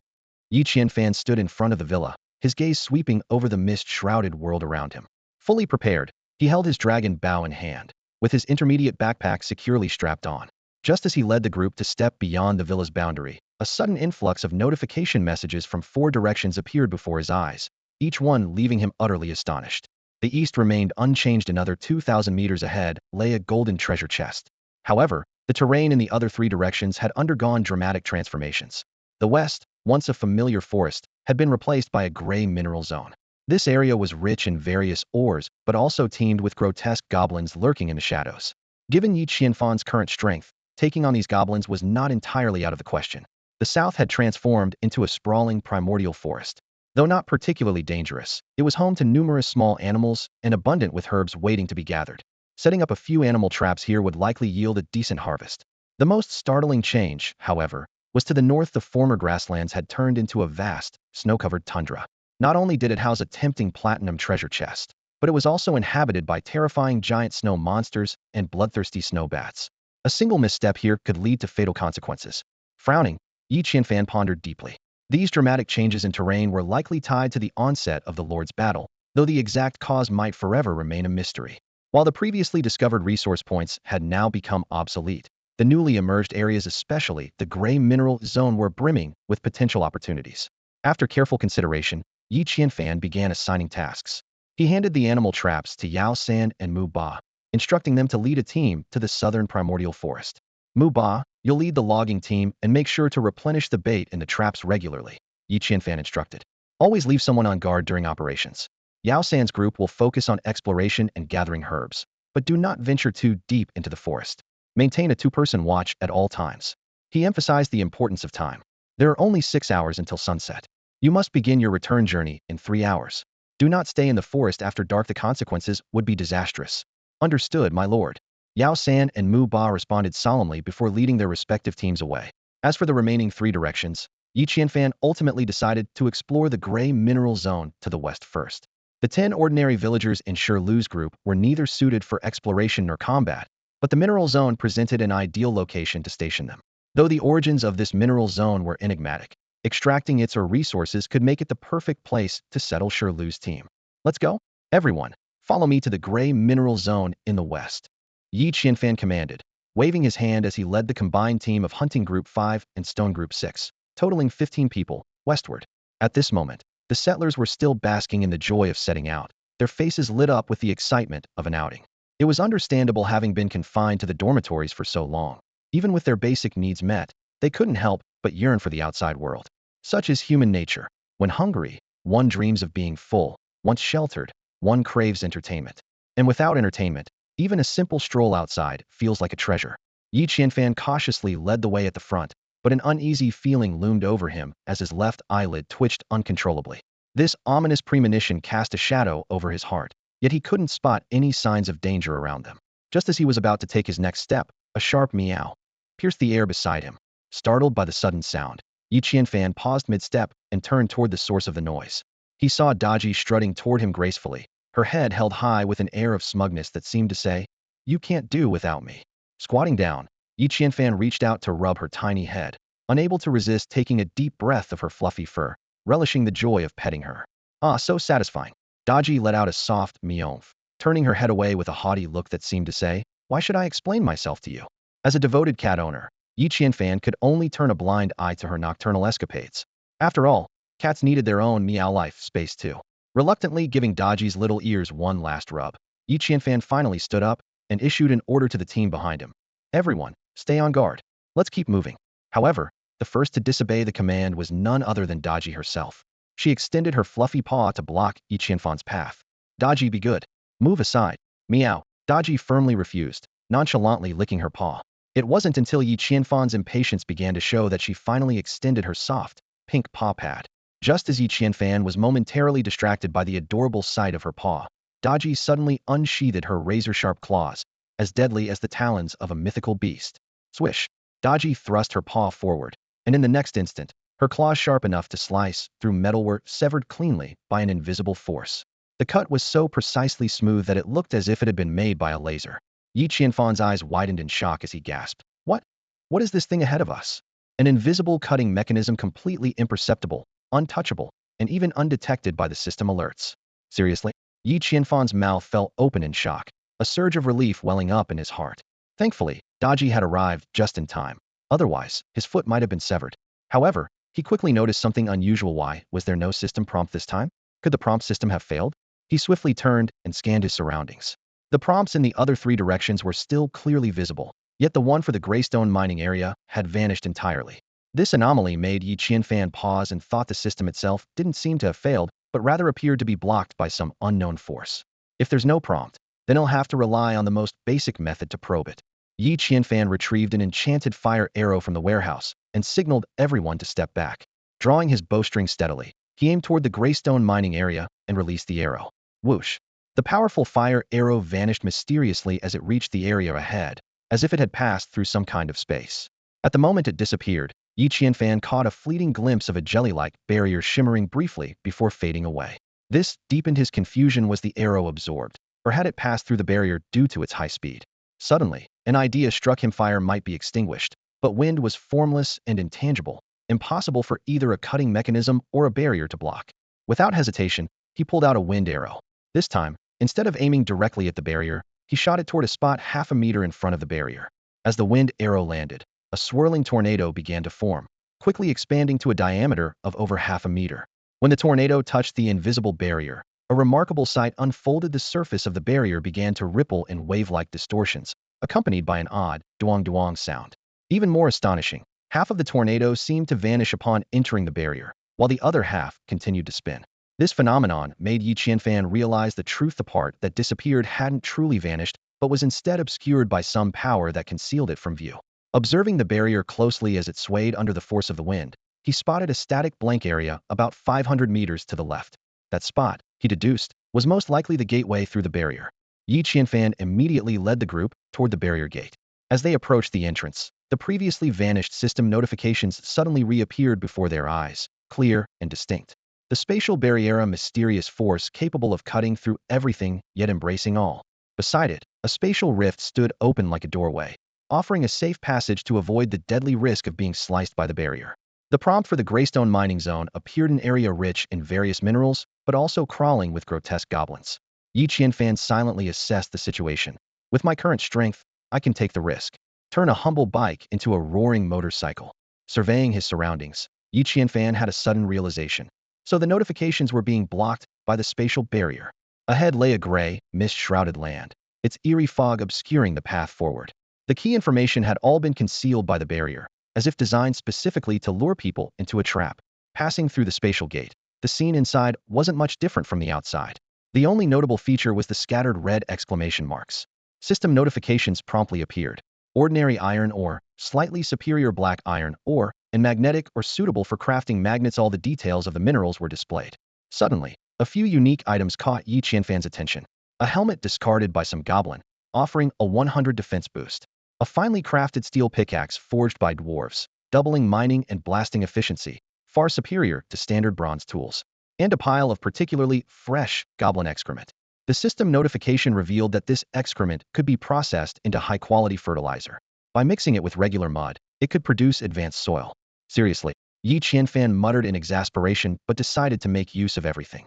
Yi Qianfan stood in front of the villa, his gaze sweeping over the mist-shrouded world around him. Fully prepared, he held his dragon bow in hand, with his intermediate backpack securely strapped on. Just as he led the group to step beyond the villa's boundary, a sudden influx of notification messages from 4 directions appeared before his eyes, each one leaving him utterly astonished. The east remained unchanged. Another 2,000 meters ahead lay a golden treasure chest. However, the terrain in the other 3 directions had undergone dramatic transformations. The west, once a familiar forest, had been replaced by a gray mineral zone. This area was rich in various ores, but also teemed with grotesque goblins lurking in the shadows. Given Yi Qianfan's current strength, taking on these goblins was not entirely out of the question. The south had transformed into a sprawling primordial forest. Though not particularly dangerous, it was home to numerous small animals and abundant with herbs waiting to be gathered. Setting up a few animal traps here would likely yield a decent harvest. The most startling change, however, was to the north. The former grasslands had turned into a vast, snow-covered tundra. Not only did it house a tempting platinum treasure chest, but it was also inhabited by terrifying giant snow monsters and bloodthirsty snow bats. A single misstep here could lead to fatal consequences. Frowning, Yi Qianfan pondered deeply. These dramatic changes in terrain were likely tied to the onset of the Lord's battle, though the exact cause might forever remain a mystery. While the previously discovered resource points had now become obsolete, the newly emerged areas, especially the gray mineral zone, were brimming with potential opportunities. After careful consideration, Yi Qianfan began assigning tasks. He handed the animal traps to Yao San and Mu Ba, instructing them to lead a team to the southern primordial forest. Mu Ba, you'll lead the logging team and make sure to replenish the bait in the traps regularly, Yi Qianfan instructed. Always leave someone on guard during operations. Yao San's group will focus on exploration and gathering herbs, but do not venture too deep into the forest. Maintain a two-person watch at all times. He emphasized the importance of time. There are only 6 hours until sunset. You must begin your return journey in 3 hours. Do not stay in the forest after dark. The consequences would be disastrous. Understood, my lord. Yao San and Mu Ba responded solemnly before leading their respective teams away. As for the remaining 3 directions, Yi Qianfan ultimately decided to explore the gray mineral zone to the west first. The 10 ordinary villagers in Shirlu's group were neither suited for exploration nor combat, but the mineral zone presented an ideal location to station them. Though the origins of this mineral zone were enigmatic, extracting its resources could make it the perfect place to settle Shirlu's team. Let's go, everyone. Follow me to the gray mineral zone in the west. Yi Qianfan commanded, waving his hand as he led the combined team of Hunting Group 5 and Stone Group 6, totaling 15 people, westward. At this moment, the settlers were still basking in the joy of setting out, their faces lit up with the excitement of an outing. It was understandable, having been confined to the dormitories for so long. Even with their basic needs met, they couldn't help but yearn for the outside world. Such is human nature. When hungry, one dreams of being full. Once sheltered, one craves entertainment. And without entertainment, even a simple stroll outside feels like a treasure. Yi Qianfan cautiously led the way at the front, but an uneasy feeling loomed over him as his left eyelid twitched uncontrollably. This ominous premonition cast a shadow over his heart, yet he couldn't spot any signs of danger around them. Just as he was about to take his next step, a sharp meow pierced the air beside him. Startled by the sudden sound, Yi Qianfan paused mid-step and turned toward the source of the noise. He saw Daji strutting toward him gracefully, her head held high with an air of smugness that seemed to say, "You can't do without me." Squatting down, Yi Qianfan reached out to rub her tiny head, unable to resist taking a deep breath of her fluffy fur, relishing the joy of petting her. Ah, so satisfying. Daji let out a soft meowth, turning her head away with a haughty look that seemed to say, "Why should I explain myself to you?" As a devoted cat owner, Yi Qianfan could only turn a blind eye to her nocturnal escapades. After all, cats needed their own meow life space too. Reluctantly giving Daji's little ears one last rub, Yi Qianfan finally stood up and issued an order to the team behind him. "Everyone, stay on guard. Let's keep moving." However, the first to disobey the command was none other than Daji herself. She extended her fluffy paw to block Yi Qianfan's path. "Daji, be good. Move aside." Meow. Daji firmly refused, nonchalantly licking her paw. It wasn't until Yi Qianfan's impatience began to show that she finally extended her soft, pink paw pad. Just as Yi Qianfan was momentarily distracted by the adorable sight of her paw, Daji suddenly unsheathed her razor-sharp claws, as deadly as the talons of a mythical beast. Swish! Daji thrust her paw forward, and in the next instant, her claws sharp enough to slice through metal were severed cleanly by an invisible force. The cut was so precisely smooth that it looked as if it had been made by a laser. Yi Qianfan's eyes widened in shock as he gasped. What? What is this thing ahead of us? An invisible cutting mechanism, completely imperceptible, untouchable, and even undetected by the system alerts. Seriously? Yi Qianfan's mouth fell open in shock, a surge of relief welling up in his heart. Thankfully, Daji had arrived just in time. Otherwise, his foot might have been severed. However, he quickly noticed something unusual. Why was there no system prompt this time? Could the prompt system have failed? He swiftly turned and scanned his surroundings. The prompts in the other 3 directions were still clearly visible, yet the one for the Greystone mining area had vanished entirely. This anomaly made Yi Qianfan pause and thought the system itself didn't seem to have failed, but rather appeared to be blocked by some unknown force. If there's no prompt, then he'll have to rely on the most basic method to probe it. Yi Qianfan retrieved an enchanted fire arrow from the warehouse, and signaled everyone to step back. Drawing his bowstring steadily, he aimed toward the Greystone mining area and released the arrow. Whoosh! The powerful fire arrow vanished mysteriously as it reached the area ahead, as if it had passed through some kind of space. At the moment it disappeared, Yi Qianfan caught a fleeting glimpse of a jelly-like barrier shimmering briefly before fading away. This deepened his confusion. Was the arrow absorbed, or had it passed through the barrier due to its high speed? Suddenly, an idea struck him. Fire might be extinguished, but wind was formless and intangible, impossible for either a cutting mechanism or a barrier to block. Without hesitation, he pulled out a wind arrow. This time, instead of aiming directly at the barrier, he shot it toward a spot half a meter in front of the barrier. As the wind arrow landed, a swirling tornado began to form, quickly expanding to a diameter of over half a meter. When the tornado touched the invisible barrier, a remarkable sight unfolded. The surface of the barrier began to ripple in wave-like distortions, accompanied by an odd duong-duong sound. Even more astonishing, half of the tornado seemed to vanish upon entering the barrier, while the other half continued to spin. This phenomenon made Yi Qianfan realize the truth. The part that disappeared hadn't truly vanished, but was instead obscured by some power that concealed it from view. Observing the barrier closely as it swayed under the force of the wind, he spotted a static blank area about 500 meters to the left. That spot, he deduced, was most likely the gateway through the barrier. Yi Qianfan immediately led the group toward the barrier gate. As they approached the entrance, the previously vanished system notifications suddenly reappeared before their eyes, clear and distinct. The spatial barrier, a mysterious force capable of cutting through everything yet embracing all. Beside it, a spatial rift stood open like a doorway, offering a safe passage to avoid the deadly risk of being sliced by the barrier. The prompt for the Greystone mining zone appeared: an area rich in various minerals, but also crawling with grotesque goblins. Yi Qianfan silently assessed the situation. With my current strength, I can take the risk. Turn a humble bike into a roaring motorcycle. Surveying his surroundings, Yi Qianfan had a sudden realization. So the notifications were being blocked by the spatial barrier. Ahead lay a gray, mist-shrouded land, its eerie fog obscuring the path forward. The key information had all been concealed by the barrier, as if designed specifically to lure people into a trap. Passing through the spatial gate, the scene inside wasn't much different from the outside. The only notable feature was the scattered red exclamation marks. System notifications promptly appeared. Ordinary iron ore, slightly superior black iron ore, and magnetic or suitable for crafting magnets. All the details of the minerals were displayed. Suddenly, a few unique items caught Yi Qianfan's attention. A helmet discarded by some goblin, offering a 100 defense boost. A finely crafted steel pickaxe forged by dwarves, doubling mining and blasting efficiency, far superior to standard bronze tools. And a pile of particularly fresh goblin excrement. The system notification revealed that this excrement could be processed into high-quality fertilizer. By mixing it with regular mud, it could produce advanced soil. Seriously, Yi Qianfan muttered in exasperation but decided to make use of everything.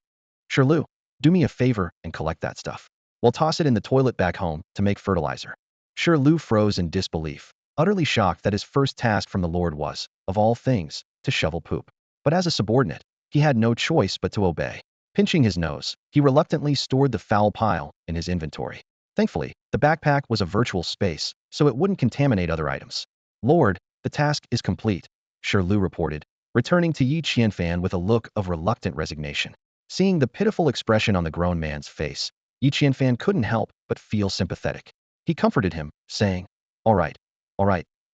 Shirlu, do me a favor and collect that stuff. We'll toss it in the toilet back home to make fertilizer. Shirlu froze in disbelief, utterly shocked that his first task from the Lord was, of all things, to shovel poop. But as a subordinate, he had no choice but to obey. Pinching his nose, he reluctantly stored the foul pile in his inventory. Thankfully, the backpack was a virtual space, so it wouldn't contaminate other items. Lord, the task is complete, Shirlu reported, returning to Yi Qianfan with a look of reluctant resignation. Seeing the pitiful expression on the grown man's face, Yi Qianfan couldn't help but feel sympathetic. He comforted him, saying, all right,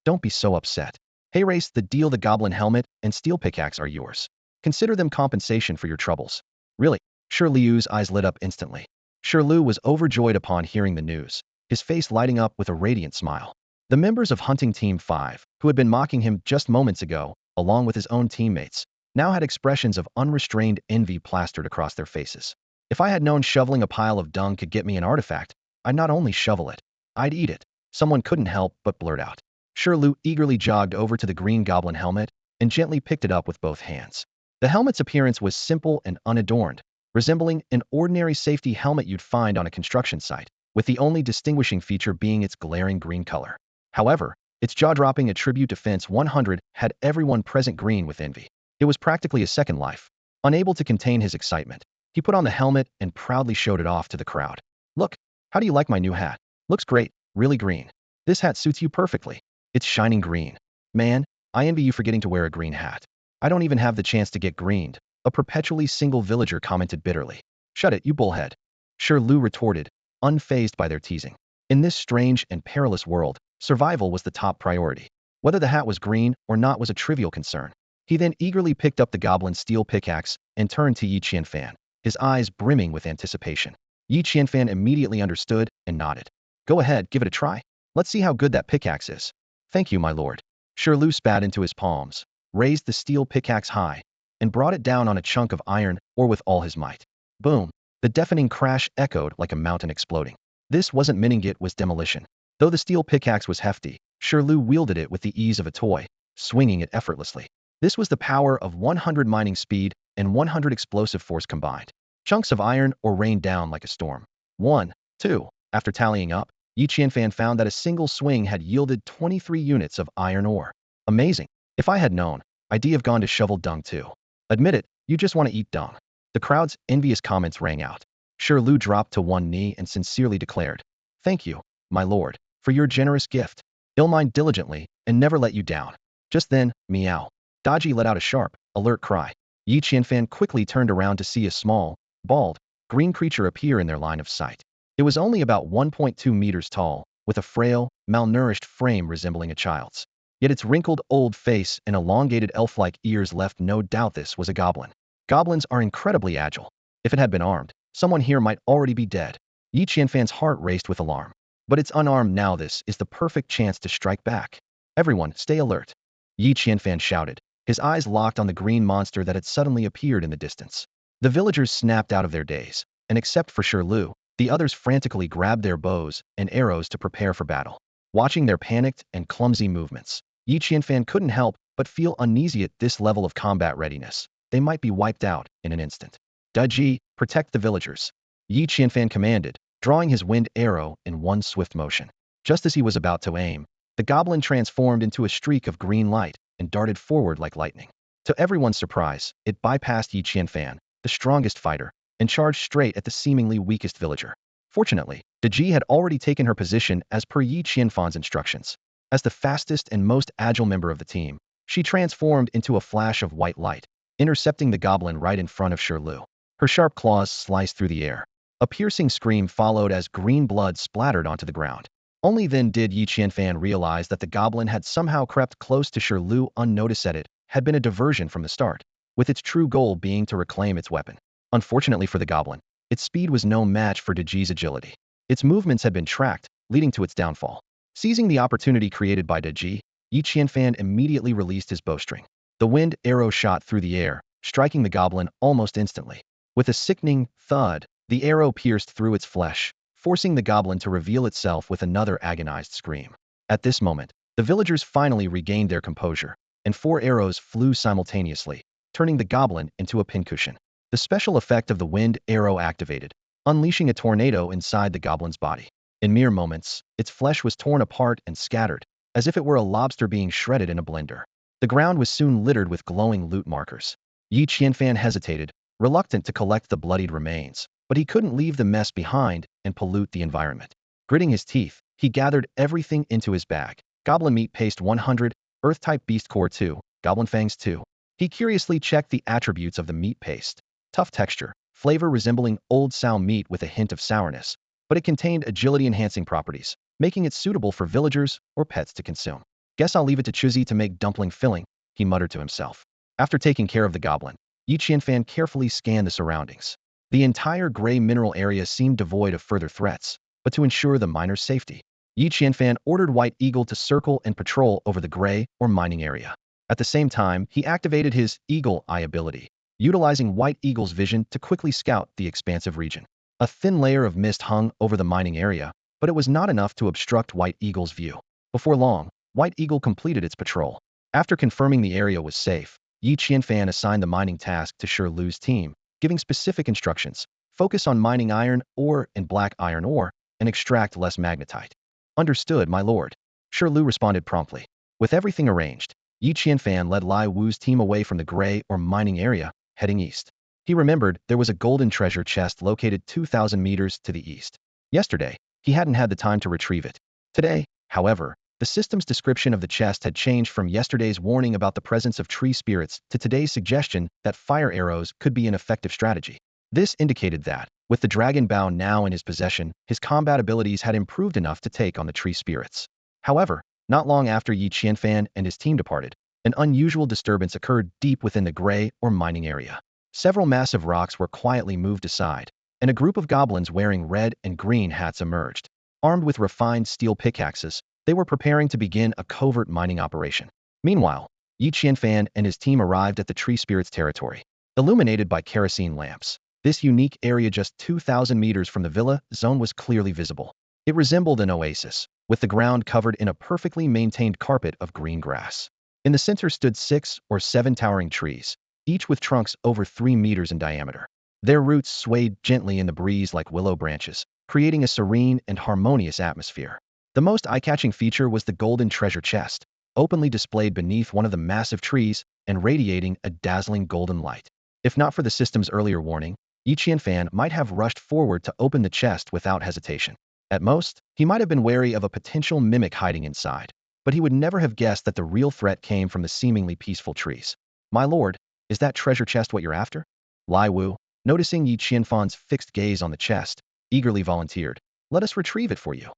don't be so upset. Hey Race, the deal, the goblin helmet and steel pickaxe are yours. Consider them compensation for your troubles. Really? Shirlu's eyes lit up instantly. Shirlu was overjoyed upon hearing the news, his face lighting up with a radiant smile. The members of Hunting Team 5, who had been mocking him just moments ago, along with his own teammates, now had expressions of unrestrained envy plastered across their faces. If I had known shoveling a pile of dung could get me an artifact, I'd not only shovel it, I'd eat it. Someone couldn't help but blurt out. Shirlu eagerly jogged over to the green goblin helmet and gently picked it up with both hands. The helmet's appearance was simple and unadorned, resembling an ordinary safety helmet you'd find on a construction site, with the only distinguishing feature being its glaring green color. However, its jaw-dropping attribute defense 100 had everyone present green with envy. It was practically a second life. Unable to contain his excitement, he put on the helmet and proudly showed it off to the crowd. Look, how do you like my new hat? Looks great, really green. This hat suits you perfectly. It's shining green. Man, I envy you for getting to wear a green hat. I don't even have the chance to get greened, a perpetually single villager commented bitterly. Shut it, you bullhead. Shirlu retorted, unfazed by their teasing. In this strange and perilous world, survival was the top priority. Whether the hat was green or not was a trivial concern. He then eagerly picked up the goblin's steel pickaxe and turned to Yi Qianfan, his eyes brimming with anticipation. Yi Qianfan immediately understood and nodded. Go ahead, give it a try. Let's see how good that pickaxe is. Thank you, my lord. Shirlu spat into his palms, raised the steel pickaxe high, and brought it down on a chunk of iron ore with all his might. Boom! The deafening crash echoed like a mountain exploding. This wasn't mining, it was demolition. Though the steel pickaxe was hefty, Shirlu wielded it with the ease of a toy, swinging it effortlessly. This was the power of 100 mining speed and 100 explosive force combined. Chunks of iron ore rained down like a storm. 1, 2. After tallying up, Yi Qianfan found that a single swing had yielded 23 units of iron ore. Amazing. If I had known, I'd have gone to shovel dung too. Admit it, you just want to eat dung. The crowd's envious comments rang out. Shirlu dropped to one knee and sincerely declared, Thank you, my lord, for your generous gift. I'll mine diligently and never let you down. Just then, meow. Daji let out a sharp, alert cry. Yi Qianfan quickly turned around to see a small, bald, green creature appear in their line of sight. It was only about 1.2 meters tall, with a frail, malnourished frame resembling a child's. Yet its wrinkled old face and elongated elf-like ears left no doubt this was a goblin. Goblins are incredibly agile. If it had been armed, someone here might already be dead. Yi Qianfan's heart raced with alarm. But it's unarmed now. This is the perfect chance to strike back. Everyone, stay alert. Yi Qianfan shouted, his eyes locked on the green monster that had suddenly appeared in the distance. The villagers snapped out of their daze, and except for Shirlu, the others frantically grabbed their bows and arrows to prepare for battle. Watching their panicked and clumsy movements, Yi Qianfan couldn't help but feel uneasy at this level of combat readiness. They might be wiped out in an instant. Daji, protect the villagers. Yi Qianfan commanded, drawing his wind arrow in one swift motion. Just as he was about to aim, the goblin transformed into a streak of green light and darted forward like lightning. To everyone's surprise, it bypassed Yi Qianfan, the strongest fighter, and charged straight at the seemingly weakest villager. Fortunately, Daji had already taken her position as per Yi Qianfan's instructions. As the fastest and most agile member of the team, she transformed into a flash of white light, intercepting the goblin right in front of Shirlu. Her sharp claws sliced through the air. A piercing scream followed as green blood splattered onto the ground. Only then did Yi Qianfan realize that the goblin had somehow crept close to Shirlu unnoticed. It had been a diversion from the start, with its true goal being to reclaim its weapon. Unfortunately for the goblin, its speed was no match for Daji's agility. Its movements had been tracked, leading to its downfall. Seizing the opportunity created by Daji, Yi Qianfan immediately released his bowstring. The wind arrow shot through the air, striking the goblin almost instantly. With a sickening thud, the arrow pierced through its flesh, forcing the goblin to reveal itself with another agonized scream. At this moment, the villagers finally regained their composure, and 4 arrows flew simultaneously, turning the goblin into a pincushion. The special effect of the wind arrow activated, unleashing a tornado inside the goblin's body. In mere moments, its flesh was torn apart and scattered, as if it were a lobster being shredded in a blender. The ground was soon littered with glowing loot markers. Yi Qianfan hesitated, reluctant to collect the bloodied remains, but he couldn't leave the mess behind and pollute the environment. Gritting his teeth, he gathered everything into his bag. Goblin meat paste 100, earth-type beast core 2, goblin fangs 2. He curiously checked the attributes of the meat paste. Tough texture, flavor resembling old sow meat with a hint of sourness, but it contained agility-enhancing properties, making it suitable for villagers or pets to consume. Guess I'll leave it to Chuzi to make dumpling filling, he muttered to himself. After taking care of the goblin, Yi Qianfan carefully scanned the surroundings. The entire gray mineral area seemed devoid of further threats, but to ensure the miners' safety, Yi Qianfan ordered White Eagle to circle and patrol over the gray or mining area. At the same time, he activated his Eagle Eye ability, utilizing White Eagle's vision to quickly scout the expansive region. A thin layer of mist hung over the mining area, but it was not enough to obstruct White Eagle's view. Before long, White Eagle completed its patrol. After confirming the area was safe, Yi Qianfan assigned the mining task to Shirlu's team, giving specific instructions: focus on mining iron ore and black iron ore, and extract less magnetite. Understood, my lord. Shirlu responded promptly. With everything arranged, Yi Qianfan led Lai Wu's team away from the gray or mining area, heading east. He remembered there was a golden treasure chest located 2,000 meters to the east. Yesterday, he hadn't had the time to retrieve it. Today, however, the system's description of the chest had changed from yesterday's warning about the presence of tree spirits to today's suggestion that fire arrows could be an effective strategy. This indicated that, with the dragon bow now in his possession, his combat abilities had improved enough to take on the tree spirits. However, Not long after Yi Qianfan and his team departed, an unusual disturbance occurred deep within the gray or mining area. Several massive rocks were quietly moved aside, and a group of goblins wearing red and green hats emerged. Armed with refined steel pickaxes, they were preparing to begin a covert mining operation. Meanwhile, Yi Qianfan and his team arrived at the tree spirit's territory. Illuminated by kerosene lamps, this unique area just 2,000 meters from the villa zone was clearly visible. It resembled an oasis, with the ground covered in a perfectly maintained carpet of green grass. In the center stood 6 or 7 towering trees, each with trunks over 3 meters in diameter. Their roots swayed gently in the breeze like willow branches, creating a serene and harmonious atmosphere. The most eye-catching feature was the golden treasure chest, openly displayed beneath one of the massive trees and radiating a dazzling golden light. If not for the system's earlier warning, Yi Qianfan might have rushed forward to open the chest without hesitation. At most, he might have been wary of a potential mimic hiding inside, but he would never have guessed that the real threat came from the seemingly peaceful trees. "My lord, is that treasure chest what you're after?" Lai Wu, noticing Yi Qianfan's fixed gaze on the chest, eagerly volunteered. "Let us retrieve it for you."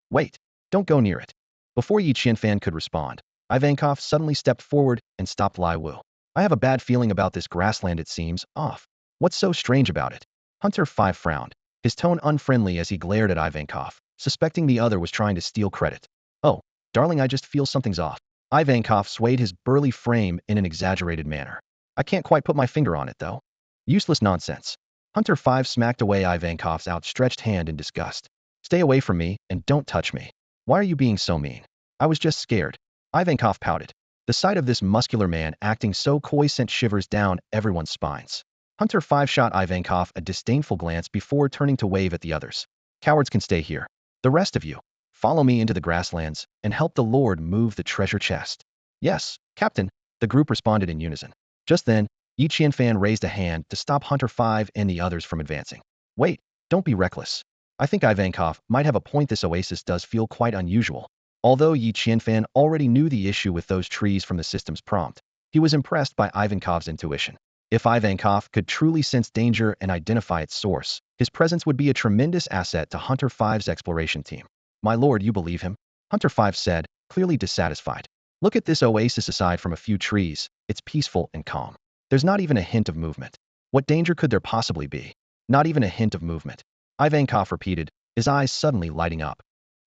"Wait, don't go near it." Before Yi Qianfan could respond, Ivankov suddenly stepped forward and stopped Lai Wu. "I have a bad feeling about this grassland. It seems off. What's so strange about it?" Hunter 5 frowned, his tone unfriendly as he glared at Ivankov, suspecting the other was trying to steal credit. "Oh, darling, I just feel something's off." Ivankov swayed his burly frame in an exaggerated manner. "I can't quite put my finger on it, though." "Useless nonsense." Hunter 5 smacked away Ivankov's outstretched hand in disgust. "Stay away from me and don't touch me. Why are you being so mean?" "I was just scared." Ivankov pouted. The sight of this muscular man acting so coy sent shivers down everyone's spines. Hunter 5 shot Ivankov a disdainful glance before turning to wave at the others. "Cowards can stay here. The rest of you, follow me into the grasslands and help the Lord move the treasure chest." "Yes, Captain," the group responded in unison. Just then, Yi Qianfan raised a hand to stop Hunter 5 and the others from advancing. "Wait, don't be reckless. I think Ivankov might have a point. This oasis does feel quite unusual." Although Yi Qianfan already knew the issue with those trees from the system's prompt, he was impressed by Ivankov's intuition. If Ivankov could truly sense danger and identify its source, his presence would be a tremendous asset to Hunter 5's exploration team. "My lord, you believe him?" Hunter 5 said, clearly dissatisfied. "Look at this oasis. Aside from a few trees, it's peaceful and calm. There's not even a hint of movement. What danger could there possibly be?" "Not even a hint of movement," Ivankov repeated, his eyes suddenly lighting up.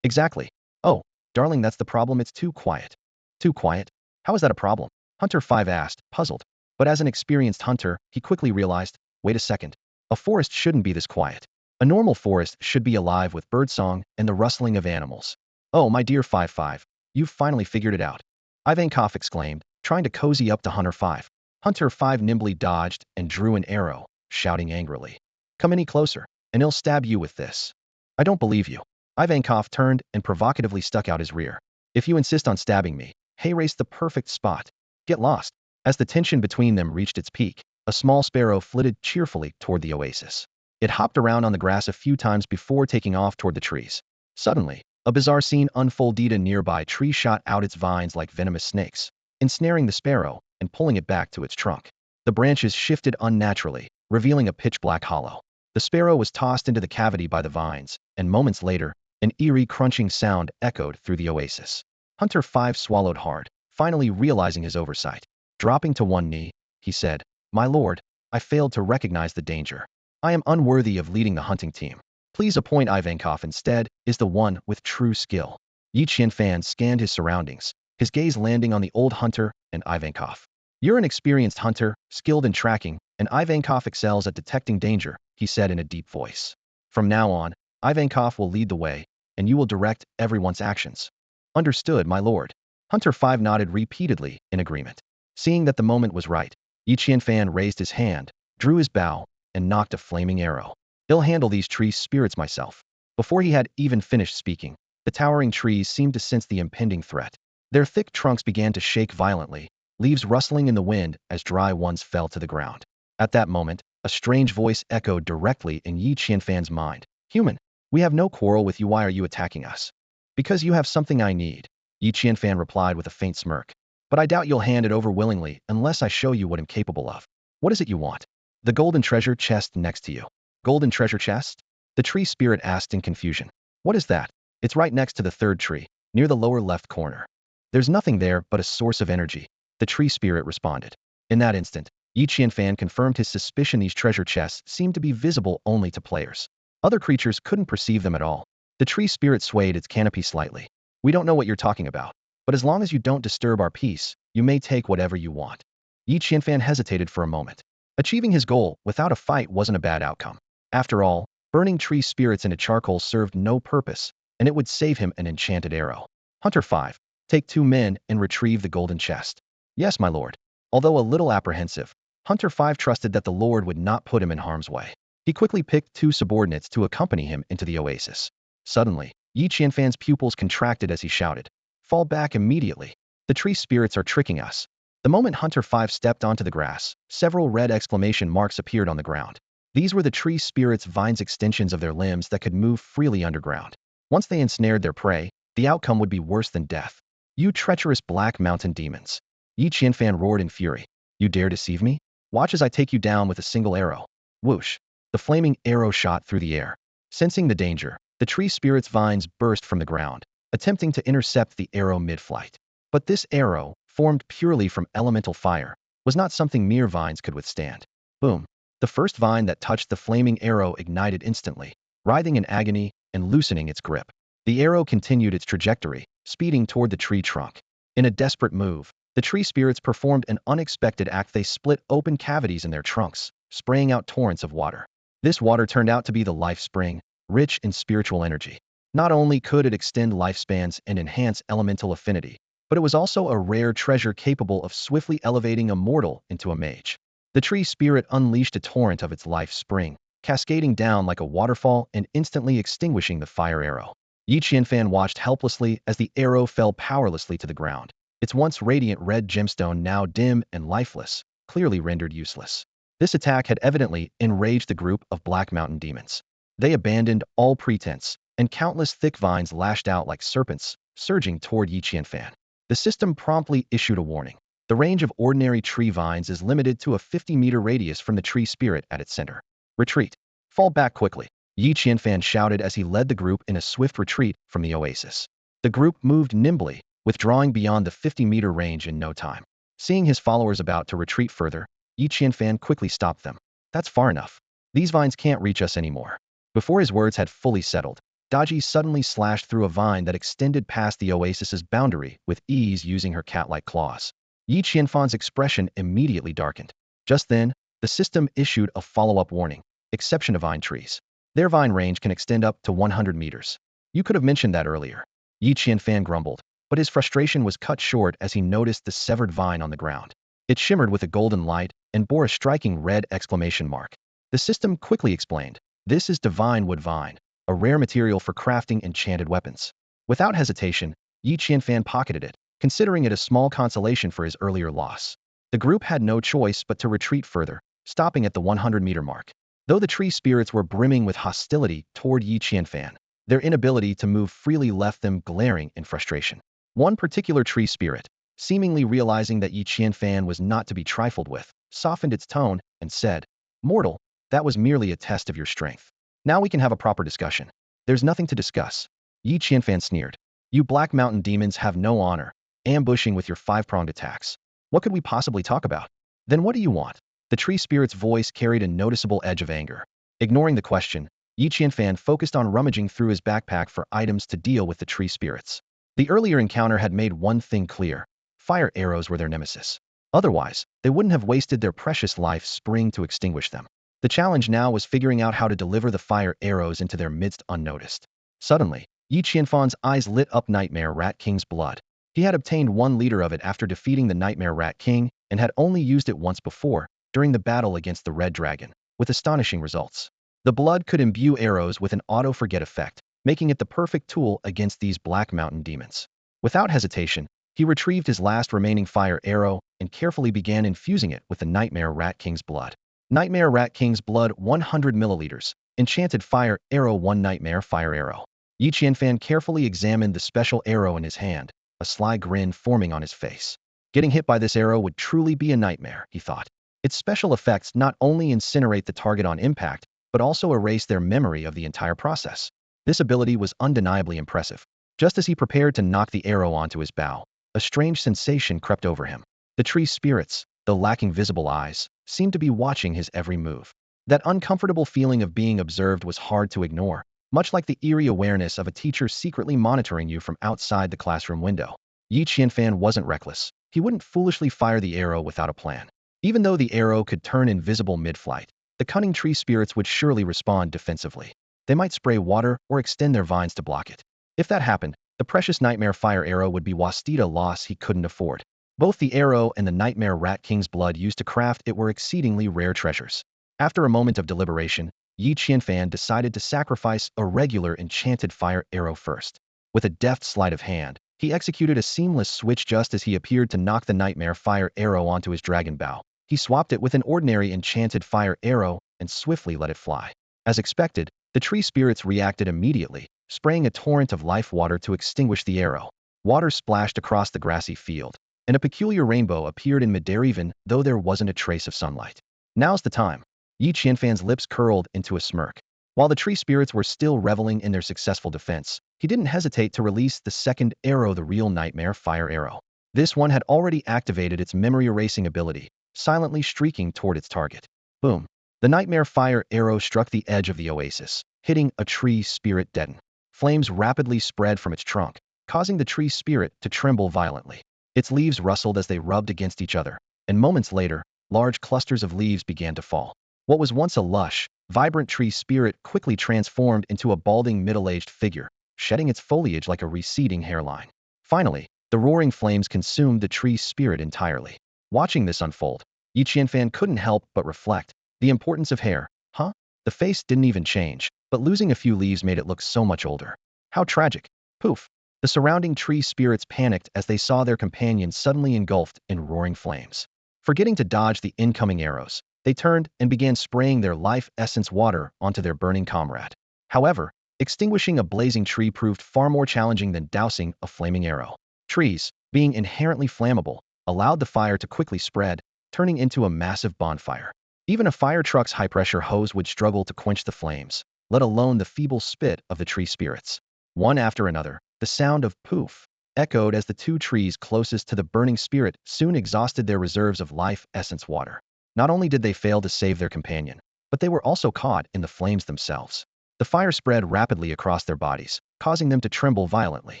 "Exactly. Oh, darling, that's the problem. It's too quiet." "Too quiet? How is that a problem?" Hunter 5 asked, puzzled. But as an experienced hunter, he quickly realized, wait a second. A forest shouldn't be this quiet. A normal forest should be alive with birdsong and the rustling of animals. "Oh, my dear 5-5, you've finally figured it out," Ivankov exclaimed, trying to cozy up to Hunter 5. Hunter 5 nimbly dodged and drew an arrow, shouting angrily, "Come any closer, and I'll stab you with this." "I don't believe you." Ivankov turned and provocatively stuck out his rear. "If you insist on stabbing me, hey, race the perfect spot. Get lost." As the tension between them reached its peak, a small sparrow flitted cheerfully toward the oasis. It hopped around on the grass a few times before taking off toward the trees. Suddenly, a bizarre scene unfolded. A nearby tree shot out its vines like venomous snakes, ensnaring the sparrow and pulling it back to its trunk. The branches shifted unnaturally, revealing a pitch-black hollow. The sparrow was tossed into the cavity by the vines, and moments later, an eerie crunching sound echoed through the oasis. Hunter 5 swallowed hard, finally realizing his oversight. Dropping to one knee, he said, "My lord, I failed to recognize the danger. I am unworthy of leading the hunting team. Please appoint Ivankov instead, is the one with true skill." Yi Qianfan scanned his surroundings, his gaze landing on the old hunter and Ivankov. "You're an experienced hunter, skilled in tracking, and Ivankov excels at detecting danger," he said in a deep voice. "From now on, Ivankov will lead the way, and you will direct everyone's actions." "Understood, my lord." Hunter 5 nodded repeatedly in agreement. Seeing that the moment was right, Yi Qianfan raised his hand, drew his bow, and knocked a flaming arrow. "I'll handle these tree spirits myself." Before he had even finished speaking, the towering trees seemed to sense the impending threat. Their thick trunks began to shake violently, leaves rustling in the wind as dry ones fell to the ground. At that moment, a strange voice echoed directly in Yi Qianfan's mind. "Human, we have no quarrel with you. Why are you attacking us?" "Because you have something I need," Yi Qianfan replied with a faint smirk. "But I doubt you'll hand it over willingly unless I show you what I'm capable of." "What is it you want?" "The golden treasure chest next to you." "Golden treasure chest?" the tree spirit asked in confusion. "What is that?" "It's right next to the third tree, near the lower left corner." There's nothing there but a source of energy, the tree spirit responded. In that instant, Yi Qianfan confirmed his suspicion these treasure chests seemed to be visible only to players. Other creatures couldn't perceive them at all. The tree spirit swayed its canopy slightly. We don't know what you're talking about, but as long as you don't disturb our peace, you may take whatever you want. Yi Qianfan hesitated for a moment. Achieving his goal without a fight wasn't a bad outcome. After all, burning tree spirits into charcoal served no purpose, and it would save him an enchanted arrow. Hunter 5. Take 2 men and retrieve the golden chest. Yes, my lord. Although a little apprehensive, Hunter 5 trusted that the Lord would not put him in harm's way. He quickly picked 2 subordinates to accompany him into the oasis. Suddenly, Yi Qianfan's pupils contracted as he shouted, "Fall back immediately. The tree spirits are tricking us." The moment Hunter 5 stepped onto the grass, several red exclamation marks appeared on the ground. These were the tree spirits' vines, extensions of their limbs that could move freely underground. Once they ensnared their prey, the outcome would be worse than death. "You treacherous black mountain demons!" Yi Qianfan roared in fury. "You dare deceive me? Watch as I take you down with a single arrow." Whoosh! The flaming arrow shot through the air. Sensing the danger, the tree spirit's vines burst from the ground, attempting to intercept the arrow mid-flight. But this arrow, formed purely from elemental fire, was not something mere vines could withstand. Boom! The first vine that touched the flaming arrow ignited instantly, writhing in agony and loosening its grip. The arrow continued its trajectory, speeding toward the tree trunk. In a desperate move, the tree spirits performed an unexpected act. They split open cavities in their trunks, spraying out torrents of water. This water turned out to be the life spring, rich in spiritual energy. Not only could it extend lifespans and enhance elemental affinity, but it was also a rare treasure capable of swiftly elevating a mortal into a mage. The tree spirit unleashed a torrent of its life spring, cascading down like a waterfall and instantly extinguishing the fire arrow. Yi Qianfan watched helplessly as the arrow fell powerlessly to the ground. Its once radiant red gemstone now dim and lifeless, clearly rendered useless. This attack had evidently enraged the group of Black Mountain demons. They abandoned all pretense, and countless thick vines lashed out like serpents, surging toward Yi Qianfan. The system promptly issued a warning. The range of ordinary tree vines is limited to a 50-meter radius from the tree spirit at its center. Retreat. Fall back quickly, Yi Qianfan shouted as he led the group in a swift retreat from the oasis. The group moved nimbly, withdrawing beyond the 50-meter range in no time. Seeing his followers about to retreat further, Yi Qianfan quickly stopped them. "That's far enough. These vines can't reach us anymore." Before his words had fully settled, Daji suddenly slashed through a vine that extended past the oasis's boundary with ease using her cat-like claws. Yi Qianfan's expression immediately darkened. Just then, the system issued a follow-up warning. Exception to vine trees. Their vine range can extend up to 100 meters. You could have mentioned that earlier. Yi Qianfan grumbled, but his frustration was cut short as he noticed the severed vine on the ground. It shimmered with a golden light and bore a striking red exclamation mark. The system quickly explained, "This is divine wood vine, a rare material for crafting enchanted weapons." Without hesitation, Yi Qianfan pocketed it, considering it a small consolation for his earlier loss. The group had no choice but to retreat further, stopping at the 100-meter mark. Though the tree spirits were brimming with hostility toward Yi Qianfan, their inability to move freely left them glaring in frustration. One particular tree spirit, seemingly realizing that Yi Qianfan was not to be trifled with, softened its tone and said, "Mortal, that was merely a test of your strength. Now we can have a proper discussion." "There's nothing to discuss," Yi Qianfan sneered. "You Black Mountain demons have no honor, ambushing with your 5-pronged attacks. What could we possibly talk about?" "Then what do you want?" The tree spirit's voice carried a noticeable edge of anger. Ignoring the question, Yi Qianfan focused on rummaging through his backpack for items to deal with the tree spirits. The earlier encounter had made one thing clear: fire arrows were their nemesis. Otherwise, they wouldn't have wasted their precious life spring to extinguish them. The challenge now was figuring out how to deliver the fire arrows into their midst unnoticed. Suddenly, Yi Qianfan's eyes lit up Nightmare Rat King's blood. He had obtained 1 liter of it after defeating the Nightmare Rat King and had only used it once before, during the battle against the Red Dragon, with astonishing results. The blood could imbue arrows with an auto-forget effect, making it the perfect tool against these Black Mountain demons. Without hesitation, he retrieved his last remaining fire arrow and carefully began infusing it with the Nightmare Rat King's blood. Nightmare Rat King's blood 100 milliliters, enchanted fire arrow 1 nightmare fire arrow. Yi Qianfan carefully examined the special arrow in his hand, a sly grin forming on his face. Getting hit by this arrow would truly be a nightmare, he thought. Its special effects not only incinerate the target on impact, but also erase their memory of the entire process. This ability was undeniably impressive. Just as he prepared to knock the arrow onto his bow, a strange sensation crept over him. The tree spirits, though lacking visible eyes, seemed to be watching his every move. That uncomfortable feeling of being observed was hard to ignore, much like the eerie awareness of a teacher secretly monitoring you from outside the classroom window. Yi Qianfan wasn't reckless. He wouldn't foolishly fire the arrow without a plan. Even though the arrow could turn invisible mid-flight, the cunning tree spirits would surely respond defensively. They might spray water or extend their vines to block it. If that happened, the precious nightmare fire arrow would be a loss he couldn't afford. Both the arrow and the nightmare rat king's blood used to craft it were exceedingly rare treasures. After a moment of deliberation, Yi Qianfan decided to sacrifice a regular enchanted fire arrow first. With a deft sleight of hand, he executed a seamless switch just as he appeared to knock the nightmare fire arrow onto his dragon bow. He swapped it with an ordinary enchanted fire arrow and swiftly let it fly. As expected, the tree spirits reacted immediately, spraying a torrent of life water to extinguish the arrow. Water splashed across the grassy field, and a peculiar rainbow appeared in midair even though there wasn't a trace of sunlight. Now's the time. Yi Qianfan's lips curled into a smirk. While the tree spirits were still reveling in their successful defense, he didn't hesitate to release the second arrow, the real nightmare fire arrow. This one had already activated its memory-erasing ability, silently streaking toward its target. Boom. The nightmare fire arrow struck the edge of the oasis, hitting a tree spirit deadened. Flames rapidly spread from its trunk, causing the tree spirit to tremble violently. Its leaves rustled as they rubbed against each other, and moments later, large clusters of leaves began to fall. What was once a lush, vibrant tree spirit quickly transformed into a balding middle-aged figure, shedding its foliage like a receding hairline. Finally, the roaring flames consumed the tree spirit entirely. Watching this unfold, Yi Qianfan couldn't help but reflect. The importance of hair, huh? The face didn't even change, but losing a few leaves made it look so much older. How tragic. Poof. The surrounding tree spirits panicked as they saw their companion suddenly engulfed in roaring flames. Forgetting to dodge the incoming arrows, they turned and began spraying their life essence water onto their burning comrade. However, extinguishing a blazing tree proved far more challenging than dousing a flaming arrow. Trees, being inherently flammable, allowed the fire to quickly spread, turning into a massive bonfire. Even a fire truck's high-pressure hose would struggle to quench the flames, let alone the feeble spit of the tree spirits. One after another, the sound of poof echoed as the two trees closest to the burning spirit soon exhausted their reserves of life essence water. Not only did they fail to save their companion, but they were also caught in the flames themselves. The fire spread rapidly across their bodies, causing them to tremble violently.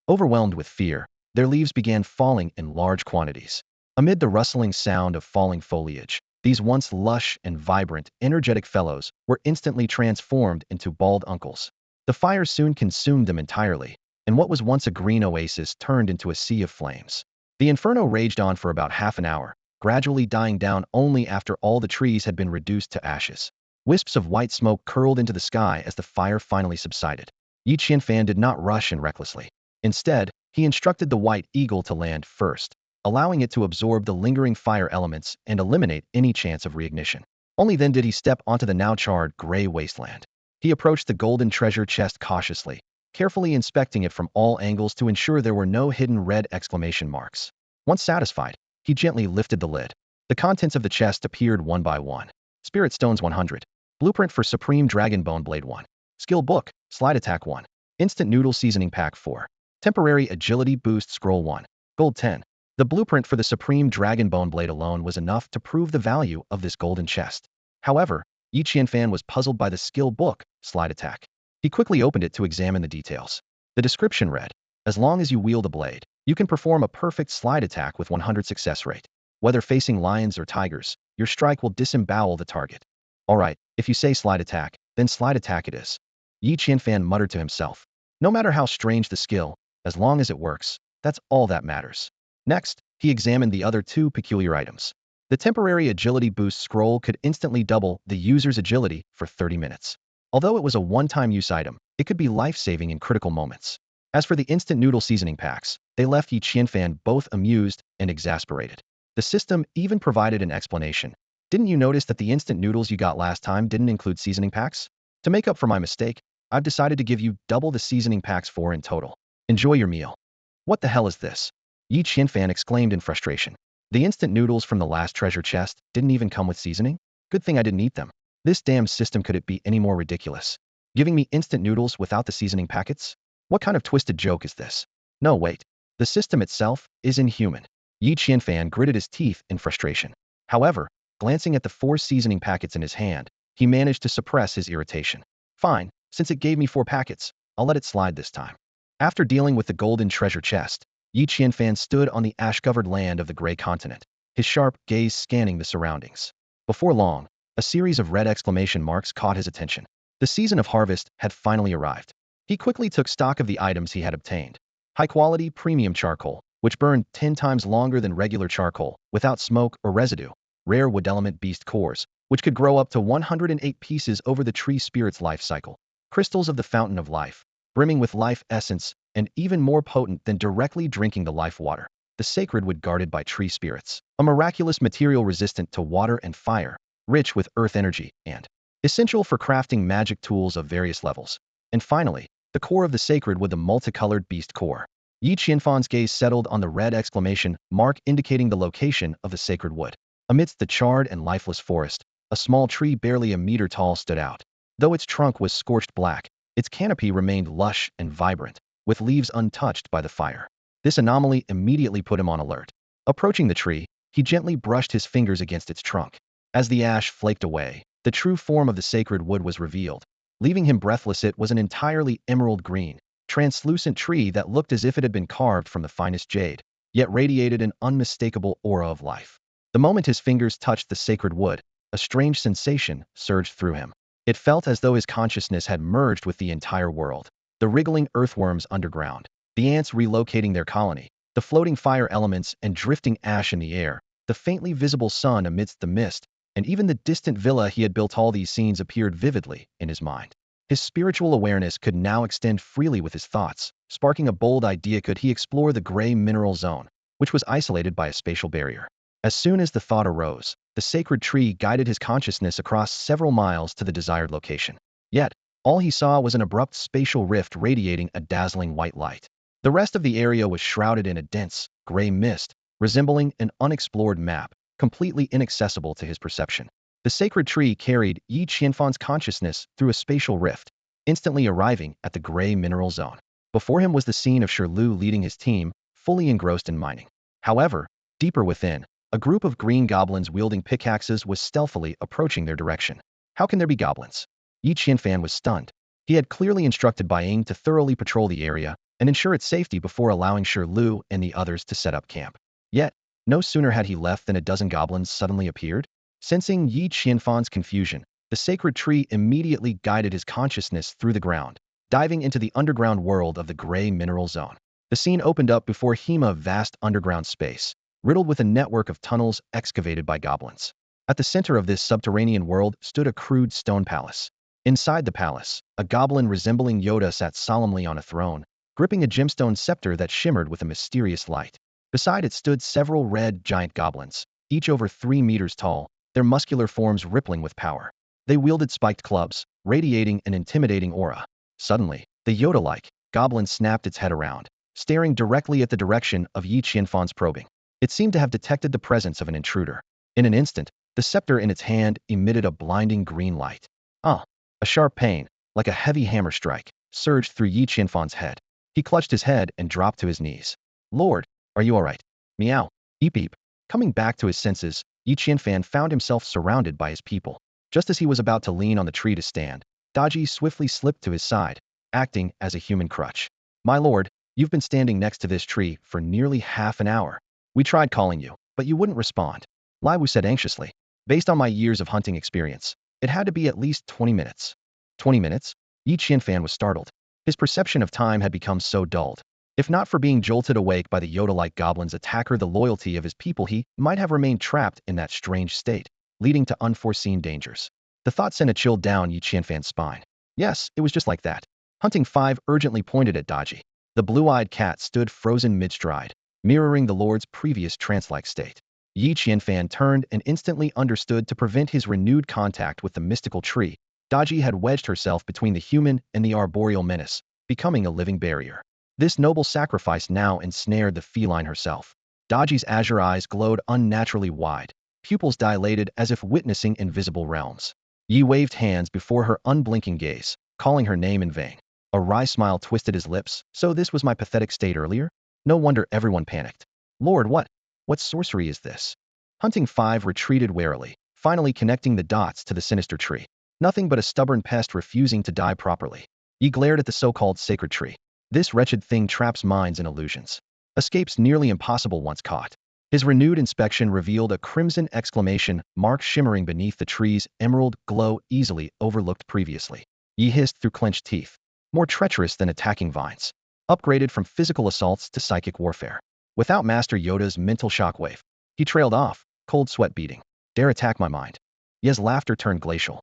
Overwhelmed with fear, their leaves began falling in large quantities. Amid the rustling sound of falling foliage, these once lush and vibrant, energetic fellows were instantly transformed into bald uncles. The fire soon consumed them entirely, and what was once a green oasis turned into a sea of flames. The inferno raged on for about half an hour, gradually dying down only after all the trees had been reduced to ashes. Wisps of white smoke curled into the sky as the fire finally subsided. Yi Qianfan did not rush in recklessly. Instead, he instructed the white eagle to land first, allowing it to absorb the lingering fire elements and eliminate any chance of reignition. Only then did he step onto the now charred gray wasteland. He approached the golden treasure chest cautiously, carefully inspecting it from all angles to ensure there were no hidden red exclamation marks. Once satisfied, he gently lifted the lid. The contents of the chest appeared one by one. Spirit Stones 100. Blueprint for Supreme Dragon Bone Blade 1. Skill Book, Slide Attack 1. Instant Noodle Seasoning Pack 4. Temporary Agility Boost Scroll 1. Gold 10. The blueprint for the Supreme Dragon Bone Blade alone was enough to prove the value of this golden chest. However, Yi Qianfan was puzzled by the skill book, Slide Attack. He quickly opened it to examine the details. The description read, as long as you wield a blade, you can perform a perfect slide attack with 100 success rate. Whether facing lions or tigers, your strike will disembowel the target. Alright, if you say slide attack, then slide attack it is. Yi Qianfan muttered to himself. No matter how strange the skill, as long as it works, that's all that matters. Next, he examined the other two peculiar items. The temporary agility boost scroll could instantly double the user's agility for 30 minutes. Although it was a one-time use item, it could be life-saving in critical moments. As for the instant noodle seasoning packs, they left Yi Qianfan both amused and exasperated. The system even provided an explanation. Didn't you notice that the instant noodles you got last time didn't include seasoning packs? To make up for my mistake, I've decided to give you double the seasoning packs for in total. Enjoy your meal. What the hell is this? Yi Qianfan exclaimed in frustration. The instant noodles from the last treasure chest didn't even come with seasoning? Good thing I didn't eat them. This damn system, could it be any more ridiculous? Giving me instant noodles without the seasoning packets? What kind of twisted joke is this? No, wait. The system itself is inhuman. Yi Qianfan gritted his teeth in frustration. However, glancing at the 4 seasoning packets in his hand, he managed to suppress his irritation. Fine, since it gave me 4 packets, I'll let it slide this time. After dealing with the golden treasure chest, Yi Qianfan stood on the ash-covered land of the gray continent, his sharp gaze scanning the surroundings. Before long, a series of red exclamation marks caught his attention. The season of harvest had finally arrived. He quickly took stock of the items he had obtained. High-quality premium charcoal, which burned 10 times longer than regular charcoal, without smoke or residue. Rare wood element beast cores, which could grow up to 108 pieces over the tree spirit's life cycle. Crystals of the fountain of life, brimming with life essence, and even more potent than directly drinking the life water. The sacred wood guarded by tree spirits, a miraculous material resistant to water and fire, rich with earth energy, and essential for crafting magic tools of various levels. And finally, the core of the sacred wood, the multicolored beast core. Yi Qianfan's gaze settled on the red exclamation mark indicating the location of the sacred wood. Amidst the charred and lifeless forest, a small tree barely a meter tall stood out. Though its trunk was scorched black, its canopy remained lush and vibrant, with leaves untouched by the fire. This anomaly immediately put him on alert. Approaching the tree, he gently brushed his fingers against its trunk. As the ash flaked away, the true form of the sacred wood was revealed. Leaving him breathless, it was an entirely emerald green, translucent tree that looked as if it had been carved from the finest jade, yet radiated an unmistakable aura of life. The moment his fingers touched the sacred wood, a strange sensation surged through him. It felt as though his consciousness had merged with the entire world. The wriggling earthworms underground, the ants relocating their colony, the floating fire elements and drifting ash in the air, the faintly visible sun amidst the mist, and even the distant villa he had built, all these scenes appeared vividly in his mind. His spiritual awareness could now extend freely with his thoughts, sparking a bold idea. Could he explore the gray mineral zone, which was isolated by a spatial barrier? As soon as the thought arose, the sacred tree guided his consciousness across several miles to the desired location. Yet, all he saw was an abrupt spatial rift radiating a dazzling white light. The rest of the area was shrouded in a dense, gray mist, resembling an unexplored map, completely inaccessible to his perception. The sacred tree carried Yi Qianfan's consciousness through a spatial rift, instantly arriving at the gray mineral zone. Before him was the scene of Lu leading his team, fully engrossed in mining. However, deeper within, a group of green goblins wielding pickaxes was stealthily approaching their direction. How can there be goblins? Yi Qianfan was stunned. He had clearly instructed Bai Ying to thoroughly patrol the area and ensure its safety before allowing Lu and the others to set up camp. Yet, no sooner had he left than a dozen goblins suddenly appeared. Sensing Yi Qianfan's confusion, the sacred tree immediately guided his consciousness through the ground, diving into the underground world of the gray mineral zone. The scene opened up before him, a vast underground space, riddled with a network of tunnels excavated by goblins. At the center of this subterranean world stood a crude stone palace. Inside the palace, a goblin resembling Yoda sat solemnly on a throne, gripping a gemstone scepter that shimmered with a mysterious light. Beside it stood several red giant goblins, each over 3 meters tall, their muscular forms rippling with power. They wielded spiked clubs, radiating an intimidating aura. Suddenly, the Yoda-like goblin snapped its head around, staring directly at the direction of Yi Qianfan's probing. It seemed to have detected the presence of an intruder. In an instant, the scepter in its hand emitted a blinding green light. A sharp pain, like a heavy hammer strike, surged through Yi Qianfan's head. He clutched his head and dropped to his knees. Lord, are you all right? Meow. Eep eep. Coming back to his senses, Yi Qianfan found himself surrounded by his people. Just as he was about to lean on the tree to stand, Daji swiftly slipped to his side, acting as a human crutch. My lord, you've been standing next to this tree for nearly half an hour. We tried calling you, but you wouldn't respond. Lai Wu said anxiously. Based on my years of hunting experience, it had to be at least 20 minutes. 20 minutes? Yi Qianfan was startled. His perception of time had become so dulled. If not for being jolted awake by the Yoda-like goblin's attack or the loyalty of his people, he might have remained trapped in that strange state, leading to unforeseen dangers. The thought sent a chill down Yi Qianfan's spine. Yes, it was just like that. Hunting 5 urgently pointed at Daji. The blue-eyed cat stood frozen mid-stride, mirroring the Lord's previous trance-like state. Yi Qianfan turned and instantly understood. To prevent his renewed contact with the mystical tree, Daji had wedged herself between the human and the arboreal menace, becoming a living barrier. This noble sacrifice now ensnared the feline herself. Daji's azure eyes glowed unnaturally wide, pupils dilated as if witnessing invisible realms. Yi waved hands before her unblinking gaze, calling her name in vain. A wry smile twisted his lips. So this was my pathetic state earlier? No wonder everyone panicked. Lord, what sorcery is this? Hunting 5 retreated warily, finally connecting the dots to the sinister tree. Nothing but a stubborn pest refusing to die properly. He glared at the so-called sacred tree. This wretched thing traps minds in illusions. Escapes nearly impossible once caught. His renewed inspection revealed a crimson exclamation mark shimmering beneath the tree's emerald glow easily overlooked previously. He hissed through clenched teeth. More treacherous than attacking vines. Upgraded from physical assaults to psychic warfare. Without Master Yoda's mental shockwave, he trailed off, cold sweat beating. Dare attack my mind. Ye's laughter turned glacial.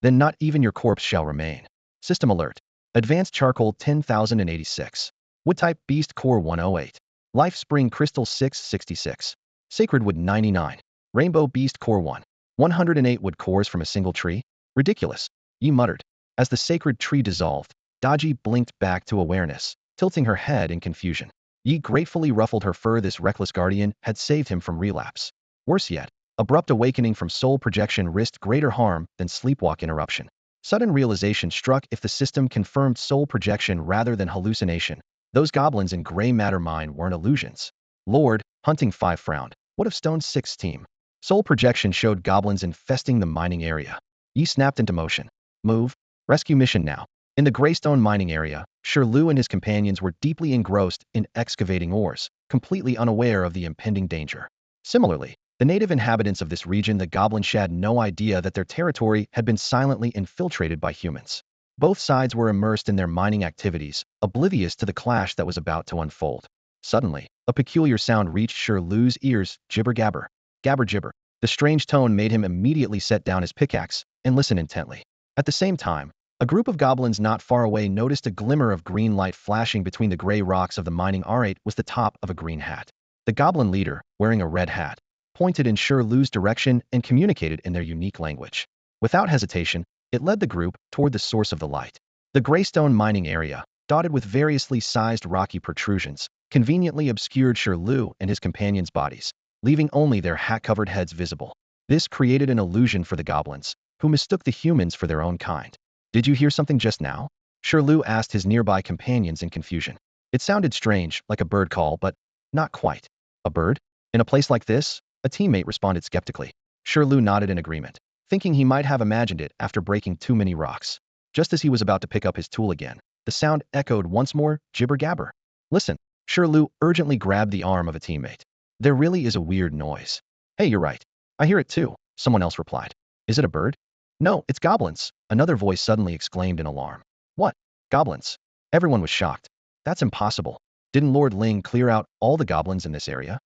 Then not even your corpse shall remain. System alert. Advanced charcoal 10,086. Wood type beast core 108. Life spring crystal 666. Sacred wood 99. Rainbow beast core 108 wood cores from a single tree? Ridiculous. Yi muttered. As the sacred tree dissolved, Daji blinked back to awareness, tilting her head in confusion. Yi gratefully ruffled her fur. This reckless guardian had saved him from relapse. Worse yet, abrupt awakening from soul projection risked greater harm than sleepwalk interruption. Sudden realization struck. If the system confirmed soul projection rather than hallucination, those goblins in gray matter mine weren't illusions. Lord, Hunting 5 frowned. What of Stone 6's team? Soul projection showed goblins infesting the mining area. Yi snapped into motion. Move. Rescue mission now. In the Greystone mining area, Shirlu and his companions were deeply engrossed in excavating ores, completely unaware of the impending danger. Similarly, the native inhabitants of this region, the goblins, had no idea that their territory had been silently infiltrated by humans. Both sides were immersed in their mining activities, oblivious to the clash that was about to unfold. Suddenly, a peculiar sound reached Shirlu's ears, gibber-gabber. Gabber-gibber. The strange tone made him immediately set down his pickaxe and listen intently. At the same time, a group of goblins not far away noticed a glimmer of green light flashing between the gray rocks of the mining area. Was the top of a green hat. The goblin leader, wearing a red hat, pointed in Shirlu's direction and communicated in their unique language. Without hesitation, it led the group toward the source of the light. The Greystone mining area, dotted with variously sized rocky protrusions, conveniently obscured Shirlu and his companions' bodies, leaving only their hat-covered heads visible. This created an illusion for the goblins, who mistook the humans for their own kind. Did you hear something just now? Shirlu asked his nearby companions in confusion. It sounded strange, like a bird call, but not quite. A bird? In a place like this? A teammate responded skeptically. Shirlu nodded in agreement, thinking he might have imagined it after breaking too many rocks. Just as he was about to pick up his tool again, the sound echoed once more, gibber-gabber. Listen. Shirlu urgently grabbed the arm of a teammate. There really is a weird noise. Hey, you're right. I hear it too, someone else replied. Is it a bird? No, it's goblins, another voice suddenly exclaimed in alarm. What? Goblins? Everyone was shocked. That's impossible. Didn't Lord Ling clear out all the goblins in this area?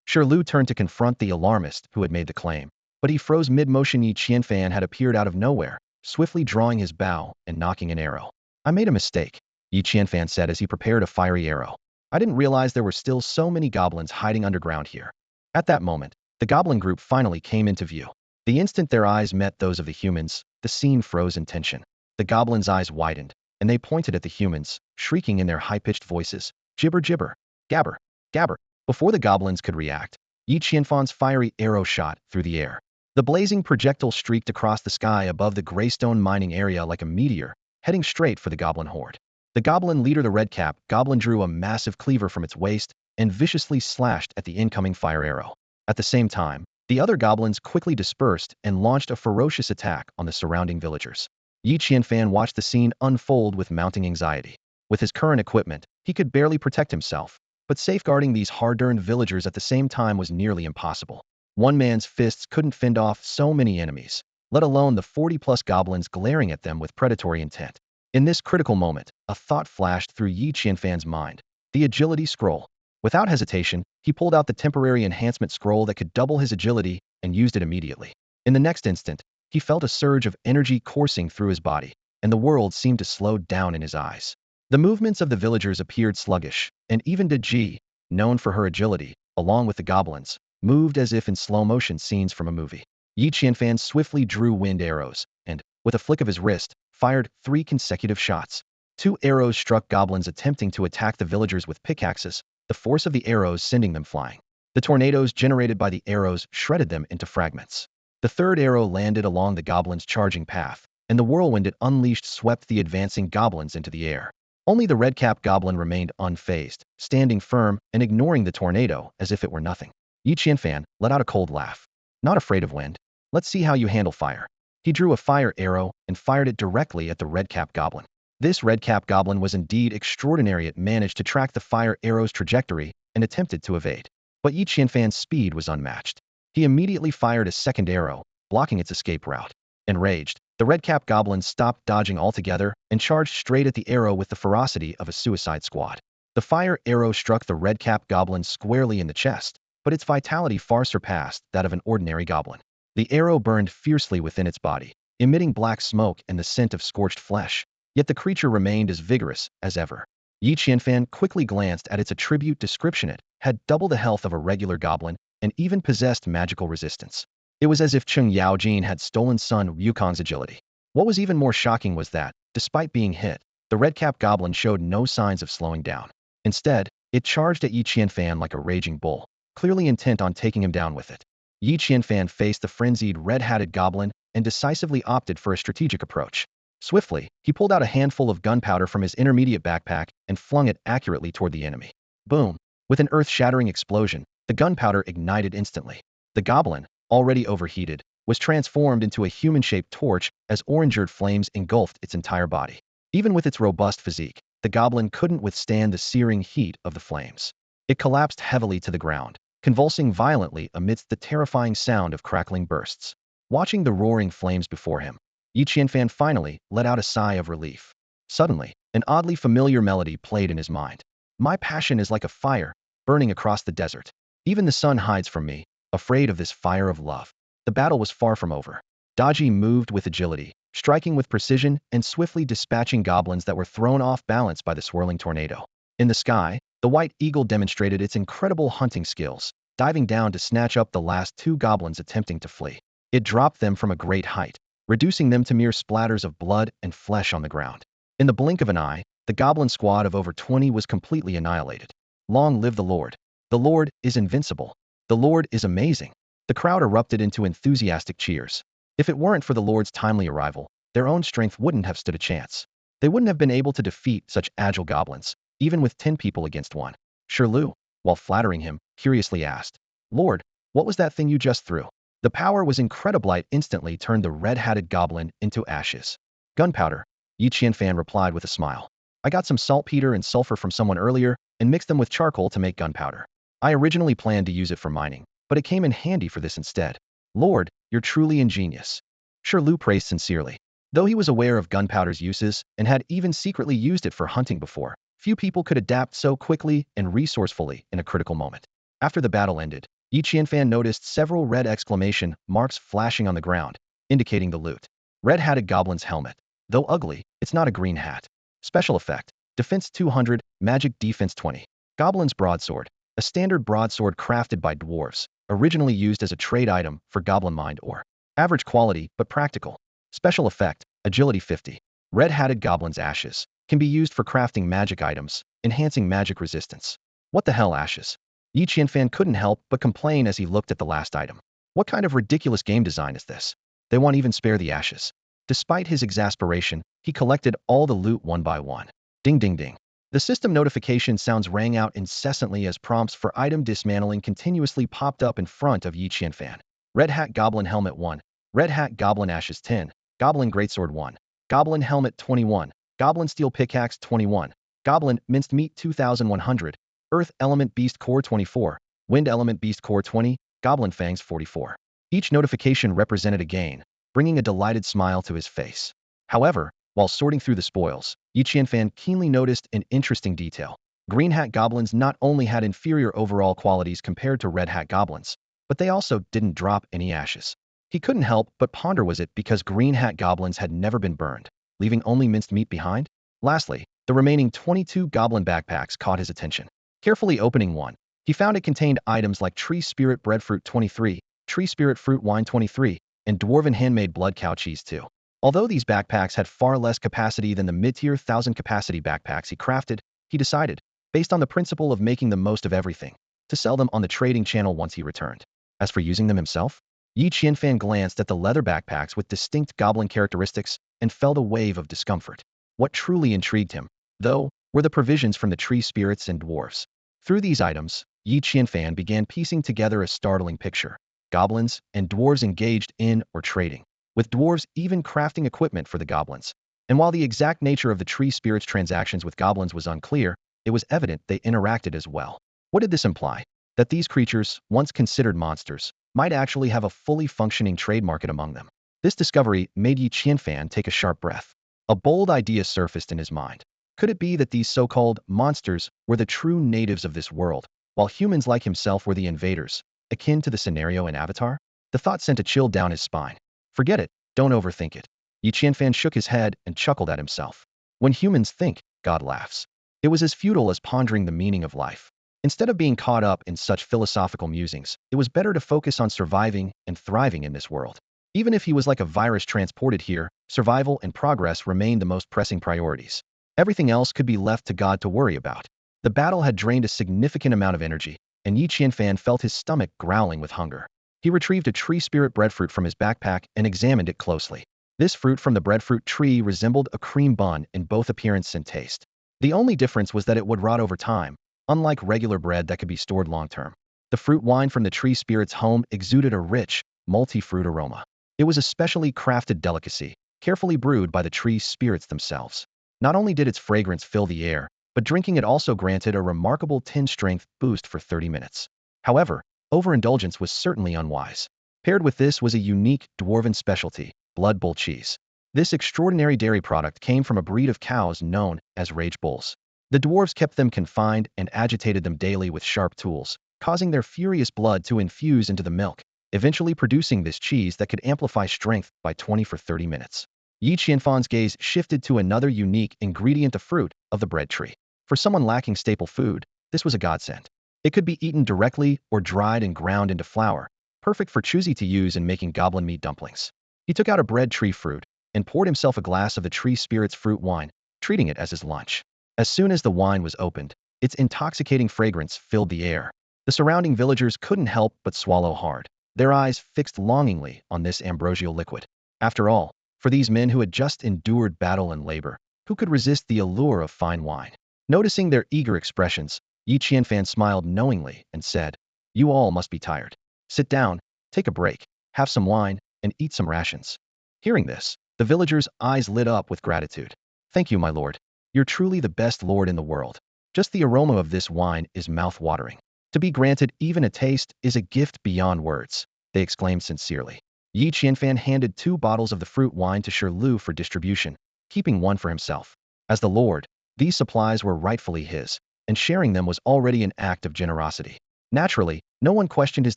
Shirlu turned to confront the alarmist who had made the claim, but he froze mid-motion. Yi Qianfan had appeared out of nowhere, swiftly drawing his bow and knocking an arrow. I made a mistake, Yi Qianfan said as he prepared a fiery arrow. I didn't realize there were still so many goblins hiding underground here. At that moment, the goblin group finally came into view. The instant their eyes met those of the humans, the scene froze in tension. The goblins' eyes widened, and they pointed at the humans, shrieking in their high-pitched voices, gibber-gibber, gabber, gabber. Before the goblins could react, Yi Qianfan's fiery arrow shot through the air. The blazing projectile streaked across the sky above the Greystone mining area like a meteor, heading straight for the goblin horde. The goblin leader, the red cap goblin, drew a massive cleaver from its waist and viciously slashed at the incoming fire arrow. At the same time, the other goblins quickly dispersed and launched a ferocious attack on the surrounding villagers. Yi Qianfan watched the scene unfold with mounting anxiety. With his current equipment, he could barely protect himself, but safeguarding these hard-earned villagers at the same time was nearly impossible. One man's fists couldn't fend off so many enemies, let alone the 40-plus goblins glaring at them with predatory intent. In this critical moment, a thought flashed through Yi Qianfan's mind. The agility scroll. Without hesitation, he pulled out the temporary enhancement scroll that could double his agility and used it immediately. In the next instant, he felt a surge of energy coursing through his body, and the world seemed to slow down in his eyes. The movements of the villagers appeared sluggish, and even Daji, known for her agility, along with the goblins, moved as if in slow-motion scenes from a movie. Yi Qianfan swiftly drew wind arrows, and, with a flick of his wrist, fired 3 consecutive shots. 2 arrows struck goblins attempting to attack the villagers with pickaxes, the force of the arrows sending them flying. The tornadoes generated by the arrows shredded them into fragments. The 3rd arrow landed along the goblins' charging path, and the whirlwind it unleashed swept the advancing goblins into the air. Only the red-capped goblin remained unfazed, standing firm and ignoring the tornado as if it were nothing. Yi Qianfan let out a cold laugh. Not afraid of wind. Let's see how you handle fire. He drew a fire arrow and fired it directly at the red-capped goblin. This red-capped goblin was indeed extraordinary. It managed to track the fire arrow's trajectory and attempted to evade. But Yi Qianfan's speed was unmatched. He immediately fired a second arrow, blocking its escape route. Enraged, the red-capped goblin stopped dodging altogether and charged straight at the arrow with the ferocity of a suicide squad. The fire arrow struck the red-capped goblin squarely in the chest, but its vitality far surpassed that of an ordinary goblin. The arrow burned fiercely within its body, emitting black smoke and the scent of scorched flesh, yet the creature remained as vigorous as ever. Yi Qianfan quickly glanced at its attribute description. It had double the health of a regular goblin and even possessed magical resistance. It was as if Cheng Yaojin had stolen Sun Wukong's agility. What was even more shocking was that, despite being hit, the red-capped goblin showed no signs of slowing down. Instead, it charged at Yi Qianfan like a raging bull, clearly intent on taking him down with it. Yi Qianfan faced the frenzied red-hatted goblin and decisively opted for a strategic approach. Swiftly, he pulled out a handful of gunpowder from his intermediate backpack and flung it accurately toward the enemy. Boom! With an earth-shattering explosion, the gunpowder ignited instantly. The goblin, already overheated, was transformed into a human-shaped torch as orange-red flames engulfed its entire body. Even with its robust physique, the goblin couldn't withstand the searing heat of the flames. It collapsed heavily to the ground, convulsing violently amidst the terrifying sound of crackling bursts. Watching the roaring flames before him, Yi Qianfan finally let out a sigh of relief. Suddenly, an oddly familiar melody played in his mind. My passion is like a fire, burning across the desert. Even the sun hides from me, afraid of this fire of love. The battle was far from over. Daji moved with agility, striking with precision and swiftly dispatching goblins that were thrown off balance by the swirling tornado. In the sky, the white eagle demonstrated its incredible hunting skills, diving down to snatch up the last two goblins attempting to flee. It dropped them from a great height, reducing them to mere splatters of blood and flesh on the ground. In the blink of an eye, the goblin squad of over 20 was completely annihilated. Long live the Lord. The Lord is invincible. The Lord is amazing. The crowd erupted into enthusiastic cheers. If it weren't for the Lord's timely arrival, their own strength wouldn't have stood a chance. They wouldn't have been able to defeat such agile goblins, even with 10 people against one. Shirlu, while flattering him, curiously asked, Lord, what was that thing you just threw? The power was incredible. It instantly turned the red-hatted goblin into ashes. Gunpowder, Yi Qianfan replied with a smile. I got some saltpeter and sulfur from someone earlier and mixed them with charcoal to make gunpowder. I originally planned to use it for mining, but it came in handy for this instead. Lord, you're truly ingenious. Shirlu praised sincerely. Though he was aware of gunpowder's uses and had even secretly used it for hunting before, few people could adapt so quickly and resourcefully in a critical moment. After the battle ended, Yi Qianfan noticed several red exclamation marks flashing on the ground, indicating the loot. Red-hatted goblin's helmet. Though ugly, it's not a green hat. Special effect. Defense 200, magic defense 20. Goblin's broadsword. A standard broadsword crafted by dwarves, originally used as a trade item for goblin mind ore. Average quality, but practical. Special effect. Agility 50. Red-hatted goblin's ashes. Can be used for crafting magic items, enhancing magic resistance. What the hell, ashes? Yi Qianfan couldn't help but complain as he looked at the last item. What kind of ridiculous game design is this? They won't even spare the ashes. Despite his exasperation, he collected all the loot one by one. Ding ding ding. The system notification sounds rang out incessantly as prompts for item dismantling continuously popped up in front of Yi Qianfan. Red Hat Goblin Helmet 1. Red Hat Goblin Ashes 10. Goblin Greatsword 1. Goblin Helmet 21. Goblin Steel Pickaxe 21. Goblin Minced Meat 2100. Earth Element Beast Core 24. Wind Element Beast Core 20. Goblin Fangs 44. Each notification represented a gain, bringing a delighted smile to his face. However, while sorting through the spoils, Yi Qianfan keenly noticed an interesting detail. Green Hat Goblins not only had inferior overall qualities compared to Red Hat Goblins, but they also didn't drop any ashes. He couldn't help but ponder, was it because Green Hat Goblins had never been burned, leaving only minced meat behind? Lastly, the remaining 22 goblin backpacks caught his attention. Carefully opening one, he found it contained items like Tree Spirit Breadfruit 23, Tree Spirit Fruit Wine 23, and Dwarven Handmade Blood Cow Cheese 2. Although these backpacks had far less capacity than the mid-tier 1,000-capacity backpacks he crafted, he decided, based on the principle of making the most of everything, to sell them on the trading channel once he returned. As for using them himself, Yi Qianfan glanced at the leather backpacks with distinct goblin characteristics and felt a wave of discomfort. What truly intrigued him, though, were the provisions from the tree spirits and dwarves. Through these items, Yi Qianfan began piecing together a startling picture. Goblins and dwarves engaged in or trading, with dwarves even crafting equipment for the goblins. And while the exact nature of the tree spirits' transactions with goblins was unclear, it was evident they interacted as well. What did this imply? That these creatures, once considered monsters, might actually have a fully functioning trade market among them. This discovery made Yi Qianfan take a sharp breath. A bold idea surfaced in his mind. Could it be that these so-called monsters were the true natives of this world, while humans like himself were the invaders, akin to the scenario in Avatar? The thought sent a chill down his spine. Forget it, don't overthink it. Yi Qianfan shook his head and chuckled at himself. When humans think, God laughs. It was as futile as pondering the meaning of life. Instead of being caught up in such philosophical musings, it was better to focus on surviving and thriving in this world. Even if he was like a virus transported here, survival and progress remained the most pressing priorities. Everything else could be left to God to worry about. The battle had drained a significant amount of energy, and Yi Qianfan felt his stomach growling with hunger. He retrieved a tree spirit breadfruit from his backpack and examined it closely. This fruit from the breadfruit tree resembled a cream bun in both appearance and taste. The only difference was that it would rot over time, unlike regular bread that could be stored long-term. The fruit wine from the tree spirit's home exuded a rich, multi-fruit aroma. It was a specially crafted delicacy, carefully brewed by the tree spirits themselves. Not only did its fragrance fill the air, but drinking it also granted a remarkable 10 strength boost for 30 minutes. However, overindulgence was certainly unwise. Paired with this was a unique dwarven specialty, blood bull cheese. This extraordinary dairy product came from a breed of cows known as rage bulls. The dwarves kept them confined and agitated them daily with sharp tools, causing their furious blood to infuse into the milk, eventually producing this cheese that could amplify strength by 20 for 30 minutes. Yi Qianfan's gaze shifted to another unique ingredient of fruit of the bread tree. For someone lacking staple food, this was a godsend. It could be eaten directly or dried and ground into flour, perfect for choosy to use in making goblin meat dumplings. He took out a bread tree fruit and poured himself a glass of the tree spirit's fruit wine, treating it as his lunch. As soon as the wine was opened, its intoxicating fragrance filled the air. The surrounding villagers couldn't help but swallow hard, their eyes fixed longingly on this ambrosial liquid. After all, for these men who had just endured battle and labor, who could resist the allure of fine wine? Noticing their eager expressions, Yi Qianfan smiled knowingly and said, "You all must be tired. Sit down, take a break, have some wine, and eat some rations." Hearing this, the villagers' eyes lit up with gratitude. "Thank you, my lord. You're truly the best lord in the world. Just the aroma of this wine is mouth-watering. To be granted even a taste is a gift beyond words," they exclaimed sincerely. Yi Qianfan handed 2 bottles of the fruit wine to Shirlu for distribution, keeping one for himself. As the lord, these supplies were rightfully his, and sharing them was already an act of generosity. Naturally, no one questioned his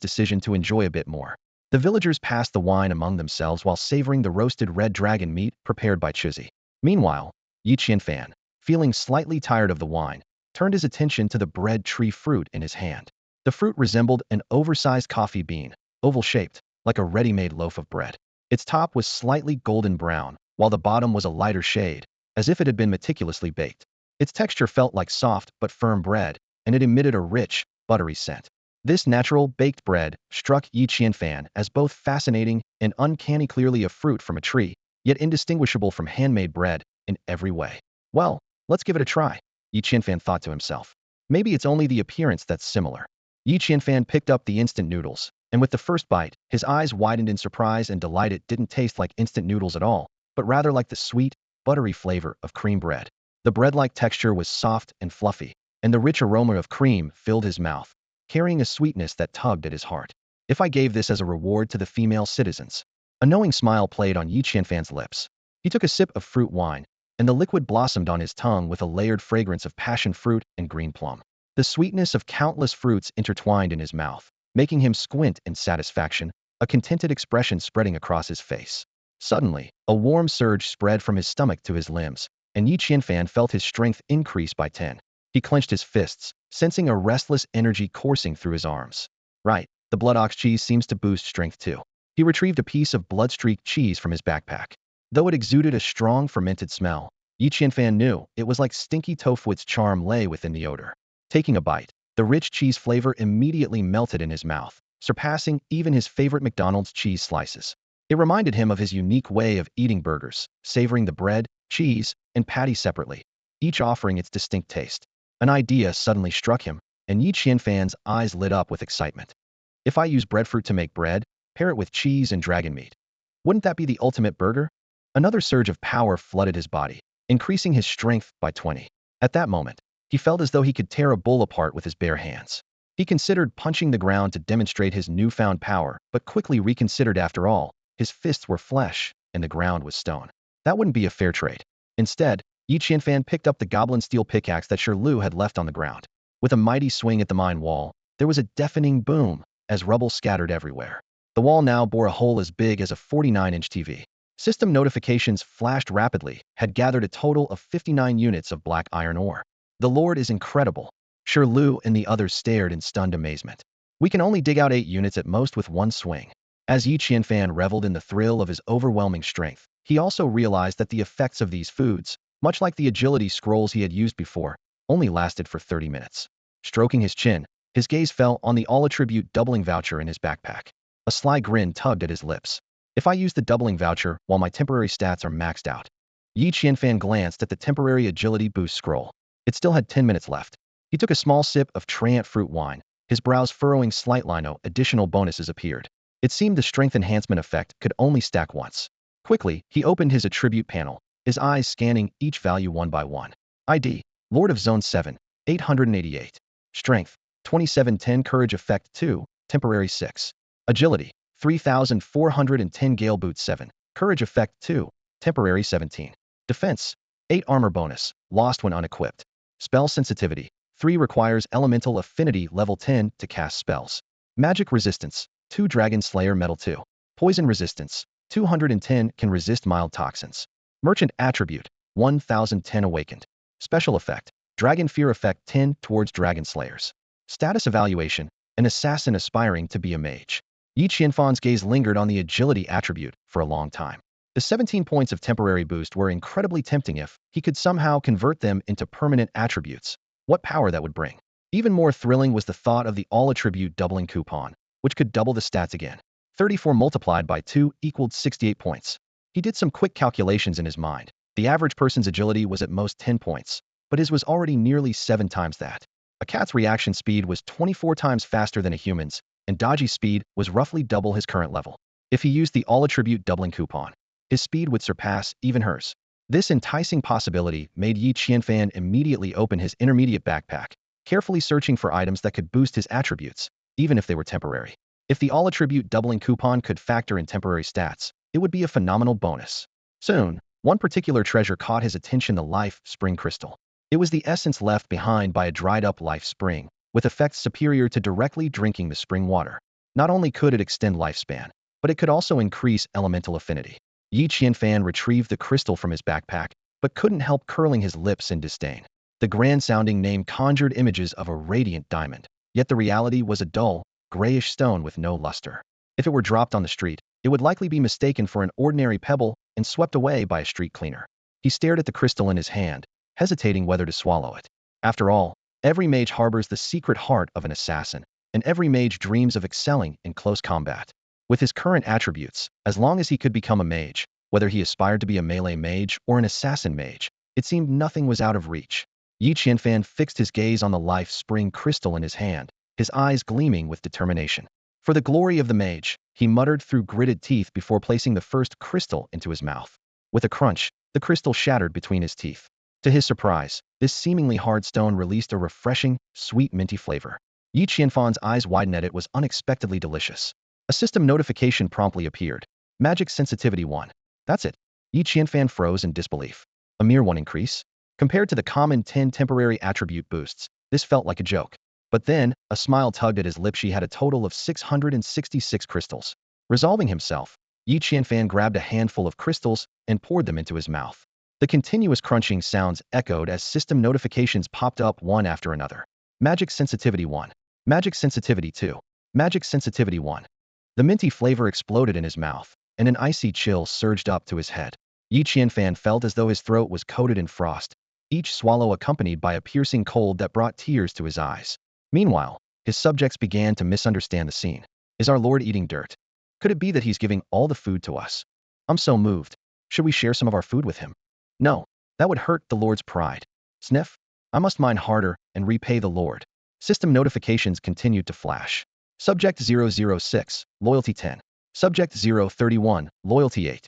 decision to enjoy a bit more. The villagers passed the wine among themselves while savoring the roasted red dragon meat prepared by Chizzy. Meanwhile, Yi Qianfan, feeling slightly tired of the wine, turned his attention to the bread tree fruit in his hand. The fruit resembled an oversized coffee bean, oval-shaped, like a ready-made loaf of bread. Its top was slightly golden brown, while the bottom was a lighter shade, as if it had been meticulously baked. Its texture felt like soft but firm bread, and it emitted a rich, buttery scent. This natural, baked bread struck Yi Qianfan as both fascinating and uncanny, clearly a fruit from a tree, yet indistinguishable from handmade bread in every way. Well, let's give it a try, Yi Qianfan thought to himself. Maybe it's only the appearance that's similar. Yi Qianfan picked up the instant noodles, and with the first bite, his eyes widened in surprise and delight. It didn't taste like instant noodles at all, but rather like the sweet, buttery flavor of cream bread. The bread-like texture was soft and fluffy, and the rich aroma of cream filled his mouth, carrying a sweetness that tugged at his heart. If I gave this as a reward to the female citizens? A knowing smile played on Yi Qianfan's lips. He took a sip of fruit wine, and the liquid blossomed on his tongue with a layered fragrance of passion fruit and green plum. The sweetness of countless fruits intertwined in his mouth, making him squint in satisfaction, a contented expression spreading across his face. Suddenly, a warm surge spread from his stomach to his limbs, and Yi Qianfan felt his strength increase by 10. He clenched his fists, sensing a restless energy coursing through his arms. Right, the blood ox cheese seems to boost strength too. He retrieved a piece of blood-streaked cheese from his backpack. Though it exuded a strong fermented smell, Yi Qianfan knew it was like stinky tofu. Its charm lay within the odor. Taking a bite, the rich cheese flavor immediately melted in his mouth, surpassing even his favorite McDonald's cheese slices. It reminded him of his unique way of eating burgers, savoring the bread, cheese, and patty separately. each offering its distinct taste. An idea suddenly struck him, and Yi Qianfan's eyes lit up with excitement. If I use breadfruit to make bread, pair it with cheese and dragon meat, wouldn't that be the ultimate burger? Another surge of power flooded his body, increasing his strength by 20. At that moment, he felt as though he could tear a bull apart with his bare hands. He considered punching the ground to demonstrate his newfound power, but quickly reconsidered. After all, his fists were flesh, and the ground was stone. That wouldn't be a fair trade. Instead, Yi Qianfan picked up the goblin steel pickaxe that Lu had left on the ground. With a mighty swing at the mine wall, there was a deafening boom as rubble scattered everywhere. The wall now bore a hole as big as a 49-inch TV. System notifications flashed rapidly, had gathered a total of 59 units of black iron ore. The Lord is incredible. Lu and the others stared in stunned amazement. We can only dig out 8 units at most with one swing. As Yi Qianfan reveled in the thrill of his overwhelming strength, he also realized that the effects of these foods, much like the agility scrolls he had used before, only lasted for 30 minutes. Stroking his chin, his gaze fell on the all-attribute doubling voucher in his backpack. A sly grin tugged at his lips. If I use the doubling voucher while my temporary stats are maxed out. Yi Qianfan glanced at the temporary agility boost scroll. It still had 10 minutes left. He took a small sip of Triant fruit wine, his brows furrowing slightly. No additional bonuses appeared. It seemed the strength enhancement effect could only stack once. Quickly, he opened his attribute panel, his eyes scanning each value one by one. ID, Lord of Zone 7, 888. Strength, 2710. Courage effect 2, temporary 6. Agility, 3410. Gale boot 7, courage effect 2, temporary 17. Defense, 8. Armor bonus, lost when unequipped. Spell sensitivity, 3. Requires elemental affinity level 10 to cast spells. Magic resistance, 2. Dragon Slayer metal 2. Poison resistance, 210. Can resist mild toxins. Merchant attribute, 1010. Awakened. Special effect, Dragon Fear effect 10 towards Dragon Slayers. Status evaluation, an assassin aspiring to be a mage. Yi Qianfan's gaze lingered on the agility attribute for a long time. The 17 points of temporary boost were incredibly tempting if he could somehow convert them into permanent attributes. What power that would bring. Even more thrilling was the thought of the all-attribute doubling coupon, which could double the stats again. 34 multiplied by 2 equaled 68 points. He did some quick calculations in his mind. The average person's agility was at most 10 points, but his was already nearly 7 times that. A cat's reaction speed was 24 times faster than a human's, and Dodgy's speed was roughly double his current level. If he used the all-attribute doubling coupon, his speed would surpass even hers. This enticing possibility made Yi Qianfan immediately open his intermediate backpack, carefully searching for items that could boost his attributes, even if they were temporary. If the all-attribute doubling coupon could factor in temporary stats, it would be a phenomenal bonus. Soon, one particular treasure caught his attention: the life spring crystal. It was the essence left behind by a dried-up life spring, with effects superior to directly drinking the spring water. Not only could it extend lifespan, but it could also increase elemental affinity. Yi Qianfan retrieved the crystal from his backpack, but couldn't help curling his lips in disdain. The grand-sounding name conjured images of a radiant diamond, yet the reality was a dull, grayish stone with no luster. If it were dropped on the street, it would likely be mistaken for an ordinary pebble and swept away by a street cleaner. He stared at the crystal in his hand, hesitating whether to swallow it. After all, every mage harbors the secret heart of an assassin, and every mage dreams of excelling in close combat. With his current attributes, as long as he could become a mage, whether he aspired to be a melee mage or an assassin mage, it seemed nothing was out of reach. Yi Qianfan fixed his gaze on the life spring crystal in his hand, his eyes gleaming with determination. For the glory of the mage, he muttered through gritted teeth before placing the first crystal into his mouth. With a crunch, the crystal shattered between his teeth. To his surprise, this seemingly hard stone released a refreshing, sweet minty flavor. Yi Qianfan's eyes widened at it. Was unexpectedly delicious. A system notification promptly appeared. Magic sensitivity 1. That's it. Yi Qianfan froze in disbelief. A mere 1 increase? Compared to the common 10 temporary attribute boosts, this felt like a joke. But then, a smile tugged at his lips. She had a total of 666 crystals. Resolving himself, Yi Qianfan grabbed a handful of crystals and poured them into his mouth. The continuous crunching sounds echoed as system notifications popped up one after another. Magic sensitivity 1. Magic sensitivity 2. Magic sensitivity 1. The minty flavor exploded in his mouth, and an icy chill surged up to his head. Yi Qianfan felt as though his throat was coated in frost, each swallow accompanied by a piercing cold that brought tears to his eyes. Meanwhile, his subjects began to misunderstand the scene. Is our Lord eating dirt? Could it be that he's giving all the food to us? I'm so moved. Should we share some of our food with him? No, that would hurt the Lord's pride. Sniff. I must mine harder and repay the Lord. System notifications continued to flash. Subject 006, Loyalty 10. Subject 031, Loyalty 8.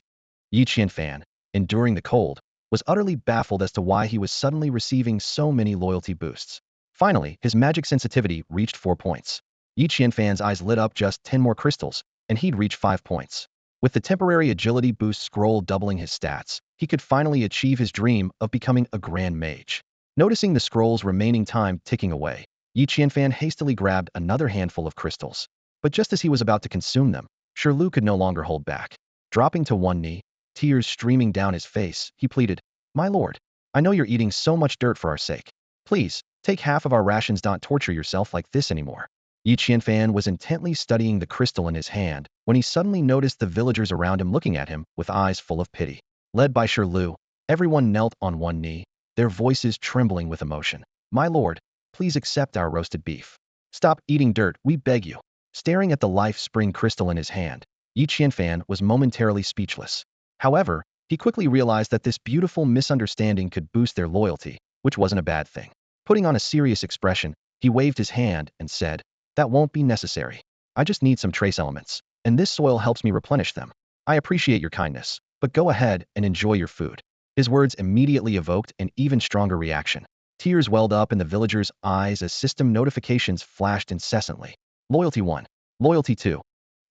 Yi Qianfan, enduring the cold, was utterly baffled as to why he was suddenly receiving so many loyalty boosts. Finally, his magic sensitivity reached 4 points. Yi Qianfan's eyes lit up. Just 10 more crystals, and he'd reach 5 points. With the temporary agility boost scroll doubling his stats, he could finally achieve his dream of becoming a grand mage. Noticing the scroll's remaining time ticking away, Yi Qianfan hastily grabbed another handful of crystals. But just as he was about to consume them, Shirlu could no longer hold back. Dropping to one knee, tears streaming down his face, he pleaded, "My lord, I know you're eating so much dirt for our sake. Please, take half of our rations. Don't torture yourself like this anymore." Yi Qianfan was intently studying the crystal in his hand when he suddenly noticed the villagers around him looking at him with eyes full of pity. Led by Shirlu, everyone knelt on one knee, their voices trembling with emotion. "My lord, please accept our roasted beef. Stop eating dirt, we beg you." Staring at the life spring crystal in his hand, Yi Qianfan was momentarily speechless. However, he quickly realized that this beautiful misunderstanding could boost their loyalty, which wasn't a bad thing. Putting on a serious expression, he waved his hand and said, "That won't be necessary. I just need some trace elements, and this soil helps me replenish them. I appreciate your kindness, but go ahead and enjoy your food." His words immediately evoked an even stronger reaction. Tears welled up in the villagers' eyes as system notifications flashed incessantly. Loyalty 1. Loyalty 2.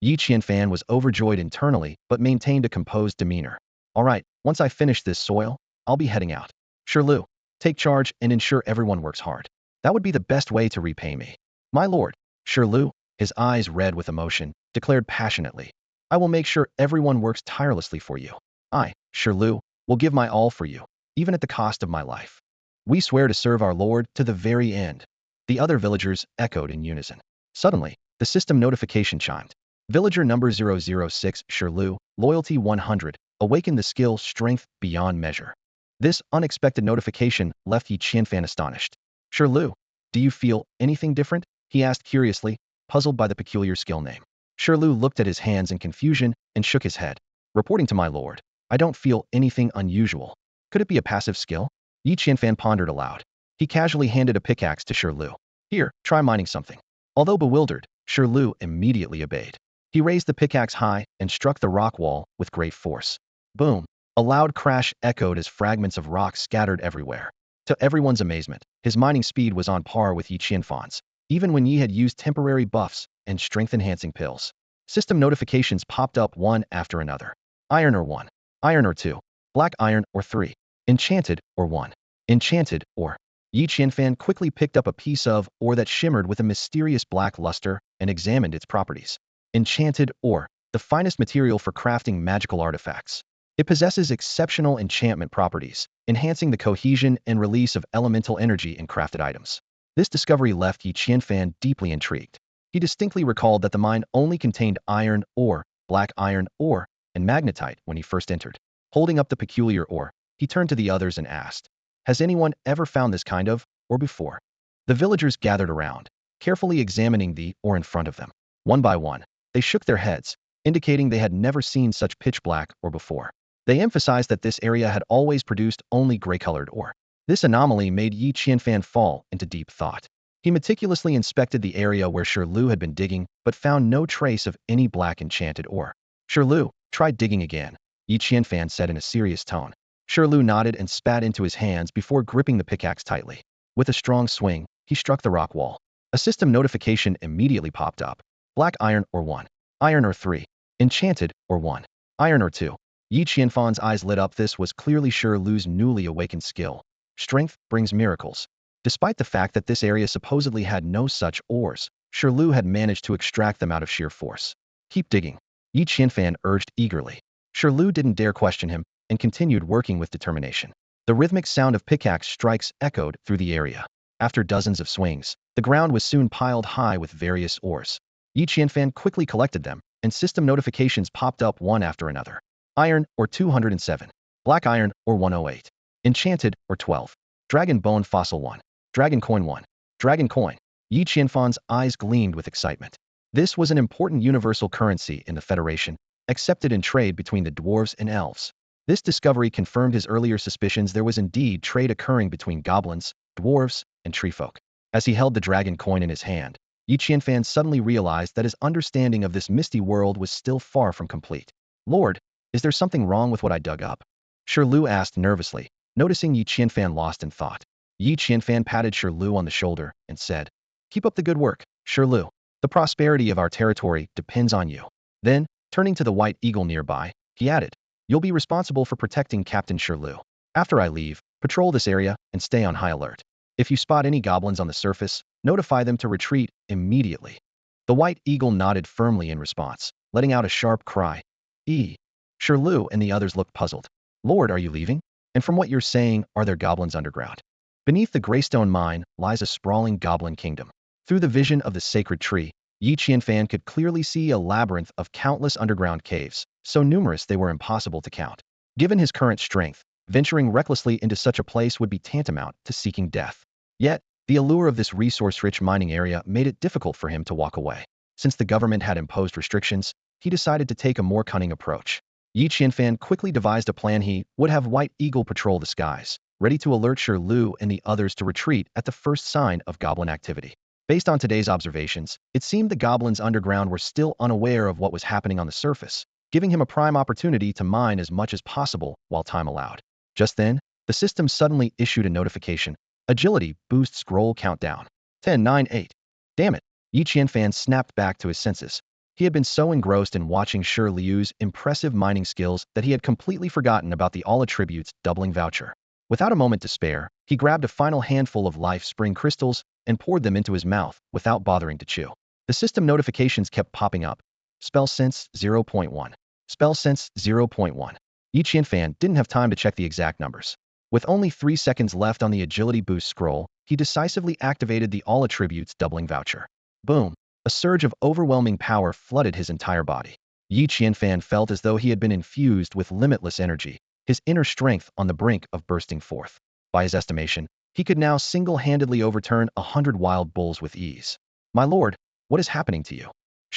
Yi Qianfan was overjoyed internally but maintained a composed demeanor. "All right, once I finish this soil, I'll be heading out. Shirlu, take charge and ensure everyone works hard. That would be the best way to repay me." "My lord," Shirlu, his eyes red with emotion, declared passionately, "I will make sure everyone works tirelessly for you. I, Shirlu, will give my all for you, even at the cost of my life. We swear to serve our lord to the very end." The other villagers echoed in unison. Suddenly, the system notification chimed. Villager number 006, Shirlu, Loyalty 100, awakened the skill Strength beyond measure. This unexpected notification left Yi Qianfan astonished. "Shirlu, do you feel anything different?" he asked curiously, puzzled by the peculiar skill name. Shirlu looked at his hands in confusion and shook his head. "Reporting to my lord, I don't feel anything unusual. Could it be a passive skill?" Yi Qianfan pondered aloud. He casually handed a pickaxe to Shirlu. "Here, try mining something." Although bewildered, Shirlu immediately obeyed. He raised the pickaxe high and struck the rock wall with great force. Boom! A loud crash echoed as fragments of rock scattered everywhere. To everyone's amazement, his mining speed was on par with Yi Qianfan's, even when Yi had used temporary buffs and strength-enhancing pills. System notifications popped up one after another. Iron ore 1. Iron ore 2. Black iron ore 3. Enchanted ore 1. Enchanted ore. Yi Qianfan quickly picked up a piece of ore that shimmered with a mysterious black luster and examined its properties. Enchanted ore, the finest material for crafting magical artifacts. It possesses exceptional enchantment properties, enhancing the cohesion and release of elemental energy in crafted items. This discovery left Yi Qianfan deeply intrigued. He distinctly recalled that the mine only contained iron ore, black iron ore, and magnetite when he first entered. Holding up the peculiar ore, he turned to the others and asked, "Has anyone ever found this kind of ore before?" The villagers gathered around, carefully examining the ore in front of them. One by one, they shook their heads, indicating they had never seen such pitch black ore before. They emphasized that this area had always produced only gray-colored ore. This anomaly made Yi Qianfan fall into deep thought. He meticulously inspected the area where Shirlu had been digging, but found no trace of any black enchanted ore. "Shirlu, try digging again," Yi Qianfan said in a serious tone. Shirlu nodded and spat into his hands before gripping the pickaxe tightly. With a strong swing, he struck the rock wall. A system notification immediately popped up. Black iron ore 1. Iron ore 3. Enchanted ore 1. Iron ore 2. Yi Qianfan's eyes lit up. This was clearly Shirlu's newly awakened skill. Strength brings miracles. Despite the fact that this area supposedly had no such ores, Shirlu had managed to extract them out of sheer force. "Keep digging," Yi Qianfan urged eagerly. Shirlu didn't dare question him and continued working with determination. The rhythmic sound of pickaxe strikes echoed through the area. After dozens of swings, the ground was soon piled high with various ores. Yi Qianfan quickly collected them, and system notifications popped up one after another. Iron ore 207. Black iron ore 108. Enchanted ore 12. Dragon bone fossil 1. Dragon coin 1. Dragon coin. Yi Qianfan's eyes gleamed with excitement. This was an important universal currency in the Federation, accepted in trade between the dwarves and elves. This discovery confirmed his earlier suspicions there was indeed trade occurring between goblins, dwarves, and treefolk. As he held the dragon coin in his hand, Yi Qianfan suddenly realized that his understanding of this misty world was still far from complete. Lord, is there something wrong with what I dug up? Lu asked nervously, noticing Yi Qianfan lost in thought. Yi Qianfan patted Lu on the shoulder and said, "Keep up the good work, Lu. The prosperity of our territory depends on you." Then, turning to the white eagle nearby, he added, "You'll be responsible for protecting Captain Lu. After I leave, patrol this area and stay on high alert. If you spot any goblins on the surface, notify them to retreat immediately." The white eagle nodded firmly in response, letting out a sharp cry. Lu and the others looked puzzled. "Lord, are you leaving? And from what you're saying, are there goblins underground?" Beneath the Greystone Mine lies a sprawling goblin kingdom. Through the vision of the sacred tree, Yi Qianfan could clearly see a labyrinth of countless underground caves, so numerous they were impossible to count. Given his current strength, venturing recklessly into such a place would be tantamount to seeking death. Yet, the allure of this resource-rich mining area made it difficult for him to walk away. Since the government had imposed restrictions, he decided to take a more cunning approach. Yi Qianfan quickly devised a plan. He would have White Eagle patrol the skies, ready to alert Lu and the others to retreat at the first sign of goblin activity. Based on today's observations, it seemed the goblins underground were still unaware of what was happening on the surface, giving him a prime opportunity to mine as much as possible while time allowed. Just then, the system suddenly issued a notification. Agility boost scroll countdown. 10, 9, 8. Damn it. Yi Qianfan snapped back to his senses. He had been so engrossed in watching Liu's impressive mining skills that he had completely forgotten about the all attributes doubling voucher. Without a moment to spare, he grabbed a final handful of life spring crystals and poured them into his mouth without bothering to chew. The system notifications kept popping up. Spell Sense 0.1. Spell Sense 0.1. Yi Qianfan didn't have time to check the exact numbers. With only 3 seconds left on the agility boost scroll, he decisively activated the all attributes doubling voucher. Boom! A surge of overwhelming power flooded his entire body. Yi Qianfan felt as though he had been infused with limitless energy, his inner strength on the brink of bursting forth. By his estimation, he could now single-handedly overturn 100 wild bulls with ease. "My lord, what is happening to you?"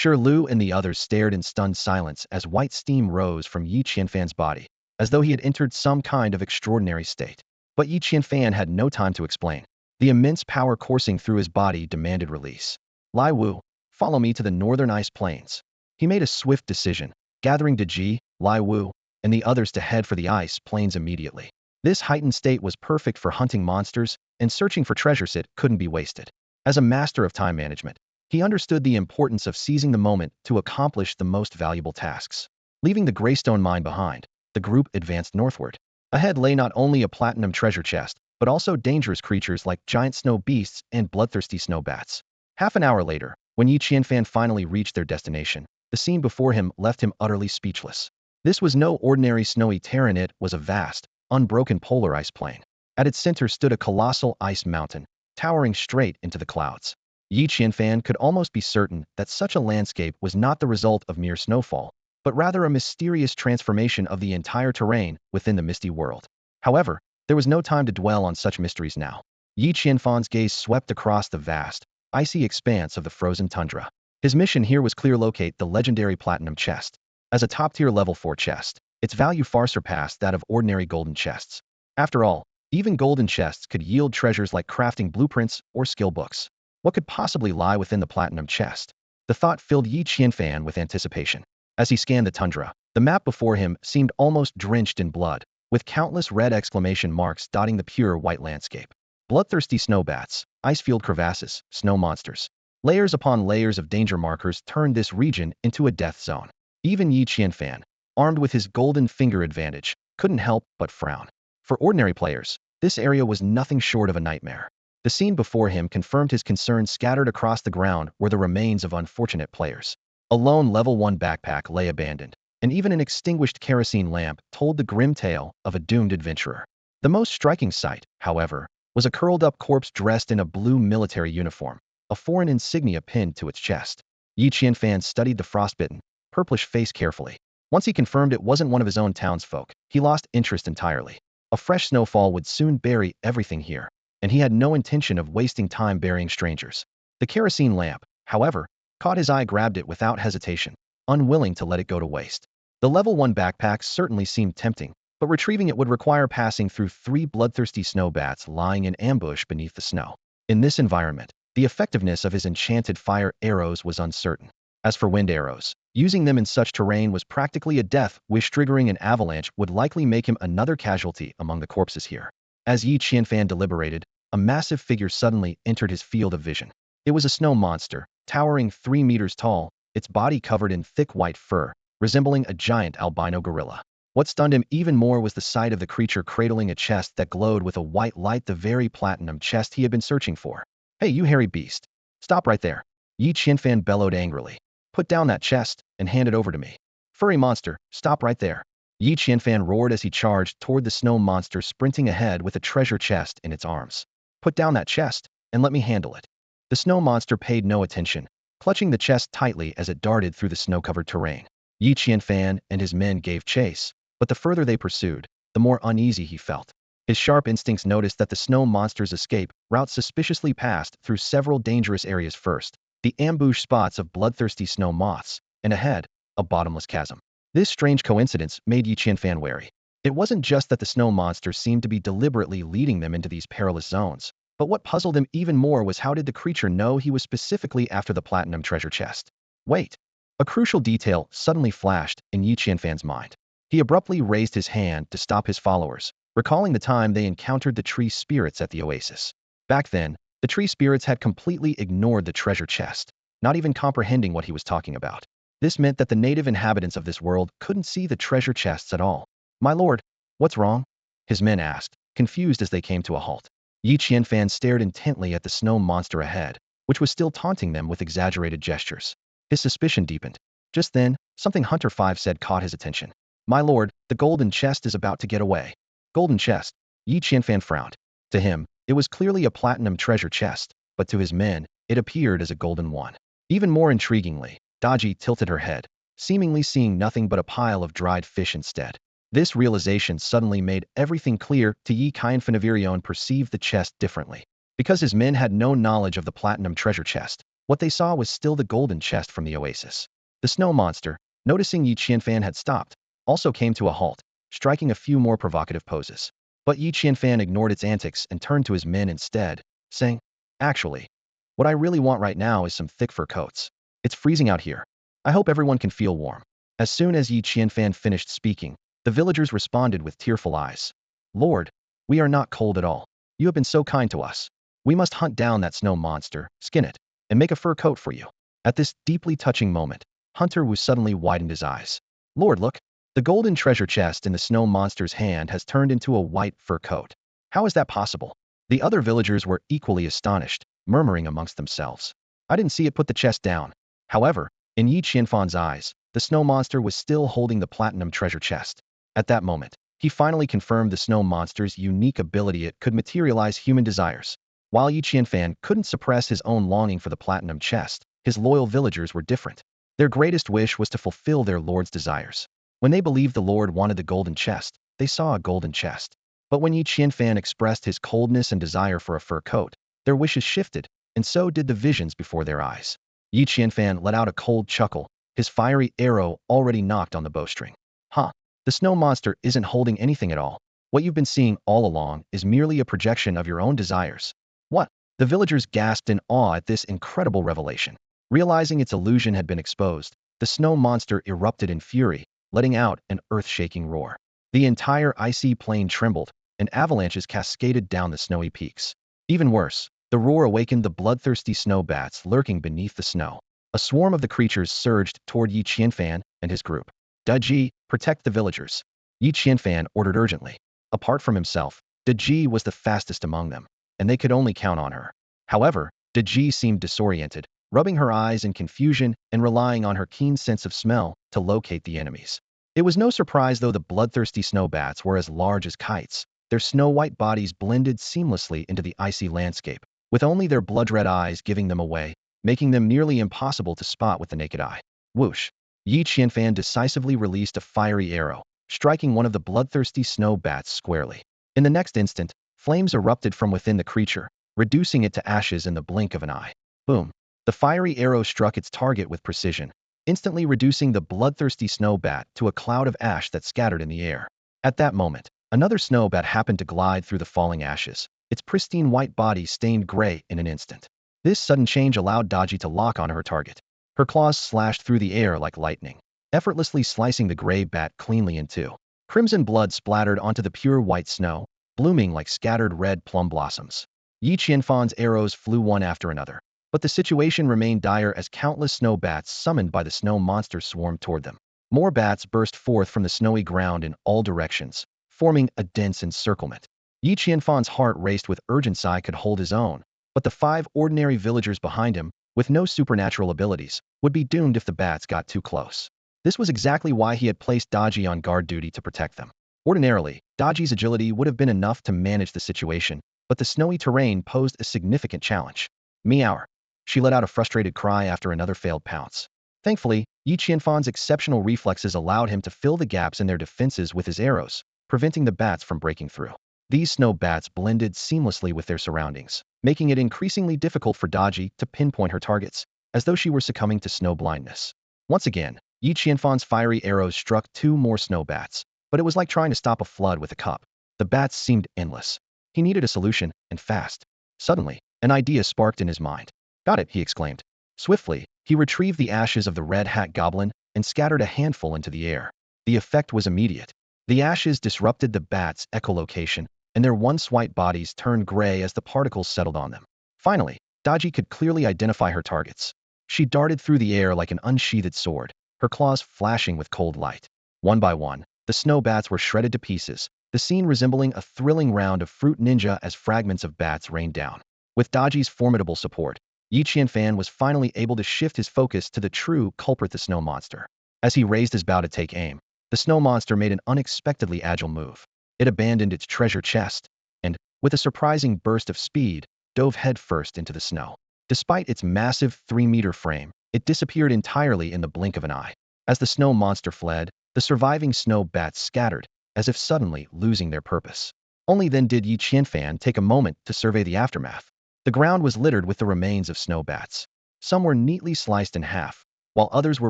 Lu and the others stared in stunned silence as white steam rose from Yi Qianfan's body, as though he had entered some kind of extraordinary state. But Yi Qianfan had no time to explain. The immense power coursing through his body demanded release. "Lai Wu, follow me to the northern ice plains." He made a swift decision, gathering Deji, Lai Wu, and the others to head for the ice plains immediately. This heightened state was perfect for hunting monsters, and searching for treasures it couldn't be wasted. As a master of time management, he understood the importance of seizing the moment to accomplish the most valuable tasks. Leaving the Greystone Mine behind, the group advanced northward. Ahead lay not only a platinum treasure chest, but also dangerous creatures like giant snow beasts and bloodthirsty snow bats. Half an hour later, when Yi Qianfan finally reached their destination, the scene before him left him utterly speechless. This was no ordinary snowy terrain, it was a vast, unbroken polar ice plain. At its center stood a colossal ice mountain, towering straight into the clouds. Yi Qianfan could almost be certain that such a landscape was not the result of mere snowfall, but rather a mysterious transformation of the entire terrain within the misty world. However, there was no time to dwell on such mysteries now. Yi Qianfan's gaze swept across the vast, icy expanse of the frozen tundra. His mission here was clear: locate the legendary platinum chest. As a top-tier level 4 chest, its value far surpassed that of ordinary golden chests. After all, even golden chests could yield treasures like crafting blueprints or skill books. What could possibly lie within the platinum chest? The thought filled Yi Qianfan with anticipation. As he scanned the tundra, the map before him seemed almost drenched in blood, with countless red exclamation marks dotting the pure white landscape. Bloodthirsty snowbats, ice-field crevasses, snow monsters. Layers upon layers of danger markers turned this region into a death zone. Even Yi Qianfan, armed with his golden finger advantage, couldn't help but frown. For ordinary players, this area was nothing short of a nightmare. The scene before him confirmed his concerns. Scattered across the ground were the remains of unfortunate players. A lone level 1 backpack lay abandoned, and even an extinguished kerosene lamp told the grim tale of a doomed adventurer. The most striking sight, however, was a curled-up corpse dressed in a blue military uniform, a foreign insignia pinned to its chest. Yi Qianfan studied the frostbitten, purplish face carefully. Once he confirmed it wasn't one of his own townsfolk, he lost interest entirely. A fresh snowfall would soon bury everything here, and he had no intention of wasting time burying strangers. The kerosene lamp, however, caught his eye. Grabbed it without hesitation, unwilling to let it go to waste. The level 1 backpack certainly seemed tempting, but retrieving it would require passing through 3 bloodthirsty snow bats lying in ambush beneath the snow. In this environment, the effectiveness of his enchanted fire arrows was uncertain. As for wind arrows, using them in such terrain was practically a death wish. Triggering an avalanche would likely make him another casualty among the corpses here. As Yi Qianfan deliberated, a massive figure suddenly entered his field of vision. It was a snow monster, towering 3 meters tall, its body covered in thick white fur, resembling a giant albino gorilla. What stunned him even more was the sight of the creature cradling a chest that glowed with a white light, the very platinum chest he had been searching for. "Hey, you hairy beast! Stop right there!" Yi Qianfan bellowed angrily. "Put down that chest and hand it over to me. Furry monster, stop right there!" Yi Qianfan roared as he charged toward the snow monster, sprinting ahead with a treasure chest in its arms. "Put down that chest and let me handle it." The snow monster paid no attention, clutching the chest tightly as it darted through the snow-covered terrain. Yi Qianfan and his men gave chase, but the further they pursued, the more uneasy he felt. His sharp instincts noticed that the snow monster's escape route suspiciously passed through several dangerous areas. First, the ambush spots of bloodthirsty snow moths, and ahead, a bottomless chasm. This strange coincidence made Yi Qianfan wary. It wasn't just that the snow monster seemed to be deliberately leading them into these perilous zones, but what puzzled him even more was how did the creature know he was specifically after the platinum treasure chest? Wait! A crucial detail suddenly flashed in Yi Qianfan's mind. He abruptly raised his hand to stop his followers, recalling the time they encountered the tree spirits at the oasis. Back then, the tree spirits had completely ignored the treasure chest, not even comprehending what he was talking about. This meant that the native inhabitants of this world couldn't see the treasure chests at all. "My lord, what's wrong?" his men asked, confused as they came to a halt. Yi Qianfan stared intently at the snow monster ahead, which was still taunting them with exaggerated gestures. His suspicion deepened. Just then, something Hunter 5 said caught his attention. "My lord, the golden chest is about to get away." Golden chest? Yi Qianfan frowned. To him, it was clearly a platinum treasure chest, but to his men, it appeared as a golden one. Even more intriguingly, Daji tilted her head, seemingly seeing nothing but a pile of dried fish instead. This realization suddenly made everything clear to Yi Qianfan. Perceived the chest differently. Because his men had no knowledge of the platinum treasure chest, what they saw was still the golden chest from the oasis. The snow monster, noticing Yi Qianfan had stopped, also came to a halt, striking a few more provocative poses. But Yi Qianfan ignored its antics and turned to his men instead, saying, "Actually, what I really want right now is some thick fur coats. It's freezing out here. I hope everyone can feel warm." As soon as Yi Qianfan finished speaking, the villagers responded with tearful eyes. "Lord, we are not cold at all. You have been so kind to us. We must hunt down that snow monster, skin it, and make a fur coat for you." At this deeply touching moment, Hunter Wu suddenly widened his eyes. "Lord, look! The golden treasure chest in the snow monster's hand has turned into a white fur coat. How is that possible?" The other villagers were equally astonished, murmuring amongst themselves. "I didn't see it put the chest down." However, in Yi Qianfan's eyes, the snow monster was still holding the platinum treasure chest. At that moment, he finally confirmed the snow monster's unique ability. It could materialize human desires. While Yi Qianfan couldn't suppress his own longing for the platinum chest, his loyal villagers were different. Their greatest wish was to fulfill their lord's desires. When they believed the lord wanted the golden chest, they saw a golden chest. But when Yi Qianfan expressed his coldness and desire for a fur coat, their wishes shifted, and so did the visions before their eyes. Yi Qianfan let out a cold chuckle, his fiery arrow already knocked on the bowstring. "Huh. The snow monster isn't holding anything at all. What you've been seeing all along is merely a projection of your own desires." "What?" The villagers gasped in awe at this incredible revelation. Realizing its illusion had been exposed, the snow monster erupted in fury, letting out an earth-shaking roar. The entire icy plain trembled, and avalanches cascaded down the snowy peaks. Even worse, the roar awakened the bloodthirsty snow bats lurking beneath the snow. A swarm of the creatures surged toward Yi Qianfan and his group. "Daji, protect the villagers," Yi Qianfan ordered urgently. Apart from himself, Daji was the fastest among them, and they could only count on her. However, Daji seemed disoriented, rubbing her eyes in confusion and relying on her keen sense of smell to locate the enemies. It was no surprise though the bloodthirsty snow bats were as large as kites. Their snow-white bodies blended seamlessly into the icy landscape, with only their blood-red eyes giving them away, making them nearly impossible to spot with the naked eye. Whoosh! Yi Qianfan decisively released a fiery arrow, striking one of the bloodthirsty snow bats squarely. In the next instant, flames erupted from within the creature, reducing it to ashes in the blink of an eye. Boom! The fiery arrow struck its target with precision, instantly reducing the bloodthirsty snow bat to a cloud of ash that scattered in the air. At that moment, another snow bat happened to glide through the falling ashes, its pristine white body stained gray in an instant. This sudden change allowed Dodgy to lock on her target. Her claws slashed through the air like lightning, effortlessly slicing the gray bat cleanly in two. Crimson blood splattered onto the pure white snow, blooming like scattered red plum blossoms. Yi Qianfan's arrows flew one after another, but the situation remained dire as countless snow bats summoned by the snow monster swarmed toward them. More bats burst forth from the snowy ground in all directions, forming a dense encirclement. Yi Qianfan's heart raced with urgency could hold his own, but the 5 ordinary villagers behind him, with no supernatural abilities, would be doomed if the bats got too close. This was exactly why he had placed Dodgy on guard duty to protect them. Ordinarily, Dodgy's agility would have been enough to manage the situation, but the snowy terrain posed a significant challenge. Meow. She let out a frustrated cry after another failed pounce. Thankfully, Yi Qianfan's exceptional reflexes allowed him to fill the gaps in their defenses with his arrows, preventing the bats from breaking through. These snow bats blended seamlessly with their surroundings, making it increasingly difficult for Dodgy to pinpoint her targets, as though she were succumbing to snow blindness. Once again, Yi Qianfan's fiery arrows struck 2 more snow bats, but it was like trying to stop a flood with a cup. The bats seemed endless. He needed a solution, and fast. Suddenly, an idea sparked in his mind. Got it, he exclaimed. Swiftly, he retrieved the ashes of the red hat goblin and scattered a handful into the air. The effect was immediate. The ashes disrupted the bats' echolocation, and their once white bodies turned gray as the particles settled on them. Finally, Dodgy could clearly identify her targets. She darted through the air like an unsheathed sword, her claws flashing with cold light. One by one, the snow bats were shredded to pieces, the scene resembling a thrilling round of Fruit Ninja as fragments of bats rained down. With Dodgy's formidable support, Yi Qianfan was finally able to shift his focus to the true culprit, the snow monster. As he raised his bow to take aim, the snow monster made an unexpectedly agile move. It abandoned its treasure chest and, with a surprising burst of speed, dove headfirst into the snow. Despite its massive 3-meter frame, it disappeared entirely in the blink of an eye. As the snow monster fled, the surviving snow bats scattered, as if suddenly losing their purpose. Only then did Yi Qianfan take a moment to survey the aftermath. The ground was littered with the remains of snow bats. Some were neatly sliced in half, while others were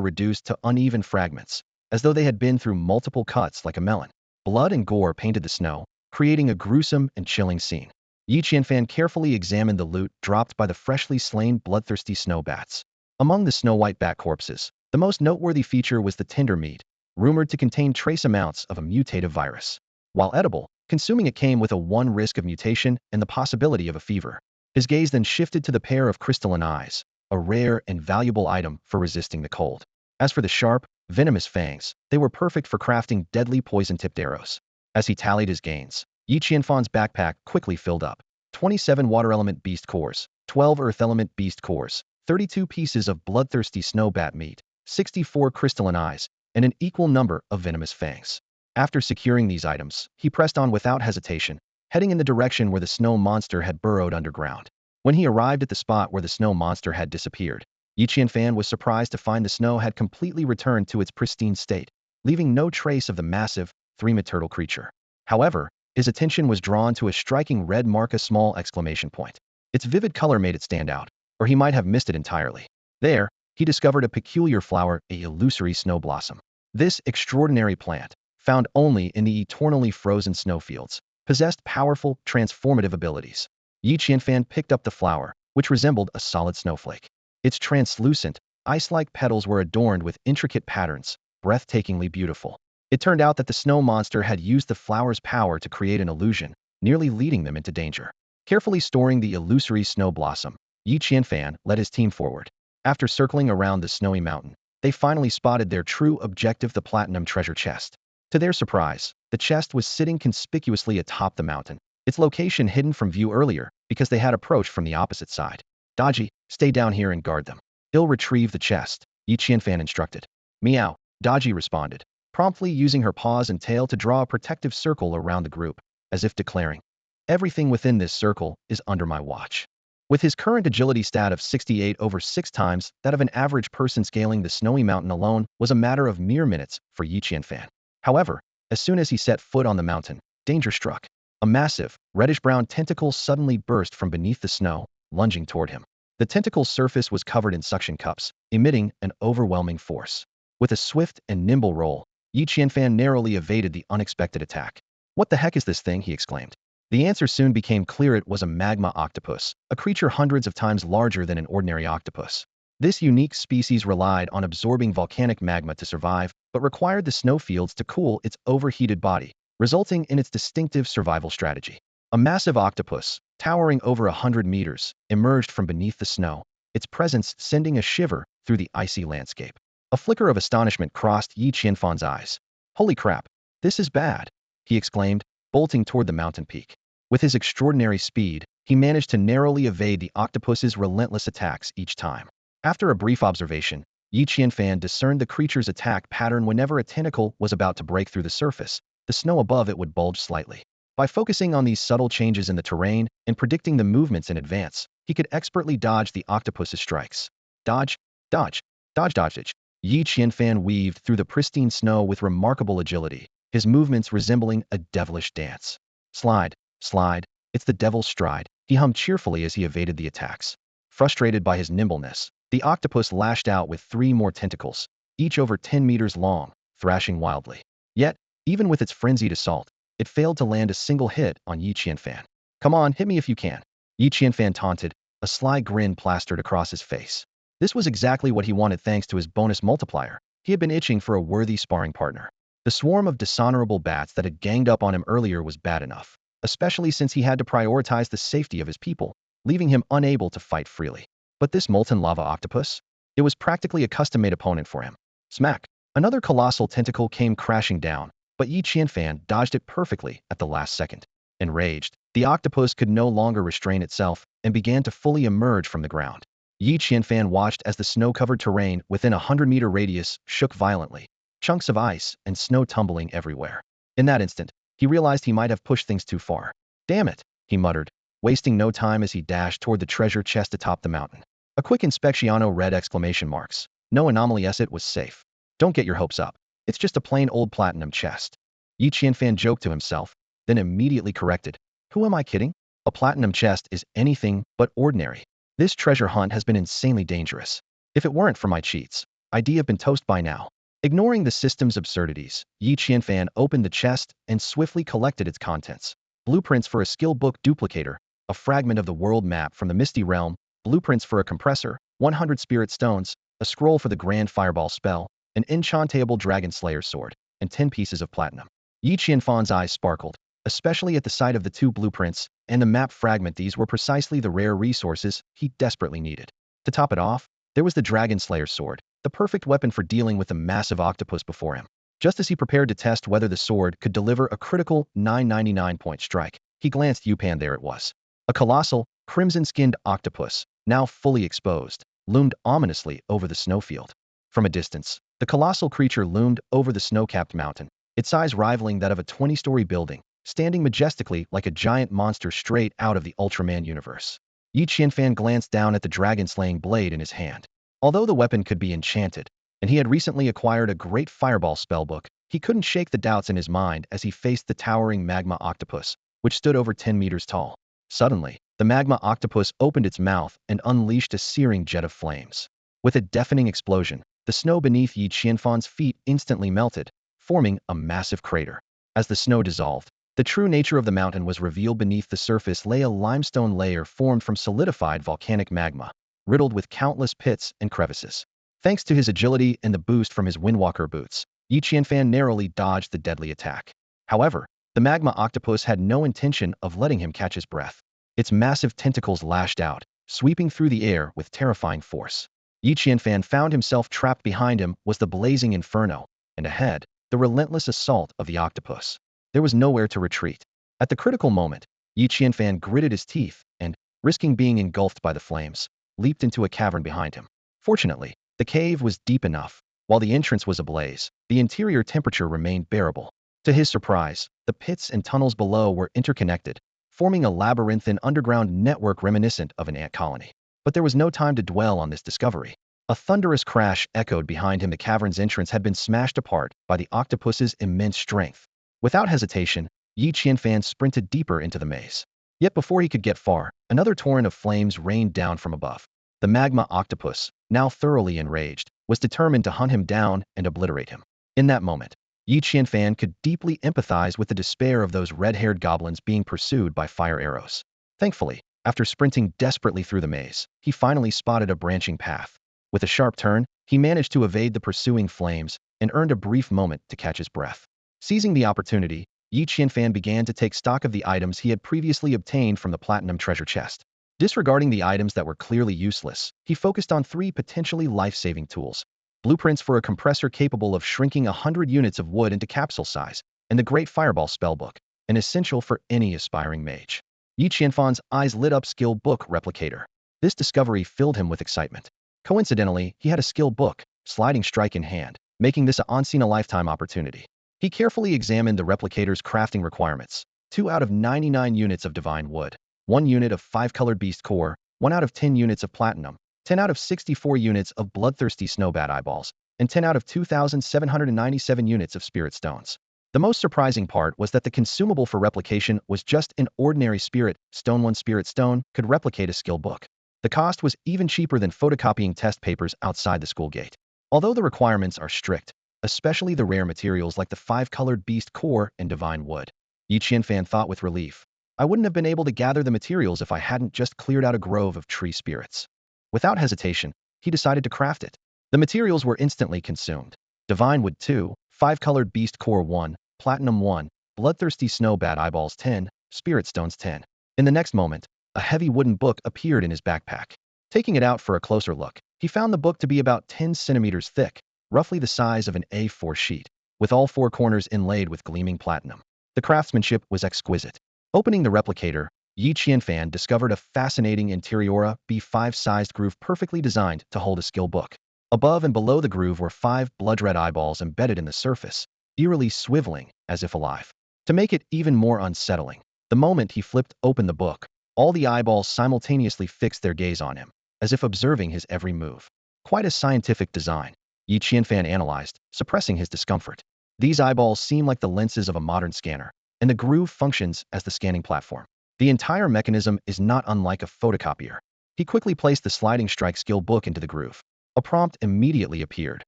reduced to uneven fragments, as though they had been through multiple cuts like a melon. Blood and gore painted the snow, creating a gruesome and chilling scene. Yi Qianfan carefully examined the loot dropped by the freshly slain bloodthirsty snow bats. Among the snow-white bat corpses, the most noteworthy feature was the tender meat, rumored to contain trace amounts of a mutative virus. While edible, consuming it came with a 1 risk of mutation and the possibility of a fever. His gaze then shifted to the pair of crystalline eyes, a rare and valuable item for resisting the cold. As for the sharp, venomous fangs, they were perfect for crafting deadly poison-tipped arrows. As he tallied his gains, Yi Qianfan's backpack quickly filled up. 27 water element beast cores, 12 earth element beast cores, 32 pieces of bloodthirsty snow bat meat, 64 crystalline eyes, and an equal number of venomous fangs. After securing these items, he pressed on without hesitation, heading in the direction where the snow monster had burrowed underground. When he arrived at the spot where the snow monster had disappeared, Yi Qianfan was surprised to find the snow had completely returned to its pristine state, leaving no trace of the massive, 3-meter turtle creature. However, his attention was drawn to a striking red mark, a small exclamation point. Its vivid color made it stand out, or he might have missed it entirely. There, he discovered a peculiar flower, a illusory snow blossom. This extraordinary plant, found only in the eternally frozen snowfields, possessed powerful, transformative abilities. Yi Qianfan picked up the flower, which resembled a solid snowflake. Its translucent, ice-like petals were adorned with intricate patterns, breathtakingly beautiful. It turned out that the snow monster had used the flower's power to create an illusion, nearly leading them into danger. Carefully storing the illusory snow blossom, Yi Qianfan led his team forward. After circling around the snowy mountain, they finally spotted their true objective, the platinum treasure chest. To their surprise, the chest was sitting conspicuously atop the mountain, its location hidden from view earlier because they had approached from the opposite side. Dodgy, stay down here and guard them. He'll retrieve the chest, Yi Qianfan instructed. Meow, Dodgy responded, promptly using her paws and tail to draw a protective circle around the group, as if declaring, everything within this circle is under my watch. With his current agility stat of 68 over 6 times that of an average person, scaling the snowy mountain alone was a matter of mere minutes for Yi Qianfan. However, as soon as he set foot on the mountain, danger struck. A massive, reddish-brown tentacle suddenly burst from beneath the snow, lunging toward him. The tentacle's surface was covered in suction cups, emitting an overwhelming force. With a swift and nimble roll, Yi Qianfan narrowly evaded the unexpected attack. "What the heck is this thing?" he exclaimed. The answer soon became clear. It was a magma octopus, a creature hundreds of times larger than an ordinary octopus. This unique species relied on absorbing volcanic magma to survive, but required the snowfields to cool its overheated body, resulting in its distinctive survival strategy. A massive octopus, towering over 100 meters, emerged from beneath the snow, its presence sending a shiver through the icy landscape. A flicker of astonishment crossed Yi Qianfan's eyes. "Holy crap! This is bad!" he exclaimed, bolting toward the mountain peak. With his extraordinary speed, he managed to narrowly evade the octopus's relentless attacks each time. After a brief observation, Yi Qianfan discerned the creature's attack pattern. Whenever a tentacle was about to break through the surface, the snow above it would bulge slightly. By focusing on these subtle changes in the terrain and predicting the movements in advance, he could expertly dodge the octopus's strikes. Dodge, dodge, dodge. Yi Qianfan weaved through the pristine snow with remarkable agility, his movements resembling a devilish dance. "Slide, slide, it's the devil's stride," he hummed cheerfully as he evaded the attacks. Frustrated by his nimbleness, the octopus lashed out with 3 more tentacles, each over 10 meters long, thrashing wildly. Yet, even with its frenzied assault, it failed to land a single hit on Yi Qianfan. "Come on, hit me if you can," Yi Qianfan taunted, a sly grin plastered across his face. This was exactly what he wanted thanks to his bonus multiplier. He had been itching for a worthy sparring partner. The swarm of dishonorable bats that had ganged up on him earlier was bad enough, especially since he had to prioritize the safety of his people, leaving him unable to fight freely. But this molten lava octopus? It was practically a custom-made opponent for him. Smack! Another colossal tentacle came crashing down, but Yi Qianfan dodged it perfectly at the last second. Enraged, the octopus could no longer restrain itself and began to fully emerge from the ground. Yi Qianfan watched as the snow-covered terrain within a 100-meter radius shook violently, chunks of ice and snow tumbling everywhere. In that instant, he realized he might have pushed things too far. "Damn it," he muttered, wasting no time as he dashed toward the treasure chest atop the mountain. A quick inspecciono read exclamation marks. No anomaly it was safe. "Don't get your hopes up. It's just a plain old platinum chest." Yi Qianfan joked to himself, then immediately corrected. "Who am I kidding? A platinum chest is anything but ordinary. This treasure hunt has been insanely dangerous. If it weren't for my cheats, I'd have been toast by now." Ignoring the system's absurdities, Yi Qianfan opened the chest and swiftly collected its contents. Blueprints for a skill book duplicator, a fragment of the world map from the Misty realm, blueprints for a compressor, 100 spirit stones, a scroll for the grand fireball spell, an enchantable dragon slayer sword, and 10 pieces of platinum. Yi Qianfan's eyes sparkled, especially at the sight of the 2 blueprints and the map fragment. These were precisely the rare resources he desperately needed. To top it off, there was the dragon slayer sword, the perfect weapon for dealing with the massive octopus before him. Just as he prepared to test whether the sword could deliver a critical 999-point strike, he glanced Yupan. There it was. A colossal, crimson-skinned octopus, now fully exposed, loomed ominously over the snowfield. From a distance, the colossal creature loomed over the snow-capped mountain, its size rivaling that of a 20-story building, standing majestically like a giant monster straight out of the Ultraman universe. Yi Qianfan glanced down at the dragon-slaying blade in his hand. Although the weapon could be enchanted, and he had recently acquired a great fireball spellbook, he couldn't shake the doubts in his mind as he faced the towering magma octopus, which stood over 10 meters tall. Suddenly, the magma octopus opened its mouth and unleashed a searing jet of flames. With a deafening explosion, the snow beneath Yi Qianfan's feet instantly melted, forming a massive crater. As the snow dissolved, the true nature of the mountain was revealed. Beneath the surface lay a limestone layer formed from solidified volcanic magma, riddled with countless pits and crevices. Thanks to his agility and the boost from his windwalker boots, Yi Qianfan narrowly dodged the deadly attack. However, the magma octopus had no intention of letting him catch his breath. Its massive tentacles lashed out, sweeping through the air with terrifying force. Yi Qianfan found himself trapped. Behind him was the blazing inferno, and ahead, the relentless assault of the octopus. There was nowhere to retreat. At the critical moment, Yi Qianfan gritted his teeth and, risking being engulfed by the flames, leaped into a cavern behind him. Fortunately, the cave was deep enough. While the entrance was ablaze, the interior temperature remained bearable. To his surprise, the pits and tunnels below were interconnected, forming a labyrinthine underground network reminiscent of an ant colony. But there was no time to dwell on this discovery. A thunderous crash echoed behind him. The cavern's entrance had been smashed apart by the octopus's immense strength. Without hesitation, Yi Qianfan sprinted deeper into the maze. Yet before he could get far, another torrent of flames rained down from above. The magma octopus, now thoroughly enraged, was determined to hunt him down and obliterate him. In that moment, Yi Qianfan could deeply empathize with the despair of those red-haired goblins being pursued by fire arrows. Thankfully, after sprinting desperately through the maze, he finally spotted a branching path. With a sharp turn, he managed to evade the pursuing flames and earned a brief moment to catch his breath. Seizing the opportunity, Yi Qianfan began to take stock of the items he had previously obtained from the platinum treasure chest. Disregarding the items that were clearly useless, he focused on 3 potentially life-saving tools: blueprints for a compressor capable of shrinking 100 units of wood into capsule size, and the Great Fireball spellbook, an essential for any aspiring mage. Yi Qianfan's eyes lit up. Skill book replicator. This discovery filled him with excitement. Coincidentally, he had a skill book, sliding strike in hand, making this a once-in-a-lifetime opportunity. He carefully examined the replicator's crafting requirements: 2 out of 99 units of divine wood, 1 unit of 5-colored beast core, 1 out of 10 units of platinum, 10 out of 64 units of bloodthirsty snowbat eyeballs, and 10 out of 2,797 units of spirit stones. The most surprising part was that the consumable for replication was just an ordinary spirit stone. 1 spirit stone could replicate a skill book. The cost was even cheaper than photocopying test papers outside the school gate. Although the requirements are strict, especially the rare materials like the 5-colored beast core and divine wood, Yi Qianfan thought with relief, I wouldn't have been able to gather the materials if I hadn't just cleared out a grove of tree spirits. Without hesitation, he decided to craft it. The materials were instantly consumed. Divine wood 2, 5-colored beast core 1, platinum 1, bloodthirsty snowbat eyeballs 10, spirit stones 10. In the next moment, a heavy wooden book appeared in his backpack. Taking it out for a closer look, he found the book to be about 10 centimeters thick, roughly the size of an A4 sheet, with all 4 corners inlaid with gleaming platinum. The craftsmanship was exquisite. Opening the replicator, Yi Qianfan discovered a fascinating interiora B5-sized groove perfectly designed to hold a skill book. Above and below the groove were 5 blood-red eyeballs embedded in the surface, eerily swiveling as if alive. To make it even more unsettling, the moment he flipped open the book, all the eyeballs simultaneously fixed their gaze on him, as if observing his every move. Quite a scientific design, Yi Qianfan analyzed, suppressing his discomfort. These eyeballs seem like the lenses of a modern scanner, and the groove functions as the scanning platform. The entire mechanism is not unlike a photocopier. He quickly placed the sliding strike skill book into the groove. A prompt immediately appeared.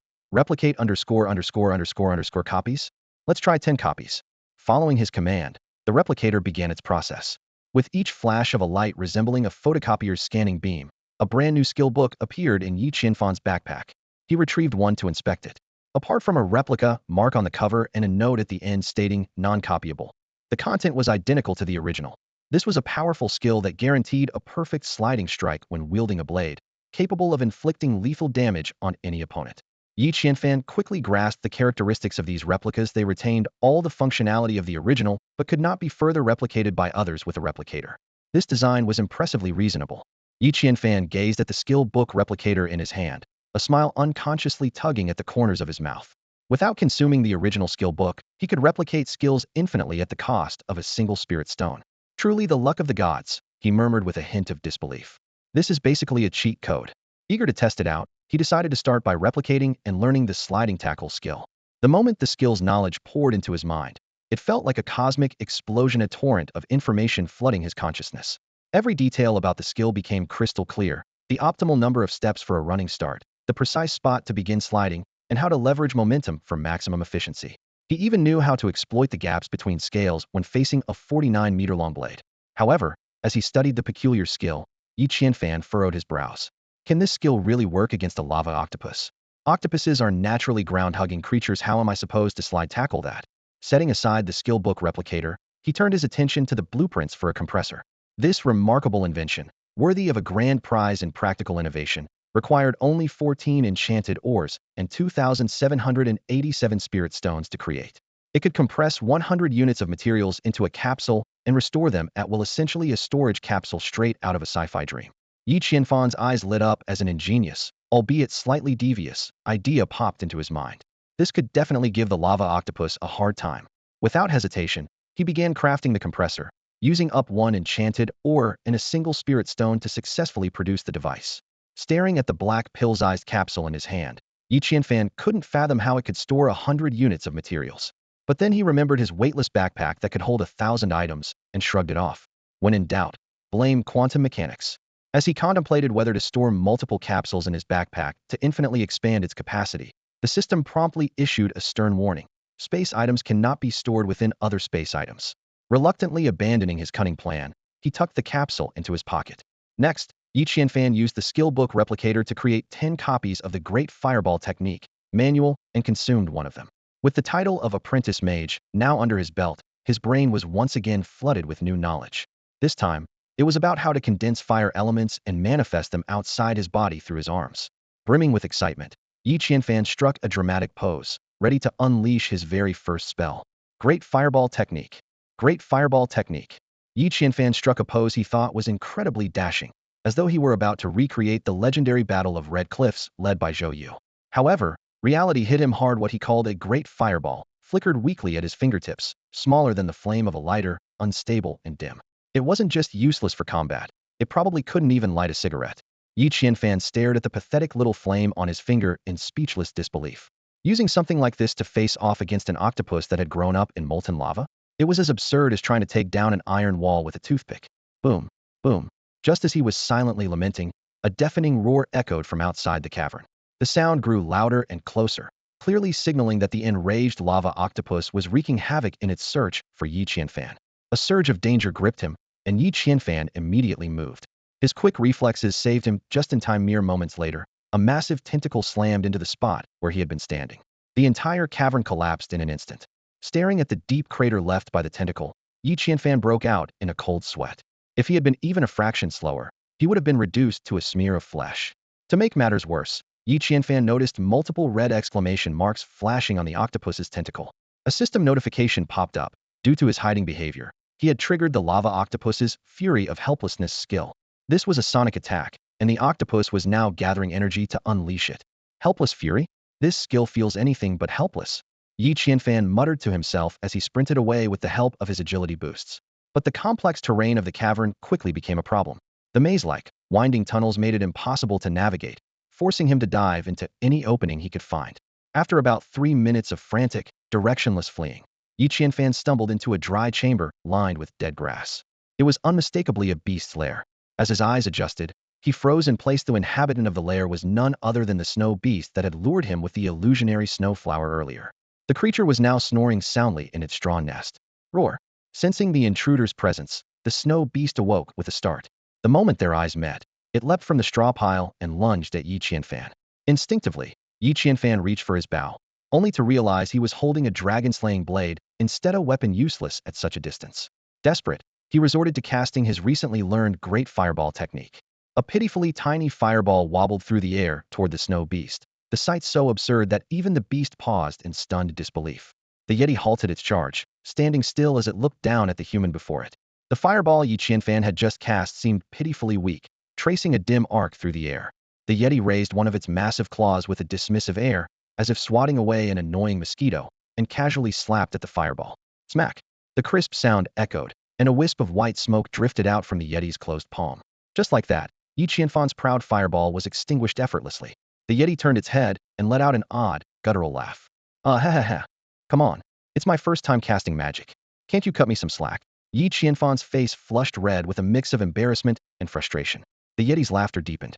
Replicate _____ copies? Let's try 10 copies. Following his command, the replicator began its process. With each flash of a light resembling a photocopier's scanning beam, a brand new skill book appeared in Yi Qianfan's backpack. He retrieved one to inspect it. Apart from a replica mark on the cover and a note at the end stating non-copyable, the content was identical to the original. This was a powerful skill that guaranteed a perfect sliding strike when wielding a blade, capable of inflicting lethal damage on any opponent. Yi Qianfan quickly grasped the characteristics of these replicas. They retained all the functionality of the original, but could not be further replicated by others with a replicator. This design was impressively reasonable. Yi Qianfan gazed at the skill book replicator in his hand, a smile unconsciously tugging at the corners of his mouth. Without consuming the original skill book, he could replicate skills infinitely at the cost of a single spirit stone. Truly the luck of the gods, he murmured with a hint of disbelief. This is basically a cheat code. Eager to test it out, he decided to start by replicating and learning the sliding tackle skill. The moment the skill's knowledge poured into his mind, it felt like a cosmic explosion, a torrent of information flooding his consciousness. Every detail about the skill became crystal clear: the optimal number of steps for a running start, the precise spot to begin sliding, and how to leverage momentum for maximum efficiency. He even knew how to exploit the gaps between scales when facing a 49-meter-long blade. However, as he studied the peculiar skill, Yi Qianfan furrowed his brows. Can this skill really work against a lava octopus? Octopuses are naturally ground-hugging creatures. How am I supposed to slide tackle that? Setting aside the skill book replicator, he turned his attention to the blueprints for a compressor. This remarkable invention, worthy of a grand prize in practical innovation, required only 14 enchanted ores and 2,787 spirit stones to create. It could compress 100 units of materials into a capsule and restore them at will, essentially a storage capsule straight out of a sci-fi dream. Yi Qianfan's eyes lit up as an ingenious, albeit slightly devious, idea popped into his mind. This could definitely give the lava octopus a hard time. Without hesitation, he began crafting the compressor, using up 1 enchanted ore and a single spirit stone to successfully produce the device. Staring at the black pill-sized capsule in his hand, Yi Qianfan couldn't fathom how it could store 100 units of materials. But then he remembered his weightless backpack that could hold 1,000 items and shrugged it off. When in doubt, blame quantum mechanics. As he contemplated whether to store multiple capsules in his backpack to infinitely expand its capacity, the system promptly issued a stern warning. Space items cannot be stored within other space items. Reluctantly abandoning his cunning plan, he tucked the capsule into his pocket. Next, Yi Qianfan used the skill book replicator to create 10 copies of the Great Fireball technique, manual, and consumed one of them. With the title of Apprentice Mage now under his belt, his brain was once again flooded with new knowledge. This time, it was about how to condense fire elements and manifest them outside his body through his arms. Brimming with excitement, Yi Qianfan struck a dramatic pose, ready to unleash his very first spell. Great Fireball Technique. Great Fireball Technique. Yi Qianfan struck a pose he thought was incredibly dashing, as though he were about to recreate the legendary Battle of Red Cliffs led by Zhou Yu. However, reality hit him hard. What he called a great fireball flickered weakly at his fingertips, smaller than the flame of a lighter, unstable and dim. It wasn't just useless for combat, it probably couldn't even light a cigarette. Yi Qianfan stared at the pathetic little flame on his finger in speechless disbelief. Using something like this to face off against an octopus that had grown up in molten lava? It was as absurd as trying to take down an iron wall with a toothpick. Boom, boom. Just as he was silently lamenting, a deafening roar echoed from outside the cavern. The sound grew louder and closer, clearly signaling that the enraged lava octopus was wreaking havoc in its search for Yi Qianfan. A surge of danger gripped him, and Yi Qianfan immediately moved. His quick reflexes saved him just in time. Mere moments later, a massive tentacle slammed into the spot where he had been standing. The entire cavern collapsed in an instant. Staring at the deep crater left by the tentacle, Yi Qianfan broke out in a cold sweat. If he had been even a fraction slower, he would have been reduced to a smear of flesh. To make matters worse, Yi Qianfan noticed multiple red exclamation marks flashing on the octopus's tentacle. A system notification popped up. Due to his hiding behavior, he had triggered the lava octopus's Fury of Helplessness skill. This was a sonic attack, and the octopus was now gathering energy to unleash it. Helpless Fury? This skill feels anything but helpless. Yi Qianfan muttered to himself as he sprinted away with the help of his agility boosts. But the complex terrain of the cavern quickly became a problem. The maze-like, winding tunnels made it impossible to navigate, forcing him to dive into any opening he could find. After about 3 minutes of frantic, directionless fleeing, Yi Qianfan stumbled into a dry chamber lined with dead grass. It was unmistakably a beast's lair. As his eyes adjusted, he froze in place. The inhabitant of the lair was none other than the snow beast that had lured him with the illusionary snowflower earlier. The creature was now snoring soundly in its straw nest. Roar! Sensing the intruder's presence, the snow beast awoke with a start. The moment their eyes met, it leapt from the straw pile and lunged at Yi Qianfan. Instinctively, Yi Qianfan reached for his bow, only to realize he was holding a dragon-slaying blade, instead a weapon useless at such a distance. Desperate, he resorted to casting his recently learned Great Fireball technique. A pitifully tiny fireball wobbled through the air toward the snow beast, the sight so absurd that even the beast paused in stunned disbelief. The Yeti halted its charge, standing still as it looked down at the human before it. The fireball Yi Qianfan had just cast seemed pitifully weak, tracing a dim arc through the air. The Yeti raised one of its massive claws with a dismissive air, as if swatting away an annoying mosquito, and casually slapped at the fireball. Smack! The crisp sound echoed, and a wisp of white smoke drifted out from the Yeti's closed palm. Just like that, Yi Qianfan's proud fireball was extinguished effortlessly. The Yeti turned its head and let out an odd, guttural laugh. Ha ha ha. Come on. It's my first time casting magic. Can't you cut me some slack? Yi Qianfan's face flushed red with a mix of embarrassment and frustration. The Yeti's laughter deepened.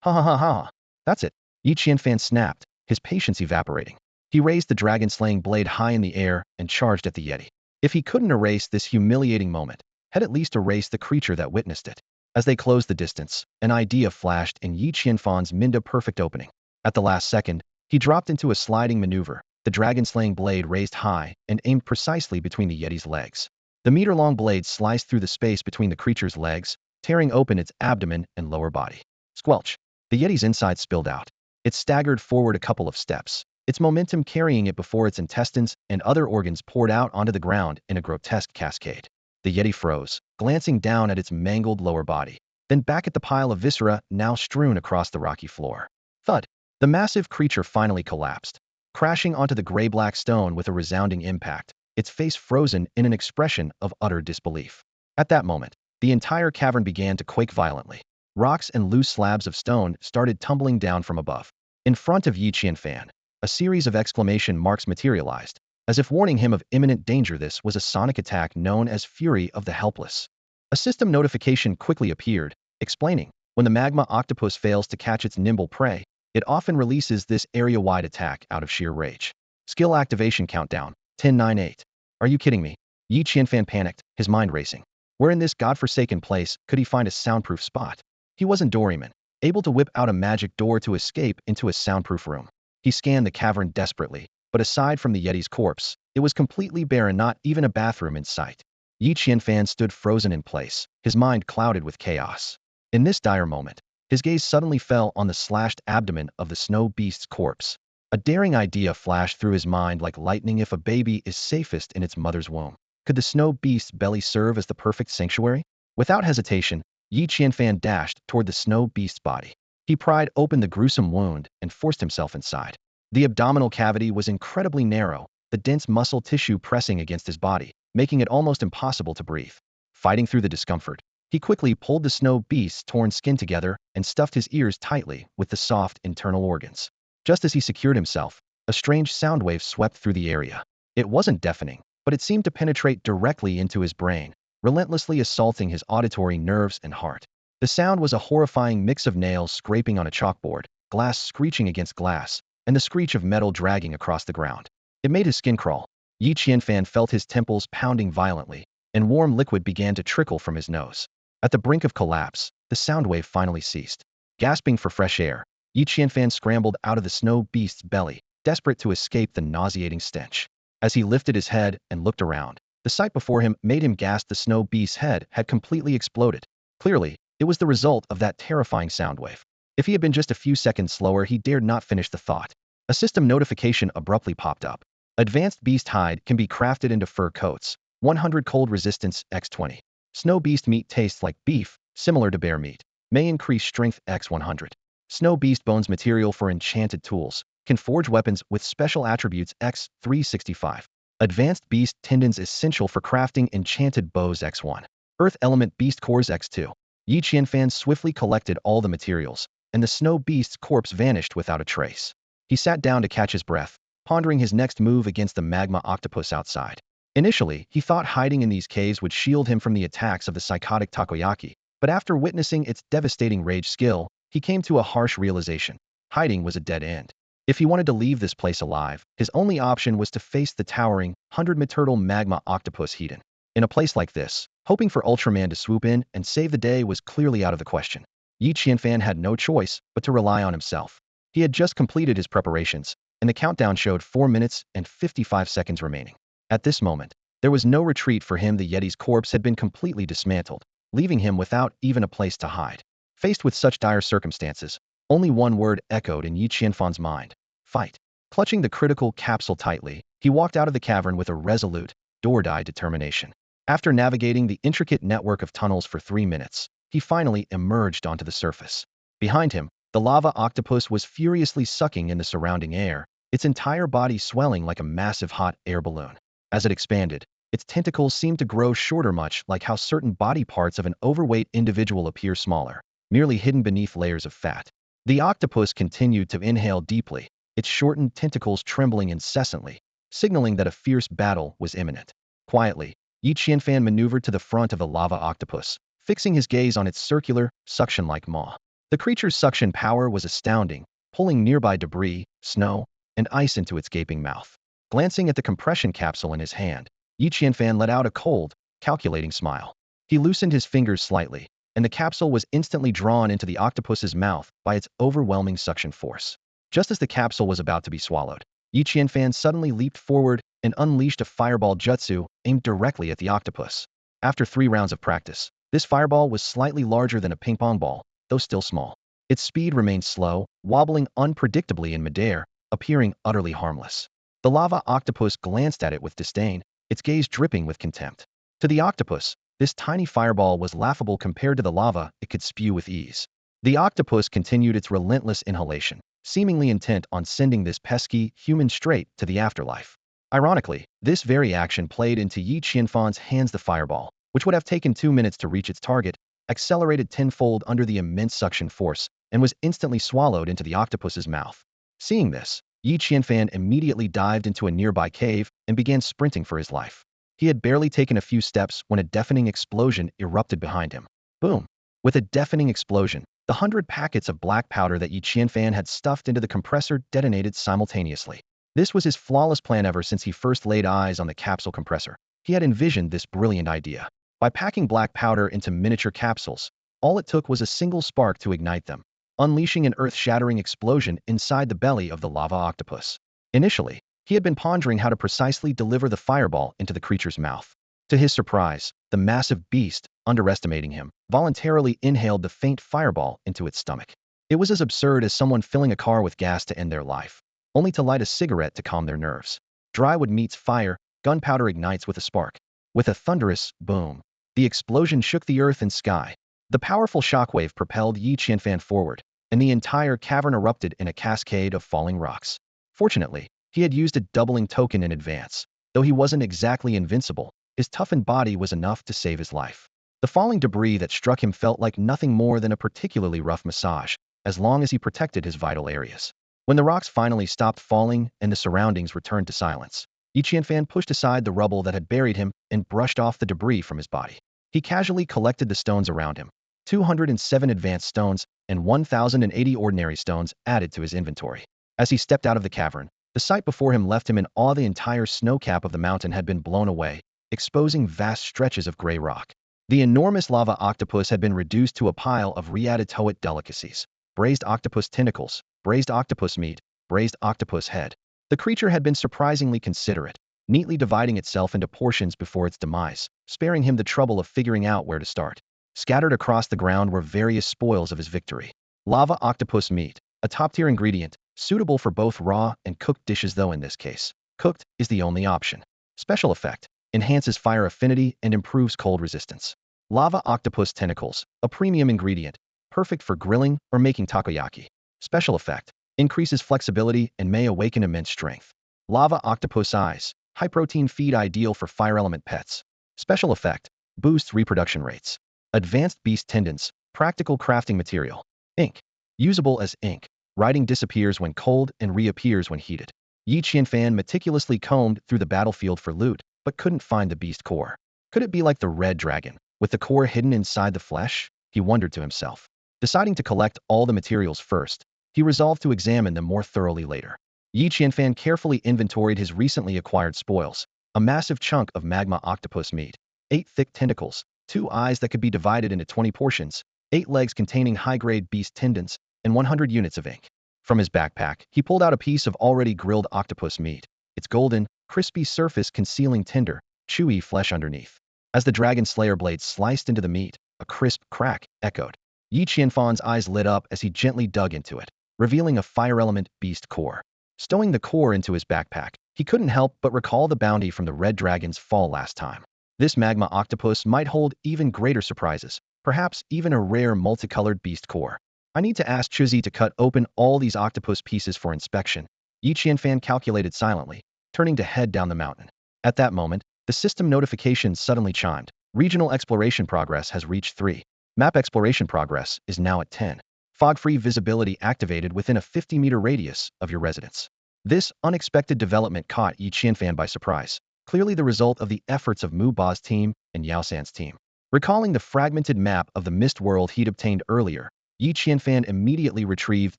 Ha ha ha ha. That's it. Yi Qianfan snapped, his patience evaporating. He raised the dragon-slaying blade high in the air and charged at the Yeti. If he couldn't erase this humiliating moment, had at least erased the creature that witnessed it. As they closed the distance, an idea flashed in Yi Qianfan's perfect opening. At the last second, he dropped into a sliding maneuver, the dragon-slaying blade raised high and aimed precisely between the Yeti's legs. The meter-long blade sliced through the space between the creature's legs, tearing open its abdomen and lower body. Squelch! The Yeti's insides spilled out. It staggered forward a couple of steps, its momentum carrying it before its intestines and other organs poured out onto the ground in a grotesque cascade. The Yeti froze, glancing down at its mangled lower body, then back at the pile of viscera now strewn across the rocky floor. Thud! The massive creature finally collapsed, crashing onto the gray-black stone with a resounding impact, its face frozen in an expression of utter disbelief. At that moment, the entire cavern began to quake violently. Rocks and loose slabs of stone started tumbling down from above. In front of Yi Qianfan, a series of exclamation marks materialized, as if warning him of imminent danger. This was a sonic attack known as Fury of the Helpless. A system notification quickly appeared, explaining, when the magma octopus fails to catch its nimble prey, it often releases this area-wide attack out of sheer rage. Skill activation countdown, 1098. Are you kidding me? Yi Qianfan panicked, his mind racing. Where in this godforsaken place could he find a soundproof spot? He wasn't Doryman, able to whip out a magic door to escape into a soundproof room. He scanned the cavern desperately, but aside from the Yeti's corpse, it was completely bare and not even a bathroom in sight. Yi Qianfan stood frozen in place, his mind clouded with chaos. In this dire moment, his gaze suddenly fell on the slashed abdomen of the snow beast's corpse. A daring idea flashed through his mind like lightning. If a baby is safest in its mother's womb, could the snow beast's belly serve as the perfect sanctuary? Without hesitation, Yi Qianfan dashed toward the snow beast's body. He pried open the gruesome wound and forced himself inside. The abdominal cavity was incredibly narrow, the dense muscle tissue pressing against his body, making it almost impossible to breathe. Fighting through the discomfort, he quickly pulled the snow beast's torn skin together and stuffed his ears tightly with the soft internal organs. Just as he secured himself, a strange sound wave swept through the area. It wasn't deafening, but it seemed to penetrate directly into his brain, relentlessly assaulting his auditory nerves and heart. The sound was a horrifying mix of nails scraping on a chalkboard, glass screeching against glass, and the screech of metal dragging across the ground. It made his skin crawl. Yi Qianfan felt his temples pounding violently, and warm liquid began to trickle from his nose. At the brink of collapse, the sound wave finally ceased. Gasping for fresh air, Yi Qianfan scrambled out of the snow beast's belly, desperate to escape the nauseating stench. As he lifted his head and looked around, the sight before him made him gasp. The snow beast's head had completely exploded. Clearly, it was the result of that terrifying sound wave. If he had been just a few seconds slower, he dared not finish the thought. A system notification abruptly popped up. Advanced beast hide can be crafted into fur coats. 100 cold resistance x20. Snow beast meat tastes like beef, similar to bear meat. May increase strength x100. Snow beast bones material for enchanted tools. Can forge weapons with special attributes x365. Advanced beast tendons essential for crafting enchanted bows x1. Earth element beast cores x2. Yi Qianfan swiftly collected all the materials, and the snow beast's corpse vanished without a trace. He sat down to catch his breath, pondering his next move against the magma octopus outside. Initially, he thought hiding in these caves would shield him from the attacks of the psychotic takoyaki, but after witnessing its devastating rage skill, he came to a harsh realization. Hiding was a dead end. If he wanted to leave this place alive, his only option was to face the towering, 100-meter magma octopus hidden. In a place like this, hoping for Ultraman to swoop in and save the day was clearly out of the question. Yi Qianfan had no choice but to rely on himself. He had just completed his preparations, and the countdown showed 4 minutes and 55 seconds remaining. At this moment, there was no retreat for him. The Yeti's corpse had been completely dismantled, leaving him without even a place to hide. Faced with such dire circumstances, only one word echoed in Yi Qianfan's mind: fight. Clutching the critical capsule tightly, he walked out of the cavern with a resolute, door-die determination. After navigating the intricate network of tunnels for 3 minutes, he finally emerged onto the surface. Behind him, the lava octopus was furiously sucking in the surrounding air, its entire body swelling like a massive hot air balloon. As it expanded, its tentacles seemed to grow shorter, much like how certain body parts of an overweight individual appear smaller, merely hidden beneath layers of fat. The octopus continued to inhale deeply, its shortened tentacles trembling incessantly, signaling that a fierce battle was imminent. Quietly, Yi Qianfan maneuvered to the front of the lava octopus, fixing his gaze on its circular, suction-like maw. The creature's suction power was astounding, pulling nearby debris, snow, and ice into its gaping mouth. Glancing at the compression capsule in his hand, Yi Qianfan let out a cold, calculating smile. He loosened his fingers slightly, and the capsule was instantly drawn into the octopus's mouth by its overwhelming suction force. Just as the capsule was about to be swallowed, Yi Qianfan suddenly leaped forward and unleashed a fireball jutsu aimed directly at the octopus. After 3 rounds of practice, this fireball was slightly larger than a ping-pong ball, though still small. Its speed remained slow, wobbling unpredictably in midair, appearing utterly harmless. The lava octopus glanced at it with disdain, its gaze dripping with contempt. To the octopus, this tiny fireball was laughable compared to the lava it could spew with ease. The octopus continued its relentless inhalation, seemingly intent on sending this pesky human straight to the afterlife. Ironically, this very action played into Yi Qianfan's hands. The fireball, which would have taken 2 minutes to reach its target, accelerated tenfold under the immense suction force and was instantly swallowed into the octopus's mouth. Seeing this, Yi Qianfan immediately dived into a nearby cave and began sprinting for his life. He had barely taken a few steps when a deafening explosion erupted behind him. Boom! With a deafening explosion, the 100 packets of black powder that Yi Qianfan had stuffed into the compressor detonated simultaneously. This was his flawless plan ever since he first laid eyes on the capsule compressor. He had envisioned this brilliant idea. By packing black powder into miniature capsules, all it took was a single spark to ignite them, unleashing an earth-shattering explosion inside the belly of the lava octopus. Initially, he had been pondering how to precisely deliver the fireball into the creature's mouth. To his surprise, the massive beast, underestimating him, voluntarily inhaled the faint fireball into its stomach. It was as absurd as someone filling a car with gas to end their life, only to light a cigarette to calm their nerves. Dry wood meets fire, gunpowder ignites with a spark. With a thunderous boom, the explosion shook the earth and sky. The powerful shockwave propelled Yi Qianfan forward, and the entire cavern erupted in a cascade of falling rocks. Fortunately, he had used a doubling token in advance. Though he wasn't exactly invincible, his toughened body was enough to save his life. The falling debris that struck him felt like nothing more than a particularly rough massage, as long as he protected his vital areas. When the rocks finally stopped falling and the surroundings returned to silence, Yi Qianfan pushed aside the rubble that had buried him and brushed off the debris from his body. He casually collected the stones around him, 207 advanced stones and 1,080 ordinary stones added to his inventory. As he stepped out of the cavern, the sight before him left him in awe. The entire snowcap of the mountain had been blown away, exposing vast stretches of gray rock. The enormous lava octopus had been reduced to a pile of re-added delicacies: braised octopus tentacles, braised octopus meat, braised octopus head. The creature had been surprisingly considerate, neatly dividing itself into portions before its demise, sparing him the trouble of figuring out where to start. Scattered across the ground were various spoils of his victory. Lava octopus meat, a top-tier ingredient, suitable for both raw and cooked dishes, though in this case, cooked is the only option. Special effect: enhances fire affinity and improves cold resistance. Lava octopus tentacles, a premium ingredient, perfect for grilling or making takoyaki. Special effect: increases flexibility and may awaken immense strength. Lava octopus eyes, high-protein feed ideal for fire element pets. Special effect: boosts reproduction rates. Advanced beast tendons, practical crafting material. Ink, usable as ink. Writing disappears when cold and reappears when heated. Yi Qianfan meticulously combed through the battlefield for loot, but couldn't find the beast core. Could it be like the red dragon, with the core hidden inside the flesh? He wondered to himself. Deciding to collect all the materials first, he resolved to examine them more thoroughly later. Yi Qianfan carefully inventoried his recently acquired spoils: a massive chunk of magma octopus meat, 8 thick tentacles, 2 eyes that could be divided into 20 portions, 8 legs containing high-grade beast tendons, and 100 units of ink. From his backpack, he pulled out a piece of already grilled octopus meat, its golden, crispy surface concealing tender, chewy flesh underneath. As the dragon slayer blade sliced into the meat, a crisp crack echoed. Yi Qianfan's eyes lit up as he gently dug into it, revealing a fire element beast core. Stowing the core into his backpack, he couldn't help but recall the bounty from the red dragon's fall last time. This magma octopus might hold even greater surprises, perhaps even a rare multicolored beast core. I need to ask Chuzi to cut open all these octopus pieces for inspection, Yi Qianfan calculated silently, turning to head down the mountain. At that moment, the system notification suddenly chimed. Regional exploration progress has reached 3. Map exploration progress is now at 10. Fog-free visibility activated within a 50-meter radius of your residence. This unexpected development caught Yi Qianfan by surprise, clearly the result of the efforts of Mu Ba's team and Yao San's team. Recalling the fragmented map of the mist world he'd obtained earlier, Yi Qianfan immediately retrieved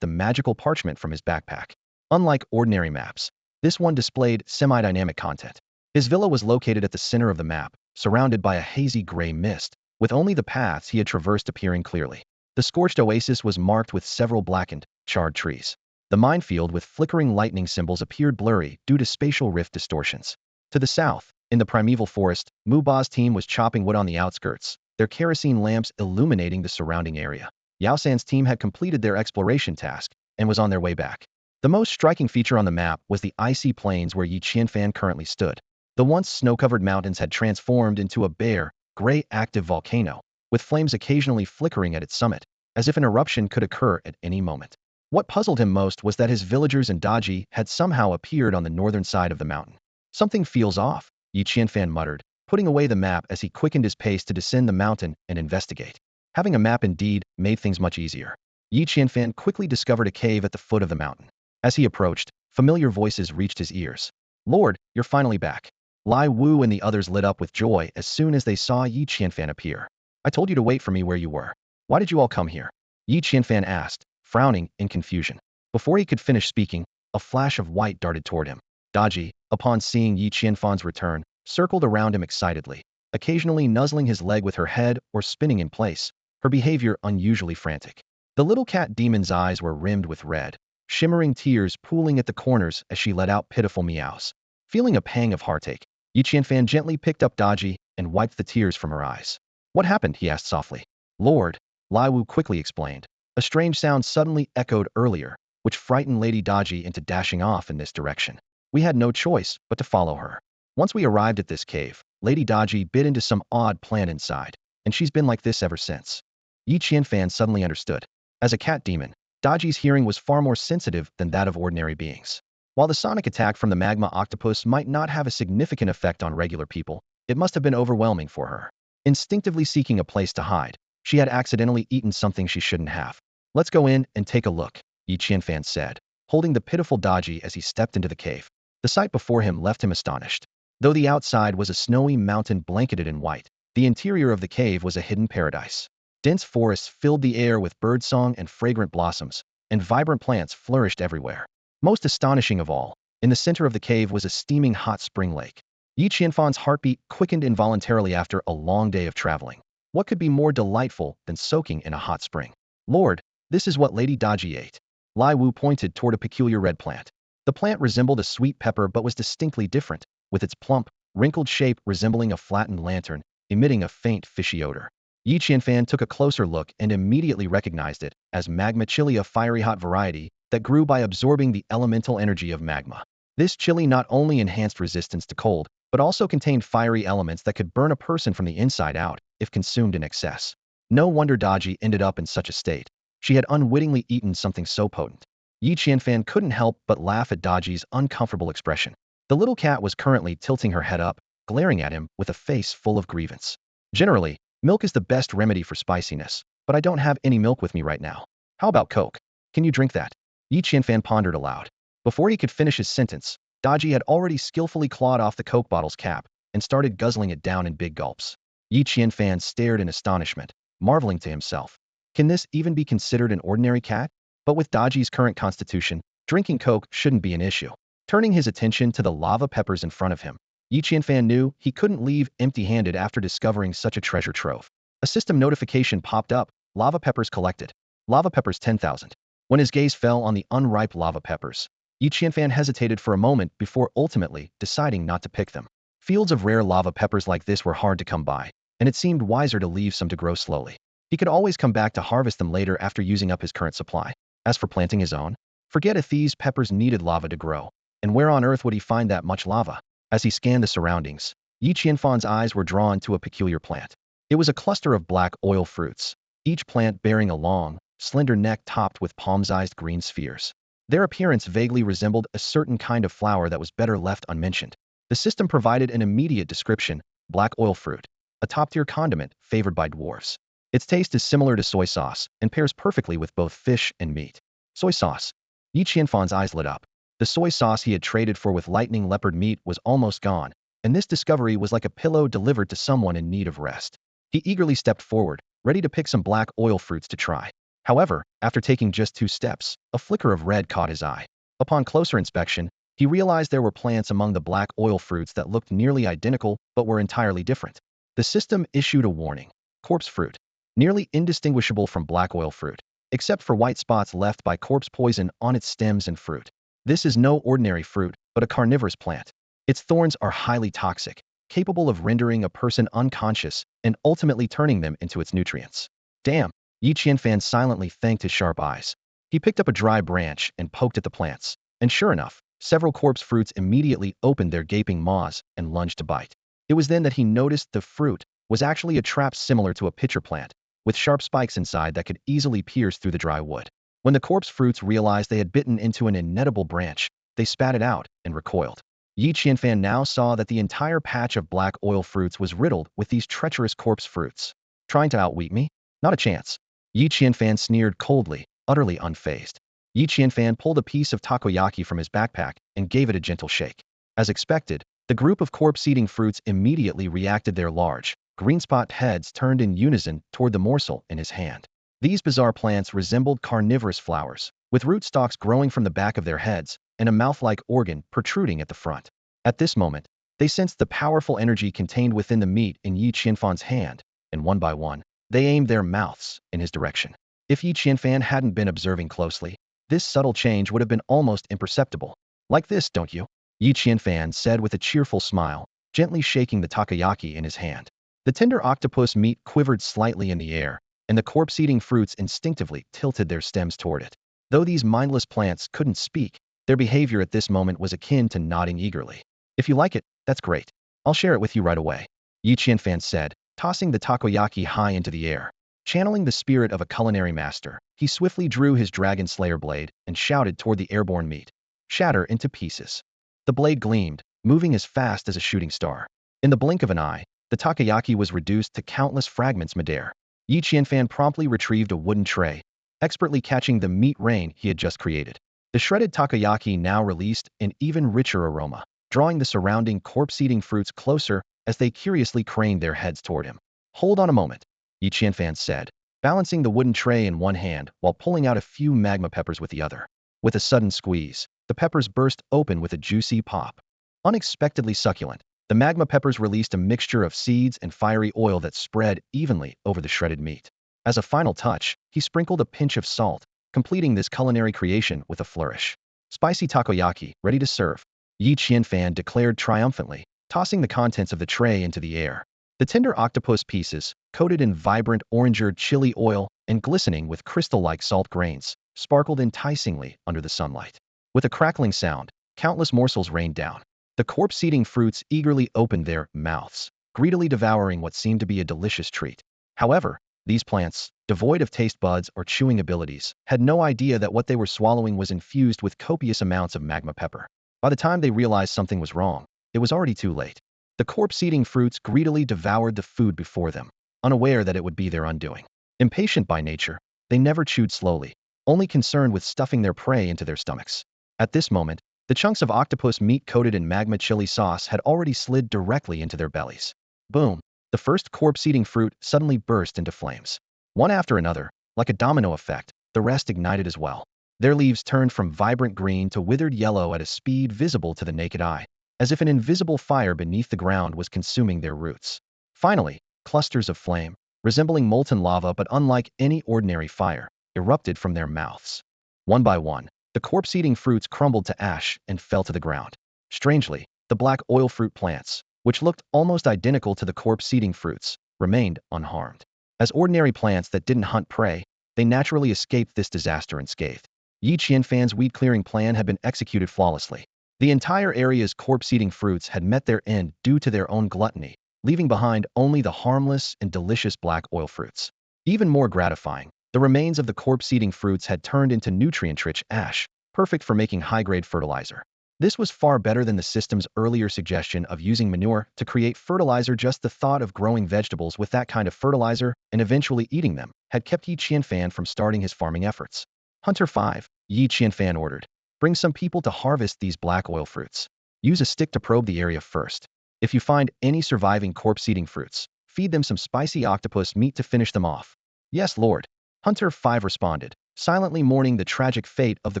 the magical parchment from his backpack. Unlike ordinary maps, this one displayed semi-dynamic content. His villa was located at the center of the map, surrounded by a hazy gray mist, with only the paths he had traversed appearing clearly. The scorched oasis was marked with several blackened, charred trees. The minefield with flickering lightning symbols appeared blurry due to spatial rift distortions. To the south, in the primeval forest, Mu Ba's team was chopping wood on the outskirts, their kerosene lamps illuminating the surrounding area. Yao San's team had completed their exploration task and was on their way back. The most striking feature on the map was the icy plains where Yi Qianfan currently stood. The once snow-covered mountains had transformed into a bare, gray active volcano, with flames occasionally flickering at its summit, as if an eruption could occur at any moment. What puzzled him most was that his villagers and Daji had somehow appeared on the northern side of the mountain. Something feels off, Yi Qianfan muttered, putting away the map as he quickened his pace to descend the mountain and investigate. Having a map indeed made things much easier. Yi Qianfan quickly discovered a cave at the foot of the mountain. As he approached, familiar voices reached his ears. "Lord, you're finally back." Lai Wu and the others lit up with joy as soon as they saw Yi Qianfan appear. "I told you to wait for me where you were. Why did you all come here?" Yi Qianfan asked, frowning in confusion. Before he could finish speaking, A flash of white darted toward him. Daji, upon seeing Yi Qianfan's return, circled around him excitedly, occasionally nuzzling his leg with her head or spinning in place, her behavior unusually frantic. The little cat demon's eyes were rimmed with red, shimmering tears pooling at the corners as she let out pitiful meows. Feeling a pang of heartache, Yi Qianfan gently picked up Daji and wiped the tears from her eyes. What happened? He asked softly. Lord, Lai Wu quickly explained. A strange sound suddenly echoed earlier, which frightened Lady Daji into dashing off in this direction. We had no choice but to follow her. Once we arrived at this cave, Lady Daji bit into some odd plant inside, and she's been like this ever since. Yi Qianfan suddenly understood. As a cat demon, Daji's hearing was far more sensitive than that of ordinary beings. While the sonic attack from the magma octopus might not have a significant effect on regular people, it must have been overwhelming for her. Instinctively seeking a place to hide, she had accidentally eaten something she shouldn't have. Let's go in and take a look, Yi Qianfan said, holding the pitiful Daji as he stepped into the cave. The sight before him left him astonished. Though the outside was a snowy mountain blanketed in white, the interior of the cave was a hidden paradise. Dense forests filled the air with birdsong and fragrant blossoms, and vibrant plants flourished everywhere. Most astonishing of all, in the center of the cave was a steaming hot spring lake. Yi Qianfan's heartbeat quickened involuntarily after a long day of traveling. What could be more delightful than soaking in a hot spring? Lord, this is what Lady Daji ate. Lai Wu pointed toward a peculiar red plant. The plant resembled a sweet pepper but was distinctly different, with its plump, wrinkled shape resembling a flattened lantern, emitting a faint fishy odor. Yi Qianfan took a closer look and immediately recognized it as magma chili, a fiery hot variety that grew by absorbing the elemental energy of magma. This chili not only enhanced resistance to cold, but also contained fiery elements that could burn a person from the inside out if consumed in excess. No wonder Daji ended up in such a state. She had unwittingly eaten something so potent. Yi Qianfan couldn't help but laugh at Daji's uncomfortable expression. The little cat was currently tilting her head up, glaring at him with a face full of grievance. Generally, milk is the best remedy for spiciness, but I don't have any milk with me right now. How about Coke? Can you drink that? Yi Qianfan pondered aloud. Before he could finish his sentence, Daji had already skillfully clawed off the Coke bottle's cap and started guzzling it down in big gulps. Yi Qianfan stared in astonishment, marveling to himself. Can this even be considered an ordinary cat? But with Daji's current constitution, drinking Coke shouldn't be an issue. Turning his attention to the lava peppers in front of him, Yi Qianfan knew he couldn't leave empty-handed after discovering such a treasure trove. A system notification popped up. Lava peppers collected. Lava peppers 10,000. When his gaze fell on the unripe lava peppers, Yi Qianfan hesitated for a moment before ultimately deciding not to pick them. Fields of rare lava peppers like this were hard to come by, and it seemed wiser to leave some to grow slowly. He could always come back to harvest them later after using up his current supply. As for planting his own, forget it, these peppers needed lava to grow. And where on earth would he find that much lava? As he scanned the surroundings, Yi Qianfan's eyes were drawn to a peculiar plant. It was a cluster of black oil fruits, each plant bearing a long, slender neck topped with palm-sized green spheres. Their appearance vaguely resembled a certain kind of flower that was better left unmentioned. The system provided an immediate description: black oil fruit, a top-tier condiment favored by dwarves. Its taste is similar to soy sauce and pairs perfectly with both fish and meat. Soy sauce. Yi Qianfan's eyes lit up. The soy sauce he had traded for with lightning leopard meat was almost gone, and this discovery was like a pillow delivered to someone in need of rest. He eagerly stepped forward, ready to pick some black oil fruits to try. However, after taking just 2 steps, a flicker of red caught his eye. Upon closer inspection, he realized there were plants among the black oil fruits that looked nearly identical but were entirely different. The system issued a warning. Corpse fruit. Nearly indistinguishable from black oil fruit, except for white spots left by corpse poison on its stems and fruit. This is no ordinary fruit, but a carnivorous plant. Its thorns are highly toxic, capable of rendering a person unconscious and ultimately turning them into its nutrients. Damn! Yi Qianfan silently thanked his sharp eyes. He picked up a dry branch and poked at the plants, and sure enough, several corpse fruits immediately opened their gaping maws and lunged to bite. It was then that he noticed the fruit was actually a trap similar to a pitcher plant, with sharp spikes inside that could easily pierce through the dry wood. When the corpse fruits realized they had bitten into an inedible branch, they spat it out and recoiled. Yi Qianfan now saw that the entire patch of black oil fruits was riddled with these treacherous corpse fruits. Trying to outwit me? Not a chance. Yi Qianfan sneered coldly, utterly unfazed. Yi Qianfan pulled a piece of takoyaki from his backpack and gave it a gentle shake. As expected, the group of corpse-eating fruits immediately reacted. Their large, green spot heads turned in unison toward the morsel in his hand. These bizarre plants resembled carnivorous flowers, with rootstocks growing from the back of their heads and a mouth-like organ protruding at the front. At this moment, they sensed the powerful energy contained within the meat in Yi Qianfan's hand, and one by one, they aimed their mouths in his direction. If Yi Qianfan hadn't been observing closely, this subtle change would have been almost imperceptible. Like this, don't you? Yi Qianfan said with a cheerful smile, gently shaking the takoyaki in his hand. The tender octopus meat quivered slightly in the air, and the corpse-eating fruits instinctively tilted their stems toward it. Though these mindless plants couldn't speak, their behavior at this moment was akin to nodding eagerly. If you like it, that's great. I'll share it with you right away, Yi Qianfan said, tossing the takoyaki high into the air. Channeling the spirit of a culinary master, he swiftly drew his dragon slayer blade and shouted toward the airborne meat. Shatter into pieces. The blade gleamed, moving as fast as a shooting star. In the blink of an eye, the takoyaki was reduced to countless fragments midair. Yi Qianfan promptly retrieved a wooden tray, expertly catching the meat rain he had just created. The shredded takoyaki now released an even richer aroma, drawing the surrounding corpse-eating fruits closer as they curiously craned their heads toward him. Hold on a moment, Yi Qianfan said, balancing the wooden tray in one hand while pulling out a few magma peppers with the other. With a sudden squeeze, the peppers burst open with a juicy pop. Unexpectedly succulent, the magma peppers released a mixture of seeds and fiery oil that spread evenly over the shredded meat. As a final touch, he sprinkled a pinch of salt, completing this culinary creation with a flourish. Spicy takoyaki, ready to serve, Yi Qianfan declared triumphantly, tossing the contents of the tray into the air. The tender octopus pieces, coated in vibrant oranger chili oil and glistening with crystal-like salt grains, sparkled enticingly under the sunlight. With a crackling sound, countless morsels rained down. The corpse-eating fruits eagerly opened their mouths, greedily devouring what seemed to be a delicious treat. However, these plants, devoid of taste buds or chewing abilities, had no idea that what they were swallowing was infused with copious amounts of magma pepper. By the time they realized something was wrong, it was already too late. The corpse-eating fruits greedily devoured the food before them, unaware that it would be their undoing. Impatient by nature, they never chewed slowly, only concerned with stuffing their prey into their stomachs. At this moment, the chunks of octopus meat coated in magma chili sauce had already slid directly into their bellies. Boom! The first corpse-eating fruit suddenly burst into flames. One after another, like a domino effect, the rest ignited as well. Their leaves turned from vibrant green to withered yellow at a speed visible to the naked eye, as if an invisible fire beneath the ground was consuming their roots. Finally, clusters of flame, resembling molten lava but unlike any ordinary fire, erupted from their mouths. One by one, the corpse-eating fruits crumbled to ash and fell to the ground. Strangely, the black oil fruit plants, which looked almost identical to the corpse-eating fruits, remained unharmed. As ordinary plants that didn't hunt prey, they naturally escaped this disaster unscathed. Yi Qianfan's weed-clearing plan had been executed flawlessly. The entire area's corpse-eating fruits had met their end due to their own gluttony, leaving behind only the harmless and delicious black oil fruits. Even more gratifying, the remains of the corpse-eating fruits had turned into nutrient-rich ash, perfect for making high-grade fertilizer. This was far better than the system's earlier suggestion of using manure to create fertilizer. Just the thought of growing vegetables with that kind of fertilizer and eventually eating them had kept Yi Qianfan from starting his farming efforts. Hunter 5, Yi Qianfan ordered. Bring some people to harvest these black oil fruits. Use a stick to probe the area first. If you find any surviving corpse-eating fruits, feed them some spicy octopus meat to finish them off. Yes, Lord. Hunter 5 responded, silently mourning the tragic fate of the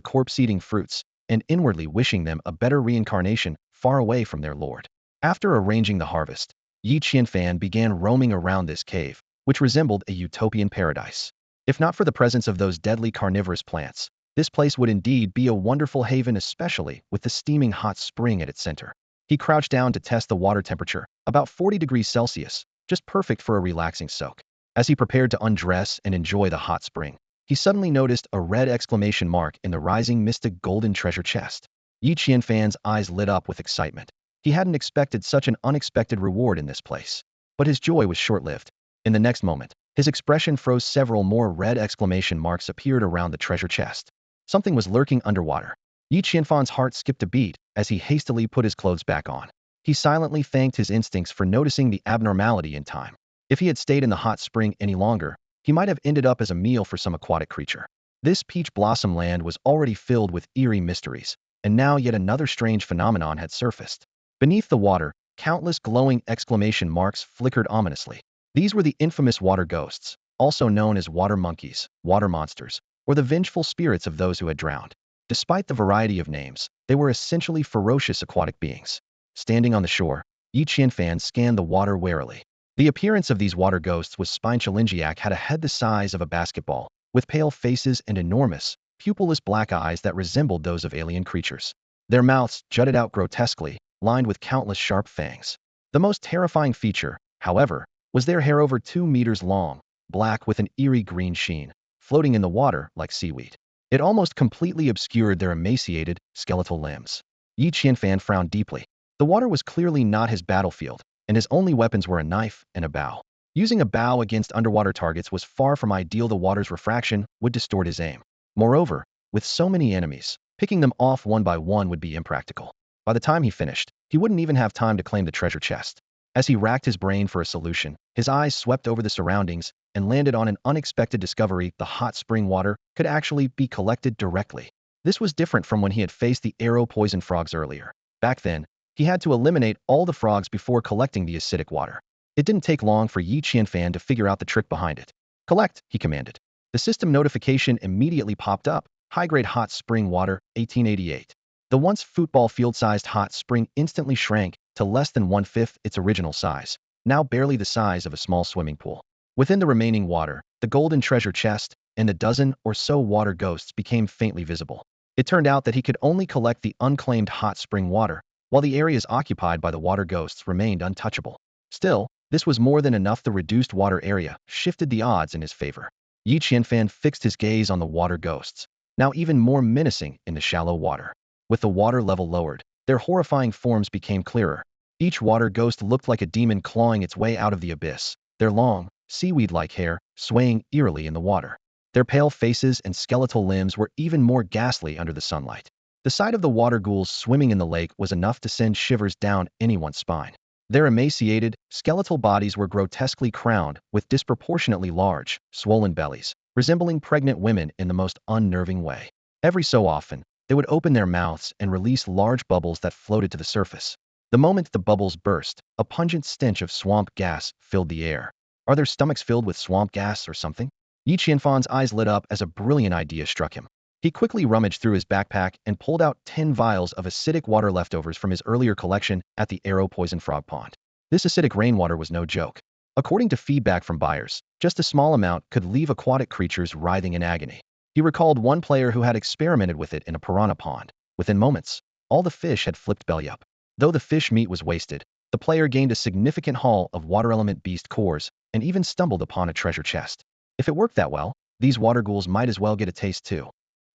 corpse-eating fruits and inwardly wishing them a better reincarnation far away from their lord. After arranging the harvest, Yi Qianfan began roaming around this cave, which resembled a utopian paradise. If not for the presence of those deadly carnivorous plants, this place would indeed be a wonderful haven, especially with the steaming hot spring at its center. He crouched down to test the water temperature, about 40 degrees Celsius, just perfect for a relaxing soak. As he prepared to undress and enjoy the hot spring, he suddenly noticed a red exclamation mark in the rising mystic golden treasure chest. Yi Qianfan's eyes lit up with excitement. He hadn't expected such an unexpected reward in this place. But his joy was short-lived. In the next moment, his expression froze. Several more red exclamation marks appeared around the treasure chest. Something was lurking underwater. Yi Qianfan's heart skipped a beat as he hastily put his clothes back on. He silently thanked his instincts for noticing the abnormality in time. If he had stayed in the hot spring any longer, he might have ended up as a meal for some aquatic creature. This peach blossom land was already filled with eerie mysteries, and now yet another strange phenomenon had surfaced. Beneath the water, countless glowing exclamation marks flickered ominously. These were the infamous water ghosts, also known as water monkeys, water monsters, or the vengeful spirits of those who had drowned. Despite the variety of names, they were essentially ferocious aquatic beings. Standing on the shore, Yi Qianfan scanned the water warily. The appearance of these water ghosts was spine-challengiac had a head the size of a basketball, with pale faces and enormous, pupilless black eyes that resembled those of alien creatures. Their mouths jutted out grotesquely, lined with countless sharp fangs. The most terrifying feature, however, was their hair over 2 meters long, black with an eerie green sheen, floating in the water like seaweed. It almost completely obscured their emaciated, skeletal limbs. Yi Qianfan frowned deeply. The water was clearly not his battlefield, and his only weapons were a knife and a bow. Using a bow against underwater targets was far from ideal. The water's refraction would distort his aim. Moreover, with so many enemies, picking them off one by one would be impractical. By the time he finished, he wouldn't even have time to claim the treasure chest. As he racked his brain for a solution, his eyes swept over the surroundings and landed on an unexpected discovery: the hot spring water could actually be collected directly. This was different from when he had faced the arrow poison frogs earlier. Back then, he had to eliminate all the frogs before collecting the acidic water. It didn't take long for Yi Qianfan to figure out the trick behind it. "Collect," he commanded. The system notification immediately popped up: high-grade hot spring water, 1888. The once football field-sized hot spring instantly shrank to less than 1/5 its original size, now barely the size of a small swimming pool. Within the remaining water, the golden treasure chest and the dozen or so water ghosts became faintly visible. It turned out that he could only collect the unclaimed hot spring water, while the areas occupied by the water ghosts remained untouchable. Still, this was more than enough. The reduced water area shifted the odds in his favor. Yi Qianfan fixed his gaze on the water ghosts, now even more menacing in the shallow water. With the water level lowered, their horrifying forms became clearer. Each water ghost looked like a demon clawing its way out of the abyss, their long, seaweed-like hair swaying eerily in the water. Their pale faces and skeletal limbs were even more ghastly under the sunlight. The sight of the water ghouls swimming in the lake was enough to send shivers down anyone's spine. Their emaciated, skeletal bodies were grotesquely crowned with disproportionately large, swollen bellies, resembling pregnant women in the most unnerving way. Every so often, they would open their mouths and release large bubbles that floated to the surface. The moment the bubbles burst, a pungent stench of swamp gas filled the air. Are their stomachs filled with swamp gas or something? Yi Qianfan's eyes lit up as a brilliant idea struck him. He quickly rummaged through his backpack and pulled out 10 vials of acidic water leftovers from his earlier collection at the arrow poison frog pond. This acidic rainwater was no joke. According to feedback from buyers, just a small amount could leave aquatic creatures writhing in agony. He recalled one player who had experimented with it in a piranha pond. Within moments, all the fish had flipped belly up. Though the fish meat was wasted, the player gained a significant haul of water element beast cores and even stumbled upon a treasure chest. If it worked that well, these water ghouls might as well get a taste too.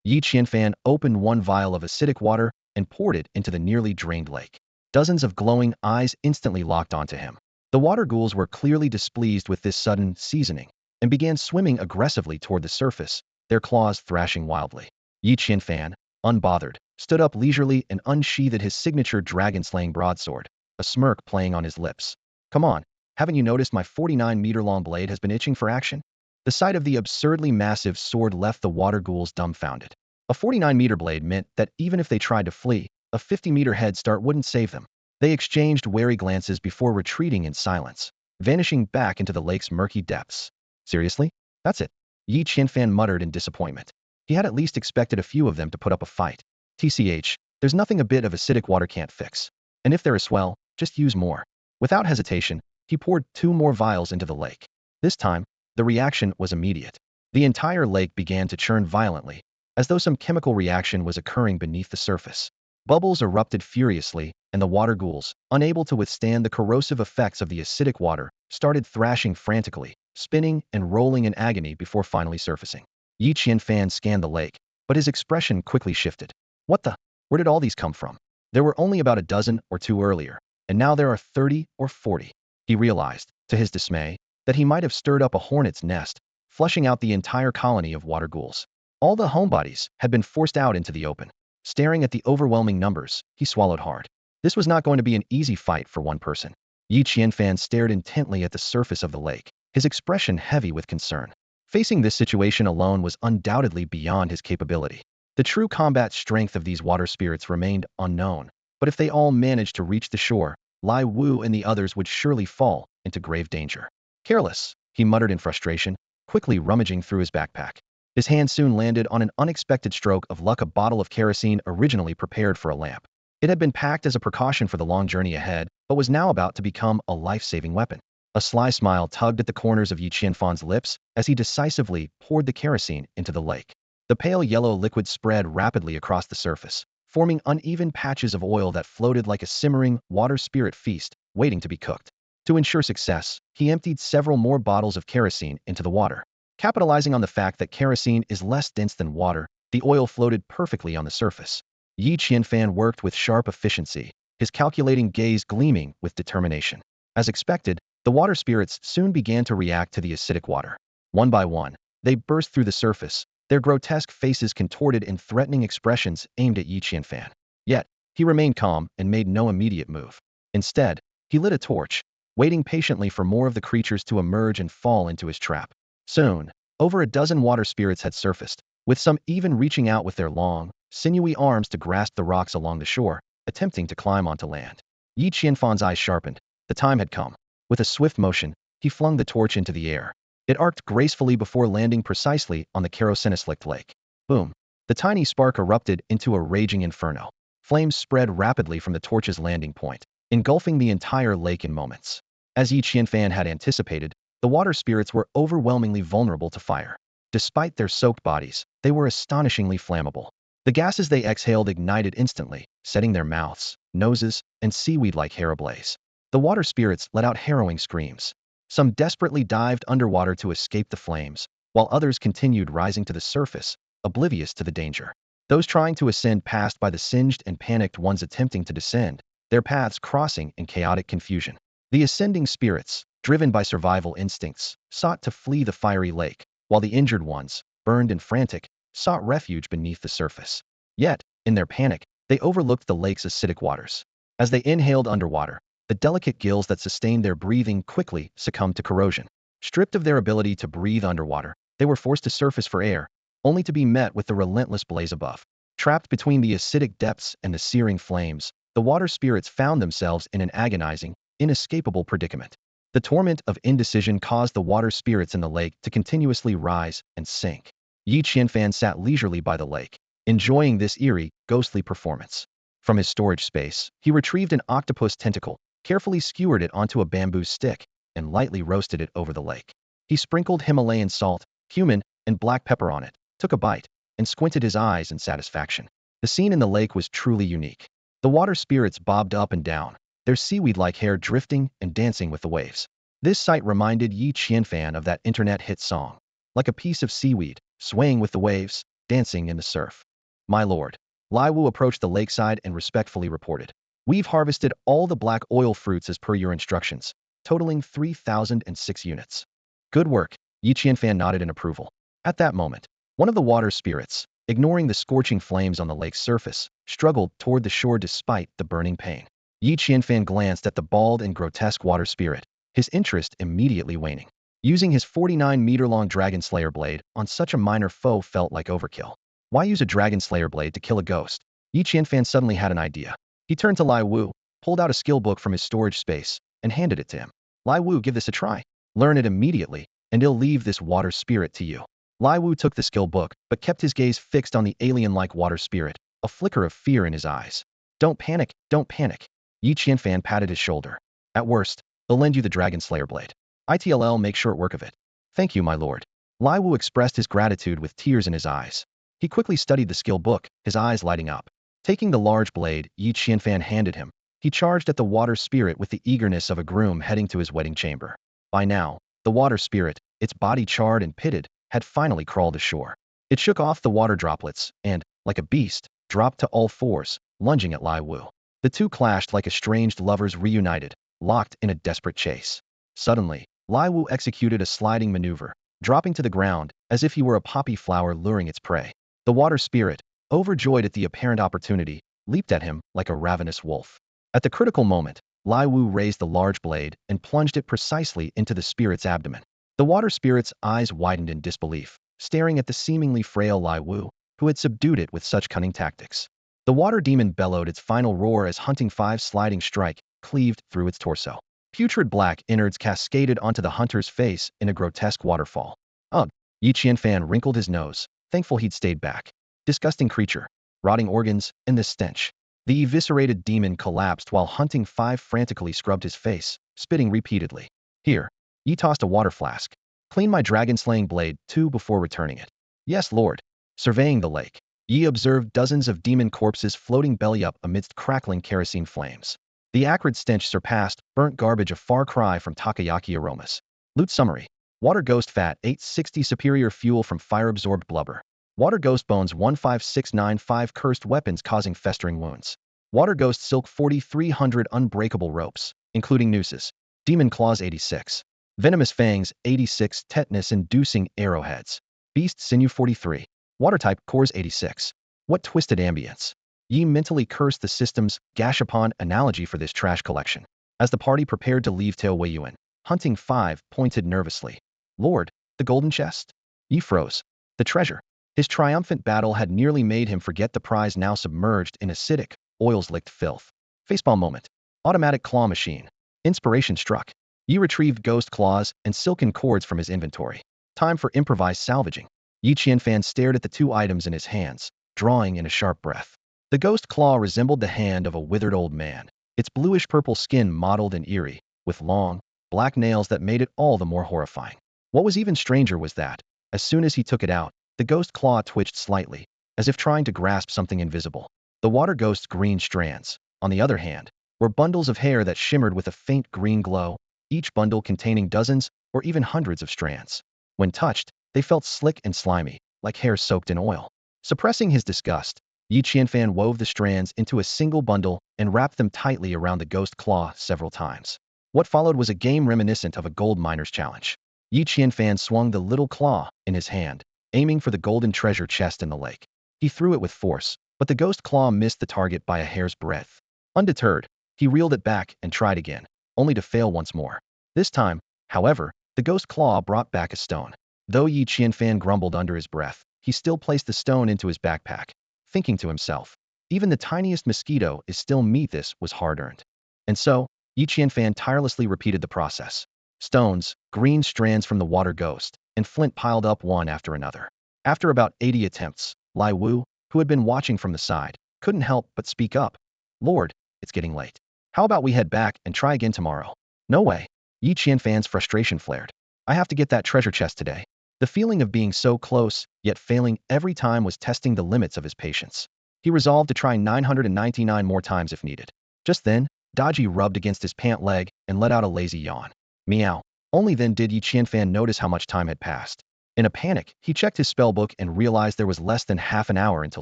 Yi Qianfan opened one vial of acidic water and poured it into the nearly drained lake. Dozens of glowing eyes instantly locked onto him. The water ghouls were clearly displeased with this sudden seasoning and began swimming aggressively toward the surface, their claws thrashing wildly. Yi Qianfan, unbothered, stood up leisurely and unsheathed his signature dragon-slaying broadsword, a smirk playing on his lips. "Come on, haven't you noticed my 49-meter-long blade has been itching for action?" The sight of the absurdly massive sword left the water ghouls dumbfounded. A 49-meter blade meant that even if they tried to flee, a 50-meter head start wouldn't save them. They exchanged wary glances before retreating in silence, vanishing back into the lake's murky depths. "Seriously? That's it?" Yi Qianfan muttered in disappointment. He had at least expected a few of them to put up a fight. TCH, there's nothing a bit of acidic water can't fix. And if they're a swell, just use more. Without hesitation, he poured 2 more vials into the lake. This time, the reaction was immediate. The entire lake began to churn violently, as though some chemical reaction was occurring beneath the surface. Bubbles erupted furiously, and the water ghouls, unable to withstand the corrosive effects of the acidic water, started thrashing frantically, spinning and rolling in agony before finally surfacing. Yi Qianfan scanned the lake, but his expression quickly shifted. What the? Where did all these come from? There were only about a dozen or two earlier, and now there are 30 or 40. He realized, to his dismay, that he might have stirred up a hornet's nest, flushing out the entire colony of water ghouls. All the homebodies had been forced out into the open. Staring at the overwhelming numbers, he swallowed hard. This was not going to be an easy fight for one person. Yi Qianfan stared intently at the surface of the lake, his expression heavy with concern. Facing this situation alone was undoubtedly beyond his capability. The true combat strength of these water spirits remained unknown, but if they all managed to reach the shore, Lai Wu and the others would surely fall into grave danger. "Careless," he muttered in frustration, quickly rummaging through his backpack. His hand soon landed on an unexpected stroke of luck, a bottle of kerosene originally prepared for a lamp. It had been packed as a precaution for the long journey ahead, but was now about to become a life-saving weapon. A sly smile tugged at the corners of Yi Qianfan's lips as he decisively poured the kerosene into the lake. The pale yellow liquid spread rapidly across the surface, forming uneven patches of oil that floated like a simmering water spirit feast waiting to be cooked. To ensure success, he emptied several more bottles of kerosene into the water. Capitalizing on the fact that kerosene is less dense than water, the oil floated perfectly on the surface. Yi Qianfan worked with sharp efficiency, his calculating gaze gleaming with determination. As expected, the water spirits soon began to react to the acidic water. One by one, they burst through the surface, their grotesque faces contorted in threatening expressions aimed at Yi Qianfan. Yet, he remained calm and made no immediate move. Instead, he lit a torch, waiting patiently for more of the creatures to emerge and fall into his trap. Soon, over a dozen water spirits had surfaced, with some even reaching out with their long, sinewy arms to grasp the rocks along the shore, attempting to climb onto land. Yi Qianfan's eyes sharpened. The time had come. With a swift motion, he flung the torch into the air. It arced gracefully before landing precisely on the kerosene-slicked lake. Boom! The tiny spark erupted into a raging inferno. Flames spread rapidly from the torch's landing point, engulfing the entire lake in moments. As Yi Qianfan had anticipated, the water spirits were overwhelmingly vulnerable to fire. Despite their soaked bodies, they were astonishingly flammable. The gases they exhaled ignited instantly, setting their mouths, noses, and seaweed-like hair ablaze. The water spirits let out harrowing screams. Some desperately dived underwater to escape the flames, while others continued rising to the surface, oblivious to the danger. Those trying to ascend passed by the singed and panicked ones attempting to descend, their paths crossing in chaotic confusion. The ascending spirits, driven by survival instincts, sought to flee the fiery lake, while the injured ones, burned and frantic, sought refuge beneath the surface. Yet, in their panic, they overlooked the lake's acidic waters. As they inhaled underwater, the delicate gills that sustained their breathing quickly succumbed to corrosion. Stripped of their ability to breathe underwater, they were forced to surface for air, only to be met with the relentless blaze above. Trapped between the acidic depths and the searing flames, the water spirits found themselves in an agonizing, inescapable predicament. The torment of indecision caused the water spirits in the lake to continuously rise and sink. Yi Qianfan sat leisurely by the lake, enjoying this eerie, ghostly performance. From his storage space, he retrieved an octopus tentacle, carefully skewered it onto a bamboo stick, and lightly roasted it over the lake. He sprinkled Himalayan salt, cumin, and black pepper on it, took a bite, and squinted his eyes in satisfaction. The scene in the lake was truly unique. The water spirits bobbed up and down, their seaweed-like hair drifting and dancing with the waves. This sight reminded Yi Qianfan of that internet hit song. Like a piece of seaweed, swaying with the waves, dancing in the surf. My lord. Lai Wu approached the lakeside and respectfully reported. We've harvested all the black oil fruits as per your instructions, totaling 3,006 units. Good work, Yi Qianfan nodded in approval. At that moment, one of the water spirits, ignoring the scorching flames on the lake's surface, struggled toward the shore despite the burning pain. Yi Qianfan glanced at the bald and grotesque water spirit, his interest immediately waning. Using his 49-meter-long dragon slayer blade on such a minor foe felt like overkill. Why use a dragon slayer blade to kill a ghost? Yi Qianfan suddenly had an idea. He turned to Lai Wu, pulled out a skill book from his storage space, and handed it to him. Lai Wu, give this a try. Learn it immediately, and he'll leave this water spirit to you. Lai Wu took the skill book, but kept his gaze fixed on the alien-like water spirit, a flicker of fear in his eyes. Don't panic, don't panic. Yi Qianfan patted his shoulder. At worst, I'll lend you the dragon slayer blade. It'll make short work of it. Thank you, my lord. Lai Wu expressed his gratitude with tears in his eyes. He quickly studied the skill book, his eyes lighting up. Taking the large blade Yi Qianfan handed him, he charged at the water spirit with the eagerness of a groom heading to his wedding chamber. By now, the water spirit, its body charred and pitted, had finally crawled ashore. It shook off the water droplets and, like a beast, dropped to all fours, lunging at Lai Wu. The two clashed like estranged lovers reunited, locked in a desperate chase. Suddenly, Lai Wu executed a sliding maneuver, dropping to the ground as if he were a poppy flower luring its prey. The water spirit, overjoyed at the apparent opportunity, leaped at him like a ravenous wolf. At the critical moment, Lai Wu raised the large blade and plunged it precisely into the spirit's abdomen. The water spirit's eyes widened in disbelief, staring at the seemingly frail Lai Wu, who had subdued it with such cunning tactics. The water demon bellowed its final roar as Hunting Five's sliding strike cleaved through its torso. Putrid black innards cascaded onto the hunter's face in a grotesque waterfall. Ugh. Yi Qianfan wrinkled his nose, thankful he'd stayed back. Disgusting creature. Rotting organs, and this stench. The eviscerated demon collapsed while Hunting 5 frantically scrubbed his face, spitting repeatedly. Here. Yi tossed a water flask. Clean my dragon-slaying blade, too, before returning it. Yes, lord. Surveying the lake, Yi observed dozens of demon corpses floating belly up amidst crackling kerosene flames. The acrid stench surpassed burnt garbage, a far cry from takoyaki aromas. Loot summary. Water ghost fat 860 superior fuel from fire-absorbed blubber. Water ghost bones 15695 cursed weapons causing festering wounds. Water ghost silk 4300 unbreakable ropes, including nooses. Demon claws 86. Venomous fangs 86 tetanus-inducing arrowheads. Beast sinew 43. Water type cores 86. What twisted ambience. Yi mentally cursed the system's gashapon analogy for this trash collection. As the party prepared to leave Tao Weiyuan, Hunting 5 pointed nervously. Lord, the golden chest? Yi froze. The treasure. His triumphant battle had nearly made him forget the prize, now submerged in acidic, oils-licked filth. Facepalm moment. Automatic claw machine. Inspiration struck. Yi retrieved ghost claws and silken cords from his inventory. Time for improvised salvaging. Yi Qianfan stared at the two items in his hands, drawing in a sharp breath. The ghost claw resembled the hand of a withered old man, its bluish-purple skin mottled and eerie, with long, black nails that made it all the more horrifying. What was even stranger was that, as soon as he took it out, the ghost claw twitched slightly, as if trying to grasp something invisible. The water ghost's green strands, on the other hand, were bundles of hair that shimmered with a faint green glow, each bundle containing dozens or even hundreds of strands. When touched, they felt slick and slimy, like hair soaked in oil. Suppressing his disgust, Yi Qianfan wove the strands into a single bundle and wrapped them tightly around the ghost claw several times. What followed was a game reminiscent of a gold miner's challenge. Yi Qianfan swung the little claw in his hand, aiming for the golden treasure chest in the lake. He threw it with force, but the ghost claw missed the target by a hair's breadth. Undeterred, he reeled it back and tried again, only to fail once more. This time, however, the ghost claw brought back a stone. Though Yi Qianfan grumbled under his breath, he still placed the stone into his backpack, thinking to himself, even the tiniest mosquito is still meat. This was hard-earned. And so, Yi Qianfan tirelessly repeated the process. Stones, green strands from the water ghost, and flint piled up one after another. After about 80 attempts, Lai Wu, who had been watching from the side, couldn't help but speak up. Lord, it's getting late. How about we head back and try again tomorrow? No way. Yi Qianfan's frustration flared. I have to get that treasure chest today. The feeling of being so close, yet failing every time was testing the limits of his patience. He resolved to try 999 more times if needed. Just then, Daji rubbed against his pant leg and let out a lazy yawn. Meow. Only then did Yi Qianfan notice how much time had passed. In a panic, he checked his spellbook and realized there was less than half an hour until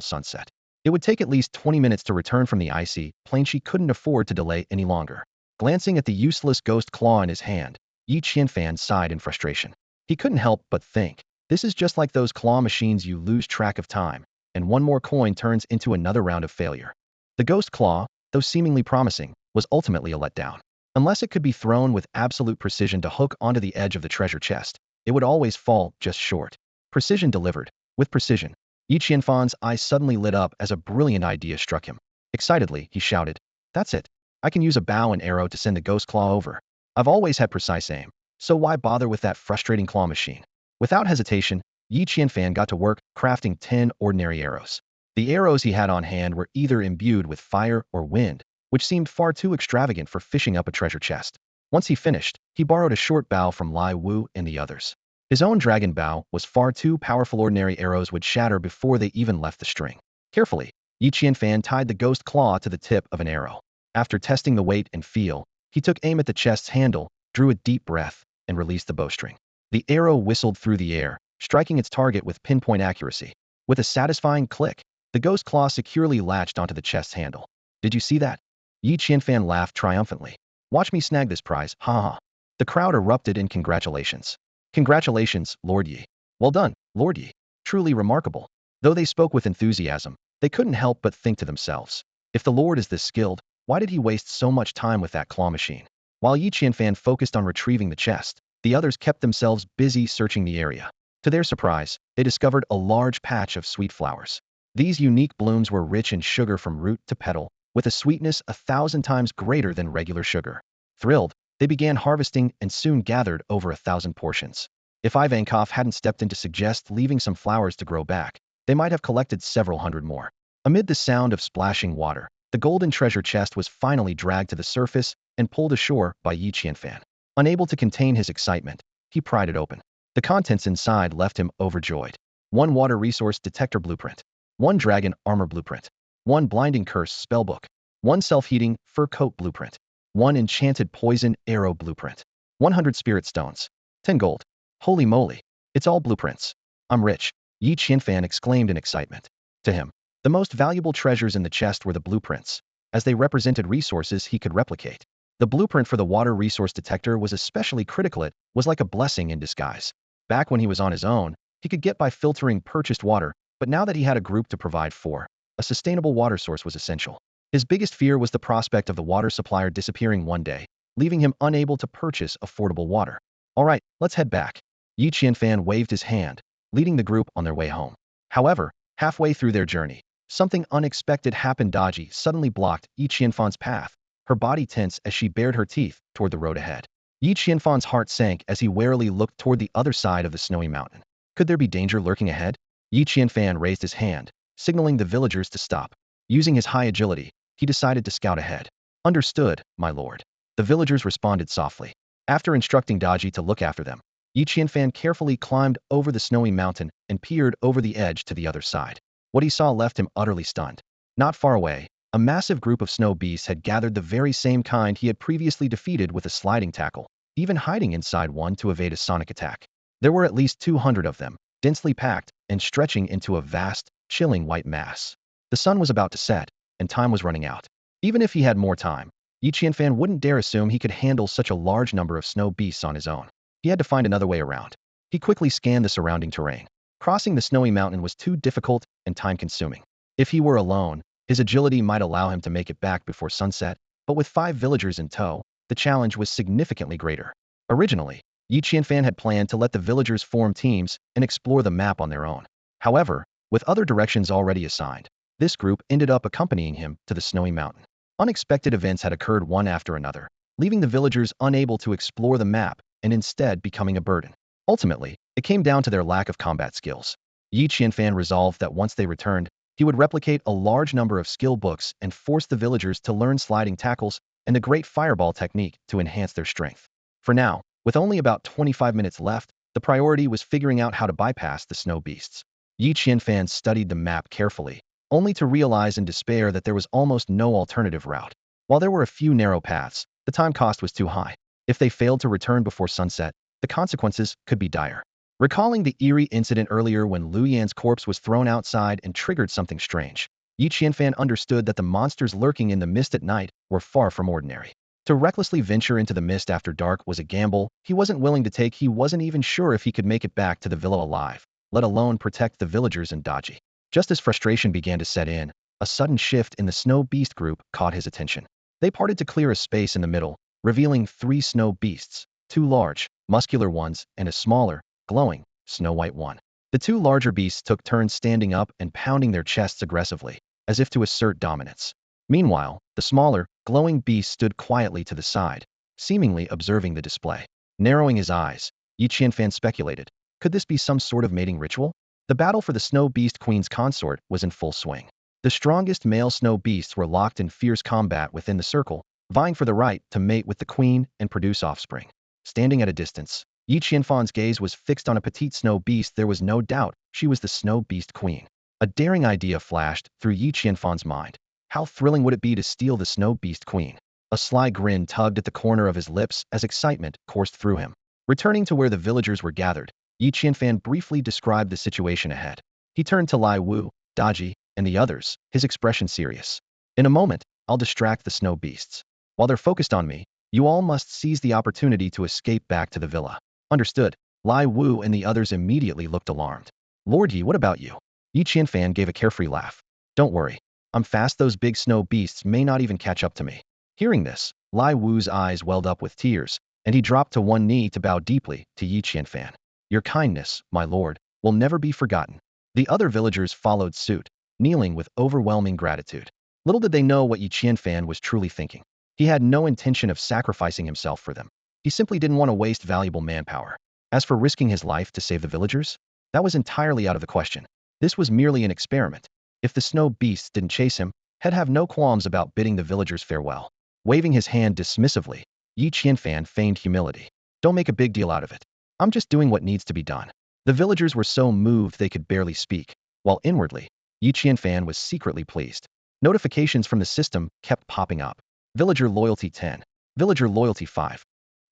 sunset. It would take at least 20 minutes to return from the icy plain. She couldn't afford to delay any longer. Glancing at the useless ghost claw in his hand, Yi Qianfan sighed in frustration. He couldn't help but think, this is just like those claw machines. You lose track of time, and one more coin turns into another round of failure. The ghost claw, though seemingly promising, was ultimately a letdown. Unless it could be thrown with absolute precision to hook onto the edge of the treasure chest, it would always fall just short. Precision delivered. With precision. Yi Qianfan's eyes suddenly lit up as a brilliant idea struck him. Excitedly, he shouted, that's it. I can use a bow and arrow to send the ghost claw over. I've always had precise aim, so why bother with that frustrating claw machine? Without hesitation, Yi Qianfan got to work crafting 10 ordinary arrows. The arrows he had on hand were either imbued with fire or wind, which seemed far too extravagant for fishing up a treasure chest. Once he finished, he borrowed a short bow from Lai Wu and the others. His own dragon bow was far too powerful. Ordinary arrows would shatter before they even left the string. Carefully, Yi Qianfan tied the ghost claw to the tip of an arrow. After testing the weight and feel, he took aim at the chest's handle, drew a deep breath, and released the bowstring. The arrow whistled through the air, striking its target with pinpoint accuracy. With a satisfying click, the ghost claw securely latched onto the chest's handle. Did you see that? Yi Qianfan laughed triumphantly. Watch me snag this prize, ha ha. The crowd erupted in congratulations. Congratulations, Lord Yi. Well done, Lord Yi. Truly remarkable. Though they spoke with enthusiasm, they couldn't help but think to themselves, if the Lord is this skilled, why did he waste so much time with that claw machine? While Yi Qianfan focused on retrieving the chest, the others kept themselves busy searching the area. To their surprise, they discovered a large patch of sweet flowers. These unique blooms were rich in sugar from root to petal, with a sweetness 1,000 times greater than regular sugar. Thrilled, they began harvesting and soon gathered over 1,000 portions. If Ivankov hadn't stepped in to suggest leaving some flowers to grow back, they might have collected several hundred more. Amid the sound of splashing water, the golden treasure chest was finally dragged to the surface and pulled ashore by Yi Qianfan. Unable to contain his excitement, he pried it open. The contents inside left him overjoyed. One water resource detector blueprint. One dragon armor blueprint. One blinding curse spellbook. One self-heating fur coat blueprint. One enchanted poison arrow blueprint. 100 spirit stones. 10 gold. Holy moly. It's all blueprints. I'm rich, Yi Qianfan exclaimed in excitement. To him, the most valuable treasures in the chest were the blueprints, as they represented resources he could replicate. The blueprint for the water resource detector was especially critical. It was like a blessing in disguise. Back when he was on his own, he could get by filtering purchased water, but now that he had a group to provide for, a sustainable water source was essential. His biggest fear was the prospect of the water supplier disappearing one day, leaving him unable to purchase affordable water. All right, let's head back. Yi Qianfan waved his hand, leading the group on their way home. However, halfway through their journey, something unexpected happened. Dodgy suddenly blocked Yi Qianfan's path, her body tense as she bared her teeth toward the road ahead. Yi Qianfan's heart sank as he warily looked toward the other side of the snowy mountain. Could there be danger lurking ahead? Yi Qianfan raised his hand, signaling the villagers to stop. Using his high agility, he decided to scout ahead. Understood, my lord. The villagers responded softly. After instructing Dodgy to look after them, Yi Qianfan carefully climbed over the snowy mountain and peered over the edge to the other side. What he saw left him utterly stunned. Not far away, a massive group of snow beasts had gathered, the very same kind he had previously defeated with a sliding tackle, even hiding inside one to evade a sonic attack. There were at least 200 of them, densely packed and stretching into a vast, chilling white mass. The sun was about to set, and time was running out. Even if he had more time, Yi Qianfan wouldn't dare assume he could handle such a large number of snow beasts on his own. He had to find another way around. He quickly scanned the surrounding terrain. Crossing the snowy mountain was too difficult and time-consuming. If he were alone, his agility might allow him to make it back before sunset, but with 5 villagers in tow, the challenge was significantly greater. Originally, Yi Qianfan had planned to let the villagers form teams and explore the map on their own. However, with other directions already assigned, this group ended up accompanying him to the snowy mountain. Unexpected events had occurred one after another, leaving the villagers unable to explore the map and instead becoming a burden. Ultimately, it came down to their lack of combat skills. Yi Qianfan resolved that once they returned, he would replicate a large number of skill books and force the villagers to learn sliding tackles and the great fireball technique to enhance their strength. For now, with only about 25 minutes left, the priority was figuring out how to bypass the snow beasts. Yi Qianfan studied the map carefully, only to realize in despair that there was almost no alternative route. While there were a few narrow paths, the time cost was too high. If they failed to return before sunset, the consequences could be dire. Recalling the eerie incident earlier when Lu Yan's corpse was thrown outside and triggered something strange, Yi Qianfan understood that the monsters lurking in the mist at night were far from ordinary. To recklessly venture into the mist after dark was a gamble he wasn't willing to take. He wasn't even sure if he could make it back to the villa alive, let alone protect the villagers and Dodgy. Just as frustration began to set in, a sudden shift in the snow beast group caught his attention. They parted to clear a space in the middle, revealing 3 snow beasts, 2 large, muscular ones, and a smaller, glowing, snow-white one. The 2 larger beasts took turns standing up and pounding their chests aggressively, as if to assert dominance. Meanwhile, the smaller, glowing beast stood quietly to the side, seemingly observing the display. Narrowing his eyes, Yi Qianfan speculated, could this be some sort of mating ritual? The battle for the snow beast queen's consort was in full swing. The strongest male snow beasts were locked in fierce combat within the circle, vying for the right to mate with the queen and produce offspring. Standing at a distance, Yi Qianfan's gaze was fixed on a petite snow beast. There was no doubt she was the snow beast queen. A daring idea flashed through Yi Qianfan's mind. How thrilling would it be to steal the snow beast queen? A sly grin tugged at the corner of his lips as excitement coursed through him. Returning to where the villagers were gathered, Yi Qianfan briefly described the situation ahead. He turned to Lai Wu, Dodgy, and the others, his expression serious. In a moment, I'll distract the snow beasts. While they're focused on me, you all must seize the opportunity to escape back to the villa. Understood. Lai Wu and the others immediately looked alarmed. Lord Yi, what about you? Yi Qianfan gave a carefree laugh. Don't worry. I'm fast. Those big snow beasts may not even catch up to me. Hearing this, Lai Wu's eyes welled up with tears, and he dropped to one knee to bow deeply to Yi Qianfan. Your kindness, my lord, will never be forgotten. The other villagers followed suit, kneeling with overwhelming gratitude. Little did they know what Yi Qianfan was truly thinking. He had no intention of sacrificing himself for them. He simply didn't want to waste valuable manpower. As for risking his life to save the villagers, that was entirely out of the question. This was merely an experiment. If the snow beasts didn't chase him, he'd have no qualms about bidding the villagers farewell. Waving his hand dismissively, Yi Qianfan feigned humility. Don't make a big deal out of it. I'm just doing what needs to be done. The villagers were so moved they could barely speak, while inwardly, Yi Qianfan was secretly pleased. Notifications from the system kept popping up. Villager loyalty 10. Villager loyalty 5.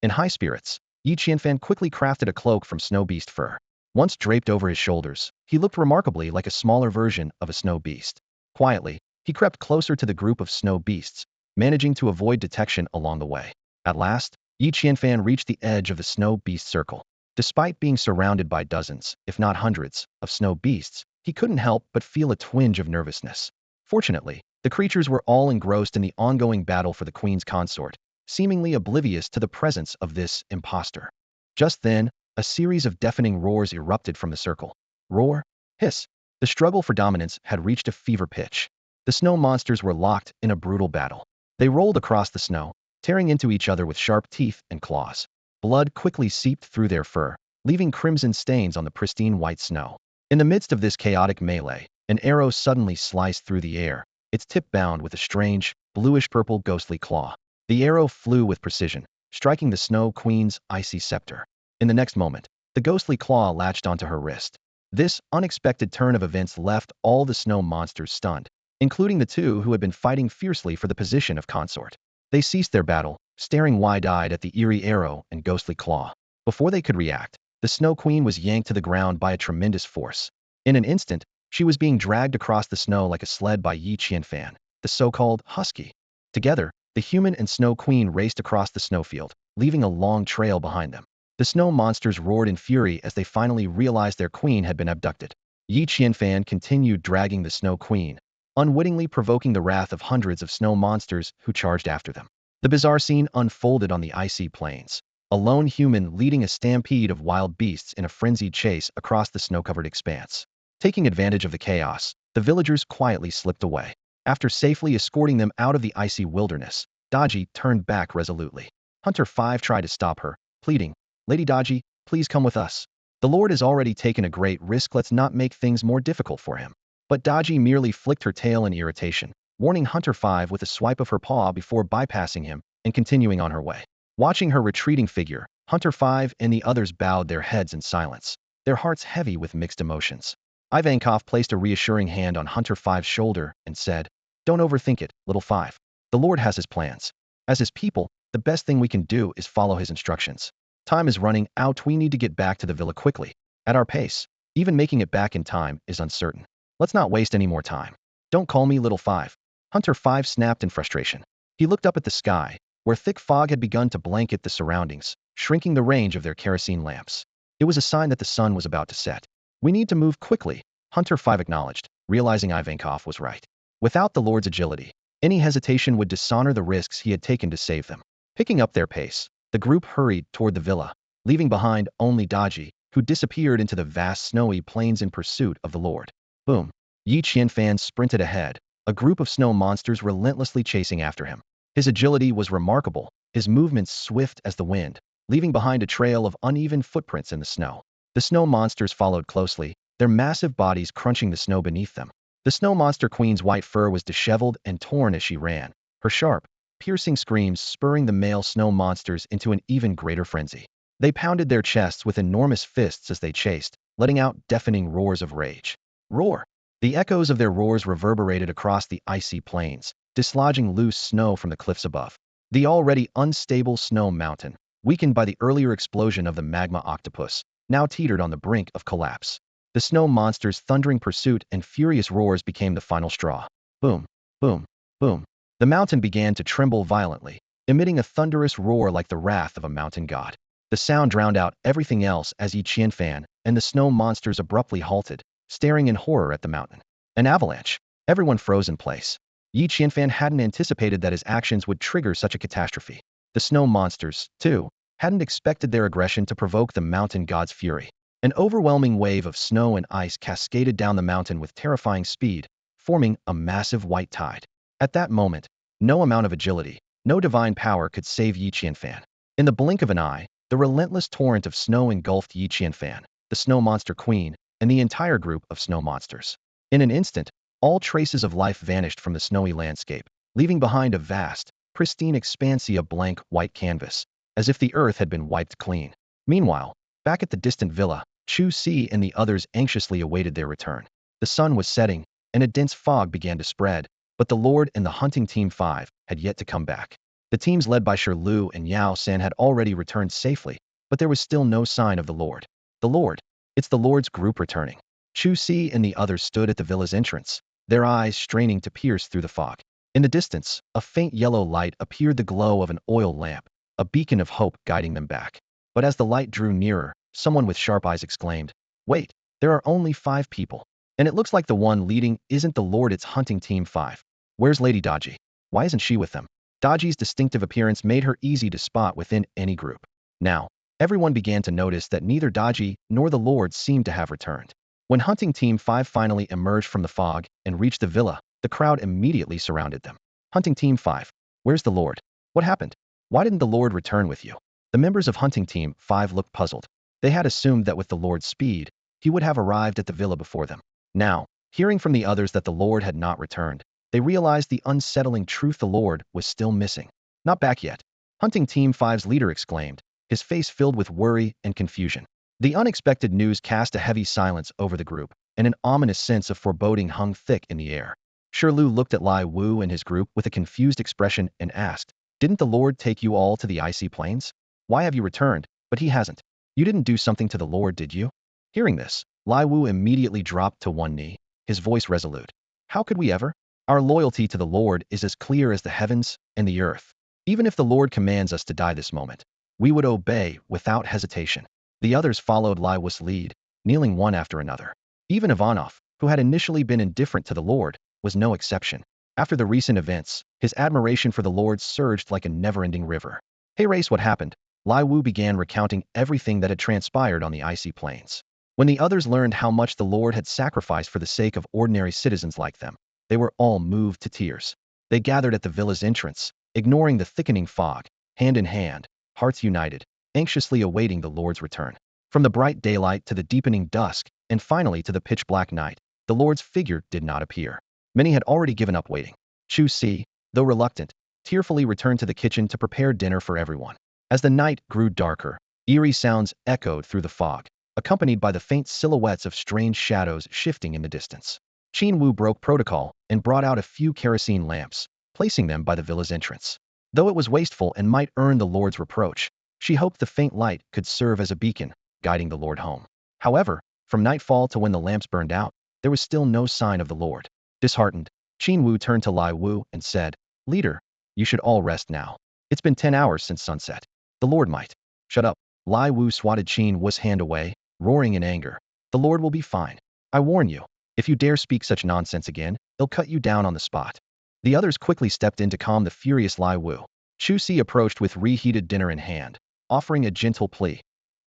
In high spirits, Yi Qianfan quickly crafted a cloak from snow beast fur. Once draped over his shoulders, he looked remarkably like a smaller version of a snow beast. Quietly, he crept closer to the group of snow beasts, managing to avoid detection along the way. At last, Yi Qianfan reached the edge of the snow beast circle. Despite being surrounded by dozens, if not hundreds, of snow beasts, he couldn't help but feel a twinge of nervousness. Fortunately, the creatures were all engrossed in the ongoing battle for the queen's consort, seemingly oblivious to the presence of this imposter. Just then, a series of deafening roars erupted from the circle. Roar, hiss. The struggle for dominance had reached a fever pitch. The snow monsters were locked in a brutal battle. They rolled across the snow, tearing into each other with sharp teeth and claws. Blood quickly seeped through their fur, leaving crimson stains on the pristine white snow. In the midst of this chaotic melee, an arrow suddenly sliced through the air, its tip bound with a strange, bluish-purple ghostly claw. The arrow flew with precision, striking the Snow Queen's icy scepter. In the next moment, the ghostly claw latched onto her wrist. This unexpected turn of events left all the snow monsters stunned, including the two who had been fighting fiercely for the position of consort. They ceased their battle, staring wide-eyed at the eerie arrow and ghostly claw. Before they could react, the Snow Queen was yanked to the ground by a tremendous force. In an instant, she was being dragged across the snow like a sled by Yi Qianfan, the so-called husky. Together, the human and Snow Queen raced across the snowfield, leaving a long trail behind them. The snow monsters roared in fury as they finally realized their queen had been abducted. Yi Qianfan continued dragging the Snow Queen, unwittingly provoking the wrath of hundreds of snow monsters who charged after them. The bizarre scene unfolded on the icy plains. A lone human leading a stampede of wild beasts in a frenzied chase across the snow-covered expanse. Taking advantage of the chaos, the villagers quietly slipped away. After safely escorting them out of the icy wilderness, Daji turned back resolutely. Hunter 5 tried to stop her, pleading, "Lady Daji, please come with us. The Lord has already taken a great risk, let's not make things more difficult for him." But Daji merely flicked her tail in irritation, warning Hunter 5 with a swipe of her paw before bypassing him and continuing on her way. Watching her retreating figure, Hunter 5 and the others bowed their heads in silence, their hearts heavy with mixed emotions. Ivankov placed a reassuring hand on Hunter 5's shoulder and said, "Don't overthink it, little 5. The Lord has his plans. As his people, the best thing we can do is follow his instructions. Time is running out, we need to get back to the villa quickly. At our pace, even making it back in time is uncertain. Let's not waste any more time." "Don't call me little 5. Hunter 5 snapped in frustration. He looked up at the sky, where thick fog had begun to blanket the surroundings, shrinking the range of their kerosene lamps. It was a sign that the sun was about to set. "We need to move quickly," Hunter 5 acknowledged, realizing Ivankov was right. Without the Lord's agility, any hesitation would dishonor the risks he had taken to save them. Picking up their pace, the group hurried toward the villa, leaving behind only Daji, who disappeared into the vast snowy plains in pursuit of the Lord. Boom. Yi Qianfan sprinted ahead, a group of snow monsters relentlessly chasing after him. His agility was remarkable, his movements swift as the wind, leaving behind a trail of uneven footprints in the snow. The snow monsters followed closely, their massive bodies crunching the snow beneath them. The snow monster queen's white fur was disheveled and torn as she ran, her sharp, piercing screams spurring the male snow monsters into an even greater frenzy. They pounded their chests with enormous fists as they chased, letting out deafening roars of rage. Roar! The echoes of their roars reverberated across the icy plains, dislodging loose snow from the cliffs above. The already unstable snow mountain, weakened by the earlier explosion of the magma octopus, now teetered on the brink of collapse. The snow monster's thundering pursuit and furious roars became the final straw. Boom, boom, boom. The mountain began to tremble violently, emitting a thunderous roar like the wrath of a mountain god. The sound drowned out everything else as Yi Qianfan and the snow monsters abruptly halted, staring in horror at the mountain. An avalanche. Everyone froze in place. Yi Qianfan hadn't anticipated that his actions would trigger such a catastrophe. The snow monsters, too, hadn't expected their aggression to provoke the mountain god's fury. An overwhelming wave of snow and ice cascaded down the mountain with terrifying speed, forming a massive white tide. At that moment, no amount of agility, no divine power could save Yi Qianfan. In the blink of an eye, The relentless torrent of snow engulfed Yi Qianfan, the snow monster queen, and the entire group of snow monsters. In an instant, all traces of life vanished from the snowy landscape, leaving behind a vast, pristine expanse of blank white canvas, as if the earth had been wiped clean. Meanwhile, back at the distant villa, Chu Si and the others anxiously awaited their return. The sun was setting, and a dense fog began to spread, but the Lord and the hunting team 5 had yet to come back. The teams led by Shi Lu and Yao San had already returned safely, but there was still no sign of the Lord. The Lord. It's the Lord's group returning. Chu Si and the others stood at the villa's entrance, their eyes straining to pierce through the fog. In the distance, a faint yellow light appeared, the glow of an oil lamp, a beacon of hope guiding them back. But as the light drew nearer, someone with sharp eyes exclaimed, "Wait, there are only 5 people. And it looks like the one leading isn't the Lord, it's hunting team 5. Where's Lady Dodgy? Why isn't she with them?" Dodgy's distinctive appearance made her easy to spot within any group. Now, everyone began to notice that neither Dodgy nor the Lord seemed to have returned. When hunting team 5 finally emerged from the fog and reached the villa, the crowd immediately surrounded them. "Hunting team 5, where's the Lord? What happened? Why didn't the Lord return with you?" The members of hunting team 5 looked puzzled. They had assumed that with the Lord's speed, he would have arrived at the villa before them. Now, hearing from the others that the Lord had not returned, they realized the unsettling truth: the Lord was still missing. "Not back yet," Hunting Team 5's leader exclaimed, his face filled with worry and confusion. The unexpected news cast a heavy silence over the group, and an ominous sense of foreboding hung thick in the air. Shirlu looked at Lai Wu and his group with a confused expression and asked, "Didn't the Lord take you all to the icy plains? Why have you returned?" "But he hasn't. You didn't do something to the Lord, did you?" Hearing this, Lai Wu immediately dropped to one knee, his voice resolute. "How could we ever? Our loyalty to the Lord is as clear as the heavens and the earth. Even if the Lord commands us to die this moment, we would obey without hesitation." The others followed Lai Wu's lead, kneeling one after another. Even Ivanov, who had initially been indifferent to the Lord, was no exception. After the recent events, his admiration for the Lord surged like a never-ending river. "Hey Race, what happened?" Lai Wu began recounting everything that had transpired on the icy plains. When the others learned how much the Lord had sacrificed for the sake of ordinary citizens like them, they were all moved to tears. They gathered at the villa's entrance, ignoring the thickening fog, hand in hand, hearts united, anxiously awaiting the Lord's return. From the bright daylight to the deepening dusk, and finally to the pitch-black night, the Lord's figure did not appear. Many had already given up waiting. Chu Si, though reluctant, tearfully returned to the kitchen to prepare dinner for everyone. As the night grew darker, eerie sounds echoed through the fog, accompanied by the faint silhouettes of strange shadows shifting in the distance. Qin Wu broke protocol and brought out a few kerosene lamps, placing them by the villa's entrance. Though it was wasteful and might earn the Lord's reproach, she hoped the faint light could serve as a beacon, guiding the Lord home. However, from nightfall to when the lamps burned out, there was still no sign of the Lord. Disheartened, Qin Wu turned to Lai Wu and said, "Leader, you should all rest now. It's been 10 hours since sunset. The Lord might." "Shut up." Lai Wu swatted Qin Wu's hand away, roaring in anger. "The Lord will be fine. I warn you. If you dare speak such nonsense again, they'll cut you down on the spot." The others quickly stepped in to calm the furious Lai Wu. Chu Si approached with reheated dinner in hand, offering a gentle plea.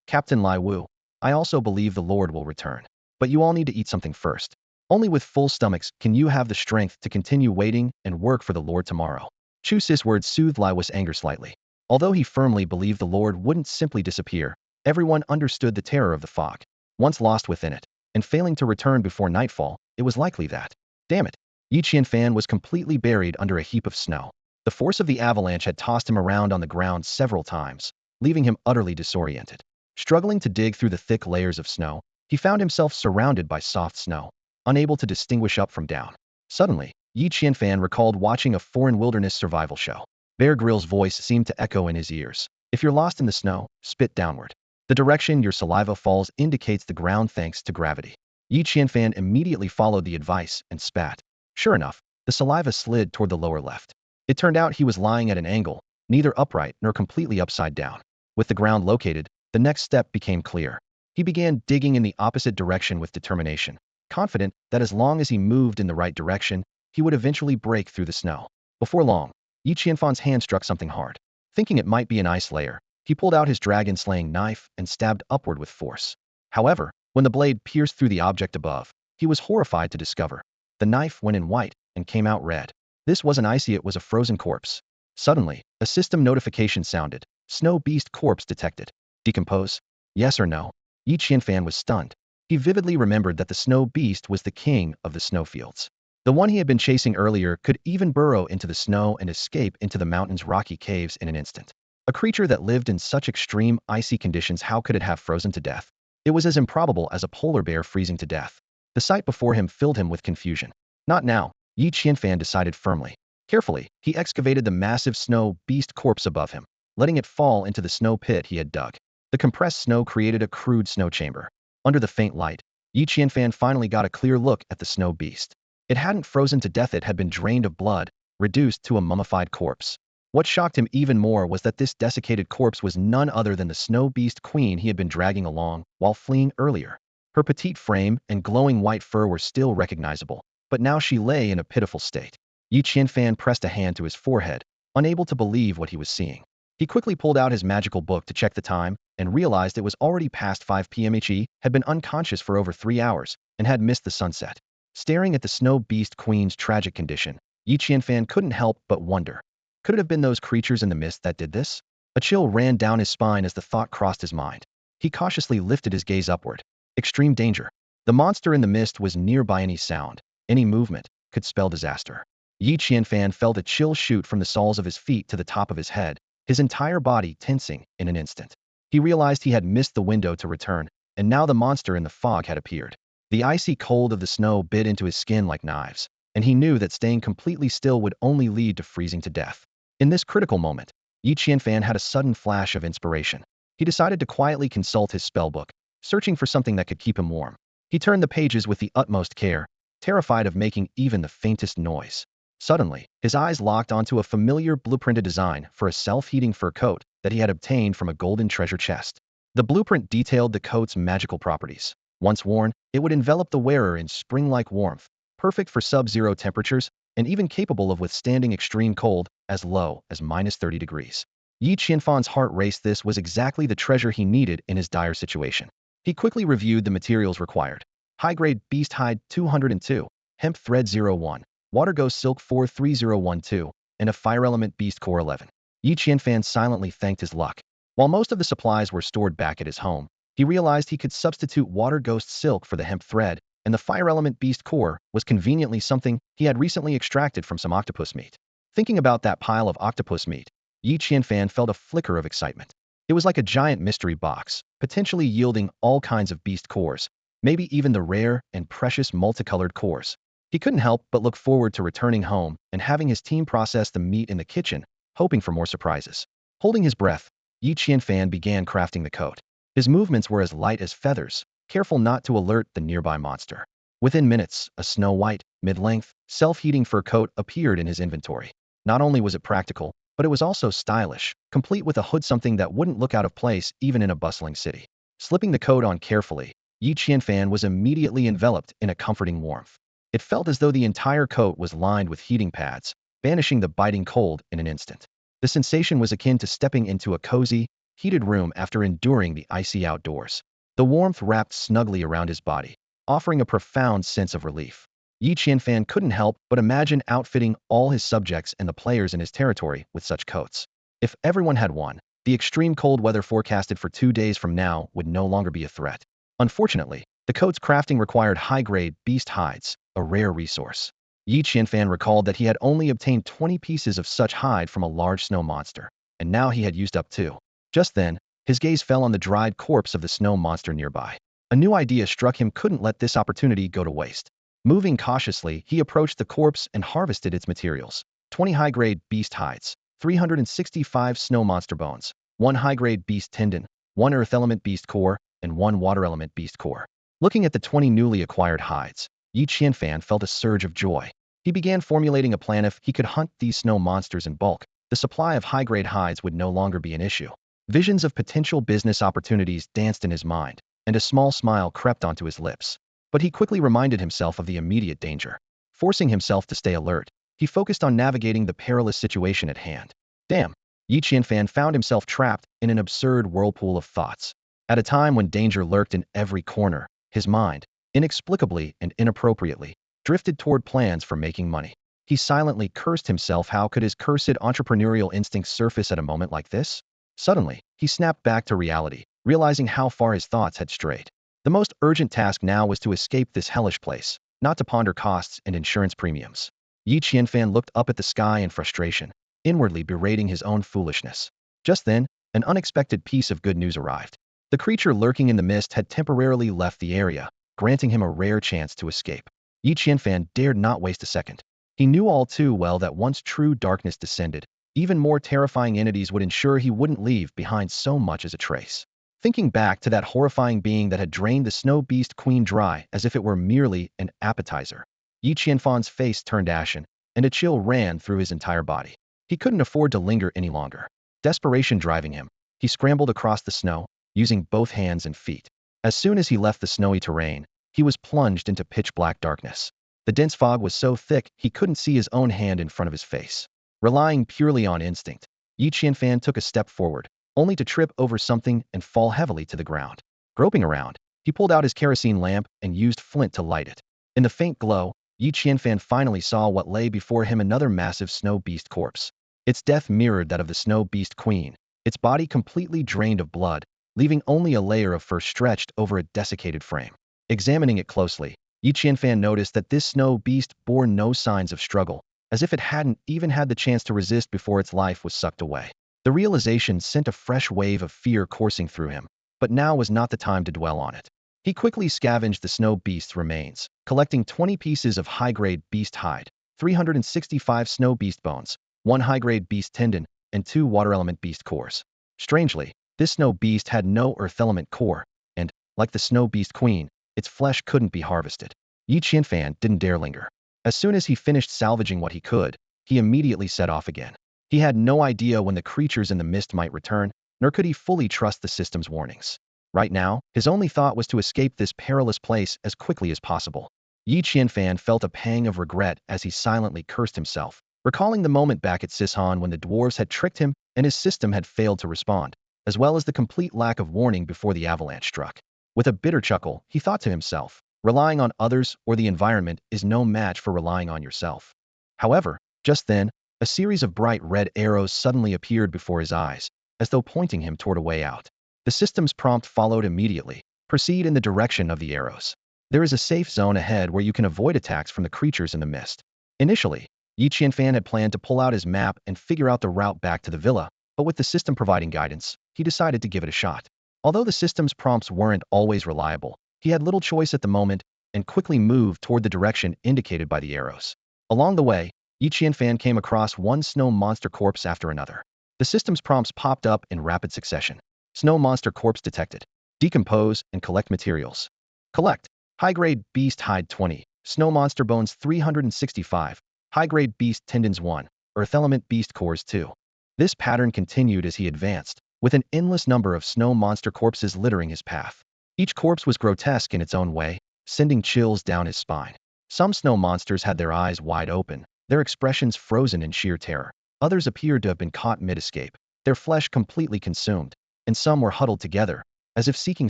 "Captain Lai Wu, I also believe the Lord will return. But you all need to eat something first. Only with full stomachs can you have the strength to continue waiting and work for the Lord tomorrow." Chu Si's words soothed Lai Wu's anger slightly. Although he firmly believed the Lord wouldn't simply disappear, everyone understood the terror of the fog. Once lost within it, and failing to return before nightfall, it was likely that, damn it, Yi Qianfan was completely buried under a heap of snow. The force of the avalanche had tossed him around on the ground several times, leaving him utterly disoriented. Struggling to dig through the thick layers of snow, he found himself surrounded by soft snow, unable to distinguish up from down. Suddenly, Yi Qianfan recalled watching a foreign wilderness survival show. Bear Grylls' voice seemed to echo in his ears. "If you're lost in the snow, spit downward. The direction your saliva falls indicates the ground thanks to gravity." Yi Qianfan immediately followed the advice and spat. Sure enough, the saliva slid toward the lower left. It turned out he was lying at an angle, neither upright nor completely upside down. With the ground located, the next step became clear. He began digging in the opposite direction with determination, confident that as long as he moved in the right direction, he would eventually break through the snow. Before long, Yi Qianfan's hand struck something hard. Thinking it might be an ice layer, he pulled out his dragon-slaying knife and stabbed upward with force. However, when the blade pierced through the object above, he was horrified to discover. The knife went in white and came out red. This wasn't icy, it was a frozen corpse. Suddenly, a system notification sounded. "Snow beast corpse detected." Decompose? Yes or no? Yi Qianfan was stunned. He vividly remembered that the snow beast was the king of the snowfields. The one he had been chasing earlier could even burrow into the snow and escape into the mountain's rocky caves in an instant. A creature that lived in such extreme, icy conditions, how could it have frozen to death? It was as improbable as a polar bear freezing to death. The sight before him filled him with confusion. Not now, Yi Qianfan decided firmly. Carefully, he excavated the massive snow beast corpse above him, letting it fall into the snow pit he had dug. The compressed snow created a crude snow chamber. Under the faint light, Yi Qianfan finally got a clear look at the snow beast. It hadn't frozen to death, it had been drained of blood, reduced to a mummified corpse. What shocked him even more was that this desiccated corpse was none other than the snow beast queen he had been dragging along while fleeing earlier. Her petite frame and glowing white fur were still recognizable, but now she lay in a pitiful state. Yi Qianfan pressed a hand to his forehead, unable to believe what he was seeing. He quickly pulled out his magical book to check the time and realized it was already past 5 p.m. He had been unconscious for over 3 hours and had missed the sunset. Staring at the snow beast queen's tragic condition, Yi Qianfan couldn't help but wonder. Could it have been those creatures in the mist that did this? A chill ran down his spine as the thought crossed his mind. He cautiously lifted his gaze upward. Extreme danger. The monster in the mist was nearby. Any sound, any movement, could spell disaster. Yi Qianfan felt a chill shoot from the soles of his feet to the top of his head, his entire body tensing in an instant. He realized he had missed the window to return, and now the monster in the fog had appeared. The icy cold of the snow bit into his skin like knives, and he knew that staying completely still would only lead to freezing to death. In this critical moment, Yi Qianfan had a sudden flash of inspiration. He decided to quietly consult his spellbook, searching for something that could keep him warm. He turned the pages with the utmost care, terrified of making even the faintest noise. Suddenly, his eyes locked onto a familiar blueprinted design for a self-heating fur coat that he had obtained from a golden treasure chest. The blueprint detailed the coat's magical properties. Once worn, it would envelop the wearer in spring-like warmth, perfect for sub-zero temperatures and even capable of withstanding extreme cold as low as -30 degrees. Yi Qianfan's heart raced. This was exactly the treasure he needed in his dire situation. He quickly reviewed the materials required. High-grade beast hide 202, hemp thread 01, water ghost silk 43012, and a fire element beast core 11. Yi Qianfan silently thanked his luck. While most of the supplies were stored back at his home, he realized he could substitute water ghost silk for the hemp thread, and the fire element beast core was conveniently something he had recently extracted from some octopus meat. Thinking about that pile of octopus meat, Yi Qianfan felt a flicker of excitement. It was like a giant mystery box, potentially yielding all kinds of beast cores, maybe even the rare and precious multicolored cores. He couldn't help but look forward to returning home and having his team process the meat in the kitchen, hoping for more surprises. Holding his breath, Yi Qianfan began crafting the coat. His movements were as light as feathers, careful not to alert the nearby monster. Within minutes, a snow-white, mid-length, self-heating fur coat appeared in his inventory. Not only was it practical, but it was also stylish, complete with a hood, something that wouldn't look out of place even in a bustling city. Slipping the coat on carefully, Yi Qianfan was immediately enveloped in a comforting warmth. It felt as though the entire coat was lined with heating pads, banishing the biting cold in an instant. The sensation was akin to stepping into a cozy, heated room after enduring the icy outdoors. The warmth wrapped snugly around his body, offering a profound sense of relief. Yi Qianfan couldn't help but imagine outfitting all his subjects and the players in his territory with such coats. If everyone had one, the extreme cold weather forecasted for 2 days from now would no longer be a threat. Unfortunately, the coat's crafting required high-grade beast hides, a rare resource. Yi Qianfan recalled that he had only obtained 20 pieces of such hide from a large snow monster, and now he had used up 2. Just then, his gaze fell on the dried corpse of the snow monster nearby. A new idea struck him. Couldn't let this opportunity go to waste. Moving cautiously, he approached the corpse and harvested its materials. 20 high-grade beast hides, 365 snow monster bones, 1 high-grade beast tendon, 1 earth element beast core, and 1 water element beast core. Looking at the 20 newly acquired hides, Yi Qianfan felt a surge of joy. He began formulating a plan. If he could hunt these snow monsters in bulk, the supply of high-grade hides would no longer be an issue. Visions of potential business opportunities danced in his mind, and a small smile crept onto his lips. But he quickly reminded himself of the immediate danger. Forcing himself to stay alert, he focused on navigating the perilous situation at hand. Damn! Yi Qianfan found himself trapped in an absurd whirlpool of thoughts. At a time when danger lurked in every corner, his mind, inexplicably and inappropriately, drifted toward plans for making money. He silently cursed himself. How could his cursed entrepreneurial instincts surface at a moment like this? Suddenly, he snapped back to reality, realizing how far his thoughts had strayed. The most urgent task now was to escape this hellish place, not to ponder costs and insurance premiums. Yi Qianfan looked up at the sky in frustration, inwardly berating his own foolishness. Just then, an unexpected piece of good news arrived. The creature lurking in the mist had temporarily left the area, granting him a rare chance to escape. Yi Qianfan dared not waste a second. He knew all too well that once true darkness descended, even more terrifying entities would ensure he wouldn't leave behind so much as a trace. Thinking back to that horrifying being that had drained the snow beast queen dry as if it were merely an appetizer, Yi Qianfan's face turned ashen, and a chill ran through his entire body. He couldn't afford to linger any longer. Desperation driving him, he scrambled across the snow, using both hands and feet. As soon as he left the snowy terrain, he was plunged into pitch-black darkness. The dense fog was so thick he couldn't see his own hand in front of his face. Relying purely on instinct, Yi Qianfan took a step forward, only to trip over something and fall heavily to the ground. Groping around, he pulled out his kerosene lamp and used flint to light it. In the faint glow, Yi Qianfan finally saw what lay before him: another massive snow beast corpse. Its death mirrored that of the snow beast queen, its body completely drained of blood, leaving only a layer of fur stretched over a desiccated frame. Examining it closely, Yi Qianfan noticed that this snow beast bore no signs of struggle, as if it hadn't even had the chance to resist before its life was sucked away. The realization sent a fresh wave of fear coursing through him, but now was not the time to dwell on it. He quickly scavenged the snow beast's remains, collecting 20 pieces of high-grade beast hide, 365 snow beast bones, 1 high-grade beast tendon, and 2 water element beast cores. Strangely, this snow beast had no earth element core, and, like the snow beast queen, its flesh couldn't be harvested. Yi Qianfan didn't dare linger. As soon as he finished salvaging what he could, he immediately set off again. He had no idea when the creatures in the mist might return, nor could he fully trust the system's warnings. Right now, his only thought was to escape this perilous place as quickly as possible. Yi Qianfan felt a pang of regret as he silently cursed himself, recalling the moment back at Sishan when the dwarves had tricked him and his system had failed to respond, as well as the complete lack of warning before the avalanche struck. With a bitter chuckle, he thought to himself, relying on others or the environment is no match for relying on yourself. However, just then, a series of bright red arrows suddenly appeared before his eyes, as though pointing him toward a way out. The system's prompt followed immediately: proceed in the direction of the arrows. There is a safe zone ahead where you can avoid attacks from the creatures in the mist. Initially, Yi Qianfan had planned to pull out his map and figure out the route back to the villa, but with the system providing guidance, he decided to give it a shot. Although the system's prompts weren't always reliable, he had little choice at the moment and quickly moved toward the direction indicated by the arrows. Along the way, Yi Qianfan came across one snow monster corpse after another. The system's prompts popped up in rapid succession. Snow monster corpse detected. Decompose and collect materials. Collect. High-grade beast hide 20. Snow monster bones 365. High-grade beast tendons 1. Earth element beast cores 2. This pattern continued as he advanced, with an endless number of snow monster corpses littering his path. Each corpse was grotesque in its own way, sending chills down his spine. Some snow monsters had their eyes wide open, their expressions frozen in sheer terror. Others appeared to have been caught mid-escape, their flesh completely consumed, and some were huddled together, as if seeking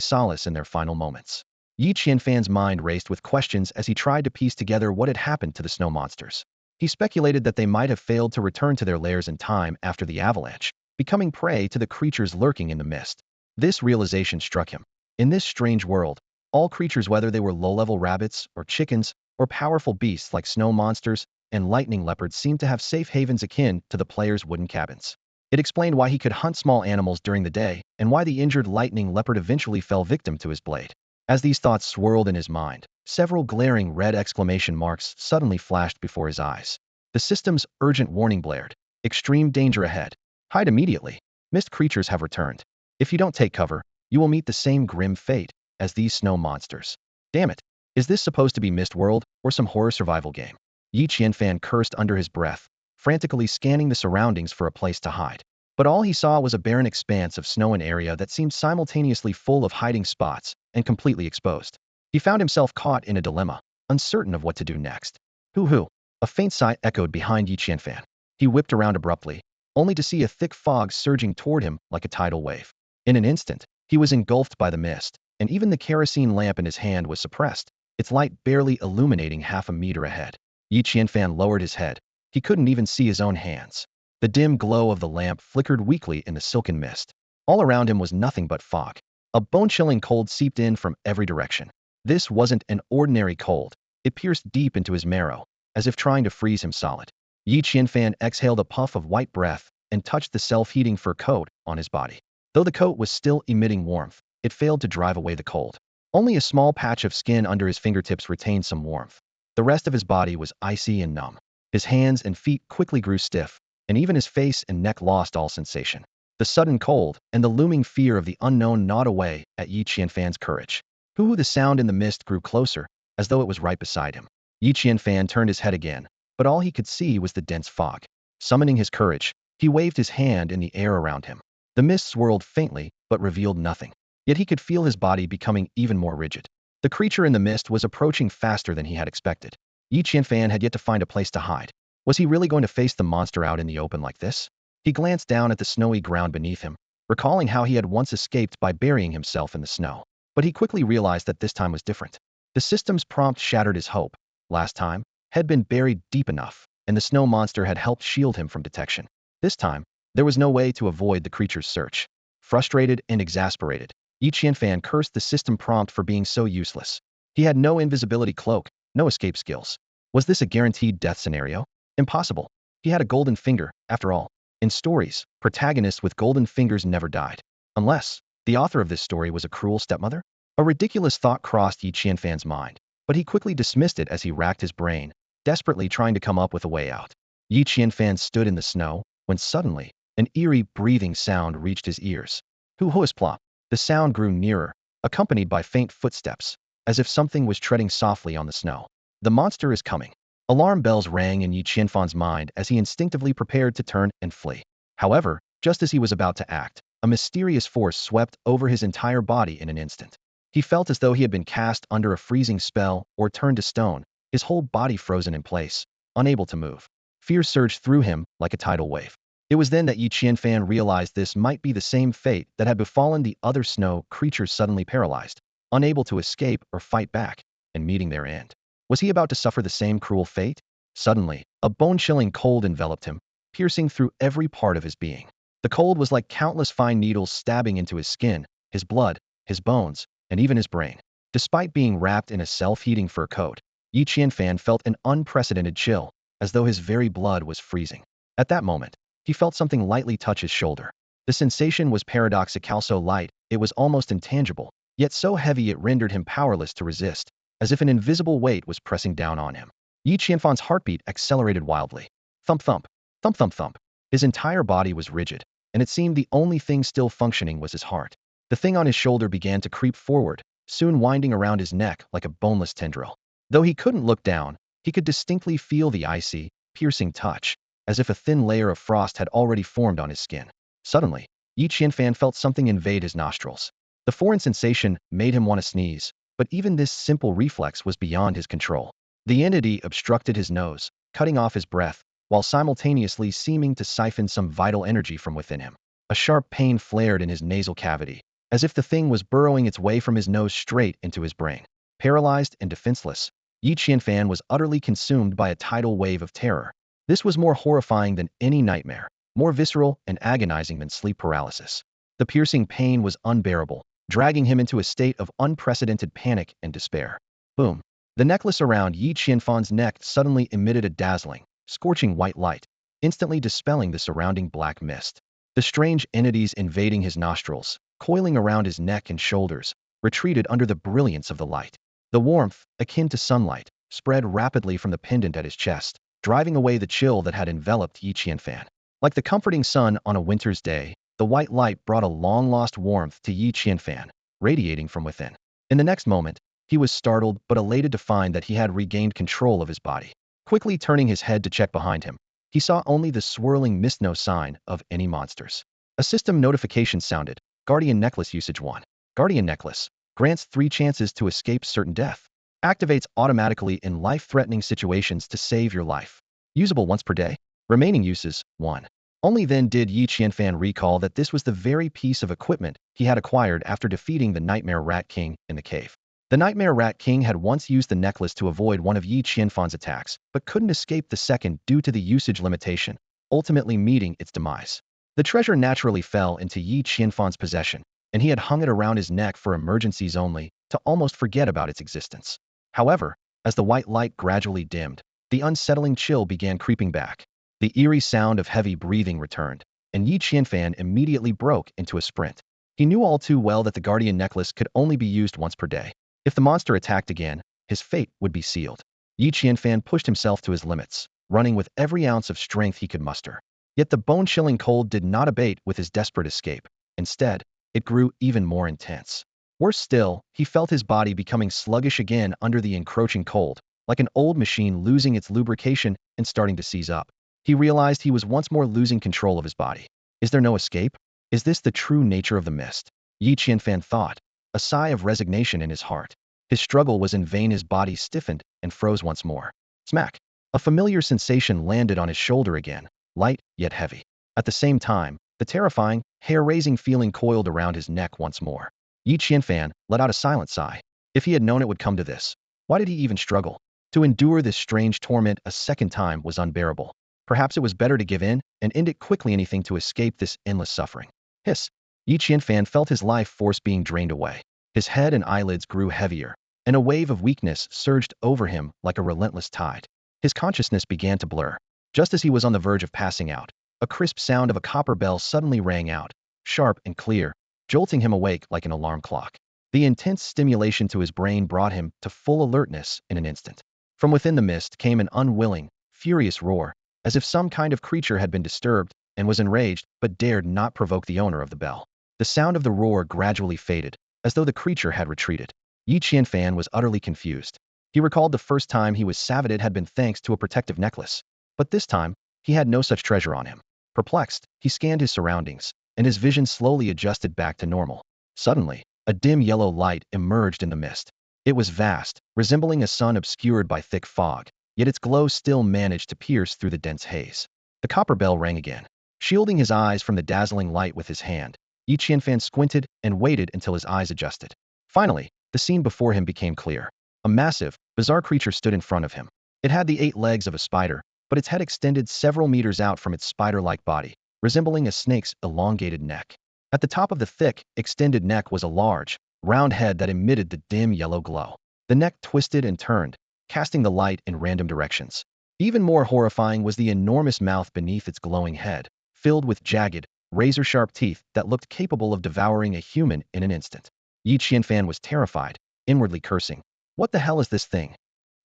solace in their final moments. Yi Qianfan's mind raced with questions as he tried to piece together what had happened to the snow monsters. He speculated that they might have failed to return to their lairs in time after the avalanche, becoming prey to the creatures lurking in the mist. This realization struck him. In this strange world, all creatures, whether they were low-level rabbits or chickens, or powerful beasts like snow monsters and lightning leopards, seemed to have safe havens akin to the player's wooden cabins. It explained why he could hunt small animals during the day and why the injured lightning leopard eventually fell victim to his blade. As these thoughts swirled in his mind, several glaring red exclamation marks suddenly flashed before his eyes. The system's urgent warning blared. Extreme danger ahead. Hide immediately. Mist creatures have returned. If you don't take cover, you will meet the same grim fate as these snow monsters. Damn it. Is this supposed to be Mist World or some horror survival game? Yi Qianfan cursed under his breath, frantically scanning the surroundings for a place to hide. But all he saw was a barren expanse of snow, an area that seemed simultaneously full of hiding spots and completely exposed. He found himself caught in a dilemma, uncertain of what to do next. Hoo-hoo! A faint sigh echoed behind Yi Qianfan. He whipped around abruptly, only to see a thick fog surging toward him like a tidal wave. In an instant, he was engulfed by the mist, and even the kerosene lamp in his hand was suppressed, its light barely illuminating half a meter ahead. Yi Qianfan lowered his head. He couldn't even see his own hands. The dim glow of the lamp flickered weakly in the silken mist. All around him was nothing but fog. A bone-chilling cold seeped in from every direction. This wasn't an ordinary cold. It pierced deep into his marrow, as if trying to freeze him solid. Yi Qianfan exhaled a puff of white breath and touched the self-heating fur coat on his body. Though the coat was still emitting warmth, it failed to drive away the cold. Only a small patch of skin under his fingertips retained some warmth. The rest of his body was icy and numb. His hands and feet quickly grew stiff, and even his face and neck lost all sensation. The sudden cold and the looming fear of the unknown gnawed away at Yi Qianfan's courage. The sound in the mist grew closer, as though it was right beside him. Yi Qianfan turned his head again, but all he could see was the dense fog. Summoning his courage, he waved his hand in the air around him. The mist swirled faintly, but revealed nothing. Yet he could feel his body becoming even more rigid. The creature in the mist was approaching faster than he had expected. Yi Qianfan had yet to find a place to hide. Was he really going to face the monster out in the open like this? He glanced down at the snowy ground beneath him, recalling how he had once escaped by burying himself in the snow. But he quickly realized that this time was different. The system's prompt shattered his hope. Last time, had been buried deep enough, and the snow monster had helped shield him from detection. This time, there was no way to avoid the creature's search. Frustrated and exasperated, Yi Qianfan cursed the system prompt for being so useless. He had no invisibility cloak, no escape skills. Was this a guaranteed death scenario? Impossible. He had a golden finger, after all. In stories, protagonists with golden fingers never died. Unless the author of this story was a cruel stepmother? A ridiculous thought crossed Yi Qianfan's mind, but he quickly dismissed it as he racked his brain, desperately trying to come up with a way out. Yi Qianfan stood in the snow, when suddenly, an eerie breathing sound reached his ears. Plop. The sound grew nearer, accompanied by faint footsteps, as if something was treading softly on the snow. The monster is coming. Alarm bells rang in Yi Qianfan's mind as he instinctively prepared to turn and flee. However, just as he was about to act, a mysterious force swept over his entire body in an instant. He felt as though he had been cast under a freezing spell or turned to stone, his whole body frozen in place, unable to move. Fear surged through him like a tidal wave. It was then that Yi Qianfan realized this might be the same fate that had befallen the other snow creatures suddenly paralyzed, unable to escape or fight back, and meeting their end. Was he about to suffer the same cruel fate? Suddenly, a bone-chilling cold enveloped him, piercing through every part of his being. The cold was like countless fine needles stabbing into his skin, his blood, his bones, and even his brain. Despite being wrapped in a self-heating fur coat, Yi Qianfan felt an unprecedented chill, as though his very blood was freezing. At that moment, he felt something lightly touch his shoulder. The sensation was paradoxical, so light, it was almost intangible, yet so heavy it rendered him powerless to resist, as if an invisible weight was pressing down on him. Yi Qianfan's heartbeat accelerated wildly. Thump thump, thump thump thump. His entire body was rigid, and it seemed the only thing still functioning was his heart. The thing on his shoulder began to creep forward, soon winding around his neck like a boneless tendril. Though he couldn't look down, he could distinctly feel the icy, piercing touch, as if a thin layer of frost had already formed on his skin. Suddenly, Yi Qianfan felt something invade his nostrils. The foreign sensation made him want to sneeze, but even this simple reflex was beyond his control. The entity obstructed his nose, cutting off his breath, while simultaneously seeming to siphon some vital energy from within him. A sharp pain flared in his nasal cavity, as if the thing was burrowing its way from his nose straight into his brain. Paralyzed and defenseless, Yi Qianfan was utterly consumed by a tidal wave of terror. This was more horrifying than any nightmare, more visceral and agonizing than sleep paralysis. The piercing pain was unbearable, dragging him into a state of unprecedented panic and despair. Boom. The necklace around Yi Qianfan's neck suddenly emitted a dazzling, scorching white light, instantly dispelling the surrounding black mist. The strange entities invading his nostrils, coiling around his neck and shoulders, retreated under the brilliance of the light. The warmth, akin to sunlight, spread rapidly from the pendant at his chest, driving away the chill that had enveloped Yi Qianfan. Like the comforting sun on a winter's day, the white light brought a long-lost warmth to Yi Qianfan, radiating from within. In the next moment, he was startled but elated to find that he had regained control of his body. Quickly turning his head to check behind him, he saw only the swirling mist, no sign of any monsters. A system notification sounded. Guardian Necklace Usage 1. Guardian Necklace grants 3 chances to escape certain death. Activates automatically in life-threatening situations to save your life. Usable once per day. Remaining uses, 1. Only then did Yi Qianfan recall that this was the very piece of equipment he had acquired after defeating the Nightmare Rat King in the cave. The Nightmare Rat King had once used the necklace to avoid one of Yi Qianfan's attacks, but couldn't escape the second due to the usage limitation, ultimately meeting its demise. The treasure naturally fell into Yi Qianfan's possession, and he had hung it around his neck for emergencies only, to almost forget about its existence. However, as the white light gradually dimmed, the unsettling chill began creeping back. The eerie sound of heavy breathing returned, and Yi Qianfan immediately broke into a sprint. He knew all too well that the guardian necklace could only be used once per day. If the monster attacked again, his fate would be sealed. Yi Qianfan pushed himself to his limits, running with every ounce of strength he could muster. Yet the bone-chilling cold did not abate with his desperate escape. Instead, it grew even more intense. Worse still, he felt his body becoming sluggish again under the encroaching cold, like an old machine losing its lubrication and starting to seize up. He realized he was once more losing control of his body. Is there no escape? Is this the true nature of the mist? Yi Qianfan thought, a sigh of resignation in his heart. His struggle was in vain. His body stiffened and froze once more. Smack! A familiar sensation landed on his shoulder again, light yet heavy. At the same time, the terrifying, hair-raising feeling coiled around his neck once more. Yi Qianfan let out a silent sigh. If he had known it would come to this, why did he even struggle? To endure this strange torment a second time was unbearable. Perhaps it was better to give in and end it quickly, anything to escape this endless suffering. Hiss! Yi Qianfan felt his life force being drained away. His head and eyelids grew heavier, and a wave of weakness surged over him like a relentless tide. His consciousness began to blur. Just as he was on the verge of passing out, a crisp sound of a copper bell suddenly rang out, sharp and clear, jolting him awake like an alarm clock. The intense stimulation to his brain brought him to full alertness in an instant. From within the mist came an unwilling, furious roar, as if some kind of creature had been disturbed and was enraged but dared not provoke the owner of the bell. The sound of the roar gradually faded, as though the creature had retreated. Yi Qianfan was utterly confused. He recalled the first time he was savaged had been thanks to a protective necklace. But this time, he had no such treasure on him. Perplexed, he scanned his surroundings, and his vision slowly adjusted back to normal. Suddenly, a dim yellow light emerged in the mist. It was vast, resembling a sun obscured by thick fog, yet its glow still managed to pierce through the dense haze. The copper bell rang again. Shielding his eyes from the dazzling light with his hand, Yi Qianfan squinted and waited until his eyes adjusted. Finally, the scene before him became clear. A massive, bizarre creature stood in front of him. It had the 8 legs of a spider, but its head extended several meters out from its spider-like body, resembling a snake's elongated neck. At the top of the thick, extended neck was a large, round head that emitted the dim yellow glow. The neck twisted and turned, casting the light in random directions. Even more horrifying was the enormous mouth beneath its glowing head, filled with jagged, razor-sharp teeth that looked capable of devouring a human in an instant. Yi Qianfan was terrified, inwardly cursing. What the hell is this thing?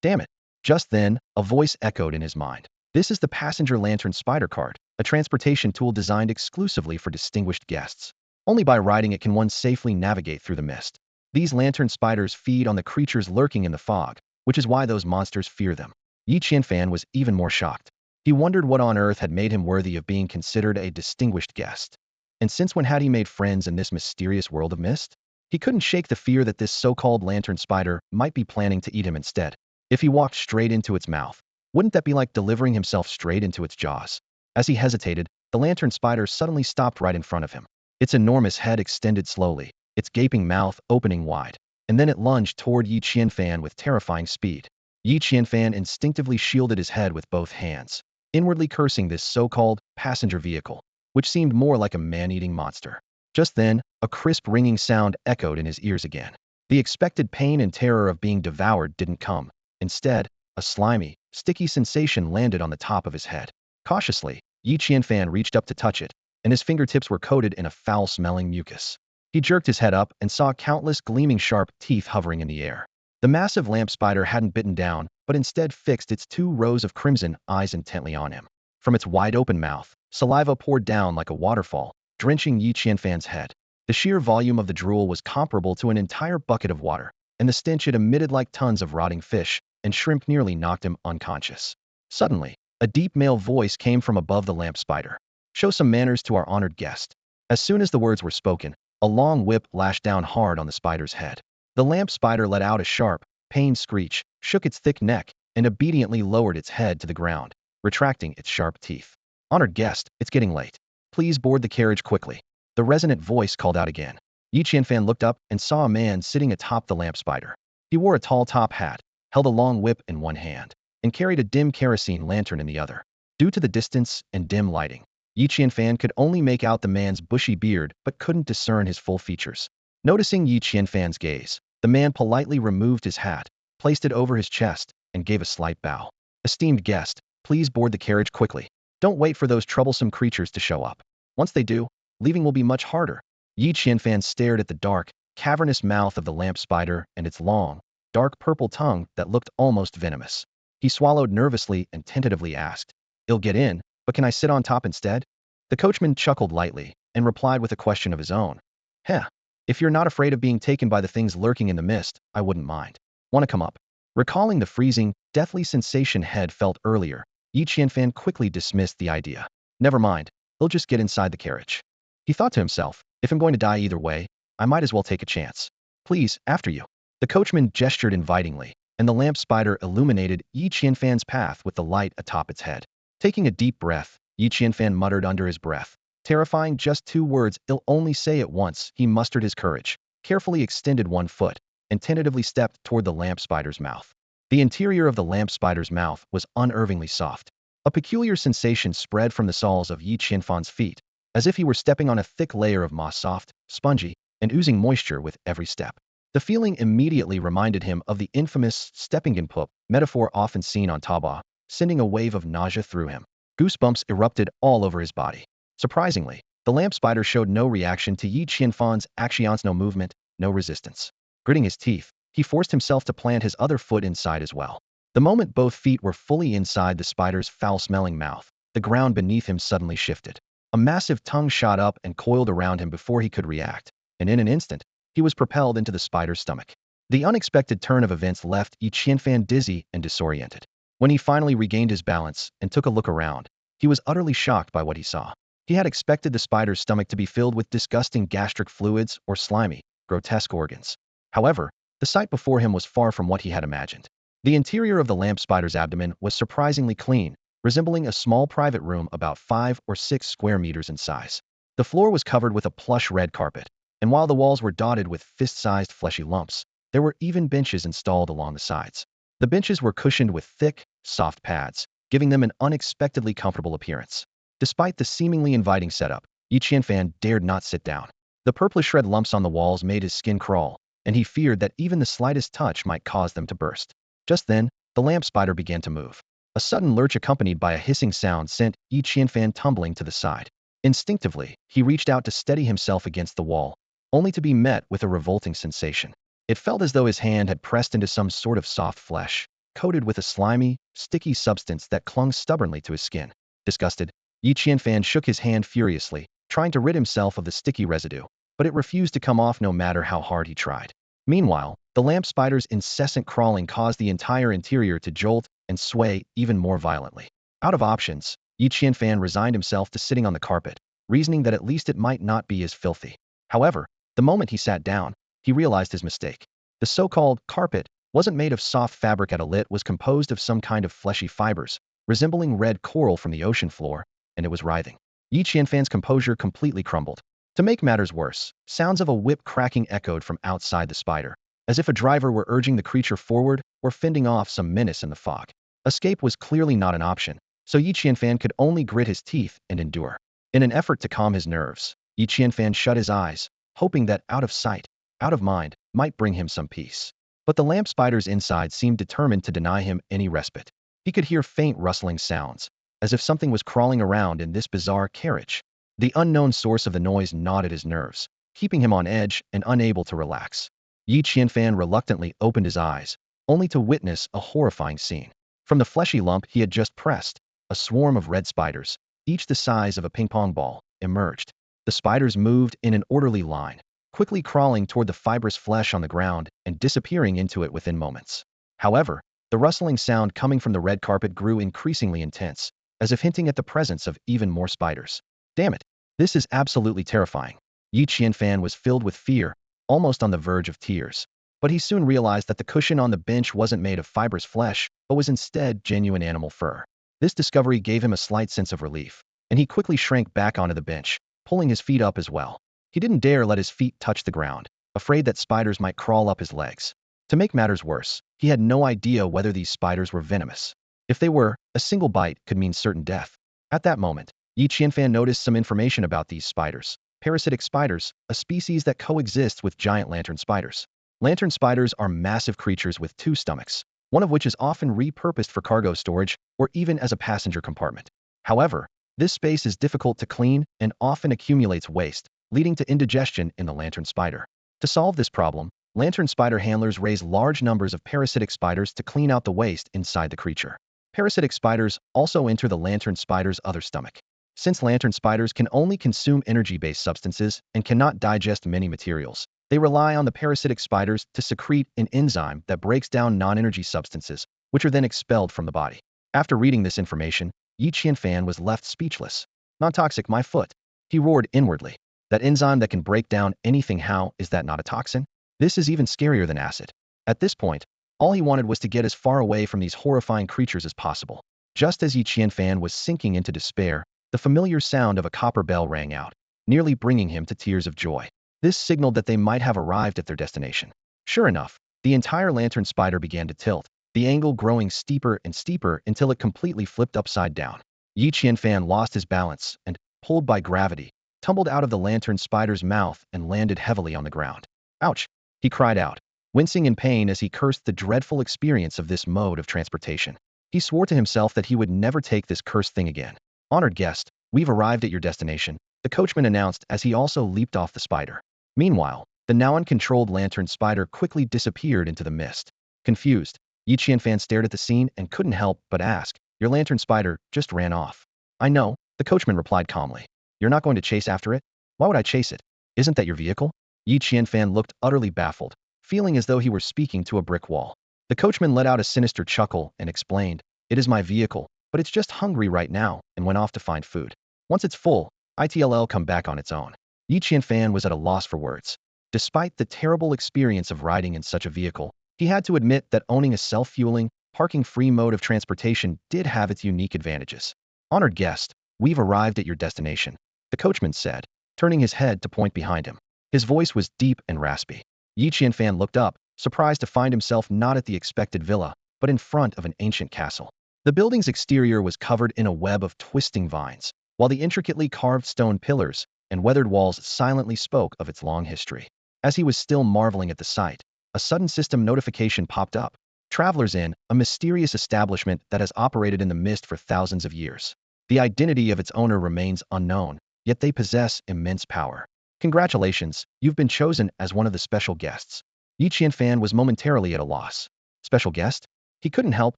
Damn it! Just then, a voice echoed in his mind. This is the passenger lantern spider cart, a transportation tool designed exclusively for distinguished guests. Only by riding it can one safely navigate through the mist. These lantern spiders feed on the creatures lurking in the fog, which is why those monsters fear them. Yi Qianfan was even more shocked. He wondered what on earth had made him worthy of being considered a distinguished guest. And since when had he made friends in this mysterious world of mist? He couldn't shake the fear that this so-called lantern spider might be planning to eat him instead. If he walked straight into its mouth, wouldn't that be like delivering himself straight into its jaws? As he hesitated, the lantern spider suddenly stopped right in front of him. Its enormous head extended slowly, its gaping mouth opening wide, and then it lunged toward Yi Qianfan with terrifying speed. Yi Qianfan instinctively shielded his head with both hands, inwardly cursing this so-called passenger vehicle, which seemed more like a man-eating monster. Just then, a crisp ringing sound echoed in his ears again. The expected pain and terror of being devoured didn't come. Instead, a slimy, sticky sensation landed on the top of his head. Cautiously, Yi Qianfan reached up to touch it, and his fingertips were coated in a foul-smelling mucus. He jerked his head up and saw countless gleaming sharp teeth hovering in the air. The massive lamp spider hadn't bitten down, but instead fixed its 2 rows of crimson eyes intently on him. From its wide-open mouth, saliva poured down like a waterfall, drenching Yi Qianfan's head. The sheer volume of the drool was comparable to an entire bucket of water, and the stench it emitted like tons of rotting fish and shrimp nearly knocked him unconscious. Suddenly, a deep male voice came from above the lamp spider. Show some manners to our honored guest. As soon as the words were spoken, a long whip lashed down hard on the spider's head. The lamp spider let out a sharp, pained screech, shook its thick neck, and obediently lowered its head to the ground, retracting its sharp teeth. Honored guest, it's getting late. Please board the carriage quickly. The resonant voice called out again. Yi Qianfan looked up and saw a man sitting atop the lamp spider. He wore a tall top hat, held a long whip in one hand, and carried a dim kerosene lantern in the other. Due to the distance and dim lighting, Yi Qianfan could only make out the man's bushy beard but couldn't discern his full features. Noticing Yi Qianfan's gaze, the man politely removed his hat, placed it over his chest, and gave a slight bow. Esteemed guest, please board the carriage quickly. Don't wait for those troublesome creatures to show up. Once they do, leaving will be much harder. Yi Qianfan stared at the dark, cavernous mouth of the lamp spider and its long, dark purple tongue that looked almost venomous. He swallowed nervously and tentatively asked, "I'll get in, but can I sit on top instead?" The coachman chuckled lightly and replied with a question of his own. "Heh, if you're not afraid of being taken by the things lurking in the mist, I wouldn't mind. Want to come up?" Recalling the freezing, deathly sensation Head felt earlier, Yi Qianfan quickly dismissed the idea. Never mind, he'll just get inside the carriage. He thought to himself, if I'm going to die either way, I might as well take a chance. Please, after you. The coachman gestured invitingly, and the lamp spider illuminated Yi Qianfan's path with the light atop its head. Taking a deep breath, Yi Qianfan muttered under his breath, terrifying just 2 words he'll only say at once. He mustered his courage, carefully extended one foot, and tentatively stepped toward the lamp spider's mouth. The interior of the lamp spider's mouth was unnervingly soft. A peculiar sensation spread from the soles of Yi Qianfan's feet, as if he were stepping on a thick layer of moss, soft, spongy, and oozing moisture with every step. The feeling immediately reminded him of the infamous stepping in poop metaphor often seen on Taobao, sending a wave of nausea through him. Goosebumps erupted all over his body. Surprisingly, the lamp spider showed no reaction to Yi Qianfan's actions, no movement, no resistance. Gritting his teeth, he forced himself to plant his other foot inside as well. The moment both feet were fully inside the spider's foul-smelling mouth, the ground beneath him suddenly shifted. A massive tongue shot up and coiled around him before he could react, and in an instant, he was propelled into the spider's stomach. The unexpected turn of events left Yi Qianfan dizzy and disoriented. When he finally regained his balance and took a look around, he was utterly shocked by what he saw. He had expected the spider's stomach to be filled with disgusting gastric fluids or slimy, grotesque organs. However, the sight before him was far from what he had imagined. The interior of the lamp spider's abdomen was surprisingly clean, resembling a small private room about 5 or 6 square meters in size. The floor was covered with a plush red carpet, and while the walls were dotted with fist-sized fleshy lumps, there were even benches installed along the sides. The benches were cushioned with thick, soft pads, giving them an unexpectedly comfortable appearance. Despite the seemingly inviting setup, Yi Qianfan dared not sit down. The purplish red lumps on the walls made his skin crawl, and he feared that even the slightest touch might cause them to burst. Just then, the lamp spider began to move. A sudden lurch accompanied by a hissing sound sent Yi Qianfan tumbling to the side. Instinctively, he reached out to steady himself against the wall, only to be met with a revolting sensation. It felt as though his hand had pressed into some sort of soft flesh, coated with a slimy, sticky substance that clung stubbornly to his skin. Disgusted, Yi Qianfan shook his hand furiously, trying to rid himself of the sticky residue, but it refused to come off no matter how hard he tried. Meanwhile, the lamp spider's incessant crawling caused the entire interior to jolt and sway even more violently. Out of options, Yi Qianfan resigned himself to sitting on the carpet, reasoning that at least it might not be as filthy. However, the moment he sat down, he realized his mistake. The so-called carpet wasn't made of soft fabric at all. It was composed of some kind of fleshy fibers, resembling red coral from the ocean floor, and it was writhing. Yi Qianfan's composure completely crumbled. To make matters worse, sounds of a whip cracking echoed from outside the spider, as if a driver were urging the creature forward or fending off some menace in the fog. Escape was clearly not an option, so Yi Qianfan could only grit his teeth and endure. In an effort to calm his nerves, Yi Qianfan shut his eyes, hoping that out of sight, out of mind, might bring him some peace. But the lamp spider's inside seemed determined to deny him any respite. He could hear faint rustling sounds, as if something was crawling around in this bizarre carriage. The unknown source of the noise gnawed at his nerves, keeping him on edge and unable to relax. Yi Qianfan reluctantly opened his eyes, only to witness a horrifying scene. From the fleshy lump he had just pressed, a swarm of red spiders, each the size of a ping-pong ball, emerged. The spiders moved in an orderly line, quickly crawling toward the fibrous flesh on the ground and disappearing into it within moments. However, the rustling sound coming from the red carpet grew increasingly intense, as if hinting at the presence of even more spiders. Damn it, this is absolutely terrifying. Yi Qianfan was filled with fear, almost on the verge of tears. But he soon realized that the cushion on the bench wasn't made of fibrous flesh, but was instead genuine animal fur. This discovery gave him a slight sense of relief, and he quickly shrank back onto the bench, pulling his feet up as well. He didn't dare let his feet touch the ground, afraid that spiders might crawl up his legs. To make matters worse, he had no idea whether these spiders were venomous. If they were, a single bite could mean certain death. At that moment, Yi Qianfan noticed some information about these spiders. Parasitic spiders, a species that coexists with giant lantern spiders. Lantern spiders are massive creatures with two stomachs, one of which is often repurposed for cargo storage or even as a passenger compartment. However, this space is difficult to clean and often accumulates waste, leading to indigestion in the lantern spider. To solve this problem, lantern spider handlers raise large numbers of parasitic spiders to clean out the waste inside the creature. Parasitic spiders also enter the lantern spider's other stomach. Since lantern spiders can only consume energy-based substances and cannot digest many materials, they rely on the parasitic spiders to secrete an enzyme that breaks down non-energy substances, which are then expelled from the body. After reading this information, Yi Qianfan was left speechless. Non-toxic, my foot. He roared inwardly. That enzyme that can break down anything, how is that not a toxin? This is even scarier than acid. At this point, all he wanted was to get as far away from these horrifying creatures as possible. Just as Yi Qianfan was sinking into despair, the familiar sound of a copper bell rang out, nearly bringing him to tears of joy. This signaled that they might have arrived at their destination. Sure enough, the entire lantern spider began to tilt, the angle growing steeper and steeper until it completely flipped upside down. Yi Qianfan lost his balance and, pulled by gravity, tumbled out of the lantern spider's mouth and landed heavily on the ground. Ouch! He cried out, wincing in pain as he cursed the dreadful experience of this mode of transportation. He swore to himself that he would never take this cursed thing again. Honored guest, we've arrived at your destination, the coachman announced as he also leaped off the spider. Meanwhile, the now uncontrolled lantern spider quickly disappeared into the mist. Confused, Yi Qianfan stared at the scene and couldn't help but ask, your lantern spider just ran off. I know, the coachman replied calmly. You're not going to chase after it? Why would I chase it? Isn't that your vehicle? Yi Qianfan looked utterly baffled, feeling as though he were speaking to a brick wall. The coachman let out a sinister chuckle and explained, it is my vehicle, but it's just hungry right now and went off to find food. Once it's full, it'll come back on its own. Yi Qianfan was at a loss for words. Despite the terrible experience of riding in such a vehicle, he had to admit that owning a self-fueling, parking-free mode of transportation did have its unique advantages. Honored guest, we've arrived at your destination, the coachman said, turning his head to point behind him. His voice was deep and raspy. Yi Qianfan looked up, surprised to find himself not at the expected villa, but in front of an ancient castle. The building's exterior was covered in a web of twisting vines, while the intricately carved stone pillars and weathered walls silently spoke of its long history. As he was still marveling at the sight, a sudden system notification popped up. Travelers Inn, a mysterious establishment that has operated in the mist for thousands of years. The identity of its owner remains unknown, yet they possess immense power. Congratulations, you've been chosen as one of the special guests. Yi Qianfan was momentarily at a loss. Special guest? He couldn't help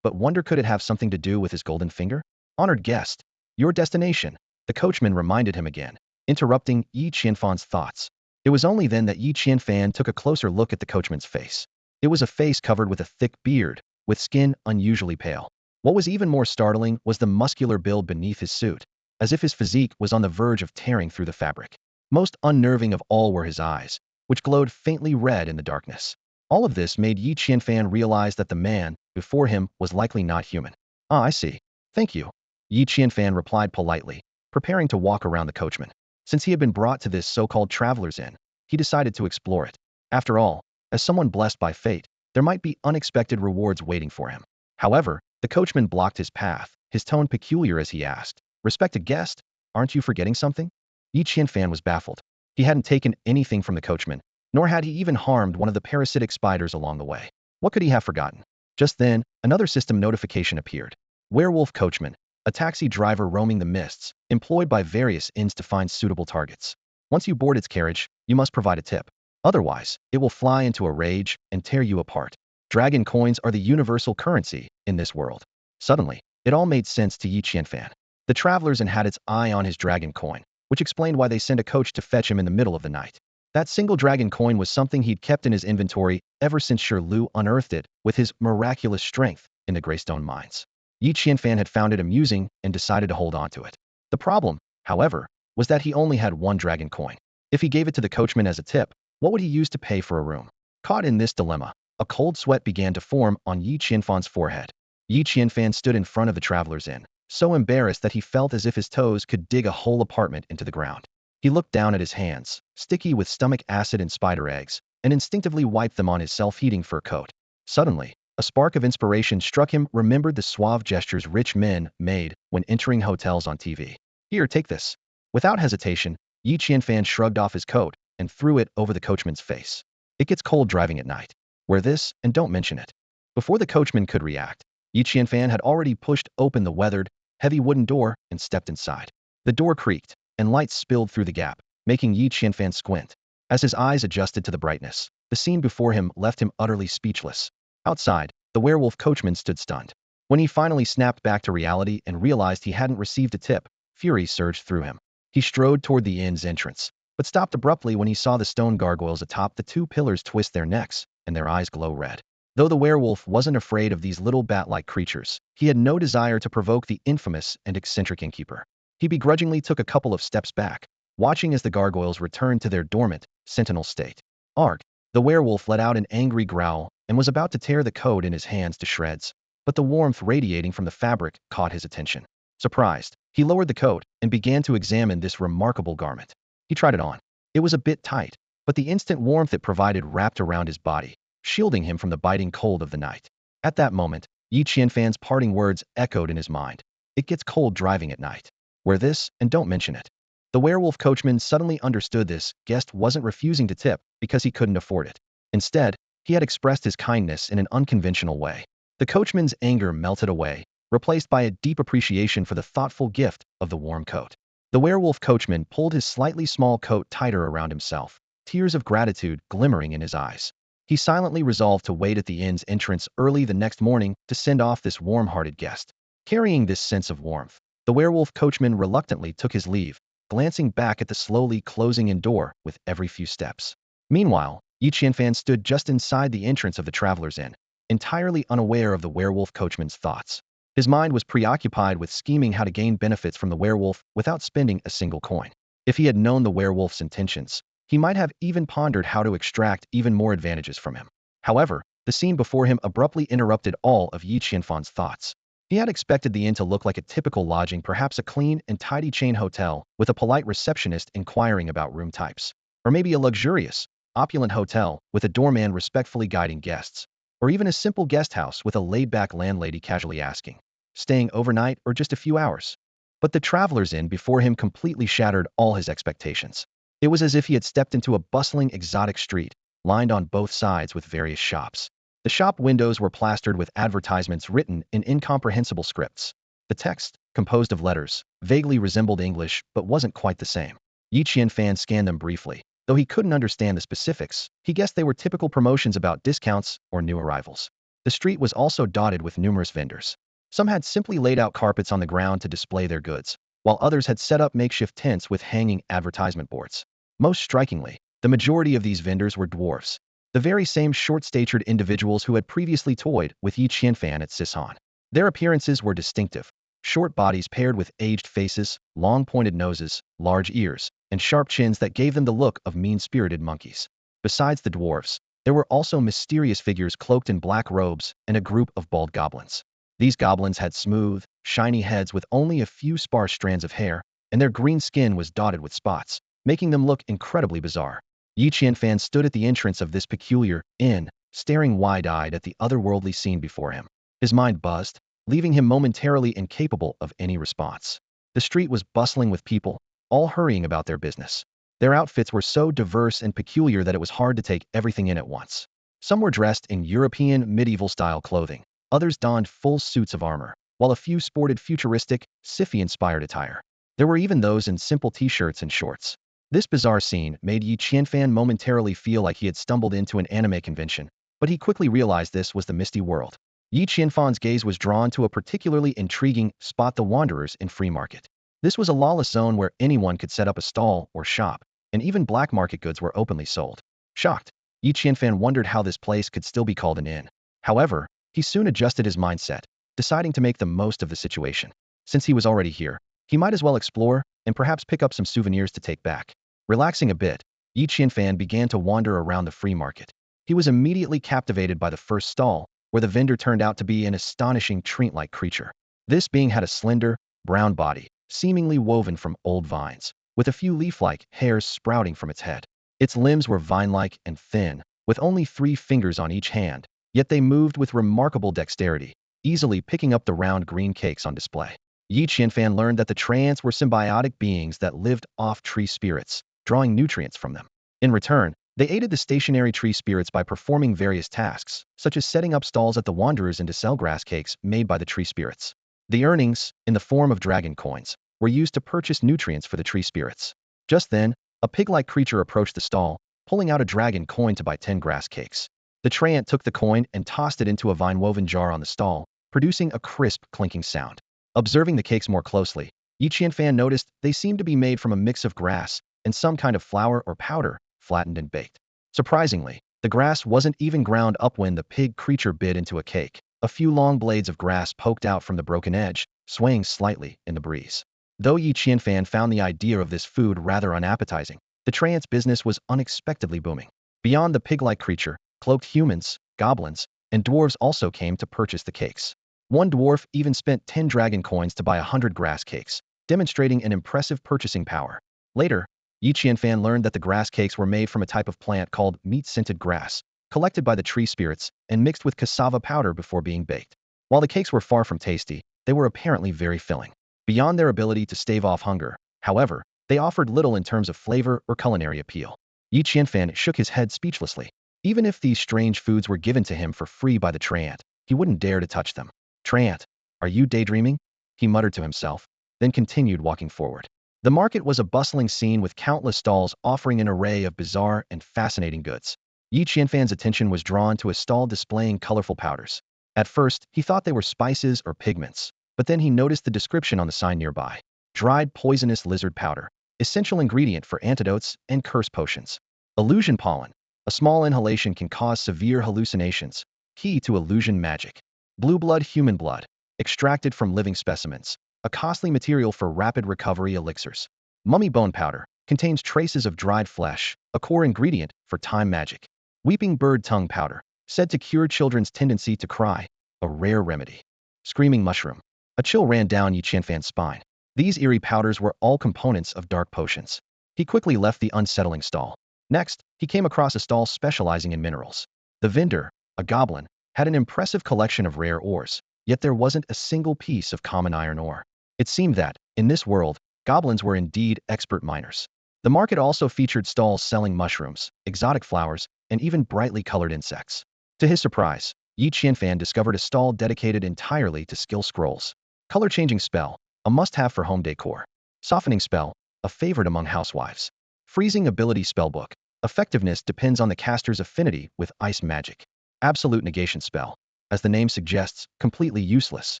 but wonder, could it have something to do with his golden finger? Honored guest, your destination, the coachman reminded him again, interrupting Yi Qianfan's thoughts. It was only then that Yi Qianfan took a closer look at the coachman's face. It was a face covered with a thick beard, with skin unusually pale. What was even more startling was the muscular build beneath his suit, as if his physique was on the verge of tearing through the fabric. Most unnerving of all were his eyes, which glowed faintly red in the darkness. All of this made Yi Qianfan realize that the man before him was likely not human. Ah, I see. Thank you. Yi Qianfan replied politely, preparing to walk around the coachman. Since he had been brought to this so-called traveler's inn, he decided to explore it. After all, as someone blessed by fate, there might be unexpected rewards waiting for him. However, the coachman blocked his path, his tone peculiar as he asked, respected guest, aren't you forgetting something? Yi Qianfan was baffled. He hadn't taken anything from the coachman, nor had he even harmed one of the parasitic spiders along the way. What could he have forgotten? Just then, another system notification appeared. Werewolf coachman, a taxi driver roaming the mists, employed by various inns to find suitable targets. Once you board its carriage, you must provide a tip. Otherwise, it will fly into a rage and tear you apart. Dragon coins are the universal currency in this world. Suddenly, it all made sense to Yi Qianfan. The travelers had its eye on his dragon coin, which explained why they sent a coach to fetch him in the middle of the night. That single dragon coin was something he'd kept in his inventory ever since Shirlu unearthed it with his miraculous strength in the Greystone mines. Yi Qianfan had found it amusing and decided to hold on to it. The problem, however, was that he only had one dragon coin. If he gave it to the coachman as a tip, what would he use to pay for a room? Caught in this dilemma, a cold sweat began to form on Yi Qianfan's forehead. Yi Qianfan stood in front of the traveler's inn, so embarrassed that he felt as if his toes could dig a whole apartment into the ground. He looked down at his hands, sticky with stomach acid and spider eggs, and instinctively wiped them on his self-heating fur coat. Suddenly, a spark of inspiration struck him, remembered the suave gestures rich men made when entering hotels on TV. Here, take this. Without hesitation, Yi Qianfan shrugged off his coat and threw it over the coachman's face. It gets cold driving at night. Wear this and don't mention it. Before the coachman could react, Yi Qianfan had already pushed open the weathered, heavy wooden door and stepped inside. The door creaked, and light spilled through the gap, making Yi Qianfan squint. As his eyes adjusted to the brightness, the scene before him left him utterly speechless. Outside, the werewolf coachman stood stunned. When he finally snapped back to reality and realized he hadn't received a tip, fury surged through him. He strode toward the inn's entrance, but stopped abruptly when he saw the stone gargoyles atop the two pillars twist their necks and their eyes glow red. Though the werewolf wasn't afraid of these little bat-like creatures, he had no desire to provoke the infamous and eccentric innkeeper. He begrudgingly took a couple of steps back, watching as the gargoyles returned to their dormant, sentinel state. Arg! The werewolf let out an angry growl and was about to tear the coat in his hands to shreds, but the warmth radiating from the fabric caught his attention. Surprised, he lowered the coat and began to examine this remarkable garment. He tried it on. It was a bit tight, but the instant warmth it provided wrapped around his body, shielding him from the biting cold of the night. At that moment, Yi Qianfan's parting words echoed in his mind. It gets cold driving at night. Wear this and don't mention it. The werewolf coachman suddenly understood this guest wasn't refusing to tip because he couldn't afford it. Instead, he had expressed his kindness in an unconventional way. The coachman's anger melted away, replaced by a deep appreciation for the thoughtful gift of the warm coat. The werewolf coachman pulled his slightly small coat tighter around himself, tears of gratitude glimmering in his eyes. He silently resolved to wait at the inn's entrance early the next morning to send off this warm-hearted guest. Carrying this sense of warmth, the werewolf coachman reluctantly took his leave, glancing back at the slowly closing-in door with every few steps. Meanwhile, Yi Qianfan stood just inside the entrance of the traveler's inn, entirely unaware of the werewolf coachman's thoughts. His mind was preoccupied with scheming how to gain benefits from the werewolf without spending a single coin. If he had known the werewolf's intentions, he might have even pondered how to extract even more advantages from him. However, the scene before him abruptly interrupted all of Yi Qianfan's thoughts. He had expected the inn to look like a typical lodging, perhaps a clean and tidy chain hotel with a polite receptionist inquiring about room types. Or maybe a luxurious, opulent hotel with a doorman respectfully guiding guests. Or even a simple guest house with a laid-back landlady casually asking, staying overnight or just a few hours. But the traveler's inn before him completely shattered all his expectations. It was as if he had stepped into a bustling exotic street, lined on both sides with various shops. The shop windows were plastered with advertisements written in incomprehensible scripts. The text, composed of letters, vaguely resembled English but wasn't quite the same. Yi Qianfan scanned them briefly. Though he couldn't understand the specifics, he guessed they were typical promotions about discounts or new arrivals. The street was also dotted with numerous vendors. Some had simply laid out carpets on the ground to display their goods, while others had set up makeshift tents with hanging advertisement boards. Most strikingly, the majority of these vendors were dwarfs, the very same short-statured individuals who had previously toyed with Yi Qianfan at Sisan. Their appearances were distinctive. Short bodies paired with aged faces, long pointed noses, large ears, and sharp chins that gave them the look of mean-spirited monkeys. Besides the dwarfs, there were also mysterious figures cloaked in black robes and a group of bald goblins. These goblins had smooth, shiny heads with only a few sparse strands of hair, and their green skin was dotted with spots, making them look incredibly bizarre. Yi Qianfan stood at the entrance of this peculiar inn, staring wide-eyed at the otherworldly scene before him. His mind buzzed, leaving him momentarily incapable of any response. The street was bustling with people, all hurrying about their business. Their outfits were so diverse and peculiar that it was hard to take everything in at once. Some were dressed in European medieval-style clothing. Others donned full suits of armor, while a few sported futuristic, sci-fi-inspired attire. There were even those in simple t-shirts and shorts. This bizarre scene made Yi Qianfan momentarily feel like he had stumbled into an anime convention, but he quickly realized this was the Misty World. Yi Qianfan's gaze was drawn to a particularly intriguing spot: the Wanderers in Free Market. This was a lawless zone where anyone could set up a stall or shop, and even black market goods were openly sold. Shocked, Yi Qianfan wondered how this place could still be called an inn. However, he soon adjusted his mindset, deciding to make the most of the situation. Since he was already here, he might as well explore and perhaps pick up some souvenirs to take back. Relaxing a bit, Yi Qianfan began to wander around the free market. He was immediately captivated by the first stall, where the vendor turned out to be an astonishing tree-like creature. This being had a slender, brown body, seemingly woven from old vines, with a few leaf-like hairs sprouting from its head. Its limbs were vine-like and thin, with only 3 fingers on each hand, yet they moved with remarkable dexterity, easily picking up the round green cakes on display. Yi Qianfan learned that the Treants were symbiotic beings that lived off tree spirits, drawing nutrients from them. In return, they aided the stationary tree spirits by performing various tasks, such as setting up stalls at the Wanderers and to sell grass cakes made by the tree spirits. The earnings, in the form of dragon coins, were used to purchase nutrients for the tree spirits. Just then, a pig-like creature approached the stall, pulling out a dragon coin to buy 10 grass cakes. The Treant took the coin and tossed it into a vine-woven jar on the stall, producing a crisp, clinking sound. Observing the cakes more closely, Yi Qianfan noticed they seemed to be made from a mix of grass and some kind of flour or powder, flattened and baked. Surprisingly, the grass wasn't even ground up when the pig creature bit into a cake. A few long blades of grass poked out from the broken edge, swaying slightly in the breeze. Though Yi Qianfan found the idea of this food rather unappetizing, the Treant's business was unexpectedly booming. Beyond the pig-like creature, cloaked humans, goblins, and dwarves also came to purchase the cakes. One dwarf even spent 10 dragon coins to buy 100 grass cakes, demonstrating an impressive purchasing power. Later, Yi Qianfan learned that the grass cakes were made from a type of plant called meat-scented grass, collected by the tree spirits and mixed with cassava powder before being baked. While the cakes were far from tasty, they were apparently very filling. Beyond their ability to stave off hunger, however, they offered little in terms of flavor or culinary appeal. Yi Qianfan shook his head speechlessly. Even if these strange foods were given to him for free by the Treant, he wouldn't dare to touch them. Treant, are you daydreaming? He muttered to himself, then continued walking forward. The market was a bustling scene with countless stalls offering an array of bizarre and fascinating goods. Yi Qianfan's attention was drawn to a stall displaying colorful powders. At first, he thought they were spices or pigments, but then he noticed the description on the sign nearby. Dried poisonous lizard powder, essential ingredient for antidotes and curse potions. Illusion pollen, a small inhalation can cause severe hallucinations, key to illusion magic. Blue blood human blood, extracted from living specimens, a costly material for rapid recovery elixirs. Mummy bone powder, contains traces of dried flesh, a core ingredient for time magic. Weeping bird tongue powder, said to cure children's tendency to cry, a rare remedy. Screaming mushroom. A chill ran down Yi Qianfan's spine. These eerie powders were all components of dark potions. He quickly left the unsettling stall. Next, he came across a stall specializing in minerals. The vendor, a goblin, had an impressive collection of rare ores, yet there wasn't a single piece of common iron ore. It seemed that, in this world, goblins were indeed expert miners. The market also featured stalls selling mushrooms, exotic flowers, and even brightly colored insects. To his surprise, Yi Qianfan discovered a stall dedicated entirely to skill scrolls. Color-changing spell, a must-have for home decor. Softening spell, a favorite among housewives. Freezing ability spellbook. Effectiveness depends on the caster's affinity with ice magic. Absolute negation spell. As the name suggests, completely useless.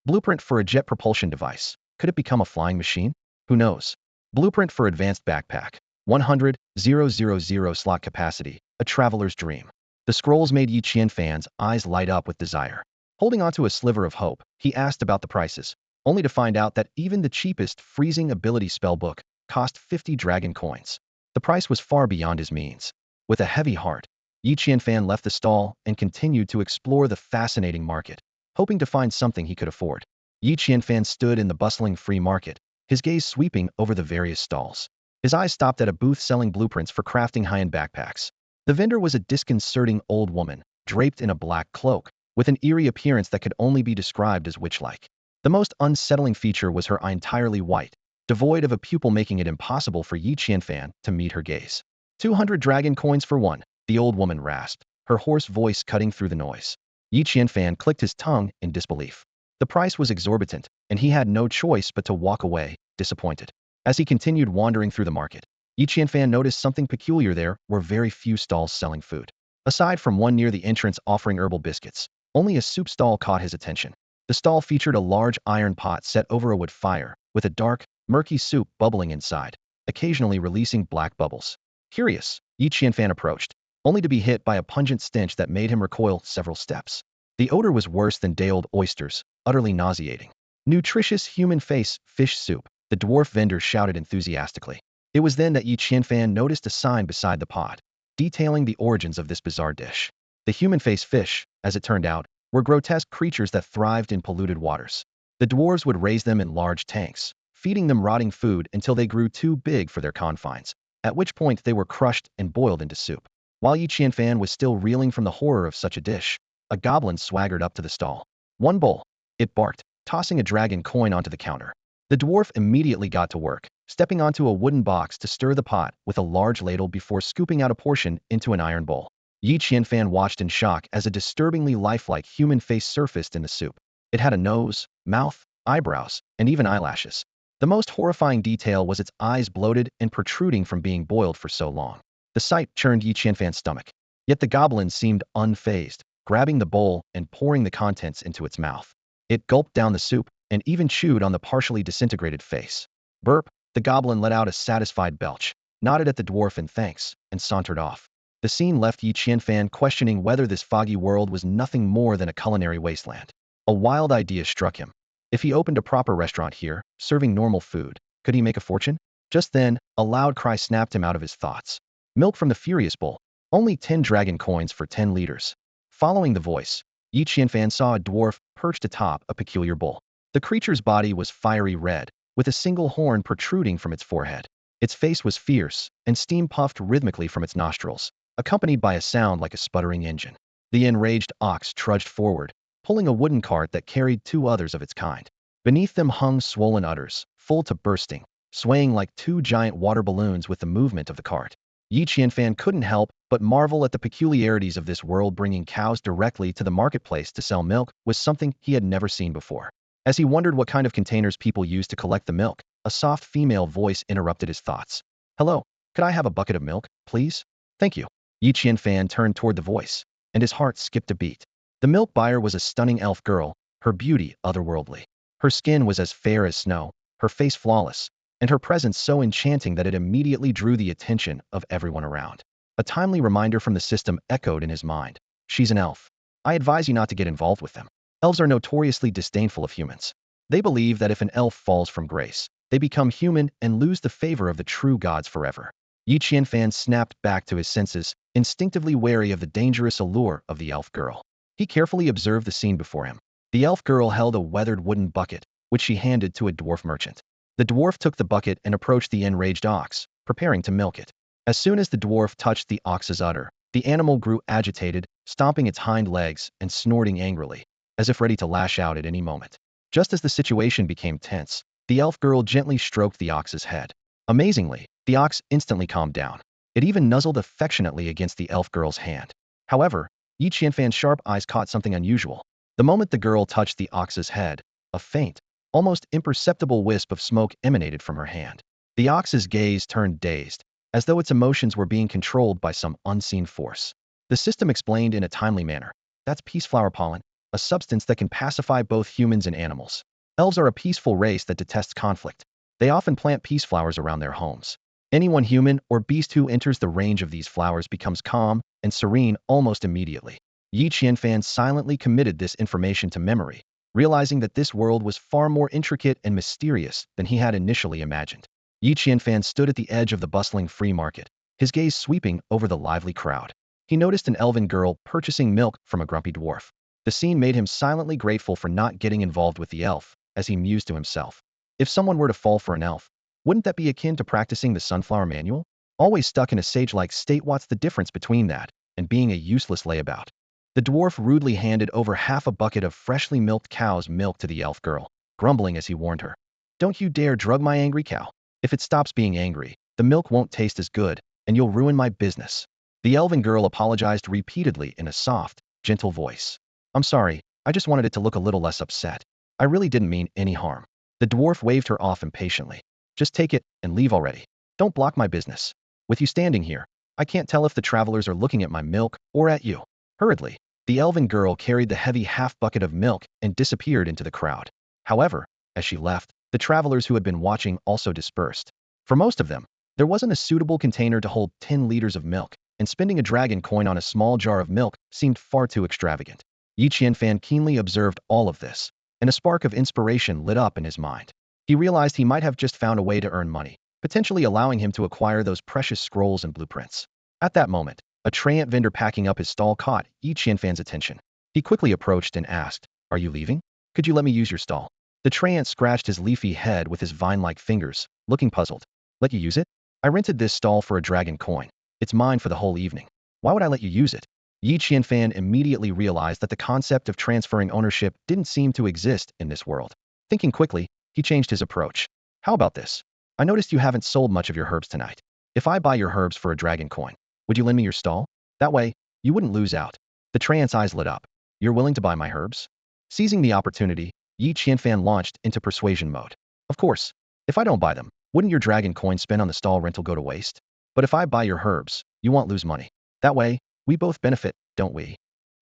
Blueprint for a jet propulsion device. Could it become a flying machine? Who knows? Blueprint for advanced backpack. 100,000 slot capacity. A traveler's dream. The scrolls made Yi Qianfan's eyes light up with desire. Holding onto a sliver of hope, he asked about the prices, only to find out that even the cheapest freezing ability spellbook cost 50 dragon coins. The price was far beyond his means. With a heavy heart, Yi Qianfan left the stall and continued to explore the fascinating market, hoping to find something he could afford. Yi Qianfan stood in the bustling free market, his gaze sweeping over the various stalls. His eyes stopped at a booth selling blueprints for crafting high-end backpacks. The vendor was a disconcerting old woman, draped in a black cloak, with an eerie appearance that could only be described as witch-like. The most unsettling feature was her eye entirely white, devoid of a pupil, making it impossible for Yi Qianfan to meet her gaze. 200 dragon coins for one, the old woman rasped, her hoarse voice cutting through the noise. Yi Qianfan clicked his tongue in disbelief. The price was exorbitant, and he had no choice but to walk away, disappointed. As he continued wandering through the market, Yi Qianfan noticed something peculiar. There were very few stalls selling food. Aside from one near the entrance offering herbal biscuits, only a soup stall caught his attention. The stall featured a large iron pot set over a wood fire, with a dark, murky soup bubbling inside, occasionally releasing black bubbles. Curious, Yi Qianfan approached, only to be hit by a pungent stench that made him recoil several steps. The odor was worse than day-old oysters, utterly nauseating. Nutritious human face fish soup, the dwarf vendor shouted enthusiastically. It was then that Yi Qianfan noticed a sign beside the pot, detailing the origins of this bizarre dish. The human face fish, as it turned out, were grotesque creatures that thrived in polluted waters. The dwarves would raise them in large tanks, feeding them rotting food until they grew too big for their confines, at which point they were crushed and boiled into soup. While Yi Qianfan was still reeling from the horror of such a dish, a goblin swaggered up to the stall. One bowl, it barked. tossing a dragon coin onto the counter. The dwarf immediately got to work, stepping onto a wooden box to stir the pot with a large ladle before scooping out a portion into an iron bowl. Yi Qianfan watched in shock as a disturbingly lifelike human face surfaced in the soup. It had a nose, mouth, eyebrows, and even eyelashes. The most horrifying detail was its eyes bloated and protruding from being boiled for so long. The sight churned Yi Qianfan's stomach. Yet the goblin seemed unfazed, grabbing the bowl and pouring the contents into its mouth. It gulped down the soup and even chewed on the partially disintegrated face. Burp, the goblin let out a satisfied belch, nodded at the dwarf in thanks, and sauntered off. The scene left Yi Qianfan questioning whether this foggy world was nothing more than a culinary wasteland. A wild idea struck him. If he opened a proper restaurant here, serving normal food, could he make a fortune? Just then, a loud cry snapped him out of his thoughts. Milk from the furious bull. Only 10 dragon coins for 10 liters. Following the voice, Yi Qianfan saw a dwarf perched atop a peculiar bull. The creature's body was fiery red, with a single horn protruding from its forehead. Its face was fierce, and steam puffed rhythmically from its nostrils, accompanied by a sound like a sputtering engine. The enraged ox trudged forward, pulling a wooden cart that carried 2 others of its kind. Beneath them hung swollen udders, full to bursting, swaying like 2 giant water balloons with the movement of the cart. Yi Qianfan couldn't help but marvel at the peculiarities of this world. Bringing cows directly to the marketplace to sell milk was something he had never seen before. As he wondered what kind of containers people used to collect the milk, a soft female voice interrupted his thoughts. "Hello, could I have a bucket of milk, please?" "Thank you." Yi Qianfan turned toward the voice, and his heart skipped a beat. The milk buyer was a stunning elf girl, her beauty otherworldly. Her skin was as fair as snow, her face flawless, and her presence so enchanting that it immediately drew the attention of everyone around. A timely reminder from the system echoed in his mind. She's an elf. I advise you not to get involved with them. Elves are notoriously disdainful of humans. They believe that if an elf falls from grace, they become human and lose the favor of the true gods forever. Yi Qianfan snapped back to his senses, instinctively wary of the dangerous allure of the elf girl. He carefully observed the scene before him. The elf girl held a weathered wooden bucket, which she handed to a dwarf merchant. The dwarf took the bucket and approached the enraged ox, preparing to milk it. As soon as the dwarf touched the ox's udder, the animal grew agitated, stomping its hind legs and snorting angrily, as if ready to lash out at any moment. Just as the situation became tense, the elf girl gently stroked the ox's head. Amazingly, the ox instantly calmed down. It even nuzzled affectionately against the elf girl's hand. However, Yi Qianfan's sharp eyes caught something unusual. The moment the girl touched the ox's head, a faint, almost imperceptible wisp of smoke emanated from her hand. The ox's gaze turned dazed, as though its emotions were being controlled by some unseen force. The system explained in a timely manner. That's peaceflower pollen, a substance that can pacify both humans and animals. Elves are a peaceful race that detests conflict. They often plant peace flowers around their homes. Anyone human or beast who enters the range of these flowers becomes calm and serene almost immediately. Yi Qianfan silently committed this information to memory, realizing that this world was far more intricate and mysterious than he had initially imagined. Yi Qianfan stood at the edge of the bustling free market, his gaze sweeping over the lively crowd. He noticed an elven girl purchasing milk from a grumpy dwarf. The scene made him silently grateful for not getting involved with the elf, as he mused to himself. If someone were to fall for an elf, wouldn't that be akin to practicing the sunflower manual? Always stuck in a sage-like state, what's the difference between that and being a useless layabout? The dwarf rudely handed over half a bucket of freshly milked cow's milk to the elf girl, grumbling as he warned her. "Don't you dare drug my angry cow. If it stops being angry, the milk won't taste as good, and you'll ruin my business." The elven girl apologized repeatedly in a soft, gentle voice. "I'm sorry, I just wanted it to look a little less upset. I really didn't mean any harm." The dwarf waved her off impatiently. "Just take it and leave already. Don't block my business. With you standing here, I can't tell if the travelers are looking at my milk or at you." Hurriedly, the elven girl carried the heavy half-bucket of milk and disappeared into the crowd. However, as she left, the travelers who had been watching also dispersed. For most of them, there wasn't a suitable container to hold 10 liters of milk, and spending a dragon coin on a small jar of milk seemed far too extravagant. Yi Qianfan keenly observed all of this, and a spark of inspiration lit up in his mind. He realized he might have just found a way to earn money, potentially allowing him to acquire those precious scrolls and blueprints. At that moment, a tray vendor packing up his stall caught Yi Qianfan's attention. He quickly approached and asked, "Are you leaving? Could you let me use your stall?" The tray scratched his leafy head with his vine-like fingers, looking puzzled. "Let you use it? I rented this stall for a dragon coin. It's mine for the whole evening. Why would I let you use it?" Yi Qianfan immediately realized that the concept of transferring ownership didn't seem to exist in this world. Thinking quickly, he changed his approach. How about this? I noticed you haven't sold much of your herbs tonight. If I buy your herbs for a dragon coin, would you lend me your stall? That way, you wouldn't lose out. The Treant's eyes lit up. You're willing to buy my herbs? Seizing the opportunity, Yi Qianfan launched into persuasion mode. Of course, if I don't buy them, wouldn't your dragon coin spent on the stall rental go to waste? But if I buy your herbs, you won't lose money. That way, we both benefit, don't we?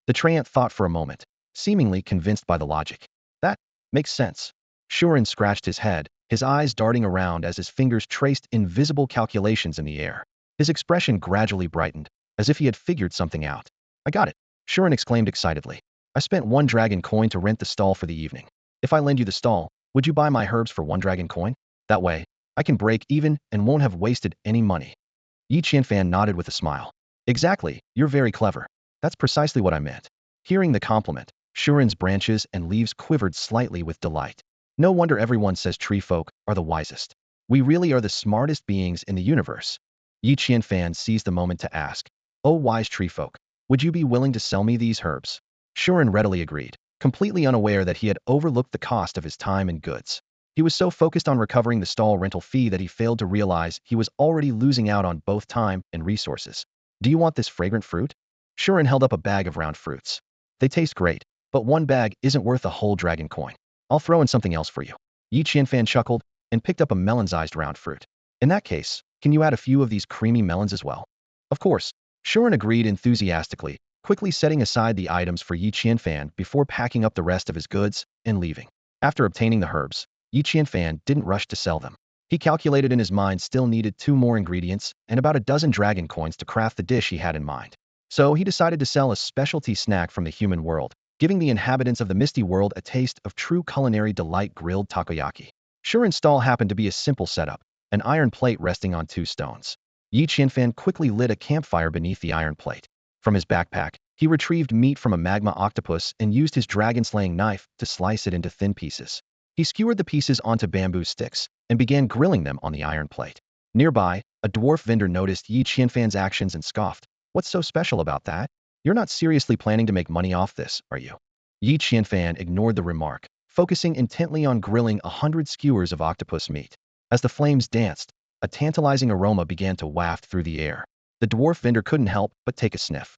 The Treant thought for a moment, seemingly convinced by the logic. That makes sense. Shuren scratched his head, his eyes darting around as his fingers traced invisible calculations in the air. His expression gradually brightened, as if he had figured something out. I got it, Shuren exclaimed excitedly. I spent 1 dragon coin to rent the stall for the evening. If I lend you the stall, would you buy my herbs for 1 dragon coin? That way, I can break even and won't have wasted any money. Yi Qianfan nodded with a smile. Exactly, you're very clever. That's precisely what I meant. Hearing the compliment, Shuren's branches and leaves quivered slightly with delight. No wonder everyone says tree folk are the wisest. We really are the smartest beings in the universe. Yi Qianfan seized the moment to ask, Oh wise tree folk, would you be willing to sell me these herbs? Shuren readily agreed, completely unaware that he had overlooked the cost of his time and goods. He was so focused on recovering the stall rental fee that he failed to realize he was already losing out on both time and resources. Do you want this fragrant fruit? Shuren held up a bag of round fruits. They taste great, but 1 bag isn't worth a whole dragon coin. I'll throw in something else for you. Yi Qianfan chuckled and picked up a melon-sized round fruit. In that case, can you add a few of these creamy melons as well? Of course. Shuren agreed enthusiastically, quickly setting aside the items for Yi Qianfan before packing up the rest of his goods and leaving. After obtaining the herbs, Yi Qianfan didn't rush to sell them. He calculated in his mind still needed 2 more ingredients and about a dozen dragon coins to craft the dish he had in mind. So he decided to sell a specialty snack from the human world, giving the inhabitants of the Misty World a taste of true culinary delight: grilled takoyaki. Shuren's stall happened to be a simple setup, an iron plate resting on 2 stones. Yi Qianfan quickly lit a campfire beneath the iron plate. From his backpack, he retrieved meat from a magma octopus and used his dragon-slaying knife to slice it into thin pieces. He skewered the pieces onto bamboo sticks and began grilling them on the iron plate. Nearby, a dwarf vendor noticed Yi Qianfan's actions and scoffed. What's so special about that? You're not seriously planning to make money off this, are you? Yi Qianfan ignored the remark, focusing intently on grilling 100 skewers of octopus meat. As the flames danced, a tantalizing aroma began to waft through the air. The dwarf vendor couldn't help but take a sniff.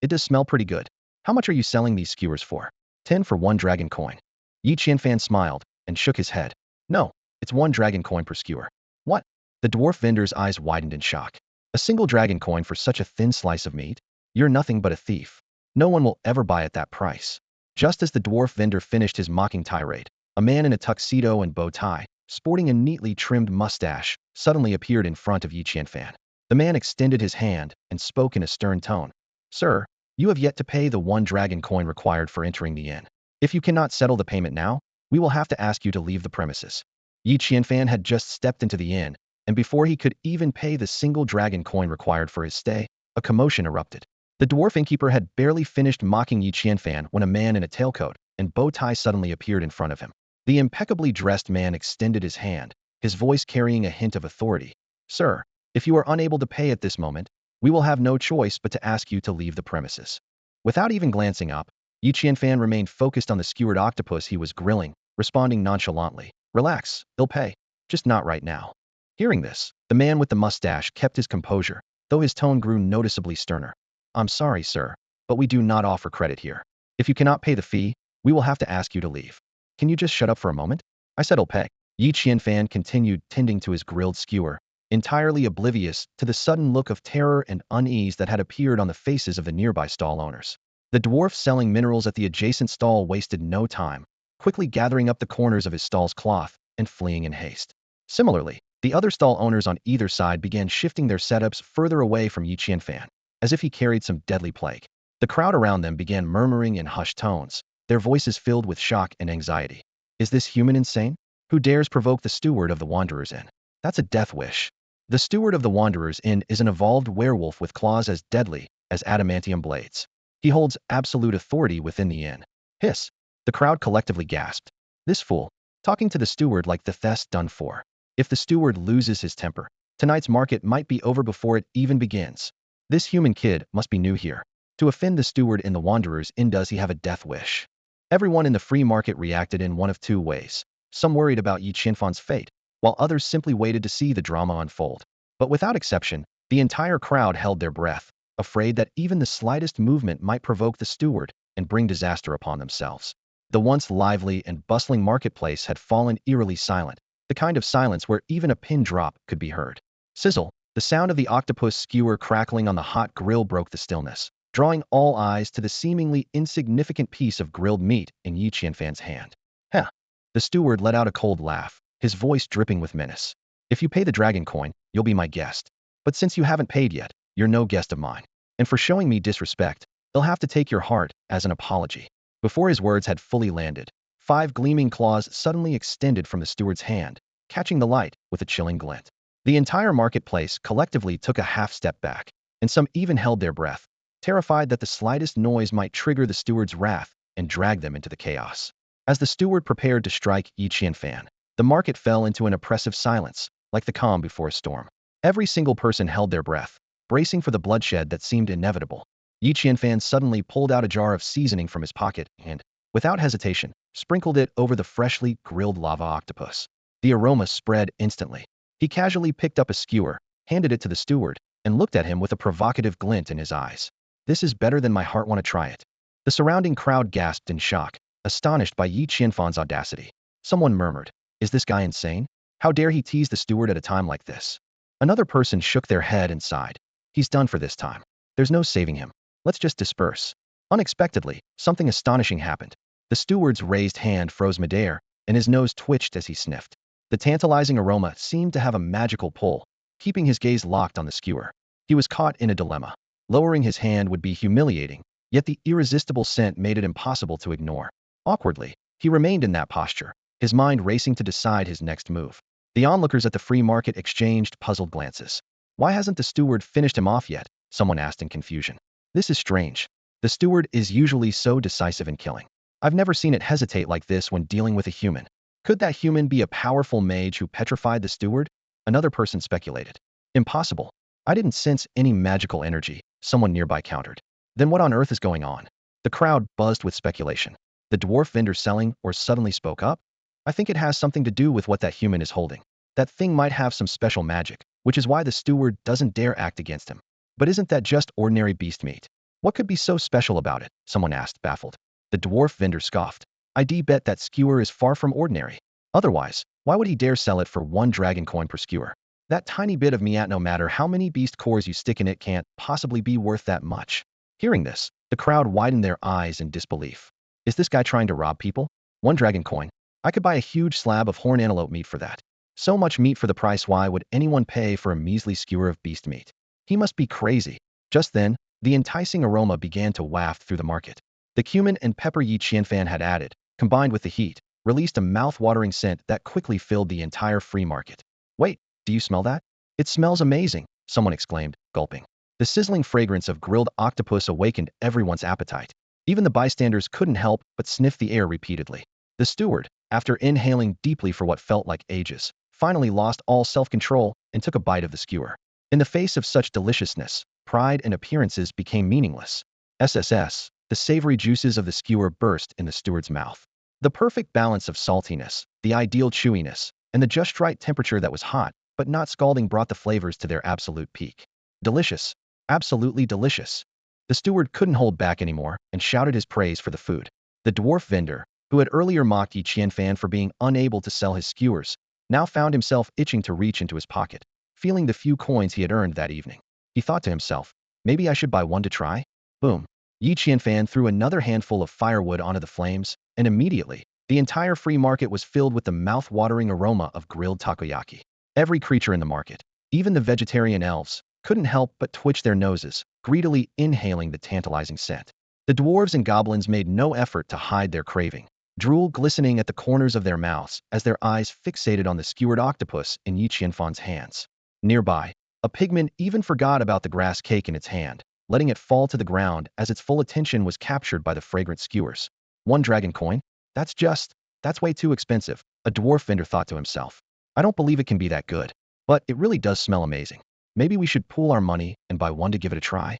It does smell pretty good. How much are you selling these skewers for? 10 for 1 dragon coin. Yi Qianfan smiled and shook his head. No, it's 1 dragon coin per skewer. What? The dwarf vendor's eyes widened in shock. A single dragon coin for such a thin slice of meat? You're nothing but a thief. No one will ever buy at that price. Just as the dwarf vendor finished his mocking tirade, a man in a tuxedo and bow tie, sporting a neatly trimmed mustache, suddenly appeared in front of Yi Qianfan. The man extended his hand and spoke in a stern tone. Sir, you have yet to pay the 1 dragon coin required for entering the inn. If you cannot settle the payment now, we will have to ask you to leave the premises. Yi Qianfan had just stepped into the inn, and before he could even pay the single dragon coin required for his stay, a commotion erupted. The dwarf innkeeper had barely finished mocking Yi Qianfan when a man in a tailcoat and bow tie suddenly appeared in front of him. The impeccably dressed man extended his hand, his voice carrying a hint of authority. Sir, if you are unable to pay at this moment, we will have no choice but to ask you to leave the premises. Without even glancing up, Yi Qianfan remained focused on the skewered octopus he was grilling, responding nonchalantly. Relax, he'll pay. Just not right now. Hearing this, the man with the mustache kept his composure, though his tone grew noticeably sterner. I'm sorry, sir, but we do not offer credit here. If you cannot pay the fee, we will have to ask you to leave. Can you just shut up for a moment? I said I'll pay. Yi Qianfan continued tending to his grilled skewer, entirely oblivious to the sudden look of terror and unease that had appeared on the faces of the nearby stall owners. The dwarf selling minerals at the adjacent stall wasted no time, quickly gathering up the corners of his stall's cloth and fleeing in haste. Similarly, the other stall owners on either side began shifting their setups further away from Yi Qianfan, as if he carried some deadly plague. The crowd around them began murmuring in hushed tones, their voices filled with shock and anxiety. Is this human insane? Who dares provoke the steward of the Wanderer's Inn? That's a death wish. The steward of the Wanderer's Inn is an evolved werewolf with claws as deadly as adamantium blades. He holds absolute authority within the inn. Hiss. The crowd collectively gasped. This fool, talking to the steward like the theft done for. If the steward loses his temper, tonight's market might be over before it even begins. This human kid must be new here. To offend the steward in the Wanderer's Inn, does he have a death wish? Everyone in the free market reacted in one of two ways. Some worried about Yi Qianfan's fate, while others simply waited to see the drama unfold. But without exception, the entire crowd held their breath, afraid that even the slightest movement might provoke the steward and bring disaster upon themselves. The once lively and bustling marketplace had fallen eerily silent, the kind of silence where even a pin drop could be heard. Sizzle, the sound of the octopus skewer crackling on the hot grill broke the stillness, drawing all eyes to the seemingly insignificant piece of grilled meat in Yi Qianfan's hand. Heh. The steward let out a cold laugh, his voice dripping with menace. If you pay the dragon coin, you'll be my guest. But since you haven't paid yet, you're no guest of mine. And for showing me disrespect, they'll have to take your heart as an apology. Before his words had fully landed, 5 gleaming claws suddenly extended from the steward's hand, catching the light with a chilling glint. The entire marketplace collectively took a half step back, and some even held their breath, terrified that the slightest noise might trigger the steward's wrath and drag them into the chaos. As the steward prepared to strike Yi Qianfan, the market fell into an oppressive silence, like the calm before a storm. Every single person held their breath, bracing for the bloodshed that seemed inevitable. Yi Qianfan suddenly pulled out a jar of seasoning from his pocket and, without hesitation, sprinkled it over the freshly grilled lava octopus. The aroma spread instantly. He casually picked up a skewer, handed it to the steward, and looked at him with a provocative glint in his eyes. This is better than my heart, want to try it. The surrounding crowd gasped in shock, astonished by Yi Qianfan's audacity. Someone murmured, is this guy insane? How dare he tease the steward at a time like this? Another person shook their head and sighed. He's done for this time. There's no saving him. Let's just disperse. Unexpectedly, something astonishing happened. The steward's raised hand froze midair, and his nose twitched as he sniffed. The tantalizing aroma seemed to have a magical pull, keeping his gaze locked on the skewer. He was caught in a dilemma. Lowering his hand would be humiliating, yet the irresistible scent made it impossible to ignore. Awkwardly, he remained in that posture, his mind racing to decide his next move. The onlookers at the free market exchanged puzzled glances. Why hasn't the steward finished him off yet? Someone asked in confusion. This is strange. The steward is usually so decisive in killing. I've never seen it hesitate like this when dealing with a human. Could that human be a powerful mage who petrified the steward? Another person speculated. Impossible. I didn't sense any magical energy, someone nearby countered. Then what on earth is going on? The crowd buzzed with speculation. The dwarf vendor selling or suddenly spoke up? I think it has something to do with what that human is holding. That thing might have some special magic, which is why the steward doesn't dare act against him. But isn't that just ordinary beast meat? What could be so special about it? Someone asked, baffled. The dwarf vendor scoffed. I'd bet that skewer is far from ordinary. Otherwise, why would he dare sell it for 1 dragon coin per skewer? That tiny bit of meat, no matter how many beast cores you stick in it, can't possibly be worth that much. Hearing this, the crowd widened their eyes in disbelief. Is this guy trying to rob people? 1 dragon coin? I could buy a huge slab of horn antelope meat for that. So much meat for the price, why would anyone pay for a measly skewer of beast meat? He must be crazy. Just then, the enticing aroma began to waft through the market. The cumin and pepper Yi Qianfan had added, combined with the heat, released a mouth-watering scent that quickly filled the entire free market. Wait, do you smell that? It smells amazing, someone exclaimed, gulping. The sizzling fragrance of grilled octopus awakened everyone's appetite. Even the bystanders couldn't help but sniff the air repeatedly. The steward, after inhaling deeply for what felt like ages, finally lost all self-control and took a bite of the skewer. In the face of such deliciousness, pride and appearances became meaningless. SSS, the savory juices of the skewer burst in the steward's mouth. The perfect balance of saltiness, the ideal chewiness, and the just right temperature that was hot, but not scalding brought the flavors to their absolute peak. Delicious. Absolutely delicious. The steward couldn't hold back anymore and shouted his praise for the food. The dwarf vendor, who had earlier mocked Yi Qianfan for being unable to sell his skewers, now found himself itching to reach into his pocket, feeling the few coins he had earned that evening. He thought to himself, maybe I should buy 1 to try? Boom. Yi Qianfan threw another handful of firewood onto the flames, and immediately, the entire free market was filled with the mouth-watering aroma of grilled takoyaki. Every creature in the market, even the vegetarian elves, couldn't help but twitch their noses, greedily inhaling the tantalizing scent. The dwarves and goblins made no effort to hide their craving, drool glistening at the corners of their mouths as their eyes fixated on the skewered octopus in Yi Qianfan's hands. Nearby, a pigman even forgot about the grass cake in its hand, letting it fall to the ground as its full attention was captured by the fragrant skewers. 1 dragon coin? That's way too expensive, a dwarf vendor thought to himself. I don't believe it can be that good. But it really does smell amazing. Maybe we should pool our money and buy 1 to give it a try.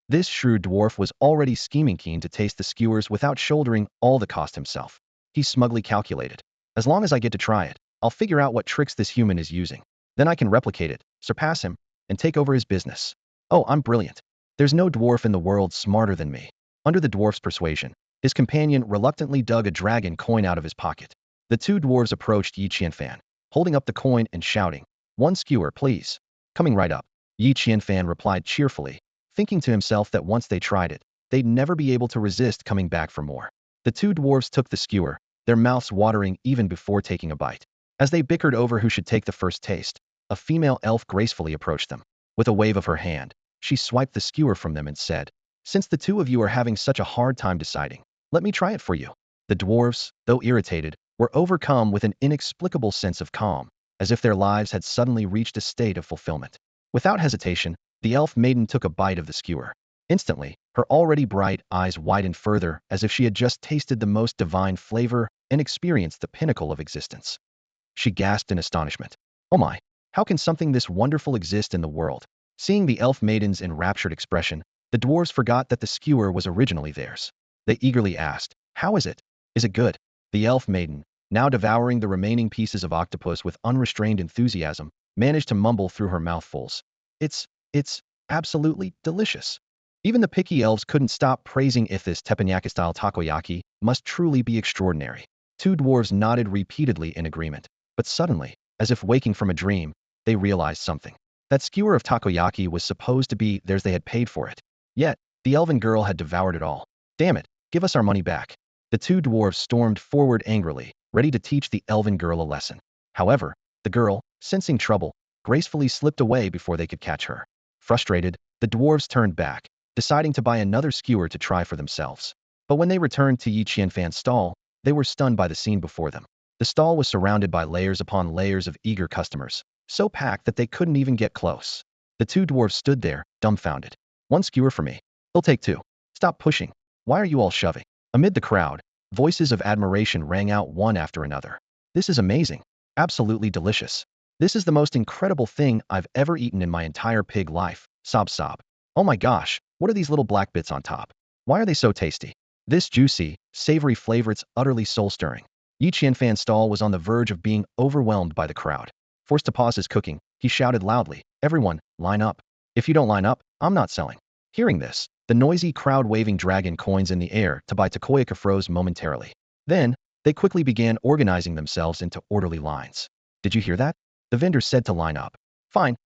This shrewd dwarf was already scheming keen to taste the skewers without shouldering all the cost himself. He smugly calculated. As long as I get to try it, I'll figure out what tricks this human is using. Then I can replicate it, surpass him, and take over his business. Oh, I'm brilliant. There's no dwarf in the world smarter than me. Under the dwarf's persuasion, his companion reluctantly dug a dragon coin out of his pocket. The two dwarves approached Yi Qianfan, holding up the coin and shouting, "One skewer, please." Coming right up. Yi Qianfan replied cheerfully, thinking to himself that once they tried it, they'd never be able to resist coming back for more. The two dwarves took the skewer, their mouths watering even before taking a bite. As they bickered over who should take the first taste, a female elf gracefully approached them. With a wave of her hand, she swiped the skewer from them and said, "Since the two of you are having such a hard time deciding, let me try it for you." The dwarves, though irritated, were overcome with an inexplicable sense of calm, as if their lives had suddenly reached a state of fulfillment. Without hesitation, the elf maiden took a bite of the skewer. Instantly, her already bright eyes widened further as if she had just tasted the most divine flavor and experienced the pinnacle of existence. She gasped in astonishment. "Oh my, how can something this wonderful exist in the world?" Seeing the elf maiden's enraptured expression, the dwarves forgot that the skewer was originally theirs. They eagerly asked, "How is it? Is it good?" The elf maiden, now devouring the remaining pieces of octopus with unrestrained enthusiasm, managed to mumble through her mouthfuls, It's absolutely delicious." Even the picky elves couldn't stop praising if this teppanyaki-style takoyaki must truly be extraordinary. Two dwarves nodded repeatedly in agreement, but suddenly, as if waking from a dream, they realized something. That skewer of takoyaki was supposed to be theirs, they had paid for it. Yet, the elven girl had devoured it all. "Damn it, give us our money back." The two dwarves stormed forward angrily, ready to teach the elven girl a lesson. However, the girl, sensing trouble, gracefully slipped away before they could catch her. Frustrated, the dwarves turned back, deciding to buy another skewer to try for themselves. But when they returned to Yi Qianfan's stall, they were stunned by the scene before them. The stall was surrounded by layers upon layers of eager customers, so packed that they couldn't even get close. The two dwarves stood there, dumbfounded. "One skewer for me. He'll take two. Stop pushing. Why are you all shoving?" Amid the crowd, voices of admiration rang out one after another. "This is amazing. Absolutely delicious. This is the most incredible thing I've ever eaten in my entire pig life." Sob sob. "Oh my gosh, what are these little black bits on top? Why are they so tasty?" This juicy, savory flavor's utterly soul-stirring. Yi Qianfan's stall was on the verge of being overwhelmed by the crowd. Forced to pause his cooking, he shouted loudly, "Everyone, line up. If you don't line up, I'm not selling." Hearing this, the noisy crowd waving dragon coins in the air to buy takoyaki froze momentarily. Then, they quickly began organizing themselves into orderly lines. "Did you hear that?" The vendor said to line up. Fine,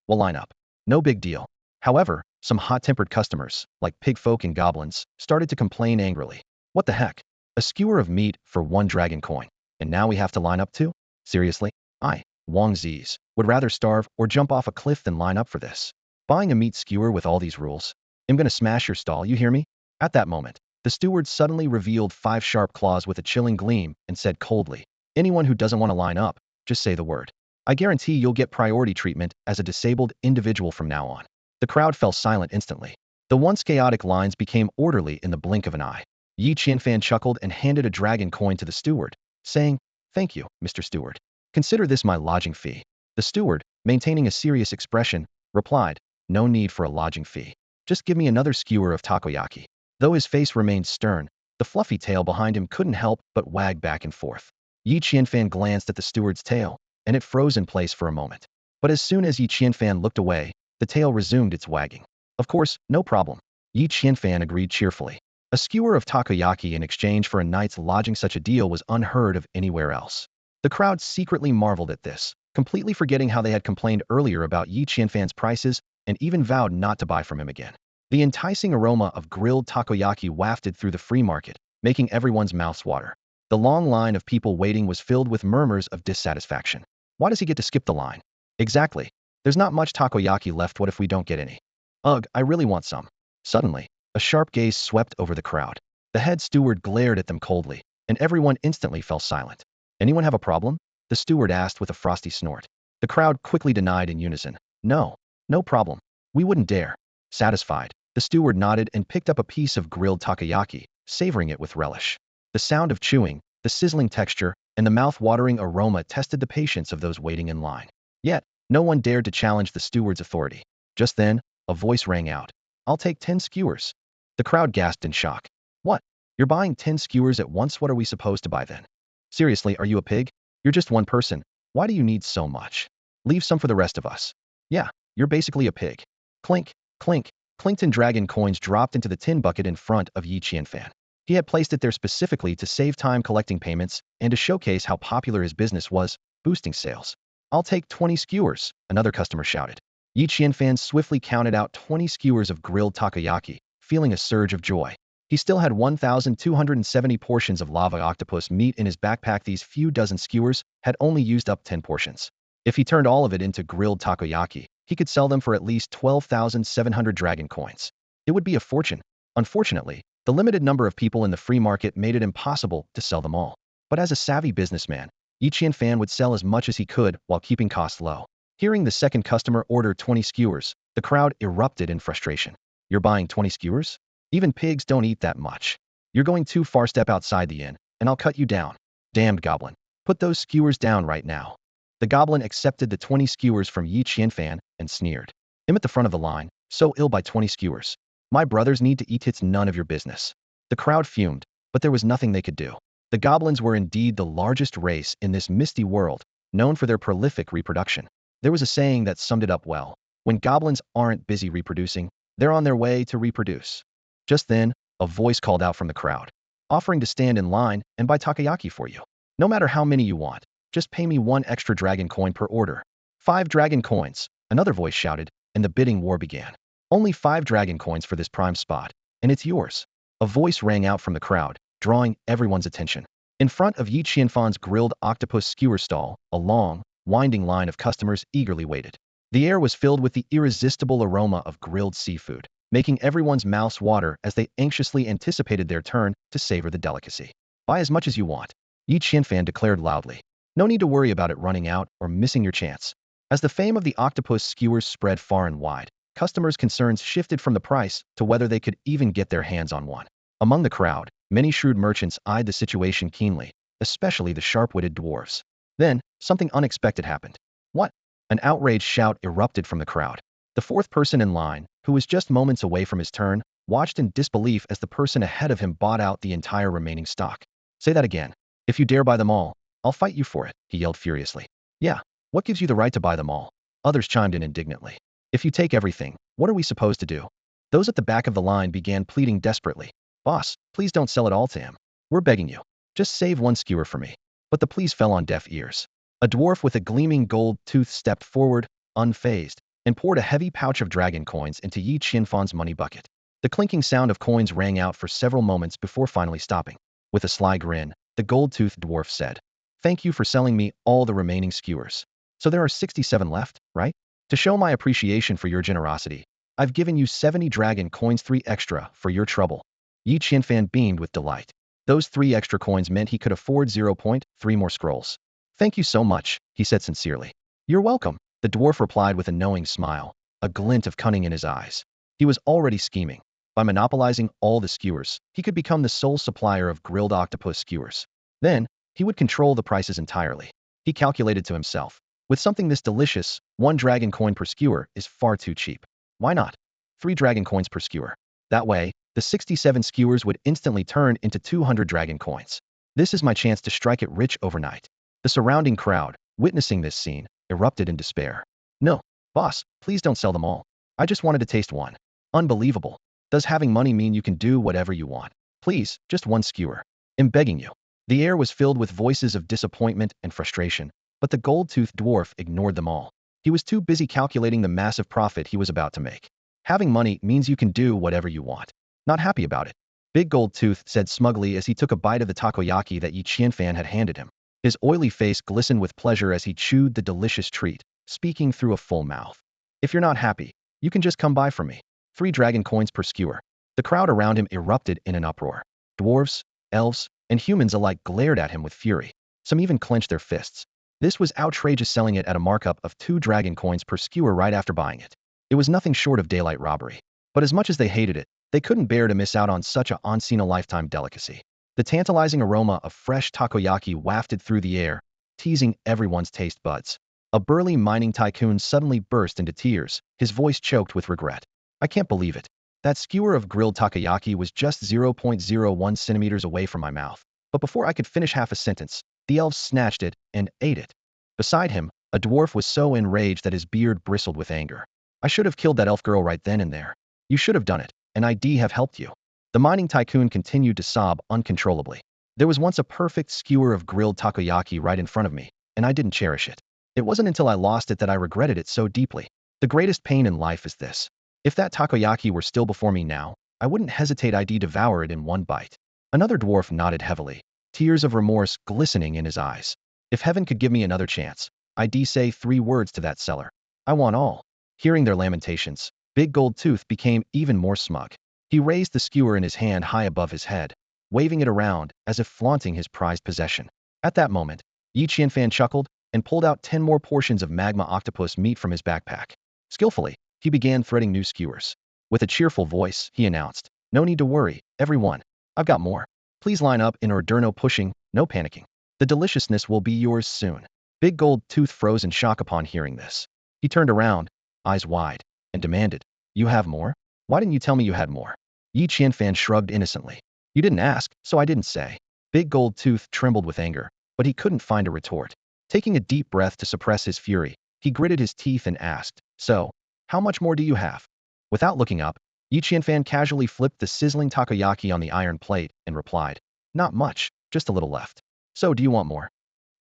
we'll line up. No big deal." However, some hot-tempered customers, like pig folk and goblins, started to complain angrily. "What the heck? A skewer of meat for one dragon coin. And now we have to line up too? Seriously? I, Wang Zi's, would rather starve or jump off a cliff than line up for this. Buying a meat skewer with all these rules? I'm gonna smash your stall, you hear me?" At that moment, the steward suddenly revealed 5 sharp claws with a chilling gleam and said coldly, "Anyone who doesn't want to line up, just say the word. I guarantee you'll get priority treatment as a disabled individual from now on." The crowd fell silent instantly. The once chaotic lines became orderly in the blink of an eye. Yi Qianfan chuckled and handed a dragon coin to the steward, saying, "Thank you, Mr. Steward. Consider this my lodging fee." The steward, maintaining a serious expression, replied, "No need for a lodging fee. Just give me another skewer of takoyaki." Though his face remained stern, the fluffy tail behind him couldn't help but wag back and forth. Yi Qianfan glanced at the steward's tail, and it froze in place for a moment. But as soon as Yi Qianfan looked away, the tail resumed its wagging. "Of course, no problem." Yi Qianfan agreed cheerfully. A skewer of takoyaki in exchange for a night's lodging, such a deal was unheard of anywhere else. The crowd secretly marveled at this, completely forgetting how they had complained earlier about Yi Qianfan's prices and even vowed not to buy from him again. The enticing aroma of grilled takoyaki wafted through the free market, making everyone's mouths water. The long line of people waiting was filled with murmurs of dissatisfaction. Why does he get to skip the line? Exactly. There's not much takoyaki left. What if we don't get any? Ugh, I really want some. Suddenly, a sharp gaze swept over the crowd. The head steward glared at them coldly, and everyone instantly fell silent. "Anyone have a problem?" the steward asked with a frosty snort. The crowd quickly denied in unison. "No, no problem. We wouldn't dare." Satisfied, the steward nodded and picked up a piece of grilled takoyaki, savoring it with relish. The sound of chewing, the sizzling texture, and the mouth-watering aroma tested the patience of those waiting in line. Yet, no one dared to challenge the steward's authority. Just then, a voice rang out. I'll take 10 skewers. The crowd gasped in shock. What? You're buying 10 skewers at once? What are we supposed to buy then? Seriously, are you a pig? You're just one person. Why do you need so much? Leave some for the rest of us. Yeah, you're basically a pig. Clink, clink, clinked, and dragon coins dropped into the tin bucket in front of Yi Qianfan. He had placed it there specifically to save time collecting payments and to showcase how popular his business was, boosting sales. I'll take 20 skewers, another customer shouted. Yi Qianfan swiftly counted out 20 skewers of grilled takoyaki, feeling a surge of joy. He still had 1,270 portions of lava octopus meat in his backpack. These few dozen skewers had only used up 10 portions. If he turned all of it into grilled takoyaki, he could sell them for at least 12,700 dragon coins. It would be a fortune. Unfortunately, the limited number of people in the free market made it impossible to sell them all. But as a savvy businessman, Yi Qianfan would sell as much as he could while keeping costs low. Hearing the second customer order 20 skewers, the crowd erupted in frustration. You're buying 20 skewers? Even pigs don't eat that much. You're going too far. Step outside the inn, and I'll cut you down. Damned goblin. Put those skewers down right now. The goblin accepted the 20 skewers from Yi Qianfan and sneered. Him at the front of the line, so ill by 20 skewers. My brothers need to eat. It's none of your business. The crowd fumed, but there was nothing they could do. The goblins were indeed the largest race in this misty world, known for their prolific reproduction. There was a saying that summed it up well. When goblins aren't busy reproducing, they're on their way to reproduce. Just then, a voice called out from the crowd, offering to stand in line and buy takoyaki for you. No matter how many you want, just pay me 1 extra dragon coin per order. 5 dragon coins, another voice shouted, and the bidding war began. Only 5 dragon coins for this prime spot, and it's yours. A voice rang out from the crowd, drawing everyone's attention. In front of Yi Qianfan's grilled octopus skewer stall, a long, winding line of customers eagerly waited. The air was filled with the irresistible aroma of grilled seafood, making everyone's mouths water as they anxiously anticipated their turn to savor the delicacy. Buy as much as you want, Yi Qianfan declared loudly. No need to worry about it running out or missing your chance. As the fame of the octopus skewers spread far and wide, customers' concerns shifted from the price to whether they could even get their hands on one. Among the crowd, many shrewd merchants eyed the situation keenly, especially the sharp-witted dwarves. Then, something unexpected happened. What? An outraged shout erupted from the crowd. The fourth person in line, who was just moments away from his turn, watched in disbelief as the person ahead of him bought out the entire remaining stock. Say that again. If you dare buy them all, I'll fight you for it, he yelled furiously. Yeah, what gives you the right to buy them all? Others chimed in indignantly. If you take everything, what are we supposed to do? Those at the back of the line began pleading desperately. Boss, please don't sell it all to him. We're begging you. Just save 1 skewer for me. But the pleas fell on deaf ears. A dwarf with a gleaming gold tooth stepped forward, unfazed, and poured a heavy pouch of dragon coins into Yi Qianfan's money bucket. The clinking sound of coins rang out for several moments before finally stopping. With a sly grin, the gold-toothed dwarf said, Thank you for selling me all the remaining skewers. So there are 67 left, right? To show my appreciation for your generosity, I've given you 70 dragon coins, 3 extra, for your trouble. Yi Qianfan beamed with delight. Those 3 extra coins meant he could afford 0.3 more scrolls. Thank you so much, he said sincerely. You're welcome, the dwarf replied with a knowing smile, a glint of cunning in his eyes. He was already scheming. By monopolizing all the skewers, he could become the sole supplier of grilled octopus skewers. Then, he would control the prices entirely. He calculated to himself. With something this delicious, 1 dragon coin per skewer is far too cheap. Why not? 3 dragon coins per skewer. That way, the 67 skewers would instantly turn into 200 dragon coins. This is my chance to strike it rich overnight. The surrounding crowd, witnessing this scene, erupted in despair. No, boss, please don't sell them all. I just wanted to taste one. Unbelievable. Does having money mean you can do whatever you want? Please, just 1 skewer. I'm begging you. The air was filled with voices of disappointment and frustration, but the gold-toothed dwarf ignored them all. He was too busy calculating the massive profit he was about to make. Having money means you can do whatever you want. Not happy about it. Big Gold Tooth said smugly as he took a bite of the takoyaki that Yi Qianfan had handed him. His oily face glistened with pleasure as he chewed the delicious treat, speaking through a full mouth. If you're not happy, you can just come buy from me. 3 dragon coins per skewer. The crowd around him erupted in an uproar. Dwarves, elves, and humans alike glared at him with fury. Some even clenched their fists. This was outrageous, selling it at a markup of 2 dragon coins per skewer right after buying it. It was nothing short of daylight robbery. But as much as they hated it, they couldn't bear to miss out on such a once-in-a-lifetime delicacy. The tantalizing aroma of fresh takoyaki wafted through the air, teasing everyone's taste buds. A burly mining tycoon suddenly burst into tears, his voice choked with regret. I can't believe it. That skewer of grilled takoyaki was just 0.01 centimeters away from my mouth. But before I could finish half a sentence, the elf snatched it and ate it. Beside him, a dwarf was so enraged that his beard bristled with anger. I should have killed that elf girl right then and there. You should have done it, and I'd have helped you. The mining tycoon continued to sob uncontrollably. There was once a perfect skewer of grilled takoyaki right in front of me, and I didn't cherish it. It wasn't until I lost it that I regretted it so deeply. The greatest pain in life is this. If that takoyaki were still before me now, I wouldn't hesitate. I'd devour it in one bite. Another dwarf nodded heavily, tears of remorse glistening in his eyes. If heaven could give me another chance, I'd say 3 words to that seller. I want all. Hearing their lamentations, Big Gold Tooth became even more smug. He raised the skewer in his hand high above his head, waving it around as if flaunting his prized possession. At that moment, Yi Qianfan chuckled and pulled out 10 more portions of magma octopus meat from his backpack. Skillfully, he began threading new skewers. With a cheerful voice, he announced, "No need to worry, everyone. I've got more. Please line up in order, no pushing, no panicking. The deliciousness will be yours soon." Big Gold Tooth froze in shock upon hearing this. He turned around, eyes wide, and demanded, "You have more? Why didn't you tell me you had more?" Yi Qianfan shrugged innocently. "You didn't ask, so I didn't say." Big Gold Tooth trembled with anger, but he couldn't find a retort. Taking a deep breath to suppress his fury, he gritted his teeth and asked, "So, how much more do you have?" Without looking up, Yi Qianfan casually flipped the sizzling takoyaki on the iron plate and replied, "Not much, just a little left. So do you want more?"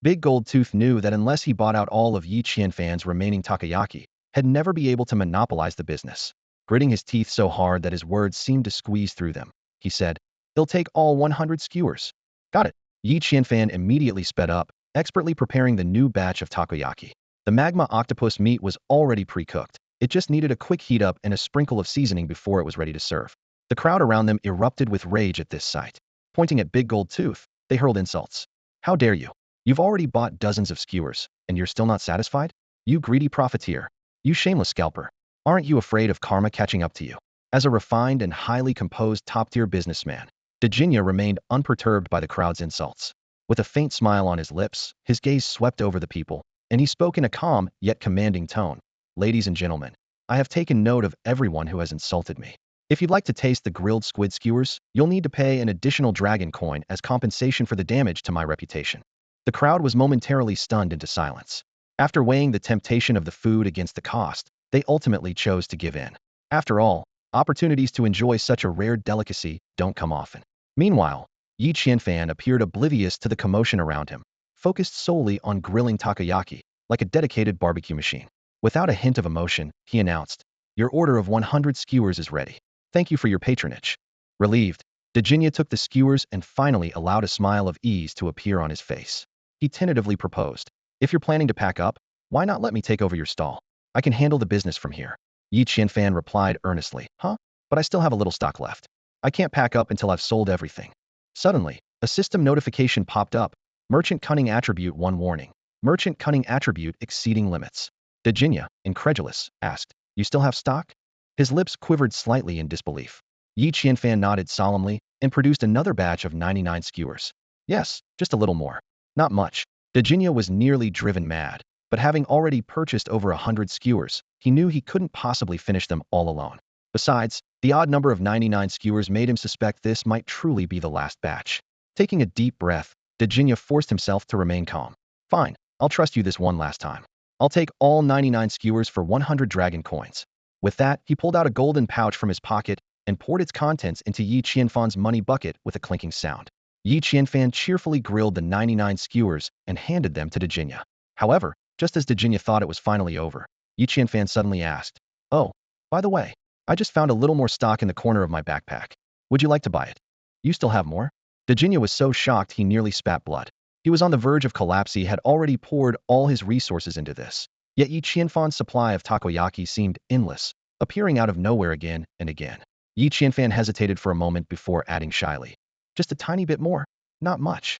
Big Gold Tooth knew that unless he bought out all of Yi Qianfan's remaining takoyaki, he'd never be able to monopolize the business. Gritting his teeth so hard that his words seemed to squeeze through them, he said, "They'll take all 100 skewers." "Got it." Yi Qianfan immediately sped up, expertly preparing the new batch of takoyaki. The magma octopus meat was already pre-cooked. It just needed a quick heat up and a sprinkle of seasoning before it was ready to serve. The crowd around them erupted with rage at this sight. Pointing at Big Gold Tooth, they hurled insults. "How dare you? You've already bought dozens of skewers, and you're still not satisfied? You greedy profiteer. You shameless scalper. Aren't you afraid of karma catching up to you?" As a refined and highly composed top-tier businessman, Dejinya remained unperturbed by the crowd's insults. With a faint smile on his lips, his gaze swept over the people, and he spoke in a calm yet commanding tone. "Ladies and gentlemen, I have taken note of everyone who has insulted me. If you'd like to taste the grilled squid skewers, you'll need to pay an additional dragon coin as compensation for the damage to my reputation." The crowd was momentarily stunned into silence. After weighing the temptation of the food against the cost, they ultimately chose to give in. After all, opportunities to enjoy such a rare delicacy don't come often. Meanwhile, Yi Qianfan appeared oblivious to the commotion around him, focused solely on grilling takoyaki, like a dedicated barbecue machine. Without a hint of emotion, he announced, "Your order of 100 skewers is ready. Thank you for your patronage." Relieved, Dejinya took the skewers and finally allowed a smile of ease to appear on his face. He tentatively proposed, "If you're planning to pack up, why not let me take over your stall? I can handle the business from here." Yi Qianfan replied earnestly, "Huh? But I still have a little stock left. I can't pack up until I've sold everything." Suddenly, a system notification popped up. Merchant Cunning Attribute 1 warning. Merchant Cunning Attribute exceeding limits. Dejinya, incredulous, asked, "You still have stock?" His lips quivered slightly in disbelief. Yi Qianfan nodded solemnly and produced another batch of 99 skewers. "Yes, just a little more. Not much." Dejinya was nearly driven mad, but having already purchased over 100 skewers, he knew he couldn't possibly finish them all alone. Besides, the odd number of 99 skewers made him suspect this might truly be the last batch. Taking a deep breath, Dejinya forced himself to remain calm. "Fine, I'll trust you this one last time. I'll take all 99 skewers for 100 dragon coins." With that, he pulled out a golden pouch from his pocket and poured its contents into Yi Qianfan's money bucket with a clinking sound. Yi Qianfan cheerfully grilled the 99 skewers and handed them to Dejinya. However, just as Dejinya thought it was finally over, Yi Qianfan suddenly asked, "Oh, by the way, I just found a little more stock in the corner of my backpack. Would you like to buy it?" "You still have more?" Dejinya was so shocked he nearly spat blood. He was on the verge of collapse. He had already poured all his resources into this. Yet Yi Qianfan's supply of takoyaki seemed endless, appearing out of nowhere again and again. Yi Qianfan hesitated for a moment before adding shyly, "Just a tiny bit more, not much."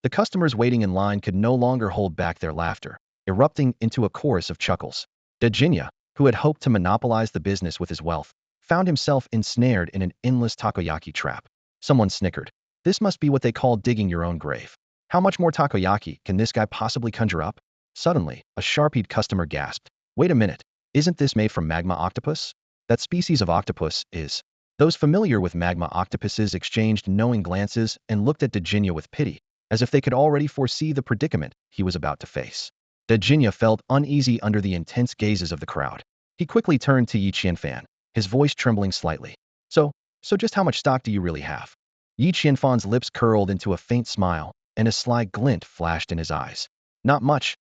The customers waiting in line could no longer hold back their laughter, erupting into a chorus of chuckles. Dejinya, who had hoped to monopolize the business with his wealth, found himself ensnared in an endless takoyaki trap. Someone snickered. "This must be what they call digging your own grave. How much more takoyaki can this guy possibly conjure up?" Suddenly, a sharp-eyed customer gasped, "Wait a minute, isn't this made from magma octopus?" that species of octopus is. Those familiar with magma octopuses exchanged knowing glances and looked at Dejinja with pity, as if they could already foresee the predicament he was about to face. Dejinja felt uneasy under the intense gazes of the crowd. He quickly turned to Yi Qianfan, his voice trembling slightly. So, so just how much stock do you really have? Yi Qianfan's lips curled into a faint smile, and a sly glint flashed in his eyes. Not much,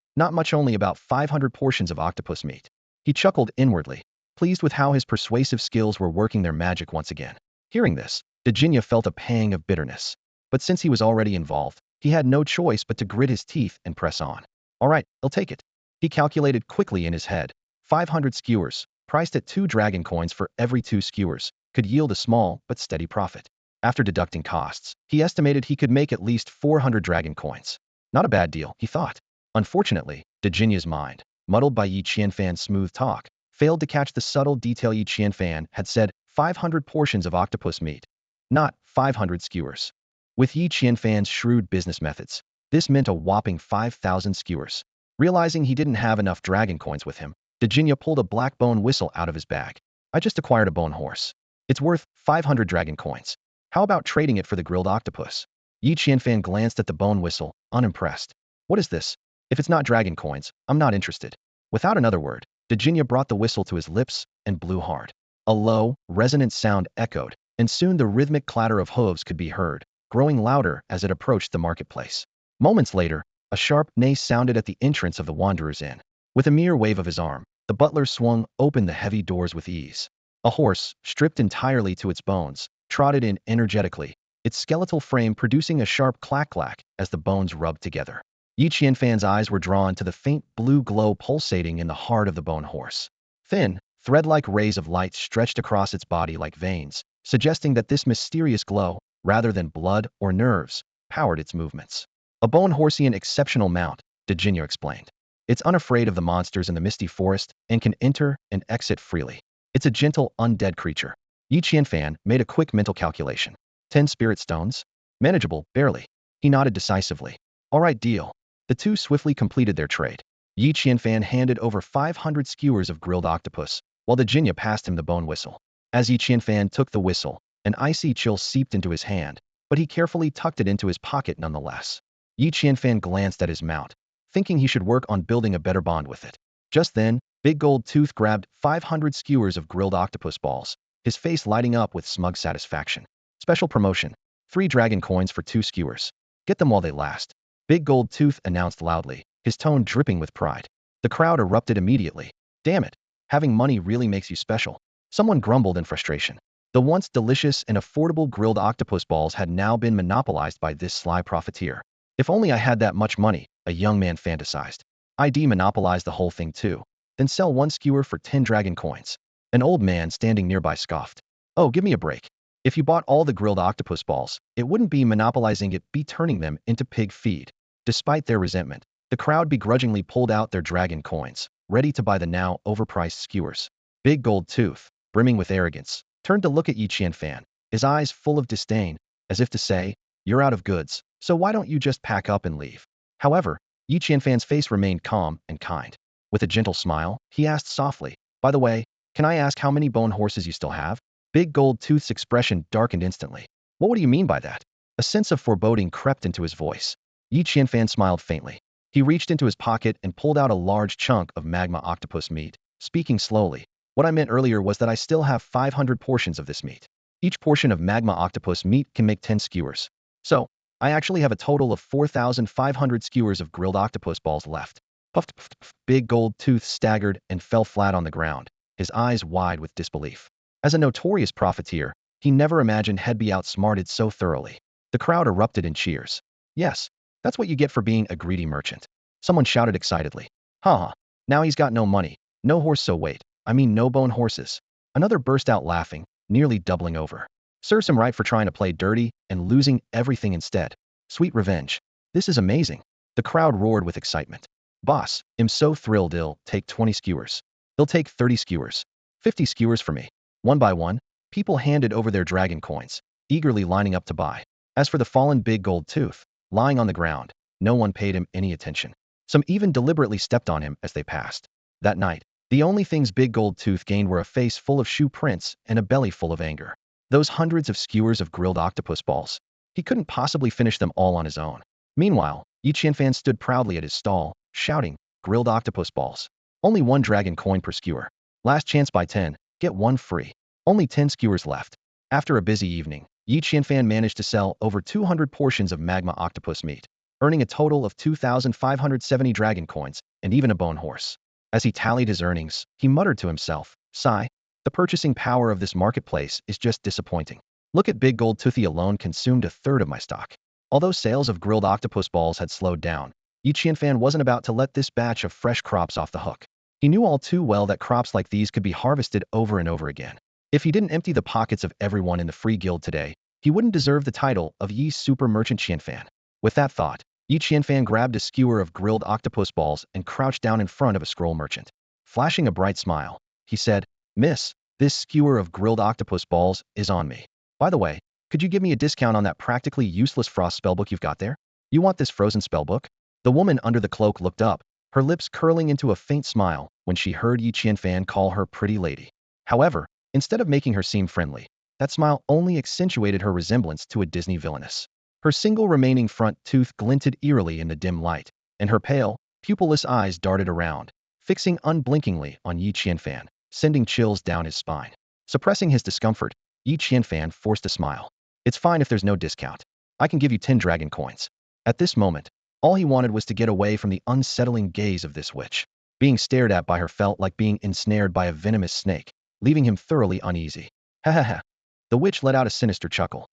only about 500 portions of octopus meat. He chuckled inwardly, pleased with how his persuasive skills were working their magic once again. Hearing this, Dejinja felt a pang of bitterness. But since he was already involved, he had no choice but to grit his teeth and press on. All right, I'll take it. He calculated quickly in his head. 500 skewers, priced at 2 dragon coins for every 2 skewers, could yield a small but steady profit. After deducting costs, he estimated he could make at least 400 dragon coins. Not a bad deal, he thought. Unfortunately, Dejinja's mind, muddled by Yi Qianfan's smooth talk, failed to catch the subtle detail. Yi Qianfan had said 500 portions of octopus meat, not 500 skewers. With Yi Qianfan's shrewd business methods, this meant a whopping 5,000 skewers. Realizing he didn't have enough dragon coins with him, Dejinja pulled a black bone whistle out of his bag. I just acquired a bone horse. It's worth 500 dragon coins. How about trading it for the grilled octopus? Yi Qianfan glanced at the bone whistle, unimpressed. What is this? If it's not dragon coins, I'm not interested. Without another word, Dejinja brought the whistle to his lips and blew hard. A low, resonant sound echoed, and soon the rhythmic clatter of hooves could be heard, growing louder as it approached the marketplace. Moments later, a sharp neigh sounded at the entrance of the Wanderer's Inn. With a mere wave of his arm, the butler swung open the heavy doors with ease. A horse, stripped entirely to its bones, trotted in energetically, its skeletal frame producing a sharp clack-clack as the bones rubbed together. Yi Qianfan's eyes were drawn to the faint blue glow pulsating in the heart of the bone horse. Thin, thread-like rays of light stretched across its body like veins, suggesting that this mysterious glow, rather than blood or nerves, powered its movements. A bone horsey an exceptional mount, Dejinja explained. It's unafraid of the monsters in the Misty Forest and can enter and exit freely. It's a gentle, undead creature. Yi Qianfan made a quick mental calculation. 10 spirit stones? Manageable, barely. He nodded decisively. All right, deal. The two swiftly completed their trade. Yi Qianfan handed over 500 skewers of grilled octopus, while Dejinja passed him the bone whistle. As Yi Qianfan took the whistle, an icy chill seeped into his hand, but he carefully tucked it into his pocket nonetheless. Yi Qianfan glanced at his mount, thinking he should work on building a better bond with it. Just then, Big Gold Tooth grabbed 500 skewers of grilled octopus balls, his face lighting up with smug satisfaction. Special promotion. 3 dragon coins for 2 skewers. Get them while they last. Big Gold Tooth announced loudly, his tone dripping with pride. The crowd erupted immediately. Damn it. Having money really makes you special. Someone grumbled in frustration. The once delicious and affordable grilled octopus balls had now been monopolized by this sly profiteer. If only I had that much money, a young man fantasized. I'd demonopolize the whole thing too. Then sell 1 skewer for 10 dragon coins. An old man standing nearby scoffed. Oh, give me a break. If you bought all the grilled octopus balls, it wouldn't be monopolizing, it be turning them into pig feed. Despite their resentment, the crowd begrudgingly pulled out their dragon coins, ready to buy the now overpriced skewers. Big Gold Tooth, brimming with arrogance, turned to look at Yi Qianfan, his eyes full of disdain, as if to say, you're out of goods, so why don't you just pack up and leave? However, Yi Qianfan's face remained calm and kind. With a gentle smile, he asked softly, by the way, can I ask how many bone horses you still have? Big Gold Tooth's expression darkened instantly. What do you mean by that? A sense of foreboding crept into his voice. Yi Qianfan smiled faintly. He reached into his pocket and pulled out a large chunk of magma octopus meat, speaking slowly. What I meant earlier was that I still have 500 portions of this meat. Each portion of magma octopus meat can make 10 skewers. So, I actually have a total of 4,500 skewers of grilled octopus balls left. Puffed, puffed, puffed. Big Gold Tooth staggered and fell flat on the ground, his eyes wide with disbelief. As a notorious profiteer, he never imagined he'd be outsmarted so thoroughly. The crowd erupted in cheers. Yes, that's what you get for being a greedy merchant. Someone shouted excitedly. Ha! Now he's got no money, no horse, so wait, I mean no bone horses. Another burst out laughing, nearly doubling over. Serves him right for trying to play dirty and losing everything instead. Sweet revenge. This is amazing. The crowd roared with excitement. Boss, I'm so thrilled, he'll take 20 skewers. He'll take 30 skewers. 50 skewers for me. One by one, people handed over their dragon coins, eagerly lining up to buy. As for the fallen Big Gold Tooth, lying on the ground, no one paid him any attention. Some even deliberately stepped on him as they passed. That night, The only things Big Gold Tooth gained were a face full of shoe prints and a belly full of anger. Those hundreds of skewers of grilled octopus balls. He couldn't possibly finish them all on his own. Meanwhile, Yi Qianfan stood proudly at his stall, shouting, "Grilled octopus balls. Only 1 dragon coin per skewer. Last chance by 10, get 1 free. Only 10 skewers left." After a busy evening, Yi Qianfan managed to sell over 200 portions of magma octopus meat, earning a total of 2,570 dragon coins and even a bone horse. As he tallied his earnings, he muttered to himself, "Sigh, the purchasing power of this marketplace is just disappointing. Look at Big Gold Toothy alone consumed a third of my stock." Although sales of grilled octopus balls had slowed down, Yi Qianfan wasn't about to let this batch of fresh crops off the hook. He knew all too well that crops like these could be harvested over and over again. If he didn't empty the pockets of everyone in the free guild today, he wouldn't deserve the title of Yi Super Merchant Qianfan. With that thought, Yi Qianfan grabbed a skewer of grilled octopus balls and crouched down in front of a scroll merchant. Flashing a bright smile, he said, "Miss, this skewer of grilled octopus balls is on me. By the way, could you give me a discount on that practically useless frost spellbook you've got there? You want this frozen spellbook?" The woman under the cloak looked up, her lips curling into a faint smile when she heard Yi Qianfan call her pretty lady. However, instead of making her seem friendly, that smile only accentuated her resemblance to a Disney villainess. Her single remaining front tooth glinted eerily in the dim light, and her pale, pupilless eyes darted around, fixing unblinkingly on Yi Qianfan, sending chills down his spine. Suppressing his discomfort, Yi Qianfan forced a smile. "It's fine if there's no discount. I can give you 10 dragon coins." At this moment, all he wanted was to get away from the unsettling gaze of this witch. Being stared at by her felt like being ensnared by a venomous snake, leaving him thoroughly uneasy. "Ha ha ha." The witch let out a sinister chuckle.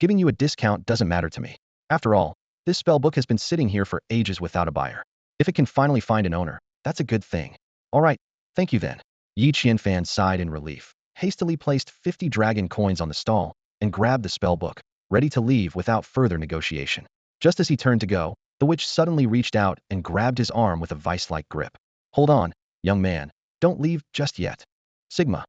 "Giving you a discount doesn't matter to me. After all, this spellbook has been sitting here for ages without a buyer. If it can finally find an owner, that's a good thing. All right, thank you then." Yi Qianfan sighed in relief, hastily placed 50 dragon coins on the stall, and grabbed the spellbook, ready to leave without further negotiation. Just as he turned to go, the witch suddenly reached out and grabbed his arm with a vice-like grip. "Hold on, young man. Don't leave just yet." Sigma.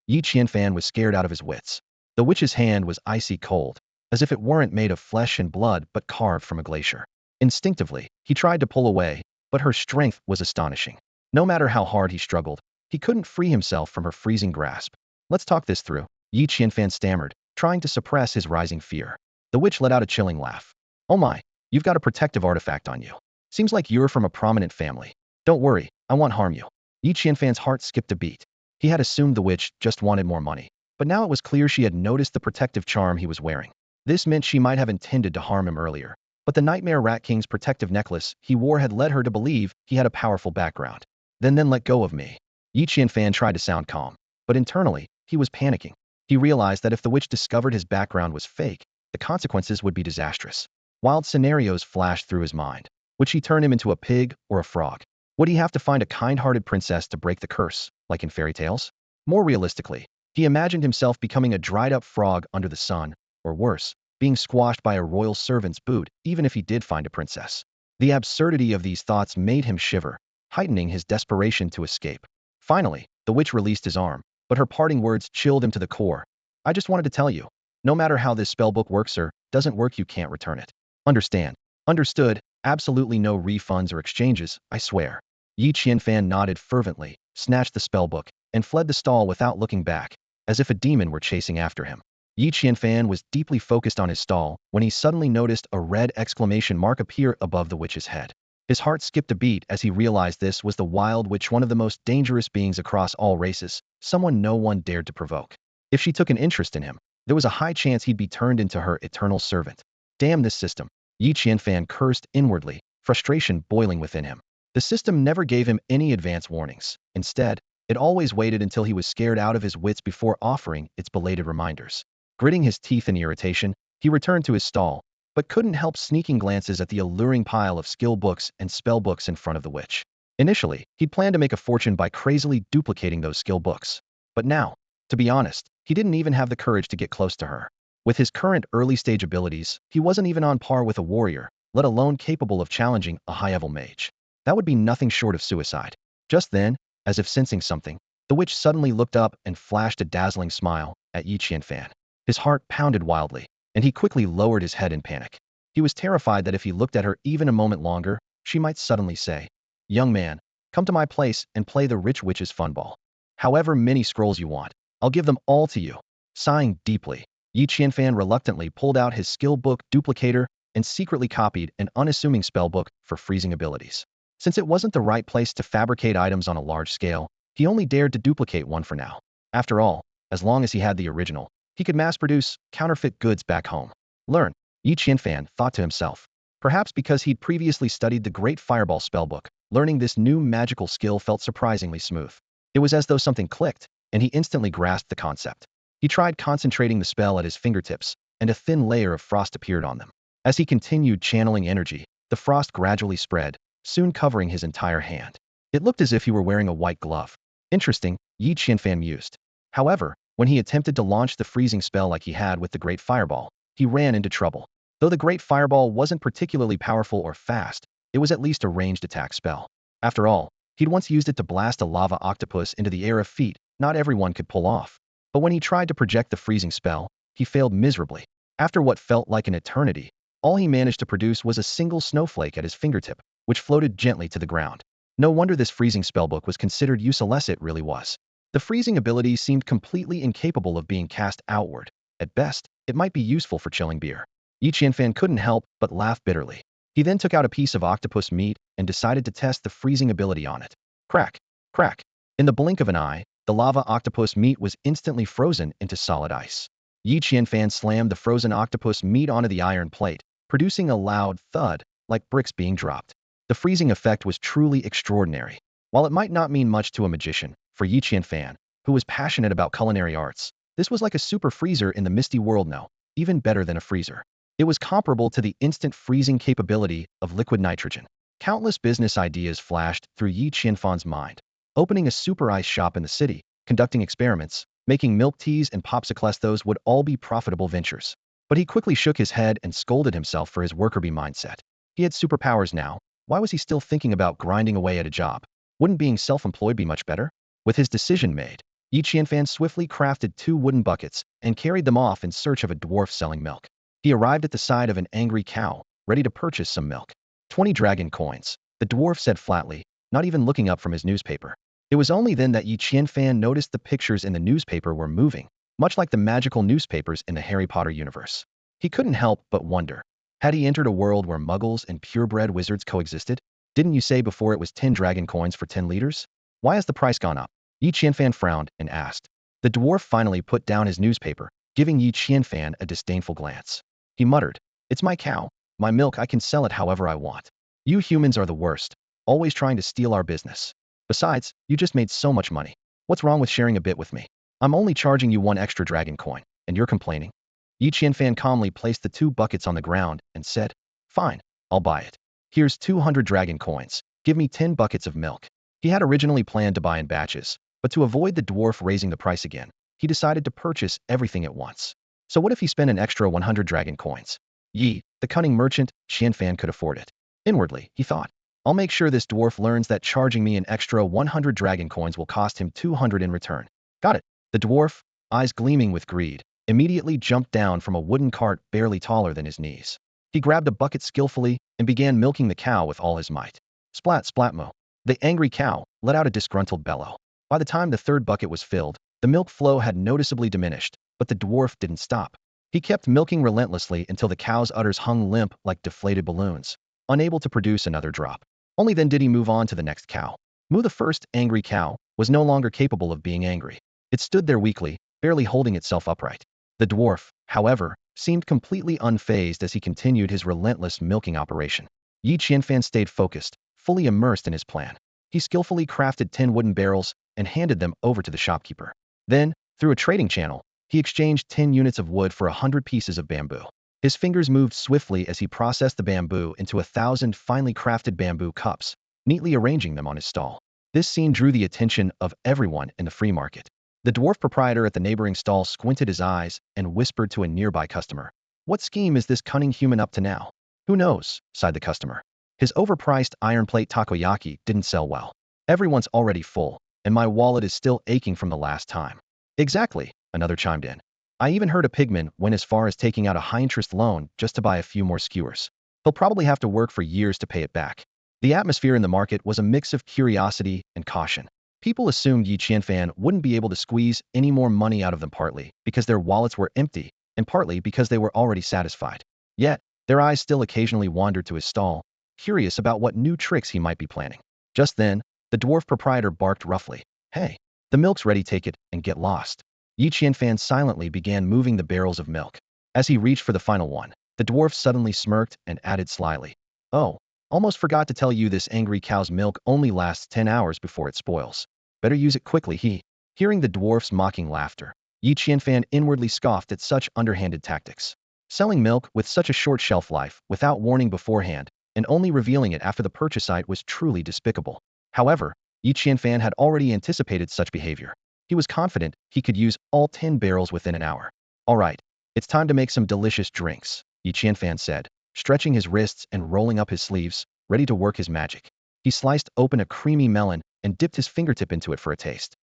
Yi Qianfan was scared out of his wits. The witch's hand was icy cold, as if it weren't made of flesh and blood but carved from a glacier. Instinctively, he tried to pull away, but her strength was astonishing. No matter how hard he struggled, he couldn't free himself from her freezing grasp. "Let's talk this through," Yi Qianfan stammered, trying to suppress his rising fear. The witch let out a chilling laugh. "Oh my, you've got a protective artifact on you. Seems like you're from a prominent family. Don't worry, I won't harm you." Yi Qianfan's heart skipped a beat. He had assumed the witch just wanted more money, but now it was clear she had noticed the protective charm he was wearing. This meant she might have intended to harm him earlier, but the Nightmare Rat King's protective necklace he wore had led her to believe he had a powerful background. Then let go of me." Yi Qianfan tried to sound calm, but internally, he was panicking. He realized that if the witch discovered his background was fake, the consequences would be disastrous. Wild scenarios flashed through his mind. Would she turn him into a pig or a frog? Would he have to find a kind-hearted princess to break the curse, like in fairy tales? More realistically, he imagined himself becoming a dried-up frog under the sun, or worse, being squashed by a royal servant's boot, even if he did find a princess. The absurdity of these thoughts made him shiver, heightening his desperation to escape. Finally, the witch released his arm, but her parting words chilled him to the core. "I just wanted to tell you, no matter how this spellbook works or doesn't work, you can't return it. Understand?" "Understood. Absolutely no refunds or exchanges, I swear." Yi Qianfan nodded fervently, snatched the spellbook, and fled the stall without looking back, as if a demon were chasing after him. Yi Qianfan was deeply focused on his stall when he suddenly noticed a red exclamation mark appear above the witch's head. His heart skipped a beat as he realized this was the wild witch, one of the most dangerous beings across all races, someone no one dared to provoke. If she took an interest in him, there was a high chance he'd be turned into her eternal servant. Damn this system. Yi Qianfan cursed inwardly, frustration boiling within him. The system never gave him any advance warnings. Instead, it always waited until he was scared out of his wits before offering its belated reminders. Gritting his teeth in irritation, he returned to his stall, but couldn't help sneaking glances at the alluring pile of skill books and spell books in front of the witch. Initially, he'd planned to make a fortune by crazily duplicating those skill books. But now, to be honest, he didn't even have the courage to get close to her. With his current early-stage abilities, he wasn't even on par with a warrior, let alone capable of challenging a high-level mage. That would be nothing short of suicide. Just then, as if sensing something, the witch suddenly looked up and flashed a dazzling smile at Yi Qianfan. His heart pounded wildly, and he quickly lowered his head in panic. He was terrified that if he looked at her even a moment longer, she might suddenly say, "Young man, Come to my place and play the rich witch's fun ball. However many scrolls you want, I'll give them all to you." Sighing deeply, Yi Qianfan reluctantly pulled out his skill book duplicator and secretly copied an unassuming spell book for freezing abilities. Since it wasn't the right place to fabricate items on a large scale, he only dared to duplicate one for now. After all, as long as he had the original, he could mass-produce counterfeit goods back home. Learn, Yi Qianfan thought to himself. Perhaps because he'd previously studied the Great Fireball spellbook, learning this new magical skill felt surprisingly smooth. It was as though something clicked, and he instantly grasped the concept. He tried concentrating the spell at his fingertips, and a thin layer of frost appeared on them. As he continued channeling energy, the frost gradually spread, soon covering his entire hand. It looked as if he were wearing a white glove. Interesting, Yi Qianfan mused. However, when he attempted to launch the freezing spell like he had with the Great Fireball, he ran into trouble. Though the Great Fireball wasn't particularly powerful or fast, it was at least a ranged attack spell. After all, he'd once used it to blast a lava octopus into the air a feat not everyone could pull off. But when he tried to project the freezing spell, he failed miserably. After what felt like an eternity, all he managed to produce was a single snowflake at his fingertip, which floated gently to the ground. No wonder this freezing spellbook was considered useless. It really was. The freezing ability seemed completely incapable of being cast outward. At best, it might be useful for chilling beer. Yi Qianfan couldn't help but laugh bitterly. He then took out a piece of octopus meat and decided to test the freezing ability on it. Crack! Crack! In the blink of an eye, the lava octopus meat was instantly frozen into solid ice. Yi Qianfan slammed the frozen octopus meat onto the iron plate, producing a loud thud, like bricks being dropped. The freezing effect was truly extraordinary. While it might not mean much to a magician, for Yi Qianfan, who was passionate about culinary arts, this was like a super freezer in the Misty world. No, even better than a freezer. It was comparable to the instant freezing capability of liquid nitrogen. Countless business ideas flashed through Yi Qianfan's mind. Opening a super ice shop in the city, conducting experiments, making milk teas and popsicles, those would all be profitable ventures. But he quickly shook his head and scolded himself for his worker bee mindset. He had superpowers now. Why was he still thinking about grinding away at a job? Wouldn't being self-employed be much better? With his decision made, Yi Qianfan swiftly crafted 2 wooden buckets and carried them off in search of a dwarf selling milk. He arrived at the side of an angry cow, ready to purchase some milk. 20 dragon coins, the dwarf said flatly, not even looking up from his newspaper. It was only then that Yi Qianfan noticed the pictures in the newspaper were moving, much like the magical newspapers in the Harry Potter universe. He couldn't help but wonder. Had he entered a world where muggles and purebred wizards coexisted? Didn't you say before it was 10 dragon coins for 10 liters? Why has the price gone up? Yi Qianfan frowned and asked. The dwarf finally put down his newspaper, giving Yi Qianfan a disdainful glance. He muttered, "It's my cow, my milk, I can sell it however I want. You humans are the worst, always trying to steal our business. Besides, you just made so much money. What's wrong with sharing a bit with me? I'm only charging you 1 extra dragon coin, and you're complaining?" Yi Qianfan calmly placed the 2 buckets on the ground and said, "Fine, I'll buy it. Here's 200 dragon coins, give me 10 buckets of milk." He had originally planned to buy in batches, but to avoid the dwarf raising the price again, he decided to purchase everything at once. So what if he spent an extra 100 dragon coins? Yi, the cunning merchant, Qianfan could afford it. Inwardly, he thought, I'll make sure this dwarf learns that charging me an extra 100 dragon coins will cost him 200 in return. Got it. The dwarf, eyes gleaming with greed, immediately jumped down from a wooden cart barely taller than his knees. He grabbed a bucket skillfully and began milking the cow with all his might. Splat, splatmo. The angry cow let out a disgruntled bellow. By the time the 3rd bucket was filled, the milk flow had noticeably diminished, but the dwarf didn't stop. He kept milking relentlessly until the cow's udders hung limp like deflated balloons, unable to produce another drop. Only then did he move on to the next cow. Moo, the first angry cow, was no longer capable of being angry. It stood there weakly, barely holding itself upright. The dwarf, however, seemed completely unfazed as he continued his relentless milking operation. Yi Qianfan stayed focused, fully immersed in his plan. He skillfully crafted 10 wooden barrels and handed them over to the shopkeeper. Then, through a trading channel, he exchanged 10 units of wood for 100 pieces of bamboo. His fingers moved swiftly as he processed the bamboo into 1,000 finely crafted bamboo cups, neatly arranging them on his stall. This scene drew the attention of everyone in the free market. The dwarf proprietor at the neighboring stall squinted his eyes and whispered to a nearby customer, "What scheme is this cunning human up to now?" "Who knows?" sighed the customer. His overpriced iron plate takoyaki didn't sell well. Everyone's already full, and my wallet is still aching from the last time. Exactly, another chimed in. I even heard a pigman went as far as taking out a high-interest loan just to buy a few more skewers. He'll probably have to work for years to pay it back. The atmosphere in the market was a mix of curiosity and caution. People assumed Yi Qianfan wouldn't be able to squeeze any more money out of them, partly because their wallets were empty and partly because they were already satisfied. Yet, their eyes still occasionally wandered to his stall, curious about what new tricks he might be planning. Just then, the dwarf proprietor barked roughly. "Hey, the milk's ready, take it and get lost." Yi Qianfan silently began moving the barrels of milk. As he reached for the final one, the dwarf suddenly smirked and added slyly, "Oh, almost forgot to tell you this angry cow's milk only lasts 10 hours before it spoils. Better use it quickly." Hearing the dwarf's mocking laughter, Yi Qianfan inwardly scoffed at such underhanded tactics. Selling milk with such a short shelf life, without warning beforehand, and only revealing it after the purchase site was truly despicable. However, Yi Qianfan had already anticipated such behavior. He was confident he could use all 10 barrels within an hour. "All right, it's time to make some delicious drinks," Yi Qianfan said, stretching his wrists and rolling up his sleeves, ready to work his magic. He sliced open a creamy melon and dipped his fingertip into it for a taste.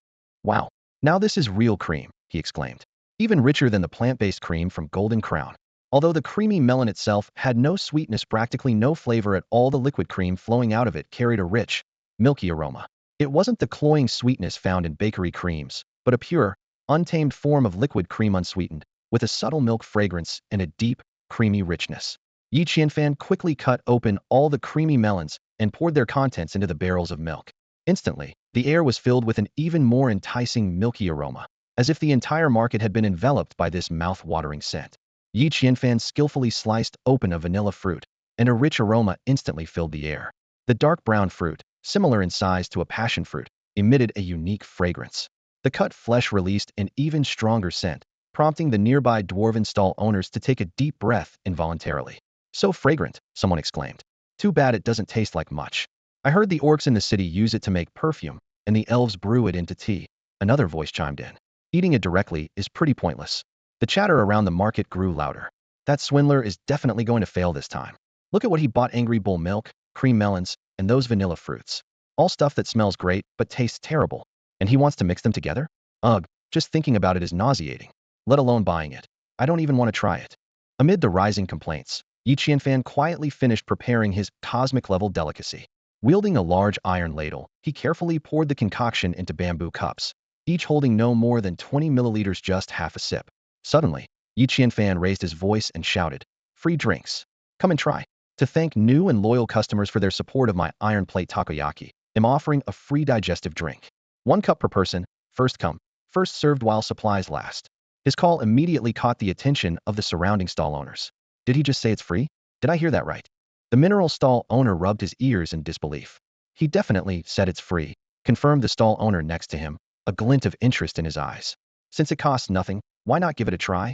"Wow, now this is real cream," he exclaimed. "Even richer than the plant-based cream from Golden Crown." Although the creamy melon itself had no sweetness, practically no flavor at all, the liquid cream flowing out of it carried a rich, milky aroma. It wasn't the cloying sweetness found in bakery creams, but a pure, untamed form of liquid cream, unsweetened, with a subtle milk fragrance and a deep, creamy richness. Yi Qianfan quickly cut open all the creamy melons and poured their contents into the barrels of milk. Instantly, the air was filled with an even more enticing milky aroma, as if the entire market had been enveloped by this mouth-watering scent. Yi Qianfan skillfully sliced open a vanilla fruit, and a rich aroma instantly filled the air. The dark brown fruit, similar in size to a passion fruit, emitted a unique fragrance. The cut flesh released an even stronger scent, prompting the nearby dwarven stall owners to take a deep breath involuntarily. "So fragrant," someone exclaimed. "Too bad it doesn't taste like much. I heard the orcs in the city use it to make perfume, and the elves brew it into tea," another voice chimed in. "Eating it directly is pretty pointless." The chatter around the market grew louder. "That swindler is definitely going to fail this time. Look at what he bought: angry bull milk, cream melons, and those vanilla fruits. All stuff that smells great but tastes terrible. And he wants to mix them together? Ugh, just thinking about it is nauseating, let alone buying it. I don't even want to try it." Amid the rising complaints, Yi Qianfan quietly finished preparing his cosmic-level delicacy. Wielding a large iron ladle, he carefully poured the concoction into bamboo cups, each holding no more than 20 milliliters, just half a sip. Suddenly, Yi Qianfan raised his voice and shouted, "Free drinks. Come and try. To thank new and loyal customers for their support of my iron plate takoyaki, I'm offering a free digestive drink. 1 cup per person, first come, first served while supplies last." His call immediately caught the attention of the surrounding stall owners. "Did he just say it's free? Did I hear that right?" The mineral stall owner rubbed his ears in disbelief. "He definitely said it's free," confirmed the stall owner next to him, a glint of interest in his eyes. "Since it costs nothing, why not give it a try?"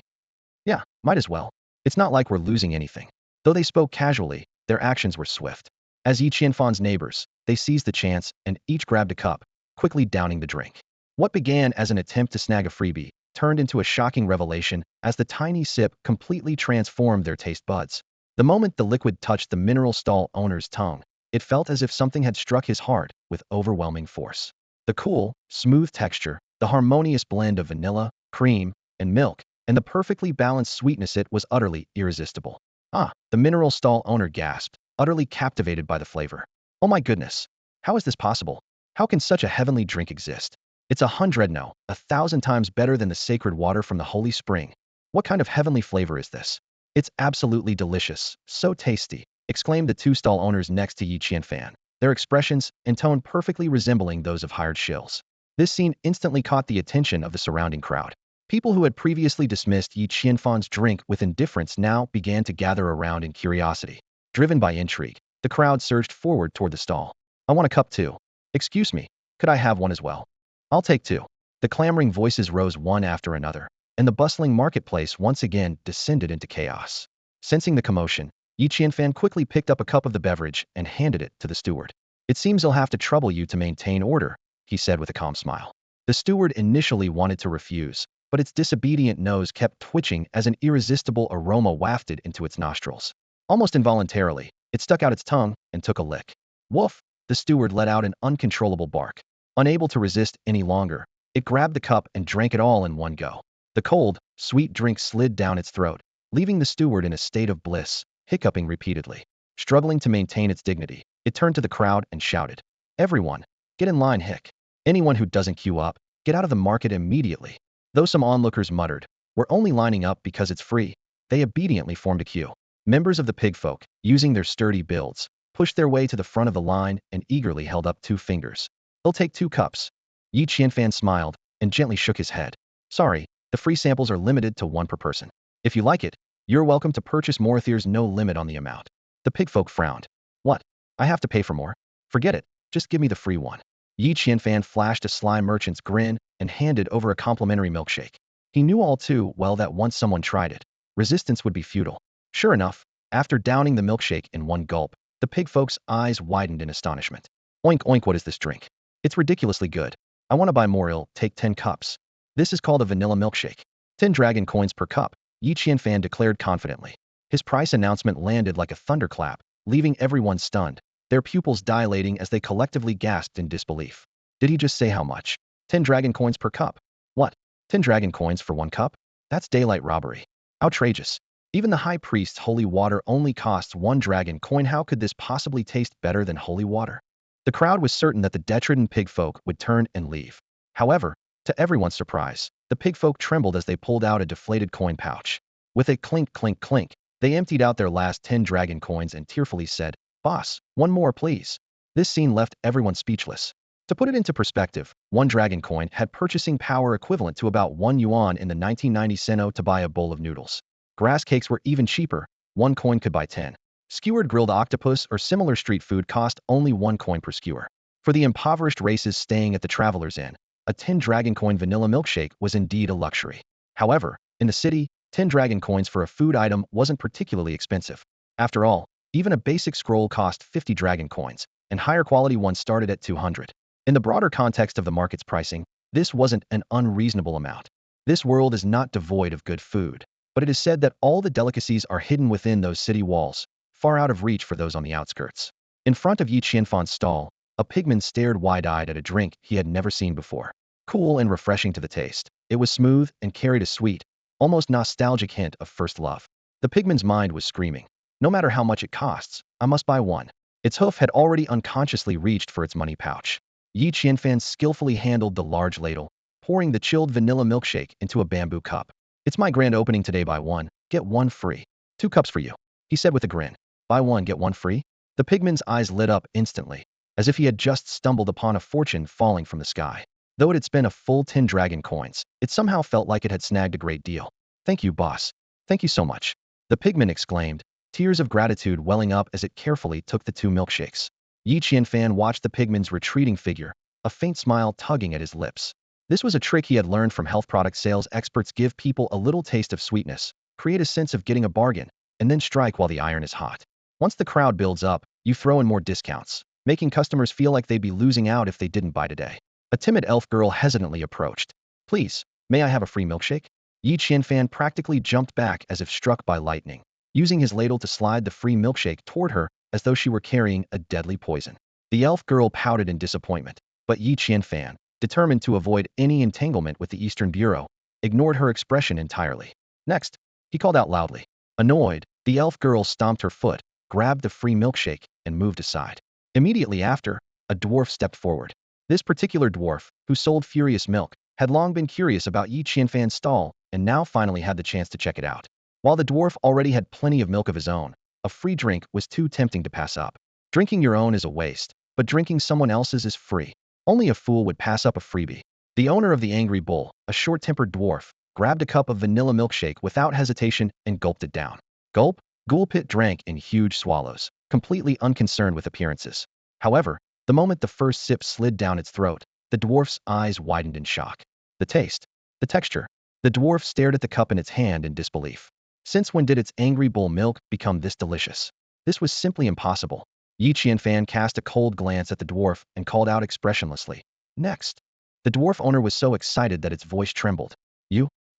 "Yeah, might as well. It's not like we're losing anything." Though they spoke casually, their actions were swift. As Yi Qianfan's neighbors, they seized the chance and each grabbed a cup, quickly downing the drink. What began as an attempt to snag a freebie turned into a shocking revelation as the tiny sip completely transformed their taste buds. The moment the liquid touched the mineral stall owner's tongue, it felt as if something had struck his heart with overwhelming force. The cool, smooth texture, the harmonious blend of vanilla, cream, and milk, and the perfectly balanced sweetness, it was utterly irresistible. "Ah," the mineral stall owner gasped, utterly captivated by the flavor. "Oh my goodness! How is this possible? How can such a heavenly drink exist? It's 1,000 times better than the sacred water from the holy spring. What kind of heavenly flavor is this? It's absolutely delicious, so tasty," exclaimed the 2 stall owners next to Yi Qianfan, their expressions and tone perfectly resembling those of hired shills. This scene instantly caught the attention of the surrounding crowd. People who had previously dismissed Yi Qianfan's drink with indifference now began to gather around in curiosity. Driven by intrigue, the crowd surged forward toward the stall. "I want a cup too. Excuse me, could I have one as well?" "I'll take 2." The clamoring voices rose one after another, and the bustling marketplace once again descended into chaos. Sensing the commotion, Yi Qianfan quickly picked up a cup of the beverage and handed it to the steward. "It seems he'll have to trouble you to maintain order," he said with a calm smile. The steward initially wanted to refuse, but its disobedient nose kept twitching as an irresistible aroma wafted into its nostrils. Almost involuntarily, it stuck out its tongue and took a lick. "Woof!" The steward let out an uncontrollable bark. Unable to resist any longer, it grabbed the cup and drank it all in one go. The cold, sweet drink slid down its throat, leaving the steward in a state of bliss, hiccuping repeatedly. Struggling to maintain its dignity, It turned to the crowd and shouted, "Everyone, get in line, hick. Anyone who doesn't queue up, get out of the market immediately." Though some onlookers muttered, "We're only lining up because it's free," they obediently formed a queue. Members of the pig folk, using their sturdy builds, pushed their way to the front of the line and eagerly held up 2 fingers. "They'll take 2 cups." Yi Qianfan smiled and gently shook his head. "Sorry, the free samples are limited to 1 per person. If you like it, you're welcome to purchase more. There's no limit on the amount." The pig folk frowned. "What? I have to pay for more? Forget it, just give me the free one." Yi Qianfan flashed a sly merchant's grin and handed over a complimentary milkshake. He knew all too well that once someone tried it, resistance would be futile. Sure enough, after downing the milkshake in 1 gulp, the pig folk's eyes widened in astonishment. "Oink oink, what is this drink? It's ridiculously good. I want to buy more. I'll take 10 cups. This is called a vanilla milkshake. 10 dragon coins per cup," Yi Qianfan declared confidently. His price announcement landed like a thunderclap, leaving everyone stunned, their pupils dilating as they collectively gasped in disbelief. Did he just say how much? 10 dragon coins per cup? What? 10 dragon coins for 1 cup? That's daylight robbery. Outrageous. Even the high priest's holy water only costs 1 dragon coin. How could this possibly taste better than holy water? The crowd was certain that the detritan pig folk would turn and leave. However, to everyone's surprise, the pig folk trembled as they pulled out a deflated coin pouch. With a clink clink clink, they emptied out their last 10 dragon coins and tearfully said, "Boss, 1 more please." This scene left everyone speechless. To put it into perspective, 1 dragon coin had purchasing power equivalent to about 1 yuan in the 1990 Seno to buy a bowl of noodles. Grass cakes were even cheaper. 1 coin could buy 10. Skewered grilled octopus or similar street food cost only 1 coin per skewer. For the impoverished races staying at the Traveler's Inn, a 10 dragon coin vanilla milkshake was indeed a luxury. However, in the city, 10 dragon coins for a food item wasn't particularly expensive. After all, even a basic scroll cost 50 dragon coins, and higher quality ones started at 200. In the broader context of the market's pricing, this wasn't an unreasonable amount. This world is not devoid of good food, but it is said that all the delicacies are hidden within those city walls, far out of reach for those on the outskirts. In front of Yi Qianfan's stall, a pigman stared wide-eyed at a drink he had never seen before. Cool and refreshing to the taste, it was smooth and carried a sweet, almost nostalgic hint of first love. The pigman's mind was screaming, "No matter how much it costs, I must buy one." Its hoof had already unconsciously reached for its money pouch. Yi Qianfan skillfully handled the large ladle, pouring the chilled vanilla milkshake into a bamboo cup. "It's my grand opening today. Buy 1, get 1 free. 2 cups for you," he said with a grin. "Buy 1, get 1 free?" The pigman's eyes lit up instantly, as if he had just stumbled upon a fortune falling from the sky. Though it had spent a full 10 dragon coins, it somehow felt like it had snagged a great deal. "Thank you, boss. Thank you so much," the pigman exclaimed, tears of gratitude welling up as it carefully took the 2 milkshakes. Yi Qianfan watched the pigman's retreating figure, a faint smile tugging at his lips. This was a trick he had learned from health product sales experts: give people a little taste of sweetness, create a sense of getting a bargain, and then strike while the iron is hot. Once the crowd builds up, you throw in more discounts, making customers feel like they'd be losing out if they didn't buy today. A timid elf girl hesitantly approached. "Please, may I have a free milkshake?" Yi Qianfan practically jumped back as if struck by lightning, using his ladle to slide the free milkshake toward her as though she were carrying a deadly poison. The elf girl pouted in disappointment, but Yi Qianfan, determined to avoid any entanglement with the Eastern Bureau, ignored her expression entirely. "Next," he called out loudly. Annoyed, the elf girl stomped her foot, grabbed the free milkshake, and moved aside. Immediately after, a dwarf stepped forward. This particular dwarf, who sold furious milk, had long been curious about Yi Qianfan's stall and now finally had the chance to check it out. While the dwarf already had plenty of milk of his own, a free drink was too tempting to pass up. Drinking your own is a waste, but drinking someone else's is free. Only a fool would pass up a freebie. The owner of the angry bull, a short-tempered dwarf, grabbed a cup of vanilla milkshake without hesitation and gulped it down. Gulp? Gulpit drank in huge swallows, completely unconcerned with appearances. However, the moment the first sip slid down its throat, the dwarf's eyes widened in shock. The taste, the texture. The dwarf stared at the cup in its hand in disbelief. Since when did its angry bull milk become this delicious? This was simply impossible. Yi Qianfan cast a cold glance at the dwarf and called out expressionlessly, "Next." The dwarf owner was so excited that its voice trembled.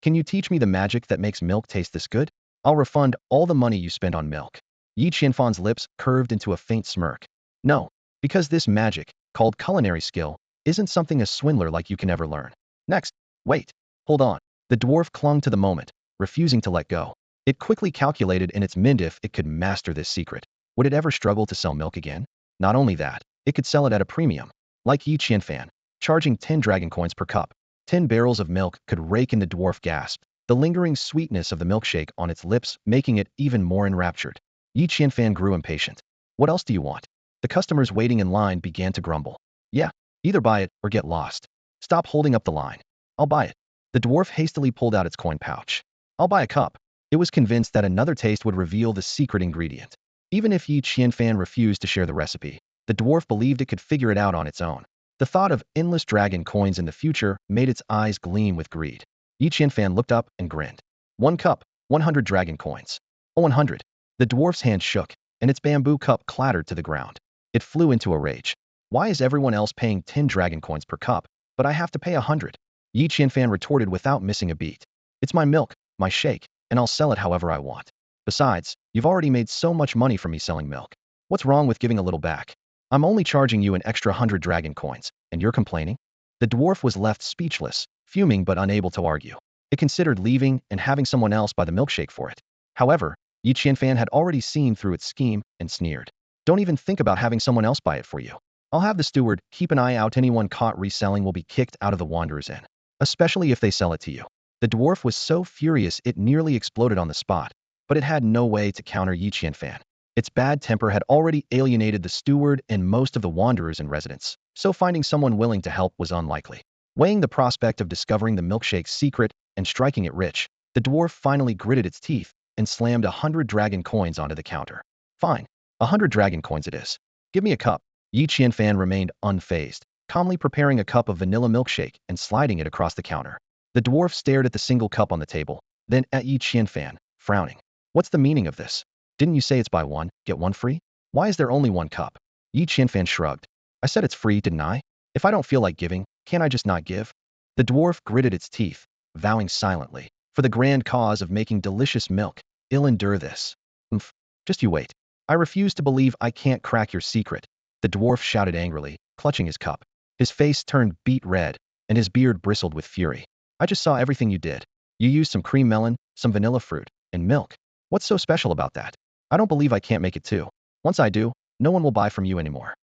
Can you teach me the magic that makes milk taste this good? I'll refund all the money you spend on milk." Yi Qianfan's lips curved into a faint smirk. "No, because this magic, called culinary skill, isn't something a swindler like you can ever learn. Next, wait, hold on." The dwarf clung to the moment, refusing to let go. It quickly calculated in its mind if it could master this secret, would it ever struggle to sell milk again? Not only that, it could sell it at a premium. Like Yi Qianfan, charging 10 dragon coins per cup. 10 barrels of milk could rake in. The dwarf gasped, the lingering sweetness of the milkshake on its lips making it even more enraptured. Yi Qianfan grew impatient. What else do you want? The customers waiting in line began to grumble. Yeah, either buy it or get lost. Stop holding up the line. I'll buy it. The dwarf hastily pulled out its coin pouch. I'll buy a cup. It was convinced that another taste would reveal the secret ingredient. Even if Yi Qianfan refused to share the recipe, the dwarf believed it could figure it out on its own. The thought of endless dragon coins in the future made its eyes gleam with greed. Yi Qianfan looked up and grinned. 1 cup, 100 dragon coins. Oh, 100. The dwarf's hand shook, and its bamboo cup clattered to the ground. It flew into a rage. Why is everyone else paying 10 dragon coins per cup, but I have to pay 100? Yi Qianfan retorted without missing a beat. It's my milk, my shake, and I'll sell it however I want. Besides, you've already made so much money from me selling milk. What's wrong with giving a little back? I'm only charging you an extra 100 dragon coins, and you're complaining? The dwarf was left speechless, fuming but unable to argue. It considered leaving and having someone else buy the milkshake for it. However, Yi Qianfan had already seen through its scheme and sneered. Don't even think about having someone else buy it for you. I'll have the steward keep an eye out. Anyone caught reselling will be kicked out of the Wanderer's Inn, especially if they sell it to you. The dwarf was so furious it nearly exploded on the spot, but it had no way to counter Yi Qianfan. Its bad temper had already alienated the steward and most of the Wanderers and residents, so finding someone willing to help was unlikely. Weighing the prospect of discovering the milkshake's secret and striking it rich, the dwarf finally gritted its teeth and slammed 100 dragon coins onto the counter. Fine, 100 dragon coins it is. Give me a cup. Yi Qianfan remained unfazed, calmly preparing a cup of vanilla milkshake and sliding it across the counter. The dwarf stared at the single cup on the table, then at Yi Qianfan, frowning. What's the meaning of this? Didn't you say it's buy one, get one free? Why is there only 1 cup? Yi Qianfan shrugged. I said it's free, didn't I? If I don't feel like giving, can't I just not give? The dwarf gritted its teeth, vowing silently, for the grand cause of making delicious milk, I'll endure this. Just you wait. I refuse to believe I can't crack your secret, the dwarf shouted angrily, clutching his cup. His face turned beet red, and his beard bristled with fury. I just saw everything you did. You used some cream melon, some vanilla fruit, and milk. What's so special about that? I don't believe I can't make it too. Once I do, no one will buy from you anymore.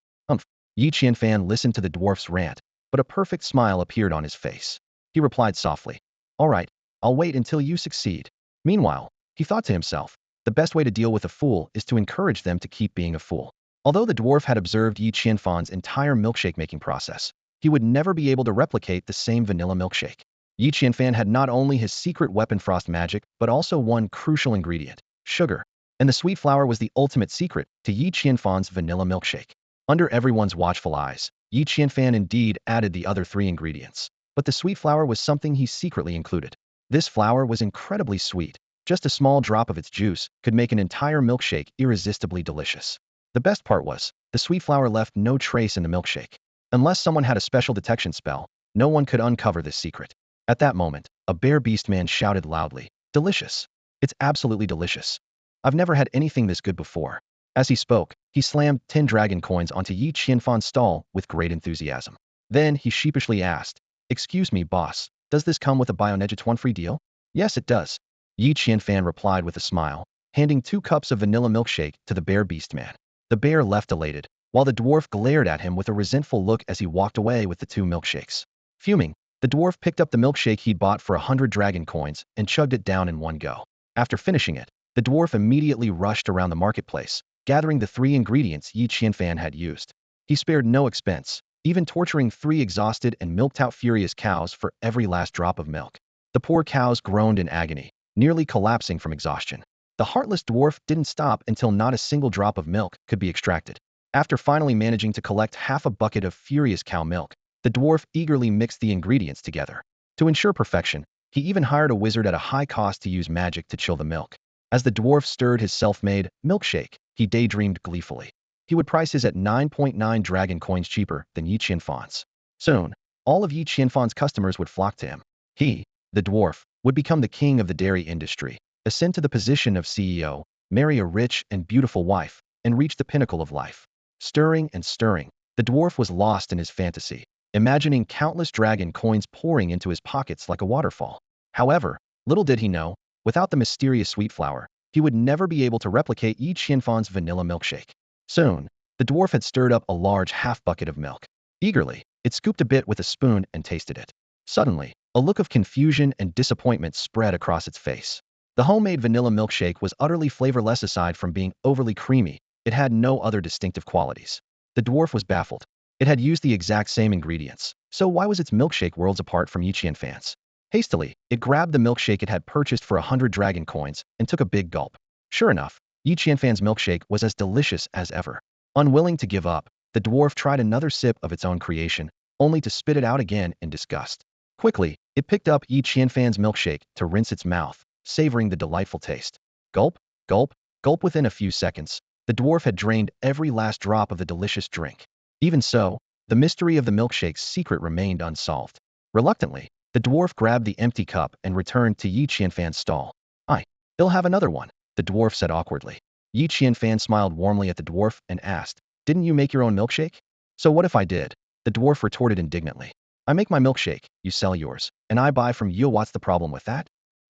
Yi Qianfan listened to the dwarf's rant, but a perfect smile appeared on his face. He replied softly, All right, I'll wait until you succeed. Meanwhile, he thought to himself, the best way to deal with a fool is to encourage them to keep being a fool. Although the dwarf had observed Yi Qianfan's entire milkshake making process, he would never be able to replicate the same vanilla milkshake. Yi Qianfan had not only his secret weapon frost magic, but also one crucial ingredient, sugar. And the sweet flour was the ultimate secret to Yi Qianfan's vanilla milkshake. Under everyone's watchful eyes, Yi Qianfan indeed added the other 3 ingredients, but the sweet flour was something he secretly included. This flour was incredibly sweet. Just a small drop of its juice could make an entire milkshake irresistibly delicious. The best part was, the sweet flour left no trace in the milkshake. Unless someone had a special detection spell, no one could uncover this secret. At that moment, a bear beast man shouted loudly, Delicious! It's absolutely delicious. I've never had anything this good before. As he spoke, he slammed 10 dragon coins onto Yi Qianfan's stall with great enthusiasm. Then he sheepishly asked, Excuse me, boss, does this come with a Bionegit 1 free deal? Yes, it does. Yi Qianfan replied with a smile, handing 2 cups of vanilla milkshake to the bear beast man. The bear left elated, while the dwarf glared at him with a resentful look as he walked away with the 2 milkshakes. Fuming, the dwarf picked up the milkshake he'd bought for 100 dragon coins and chugged it down in one go. After finishing it, the dwarf immediately rushed around the marketplace, gathering the 3 ingredients Yi Qianfan had used. He spared no expense, even torturing 3 exhausted and milked-out furious cows for every last drop of milk. The poor cows groaned in agony, nearly collapsing from exhaustion. The heartless dwarf didn't stop until not a single drop of milk could be extracted. After finally managing to collect half a bucket of furious cow milk, the dwarf eagerly mixed the ingredients together. To ensure perfection, he even hired a wizard at a high cost to use magic to chill the milk. As the dwarf stirred his self-made milkshake, he daydreamed gleefully. He would price his at 9.9 dragon coins cheaper than Yi Qianfan's. Soon, all of Yi Qianfan's customers would flock to him. He, the dwarf, would become the king of the dairy industry, ascend to the position of CEO, marry a rich and beautiful wife, and reach the pinnacle of life. Stirring and stirring, the dwarf was lost in his fantasy, imagining countless dragon coins pouring into his pockets like a waterfall. However, little did he know, without the mysterious sweet flour, he would never be able to replicate Yi Qianfan's vanilla milkshake. Soon, The dwarf had stirred up a large half bucket of milk. Eagerly, it scooped a bit with a spoon and tasted it. Suddenly, a look of confusion and disappointment spread across its face. The homemade vanilla milkshake was utterly flavorless. Aside from being overly creamy, it had no other distinctive qualities. The dwarf was baffled. It had used the exact same ingredients, so why was its milkshake worlds apart from Yi Qianfan's? Hastily, it grabbed the milkshake it had purchased for 100 dragon coins and took a big gulp. Sure enough, Yi Qianfan's milkshake was as delicious as ever. Unwilling to give up, the dwarf tried another sip of its own creation, only to spit it out again in disgust. Quickly, it picked up Yi Qianfan's milkshake to rinse its mouth, savoring the delightful taste. Gulp, gulp, gulp. Within a few seconds, the dwarf had drained every last drop of the delicious drink. Even so, the mystery of the milkshake's secret remained unsolved. Reluctantly, the dwarf grabbed the empty cup and returned to Yi Qianfan's stall. "I'll have another one," the dwarf said awkwardly. Yi Qianfan smiled warmly at the dwarf and asked, "Didn't you make your own milkshake?" "So what if I did?" the dwarf retorted indignantly. "I make my milkshake, you sell yours, and I buy from you. What's the problem with that?"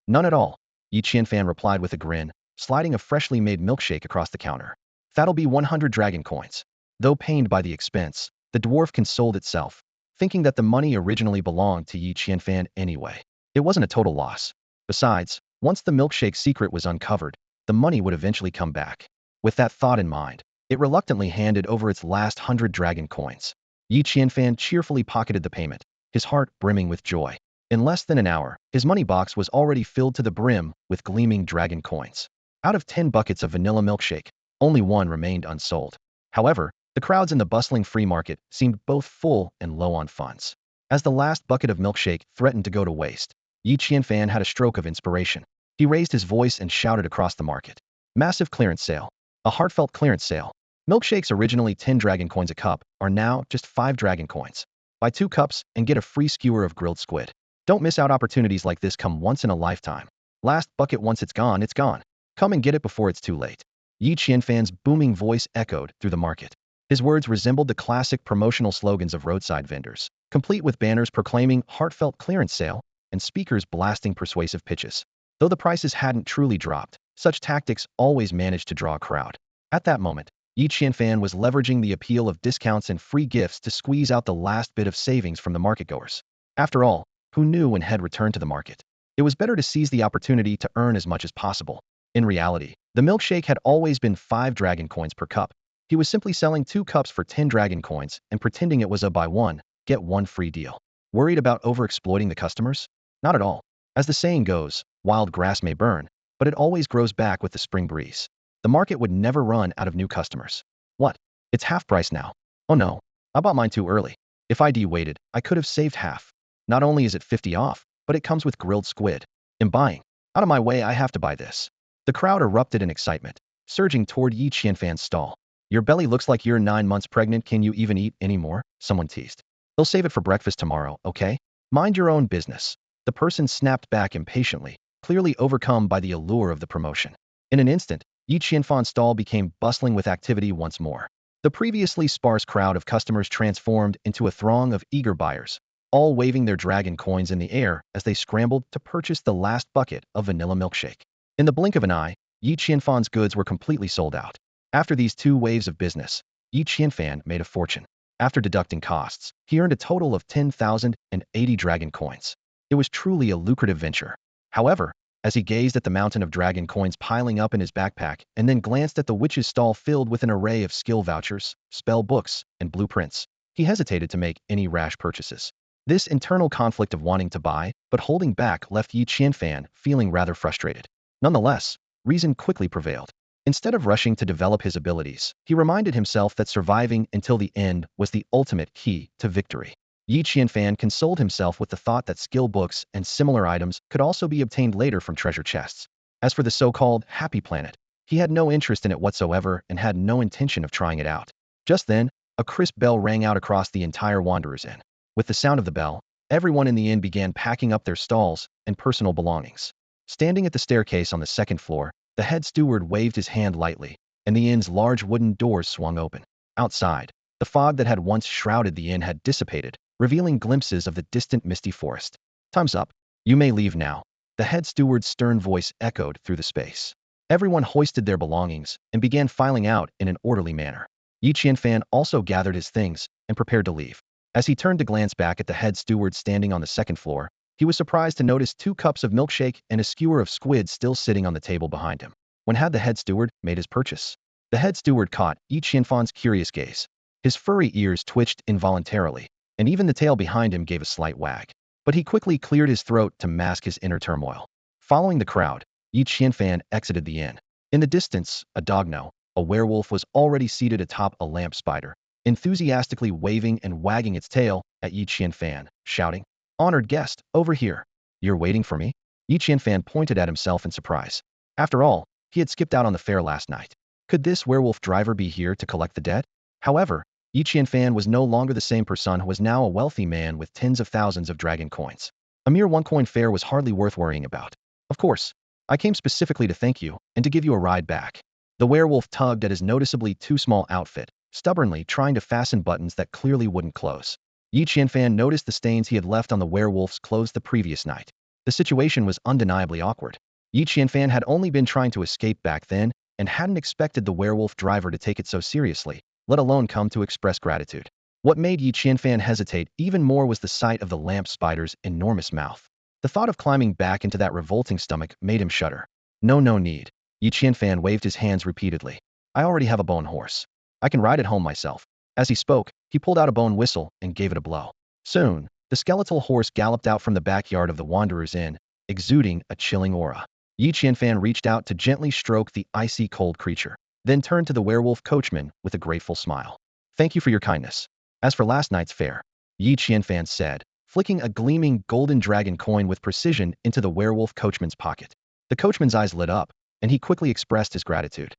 "None at all," Yi Qianfan replied with a grin, sliding a freshly made milkshake across the counter. "That'll be 100 dragon coins." Though pained by the expense, the dwarf consoled itself, thinking that the money originally belonged to Yi Qianfan anyway. It wasn't a total loss. Besides, once the milkshake secret was uncovered, the money would eventually come back. With that thought in mind, it reluctantly handed over its last 100 dragon coins. Yi Qianfan cheerfully pocketed the payment, his heart brimming with joy. In less than an hour, his money box was already filled to the brim with gleaming dragon coins. Out of 10 buckets of vanilla milkshake, only one remained unsold. However, the crowds in the bustling free market seemed both full and low on funds. As the last bucket of milkshake threatened to go to waste, Yi Qianfan had a stroke of inspiration. He raised his voice and shouted across the market. "Massive clearance sale. A heartfelt clearance sale. Milkshakes originally 10 dragon coins a cup are now just 5 dragon coins. Buy 2 cups and get a free skewer of grilled squid. Don't miss out. Opportunities like this come once in a lifetime. Last bucket, once it's gone, it's gone. Come and get it before it's too late." Yi Qianfan's booming voice echoed through the market. His words resembled the classic promotional slogans of roadside vendors, complete with banners proclaiming heartfelt clearance sale and speakers blasting persuasive pitches. Though the prices hadn't truly dropped, such tactics always managed to draw a crowd. At that moment, Yi Qianfan was leveraging the appeal of discounts and free gifts to squeeze out the last bit of savings from the marketgoers. After all, who knew when he'd return to the market? It was better to seize the opportunity to earn as much as possible. In reality, the milkshake had always been 5 dragon coins per cup. He was simply selling 2 cups for 10 dragon coins and pretending it was a buy one, get one free deal. Worried about overexploiting the customers? Not at all. As the saying goes, wild grass may burn, but it always grows back with the spring breeze. The market would never run out of new customers. What? It's half price now. Oh no, I bought mine too early. If I'd waited, I could have saved half. Not only is it 50 off, but it comes with grilled squid. I'm buying. Out of my way, I have to buy this. The crowd erupted in excitement, surging toward Yi Qianfan's stall. "Your belly looks like you're 9 months pregnant. Can you even eat anymore?" someone teased. "They'll save it for breakfast tomorrow, okay? Mind your own business." The person snapped back impatiently, clearly overcome by the allure of the promotion. In an instant, Yi Qianfan's stall became bustling with activity once more. The previously sparse crowd of customers transformed into a throng of eager buyers, all waving their dragon coins in the air as they scrambled to purchase the last bucket of vanilla milkshake. In the blink of an eye, Yi Qianfan's goods were completely sold out. After these 2 waves of business, Yi Qianfan made a fortune. After deducting costs, he earned a total of 10,080 dragon coins. It was truly a lucrative venture. However, as he gazed at the mountain of dragon coins piling up in his backpack and then glanced at the witch's stall filled with an array of skill vouchers, spell books, and blueprints, he hesitated to make any rash purchases. This internal conflict of wanting to buy but holding back left Yi Qianfan feeling rather frustrated. Nonetheless, reason quickly prevailed. Instead of rushing to develop his abilities, he reminded himself that surviving until the end was the ultimate key to victory. Yi Qianfan consoled himself with the thought that skill books and similar items could also be obtained later from treasure chests. As for the so-called Happy Planet, he had no interest in it whatsoever and had no intention of trying it out. Just then, a crisp bell rang out across the entire Wanderers Inn. With the sound of the bell, everyone in the inn began packing up their stalls and personal belongings. Standing at the staircase on the 2nd floor, the head steward waved his hand lightly, and the inn's large wooden doors swung open. Outside, the fog that had once shrouded the inn had dissipated, revealing glimpses of the distant Misty Forest. "Time's up. You may leave now." The head steward's stern voice echoed through the space. Everyone hoisted their belongings and began filing out in an orderly manner. Yi Qianfan also gathered his things and prepared to leave. As he turned to glance back at the head steward standing on the second floor, he was surprised to notice 2 cups of milkshake and a skewer of squid still sitting on the table behind him. When had the head steward made his purchase? The head steward caught Yi Qianfan's curious gaze. His furry ears twitched involuntarily, and even the tail behind him gave a slight wag. But he quickly cleared his throat to mask his inner turmoil. Following the crowd, Yi Qianfan exited the inn. In the distance, a dogno, a werewolf, was already seated atop a lamp spider, enthusiastically waving and wagging its tail at Yi Qianfan, shouting, "Honored guest, over here. You're waiting for me?" Yi Qianfan pointed at himself in surprise. After all, he had skipped out on the fair last night. Could this werewolf driver be here to collect the debt? However, Yi Qianfan was no longer the same person who was now a wealthy man with tens of thousands of dragon coins. A mere 1-coin fare was hardly worth worrying about. Of course, I came specifically to thank you and to give you a ride back. The werewolf tugged at his noticeably too small outfit, stubbornly trying to fasten buttons that clearly wouldn't close. Yi Qianfan noticed the stains he had left on the werewolf's clothes the previous night. The situation was undeniably awkward. Yi Qianfan had only been trying to escape back then and hadn't expected the werewolf driver to take it so seriously, let alone come to express gratitude. What made Yi Qianfan hesitate even more was the sight of the lamp spider's enormous mouth. The thought of climbing back into that revolting stomach made him shudder. No need. Yi Qianfan waved his hands repeatedly. I already have a bone horse. I can ride it home myself. As he spoke, he pulled out a bone whistle and gave it a blow. Soon, the skeletal horse galloped out from the backyard of the Wanderer's Inn, exuding a chilling aura. Yi Qianfan reached out to gently stroke the icy cold creature, then turned to the werewolf coachman with a grateful smile. Thank you for your kindness. As for last night's fare, Yi Qianfan said, flicking a gleaming golden dragon coin with precision into the werewolf coachman's pocket. The coachman's eyes lit up, and he quickly expressed his gratitude.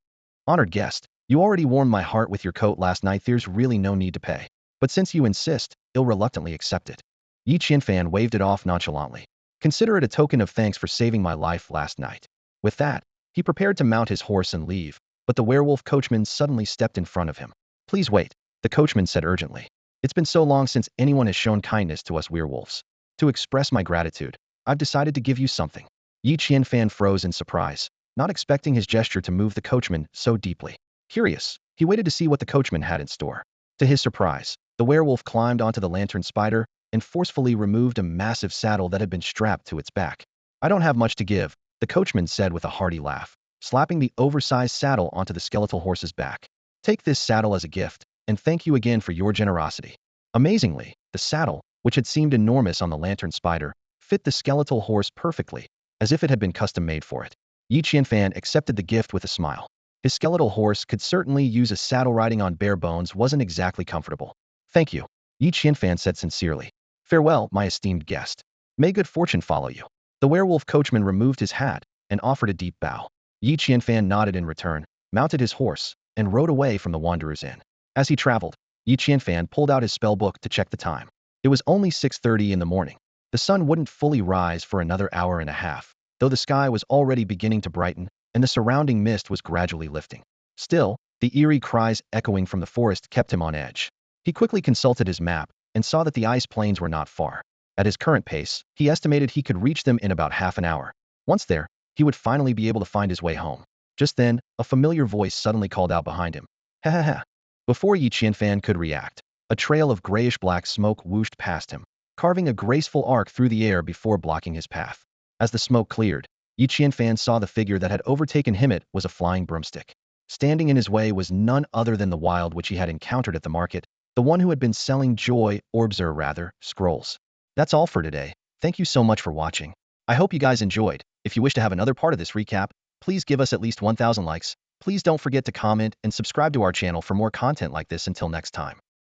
Honored guest, you already warmed my heart with your coat last night. There's really no need to pay. But since you insist, I'll reluctantly accept it. Yi Qianfan waved it off nonchalantly. Consider it a token of thanks for saving my life last night. With that, he prepared to mount his horse and leave, but the werewolf coachman suddenly stepped in front of him. Please wait, the coachman said urgently. It's been so long since anyone has shown kindness to us werewolves. To express my gratitude, I've decided to give you something. Yi Qianfan froze in surprise, not expecting his gesture to move the coachman so deeply. Curious, he waited to see what the coachman had in store. To his surprise, the werewolf climbed onto the lantern spider and forcefully removed a massive saddle that had been strapped to its back. I don't have much to give, the coachman said with a hearty laugh, slapping the oversized saddle onto the skeletal horse's back. Take this saddle as a gift, and thank you again for your generosity. Amazingly, the saddle, which had seemed enormous on the lantern spider, fit the skeletal horse perfectly, as if it had been custom made for it. Yi Qianfan accepted the gift with a smile. His skeletal horse could certainly use a saddle. Riding on bare bones wasn't exactly comfortable. Thank you, Yi Qianfan said sincerely. Farewell, my esteemed guest. May good fortune follow you. The werewolf coachman removed his hat and offered a deep bow. Yi Qianfan nodded in return, mounted his horse, and rode away from the Wanderer's Inn. As he traveled, Yi Qianfan pulled out his spell book to check the time. It was only 6:30 in the morning. The sun wouldn't fully rise for another hour and a half, though the sky was already beginning to brighten and the surrounding mist was gradually lifting. Still, the eerie cries echoing from the forest kept him on edge. He quickly consulted his map and saw that the ice plains were not far. At his current pace, he estimated he could reach them in about half an hour. Once there, he would finally be able to find his way home. Just then, a familiar voice suddenly called out behind him. Ha ha ha. Before Yi Qianfan could react, a trail of grayish-black smoke whooshed past him, carving a graceful arc through the air before blocking his path. As the smoke cleared, Yi Qianfan saw the figure that had overtaken him. It was a flying broomstick. Standing in his way was none other than the wild witch he had encountered at the market, the one who had been selling joy orbs, or rather, scrolls. That's all for today. Thank you so much for watching. I hope you guys enjoyed. If you wish to have another part of this recap, please give us at least 1,000 likes. Please don't forget to comment and subscribe to our channel for more content like this. Until next time.